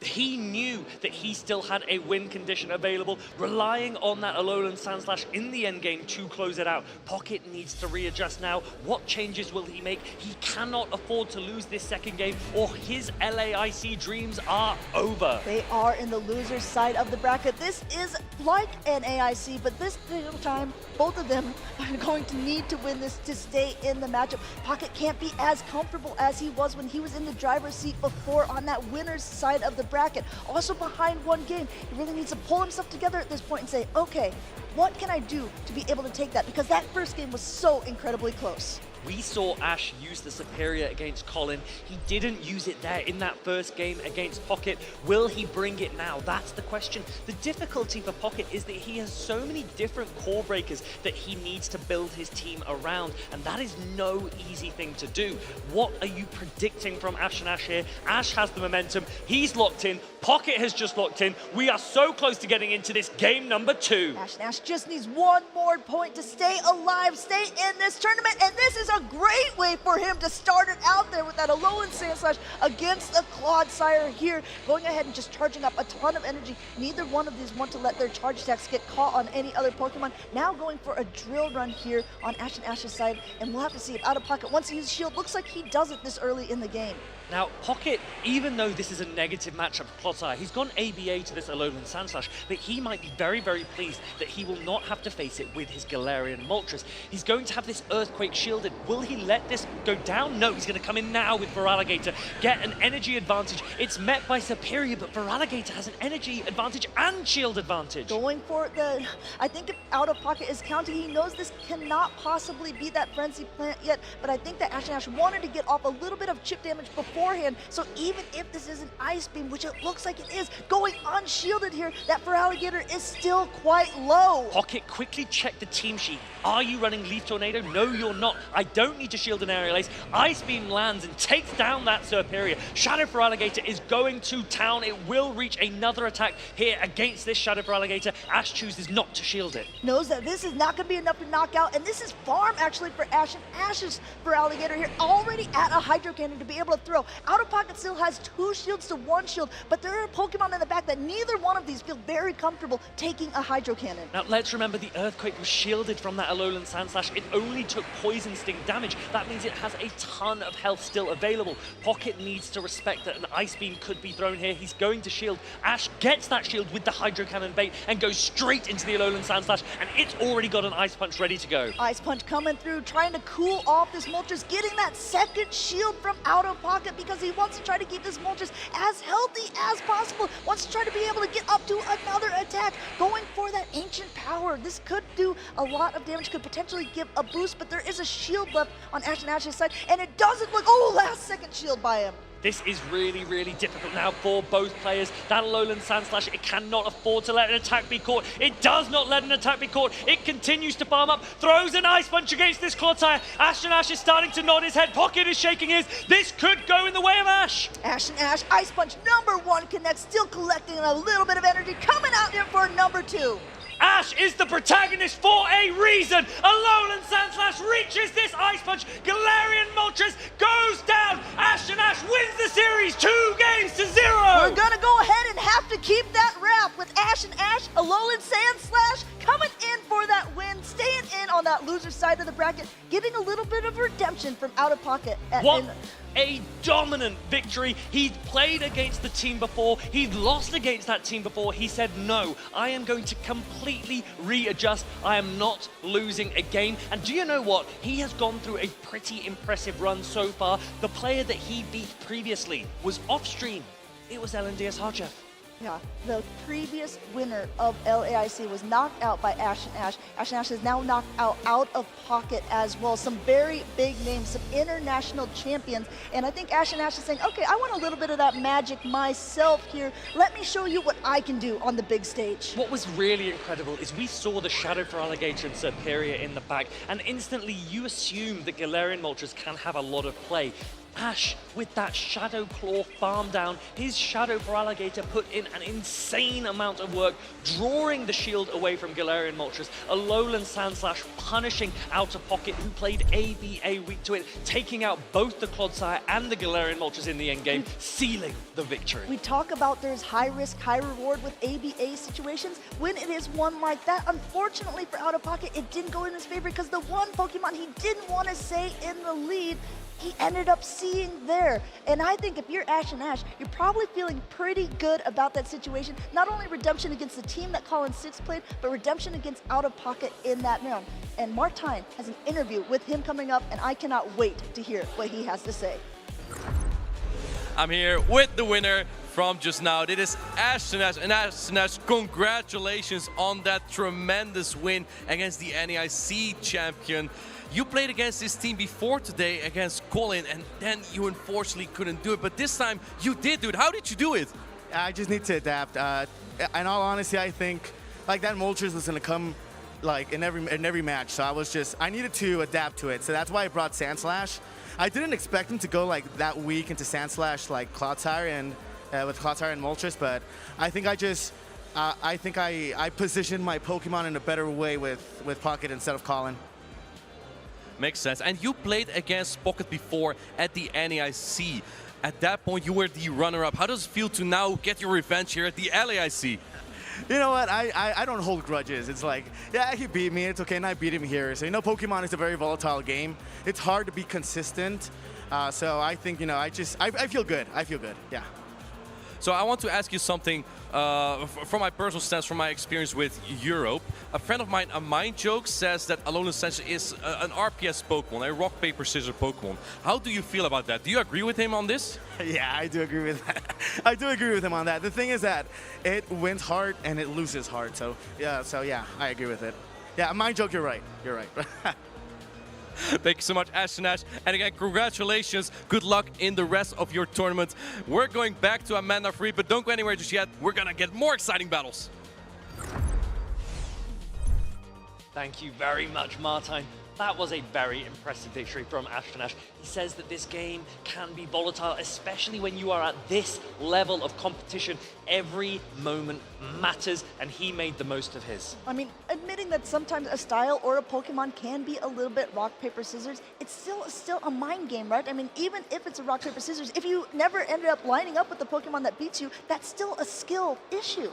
He knew that he still had a win condition available, relying on that Alolan Sand Slash in the endgame to close it out. Pocket needs to readjust now. What changes will he make? He cannot afford to lose this second game, or his LAIC dreams are over. They are in the loser's side of the bracket. This is like an AIC, but this time, both of them are going to need to win this to stay in the matchup. Pocket can't be as comfortable as he was when he was in the driver's seat before on that winner's side of the bracket. Also behind one game, he really needs to pull himself together at this point and say, okay, what can I do to be able to take that? Because that first game was so incredibly close. We saw Ash use the Superior against Colin. He didn't use it there in that first game against Pocket. Will he bring it now? That's the question. The difficulty for Pocket is that he has so many different core breakers that he needs to build his team around, and that is no easy thing to do. What are you predicting from Ash and Ash here? Ash has the momentum. He's locked in. Pocket has just locked in. We are so close to getting into this game number 2. Ash Nash just needs one more point to stay alive, stay in this tournament, and this is a great way for him to start it out there with that Alolan Sand Slash against the Clodsire here, going ahead and just charging up a ton of energy. Neither one of these want to let their charge attacks get caught on any other Pokemon. Now going for a drill run here on Ash and Ash's side, and we'll have to see if Out of Pocket wants to use shield. Looks like he doesn't this early in the game. Now, Pocket, even though this is a negative matchup for Clodsire, he's gone ABA to this Alolan Sand Slash, but he might be very, very pleased that he will not have to face it with his Galarian Moltres. He's going to have this Earthquake shielded. Will he let this go down? No, he's going to come in now with Feraligatr, get an energy advantage. It's met by Superior, but Feraligatr has an energy advantage and shield advantage. Going for the, I think if Out of Pocket is counting, he knows this cannot possibly be that Frenzy Plant yet, but I think that Ash and Ash wanted to get off a little bit of chip damage beforehand, so even if this is an Ice Beam, which it looks like it is, going unshielded here, that Feraligatr is still quite low. Pocket, quickly check the team sheet. Are you running Leaf Tornado? No, you're not. I don't need to shield an Aerial Ace. Ice Beam lands and takes down that Superior. Shadow Feraligatr is going to town. It will reach another attack here against this Shadow Feraligatr. Ash chooses not to shield it. Knows that this is not going to be enough to knock out, and this is farm actually for Ash, and Ash's Feraligatr here already at a Hydro Cannon to be able to throw. Out of Pocket still has 2 shields to 1 shield, but there are Pokemon in the back that neither one of these feel very comfortable taking a Hydro Cannon. Now let's remember the Earthquake was shielded from that Alolan Sand Slash. It only took Poison Sting damage. That means it has a ton of health still available. Pocket needs to respect that an Ice Beam could be thrown here. He's going to shield. Ash gets that shield with the Hydro Cannon bait and goes straight into the Alolan Sand Slash, and it's already got an Ice Punch ready to go. Ice Punch coming through, trying to cool off this Moltres, getting that second shield from Out of Pocket because he wants to try to keep this Moltres as healthy as possible, wants to try to be able to get up to another attack, going for that Ancient Power. This could do a lot of damage, could potentially give a boost, but there is a shield left on Ash and Ash's side, and it doesn't look, oh, last second shield by him. This is really, really difficult now for both players. That Alolan Sand Slash, it cannot afford to let an attack be caught. It does not let an attack be caught. It continues to farm up, throws an Ice Punch against this Clodsire. Ash and Ash is starting to nod his head. Pocket is shaking his. This could go in the way of Ash. Ash and Ash, Ice Punch number 1 connects, still collecting a little bit of energy, coming out here for number 2. Ash is the protagonist for a reason. Alolan Sandslash reaches this Ice Punch. Galarian Moltres goes down. Ash wins the series 2-0. We're gonna go ahead and have to keep that wrap with Ash, Alolan Sandslash coming in for that win, staying in on that loser side of the bracket, getting a little bit of redemption from out of pocket. What a dominant victory. He'd played against the team before. He'd lost against that team before. He said, no, I am going to completely readjust. I am not losing a game. And do you know what? He has gone through a pretty impressive run so far. The player that he beat previously was off stream. It was Ellen Diaz-Harchev. Yeah, the previous winner of LAIC was knocked out by Ash. Ash is now knocked out of pocket as well. Some very big names, some international champions. And I think Ash is saying, okay, I want a little bit of that magic myself here. Let me show you what I can do on the big stage. What was really incredible is we saw the Shadow for Alligator and Serperior in the back, and instantly you assume that Galarian Moltres can have a lot of play. Ash, with that Shadow Claw farm down, his Shadow for Alligator put in an insane amount of work, drawing the shield away from Galarian Moltres. Alolan Sandslash punishing Out of Pocket, who played ABA weak to it, taking out both the Clodsire and the Galarian Moltres in the endgame, sealing the victory. We talk about there's high risk, high reward with ABA situations. When it is one like that, unfortunately for Out of Pocket, it didn't go in his favor because the one Pokemon he didn't want to say in the lead, he ended up seeing there. And I think if you're Ash, you're probably feeling pretty good about that situation. Not only redemption against the team that Colin 6 played, but redemption against Out of Pocket in that round. And Martine has an interview with him coming up, and I cannot wait to hear what he has to say. I'm here with the winner from just now. It is Ash, and Ash, congratulations on that tremendous win against the NAIC champion. You played against this team before today against Colin, and then you unfortunately couldn't do it, but this time you did do it. How did you do it? I just need to adapt. In all honesty, I think like that Moltres was gonna come like in every match, so I needed to adapt to it. So that's why I brought Sandslash. I didn't expect him to go like that weak into Sandslash like Clodsire and with Clodsire and Moltres, but I think I positioned my Pokemon in a better way with Pocket instead of Colin. Makes sense. And you played against Pocket before at the NAIC. At that point, you were the runner-up. How does it feel to now get your revenge here at the LAIC? You know what? I don't hold grudges. It's like, yeah, he beat me. It's okay, and I beat him here. So, you know, Pokemon is a very volatile game. It's hard to be consistent. So I think, you know, I feel good. I feel good, yeah. So I want to ask you something from my personal stance, from my experience with Europe. A friend of mine, a mind joke, says that Alolan Sandslash is an RPS Pokemon, a rock, paper, scissors Pokemon. How do you feel about that? Do you agree with him on this? Yeah, I do agree with that. I do agree with him on that. The thing is that it wins hard and it loses hard. So yeah, I agree with it. Yeah, mind joke, you're right. You're right. Thank you so much, Ash. And again, congratulations. Good luck in the rest of your tournament. We're going back to Amanda Free, but don't go anywhere just yet. We're going to get more exciting battles. Thank you very much, Martine. That was a very impressive victory from Ash. He says that this game can be volatile, especially when you are at this level of competition. Every moment matters, and he made the most of his. I mean, admitting that sometimes a style or a Pokemon can be a little bit rock, paper, scissors, it's still a mind game, right? I mean, even if it's a rock, paper, scissors, if you never ended up lining up with the Pokemon that beats you, that's still a skill issue.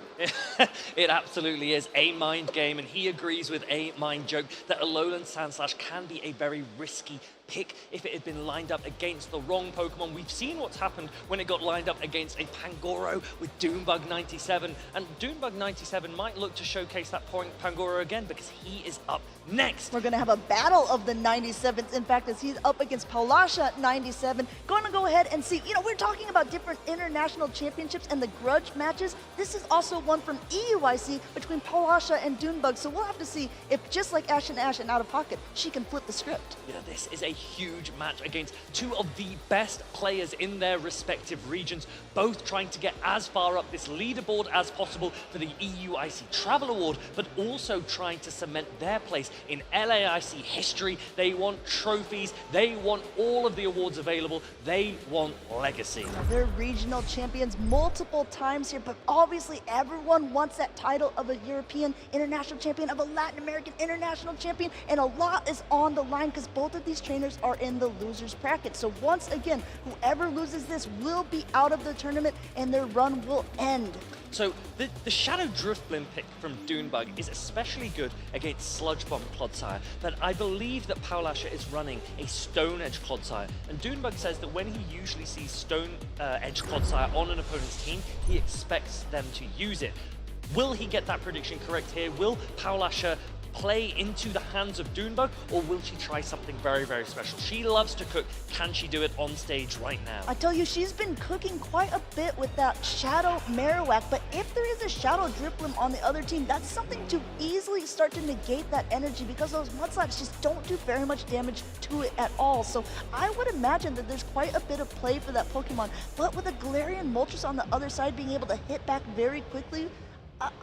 It absolutely is a mind game, and he agrees with a mind joke that Alolan Sandslash can be a very risky pick if it had been lined up against the wrong Pokemon. We've seen what's happened when it got lined up against a Pangoro with Doombug 97, and Doombug 97 might look to showcase that Pangoro again because he is up next. We're going to have a battle of the 97s. In fact, as he's up against Paulasha 97, going to go ahead and see, you know, we're talking about different international championships and the grudge matches. This is also one from EUIC between Paulasha and Doombug, so we'll have to see if, just like Ash and Out of Pocket, she can flip the script. Yeah, this is a huge match against two of the best players in their respective regions, both trying to get as far up this leaderboard as possible for the EUIC Travel Award, but also trying to cement their place in LAIC history. They want trophies, they want all of the awards available, they want legacy. They're regional champions multiple times here, but obviously everyone wants that title of a European international champion, of a Latin American international champion, and a lot is on the line because both of these trainers are in the losers bracket. So once again, whoever loses this will be out of the tournament and their run will end. So the Shadow Driftblim pick from Dunebug is especially good against Sludge Bomb Clodsire, but I believe that Paulasha is running a Stone Edge Clodsire, and Dunebug says that when he usually sees Stone Edge Clodsire on an opponent's team, he expects them to use it. Will he get that prediction correct here? Will Paulasha play into the hands of Dunebug, or will she try something very, very special? She loves to cook. Can she do it on stage right now? I tell you, she's been cooking quite a bit with that Shadow Marowak, but if there is a Shadow Driplim on the other team, that's something to easily start to negate that energy, because those Mudslides just don't do very much damage to it at all. So I would imagine that there's quite a bit of play for that Pokemon, but with a Galarian Moltres on the other side being able to hit back very quickly,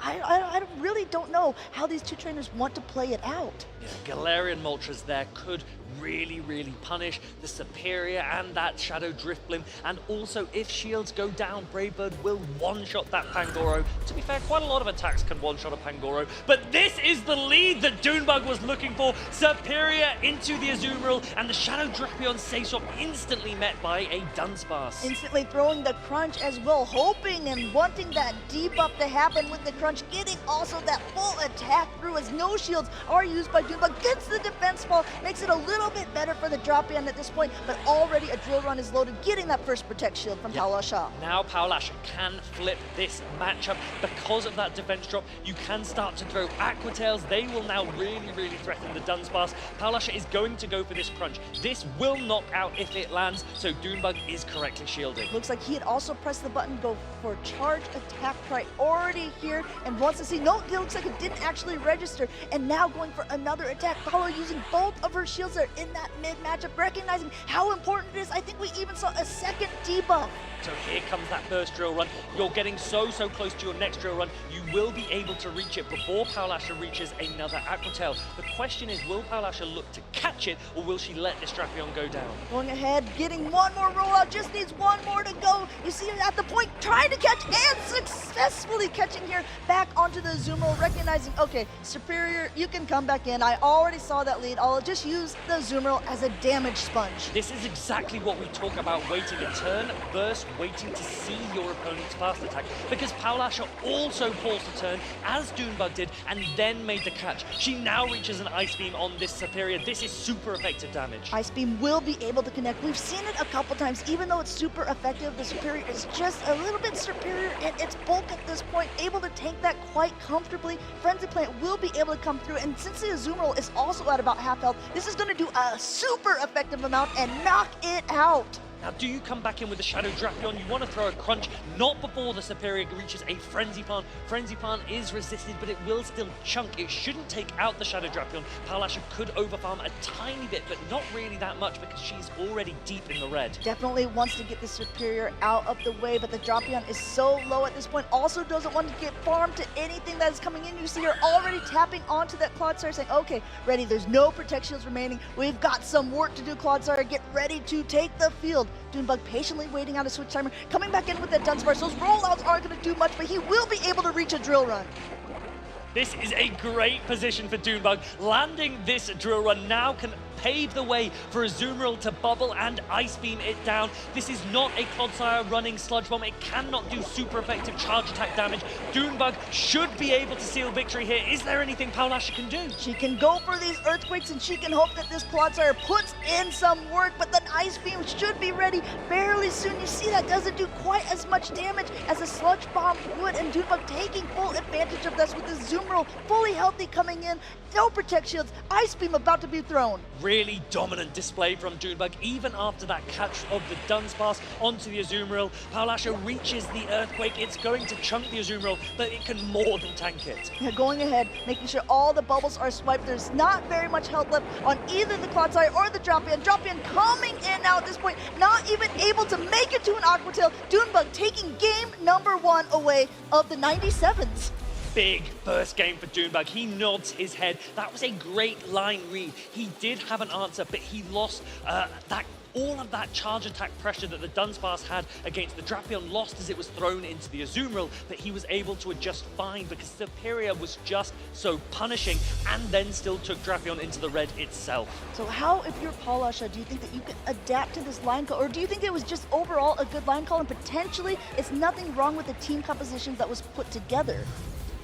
I really don't know how these two trainers want to play it out. Yeah, Galarian Moltres there could really, really punish the Superior and that Shadow Driftblim, and also if shields go down, Brave Bird will one-shot that Pangoro. To be fair, quite a lot of attacks can one-shot a Pangoro, but this is the lead that Dunebug was looking for. Superior into the Azumarill, and the Shadow Drapion safe swap instantly met by a Dunsparce. Instantly throwing the Crunch as well, hoping and wanting that debuff to happen with the Crunch, getting also that full attack through as no shields are used by Dunebug, gets the defense fall, makes it a little bit better for the Drapion at this point, but already a Drill Run is loaded, getting that first Protect Shield from Paulasha. Now Paulasha can flip this matchup because of that defense drop. You can start to throw Aqua Tails. They will now really, really threaten the Dunsparce. Paulasha is going to go for this Crunch. This will knock out if it lands, so Dunebug is correctly shielded. Looks like he had also pressed the button, go for Charge Attack priority here, and wants to see, no, it looks like it didn't actually register, and now going for another attack. Paulo using both of her shields there in that mid matchup, recognizing how important it is. I think we even saw a second debuff. So here comes that first Drill Run. You're getting so close to your next Drill Run. You will be able to reach it before Paulasha reaches another Aqua Tail. The question is, will Paulasha look to catch it, or will she let this Drapion go down? Going ahead, getting one more rollout, just needs one more to go. You see her at the point, trying to catch and successfully catching here back onto the Azumarill, recognizing, okay, Superior, you can come back in. I already saw that lead. I'll just use the Azumarill as a damage sponge. This is exactly what we talk about, waiting a turn versus waiting to see your opponent's fast attack, because Paulasha also paused the turn, as Dunebug did, and then made the catch. She now reaches an Ice Beam on this Superior. This is super effective damage. Ice Beam will be able to connect. We've seen it a couple times. Even though it's super effective, the Superior is just a little bit superior in its bulk at this point, able to tank that quite comfortably. Frenzy Plant will be able to come through, and since the Azumarill is also at about half health, this is going to do a super effective amount and knock it out. Now, do you come back in with the Shadow Drapion? You want to throw a Crunch, not before the Superior reaches a Frenzy Plant. Frenzy Plant is resisted, but it will still chunk. It shouldn't take out the Shadow Drapion. Paulasha could overfarm a tiny bit, but not really that much, because she's already deep in the red. Definitely wants to get the Superior out of the way, but the Drapion is so low at this point. Also doesn't want to get farmed to anything that is coming in. You see her already tapping onto that Clodsire, saying, okay, ready, there's no Protect Shields remaining. We've got some work to do, Clodsire. Get ready to take the field. Dunebug patiently waiting out a switch timer, coming back in with that Dunsparce. Those rollouts aren't going to do much, but he will be able to reach a Drill Run. This is a great position for Dunebug. Landing this Drill Run now can pave the way for Azumarill to bubble and Ice Beam it down. This is not a Clodsire running Sludge Bomb. It cannot do super effective charge attack damage. Dunebug should be able to seal victory here. Is there anything Paulasha can do? She can go for these Earthquakes, and she can hope that this Clodsire puts in some work, but the Ice Beam should be ready fairly soon. You see that doesn't do quite as much damage as a Sludge Bomb would, and Dunebug taking full advantage of this with the Azumarill fully healthy coming in. No Protect Shields. Ice Beam about to be thrown. really dominant display from Doonbug, even after that catch of the Dunsparce onto the Azumarill. Paulasha reaches the Earthquake. It's going to chunk the Azumarill, but it can more than tank it. Yeah, going ahead, making sure all the bubbles are swiped. There's not very much health left on either the Clodsire or the Dropion. Dropion coming in now at this point, not even able to make it to an Aqua Tail. Doonbug taking game number 1 away of the 97s. Big first game for Doonbug. He nods his head. That was a great line read. He did have an answer, but he lost all of that charge attack pressure that the Dunsparce had against the Drapion, lost as it was thrown into the Azumarill, but he was able to adjust fine because Superior was just so punishing and then still took Drapion into the red itself. So how, if you're Paulasha, do you think that you can adapt to this line call, or do you think it was just overall a good line call and potentially it's nothing wrong with the team compositions that was put together?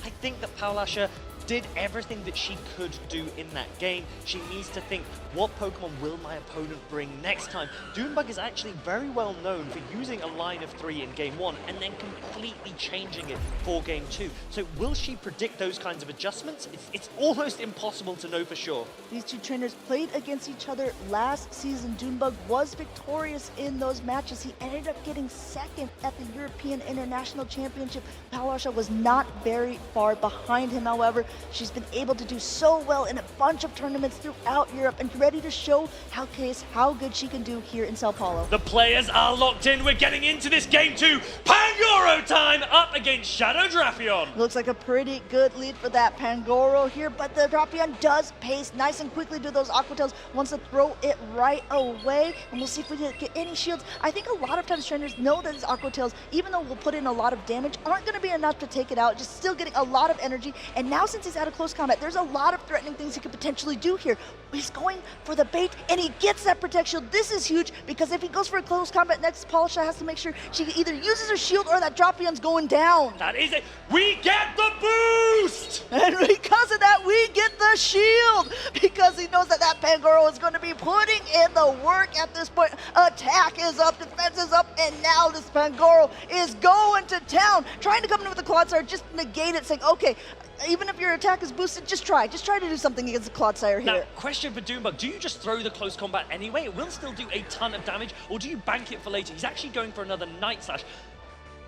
I think that Paulasha did everything that she could do in that game. She needs to think, what Pokemon will my opponent bring next time? Doonbug is actually very well known for using a line of 3 in game 1 and then completely changing it for game 2. So will she predict those kinds of adjustments? It's almost impossible to know for sure. These two trainers played against each other last season. Doonbug was victorious in those matches. He ended up getting second at the European International Championship. Paulasha was not very far behind him, however. She's been able to do so well in a bunch of tournaments throughout Europe and ready to show how good she can do here in Sao Paulo. The players are locked in. We're getting into this game 2. Pangoro time up against Shadow Drapion. Looks like a pretty good lead for that Pangoro here, but the Drapion does pace nice and quickly to those Aqua Tails, wants to throw it right away, and we'll see if we can get any shields. I think a lot of times trainers know that these Aqua Tails, even though we'll put in a lot of damage, aren't going to be enough to take it out, just still getting a lot of energy, and now since he's out of close combat, there's a lot of threatening things he could potentially do here. He's going for the bait, and he gets that Protect Shield. This is huge, because if he goes for a close combat next, Paulasha has to make sure she either uses her shield or that Dropion's going down. That is it. We get the boost! And because of that, we get the shield, because he knows that that Pangoro is going to be putting in the work at this point. Attack is up, defense is up, and now this Pangoro is going to town, trying to come in with the Clodsire, just negate it, saying, okay, even if your attack is boosted, just try to do something against the Clodsire here. Now, question for Doonbug, do you just throw the close combat anyway? It will still do a ton of damage, or do you bank it for later? He's actually going for another Night Slash.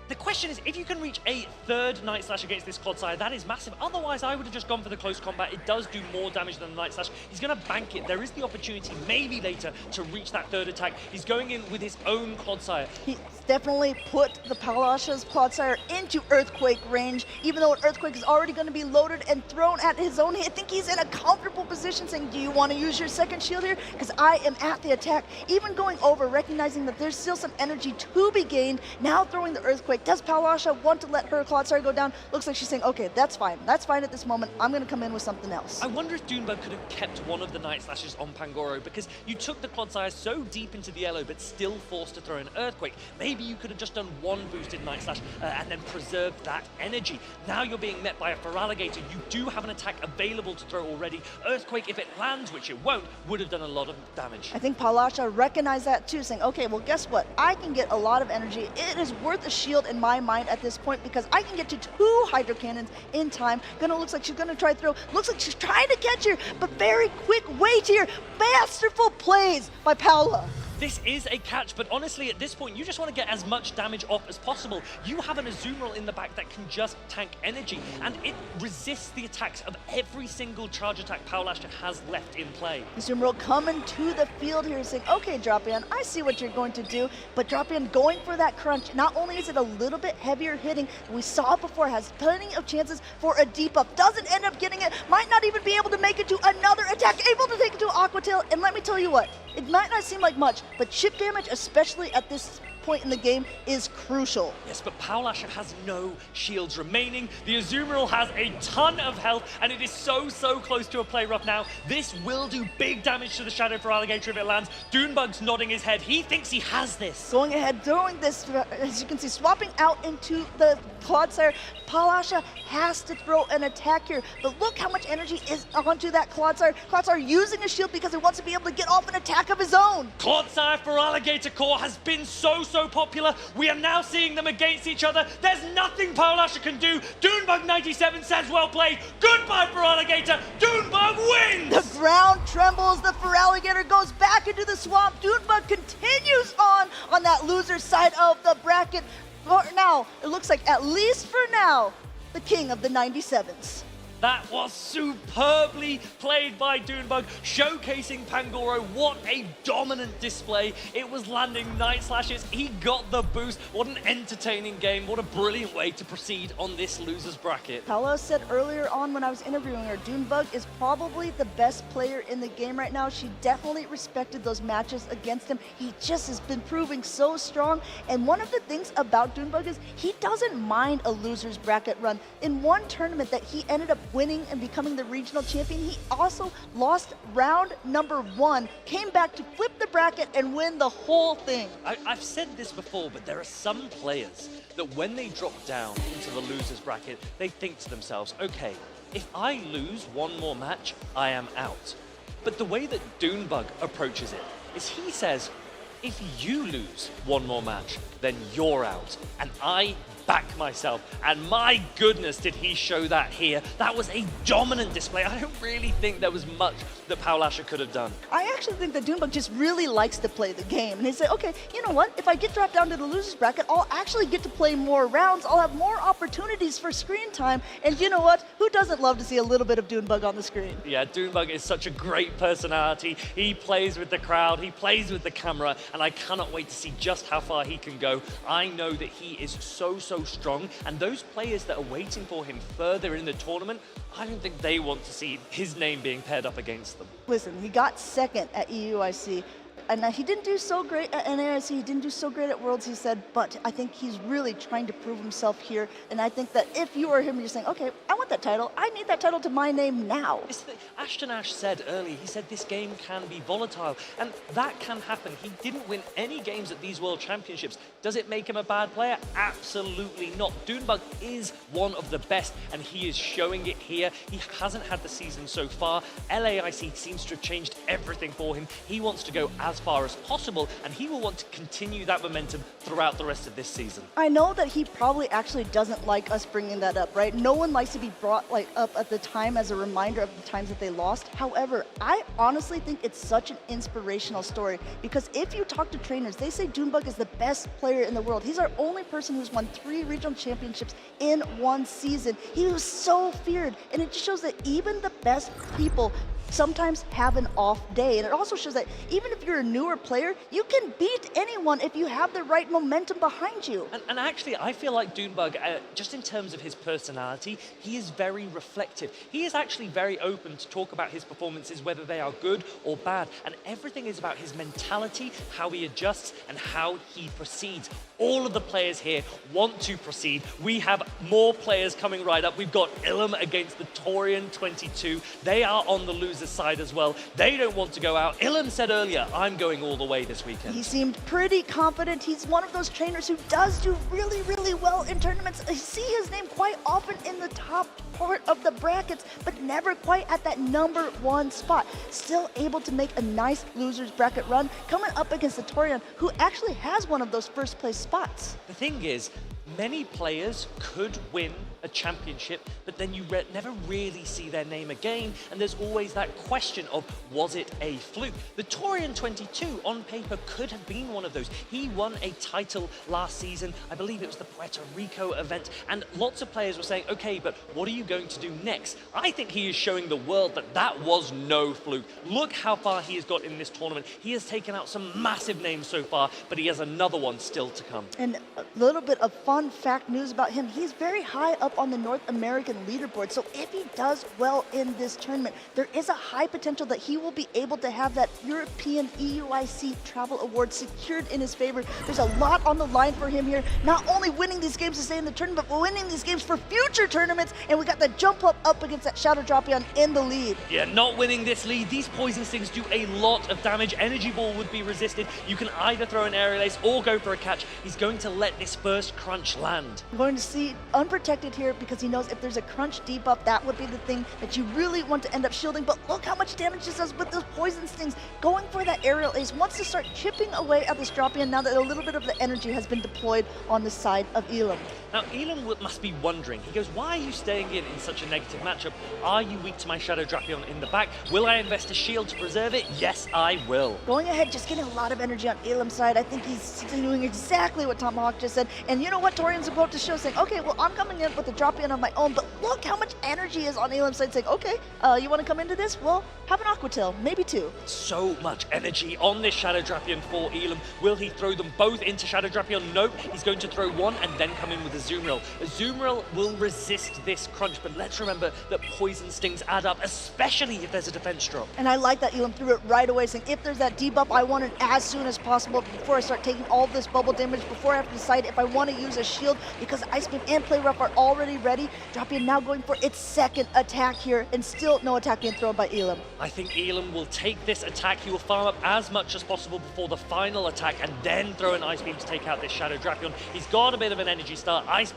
The question is, if you can reach a third Night Slash against this Clodsire, that is massive. Otherwise, I would have just gone for the close combat. It does do more damage than the Night Slash. He's going to bank it. There is the opportunity, maybe later, to reach that third attack. He's going in with his own Clodsire. He's definitely put the Paulasha's Clodsire into Earthquake range, even though an Earthquake is already going to be loaded and thrown at his own. I think he's in a comfortable position, saying, do you want to use your second shield here? Because I am at the attack. Even going over, recognizing that there's still some energy to be gained, now throwing the Earthquake. Does Paulasha want to let her Clodsire go down? Looks like she's saying, okay, that's fine. That's fine at this moment. I'm going to come in with something else. I wonder if Doonbug could have kept one of the Night Slashes on Pangoro, because you took the Clodsire so deep into the yellow, but still forced to throw an Earthquake. Maybe you could have just done one boosted Night Slash and then preserved that energy. Now you're being met by a Feraligatr. You do have an attack available to throw already. Earthquake, if it lands, which it won't, would have done a lot of damage. I think Paulasha recognized that too, saying, okay, well, guess what? I can get a lot of energy. It is worth a shield in my mind at this point, because I can get to 2 Hydro Cannons in time. Looks like she's gonna try to throw. Looks like she's trying to catch her, but very quick wait here. Masterful plays by Paula. This is a catch, but honestly, at this point, you just want to get as much damage off as possible. You have an Azumarill in the back that can just tank energy, and it resists the attacks of every single charge attack Paulasha has left in play. Azumarill coming to the field here, saying, okay, Dropion, I see what you're going to do, but Dropion going for that crunch. Not only is it a little bit heavier hitting, we saw it before, has plenty of chances for a debuff. Doesn't end up getting it, might not even be able to make it to another attack, able to take it to Aqua Tail, and let me tell you what, it might not seem like much, but chip damage, especially at this point in the game, is crucial. Yes, but Paulasha has no shields remaining. The Azumarill has a ton of health, and it is so close to a play rough now. This will do big damage to the Shadow Feraligatr if it lands. Doonbug's nodding his head. He thinks he has this. Going ahead, throwing this, as you can see, swapping out into the Clodsire. Paulasha has to throw an attack here, but look how much energy is onto that Clodsire. Clodsire using a shield because he wants to be able to get off an attack of his own. Clodsire Feraligatr Core has been so so popular. We are now seeing them against each other. There's nothing Paulasha can do. Doonbug97 says well played. Goodbye for Alligator. Doonbug wins! The ground trembles. The Feraligator goes back into the swamp. Doonbug continues on that loser side of the bracket. For now, it looks like, at least for now, the king of the 97s. That was superbly played by Doonbug, showcasing Pangoro. What a dominant display. It was landing Night Slashes. He got the boost. What an entertaining game. What a brilliant way to proceed on this loser's bracket. Paula said earlier on when I was interviewing her, Doonbug is probably the best player in the game right now. She definitely respected those matches against him. He just has been proving so strong. And one of the things about Doonbug is he doesn't mind a loser's bracket run. In one tournament that he ended up winning and becoming the regional champion, he also lost round number 1, came back to flip the bracket and win the whole thing. I've said this before, but there are some players that when they drop down into the loser's bracket, they think to themselves, okay, if I lose one more match, I am out. But the way that Doonbug approaches it is he says, if you lose one more match, then you're out. And I back myself. And my goodness, did he show that here. That was a dominant display. I don't really think there was much that Paulasha could have done. I actually think that Doonbug just really likes to play the game. And he said, okay, you know what? If I get dropped down to the loser's bracket, I'll actually get to play more rounds. I'll have more opportunities for screen time. And you know what? Who doesn't love to see a little bit of Doonbug on the screen? Yeah, Doonbug is such a great personality. He plays with the crowd, he plays with the camera, and I cannot wait to see just how far he can go. I know that he is so strong, and those players that are waiting for him further in the tournament, I don't think they want to see his name being paired up against them. Listen, he got second at EUIC. And he didn't do so great at NAIC, he didn't do so great at Worlds, he said, but I think he's really trying to prove himself here. And I think that if you are him, you're saying, okay, I want that title. I need that title to my name now. Ashton Ash said earlier, he said this game can be volatile, and that can happen. He didn't win any games at these World Championships. Does it make him a bad player? Absolutely not. Doonbug is one of the best, and he is showing it here. He hasn't had the season so far. LAIC seems to have changed everything for him. He wants to go as far as possible, and he will want to continue that momentum throughout the rest of this season. I know that he probably actually doesn't like us bringing that up, right? No one likes to be brought up at the time as a reminder of the times that they lost. However, I honestly think it's such an inspirational story, because if you talk to trainers, they say Doonbug is the best player in the world. He's our only person who's won 3 regional championships in one season. He was so feared, and it just shows that even the best people sometimes have an off day. And it also shows that even if you're a newer player, you can beat anyone if you have the right momentum behind you. And actually, I feel like Doonbug, just in terms of his personality, he is very reflective. He is actually very open to talk about his performances, whether they are good or bad. And everything is about his mentality, how he adjusts, and how he proceeds. All of the players here want to proceed. We have more players coming right up. We've got Ilum against the Torian 22. They are on the loser side as well. They don't want to go out. Ilum said earlier, I'm going all the way this weekend. He seemed pretty confident. He's one of those trainers who does do really well in tournaments. I see his name quite often in the top part of the brackets, but never quite at that number 1 spot. Still able to make a nice loser's bracket run, coming up against the Torian, who actually has one of those first place spots. The thing is, many players could win a championship, but then you never really see their name again, and there's always that question of, was it a fluke? The Torian 22 on paper could have been one of those. He won a title last season. I believe it was the Puerto Rico event, and lots of players were saying, okay, but what are you going to do next? I think he is showing the world that that was no fluke. Look how far he has got in this tournament. He has taken out some massive names so far, but he has another one still to come. And a little bit of fun fact news about him, he's very high up on the North American leaderboard. So if he does well in this tournament, there is a high potential that he will be able to have that European EUIC travel award secured in his favor. There's a lot on the line for him here. Not only winning these games to stay in the tournament, but winning these games for future tournaments. And we got the jump up against that Shadow Dropion in the lead. Yeah, not winning this lead. These poison stings do a lot of damage. Energy ball would be resisted. You can either throw an aerial ace or go for a catch. He's going to let this first crunch land. We're going to see unprotected here because he knows if there's a crunch debuff, that would be the thing that you really want to end up shielding. But look how much damage this does with those poison stings. Going for that aerial ace, wants to start chipping away at this drop-in now that a little bit of the energy has been deployed on the side of Elam. Now, Elam must be wondering. He goes, why are you staying in such a negative matchup? Are you weak to my Shadow Drapion in the back? Will I invest a shield to preserve it? Yes, I will. Going ahead, just getting a lot of energy on Elam's side. I think he's doing exactly what Tomahawk just said. And you know what? Torian's about to show, saying, okay, well, I'm coming in with a drop-in of my own, but look how much energy is on Elam's side, saying, okay, you want to come into this? Well, have an Aqua Tail, maybe two. So much energy on this Shadow Drapion for Elam. Will he throw them both into Shadow Drapion? Nope. He's going to throw one and then come in with Azumarill. Azumarill will resist this crunch, but let's remember that poison stings add up, especially if there's a defense drop. And I like that Elam threw it right away, saying, if there's that debuff, I want it as soon as possible before I start taking all this bubble damage, before I have to decide if I want to use a shield, because Ice Beam and Play Rough are already ready. Drapion now going for its second attack here, and still no attack being thrown by Elam. I think Elam will take this attack. He will farm up as much as possible before the final attack and then throw an Ice Beam to take out this Shadow Drapion. He's got a bit of an energy start. Ice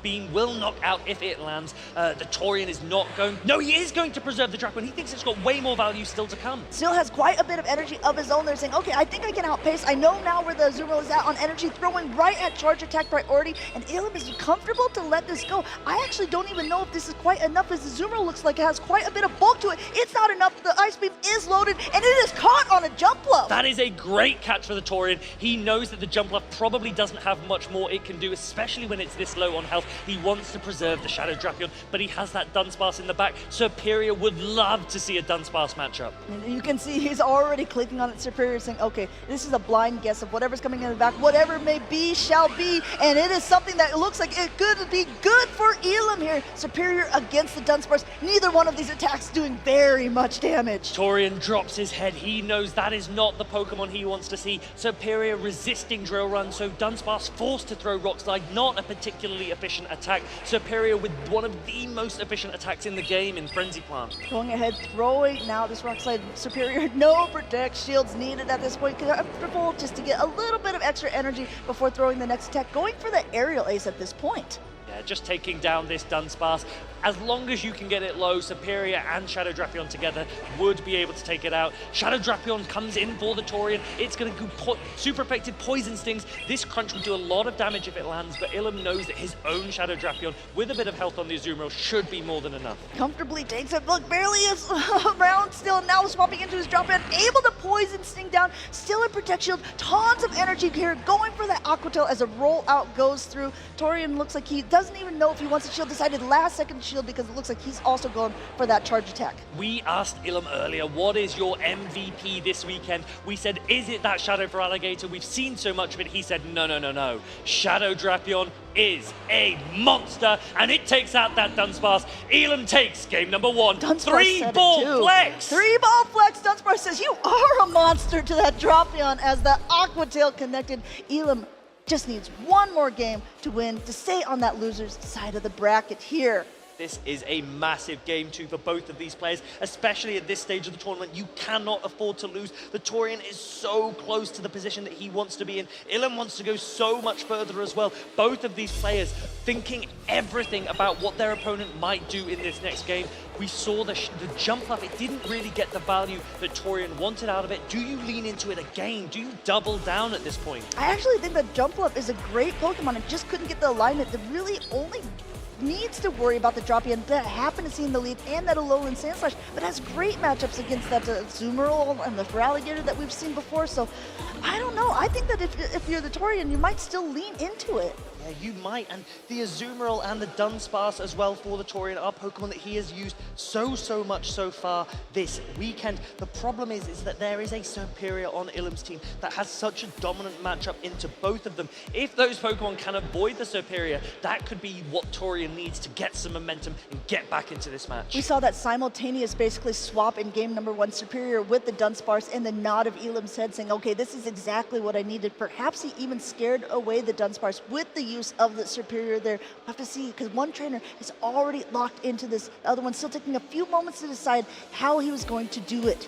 Beam will knock out if it lands. The Torian is not going... No, he is going to preserve the Drapion. He thinks it's got way more value still to come. Still has quite a bit of energy of his own. They're saying, okay, I think I can outpace. I know now where the Azumarill is at on energy, throwing right at charge attack priority, and Elam is comfortable to let this go. I actually don't even know if this is quite enough, as the Azumarill looks like it has quite a bit of bulk to it. It's not enough. The Ice Beam is loaded, and it is caught on a jump bluff. That is a great catch for the Torian. He knows that the jump bluff probably doesn't have much more it can do, especially when it's this low on health. He wants to preserve the Shadow Drapion, but he has that Dunsparce in the back. Superior would love to see a Dunsparce matchup. And you can see he's already clicking on it. Superior saying, okay, this is a blind guess of whatever's coming in the back. Whatever may be shall be, and it is something that looks like it could be good for Elam here. Superior against the Dunsparce. Neither one of these attacks doing very much damage. Torian drops his head. He knows that is not the Pokemon he wants to see. Superior resisting Drill Run, so Dunsparce forced to throw Rock Slide. Not a particularly efficient attack. Superior with one of the most efficient attacks in the game in Frenzy Plant. Going ahead, throwing now this Rock Slide. Superior, no Protect Shields needed at this point. Comfortable just to get a little bit of extra energy before throwing the next attack. Going for the Aerial Ace at this point. Yeah, just taking down this Dunsparce. As long as you can get it low, Superior and Shadow Drapion together would be able to take it out. Shadow Drapion comes in for the Torian. It's going to go super effective Poison Stings. This crunch would do a lot of damage if it lands, but Elam knows that his own Shadow Drapion, with a bit of health on the Azumarill, should be more than enough. Comfortably takes it. Look, barely is around still. Now swapping into his Drop-In, able to Poison Sting down. Still in Protect Shield. Tons of energy here. Going for that Aqua Tail as a rollout goes through. Torian looks like he doesn't even know if he wants to shield. Decided last second shield because it looks like he's also going for that charge attack. We asked Elam earlier, what is your MVP this weekend? We said, is it that Shadow for Alligator? We've seen so much of it. He said, no. Shadow Drapion is a monster, and it takes out that Dunsparce. Elam takes game number one. Dunsparce 3-ball flex. 3-ball flex. Dunsparce says, you are a monster to that Drapion as the Aqua Tail connected. Elam just needs one more game to win to stay on that loser's side of the bracket here. This is a massive game two for both of these players, especially at this stage of the tournament. You cannot afford to lose. The Torian is so close to the position that he wants to be in. Elam wants to go so much further as well. Both of these players thinking everything about what their opponent might do in this next game. We saw the jump up. It didn't really get the value that Torian wanted out of it. Do you lean into it again? Do you double down at this point? I actually think that Jumpluff is a great Pokemon. It just couldn't get the alignment. The really only needs to worry about the Drop-In that happened to see in the lead and that Alolan Sandslash, but has great matchups against that Azumarill and the Feraligatr that we've seen before. So I don't know. I think that if you're the Torian, you might still lean into it. Yeah, you might, and the Azumarill and the Dunsparce as well for the Torian are Pokemon that he has used so much so far this weekend. The problem is that there is a Superior on Elam's team that has such a dominant matchup into both of them. If those Pokemon can avoid the Superior, that could be what Torian needs to get some momentum and get back into this match. We saw that simultaneous basically swap in game number one, Superior with the Dunsparce, and the nod of Elam's head saying, okay, this is exactly what I needed. Perhaps he even scared away the Dunsparce with the use of the Superior there. We'll have to see, because one trainer is already locked into this. The other one's still taking a few moments to decide how he was going to do it.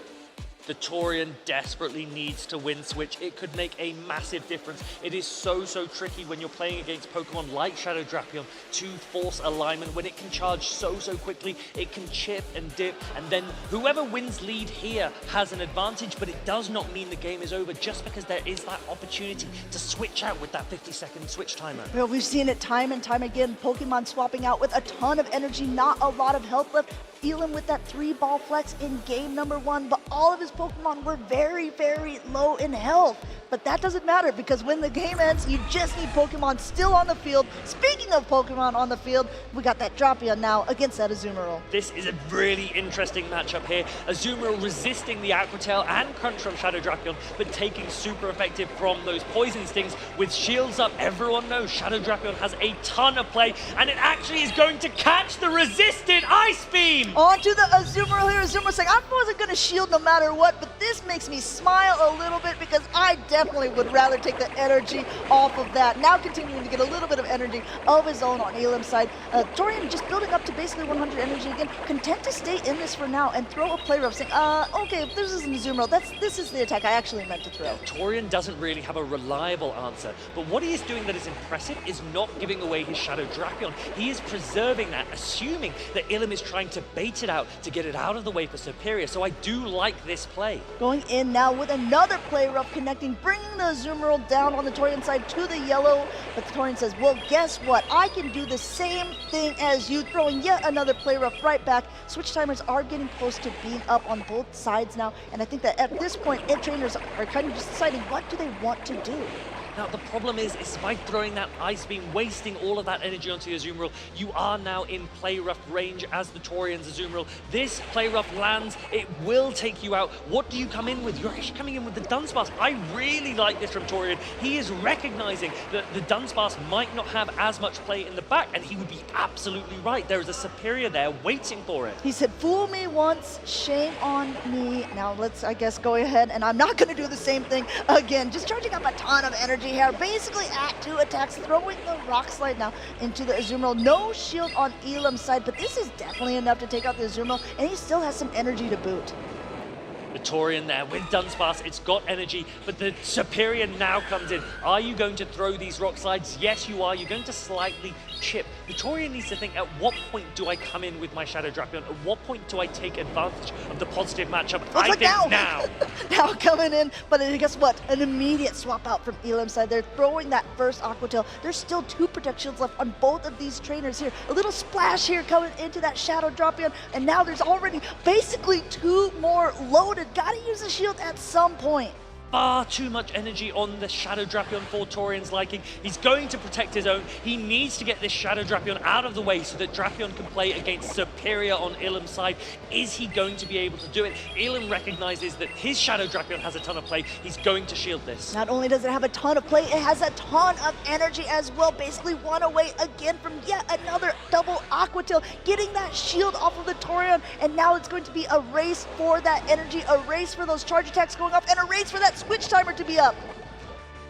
The Torian desperately needs to win Switch. It could make a massive difference. It is so tricky when you're playing against Pokemon like Shadow Drapion to force alignment. When it can charge so quickly, it can chip and dip, and then whoever wins lead here has an advantage, but it does not mean the game is over just because there is that opportunity to switch out with that 50-second switch timer. Well, we've seen it time and time again. Pokemon swapping out with a ton of energy, not a lot of health left. Elam with that 3-ball flex in game number 1, but all of his Pokemon were very low in health. But that doesn't matter because when the game ends, you just need Pokemon still on the field. Speaking of Pokemon on the field, we got that Drapion now against that Azumarill. This is a really interesting matchup here. Azumarill resisting the Aqua Tail and Crunch from Shadow Drapion, but taking super effective from those Poison Stings with shields up. Everyone knows Shadow Drapion has a ton of play, and it actually is going to catch the resisted Ice Beam! Onto the Azumarill here. Azumarill saying, I wasn't going to shield no matter what, but this makes me smile a little bit because I definitely would rather take the energy off of that. Now continuing to get a little bit of energy of his own on Elam's side. Torian just building up to basically 100 energy again. Content to stay in this for now and throw a play rough saying, okay, if this is an Azumarill, this is the attack I actually meant to throw. Torian doesn't really have a reliable answer, but what he is doing that is impressive is not giving away his Shadow Drapion. He is preserving that, assuming that Elam is trying to bait it out to get it out of the way for Superior, so I do like this play. Going in now with another play rough connecting, bringing the Azumarill down on the Torian side to the yellow, but the Torian says, well, guess what? I can do the same thing as you, throwing yet another play rough right back. Switch timers are getting close to being up on both sides now, and I think that at this point, trainers are kind of just deciding what do they want to do. Now, the problem is by throwing that Ice Beam, wasting all of that energy onto your Azumarill, you are now in Play Rough range as the Torian's Azumarill. This Play Rough lands, it will take you out. What do you come in with? You're actually coming in with the Dunsparce. I really like this from Torian. He is recognizing that the Dunsparce might not have as much play in the back, and he would be absolutely right. There is a Superior there waiting for it. He said, fool me once, shame on me. Now let's, I guess, go ahead, and I'm not going to do the same thing again. Just charging up a ton of energy here, basically at 2 attacks, throwing the Rock Slide now into the Azumarill. No shield on Elam's side, but this is definitely enough to take out the Azumarill, and he still has some energy to boot. The Torian there with Dunsparce, it's got energy, but the Superior now comes in. Are you going to throw these Rock Slides? Yes, you are. You're going to slightly chip. The Torian needs to think, at what point do I come in with my Shadow Drapion? At what point do I take advantage of the positive matchup? I think now. Now coming in, but guess what? An immediate swap out from Elam's side. They're throwing that first Aqua Tail. There's still 2 Protect Shields left on both of these trainers here. A little splash here coming into that Shadow Drapion, and now there's already basically 2 more loaded. Gotta use a shield at some point. Far too much energy on the Shadow Drapion for Torian's liking. He's going to protect his own. He needs to get this Shadow Drapion out of the way so that Drapion can play against Superior on Elam's side. Is he going to be able to do it? Elam recognizes that his Shadow Drapion has a ton of play. He's going to shield this. Not only does it have a ton of play, it has a ton of energy as well. Basically 1 away again from yet another double Aqua Tail, getting that shield off of the Torian, and now it's going to be a race for that energy, a race for those charge attacks going off, and a race for that switch timer to be up.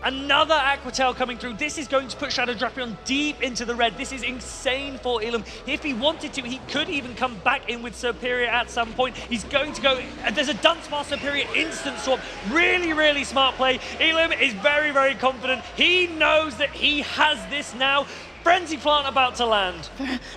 Another Aqua Tail coming through. This is going to put Shadow Drapion deep into the red. This is insane for Elam. If he wanted to, he could even come back in with Superior at some point. He's going to go, there's a Dunsparce Superior instant swap. Really smart play. Elam is very confident. He knows that he has this now. Frenzy Plant about to land.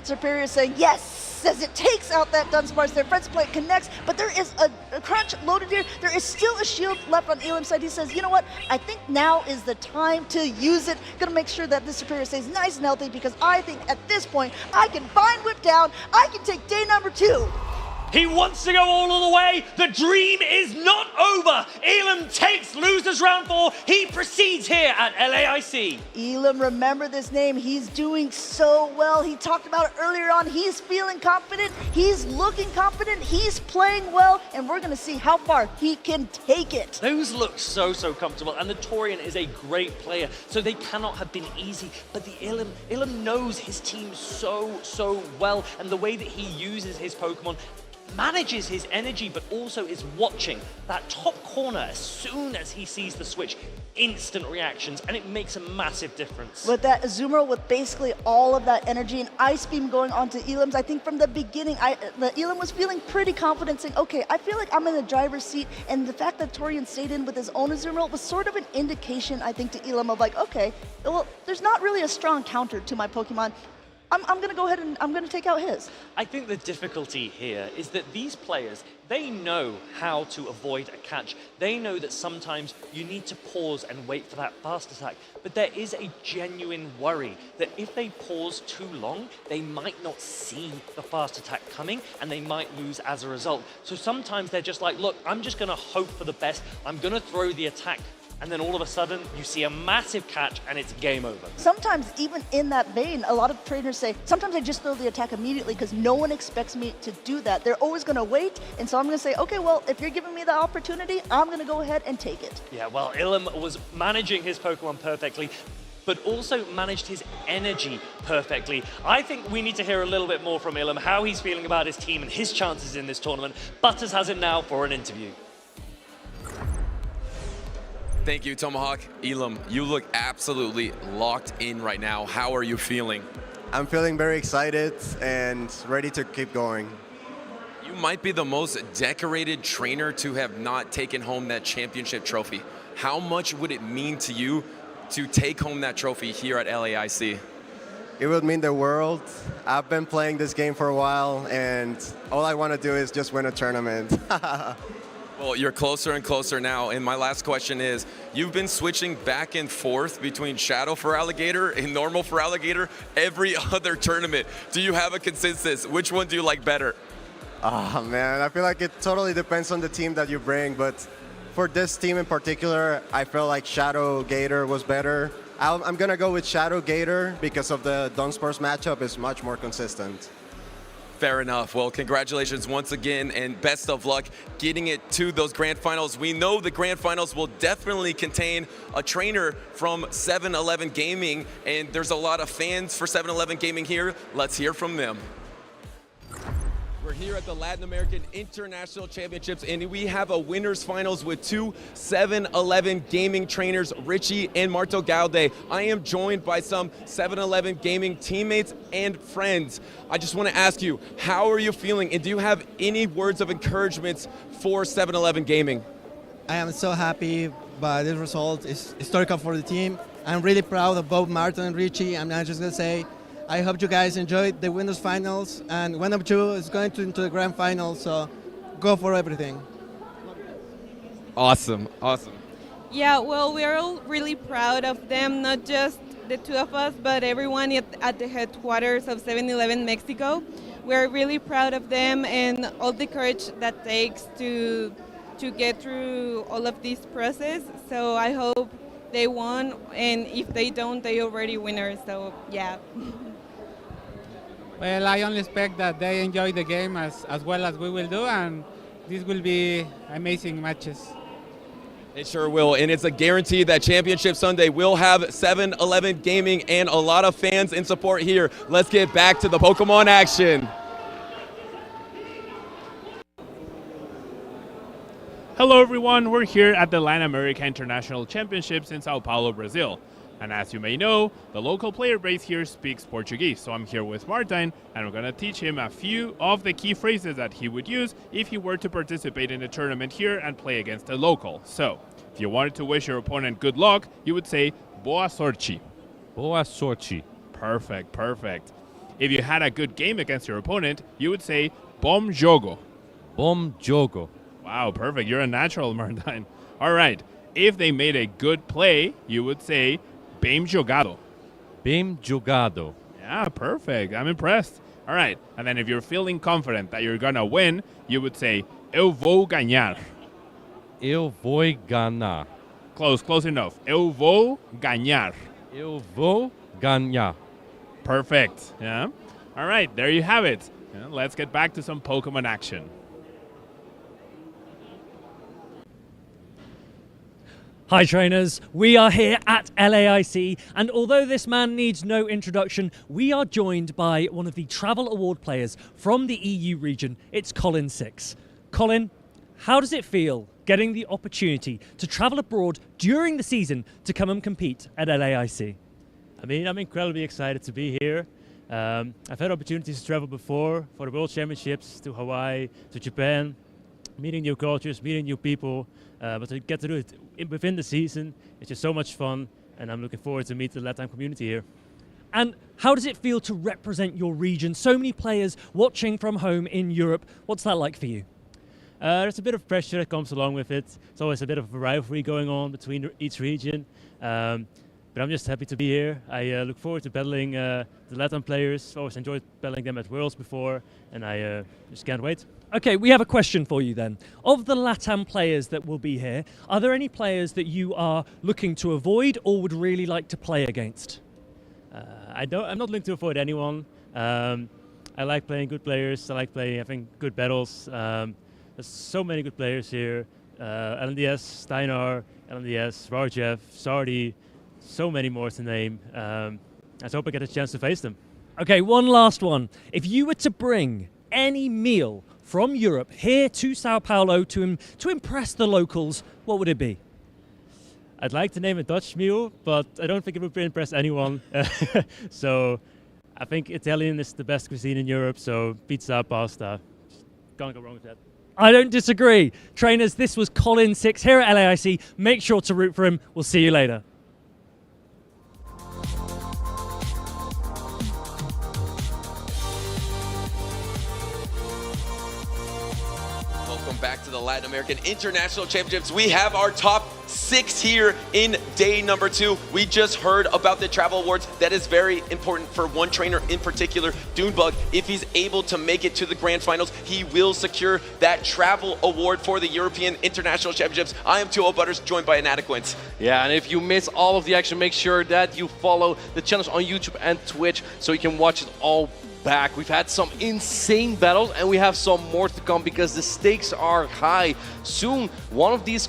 Superior saying yes, as it takes out that Dunsparce there. Frenzy Plant connects, but there is a crunch loaded here. There is still a shield left on Elam's side. He says, you know what? I think now is the time to use it. Gonna make sure that the Superior stays nice and healthy because I think at this point, I can Vine Whip down. I can take day number 2. He wants to go all of the way. The dream is not over. Elam takes losers round 4. He proceeds here at LAIC. Elam, remember this name. He's doing so well. He talked about it earlier on. He's feeling confident. He's looking confident. He's playing well. And we're going to see how far he can take it. Those look so comfortable. And the Torian is a great player, so they cannot have been easy. But the Elam knows his team so well. And the way that he uses his Pokemon, manages his energy, but also is watching that top corner as soon as he sees the switch. instant reactions, and it makes a massive difference. With that Azumarill with basically all of that energy and Ice Beam going onto Elam's, I think from the beginning, the Elam was feeling pretty confident, saying, okay, I feel like I'm in the driver's seat, and the fact that Torian stayed in with his own Azumarill was sort of an indication, I think, to Elam of like, okay, well, there's not really a strong counter to my Pokemon. I'm going to go ahead and I'm going to take out his. I think the difficulty here is that these players, they know how to avoid a catch. They know that sometimes you need to pause and wait for that fast attack. But there is a genuine worry that if they pause too long, they might not see the fast attack coming and they might lose as a result. So sometimes they're just like, look, I'm just going to hope for the best. I'm going to throw the attack. And then all of a sudden, you see a massive catch and it's game over. Sometimes, even in that vein, a lot of trainers say, sometimes I just throw the attack immediately because no one expects me to do that. They're always going to wait, and so I'm going to say, okay, well, if you're giving me the opportunity, I'm going to go ahead and take it. Yeah, well, Ilum was managing his Pokemon perfectly, but also managed his energy perfectly. I think we need to hear a little bit more from Ilum, how he's feeling about his team and his chances in this tournament. Butters has him now for an interview. Thank you, Tomahawk. Elam, you look absolutely locked in right now. How are you feeling? I'm feeling very excited and ready to keep going. You might be the most decorated trainer to have not taken home that championship trophy. How much would it mean to you to take home that trophy here at LAIC? It would mean the world. I've been playing this game for a while, and all I want to do is just win a tournament. Well, you're closer and closer now, and my last question is, you've been switching back and forth between Shadow for Alligator and Normal for Alligator every other tournament. Do you have a consensus? Which one do you like better? Oh, man, I feel like it totally depends on the team that you bring, but for this team in particular, I felt like Shadow Gator was better. I'm going to go with Shadow Gator because of the Dunsparce matchup is much more consistent. Fair enough. Well, congratulations once again, and best of luck getting it to those grand finals. We know the grand finals will definitely contain a trainer from 7-Eleven Gaming, and there's a lot of fans for 7-Eleven Gaming here. Let's hear from them. We're here at the Latin American International Championships, and we have a winners finals with two 7-Eleven Gaming trainers, Richie and Marto Galde. I am joined by some 7-Eleven Gaming teammates and friends. I just want to ask you, how are you feeling, and do you have any words of encouragement for 7-Eleven Gaming? I am so happy by this result. It's historical for the team. I'm really proud of both Marto and Richie. I'm not just going to say, I hope you guys enjoyed the winners finals, and one of you is going into the grand final, so go for everything. Awesome, awesome. Yeah, well, we're all really proud of them, not just the two of us, but everyone at the headquarters of 7-Eleven Mexico. We're really proud of them and all the courage that takes to get through all of this process. So I hope they won, and if they don't, they already winners, so yeah. Well, I only expect that they enjoy the game as well as we will do, and this will be amazing matches. It sure will, and it's a guarantee that Championship Sunday will have 7-Eleven Gaming and a lot of fans in support here. Let's get back to the Pokemon action. Hello everyone, we're here at the Latin America International Championships in Sao Paulo, Brazil. And as you may know, the local player base here speaks Portuguese, so I'm here with Martin, and I'm gonna teach him a few of the key phrases that he would use if he were to participate in the tournament here and play against a local. So, if you wanted to wish your opponent good luck, you would say, Boa sorte. Boa sorte. Perfect, perfect. If you had a good game against your opponent, you would say, Bom jogo. Bom jogo. Wow, perfect. You're a natural, Martin. All right. If they made a good play, you would say, Bem jogado. Bem jogado. Yeah, perfect. I'm impressed. All right. And then if you're feeling confident that you're going to win, you would say, Eu vou ganhar. Eu vou ganhar. Close enough. Eu vou ganhar. Eu vou ganhar. Perfect. Yeah. All right. There you have it. Yeah, let's get back to some Pokemon action. Hi trainers, we are here at LAIC, and although this man needs no introduction, we are joined by one of the Travel Award players from the EU region. It's Colin 6. Colin, how does it feel getting the opportunity to travel abroad during the season to come and compete at LAIC? I mean, I'm incredibly excited to be here. I've had opportunities to travel before for the World Championships, to Hawaii, to Japan, meeting new cultures, meeting new people, but to get to do it within the season, it's just so much fun, and I'm looking forward to meet the LATAM community here. And how does it feel to represent your region? So many players watching from home in Europe. What's that like for you? There's a bit of pressure that comes along with it. It's always a bit of a rivalry going on between each region. But I'm just happy to be here. I look forward to battling the LATAM players. Always enjoyed battling them at Worlds before, and I just can't wait. Okay, we have a question for you then. Of the LATAM players that will be here, are there any players that you are looking to avoid or would really like to play against? I'm not looking to avoid anyone. I like playing good players. I like having good battles. There's so many good players here. LNDS, Steinar, LNDS, Rarjev, Sardi, so many more to name. I just hope I get a chance to face them. Okay, one last one. If you were to bring any meal from Europe here to Sao Paulo to impress the locals, what would it be? I'd like to name a Dutch meal, but I don't think it would impress anyone. So I think Italian is the best cuisine in Europe, so pizza, pasta. Can't go wrong with that. I don't disagree. Trainers, this was Colin Six here at LAIC. Make sure to root for him. We'll see you later. Welcome back to the Latin American International Championships. We have our top 6 here in day number 2. We just heard about the travel awards. That is very important for one trainer in particular, Dunebug. If he's able to make it to the grand finals, he will secure that travel award for the European International Championships. I am 2-0 Butters, joined by Inadequate. Yeah, and if you miss all of the action, make sure that you follow the channels on YouTube and Twitch so you can watch it all back. We've had some insane battles and we have some more to come because the stakes are high. Soon, one of these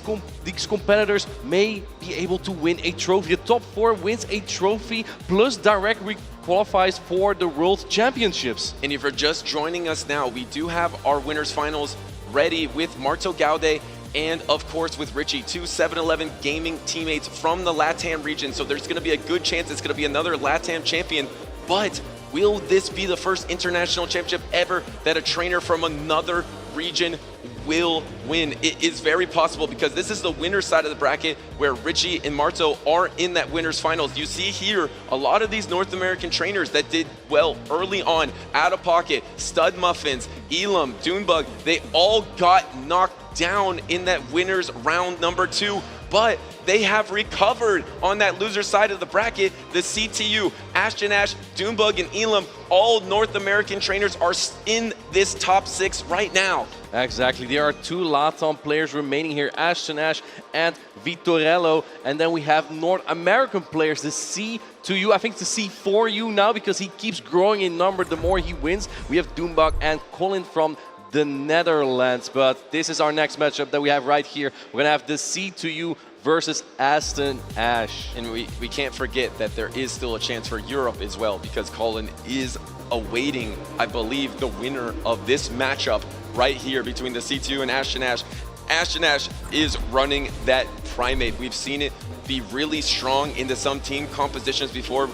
competitors may be able to win a trophy. The top 4 wins a trophy plus directly qualifies for the World Championships. And if you're just joining us now, we do have our winners finals ready with Marto Gaude and of course with Richie, 2 7-Eleven gaming teammates from the LATAM region. So there's going to be a good chance it's going to be another LATAM champion, but will this be the first international championship ever that a trainer from another region will win? It is very possible because this is the winner's side of the bracket where Richie and Marto are in that winner's finals. You see here a lot of these North American trainers that did well early on, Out of Pocket, Stud Muffins, Elam, Dunebug, they all got knocked down in that winner's round number 2, but they have recovered on that loser side of the bracket. The CTU, Ashton Ash, Dunebug, and Elam, all North American trainers are in this top 6 right now. Exactly. There are 2 LATAM players remaining here, Ashton Ash and Vitorello. And then we have North American players, the C2U. I think it's the C4U now because he keeps growing in number the more he wins. We have Dunebug and Colin from the Netherlands. But this is our next matchup that we have right here. We're going to have the C2U versus Aston Ash. And we can't forget that there is still a chance for Europe as well because Colin is awaiting, I believe, the winner of this matchup right here between the C2 and Ashton Ash. Ashton Ash is running that primate. We've seen it be really strong into some team compositions before.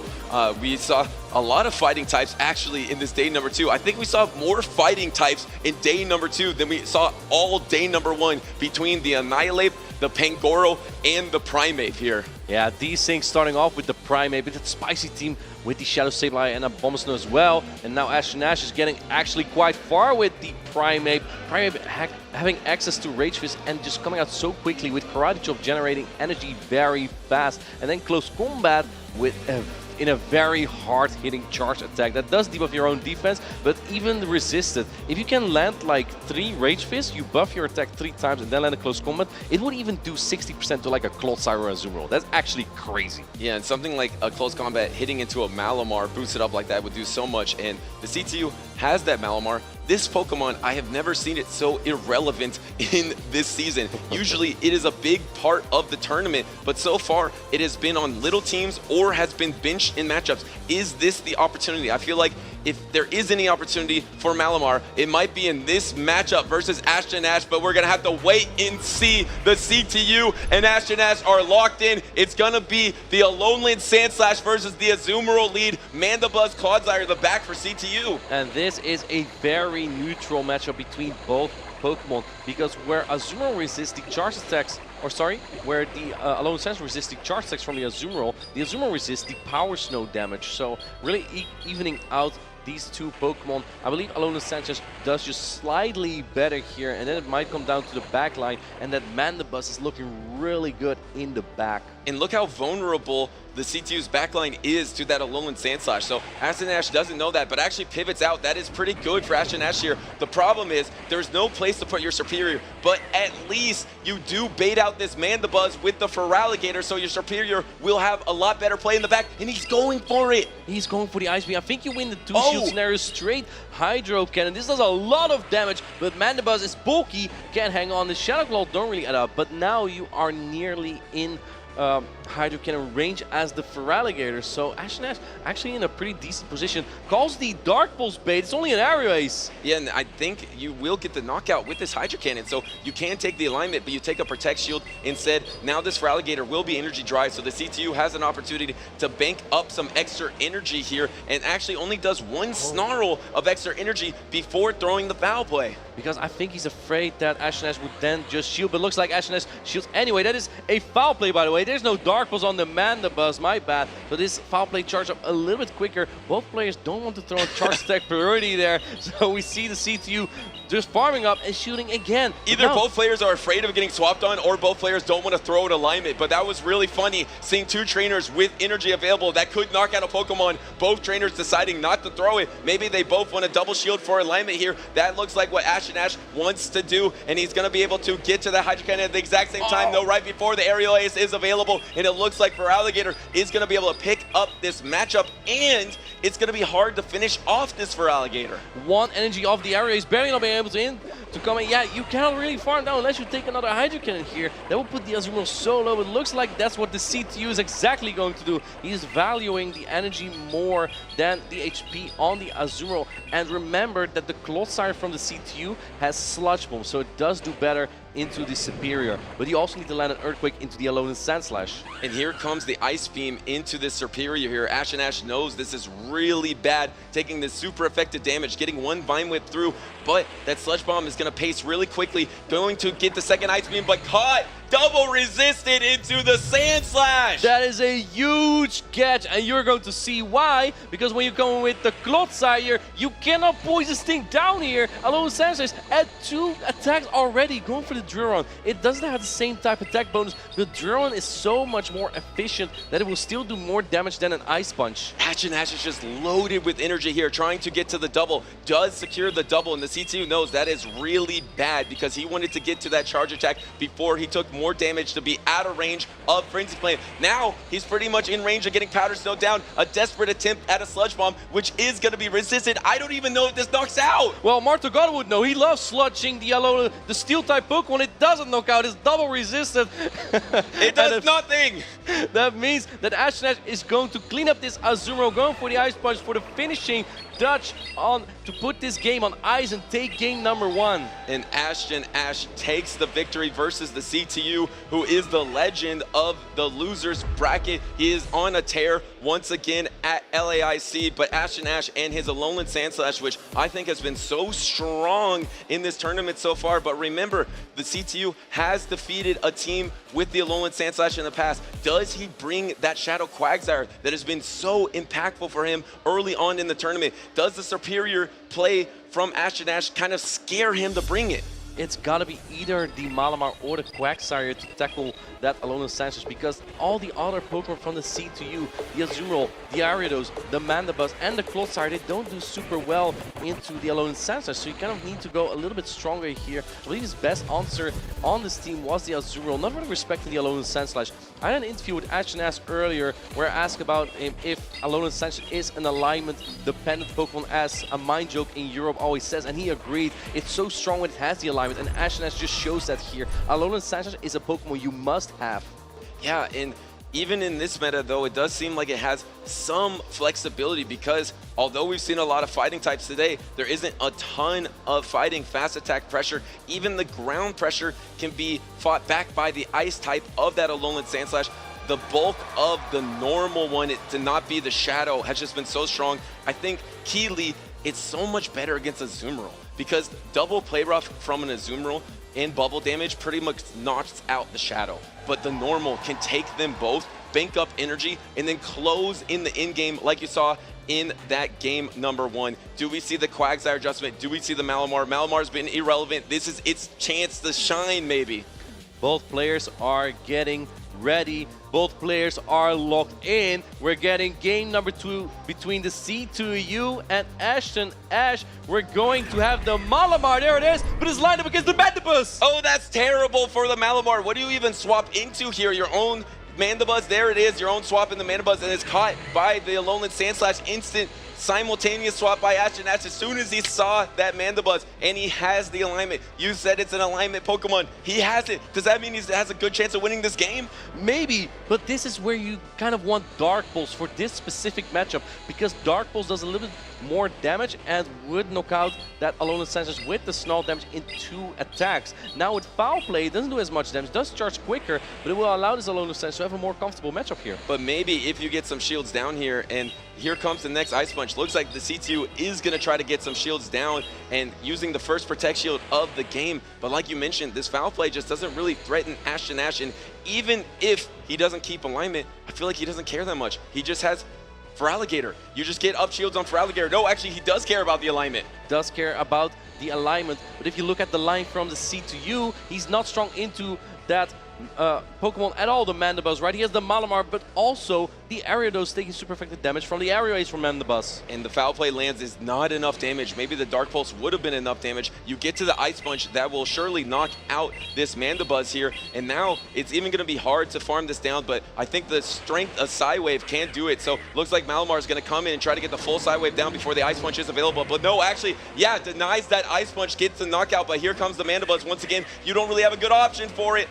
We saw a lot of fighting types actually in this day number 2. I think we saw more fighting types in day number 2 than we saw all day number 1 between the Annihilate, the Pangoro, and the Primate here. Yeah, these things starting off with the Primate, with the spicy team, with the Shadow Sableye and Abomasnow as well. And now Ashton Ash is getting actually quite far with the Primate. Primate having access to Rage Fist and just coming out so quickly with Karate Chop generating energy very fast. And then close combat with in a very hard-hitting charge attack that does debuff your own defense, but even resist it. If you can land like 3 Rage Fists, you buff your attack 3 times and then land a close combat, it would even do 60% to like a Cloud Siren or a Azumarill. That's actually crazy. Yeah, and something like a close combat hitting into a Malamar boosted up like that would do so much, and the CTU has that Malamar. This Pokemon, I have never seen it so irrelevant in this season. Usually it is a big part of the tournament, but so far it has been on little teams or has been benched in matchups. Is this the opportunity? I feel like if there is any opportunity for Malamar, it might be in this matchup versus Ashton Ash, but we're going to have to wait and see. The CTU and Ashton Ash are locked in. It's going to be the Alolan Sandslash versus the Azumarill lead. Mandibuzz, Clodsire, the back for CTU. And this is a very neutral matchup between both Pokemon, because where Azumarill resists the charge attacks, or sorry, where the Alolan Sandslash resists the charge attacks from the Azumarill resists the Power Snow damage. So really evening out these two Pokemon. I believe Alolan Sandslash does just slightly better here, and then it might come down to the back line, and that Mandibuzz is looking really good in the back. And look how vulnerable the CTU's backline is to that Alolan Sandslash. So Ashton Ash doesn't know that, but actually pivots out. That is pretty good for Ashton Ash here. The problem is there's no place to put your Superior, but at least you do bait out this Mandibuzz with the Feraligatr, so your Superior will have a lot better play in the back, and he's going for it. He's going for the Ice Beam. I think you win the two-shield scenario straight. Hydro Cannon. This does a lot of damage, but Mandibuzz is bulky, can't hang on. The Shadow Claw don't really add up, but now you are nearly in Hydro Cannon range as the Feraligatr, so Ashton Ash actually in a pretty decent position. Calls the Dark Pulse bait, it's only an Aerial Ace. Yeah, and I think you will get the knockout with this Hydro Cannon, so you can take the alignment, but you take a Protect Shield instead. Now this Feraligatr will be energy dry, so the CTU has an opportunity to bank up some extra energy here, and actually only does one Snarl of extra energy before throwing the foul play. Because I think he's afraid that Ashton Ash would then just shield, but looks like Ashton Ash shields anyway. That is a foul play, by the way. There's no Dark Pulse on the Mandibuzz, my bad. So this foul play charge up a little bit quicker. Both players don't want to throw a charge attack priority there. So we see the CTU just farming up and shooting again. Either both players are afraid of getting swapped on, or both players don't want to throw an alignment. But that was really funny, seeing two trainers with energy available that could knock out a Pokemon. Both trainers deciding not to throw it. Maybe they both want a double shield for alignment here. That looks like what Ashton Ash wants to do, and he's going to be able to get to the Hydro Cannon at the exact same time, though, right before the Aerial Ace is available, and it looks like Feraligatr is going to be able to pick up this matchup, and it's going to be hard to finish off this Feraligatr. One energy off the Aerial Ace, barely not being able to come in. Yeah, you cannot really farm down unless you take another Hydro Cannon here. That will put the Azumarill so low. It looks like that's what the CTU is exactly going to do. He's valuing the energy more than the HP on the Azumarill. And remember that the Clodsire from the CTU has Sludge Bomb, so it does do better into the Superior. But you also need to land an Earthquake into the Alolan Sandslash. And here comes the Ice Beam into the Superior here. Ashton Ash knows this is really bad, taking this super effective damage, getting one Vine Whip through, but that Sludge Bomb is going to pace really quickly, going to get the second Ice Beam, but caught! Double resisted into the Sandslash! That is a huge catch, and you're going to see why, because when you come with the Clodsire, you cannot poise this thing down here. Alolan Sandslash at 2 attacks already, going for the Drill. It doesn't have the same type of attack bonus, but Drill is so much more efficient that it will still do more damage than an Ice Punch. Ashton Ash is just loaded with energy here, trying to get to the double. Does secure the double, and the CTU knows that is really bad because he wanted to get to that charge attack before he took more damage to be out of range of Frenzy Flame. Now he's pretty much in range of getting Powder Snow down. A desperate attempt at a Sludge Bomb, which is going to be resisted. I don't even know if this knocks out. Well, Marto God would know. He loves sludging the Steel type Pokemon. It doesn't knock out. It's double resisted. It does nothing. That means that Ashton Ash is going to clean up this Azumarill, going for the Ice Punch for the finishing touch on to put this game on ice and take game number 1. And Ashton Ash takes the victory versus the CTU, who is the legend of the losers bracket. He is on a tear once again at LAIC, but Ashton Ash and his Alolan Sandslash, which I think has been so strong in this tournament so far. But remember, the CTU has defeated a team with the Alolan Sandslash in the past. Does he bring that Shadow Quagsire that has been so impactful for him early on in the tournament? Does the superior play from Ashton Ash kind of scare him to bring it? It's got to be either the Malamar or the Quagsire to tackle that Alolan Sandslash, because all the other Pokemon from the CTU, the Azumarill, the Ariados, the Mandibuzz, and the Clodsire, they don't do super well into the Alolan Sandslash, so you kind of need to go a little bit stronger here. I believe his best answer on this team was the Azumarill, not really respecting the Alolan Sandslash. I had an interview with Ashton Ash earlier where I asked about if Alolan Sandslash is an alignment-dependent Pokemon, as a Mind Joke in Europe always says, and he agreed. It's so strong when it has the alignment, and Ashton Ash just shows that here. Alolan Sandslash is a Pokemon you must have. Yeah, and even in this meta, though, it does seem like it has some flexibility because although we've seen a lot of fighting types today, there isn't a ton of fighting fast attack pressure. Even the ground pressure can be fought back by the ice type of that Alolan Sandslash. The bulk of the normal one, it to not be the Shadow, has just been so strong. I think Keeley, it's so much better against Azumarill because double play rough from an Azumarill and bubble damage pretty much knocks out the Shadow. But the normal can take them both, bank up energy, and then close in the in-game like you saw in that game number 1. Do we see the Quagsire adjustment? Do we see the Malamar? Malamar's been irrelevant. This is its chance to shine, maybe. Both players are getting ready. Both players are locked in. We're getting game number 2 between the C2U and Ashton Ash. We're going to have the Malamar. There it is, but it's lined up against the Mandibus. Oh, that's terrible for the Malamar. What do you even swap into here? Your own Mandibuzz, there it is, your own swap in the Mandibuzz, and it's caught by the Alolan Sandslash. Instant simultaneous swap by Ashton Ash as soon as he saw that Mandibuzz, and he has the alignment. You said it's an alignment Pokemon. He has it. Does that mean he has a good chance of winning this game? Maybe, but this is where you kind of want Dark Pulse for this specific matchup because Dark Pulse does a little bit more damage and would knock out that Alolan Sandslash with the Snarl damage in 2 attacks. Now with Foul Play, it doesn't do as much damage, does charge quicker, but it will allow this Alolan Sandslash to have a more comfortable matchup here. But maybe if you get some shields down here, and here comes the next Ice Punch. Looks like the C2 is going to try to get some shields down and using the first Protect Shield of the game. But like you mentioned, this Foul Play just doesn't really threaten Ashton Ash. And even if he doesn't keep alignment, I feel like he doesn't care that much. He just has Feraligatr. You just get up shields on Feraligatr. No, actually, he does care about the alignment. Does care about the alignment. But if you look at the line from the C2U, he's not strong into that Pokemon at all, the Mandibuzz, right? He has the Malamar, but also the Ariados taking super effective damage from the Aerial Ace from Mandibuzz. And the Foul Play lands is not enough damage. Maybe the Dark Pulse would have been enough damage. You get to the Ice Punch, that will surely knock out this Mandibuzz here. And now it's even going to be hard to farm this down, but I think the strength of Psywave can do it. So looks like Malamar is going to come in and try to get the full Psywave down before the Ice Punch is available. But no, actually, yeah, denies that Ice Punch, gets the knockout, but here comes the Mandibuzz once again. You don't really have a good option for it.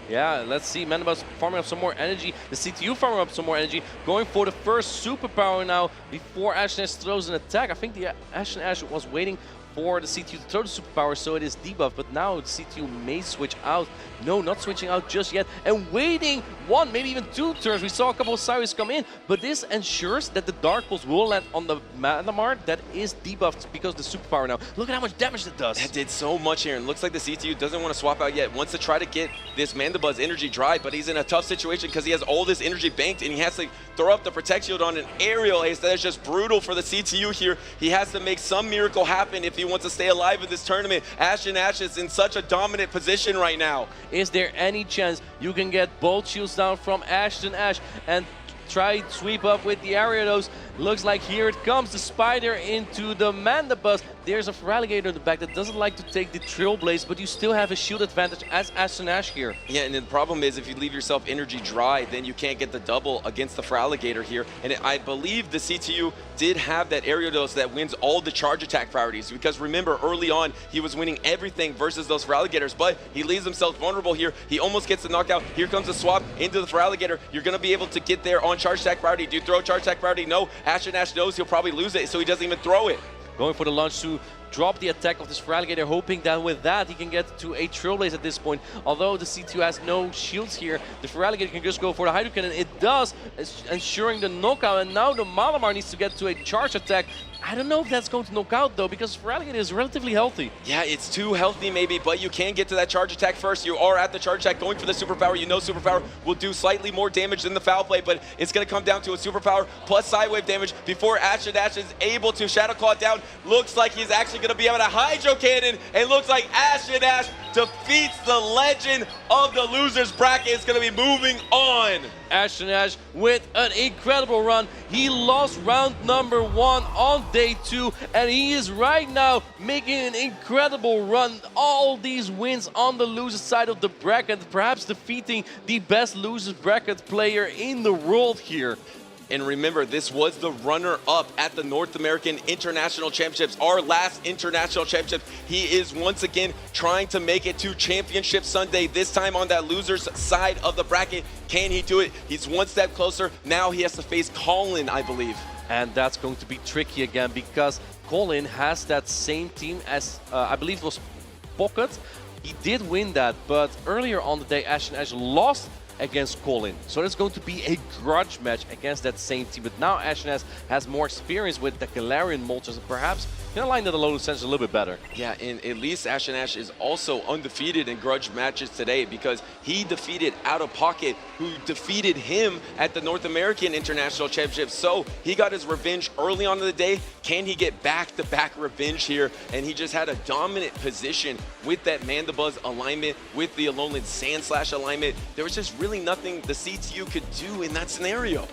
Yeah, let's see Mandibuzz farming up some more energy. The C2U farming up some more energy. Going for the first superpower now before Ashton Ash throws an attack. I think the Ashton Ash was waiting for the C2 to throw the superpower, so it is debuff, but now the C2 may switch out. No, not switching out just yet, and waiting 1, maybe even 2 turns. We saw a couple of Cyrus come in, but this ensures that the Dark Pulse will land on the Malamar that is debuffed because of the superpower now. Look at how much damage it does. That did so much here, and looks like the C2 doesn't want to swap out yet. Wants to try to get this Mandibuzz energy dry, but he's in a tough situation because he has all this energy banked, and he has to throw up the Protect Shield on an Aerial Ace. That is just brutal for the C2 here. He has to make some miracle happen if he wants to stay alive in this tournament. Ashton Ash is in such a dominant position right now. Is there any chance you can get both shields down from Ashton Ash and try to sweep up with the Ariados? Looks like here it comes, the Spider into the Mandibuzz. There's a Feraligatr in the back that doesn't like to take the Trailblaze, but you still have a shield advantage as Ashton Ash here. Yeah, and the problem is if you leave yourself energy dry, then you can't get the double against the Feraligatr here. And I believe the C2U did have that Ariados that wins all the charge attack priorities, because remember, early on, he was winning everything versus those Feraligatrs, but he leaves himself vulnerable here. He almost gets the knockout. Here comes the swap into the Feraligatr. You're going to be able to get there on charge attack priority. Do you throw charge attack priority? No. Ashton Ash knows he'll probably lose it, so he doesn't even throw it. Going for the launch to drop the attack of this Feraligatr, hoping that with that he can get to a Trailblaze at this point. Although the C2 has no shields here, the Feraligatr can just go for the Hydro Cannon. It does, ensuring the knockout, and now the Malamar needs to get to a charge attack. I don't know if that's going to knock out though, because Feraligatr is relatively healthy. Yeah, it's too healthy maybe, but you can get to that charge attack first. You are at the charge attack going for the superpower. You know superpower will do slightly more damage than the Foul Play, but it's going to come down to a superpower plus Sidewave damage before Ashton Ash is able to Shadow Claw down. Looks like he's actually going to be able to Hydro Cannon, and looks like Ashton Ash defeats the legend of the losers bracket. It's going to be moving on. Ashton Ash with an incredible run. He lost round number 1 on day 2, and he is right now making an incredible run. All these wins on the loser side of the bracket, perhaps defeating the best losers bracket player in the world here. And remember, this was the runner-up at the North American International Championships, our last international championship. He is once again trying to make it to Championship Sunday, this time on that loser's side of the bracket. Can he do it? He's one step closer. Now he has to face Colin, I believe. And that's going to be tricky again because Colin has that same team as, I believe it was Pocket. He did win that, but earlier on the day, Ash lost against Colin. So there's going to be a grudge match against that same team. But now Ash has more experience with the Galarian Moltres and perhaps can align that Alolan Sensor a little bit better. Yeah, and at least Ash is also undefeated in grudge matches today because he defeated Out of Pocket, who defeated him at the North American International Championship. So he got his revenge early on in the day. Can he get back-to-back revenge here? And he just had a dominant position with that Mandibuzz alignment, with the Alolan Sandslash alignment. There was just really nothing the CTU could do in that scenario.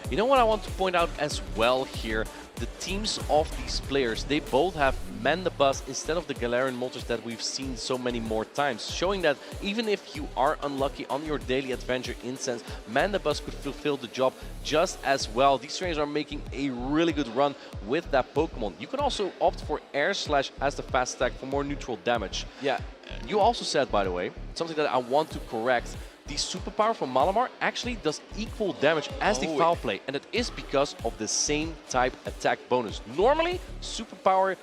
You know what I want to point out as well here? The teams of these players, they both have Mandibuzz instead of the Galarian Moltres that we've seen so many more times, showing that even if you are unlucky on your daily adventure instance, Mandibuzz could fulfill the job just as well. These trainers are making a really good run with that Pokemon. You can also opt for Air Slash as the fast attack for more neutral damage. Yeah. You also said, by the way, something that I want to correct. The superpower from Malamar actually does equal damage as the Foul Play, and it is because of the same type attack bonus. Normally, superpower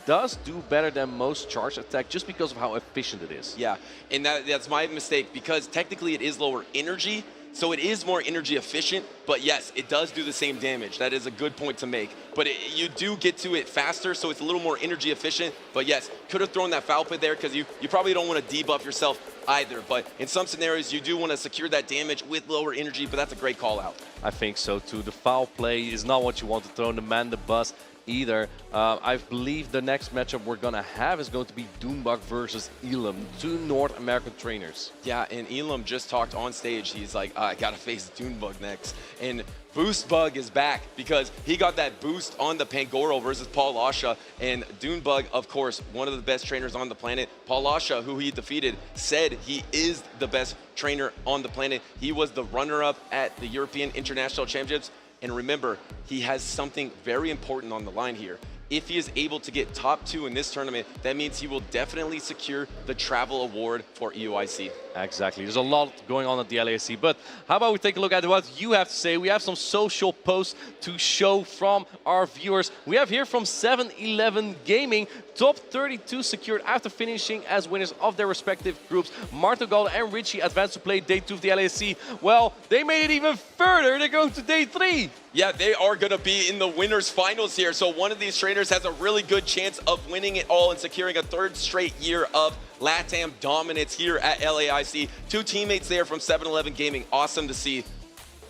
does do better than most charge attack just because of how efficient it is. Yeah, and that's my mistake because technically it is lower energy, so it is more energy efficient, but yes, it does do the same damage. That is a good point to make. But you do get to it faster, so it's a little more energy efficient. But yes, could have thrown that Foul Play there because you probably don't want to debuff yourself either. But in some scenarios, you do want to secure that damage with lower energy, but that's a great call out. I think so too. The Foul Play is not what you want to throw in the Mandibuzz either. I believe the next matchup we're gonna have is going to be Doombug versus Elam, two North American trainers. Yeah, and Elam just talked on stage. He's like, I gotta face Doombug next. And Boost Bug is back because he got that boost on the Pangoro versus Paul Lasha. And Doombug, of course, one of the best trainers on the planet. Paul Lasha, who he defeated, said he is the best trainer on the planet. He was the runner-up at the European International Championships. And remember, he has something very important on the line here. If he is able to get top 2 in this tournament, that means he will definitely secure the travel award for EUIC. Exactly. There's a lot going on at the LAC, but how about we take a look at what you have to say? We have some social posts to show from our viewers. We have here from 7-Eleven Gaming, top 32 secured after finishing as winners of their respective groups. Marto Galde and Richie advanced to play day 2 of the LAC. Well, they made it even further. They're going to day 3. Yeah, they are going to be in the winners finals here. So one of these trainers has a really good chance of winning it all and securing a 3rd straight year of LATAM dominance here at LAIC. 2 teammates there from 7-Eleven Gaming. Awesome to see.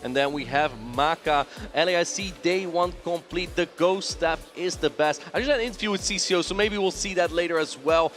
And then we have Maka, LAIC day 1 complete. The Ghost Staff is the best. I just had an interview with CCO, so maybe we'll see that later as well.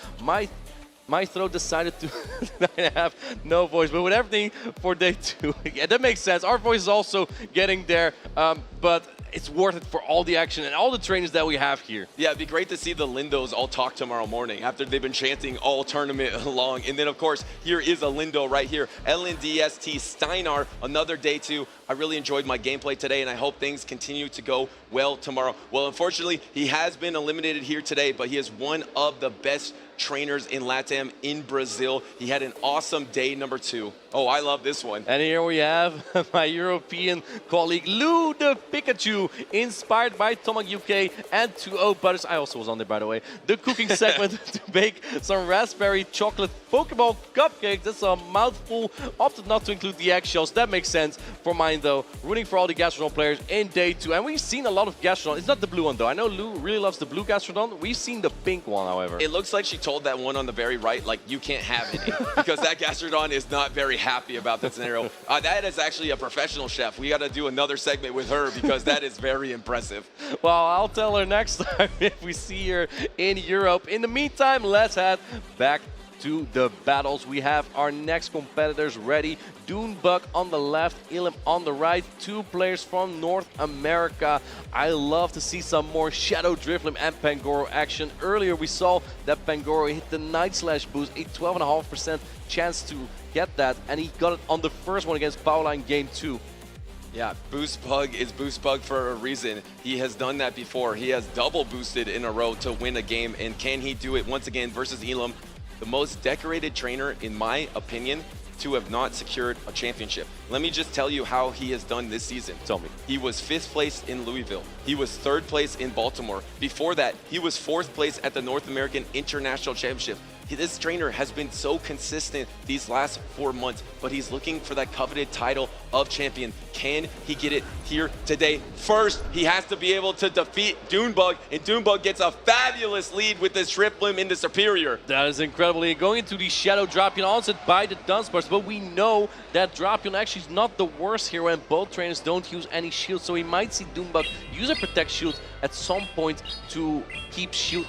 My throat decided to have no voice, but with everything for day 2, yeah, that makes sense. Our voice is also getting there, but it's worth it for all the action and all the trainers that we have here. Yeah, it'd be great to see the Lindos all talk tomorrow morning after they've been chanting all tournament long. And then, of course, here is a Lindo right here. LNDST Steinar, another day 2. I really enjoyed my gameplay today, and I hope things continue to go well tomorrow. Well, unfortunately, he has been eliminated here today, but he is one of the best trainers in LATAM in Brazil. He had an awesome day number 2. Oh, I love this one. And here we have my European colleague, Lou the Pikachu, inspired by Tomag UK and 2O Butters. I also was on there, by the way. The cooking segment to bake some raspberry chocolate Pokemon cupcakes. That's a mouthful. Opted not to include the eggshells. That makes sense for mine, though. Rooting for all the Gastrodon players in day 2. And we've seen a lot of Gastrodon. It's not the blue one, though. I know Lou really loves the blue Gastrodon. We've seen the pink one, however. It looks like she told that one on the very right, like, you can't have any, because that Gastrodon is not very happy about that scenario. That is actually a professional chef. We got to do another segment with her because that is very impressive. Well, I'll tell her next time if we see her in Europe. In the meantime, let's head back to the battles. We have our next competitors ready. Doombug on the left, Elam on the right. 2 players from North America. I love to see some more Shadow Drifloon and Pangoro action. Earlier we saw that Pangoro hit the Night Slash boost, a 12.5% chance to get that, and he got it on the first one against Paula in game 2. Yeah, Boost Bug is Boost Bug for a reason. He has done that before. He has double boosted in a row to win a game, and can he do it once again versus Elam, the most decorated trainer, in my opinion, to have not secured a championship. Let me just tell you how he has done this season. Tell me. He was 5th place in Louisville. He was 3rd place in Baltimore. Before that, he was 4th place at the North American International Championship. This trainer has been so consistent these last 4 months, but he's looking for that coveted title of champion. Can he get it here today? First, he has to be able to defeat Dunebug, and Dunebug gets a fabulous lead with this Drifblim into Superior. That is incredibly going into the Shadow Drapion onset by the Dunsparce, but we know that Drapion actually is not the worst here when both trainers don't use any shields, so we might see Dunebug use a Protect Shield at some point to keep shield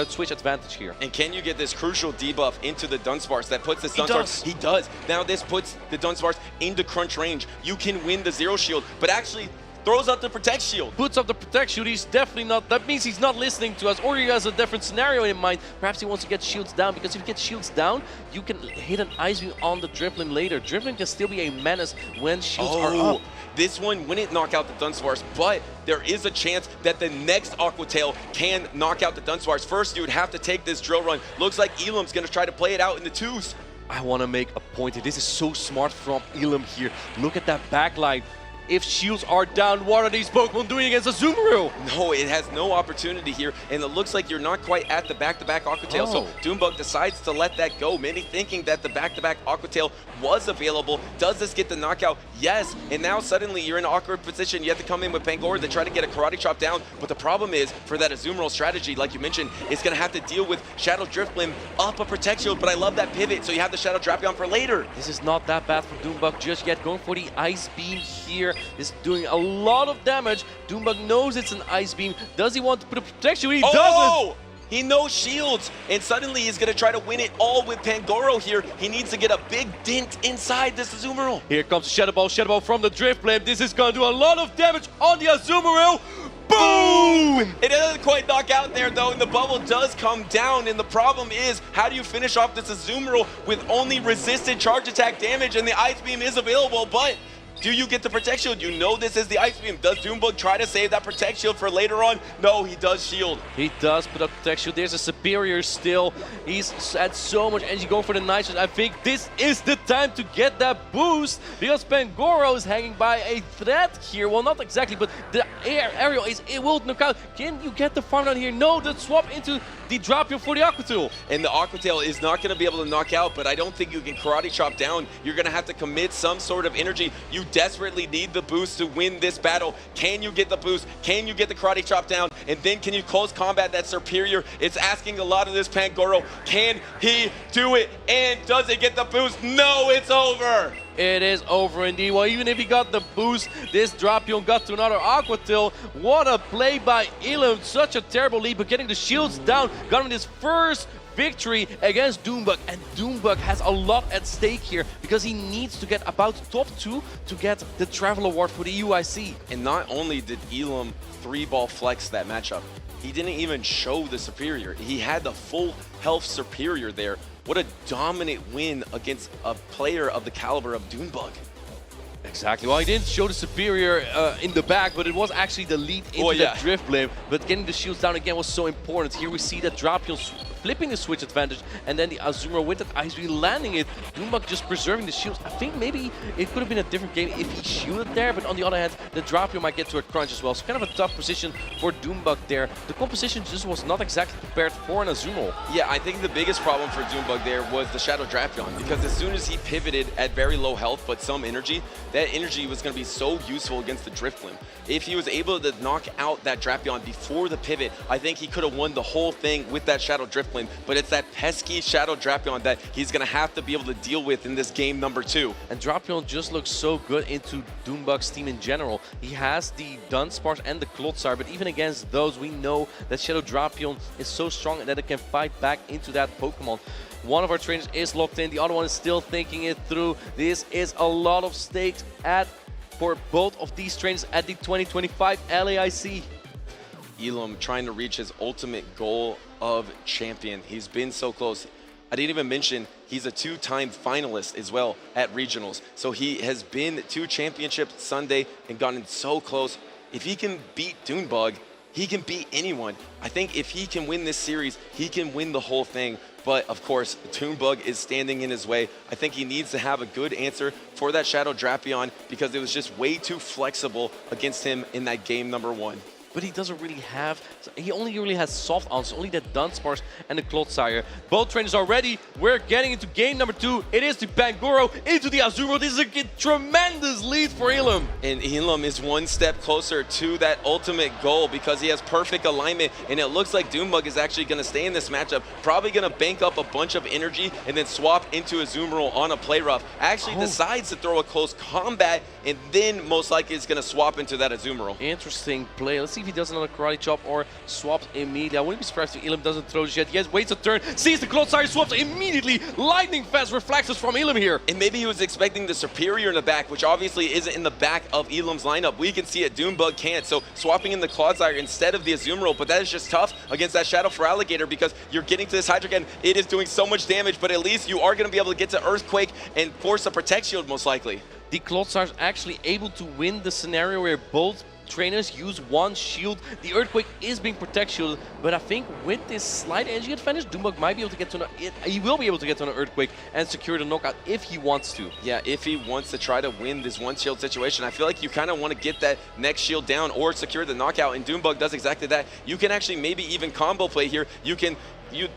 switch advantage here. And can you get this crucial debuff into the Dunsparce that puts this Dunsparce? He does. Now this puts the Dunsparce into crunch range. You can win the Zero Shield, but actually throws out the Protect Shield. Puts up the Protect Shield. He's definitely not. That means he's not listening to us, or he has a different scenario in mind. Perhaps he wants to get shields down, because if you get shields down, you can hit an Ice Beam on the Drifblim later. Drifblim can still be a menace when shields are up. This one wouldn't knock out the Dunsparce, but there is a chance that the next Aqua Tail can knock out the Dunsparce. First, you would have to take this drill run. Looks like Elam's going to try to play it out in the 2s. I want to make a point here. This is so smart from Elam here. Look at that backline. If shields are down, what are these Pokemon doing against Azumarill? No, it has no opportunity here, and it looks like you're not quite at the back-to-back Aqua Tail, so Dunebug decides to let that go, maybe thinking that the back-to-back Aqua Tail was available. Does this get the knockout? Yes, and now suddenly you're in an awkward position. You have to come in with Pangoro to try to get a Karate Chop down, but the problem is, for that Azumarill strategy, like you mentioned, it's going to have to deal with Shadow Drifblim up a Protect Shield, but I love that pivot, so you have the Shadow Drapion for later. This is not that bad for Dunebug just yet. Going for the Ice Beam here is doing a lot of damage. Dunebug knows it's an Ice Beam. Does he want to put a protection? He doesn't! He knows shields, and suddenly he's going to try to win it all with Pangoro here. He needs to get a big dent inside this Azumarill. Here comes Shadow Ball from the Drifblim. This is going to do a lot of damage on the Azumarill. Boom! It doesn't quite knock out there, though, and the bubble does come down, and the problem is, how do you finish off this Azumarill with only resisted charge attack damage, and the Ice Beam is available, but do you get the Protect Shield? You know this is the Ice Beam. Does Dunebug try to save that Protect Shield for later on? No, he does shield. He does put up Protect Shield. There's a Superior still. He's had so much energy going for the Night Shot. I think this is the time to get that boost, because Pangoro is hanging by a thread here. Well, not exactly, but the aerial it will knock out. Can you get the farm down here? No, the swap into the Drapion for the Aqua Tail. And the Aqua Tail is not going to be able to knock out, but I don't think you can Karate Chop down. You're going to have to commit some sort of energy. You desperately need the boost to win this battle. Can you get the boost? Can you get the Karate Chop down? And then can you close combat that Superior? It's asking a lot of this Pangoro. Can he do it? And does he get the boost? No, it's over. It is over indeed. Well, even if he got the boost, this Drapion got to another Aqua Tail. What a play by Elam. Such a terrible lead, but getting the shields down, got him his first victory against Dunebug, and Dunebug has a lot at stake here because he needs to get about top 2 to get the Travel Award for the UIC. And not only did Elam 3-ball flex that matchup, he didn't even show the Superior. He had the full health Superior there. What a dominant win against a player of the caliber of Dunebug. Exactly. Well, he didn't show the Superior in the back, but it was actually the lead into the Drifblim. But getting the shields down again was so important. Here we see that Drapion flipping the switch advantage, and then the Azumarill with that Ice Beam landing it. Dunebug just preserving the shields. I think maybe it could have been a different game if he shielded there, but on the other hand, the Drapion might get to a crunch as well. So kind of a tough position for Dunebug there. The composition just was not exactly prepared for an Azumarill. Yeah, I think the biggest problem for Dunebug there was the Shadow Drapion, because as soon as he pivoted at very low health but some energy, that energy was going to be so useful against the Drifblim. If he was able to knock out that Drapion before the pivot, I think he could have won the whole thing with that Shadow Drifblim, but it's that pesky Shadow Drapion that he's going to have to be able to deal with in this game number 2. And Drapion just looks so good into Dunebug's team in general. He has the Dunsparce and the Clodsire, but even against those, we know that Shadow Drapion is so strong that it can fight back into that Pokemon. One of our trainers is locked in, the other one is still thinking it through. This is a lot of stakes for both of these trainers at the 2025 LAIC. Elam trying to reach his ultimate goal of champion. He's been so close. I didn't even mention he's a 2-time finalist as well at regionals. So he has been to championships Sunday and gotten so close. If he can beat Dunebug, he can beat anyone. I think if he can win this series, he can win the whole thing. But of course, Dunebug is standing in his way. I think he needs to have a good answer for that Shadow Drapion because it was just way too flexible against him in that game number 1. But he doesn't really have, he only really has soft answers, only the Dunsparce and the Clodsire. Both trainers are ready. We're getting into game number 2. It is the Pangoro into the Azumarill. This is a tremendous lead for Elam. And Elam is one step closer to that ultimate goal because he has perfect alignment. And it looks like Dunebug is actually going to stay in this matchup, probably going to bank up a bunch of energy and then swap into Azumarill on a play rough. Actually decides to throw a close combat and then most likely is going to swap into that Azumarill. Interesting play. Let's see if he does another karate chop or swaps immediately. I wouldn't be surprised if Elam doesn't throw this yet. He waits a turn, sees the Clodsire, swaps immediately. Lightning fast reflexes from Elam here. And maybe he was expecting the Superior in the back, which obviously isn't in the back of Elam's lineup. We can see it, Dunebug can't. So swapping in the Clodsire instead of the Azumarill, but that is just tough against that Shadow for Alligator because you're getting to this Hydreigon. It is doing so much damage, but at least you are going to be able to get to Earthquake and force a Protect Shield most likely. The Clodsire is actually able to win the scenario where both trainers use one shield. The Earthquake is being Protect Shielded, but I think with this slight energy advantage, Dunebug might be able to get to he will be able to get to an Earthquake and secure the knockout if he wants to. Yeah, if he wants to try to win this one shield situation. I feel like you kind of want to get that next shield down or secure the knockout, and Dunebug does exactly that. You can actually maybe even combo play here. You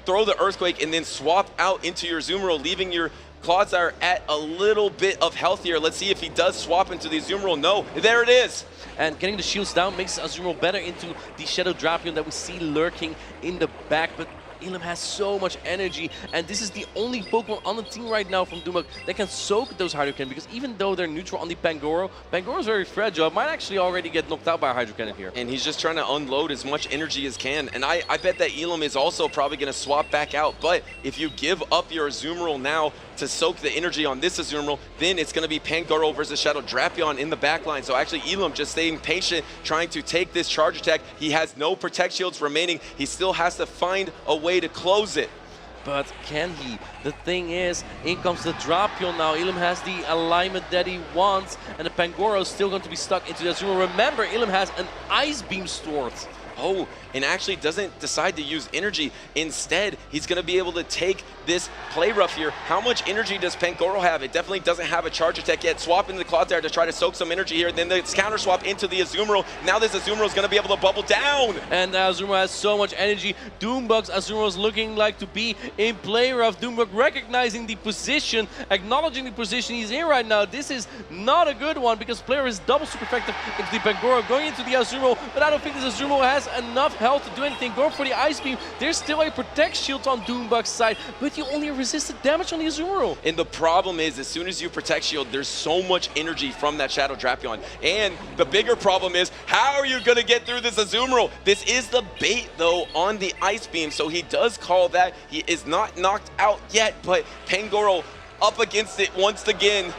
throw the Earthquake and then swap out into your Azumarill, leaving your Clodsire at a little bit of health here. Let's see if he does swap into the Azumarill. No, there it is. And getting the shields down makes Azumarill better into the Shadow Drapion that we see lurking in the back. But Elam has so much energy, and this is the only Pokemon on the team right now from Dunebug that can soak those Hydro-Cannon, because even though they're neutral on the Pangoro, Pangoro is very fragile. It might actually already get knocked out by a Hydro-Cannon here. And he's just trying to unload as much energy as can. And I bet that Elam is also probably going to swap back out. But if you give up your Azumarill now to soak the energy on this Azumarill, then it's going to be Pangoro versus Shadow Drapion in the backline. So actually Elam just staying patient, trying to take this charge attack. He has no Protect Shields remaining. He still has to find a way to close it. But can he? The thing is, in comes the Drapion now. Elam has the alignment that he wants, and the Pangoro is still going to be stuck into the Azumarill. Remember, Elam has an Ice Beam stored. Oh, and actually doesn't decide to use energy. Instead, he's going to be able to take this play rough here. How much energy does Pangoro have? It definitely doesn't have a charge attack yet. Swap into the Clodsire to try to soak some energy here. Then the counter swap into the Azumarill. Now this Azumarill is going to be able to bubble down. And Azumarill has so much energy. Dunebug's Azumarill is looking like to be in play rough. Dunebug recognizing the position, acknowledging the position he's in right now. This is not a good one because player is double super effective into the Pangoro, going into the Azumarill, but I don't think this Azumarill has enough health to do anything. Go for the Ice Beam. There's still a Protect Shield on Dunebug's side, but you only resisted damage on the Azumarill. And the problem is, as soon as you Protect Shield, there's so much energy from that Shadow Drapion. And the bigger problem is, how are you going to get through this Azumarill? This is the bait, though, on the Ice Beam, so he does call that. He is not knocked out yet, but Pangoro up against it once again.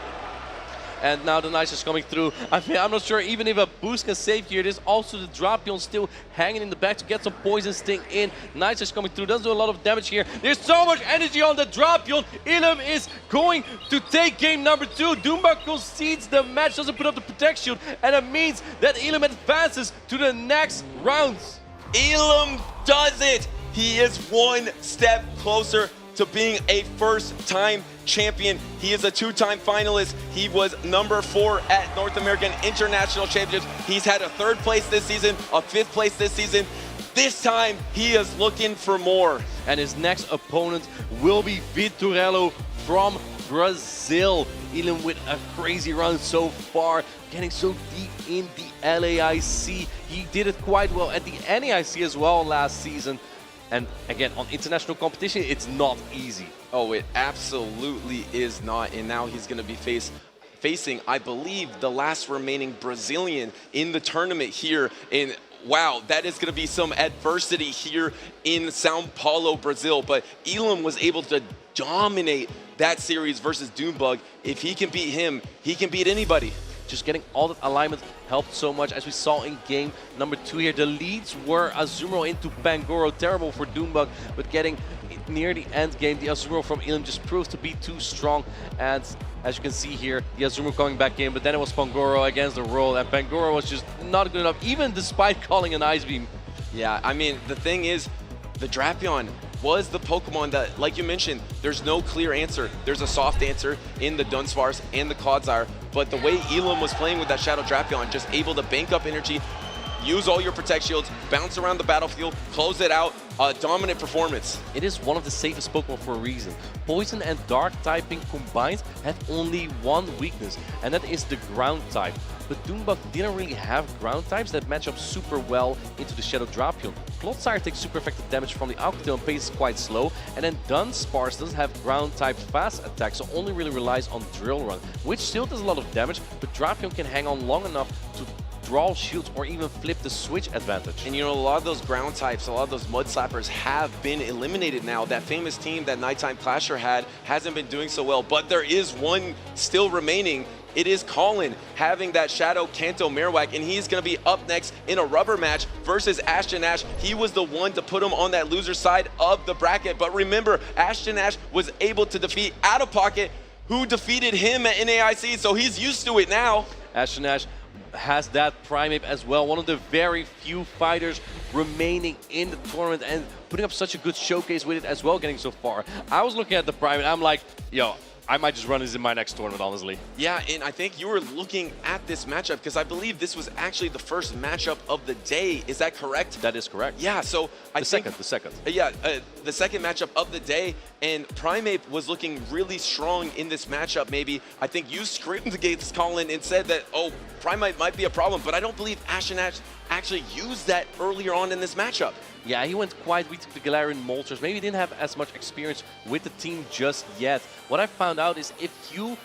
And now the Nice is coming through. I'm not sure even if a boost can save here. There's also the Drapion still hanging in the back to get some Poison Sting in. Nice is coming through. Doesn't do a lot of damage here. There's so much energy on the Drapion. Elam is going to take game number 2. Dunebug concedes the match, doesn't put up the Protect Shield, and it means that Elam advances to the next rounds. Elam does it. He is one step closer to being a first-time champion. He is a 2-time finalist. He was number 4 at North American International Championships. He's had a 3rd place this season, a 5th place this season. This time, he is looking for more. And his next opponent will be Vitorello from Brazil. Elam with a crazy run so far, getting so deep in the LAIC. He did it quite well at the NAIC as well last season. And again, on international competition, it's not easy. Oh, it absolutely is not. And now he's going to be facing, I believe, the last remaining Brazilian in the tournament here. And wow, that is going to be some adversity here in Sao Paulo, Brazil. But Elam was able to dominate that series versus Dunebug. If he can beat him, he can beat anybody. just getting all that alignment helped so much. As we saw in game number 2 here, the leads were Azumarill into Pangoro. Terrible for Doombug, but getting near the end game, the Azumarill from Elam just proved to be too strong. And as you can see here, the Azumarill coming back in, but then it was Pangoro against the roll, and Pangoro was just not good enough, even despite calling an Ice Beam. Yeah, I mean, the thing is, the Drapion was the Pokemon that, like you mentioned, there's no clear answer. There's a soft answer in the Dunsparce and the Clodsire, but the way Elam was playing with that Shadow Drapion, just able to bank up energy, use all your Protect Shields, bounce around the battlefield, close it out, dominant performance. It is one of the safest Pokemon for a reason. Poison and Dark typing combined have only one weakness, and that is the Ground type. But Doombug didn't really have ground types that match up super well into the Shadow Drapion. Clodsire takes super effective damage from the Alcatel and pace is quite slow, and then Dunsparce doesn't have ground type fast attacks, so only really relies on Drill Run, which still does a lot of damage, but Drapion can hang on long enough to draw shields or even flip the switch advantage. And you know, a lot of those ground types, a lot of those mud slappers have been eliminated now. That famous team that Nighttime Clasher had hasn't been doing so well, but there is one still remaining. It is Colin having that Shadow Kanto Marowak, and he's going to be up next in a rubber match versus Ashton Ash. He was the one to put him on that loser side of the bracket. But remember, Ashton Ash was able to defeat Out of Pocket, who defeated him at NAIC, so he's used to it now. Ashton Ash has that Primeape as well, one of the very few fighters remaining in the tournament and putting up such a good showcase with it as well, getting so far. I was looking at the Primeape, I'm like, yo, I might just run this in my next tournament, honestly. Yeah, and I think you were looking at this matchup because I believe this was actually the first matchup of the day. Is that correct? That is correct. Yeah, so the second. Yeah, the second matchup of the day, and Primeape was looking really strong in this matchup. Maybe I think you screamed against Colin and said that, oh, Primeape might be a problem, but I don't believe Ashton Ash actually used that earlier on in this matchup. Yeah, he went quite weak to the Galarian Moltres. Maybe he didn't have as much experience with the team just yet. What I found out is if you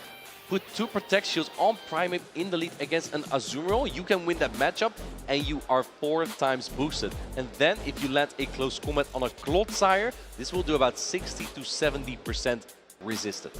put 2 Protect Shields on Primeape in the lead against an Azumarill, you can win that matchup and you are 4 times boosted. And then if you land a close combat on a Clodsire, this will do about 60 to 70% resisted.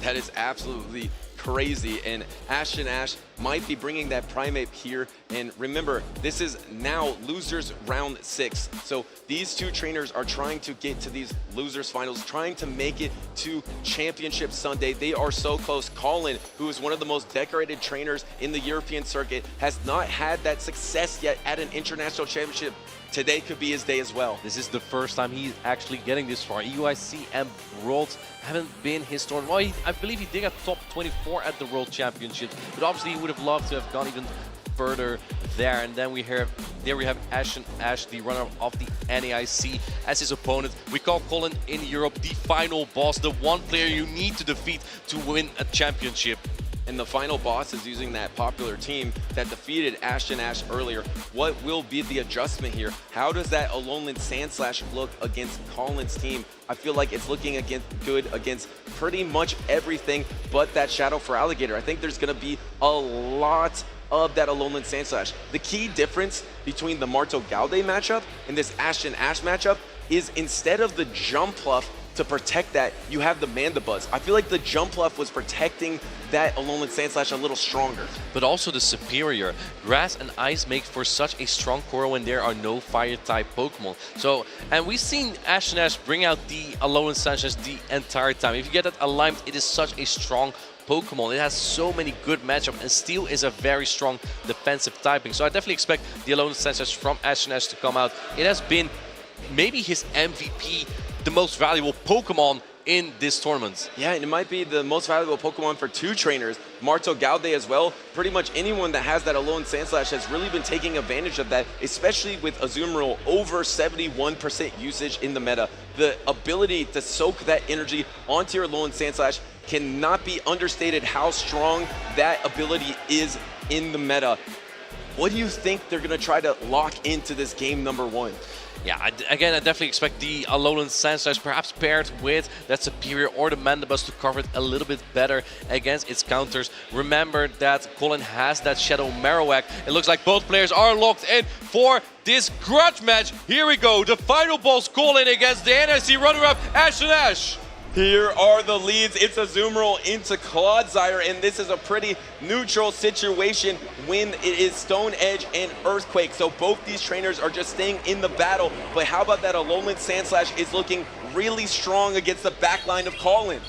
That is absolutely crazy, and Ashton Ash might be bringing that Primeape here. And remember, this is now losers round 6, so these two trainers are trying to get to these losers finals, trying to make it to Championship Sunday. They are so close. Colin, who is one of the most decorated trainers in the European circuit, has not had that success yet at an international championship. Today could be his day as well. This is the first time he's actually getting this far. EUIC and Worlds haven't been his story. Well, I believe he did get top 24 at the World Championships, but obviously he would have loved to have gone even further there. And then we have Ashton Ash, the runner of the NAIC, as his opponent. We call Colin in Europe the final boss, the one player you need to defeat to win a championship. And the final boss is using that popular team that defeated Ashton Ash earlier. What will be the adjustment here? How does that Alolan Sandslash look against Colin's team? I feel like it's looking good against pretty much everything but that Shadow for Alligator. I think there's going to be a lot of that Alolan Sandslash. The key difference between the Marto Gaude matchup and this Ashton Ash matchup is instead of the Jump Pluff to protect that, you have the Mandibuzz. I feel like the Jump Pluff was protecting that Alolan Sandslash a little stronger. But also the superior. Grass and Ice make for such a strong core when there are no Fire-type Pokemon. So, and we've seen Ashton Ash bring out the Alolan Sandslash the entire time. If you get that aligned, it is such a strong Pokemon. It has so many good matchups, and Steel is a very strong defensive typing. So I definitely expect the Alolan Sandslash from Ashton Ash to come out. It has been maybe his MVP, the most valuable Pokemon in this tournament. Yeah, and it might be the most valuable Pokemon for 2 trainers. Marto Gaude as well. Pretty much anyone that has that Alolan Sandslash has really been taking advantage of that, especially with Azumarill over 71% usage in the meta. The ability to soak that energy onto your Alolan Sandslash cannot be understated how strong that ability is in the meta. What do you think they're going to try to lock into this game number 1? Yeah, again, I definitely expect the Alolan Sandslash perhaps paired with that Superior or the Mandibuzz to cover it a little bit better against its counters. Remember that Colin has that Shadow Marowak. It looks like both players are locked in for this grudge match. Here we go, the final boss Colin against the NIC runner-up Ashton Ash. Here are the leads. It's Azumarill into Clodsire, and this is a pretty neutral situation when it is Stone Edge and Earthquake. So both these trainers are just staying in the battle. But how about that Alolan Sandslash is looking really strong against the backline of Colin.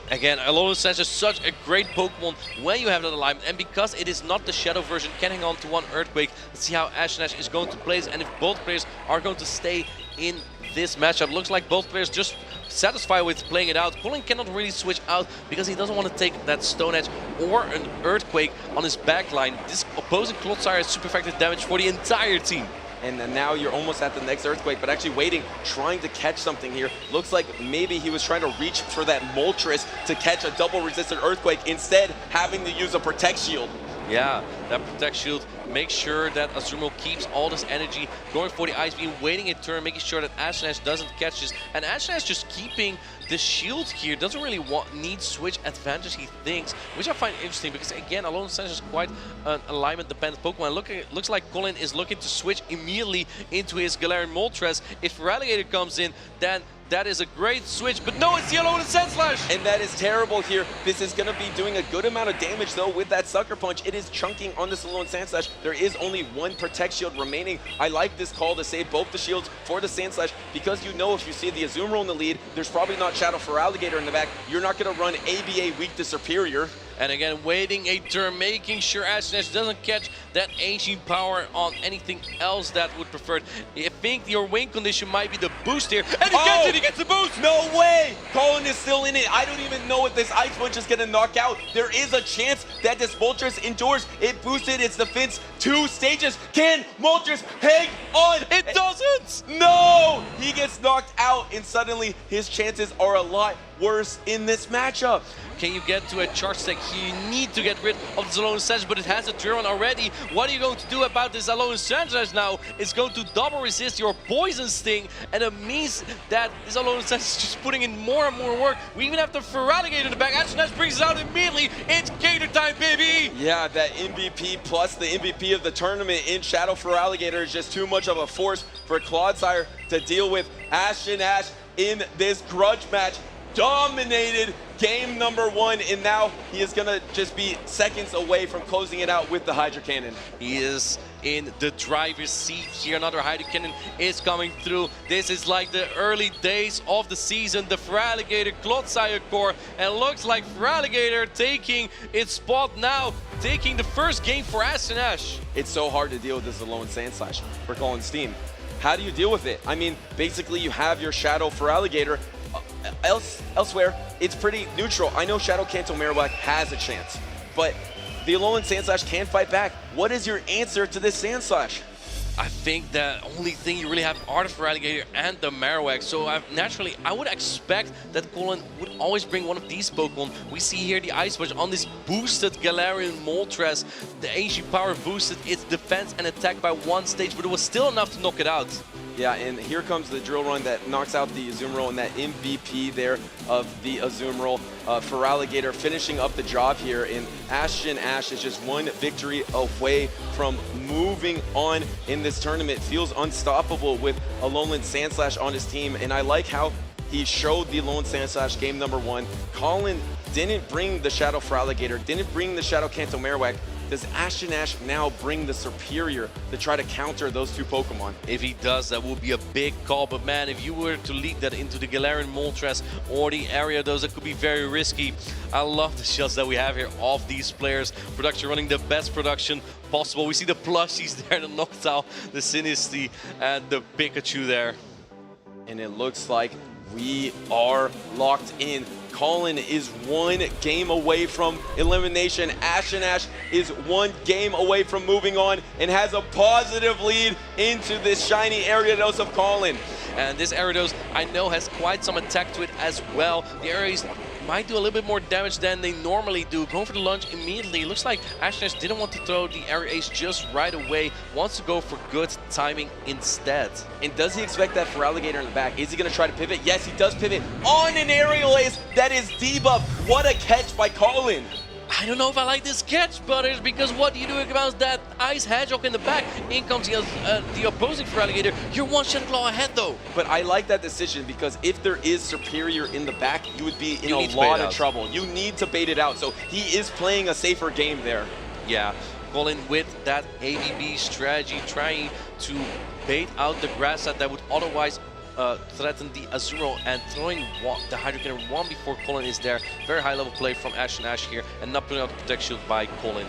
Again, Alolan Sandslash is such a great Pokemon when you have that alignment, and because it is not the Shadow version, can hang on to one Earthquake. Let's see how Ash is going to play this, and if both players are going to stay in this matchup. Looks like both players just satisfied with playing it out. Colin cannot really switch out because he doesn't want to take that Stone Edge or an Earthquake on his backline. This opposing Clodsire has super effective damage for the entire team. And then now you're almost at the next Earthquake, but actually waiting, trying to catch something here. Looks like maybe he was trying to reach for that Moltres to catch a double resistant Earthquake, instead having to use a Protect Shield. Yeah, that Protect Shield makes sure that Azumarill keeps all this energy going for the Ice Beam, waiting a turn, making sure that Ash doesn't catch this. And Ash just keeping the shield here, doesn't really need switch advantage, he thinks, which I find interesting because, again, Alolan Sandslash is quite an alignment-dependent Pokemon. Looks like Colin is looking to switch immediately into his Galarian Moltres. If Feraligatr comes in, then that is a great switch, but no, it's the Alolan Sandslash! And that is terrible here. This is going to be doing a good amount of damage, though, with that Sucker Punch. It is chunking on this Alolan Sandslash. There is only one Protect Shield remaining. I like this call to save both the shields for the Sandslash, because you know if you see the Azumarill in the lead, there's probably not Shadow Feraligatr in the back. You're not going to run ABA weak to Superior. And again, waiting a turn, making sure Ash doesn't catch that Ancient Power on anything else that would prefer. I think your win condition might be the boost here. And he gets it, he gets the boost! No way! Colin is still in it. I don't even know if this Ice Punch is going to knock out. There is a chance that this Moltres endures. It boosted its defense 2 stages. Can Moltres hang on? It doesn't! No! He gets knocked out, and suddenly his chances are a lot worse in this matchup. Can you get to a charge stack here? You need to get rid of this Alolan Sandslash, but it has a Drill already. What are you going to do about this Alolan Sandslash now? It's going to double resist your Poison Sting, and it means that this Alolan Sandslash is just putting in more and more work. We even have the Feraligatr in the back. Ash brings it out immediately. It's Gator time, baby! Yeah, that MVP plus the MVP of the tournament in Shadow Feraligatr is just too much of a force for Clodsire to deal with. Ash in this grudge match dominated game number 1, and now he is gonna just be seconds away from closing it out with the Hydro Cannon. He is in the driver's seat here. Another Hydro Cannon is coming through. This is like the early days of the season. The Feraligatr Clodsire core, and looks like Feraligatr taking its spot now, taking the first game for Ash. It's so hard to deal with this Alolan Sandslash for Colin's team. How do you deal with it? I mean, basically you have your Shadow Feraligatr. Elsewhere, it's pretty neutral. I know Shadow Kanto Marowak has a chance, but the Alolan Sandslash can fight back. What is your answer to this Sandslash? I think the only thing you really have are the Feraligatr and the Marowak. So naturally, I would expect that Colin would always bring one of these Pokemon. We see here the Ice Punch on this boosted Galarian Moltres. The Ancient Power boosted its defense and attack by 1 stage, but it was still enough to knock it out. Yeah, and here comes the Drill Run that knocks out the Azumarill, and that MVP there of the Azumarill. Feraligatr finishing up the job here, and Ash is just 1 victory away from moving on in this tournament. Feels unstoppable with Alolan Sandslash on his team, and I like how he showed the Alolan Sandslash game number 1. Colin didn't bring the Shadow Feraligatr, didn't bring the Shadow Kanto Marowak. Does Ash now bring the Superior to try to counter those 2 Pokemon? If he does, that would be a big call. But man, if you were to leak that into the Galarian Moltres or the Ariados, that could be very risky. I love the shots that we have here of these players. Production running the best production possible. We see the plushies there, the Noctowl, the Sinistea, and the Pikachu there. And it looks like we are locked in. Colin is 1 game away from elimination. Ash is 1 game away from moving on and has a positive lead into this shiny Ariados of Colin. And this Ariados, I know, has quite some attack to it as well. The Ariados might do a little bit more damage than they normally do. Going for the lunge immediately. Looks like Ash didn't want to throw the Aerial Ace just right away. Wants to go for good timing instead. And does he expect that Feraligatr in the back? Is he going to try to pivot? Yes, he does pivot on an Aerial Ace that is debuffed. What a catch by Colin. I don't know if I like this catch, Butters, because what do you do about that Ice Hedgehog in the back? In comes the opposing Feraligatr. You're one Shadow Claw ahead, though. But I like that decision because if there is Superior in the back, you would be in a lot of trouble. You need to bait it out. So he is playing a safer game there. Yeah, Colin with that ABB strategy, trying to bait out the grass set that would otherwise threaten the Azumarill, and throwing the Hydro Cannon one before Colin is there. Very high level play from Ash and Ash here, and not putting out the Protect Shield by Colin.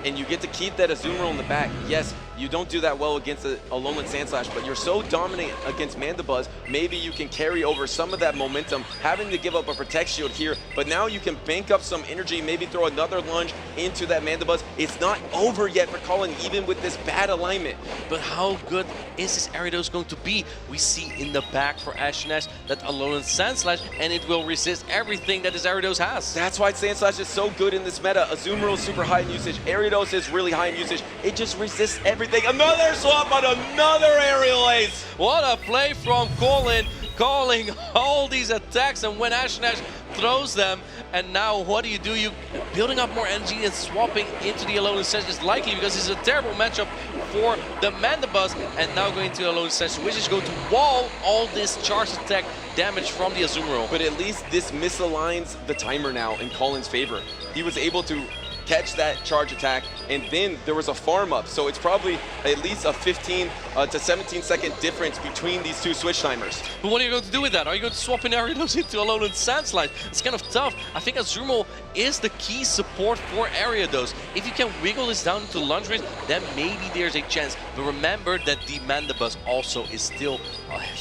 And you get to keep that Azumarill in the back. Yes, you don't do that well against a Alolan Sandslash, but you're so dominant against Mandibuzz, maybe you can carry over some of that momentum, having to give up a Protect Shield here, but now you can bank up some energy, maybe throw another lunge into that Mandibuzz. It's not over yet for Colin, even with this bad alignment. But how good is this Ariados going to be? We see in the back for Ash and Ash that Alolan Sandslash, and it will resist everything that this Ariados has. That's why Sandslash is so good in this meta. Azumarill is super high in usage, Ariados is really high in usage. It just resists everything. Another swap on another aerial ace. What a play from Colin, calling all these attacks, and when Ash and Ash throws them, and now what do? You building up more energy and swapping into the Alolan Sandslash is likely because it's a terrible matchup for the Mandibuzz, and now going to the Alolan Sandslash, which is going to wall all this charge attack damage from the Azumarill. But at least this misaligns the timer now in Colin's favor. He was able to catch that charge attack, and then there was a farm up, so it's probably at least a 15 to 17 second difference between these two switch timers. But what are you going to do with that? Are you going to swap in Ariados into Alolan Sandslash? It's kind of tough. I think Azumarill is the key support for Ariados. If you can wiggle this down into lunge range, then maybe there's a chance. But remember that the Mandibuzz also is still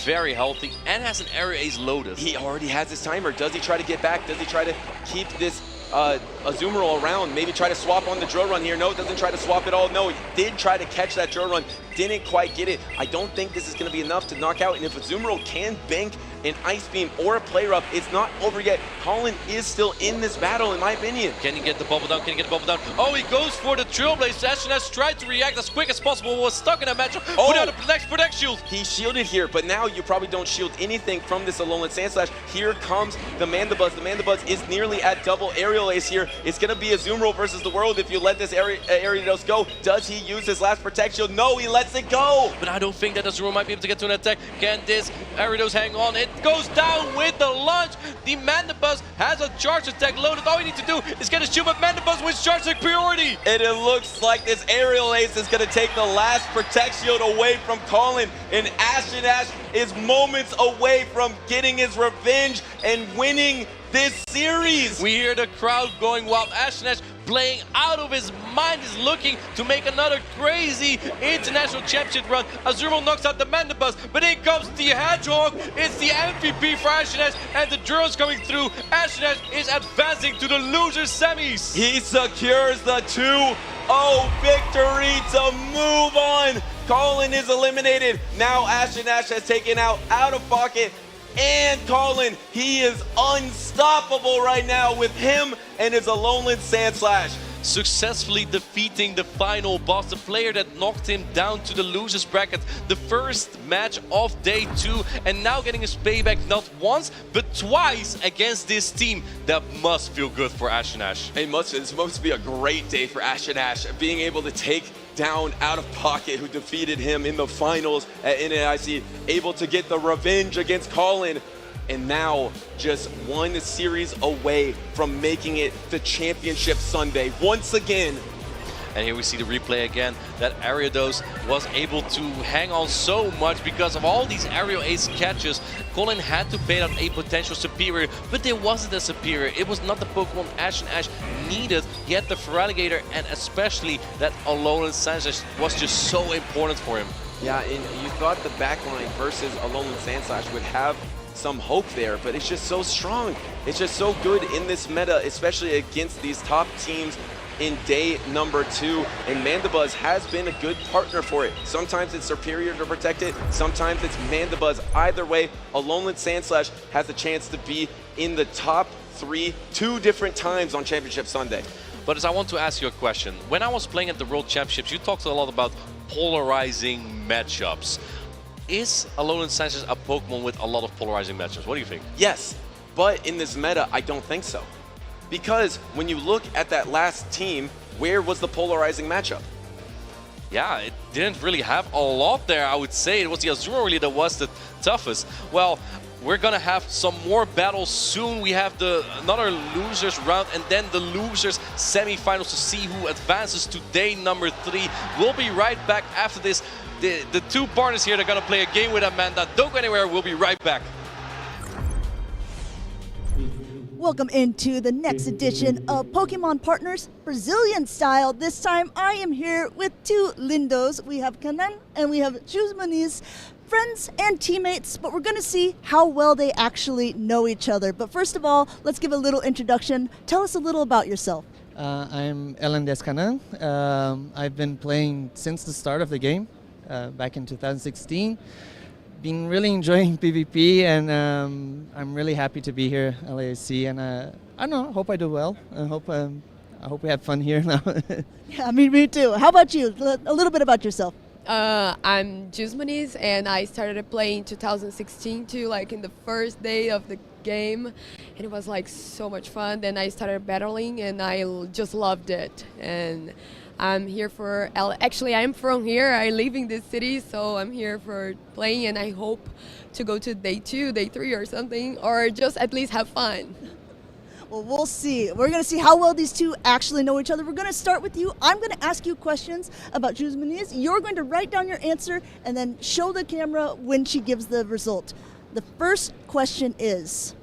very healthy and has an Area Ace loaded. He already has his timer. Does he try to get back? Does he try to keep this Azumarill around? Maybe try to swap on the drill run here. No, doesn't try to swap at all. No, he did try to catch that drill run. Didn't quite get it. I don't think this is going to be enough to knock out. And if Azumarill can bank an Ice Beam or a Play Rough, it's not over yet. Colin is still in this battle, in my opinion. Can he get the bubble down? Can he get the bubble down? Oh, he goes for the Trailblaze. Ash and Ash tried to react as quick as possible. Was stuck in that matchup. Oh, put out a Protect Shield. He shielded here, but now you probably don't shield anything from this Alolan Sandslash. Here comes the Mandibuzz. The Mandibuzz is nearly at double aerial ace here. It's going to be Azumarill versus the world if you let this Ariados go. Does he use his last Protect Shield? No, he lets it go. But I don't think that Azumarill might be able to get to an attack. Can this Ariados hang on? It goes down with the launch. The Mandibuzz has a charge attack loaded. All you need to do is get a shield, but Mandibuzz wins charge attack priority. And it looks like this aerial ace is going to take the last Protect Shield away from Colin. And Ash and Ash is moments away from getting his revenge and winning this series. We hear the crowd going wild. Ash and Ash playing out of his mind, is looking to make another crazy international championship run. Azumarill knocks out the Mandibuzz, but in comes the Hedgehog. It's the MVP for Ash and Ash, and the drill's coming through. Ash and Ash is advancing to the loser semis. He secures the 2-0 victory to move on. Colin is eliminated. Now Ash and Ash has taken out of pocket and Colin. He is unstoppable right now with him and his Alolan Sandslash. Successfully defeating the final boss, the player that knocked him down to the losers bracket, the first match of day 2, and now getting his payback not once but twice against this team. That must feel good for Ash and Ash. It's supposed to be a great day for Ash and Ash, being able to take down Out of Pocket, who defeated him in the finals at NAIC, able to get the revenge against Colin, and now just one series away from making it the championship Sunday once again. And here we see the replay again, that Ariados was able to hang on so much because of all these aerial ace catches. Colin had to bait out a potential superior, but there wasn't a superior. It was not the Pokemon Ash and Ash needed, yet the Feraligatr and especially that Alolan Sandslash was just so important for him. Yeah, and you thought the backline versus Alolan Sandslash would have some hope there, but it's just so strong. It's just so good in this meta, especially against these top teams in day number 2, and Mandibuzz has been a good partner for it. Sometimes it's superior to protect it, sometimes it's Mandibuzz. Either way, Alolan Sandslash has a chance to be in the top 3 2 different times on Championship Sunday. But I want to ask you a question. When I was playing at the World Championships, you talked a lot about polarizing matchups. Is Alolan Sandslash a Pokemon with a lot of polarizing matchups? What do you think? Yes, but in this meta, I don't think so. Because when you look at that last team, where was the polarizing matchup? Yeah, it didn't really have a lot there, I would say. It was the Azuma really that was the toughest. Well, we're gonna have some more battles soon. We have another losers round and then the losers semifinals to see who advances to day number 3. We'll be right back after this. The two partners here, they're gonna play a game with Amanda. Don't go anywhere, we'll be right back. Welcome into the next edition of Pokemon Partners Brazilian style. This time I am here with two lindos. We have Kanan and we have Juzmaniz, friends and teammates, but we're going to see how well they actually know each other. But first of all, let's give a little introduction. Tell us a little about yourself. I'm Ellen Descanan. I've been playing since the start of the game, back in 2016. Been really enjoying PvP, and I'm really happy to be here at LAC, and I don't know, hope I do well. I hope we have fun here now. Yeah, me too. How about you? A little bit about yourself. I'm Juzmaniz, and I started playing in 2016 too, like in the first day of the game, and it was like so much fun. Then I started battling, and I just loved it. And I'm here for, actually I'm from here, I live in this city, so I'm here for playing, and I hope to go to day 2, day 3 or something, or just at least have fun. Well, we'll see. We're going to see how well these two actually know each other. We're going to start with you. I'm going to ask you questions about Juzmaniz. You're going to write down your answer and then show the camera when she gives the result. The first question is,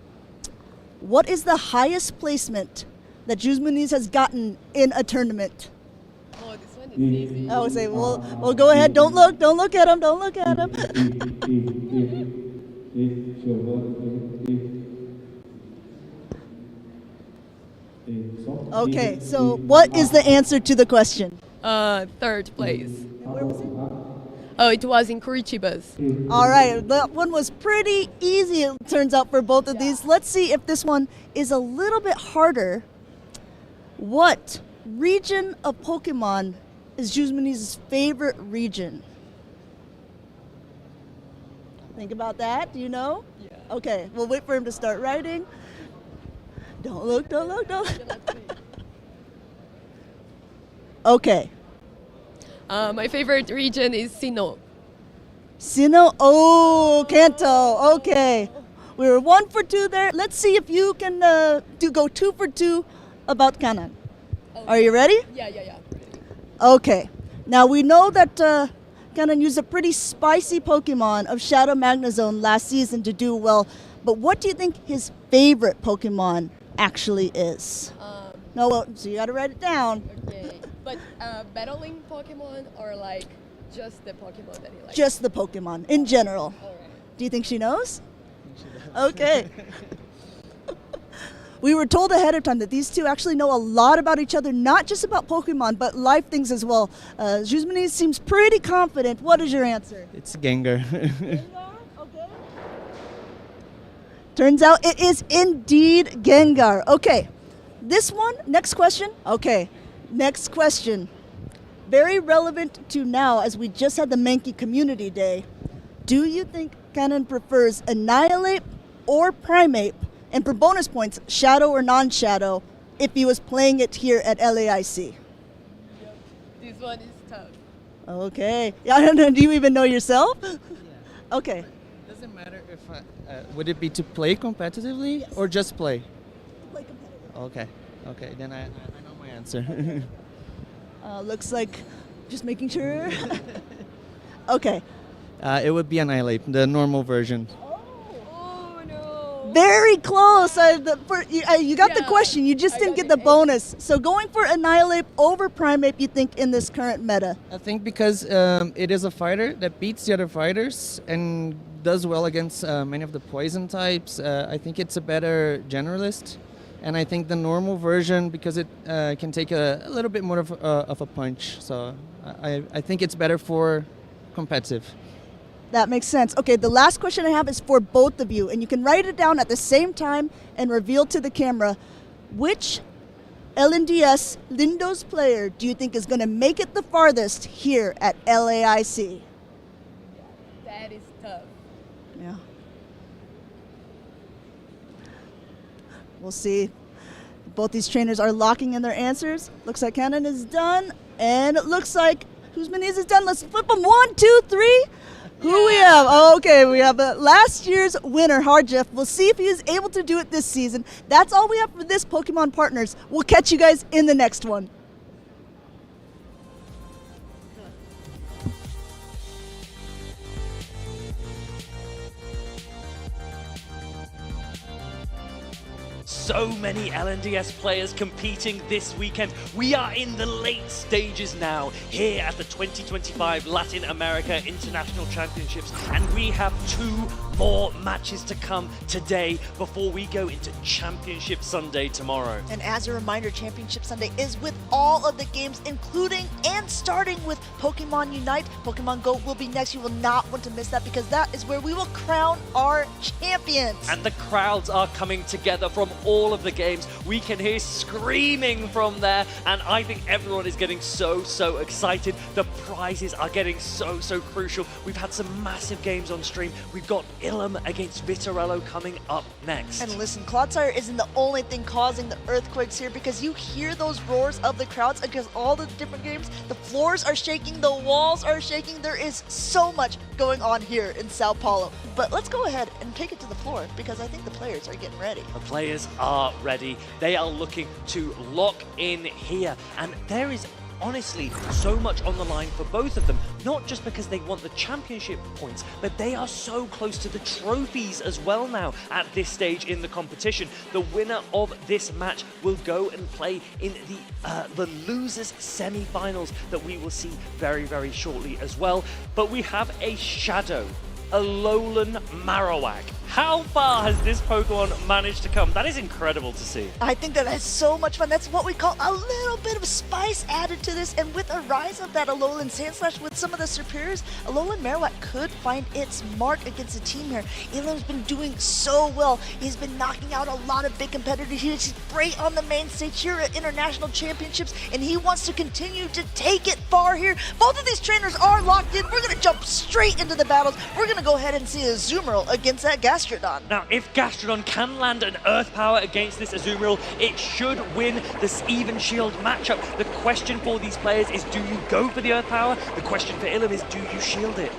what is the highest placement that Juzmaniz has gotten in a tournament? Oh, this one is easy. I would say, well, go ahead. Don't look at him. Don't look at him. Okay, so what is the answer to the question? 3rd place. Where was it? Oh, it was in Curitiba's. All right, that one was pretty easy, it turns out, for both of these. Let's see if this one is a little bit harder. What region of Pokemon is Juzmaniz's favorite region? Think about that. Do you know? Yeah. Okay, we'll wait for him to start writing. Don't look. Okay. My favorite region is Sinnoh. Sinnoh? Oh, Kanto. Okay. We were 1 for 2 there. Let's see if you can go 2 for 2 about Kanan. Okay. Are you ready? Yeah. Okay. Now we know that Kanan used a pretty spicy Pokemon of Shadow Magnezone last season to do well. But what do you think his favorite Pokemon actually is? So you got to write it down. Okay. But battling Pokemon or like just the Pokemon that he likes? Just the Pokemon in general. All right. Do you think she knows? I think she does. Okay. We were told ahead of time that these two actually know a lot about each other, not just about Pokemon, but life things as well. Juzmaniz seems pretty confident. What is your answer? It's Gengar. Gengar? Okay. Turns out it is indeed Gengar. Okay. This one, next question. Okay. Next question. Very relevant to now, as we just had the Mankey Community Day. Do you think Kanan prefers Annihilate or Primeape? And for bonus points, Shadow or non-Shadow, if he was playing it here at LAIC? Yep. This one is tough. Okay. Yeah, I don't know. Do you even know yourself? Yeah. Okay. Doesn't matter if would it be to play competitively or just play? To play competitively. Okay. Then I know my answer. Okay. Looks like just making sure. Okay. It would be Annihilate, the normal version. Oh no. Very close. You got the question. You just didn't get the bonus. So going for Annihilate over Primeape, you think, in this current meta? I think because it is a fighter that beats the other fighters and does well against many of the poison types. I think it's a better generalist. And I think the normal version, because it can take a little bit more of a punch. So I think it's better for competitive. That makes sense. Okay, the last question I have is for both of you, and you can write it down at the same time and reveal to the camera. Which LNDS Lindos player do you think is going to make it the farthest here at LAIC? That is tough. Yeah. We'll see. Both these trainers are locking in their answers. Looks like Cannon is done, and it looks like Kuzmaniz is done. Let's flip them. 1, 2, 3. Who we have? Oh, okay, we have last year's winner, Hardjeff. We'll see if he is able to do it this season. That's all we have for this Pokemon Partners. We'll catch you guys in the next one. So many LNDS players competing this weekend. We are in the late stages now here at the 2025 Latin America International Championships, and we have 2 more matches to come today before we go into Championship Sunday tomorrow. And as a reminder, Championship Sunday is with all of the games, including and starting with Pokemon Unite. Pokemon Go will be next. You will not want to miss that because that is where we will crown our champions. And the crowds are coming together from all of the games. We can hear screaming from there, and I think everyone is getting so excited. The prizes are getting so crucial. We've had some massive games on stream. We've got Ilum against Vitarello coming up next. And listen, Clodsire isn't the only thing causing the earthquakes here, because you hear those roars of the crowds against all the different games. The floors are shaking, the walls are shaking. There is so much going on here in Sao Paulo. But let's go ahead and take it to the floor, because I think the players are getting ready. The players are ready. They are looking to lock in here, and there is honestly so much on the line for both of them, not just because they want the championship points, but they are so close to the trophies as well now at this stage in the competition. The winner of this match will go and play in the losers semi-finals that we will see very shortly as well. But we have a Shadow, a Alolan Marowak. How far has this Pokemon managed to come? That is incredible to see. I think that is so much fun. That's what we call a little bit of spice added to this. And with a rise of that Alolan Sandslash with some of the superiors, Alolan Marowak could find its mark against the team here. Ilum's been doing so well. He's been knocking out a lot of big competitors. He's great on the main stage here at International Championships, and he wants to continue to take it far here. Both of these trainers are locked in. We're going to jump straight into the battles. We're going to go ahead and see a Azumarill against that Gastrodon. Now, if Gastrodon can land an Earth Power against this Azumarill, it should win this Even Shield matchup. The question for these players is, do you go for the Earth Power? The question for Ilum is, do you shield it?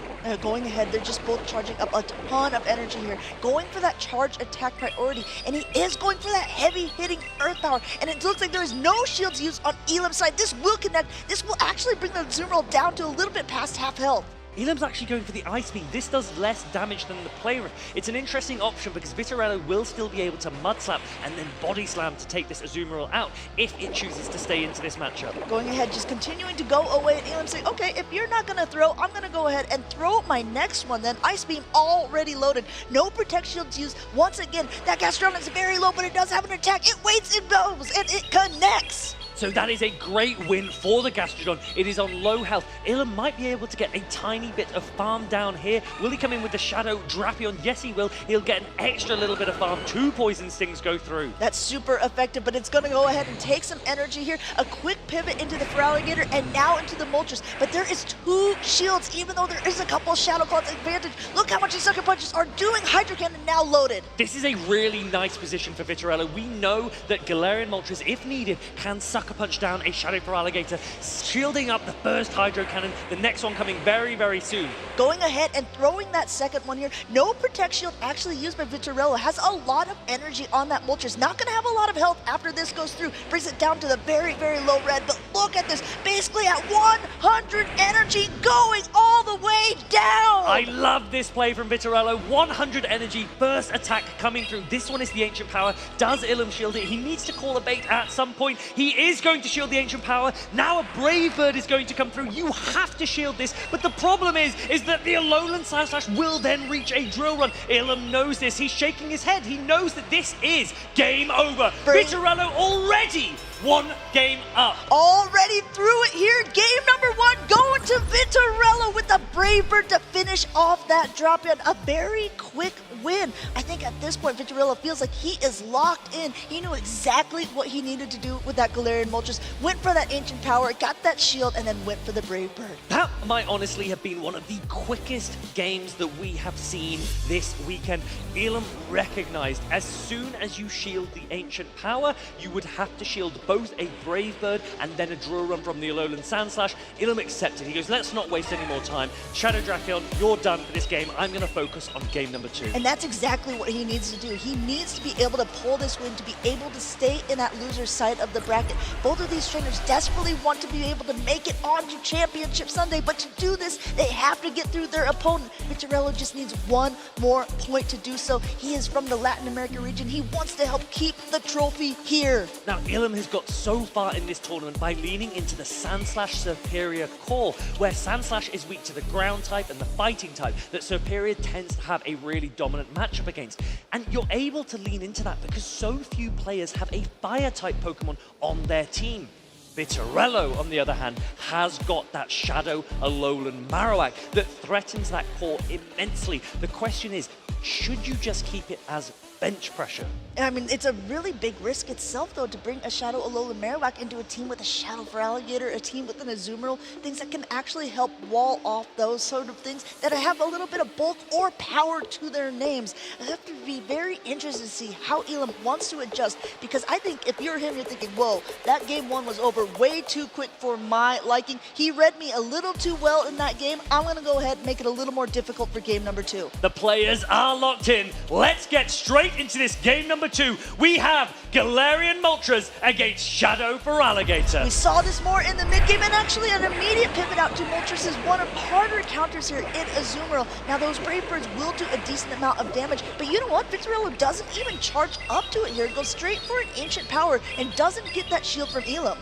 Going ahead, they're just both charging up a ton of energy here, going for that charge attack priority, and he is going for that heavy hitting Earth Power, and it looks like there is no shields used on Ilum's side. This will connect. This will actually bring the Azumarill down to a little bit past half health. Ilum's actually going for the Ice Beam. This does less damage than the Play Rough. It's an interesting option because Vitarello will still be able to Mud Slap and then Body Slam to take this Azumarill out if it chooses to stay into this matchup. Going ahead, just continuing to go away, and Ilum saying, okay, if you're not going to throw, I'm going to go ahead and throw my next one then. Ice Beam already loaded. No Protect Shields used. Once again, that Gastrodon is very low, but it does have an attack. It waits, it moves, and it connects. So that is a great win for the Gastrodon. It is on low health. Ilum might be able to get a tiny bit of farm down here. Will he come in with the Shadow Drapion? Yes, he will. He'll get an extra little bit of farm. 2 Poison Stings go through. That's super effective, but it's going to go ahead and take some energy here. A quick pivot into the Feraligatr and now into the Moltres. But there is 2 shields, even though there is a couple of Shadow Claws advantage. Look how much these Sucker Punches are doing. Hydro Cannon now loaded. This is a really nice position for Vitarello. We know that Galarian Moltres, if needed, can Sucker Punch down a Shadow Feraligatr, shielding up the first Hydro Cannon, the next one coming very soon. Going ahead and throwing that second one here. No Protect Shield actually used by Vitarello. Has a lot of energy on that Moltres. Not going to have a lot of health after this goes through. Brings it down to the very low red. But look at this. Basically at 100 energy going all the way down. I love this play from Vitarello. 100 energy, burst attack coming through. This one is the Ancient Power. Does Ilum shield it? He needs to call a bait at some point. He is going to shield the Ancient Power. Now a Brave Bird is going to come through. You have to shield this, but the problem is that the Alolan Sandslash will then reach a Drill Run. Ilum knows this. He's shaking his head. He knows that this is game over. Vitarello already 1 game up. Already through it here. Game number 1 going to Vitarello with the Brave Bird to finish off that Drapion. A very quick win. I think at this point, Vitorello feels like he is locked in. He knew exactly what he needed to do with that Galarian Moltres, went for that Ancient Power, got that shield, and then went for the Brave Bird. That might honestly have been one of the quickest games that we have seen this weekend. Elam recognized as soon as you shield the Ancient Power, you would have to shield both a Brave Bird and then a Draw Run from the Alolan Sandslash. Elam accepted. He goes, let's not waste any more time. Shadow Drakion, you're done for this game. I'm going to focus on game number 2. And that's exactly what he needs to do. He needs to be able to pull this win, to be able to stay in that loser's side of the bracket. Both of these trainers desperately want to be able to make it onto Championship Sunday, but to do this, they have to get through their opponent. Vitorello just needs one more point to do so. He is from the Latin America region. He wants to help keep the trophy here. Now, Elam has got so far in this tournament by leaning into the Sandslash Superior core, where Sandslash is weak to the ground type and the fighting type that Superior tends to have a really dominant matchup against. And you're able to lean into that because so few players have a fire type Pokemon on their team. Vitorello, on the other hand, has got that Shadow Alolan Marowak that threatens that core immensely. The question is, should you just keep it as bench pressure? I mean, it's a really big risk itself, though, to bring a Shadow Alolan Marowak into a team with a Shadow Feraligatr, a team with an Azumarill, things that can actually help wall off those sort of things that have a little bit of bulk or power to their names. I have to be very interested to see how Elam wants to adjust, because I think if you're him, you're thinking, whoa, that game 1 was over way too quick for my liking. He read me a little too well in that game. I'm going to go ahead and make it a little more difficult for game number 2. The players are locked in. Let's get straight into this game number 2. We have Galarian Moltres against Shadow Feraligatr. We saw this more in the mid-game, and actually an immediate pivot out to Moltres is one of harder counters here in Azumarill. Now, those Brave Birds will do a decent amount of damage, but you know what? Vitorello doesn't even charge up to it here. It goes straight for an Ancient Power and doesn't get that shield from Elam.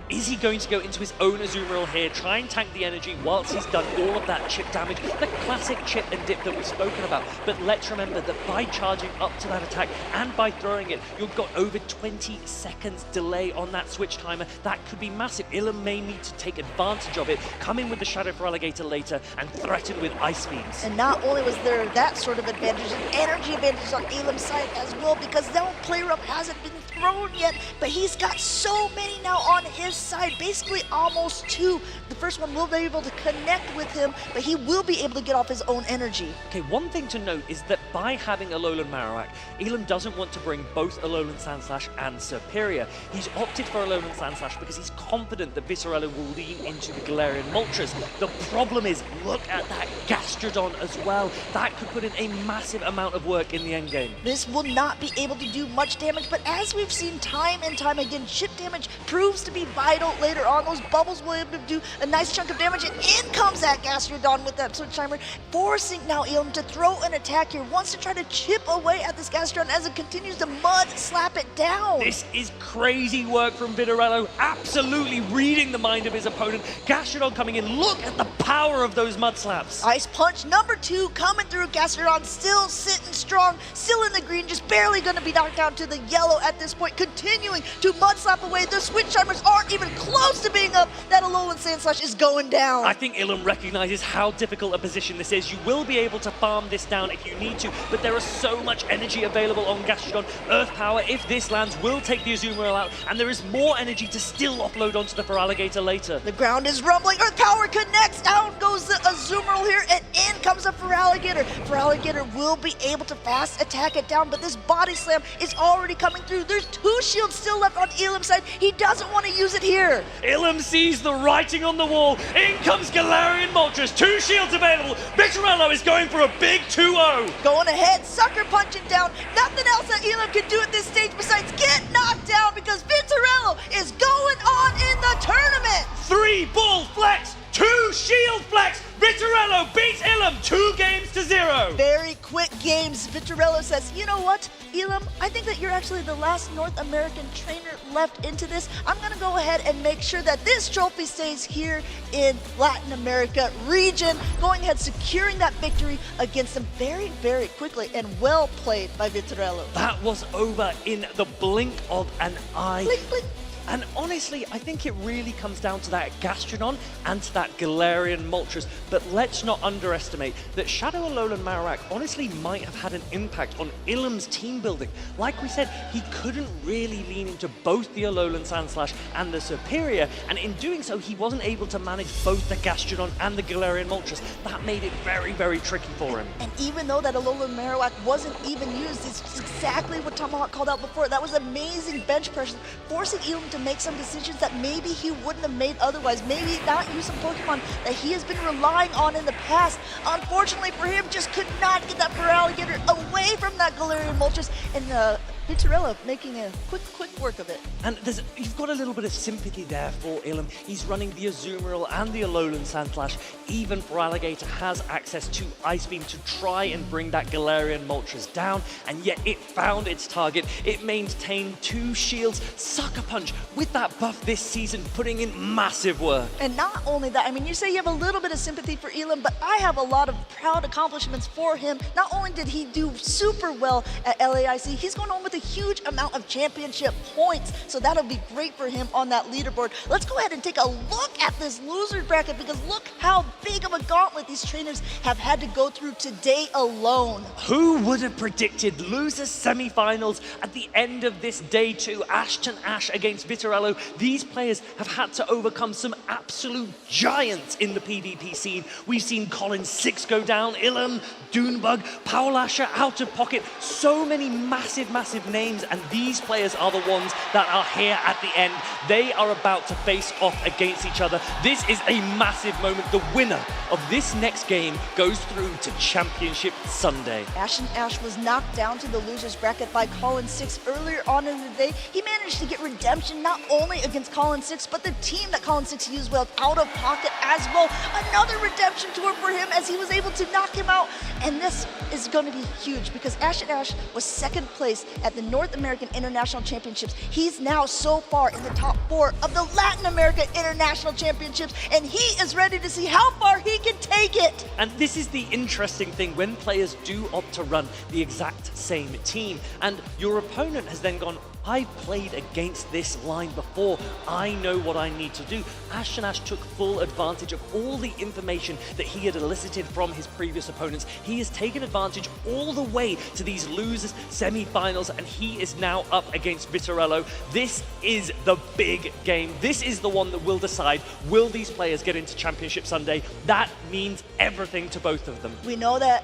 Is he going to go into his own Azumarill here, try and tank the energy whilst he's done all of that chip damage, the classic chip and dip that we've spoken about? But let's remember that by charging up to that attack and by throwing it, you've got over 20 seconds delay on that switch timer. That could be massive. Elam may need to take advantage of it, come in with the Shadow Feraligatr later, and threaten with Ice Beams. And not only was there that sort of advantage, an energy advantage on Elam's side as well, because no player up hasn't been thrown yet, but he's got so many now on his side, basically almost 2. The first one will be able to connect with him, but he will be able to get off his own energy. Okay, one thing to note is that by having Alolan Marowak, Elam doesn't want to bring both Alolan Sandslash and Superior. He's opted for Alolan Sandslash because he's confident that Vitorello will lean into the Galarian Moltres. The problem is, look at that Gastrodon as well. That could put in a massive amount of work in the endgame. This will not be able to do much damage, but as we've seen time and time again, chip damage proves to be vital later on. Those bubbles will be able to do a nice chunk of damage, and in comes that Gastrodon with that switch timer, forcing now Elam to throw an attack here, wants to try to chip away at this Gastrodon as it continues to mud slap it down. This is crazy work from Vitorello, absolutely reading the mind of his opponent. Gastrodon coming in, look at the power of those mud slaps. Ice Punch number 2 coming through. Gastrodon still sitting strong, still in the green, just barely going to be knocked down to the yellow at this point, continuing to mud slap away. The switch timers aren't even close to being up. That Alolan Sandslash is going down. I think Elam recognizes how difficult a position this is. You will be able to farm this down if you need to, but there is so much energy available on Gastrodon. Earth Power, if this lands, will take the Azumarill out, and there is more energy to still offload onto the Feraligatr later. The ground is rumbling. Earth Power connects. Down goes the Azumarill here, and in comes the Feraligatr. Feraligatr will be able to fast attack it down, but this Body Slam is already coming through. There's 2 shields still left on Elam's side. He doesn't want to use it here. Elam sees the writing on the wall. In comes Galarian Moltres. 2 shields available. Vitorello is going for a big 2-0. Going ahead, sucker punching down. Nothing else that Elam can do at this stage besides get knocked down, because Vitorello is going on in the tournament. 3-ball flex, 2 shield flex. Vitorello beats Elam 2-0. Very quick games. Vitorello says, you know what, Elam, I think that you're actually the last North American trainer left into this. I'm going to go ahead and make sure that this trophy stays here in Latin America region. Going ahead, securing that victory against them very, very quickly, and well played by Vitorello. That was over in the blink of an eye. Blink, blink. And honestly, I think it really comes down to that Gastrodon and to that Galarian Moltres. But let's not underestimate that Shadow Alolan Marowak honestly might have had an impact on Ilum's team building. Like we said, he couldn't really lean into both the Alolan Sandslash and the Superior, and in doing so, he wasn't able to manage both the Gastrodon and the Galarian Moltres. That made it very, very tricky for him. And even though that Alolan Marowak wasn't even used, it's exactly what Tomahawk called out before. That was amazing bench pressure, forcing Ilum to make some decisions that maybe he wouldn't have made otherwise. Maybe not use some Pokemon that he has been relying on in the past. Unfortunately for him, just could not get that Feraligatr away from that Galarian Moltres, and Vitarella making a quick work of it. And you've got a little bit of sympathy there for Ilum. He's running the Azumarill and the Alolan Sandslash. Even Feraligatr has access to Ice Beam to try and bring that Galarian Moltres down, and yet it found its target. It maintained 2 shields. Sucker Punch, with that buff this season, putting in massive work. And not only that, I mean, you say you have a little bit of sympathy for Ilum, but I have a lot of proud accomplishments for him. Not only did he do super well at LAIC, he's going home with a huge amount of championship points, so that'll be great for him on that leaderboard. Let's go ahead and take a look at this losers bracket, because look how big of a gauntlet these trainers have had to go through today alone. Who would have predicted losers semifinals at the end of this day 2? Ashton Ash against Vitarello. These players have had to overcome some absolute giants in the PvP scene. We've seen Colin 6 go down, Ilum, Dunebug, Powlasher out of pocket. So many massive names, and these players are the ones that are here at the end. They are about to face off against each other. This is a massive moment. The winner of this next game goes through to Championship Sunday. Ashton Ash was knocked down to the losers bracket by Colin 6 earlier on in the day. He managed to get redemption not only against Colin 6, but the team that Colin 6 used well out of pocket as well. Another redemption tour for him as he was able to knock him out. And this is going to be huge, because Ashton Ash was second place at the North American International Championships. He's now so far in the top 4 of the Latin America International Championships, and he is ready to see how far he can take it. And this is the interesting thing when players do opt to run the exact same team, and your opponent has then gone, I've played against this line before. I know what I need to do. Ashton Ash took full advantage of all the information that he had elicited from his previous opponents. He has taken advantage all the way to these losers semi-finals, and he is now up against Vitarello. This is the big game. This is the one that will decide, will these players get into Championship Sunday? That means everything to both of them. We know that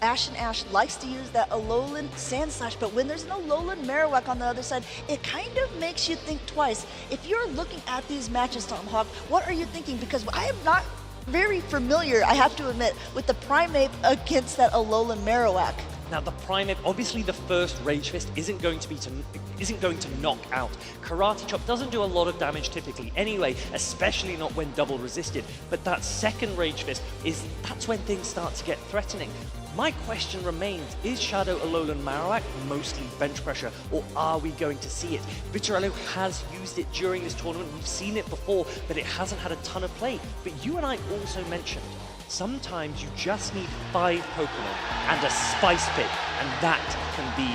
Ashton Ash likes to use that Alolan Sandslash, but when there's an Alolan Marowak on the other side, it kind of makes you think twice. If you're looking at these matches, Tomahawk, what are you thinking? Because I am not very familiar, I have to admit, with the Primeape against that Alolan Marowak. Now the Primeape, obviously the first Rage Fist isn't going to knock out. Karate Chop doesn't do a lot of damage typically anyway, especially not when double resisted. But that second Rage Fist, that's when things start to get threatening. My question remains, is Shadow Alolan Marowak mostly bench pressure, or are we going to see it? Vitarello has used it during this tournament, we've seen it before, but it hasn't had a ton of play. But you and I also mentioned, sometimes you just need 5 Pokemon and a Spice Pick, and that can be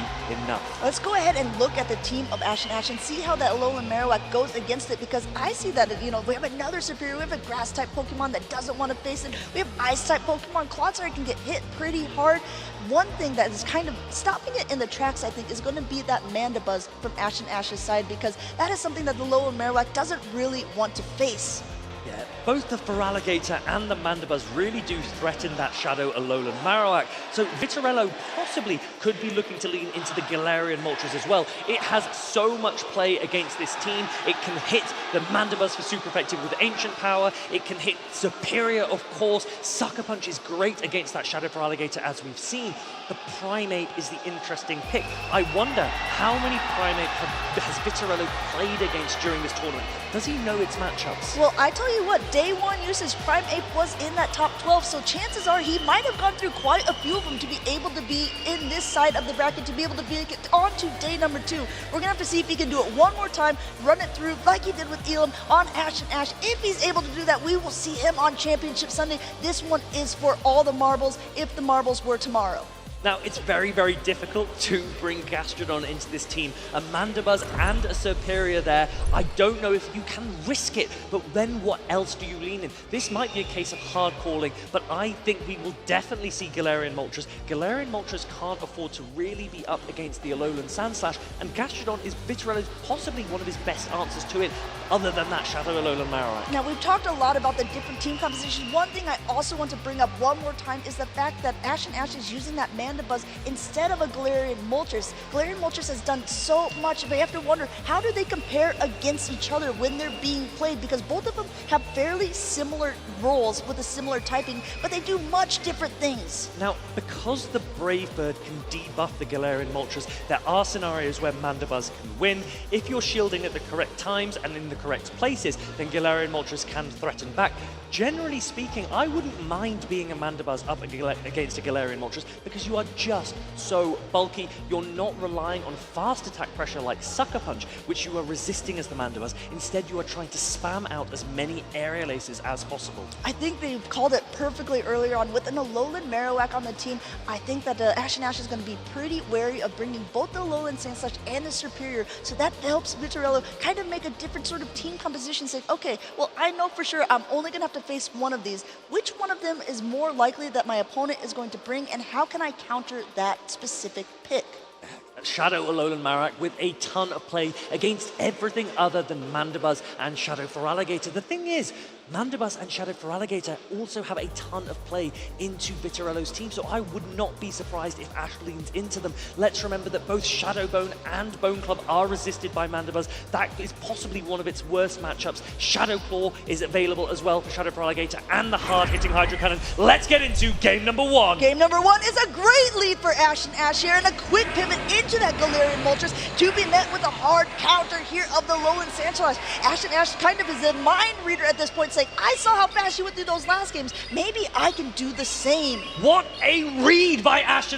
enough. Let's go ahead and look at the team of Ashton Ash and see how that Alolan Marowak goes against it, because I see that, you know, we have another Superior, we have a Grass-type Pokemon that doesn't want to face it, we have Ice-type Pokemon, Clodsire can get hit pretty hard. One thing that is kind of stopping it in the tracks, I think, is going to be that Mandibuzz from Ashton Ash's side, because that is something that the Alolan Marowak doesn't really want to face. Yeah, both the Feraligatr and the Mandibuzz really do threaten that Shadow Alolan Marowak, so Vitarello possibly could be looking to lean into the Galarian Moltres as well. It has so much play against this team. It can hit the Mandibuzz for super effective with Ancient Power. It can hit Superior, of course. Sucker Punch is great against that Shadow Feraligatr, as we've seen. The Primeape is the interesting pick. I wonder how many Primeape has Vitarello played against during this tournament? Does he know its matchups? Well, I tell you what, day 1 usage, Primeape was in that top 12, so chances are he might have gone through quite a few of them to be able to be in this side of the bracket, to be able to get on to day number 2. We're going to have to see if he can do it one more time, run it through like he did with Ilum on Ashton Ash. If he's able to do that, we will see him on Championship Sunday. This one is for all the marbles, if the marbles were tomorrow. Now, it's very, very difficult to bring Gastrodon into this team. A Mandibuzz and a Superior there. I don't know if you can risk it, but then what else do you lean in? This might be a case of hard calling, but I think we will definitely see Galarian Moltres. Galarian Moltres can't afford to really be up against the Alolan Sandslash, and Gastrodon is Bitterello's possibly one of his best answers to it, other than that Shadow Alolan Marowak. Now, we've talked a lot about the different team compositions. One thing I also want to bring up one more time is the fact that Ash is using that Mandibuzz instead of a Galarian Moltres. Galarian Moltres has done so much, but you have to wonder, how do they compare against each other when they're being played? Because both of them have fairly similar roles with a similar typing, but they do much different things. Now, because the Brave Bird can debuff the Galarian Moltres, there are scenarios where Mandibuzz can win. If you're shielding at the correct times and in the correct places, then Galarian Moltres can threaten back. Generally speaking, I wouldn't mind being a Mandibuzz up against a Galarian Moltres because you are just so bulky. You're not relying on fast attack pressure like Sucker Punch, which you are resisting as the Mandibuzz. Instead, you are trying to spam out as many aerial aces as possible. I think they called it perfectly earlier on. With an Alolan Marowak on the team, I think that Ash is going to be pretty wary of bringing both the Alolan Sandslash and the Superior, so that helps Bitterello kind of make a different sort of team composition, saying, okay, well, I know for sure I'm only going to have to face one of these. Which one of them is more likely that my opponent is going to bring, and how can I counter that specific pick? Shadow Alolan Marowak with a ton of play against everything other than Mandibuzz and Shadow Feraligatr. The thing is, Mandibuzz and Shadow Feraligatr also have a ton of play into Bitterello's team, so I would not be surprised if Ash leans into them. Let's remember that both Shadow Bone and Bone Club are resisted by Mandibuzz. That is possibly one of its worst matchups. Shadow Claw is available as well for Shadow Feraligatr and the hard-hitting Hydro Cannon. Let's get into game number one. Game number one is a great lead for Ash here, and a quick pivot into that Galarian Moltres to be met with a hard counter here of the Alolan Sandslash. Ash kind of is a mind reader at this point, saying, I saw how fast you went through those last games. Maybe I can do the same. What a read by Ash,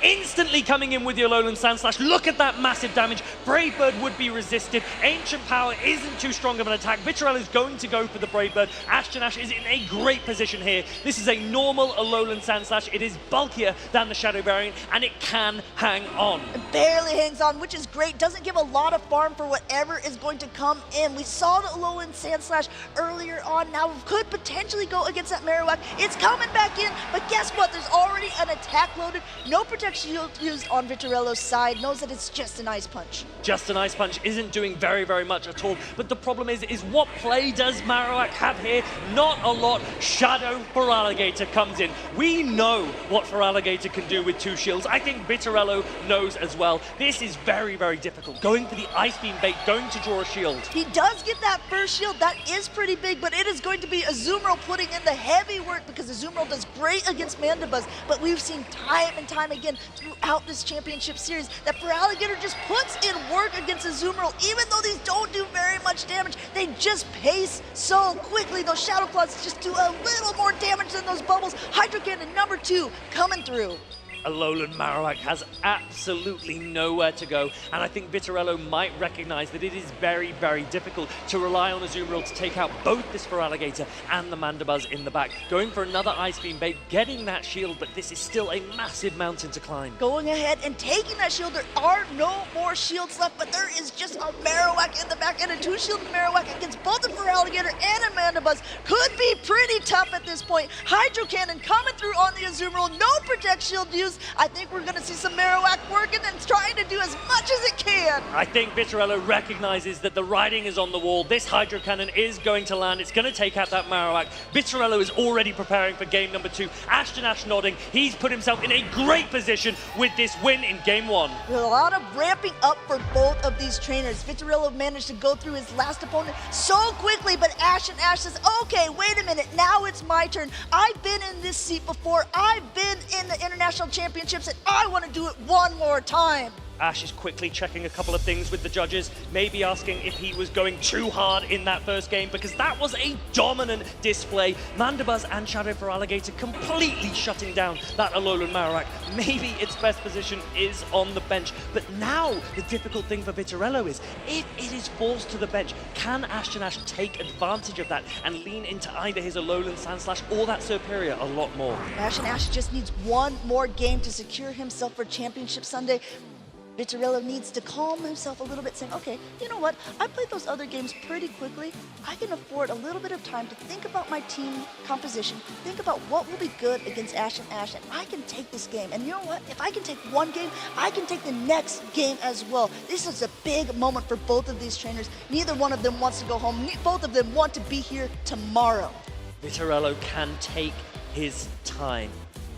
instantly coming in with the Alolan Sandslash. Look at that massive damage. Brave Bird would be resisted. Ancient Power isn't too strong of an attack. Bitterello is going to go for the Brave Bird. Ash is in a great position here. This is a normal Alolan Sandslash. It is bulkier than the Shadow variant, and it can hang on. It barely hangs on, which is great. Doesn't give a lot of farm for whatever is going to come in. We saw the Alolan Sandslash earlier on. Now could potentially go against that Marowak. It's coming back in, but guess what? There's already an attack loaded. No protection shield used on Bitterello's side. Knows that it's just an Ice Punch. Just an Ice Punch isn't doing very, very much at all. But the problem is what play does Marowak have here? Not a lot. Shadow Feraligatr comes in. We know what Feraligatr can do with two shields. I think Bitterello knows as well. This is very, very difficult. Going for the Ice Beam bait, going to draw a shield. He does get that first shield. That is pretty big, but it is going to be Azumarill putting in the heavy work because Azumarill does great against Mandibuzz, but we've seen time and time again throughout this championship series that Feraligatr just puts in work against Azumarill. Even though these don't do very much damage, they just pace so quickly. Those Shadow Claws just do a little more damage than those bubbles. Hydro Cannon number 2 coming through. Alolan Marowak has absolutely nowhere to go, and I think Bitterello might recognize that it is very, very difficult to rely on Azumarill to take out both this Feraligatr and the Mandibuzz in the back. Going for another Ice Beam bait, getting that shield, but this is still a massive mountain to climb. Going ahead and taking that shield. There are no more shields left, but there is just a Marowak in the back, and a two-shielded Marowak against both the Feraligatr and a Mandibuzz could be pretty tough at this point. Hydro Cannon coming through on the Azumarill. No Protect Shield used. I think we're going to see some Marowak working and trying to do as much as it can. I think Bitterello recognizes that the writing is on the wall. This Hydro Cannon is going to land. It's going to take out that Marowak. Bitterello is already preparing for game number 2. Ash nodding. He's put himself in a great position with this win in game 1. There's a lot of ramping up for both of these trainers. Bitterello managed to go through his last opponent so quickly, but Ash says, okay, wait a minute, now it's my turn. I've been in this seat before. I've been in the International Championships, and I want to do it one more time. Ash is quickly checking a couple of things with the judges, maybe asking if he was going too hard in that first game, because that was a dominant display. Mandibuzz and Shadow for Alligator completely shutting down that Alolan Marowak. Maybe its best position is on the bench, but now the difficult thing for Vitorello is, if it is forced to the bench, can Ashton Ash take advantage of that and lean into either his Alolan Sandslash or that Serperior a lot more? Ashton Ash just needs one more game to secure himself for Championship Sunday. Vitorello needs to calm himself a little bit, saying, okay, you know what? I played those other games pretty quickly. I can afford a little bit of time to think about my team composition, think about what will be good against Ashton Ash, and I can take this game. And you know what? If I can take one game, I can take the next game as well. This is a big moment for both of these trainers. Neither one of them wants to go home. Both of them want to be here tomorrow. Vitorello can take his time,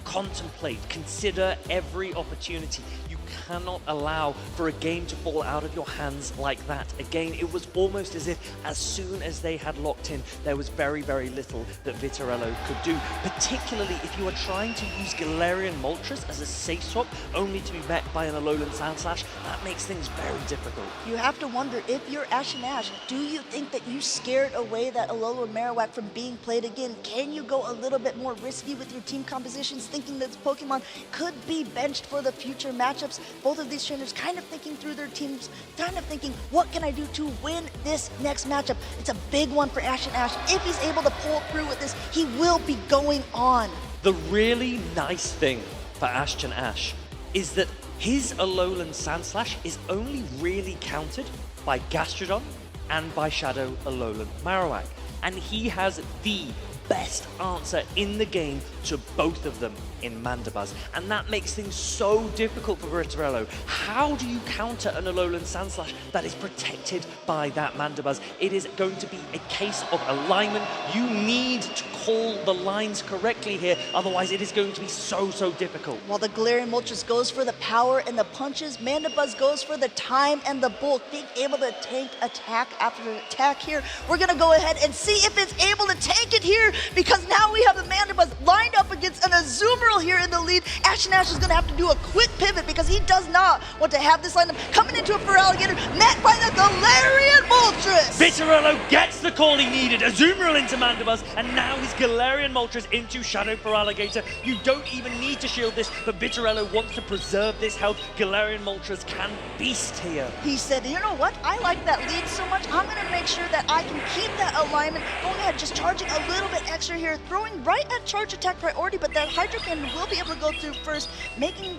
contemplate, consider every opportunity. You cannot allow for a game to fall out of your hands like that. Again, it was almost as if as soon as they had locked in, there was very, very little that Vitorello could do, particularly if you are trying to use Galarian Moltres as a safe swap, only to be met by an Alolan Sandslash. That makes things very difficult. You have to wonder, if you're Ashton Ash, do you think that you scared away that Alolan Marowak from being played again? Can you go a little bit more risky with your team compositions, thinking that this Pokemon could be benched for the future matchups? Both of these trainers kind of thinking through their teams, kind of thinking, what can I do to win this next matchup? It's a big one for Ashton Ash. If he's able to pull through with this, he will be going on. The really nice thing for Ashton Ash is that his Alolan Sandslash is only really countered by Gastrodon and by Shadow Alolan Marowak. And he has the best answer in the game to both of them in Mandibuzz, and that makes things so difficult for Vitorello. How do you counter an Alolan Sandslash that is protected by that Mandibuzz? It is going to be a case of alignment. You need to call the lines correctly here, otherwise it is going to be so, so difficult. While the Galarian Moltres goes for the power and the punches, Mandibuzz goes for the time and the bulk, being able to tank attack after attack here. We're going to go ahead and see if it's able to tank it here, because now we have the Mandibuzz lined up against an Azumarill here in the lead. Ashton Ash is going to have to do a quick pivot because he does not want to have this lineup coming into a Feraligatr met by the Galarian Moltres. Vitorello gets the call he needed. Azumarill into Mandibuzz, and now his Galarian Moltres into Shadow Feraligatr. You don't even need to shield this, but Vitorello wants to preserve this health. Galarian Moltres can beast here. He said, you know what? I like that lead so much, I'm going to make sure that I can keep that alignment. Going ahead, just charging a little bit extra here, throwing right at charge attack priority, but that Hydro Cannon will be able to go through first, making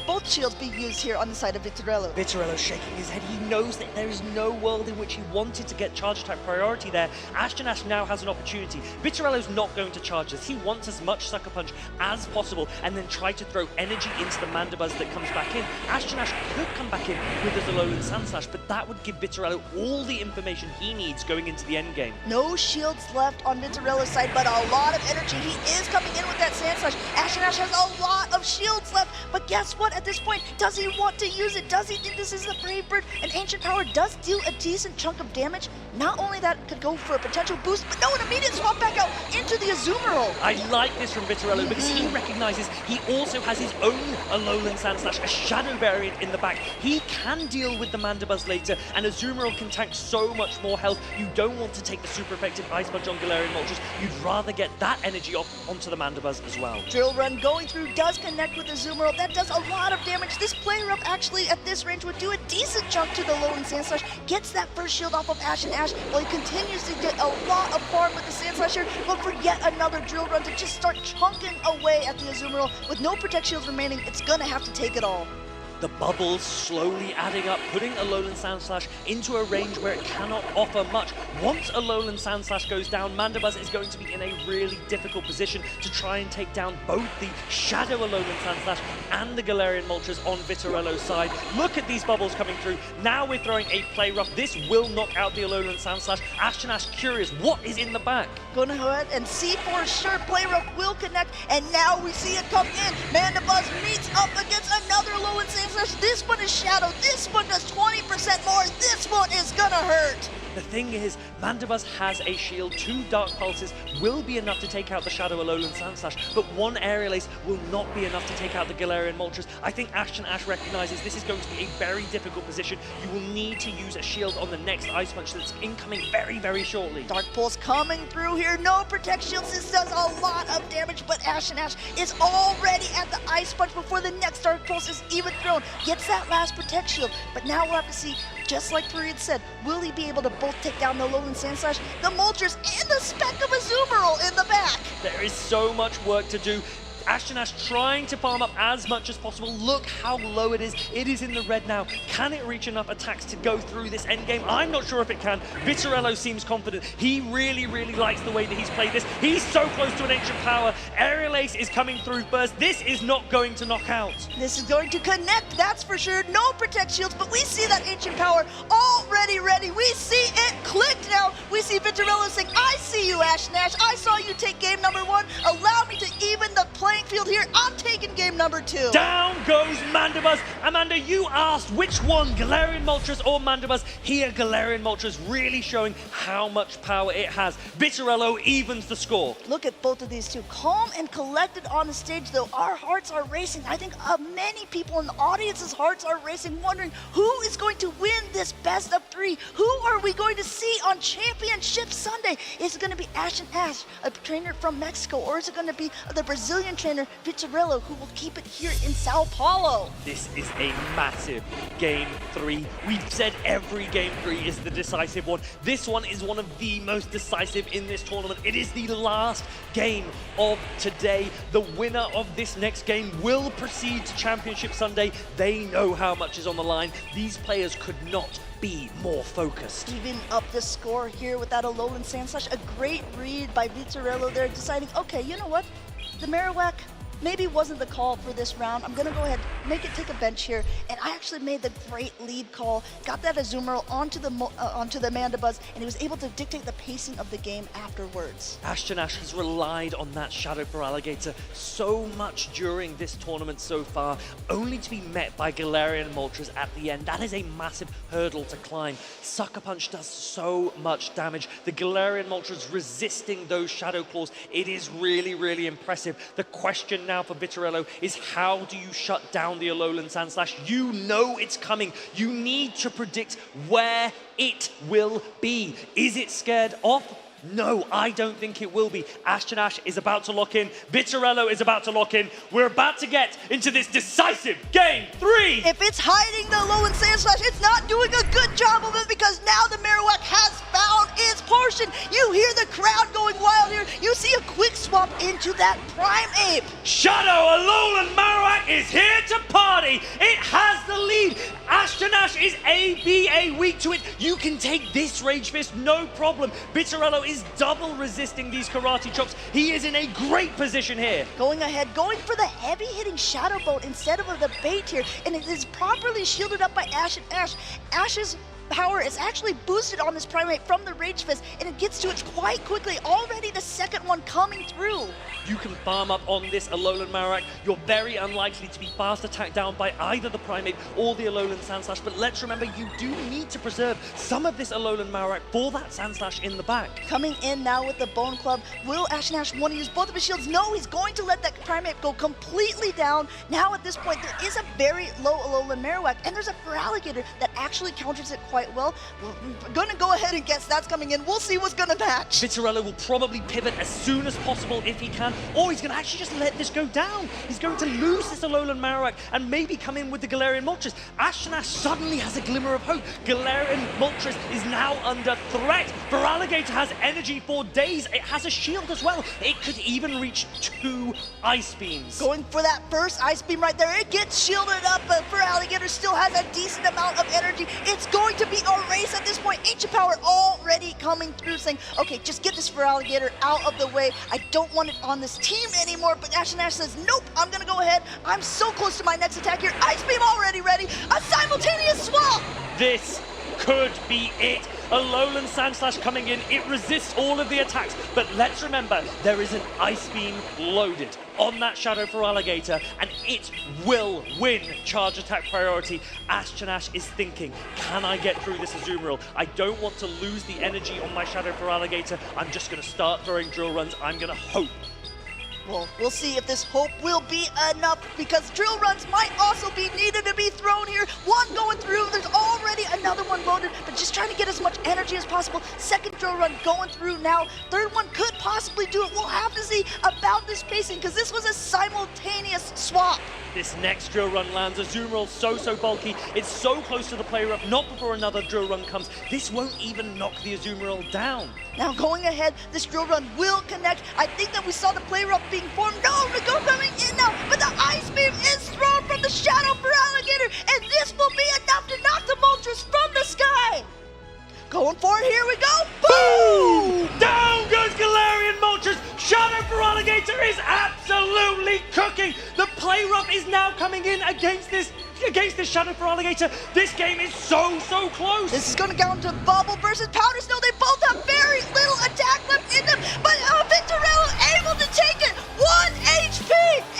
both shields be used here on the side of Vitorello. Vitorello shaking his head. He knows that there is no world in which he wanted to get charge attack priority there. Ashton Ash now has an opportunity. Vitorello's not going to charge this. He wants as much Sucker Punch as possible and then try to throw energy into the Mandibuzz that comes back in. Ashton Ash could come back in with his Alolan Sandslash, but that would give Vitorello all the information he needs going into the end game. No shields left on Vitorello's side, but a lot of energy. He is coming in with that Sandslash. Ashton Ash has a lot of shields left, but guess what? At this point, does he want to use it? Does he think this is a Brave Bird? An Ancient Power does deal a decent chunk of damage. Not only that, could go for a potential boost, but no, an immediate swap back out into the Azumarill. I like this from Vitorello because he recognizes he also has his own Alolan Sandslash, a Shadow variant in the back. He can deal with the Mandibuzz later, and Azumarill can tank so much more health. You don't want to take the super effective Ice Punch on Galarian Moltres. You'd rather get that energy off onto the Mandibuzz as well. Drill Run going through does connect with the Azumarill. That does a lot of damage. This player up actually at this range would do a decent chunk to the Alolan Sandslash. Gets that first shield off of Ashton Ash while he continues to get a lot of farm with the Sandslash here. But for yet another Drill Run to just start chunking away at the Azumarill. With no Protect Shields remaining, it's gonna have to take it all. The bubbles slowly adding up, putting Alolan Sandslash into a range where it cannot offer much. Once Alolan Sandslash goes down, Mandibuzz is going to be in a really difficult position to try and take down both the Shadow Alolan Sandslash and the Galarian Moltres on Vitorello's side. Look at these bubbles coming through. Now we're throwing a Play Rough. This will knock out the Alolan Sandslash. Ashton Ash curious, what is in the back? Gonna go ahead and see for sure Play Rough will connect, and now we see it come in. Mandibuzz meets up against another Alolan Sandslash. This one is Shadow. This one does 20% more. This one is gonna hurt. The thing is, Mandibuzz has a shield, 2 Dark Pulses will be enough to take out the Shadow Alolan Sandslash, but 1 Aerial Ace will not be enough to take out the Galarian Moltres. I think Ashton Ash recognizes this is going to be a very difficult position. You will need to use a shield on the next Ice Punch that's incoming very, very shortly. Dark Pulse coming through here. No Protect Shield. This does a lot of damage, but Ashton Ash is already at the Ice Punch before the next Dark Pulse is even thrown. Gets that last Protect Shield, but now we'll have to see, just like Fareed said, will he be able to both take down the Alolan Sandslash, the Moltres, and the speck of Azumarill in the back? There is so much work to do. Ashton Ash trying to farm up as much as possible. Look how low it is. It is in the red now. Can it reach enough attacks to go through this endgame? I'm not sure if it can. Vitorello seems confident. He really, really likes the way that he's played this. He's so close to an Ancient Power. Aerial Ace is coming through first. This is not going to knock out. This is going to connect, that's for sure. No Protect Shields, but we see that Ancient Power already ready. We see it clicked now. We see Vitorello saying, I see you, Ashton Ash. I saw you take game number 1. Allow me to even the playing field here. I'm taking game number 2. Down goes Mandibuzz. Amanda, you asked which one, Galarian Moltres or Mandibuzz. Here, Galarian Moltres really showing how much power it has. Vitorello evens the score. Look at both of these two. Calm and collected on the stage, though. Our hearts are racing. I think many people in the audience's hearts are racing, wondering who is going to win this best of 3? Who are we going to see on Championship Sunday? Is it going to be Ashton Ash, a trainer from Mexico, or is it going to be the Brazilian trainer Vitorello, who will keep it here in Sao Paulo? This is a massive game 3. We've said every game 3 is the decisive one. This one is one of the most decisive in this tournament. It is the last game of today. The winner of this next game will proceed to Championship Sunday. They know how much is on the line. These players could not be more focused. Even up the score here with that Alolan Sandslash. A great read by Vitorello there, deciding, okay, you know what? The Marowak maybe wasn't the call for this round. I'm gonna go ahead, make it take a bench here, and I actually made the great lead call, got that Azumarill onto the Mandibuzz, and he was able to dictate the pacing of the game afterwards. Ashton Ash has relied on that Shadow Feraligatr so much during this tournament so far, only to be met by Galarian Moltres at the end. That is a massive hurdle to climb. Sucker Punch does so much damage. The Galarian Moltres resisting those Shadow Claws, it is really, really impressive. The question now for Vitorello is, how do you shut down the Alolan Sandslash? You know it's coming. You need to predict where it will be. Is it scared off? No, I don't think it will be. Ashton Ash is about to lock in. Vitorello is about to lock in. We're about to get into this decisive game 3. If it's hiding the Alolan Sandslash, it's not doing a good job of it, because now the Marowak has found its portion. You hear the crowd going wild here. You see a quick swap into that Primeape. Shadow Alolan Marowak is here to party. It has the lead. Ashton Ash is ABA weak to it. You can take this Rage Fist, no problem. Vitorello is double resisting these Karate Chops. He is in a great position here. Going ahead, going for the heavy-hitting Shadow Bolt instead of the bait here, and it is properly shielded up by Ashton Ash. Ash's power is actually boosted on this Primeape from the Rage Fist, and it gets to it quite quickly. Already the second one coming through. You can farm up on this Alolan Marowak. You're very unlikely to be fast attacked down by either the Primeape or the Alolan Sandslash, but let's remember, you do need to preserve some of this Alolan Marowak for that Sandslash in the back. Coming in now with the Bone Club. Will Ashton Ash want to use both of his shields? No, he's going to let that Primeape go completely down. Now at this point, there is a very low Alolan Marowak, and there's a Feraligatr that actually counters it quite well. We're gonna go ahead and guess that's coming in. We'll see what's gonna match. Vitorello will probably pivot as soon as possible if he can, or he's gonna actually just let this go down. He's going to lose this Alolan Marowak and maybe come in with the Galarian Moltres. Ashton Ash suddenly has a glimmer of hope. Galarian Moltres is now under threat. Feraligatr has energy for days. It has a shield as well. It could even reach 2 Ice Beams. Going for that first Ice Beam right there. It gets shielded up, but Feraligatr still has a decent amount of energy. It's going to be a race at this point. Ancient Power already coming through, saying, okay, just get this Feraligatr out of the way. I don't want it on this team anymore. But Ashton Ash says, nope, I'm gonna go ahead. I'm so close to my next attack here. Ice Beam already ready. A simultaneous swap. This could be it. Alolan Sandslash coming in, it resists all of the attacks, but let's remember, there is an Ice Beam loaded on that Shadow for Alligator, and it will win charge attack priority. Ashton is thinking, can I get through this Azumarill? I don't want to lose the energy on my Shadow for Alligator. I'm just going to start throwing drill runs. I'm going to hope. Well, we'll see if this hope will be enough, because drill runs might also be needed to be thrown here. One going through, there's already another one loaded, but just trying to get as much energy as possible. Second drill run going through now. Third one could possibly do it. We'll have to see about this pacing, because this was a simultaneous swap. This next drill run lands. Azumarill so bulky. It's so close to the player up, not before another drill run comes. This won't even knock the Azumarill down. Now going ahead, this drill run will connect. I think that we saw the player up being formed. No, Rico coming in now, but the Ice Beam is thrown from the Shadow for Alligator, and this will be enough to knock the Moltres from the sky. Going for it, here we go. Boom! Down goes Galarian Moltres. Shadow for Alligator is absolutely cooking. The play rough is now coming in against this Shadow for Alligator. This game is so close. This is going to go to Bubble versus Powder Snow. They both have very little attack left in them, but Victorello able to take it. 1 HP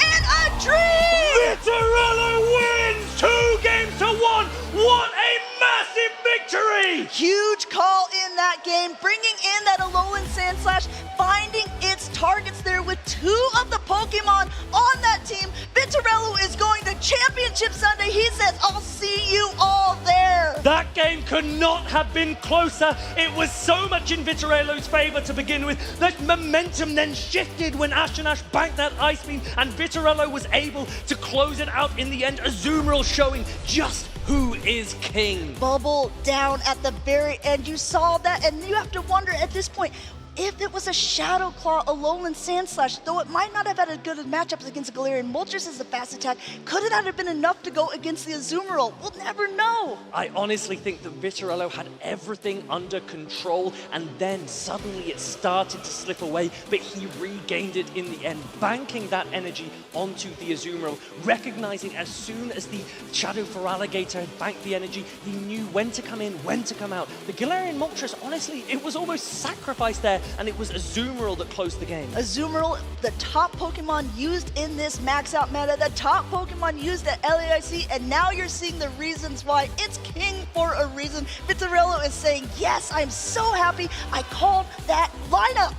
and a dream! Victorello wins 2 games to 1. What a massive victory! Huge call in that game, bringing in that Alolan Sandslash, finding its targets there with 2 of the Pokemon on that team. Victorello is going to Championship Sunday. He says, I'll see you all there. That game could not have been closer. It was so much in Victorello's favor to begin with. The momentum then shifted when Ashton banked that Ice Beam, and Victorello was able to close it out in the end. Azumarill showing just who is king. Bubble down at the very end. You saw that, and you have to wonder at this point, if it was a Shadow Claw, Alolan Sandslash, though it might not have had a good matchup against Galarian Moltres as the fast attack, could it not have been enough to go against the Azumarill? We'll never know. I honestly think that Victorello had everything under control, and then suddenly it started to slip away, but he regained it in the end, banking that energy onto the Azumarill, recognizing as soon as the Shadow for Alligator had banked the energy, he knew when to come in, when to come out. The Galarian Moltres, honestly, it was almost sacrificed there, and it was Azumarill that closed the game. Azumarill, the top Pokemon used in this max out meta, the top Pokemon used at LAIC, and now you're seeing the reasons why. It's king for a reason. Victorello is saying, yes, I'm so happy I called that lineup.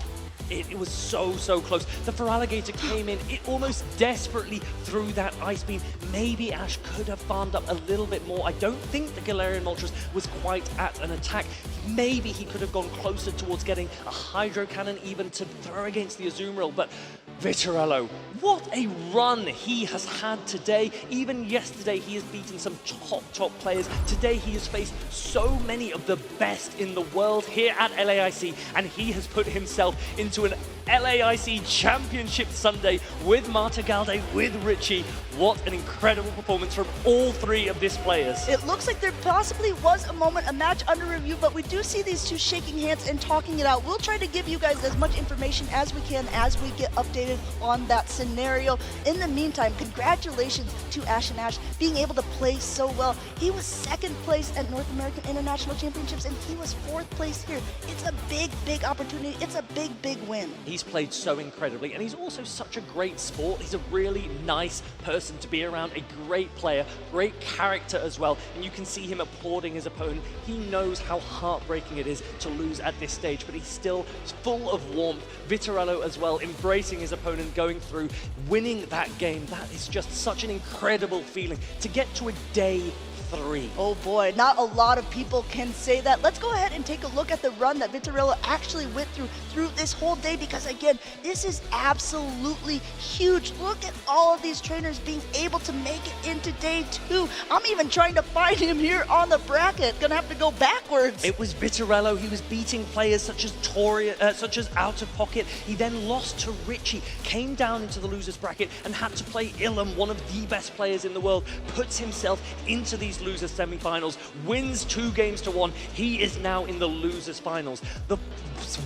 It was so close. The Feraligatr came in, it almost desperately threw that Ice Beam. Maybe Ash could have farmed up a little bit more. I don't think the Galarian Moltres was quite at an attack. Maybe he could have gone closer towards getting a Hydro Cannon even to throw against the Azumarill, but Victorello, what a run he has had today. Even yesterday he has beaten some top players. Today he has faced so many of the best in the world here at LAIC, and he has put himself into an LAIC Championship Sunday with Marta Galde, with Richie. What an incredible performance from all 3 of these players. It looks like there possibly was a moment, a match under review, but we do see these 2 shaking hands and talking it out. We'll try to give you guys as much information as we can as we get updated on that scenario. In the meantime, congratulations to Ash and Ash being able to play so well. He was 2nd place at North American International Championships, and he was 4th place here. It's a big opportunity. It's a big win. He's played so incredibly, and he's also such a great sport. He's a really nice person to be around, a great player, great character as well, and you can see him applauding his opponent. He knows how heartbreaking it is to lose at this stage, but he's still full of warmth. Victorello as well, embracing his opponent, going through, winning that game. That is just such an incredible feeling to get to a day 3. Oh boy, not a lot of people can say that. Let's go ahead and take a look at the run that Victorello actually went through this whole day, because again, this is absolutely huge. Look at all of these trainers being able to make it into day 2. I'm even trying to find him here on the bracket. Gonna have to go backwards. It was Victorello. He was beating players such as such as Out of Pocket. He then lost to Richie, came down into the losers bracket and had to play Ilum, one of the best players in the world, puts himself into these losers semi-finals, wins 2 games to 1. He is now in the losers finals. The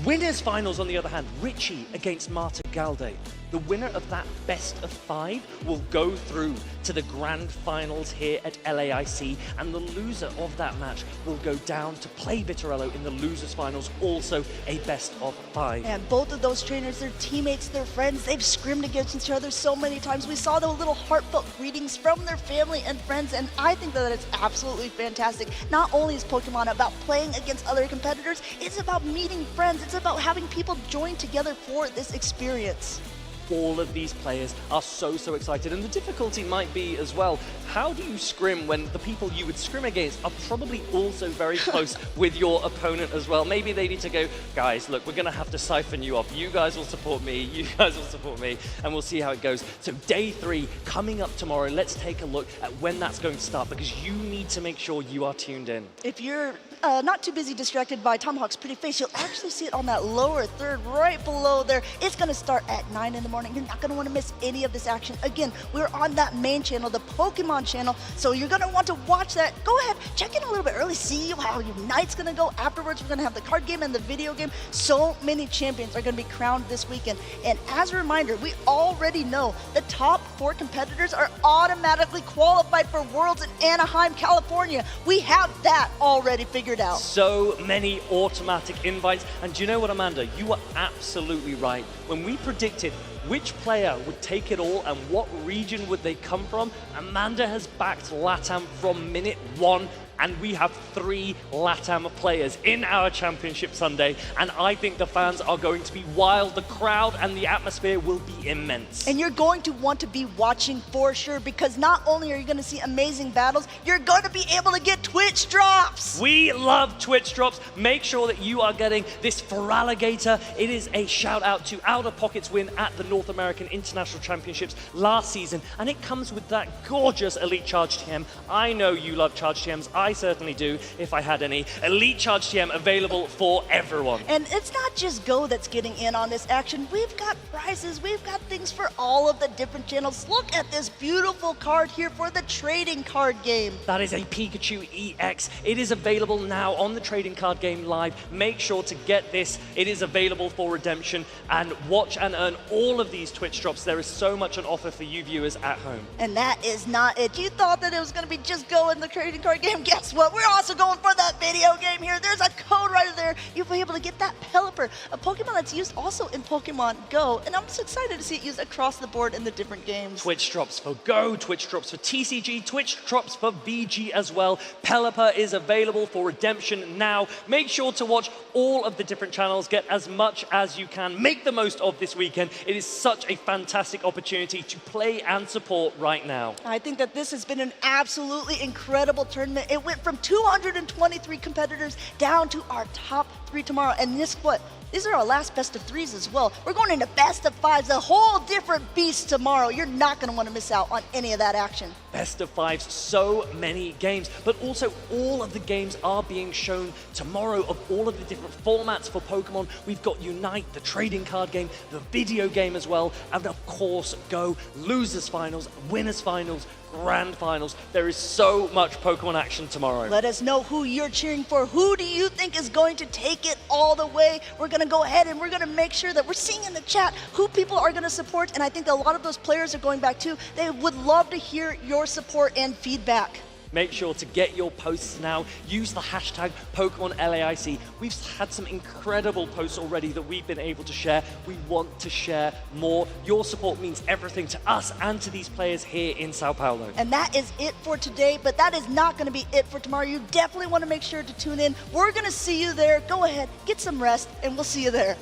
winners finals, on the other hand, Richie against Marta Galde. The winner of that best of 5 will go through to the grand finals here at LAIC, and the loser of that match will go down to play Bitterello in the losers finals, also a best of 5. And both of those trainers, they're teammates, they're friends, they've scrimmed against each other so many times. We saw those little heartfelt greetings from their family and friends, and I think that it's absolutely fantastic. Not only is Pokemon about playing against other competitors, it's about meeting friends, it's about having people join together for this experience. All of these players are so excited, and the difficulty might be as well, how do you scrim when the people you would scrim against are probably also very close with your opponent as well? Maybe they need to go, guys, look, we're going to have to siphon you off. You guys will support me, you guys will support me, and we'll see how it goes. So day 3 coming up tomorrow. Let's take a look at when that's going to start, because you need to make sure you are tuned in. If you're not too busy distracted by Tomahawk's pretty face, you'll actually see it on that lower third right below there. It's going to start at 9 in the morning. You're not going to want to miss any of this action. Again, we're on that main channel, the Pokemon channel, so you're going to want to watch that. Go ahead, check in a little bit early, see how your night's going to go. Afterwards, we're going to have the card game and the video game. So many champions are going to be crowned this weekend. And as a reminder, we already know the top 4 competitors are automatically qualified for Worlds in Anaheim, California. We have that already figured out. So many automatic invites, and do you know what, Amanda? You were absolutely right. When we predicted which player would take it all and what region would they come from, Amanda has backed LATAM from minute 1. And we have 3 LATAM players in our championship Sunday, and I think the fans are going to be wild. The crowd and the atmosphere will be immense. And you're going to want to be watching for sure, because not only are you going to see amazing battles, you're going to be able to get Twitch drops. We love Twitch drops. Make sure that you are getting this Feraligatr. It is a shout out to Out of Pocket's win at the North American International Championships last season, and it comes with that gorgeous Elite Charge TM. I know you love Charge TMs. I certainly do, if I had any. Elite Charge TM available for everyone. And it's not just Go that's getting in on this action. We've got prizes, we've got things for all of the different channels. Look at this beautiful card here for the trading card game. That is a Pikachu EX. It is available now on the trading card game live. Make sure to get this. It is available for redemption, and watch and earn all of these Twitch drops. There is so much on offer for you viewers at home. And that is not it. You thought that it was going to be just Go in the trading card game. Guess what? We're also going for that video game here. There's a code right there. You'll be able to get that Pelipper, a Pokemon that's used also in Pokemon Go. And I'm so excited to see it used across the board in the different games. Twitch drops for Go, Twitch drops for TCG, Twitch drops for VG as well. Pelipper is available for redemption now. Make sure to watch all of the different channels. Get as much as you can. Make the most of this weekend. It is such a fantastic opportunity to play and support right now. I think that this has been an absolutely incredible tournament. It went from 223 competitors down to our top 3 tomorrow. And this what? These are our last best of 3s as well. We're going into best of 5s, a whole different beast tomorrow. You're not going to want to miss out on any of that action. Best of 5s, so many games, but also all of the games are being shown tomorrow of all of the different formats for Pokemon. We've got Unite, the trading card game, the video game as well, and of course Go, losers finals, winners finals, grand finals. There is so much Pokemon action tomorrow. Let us know who you're cheering for. Who do you think is going to take it all the way? We're going to go ahead and we're going to make sure that we're seeing in the chat who people are going to support. And I think that a lot of those players are going back too. They would love to hear your support and feedback. Make sure to get your posts now. Use the hashtag PokemonLAIC. We've had some incredible posts already that we've been able to share. We want to share more. Your support means everything to us and to these players here in Sao Paulo. And that is it for today, but that is not going to be it for tomorrow. You definitely want to make sure to tune in. We're going to see you there. Go ahead, get some rest, and we'll see you there.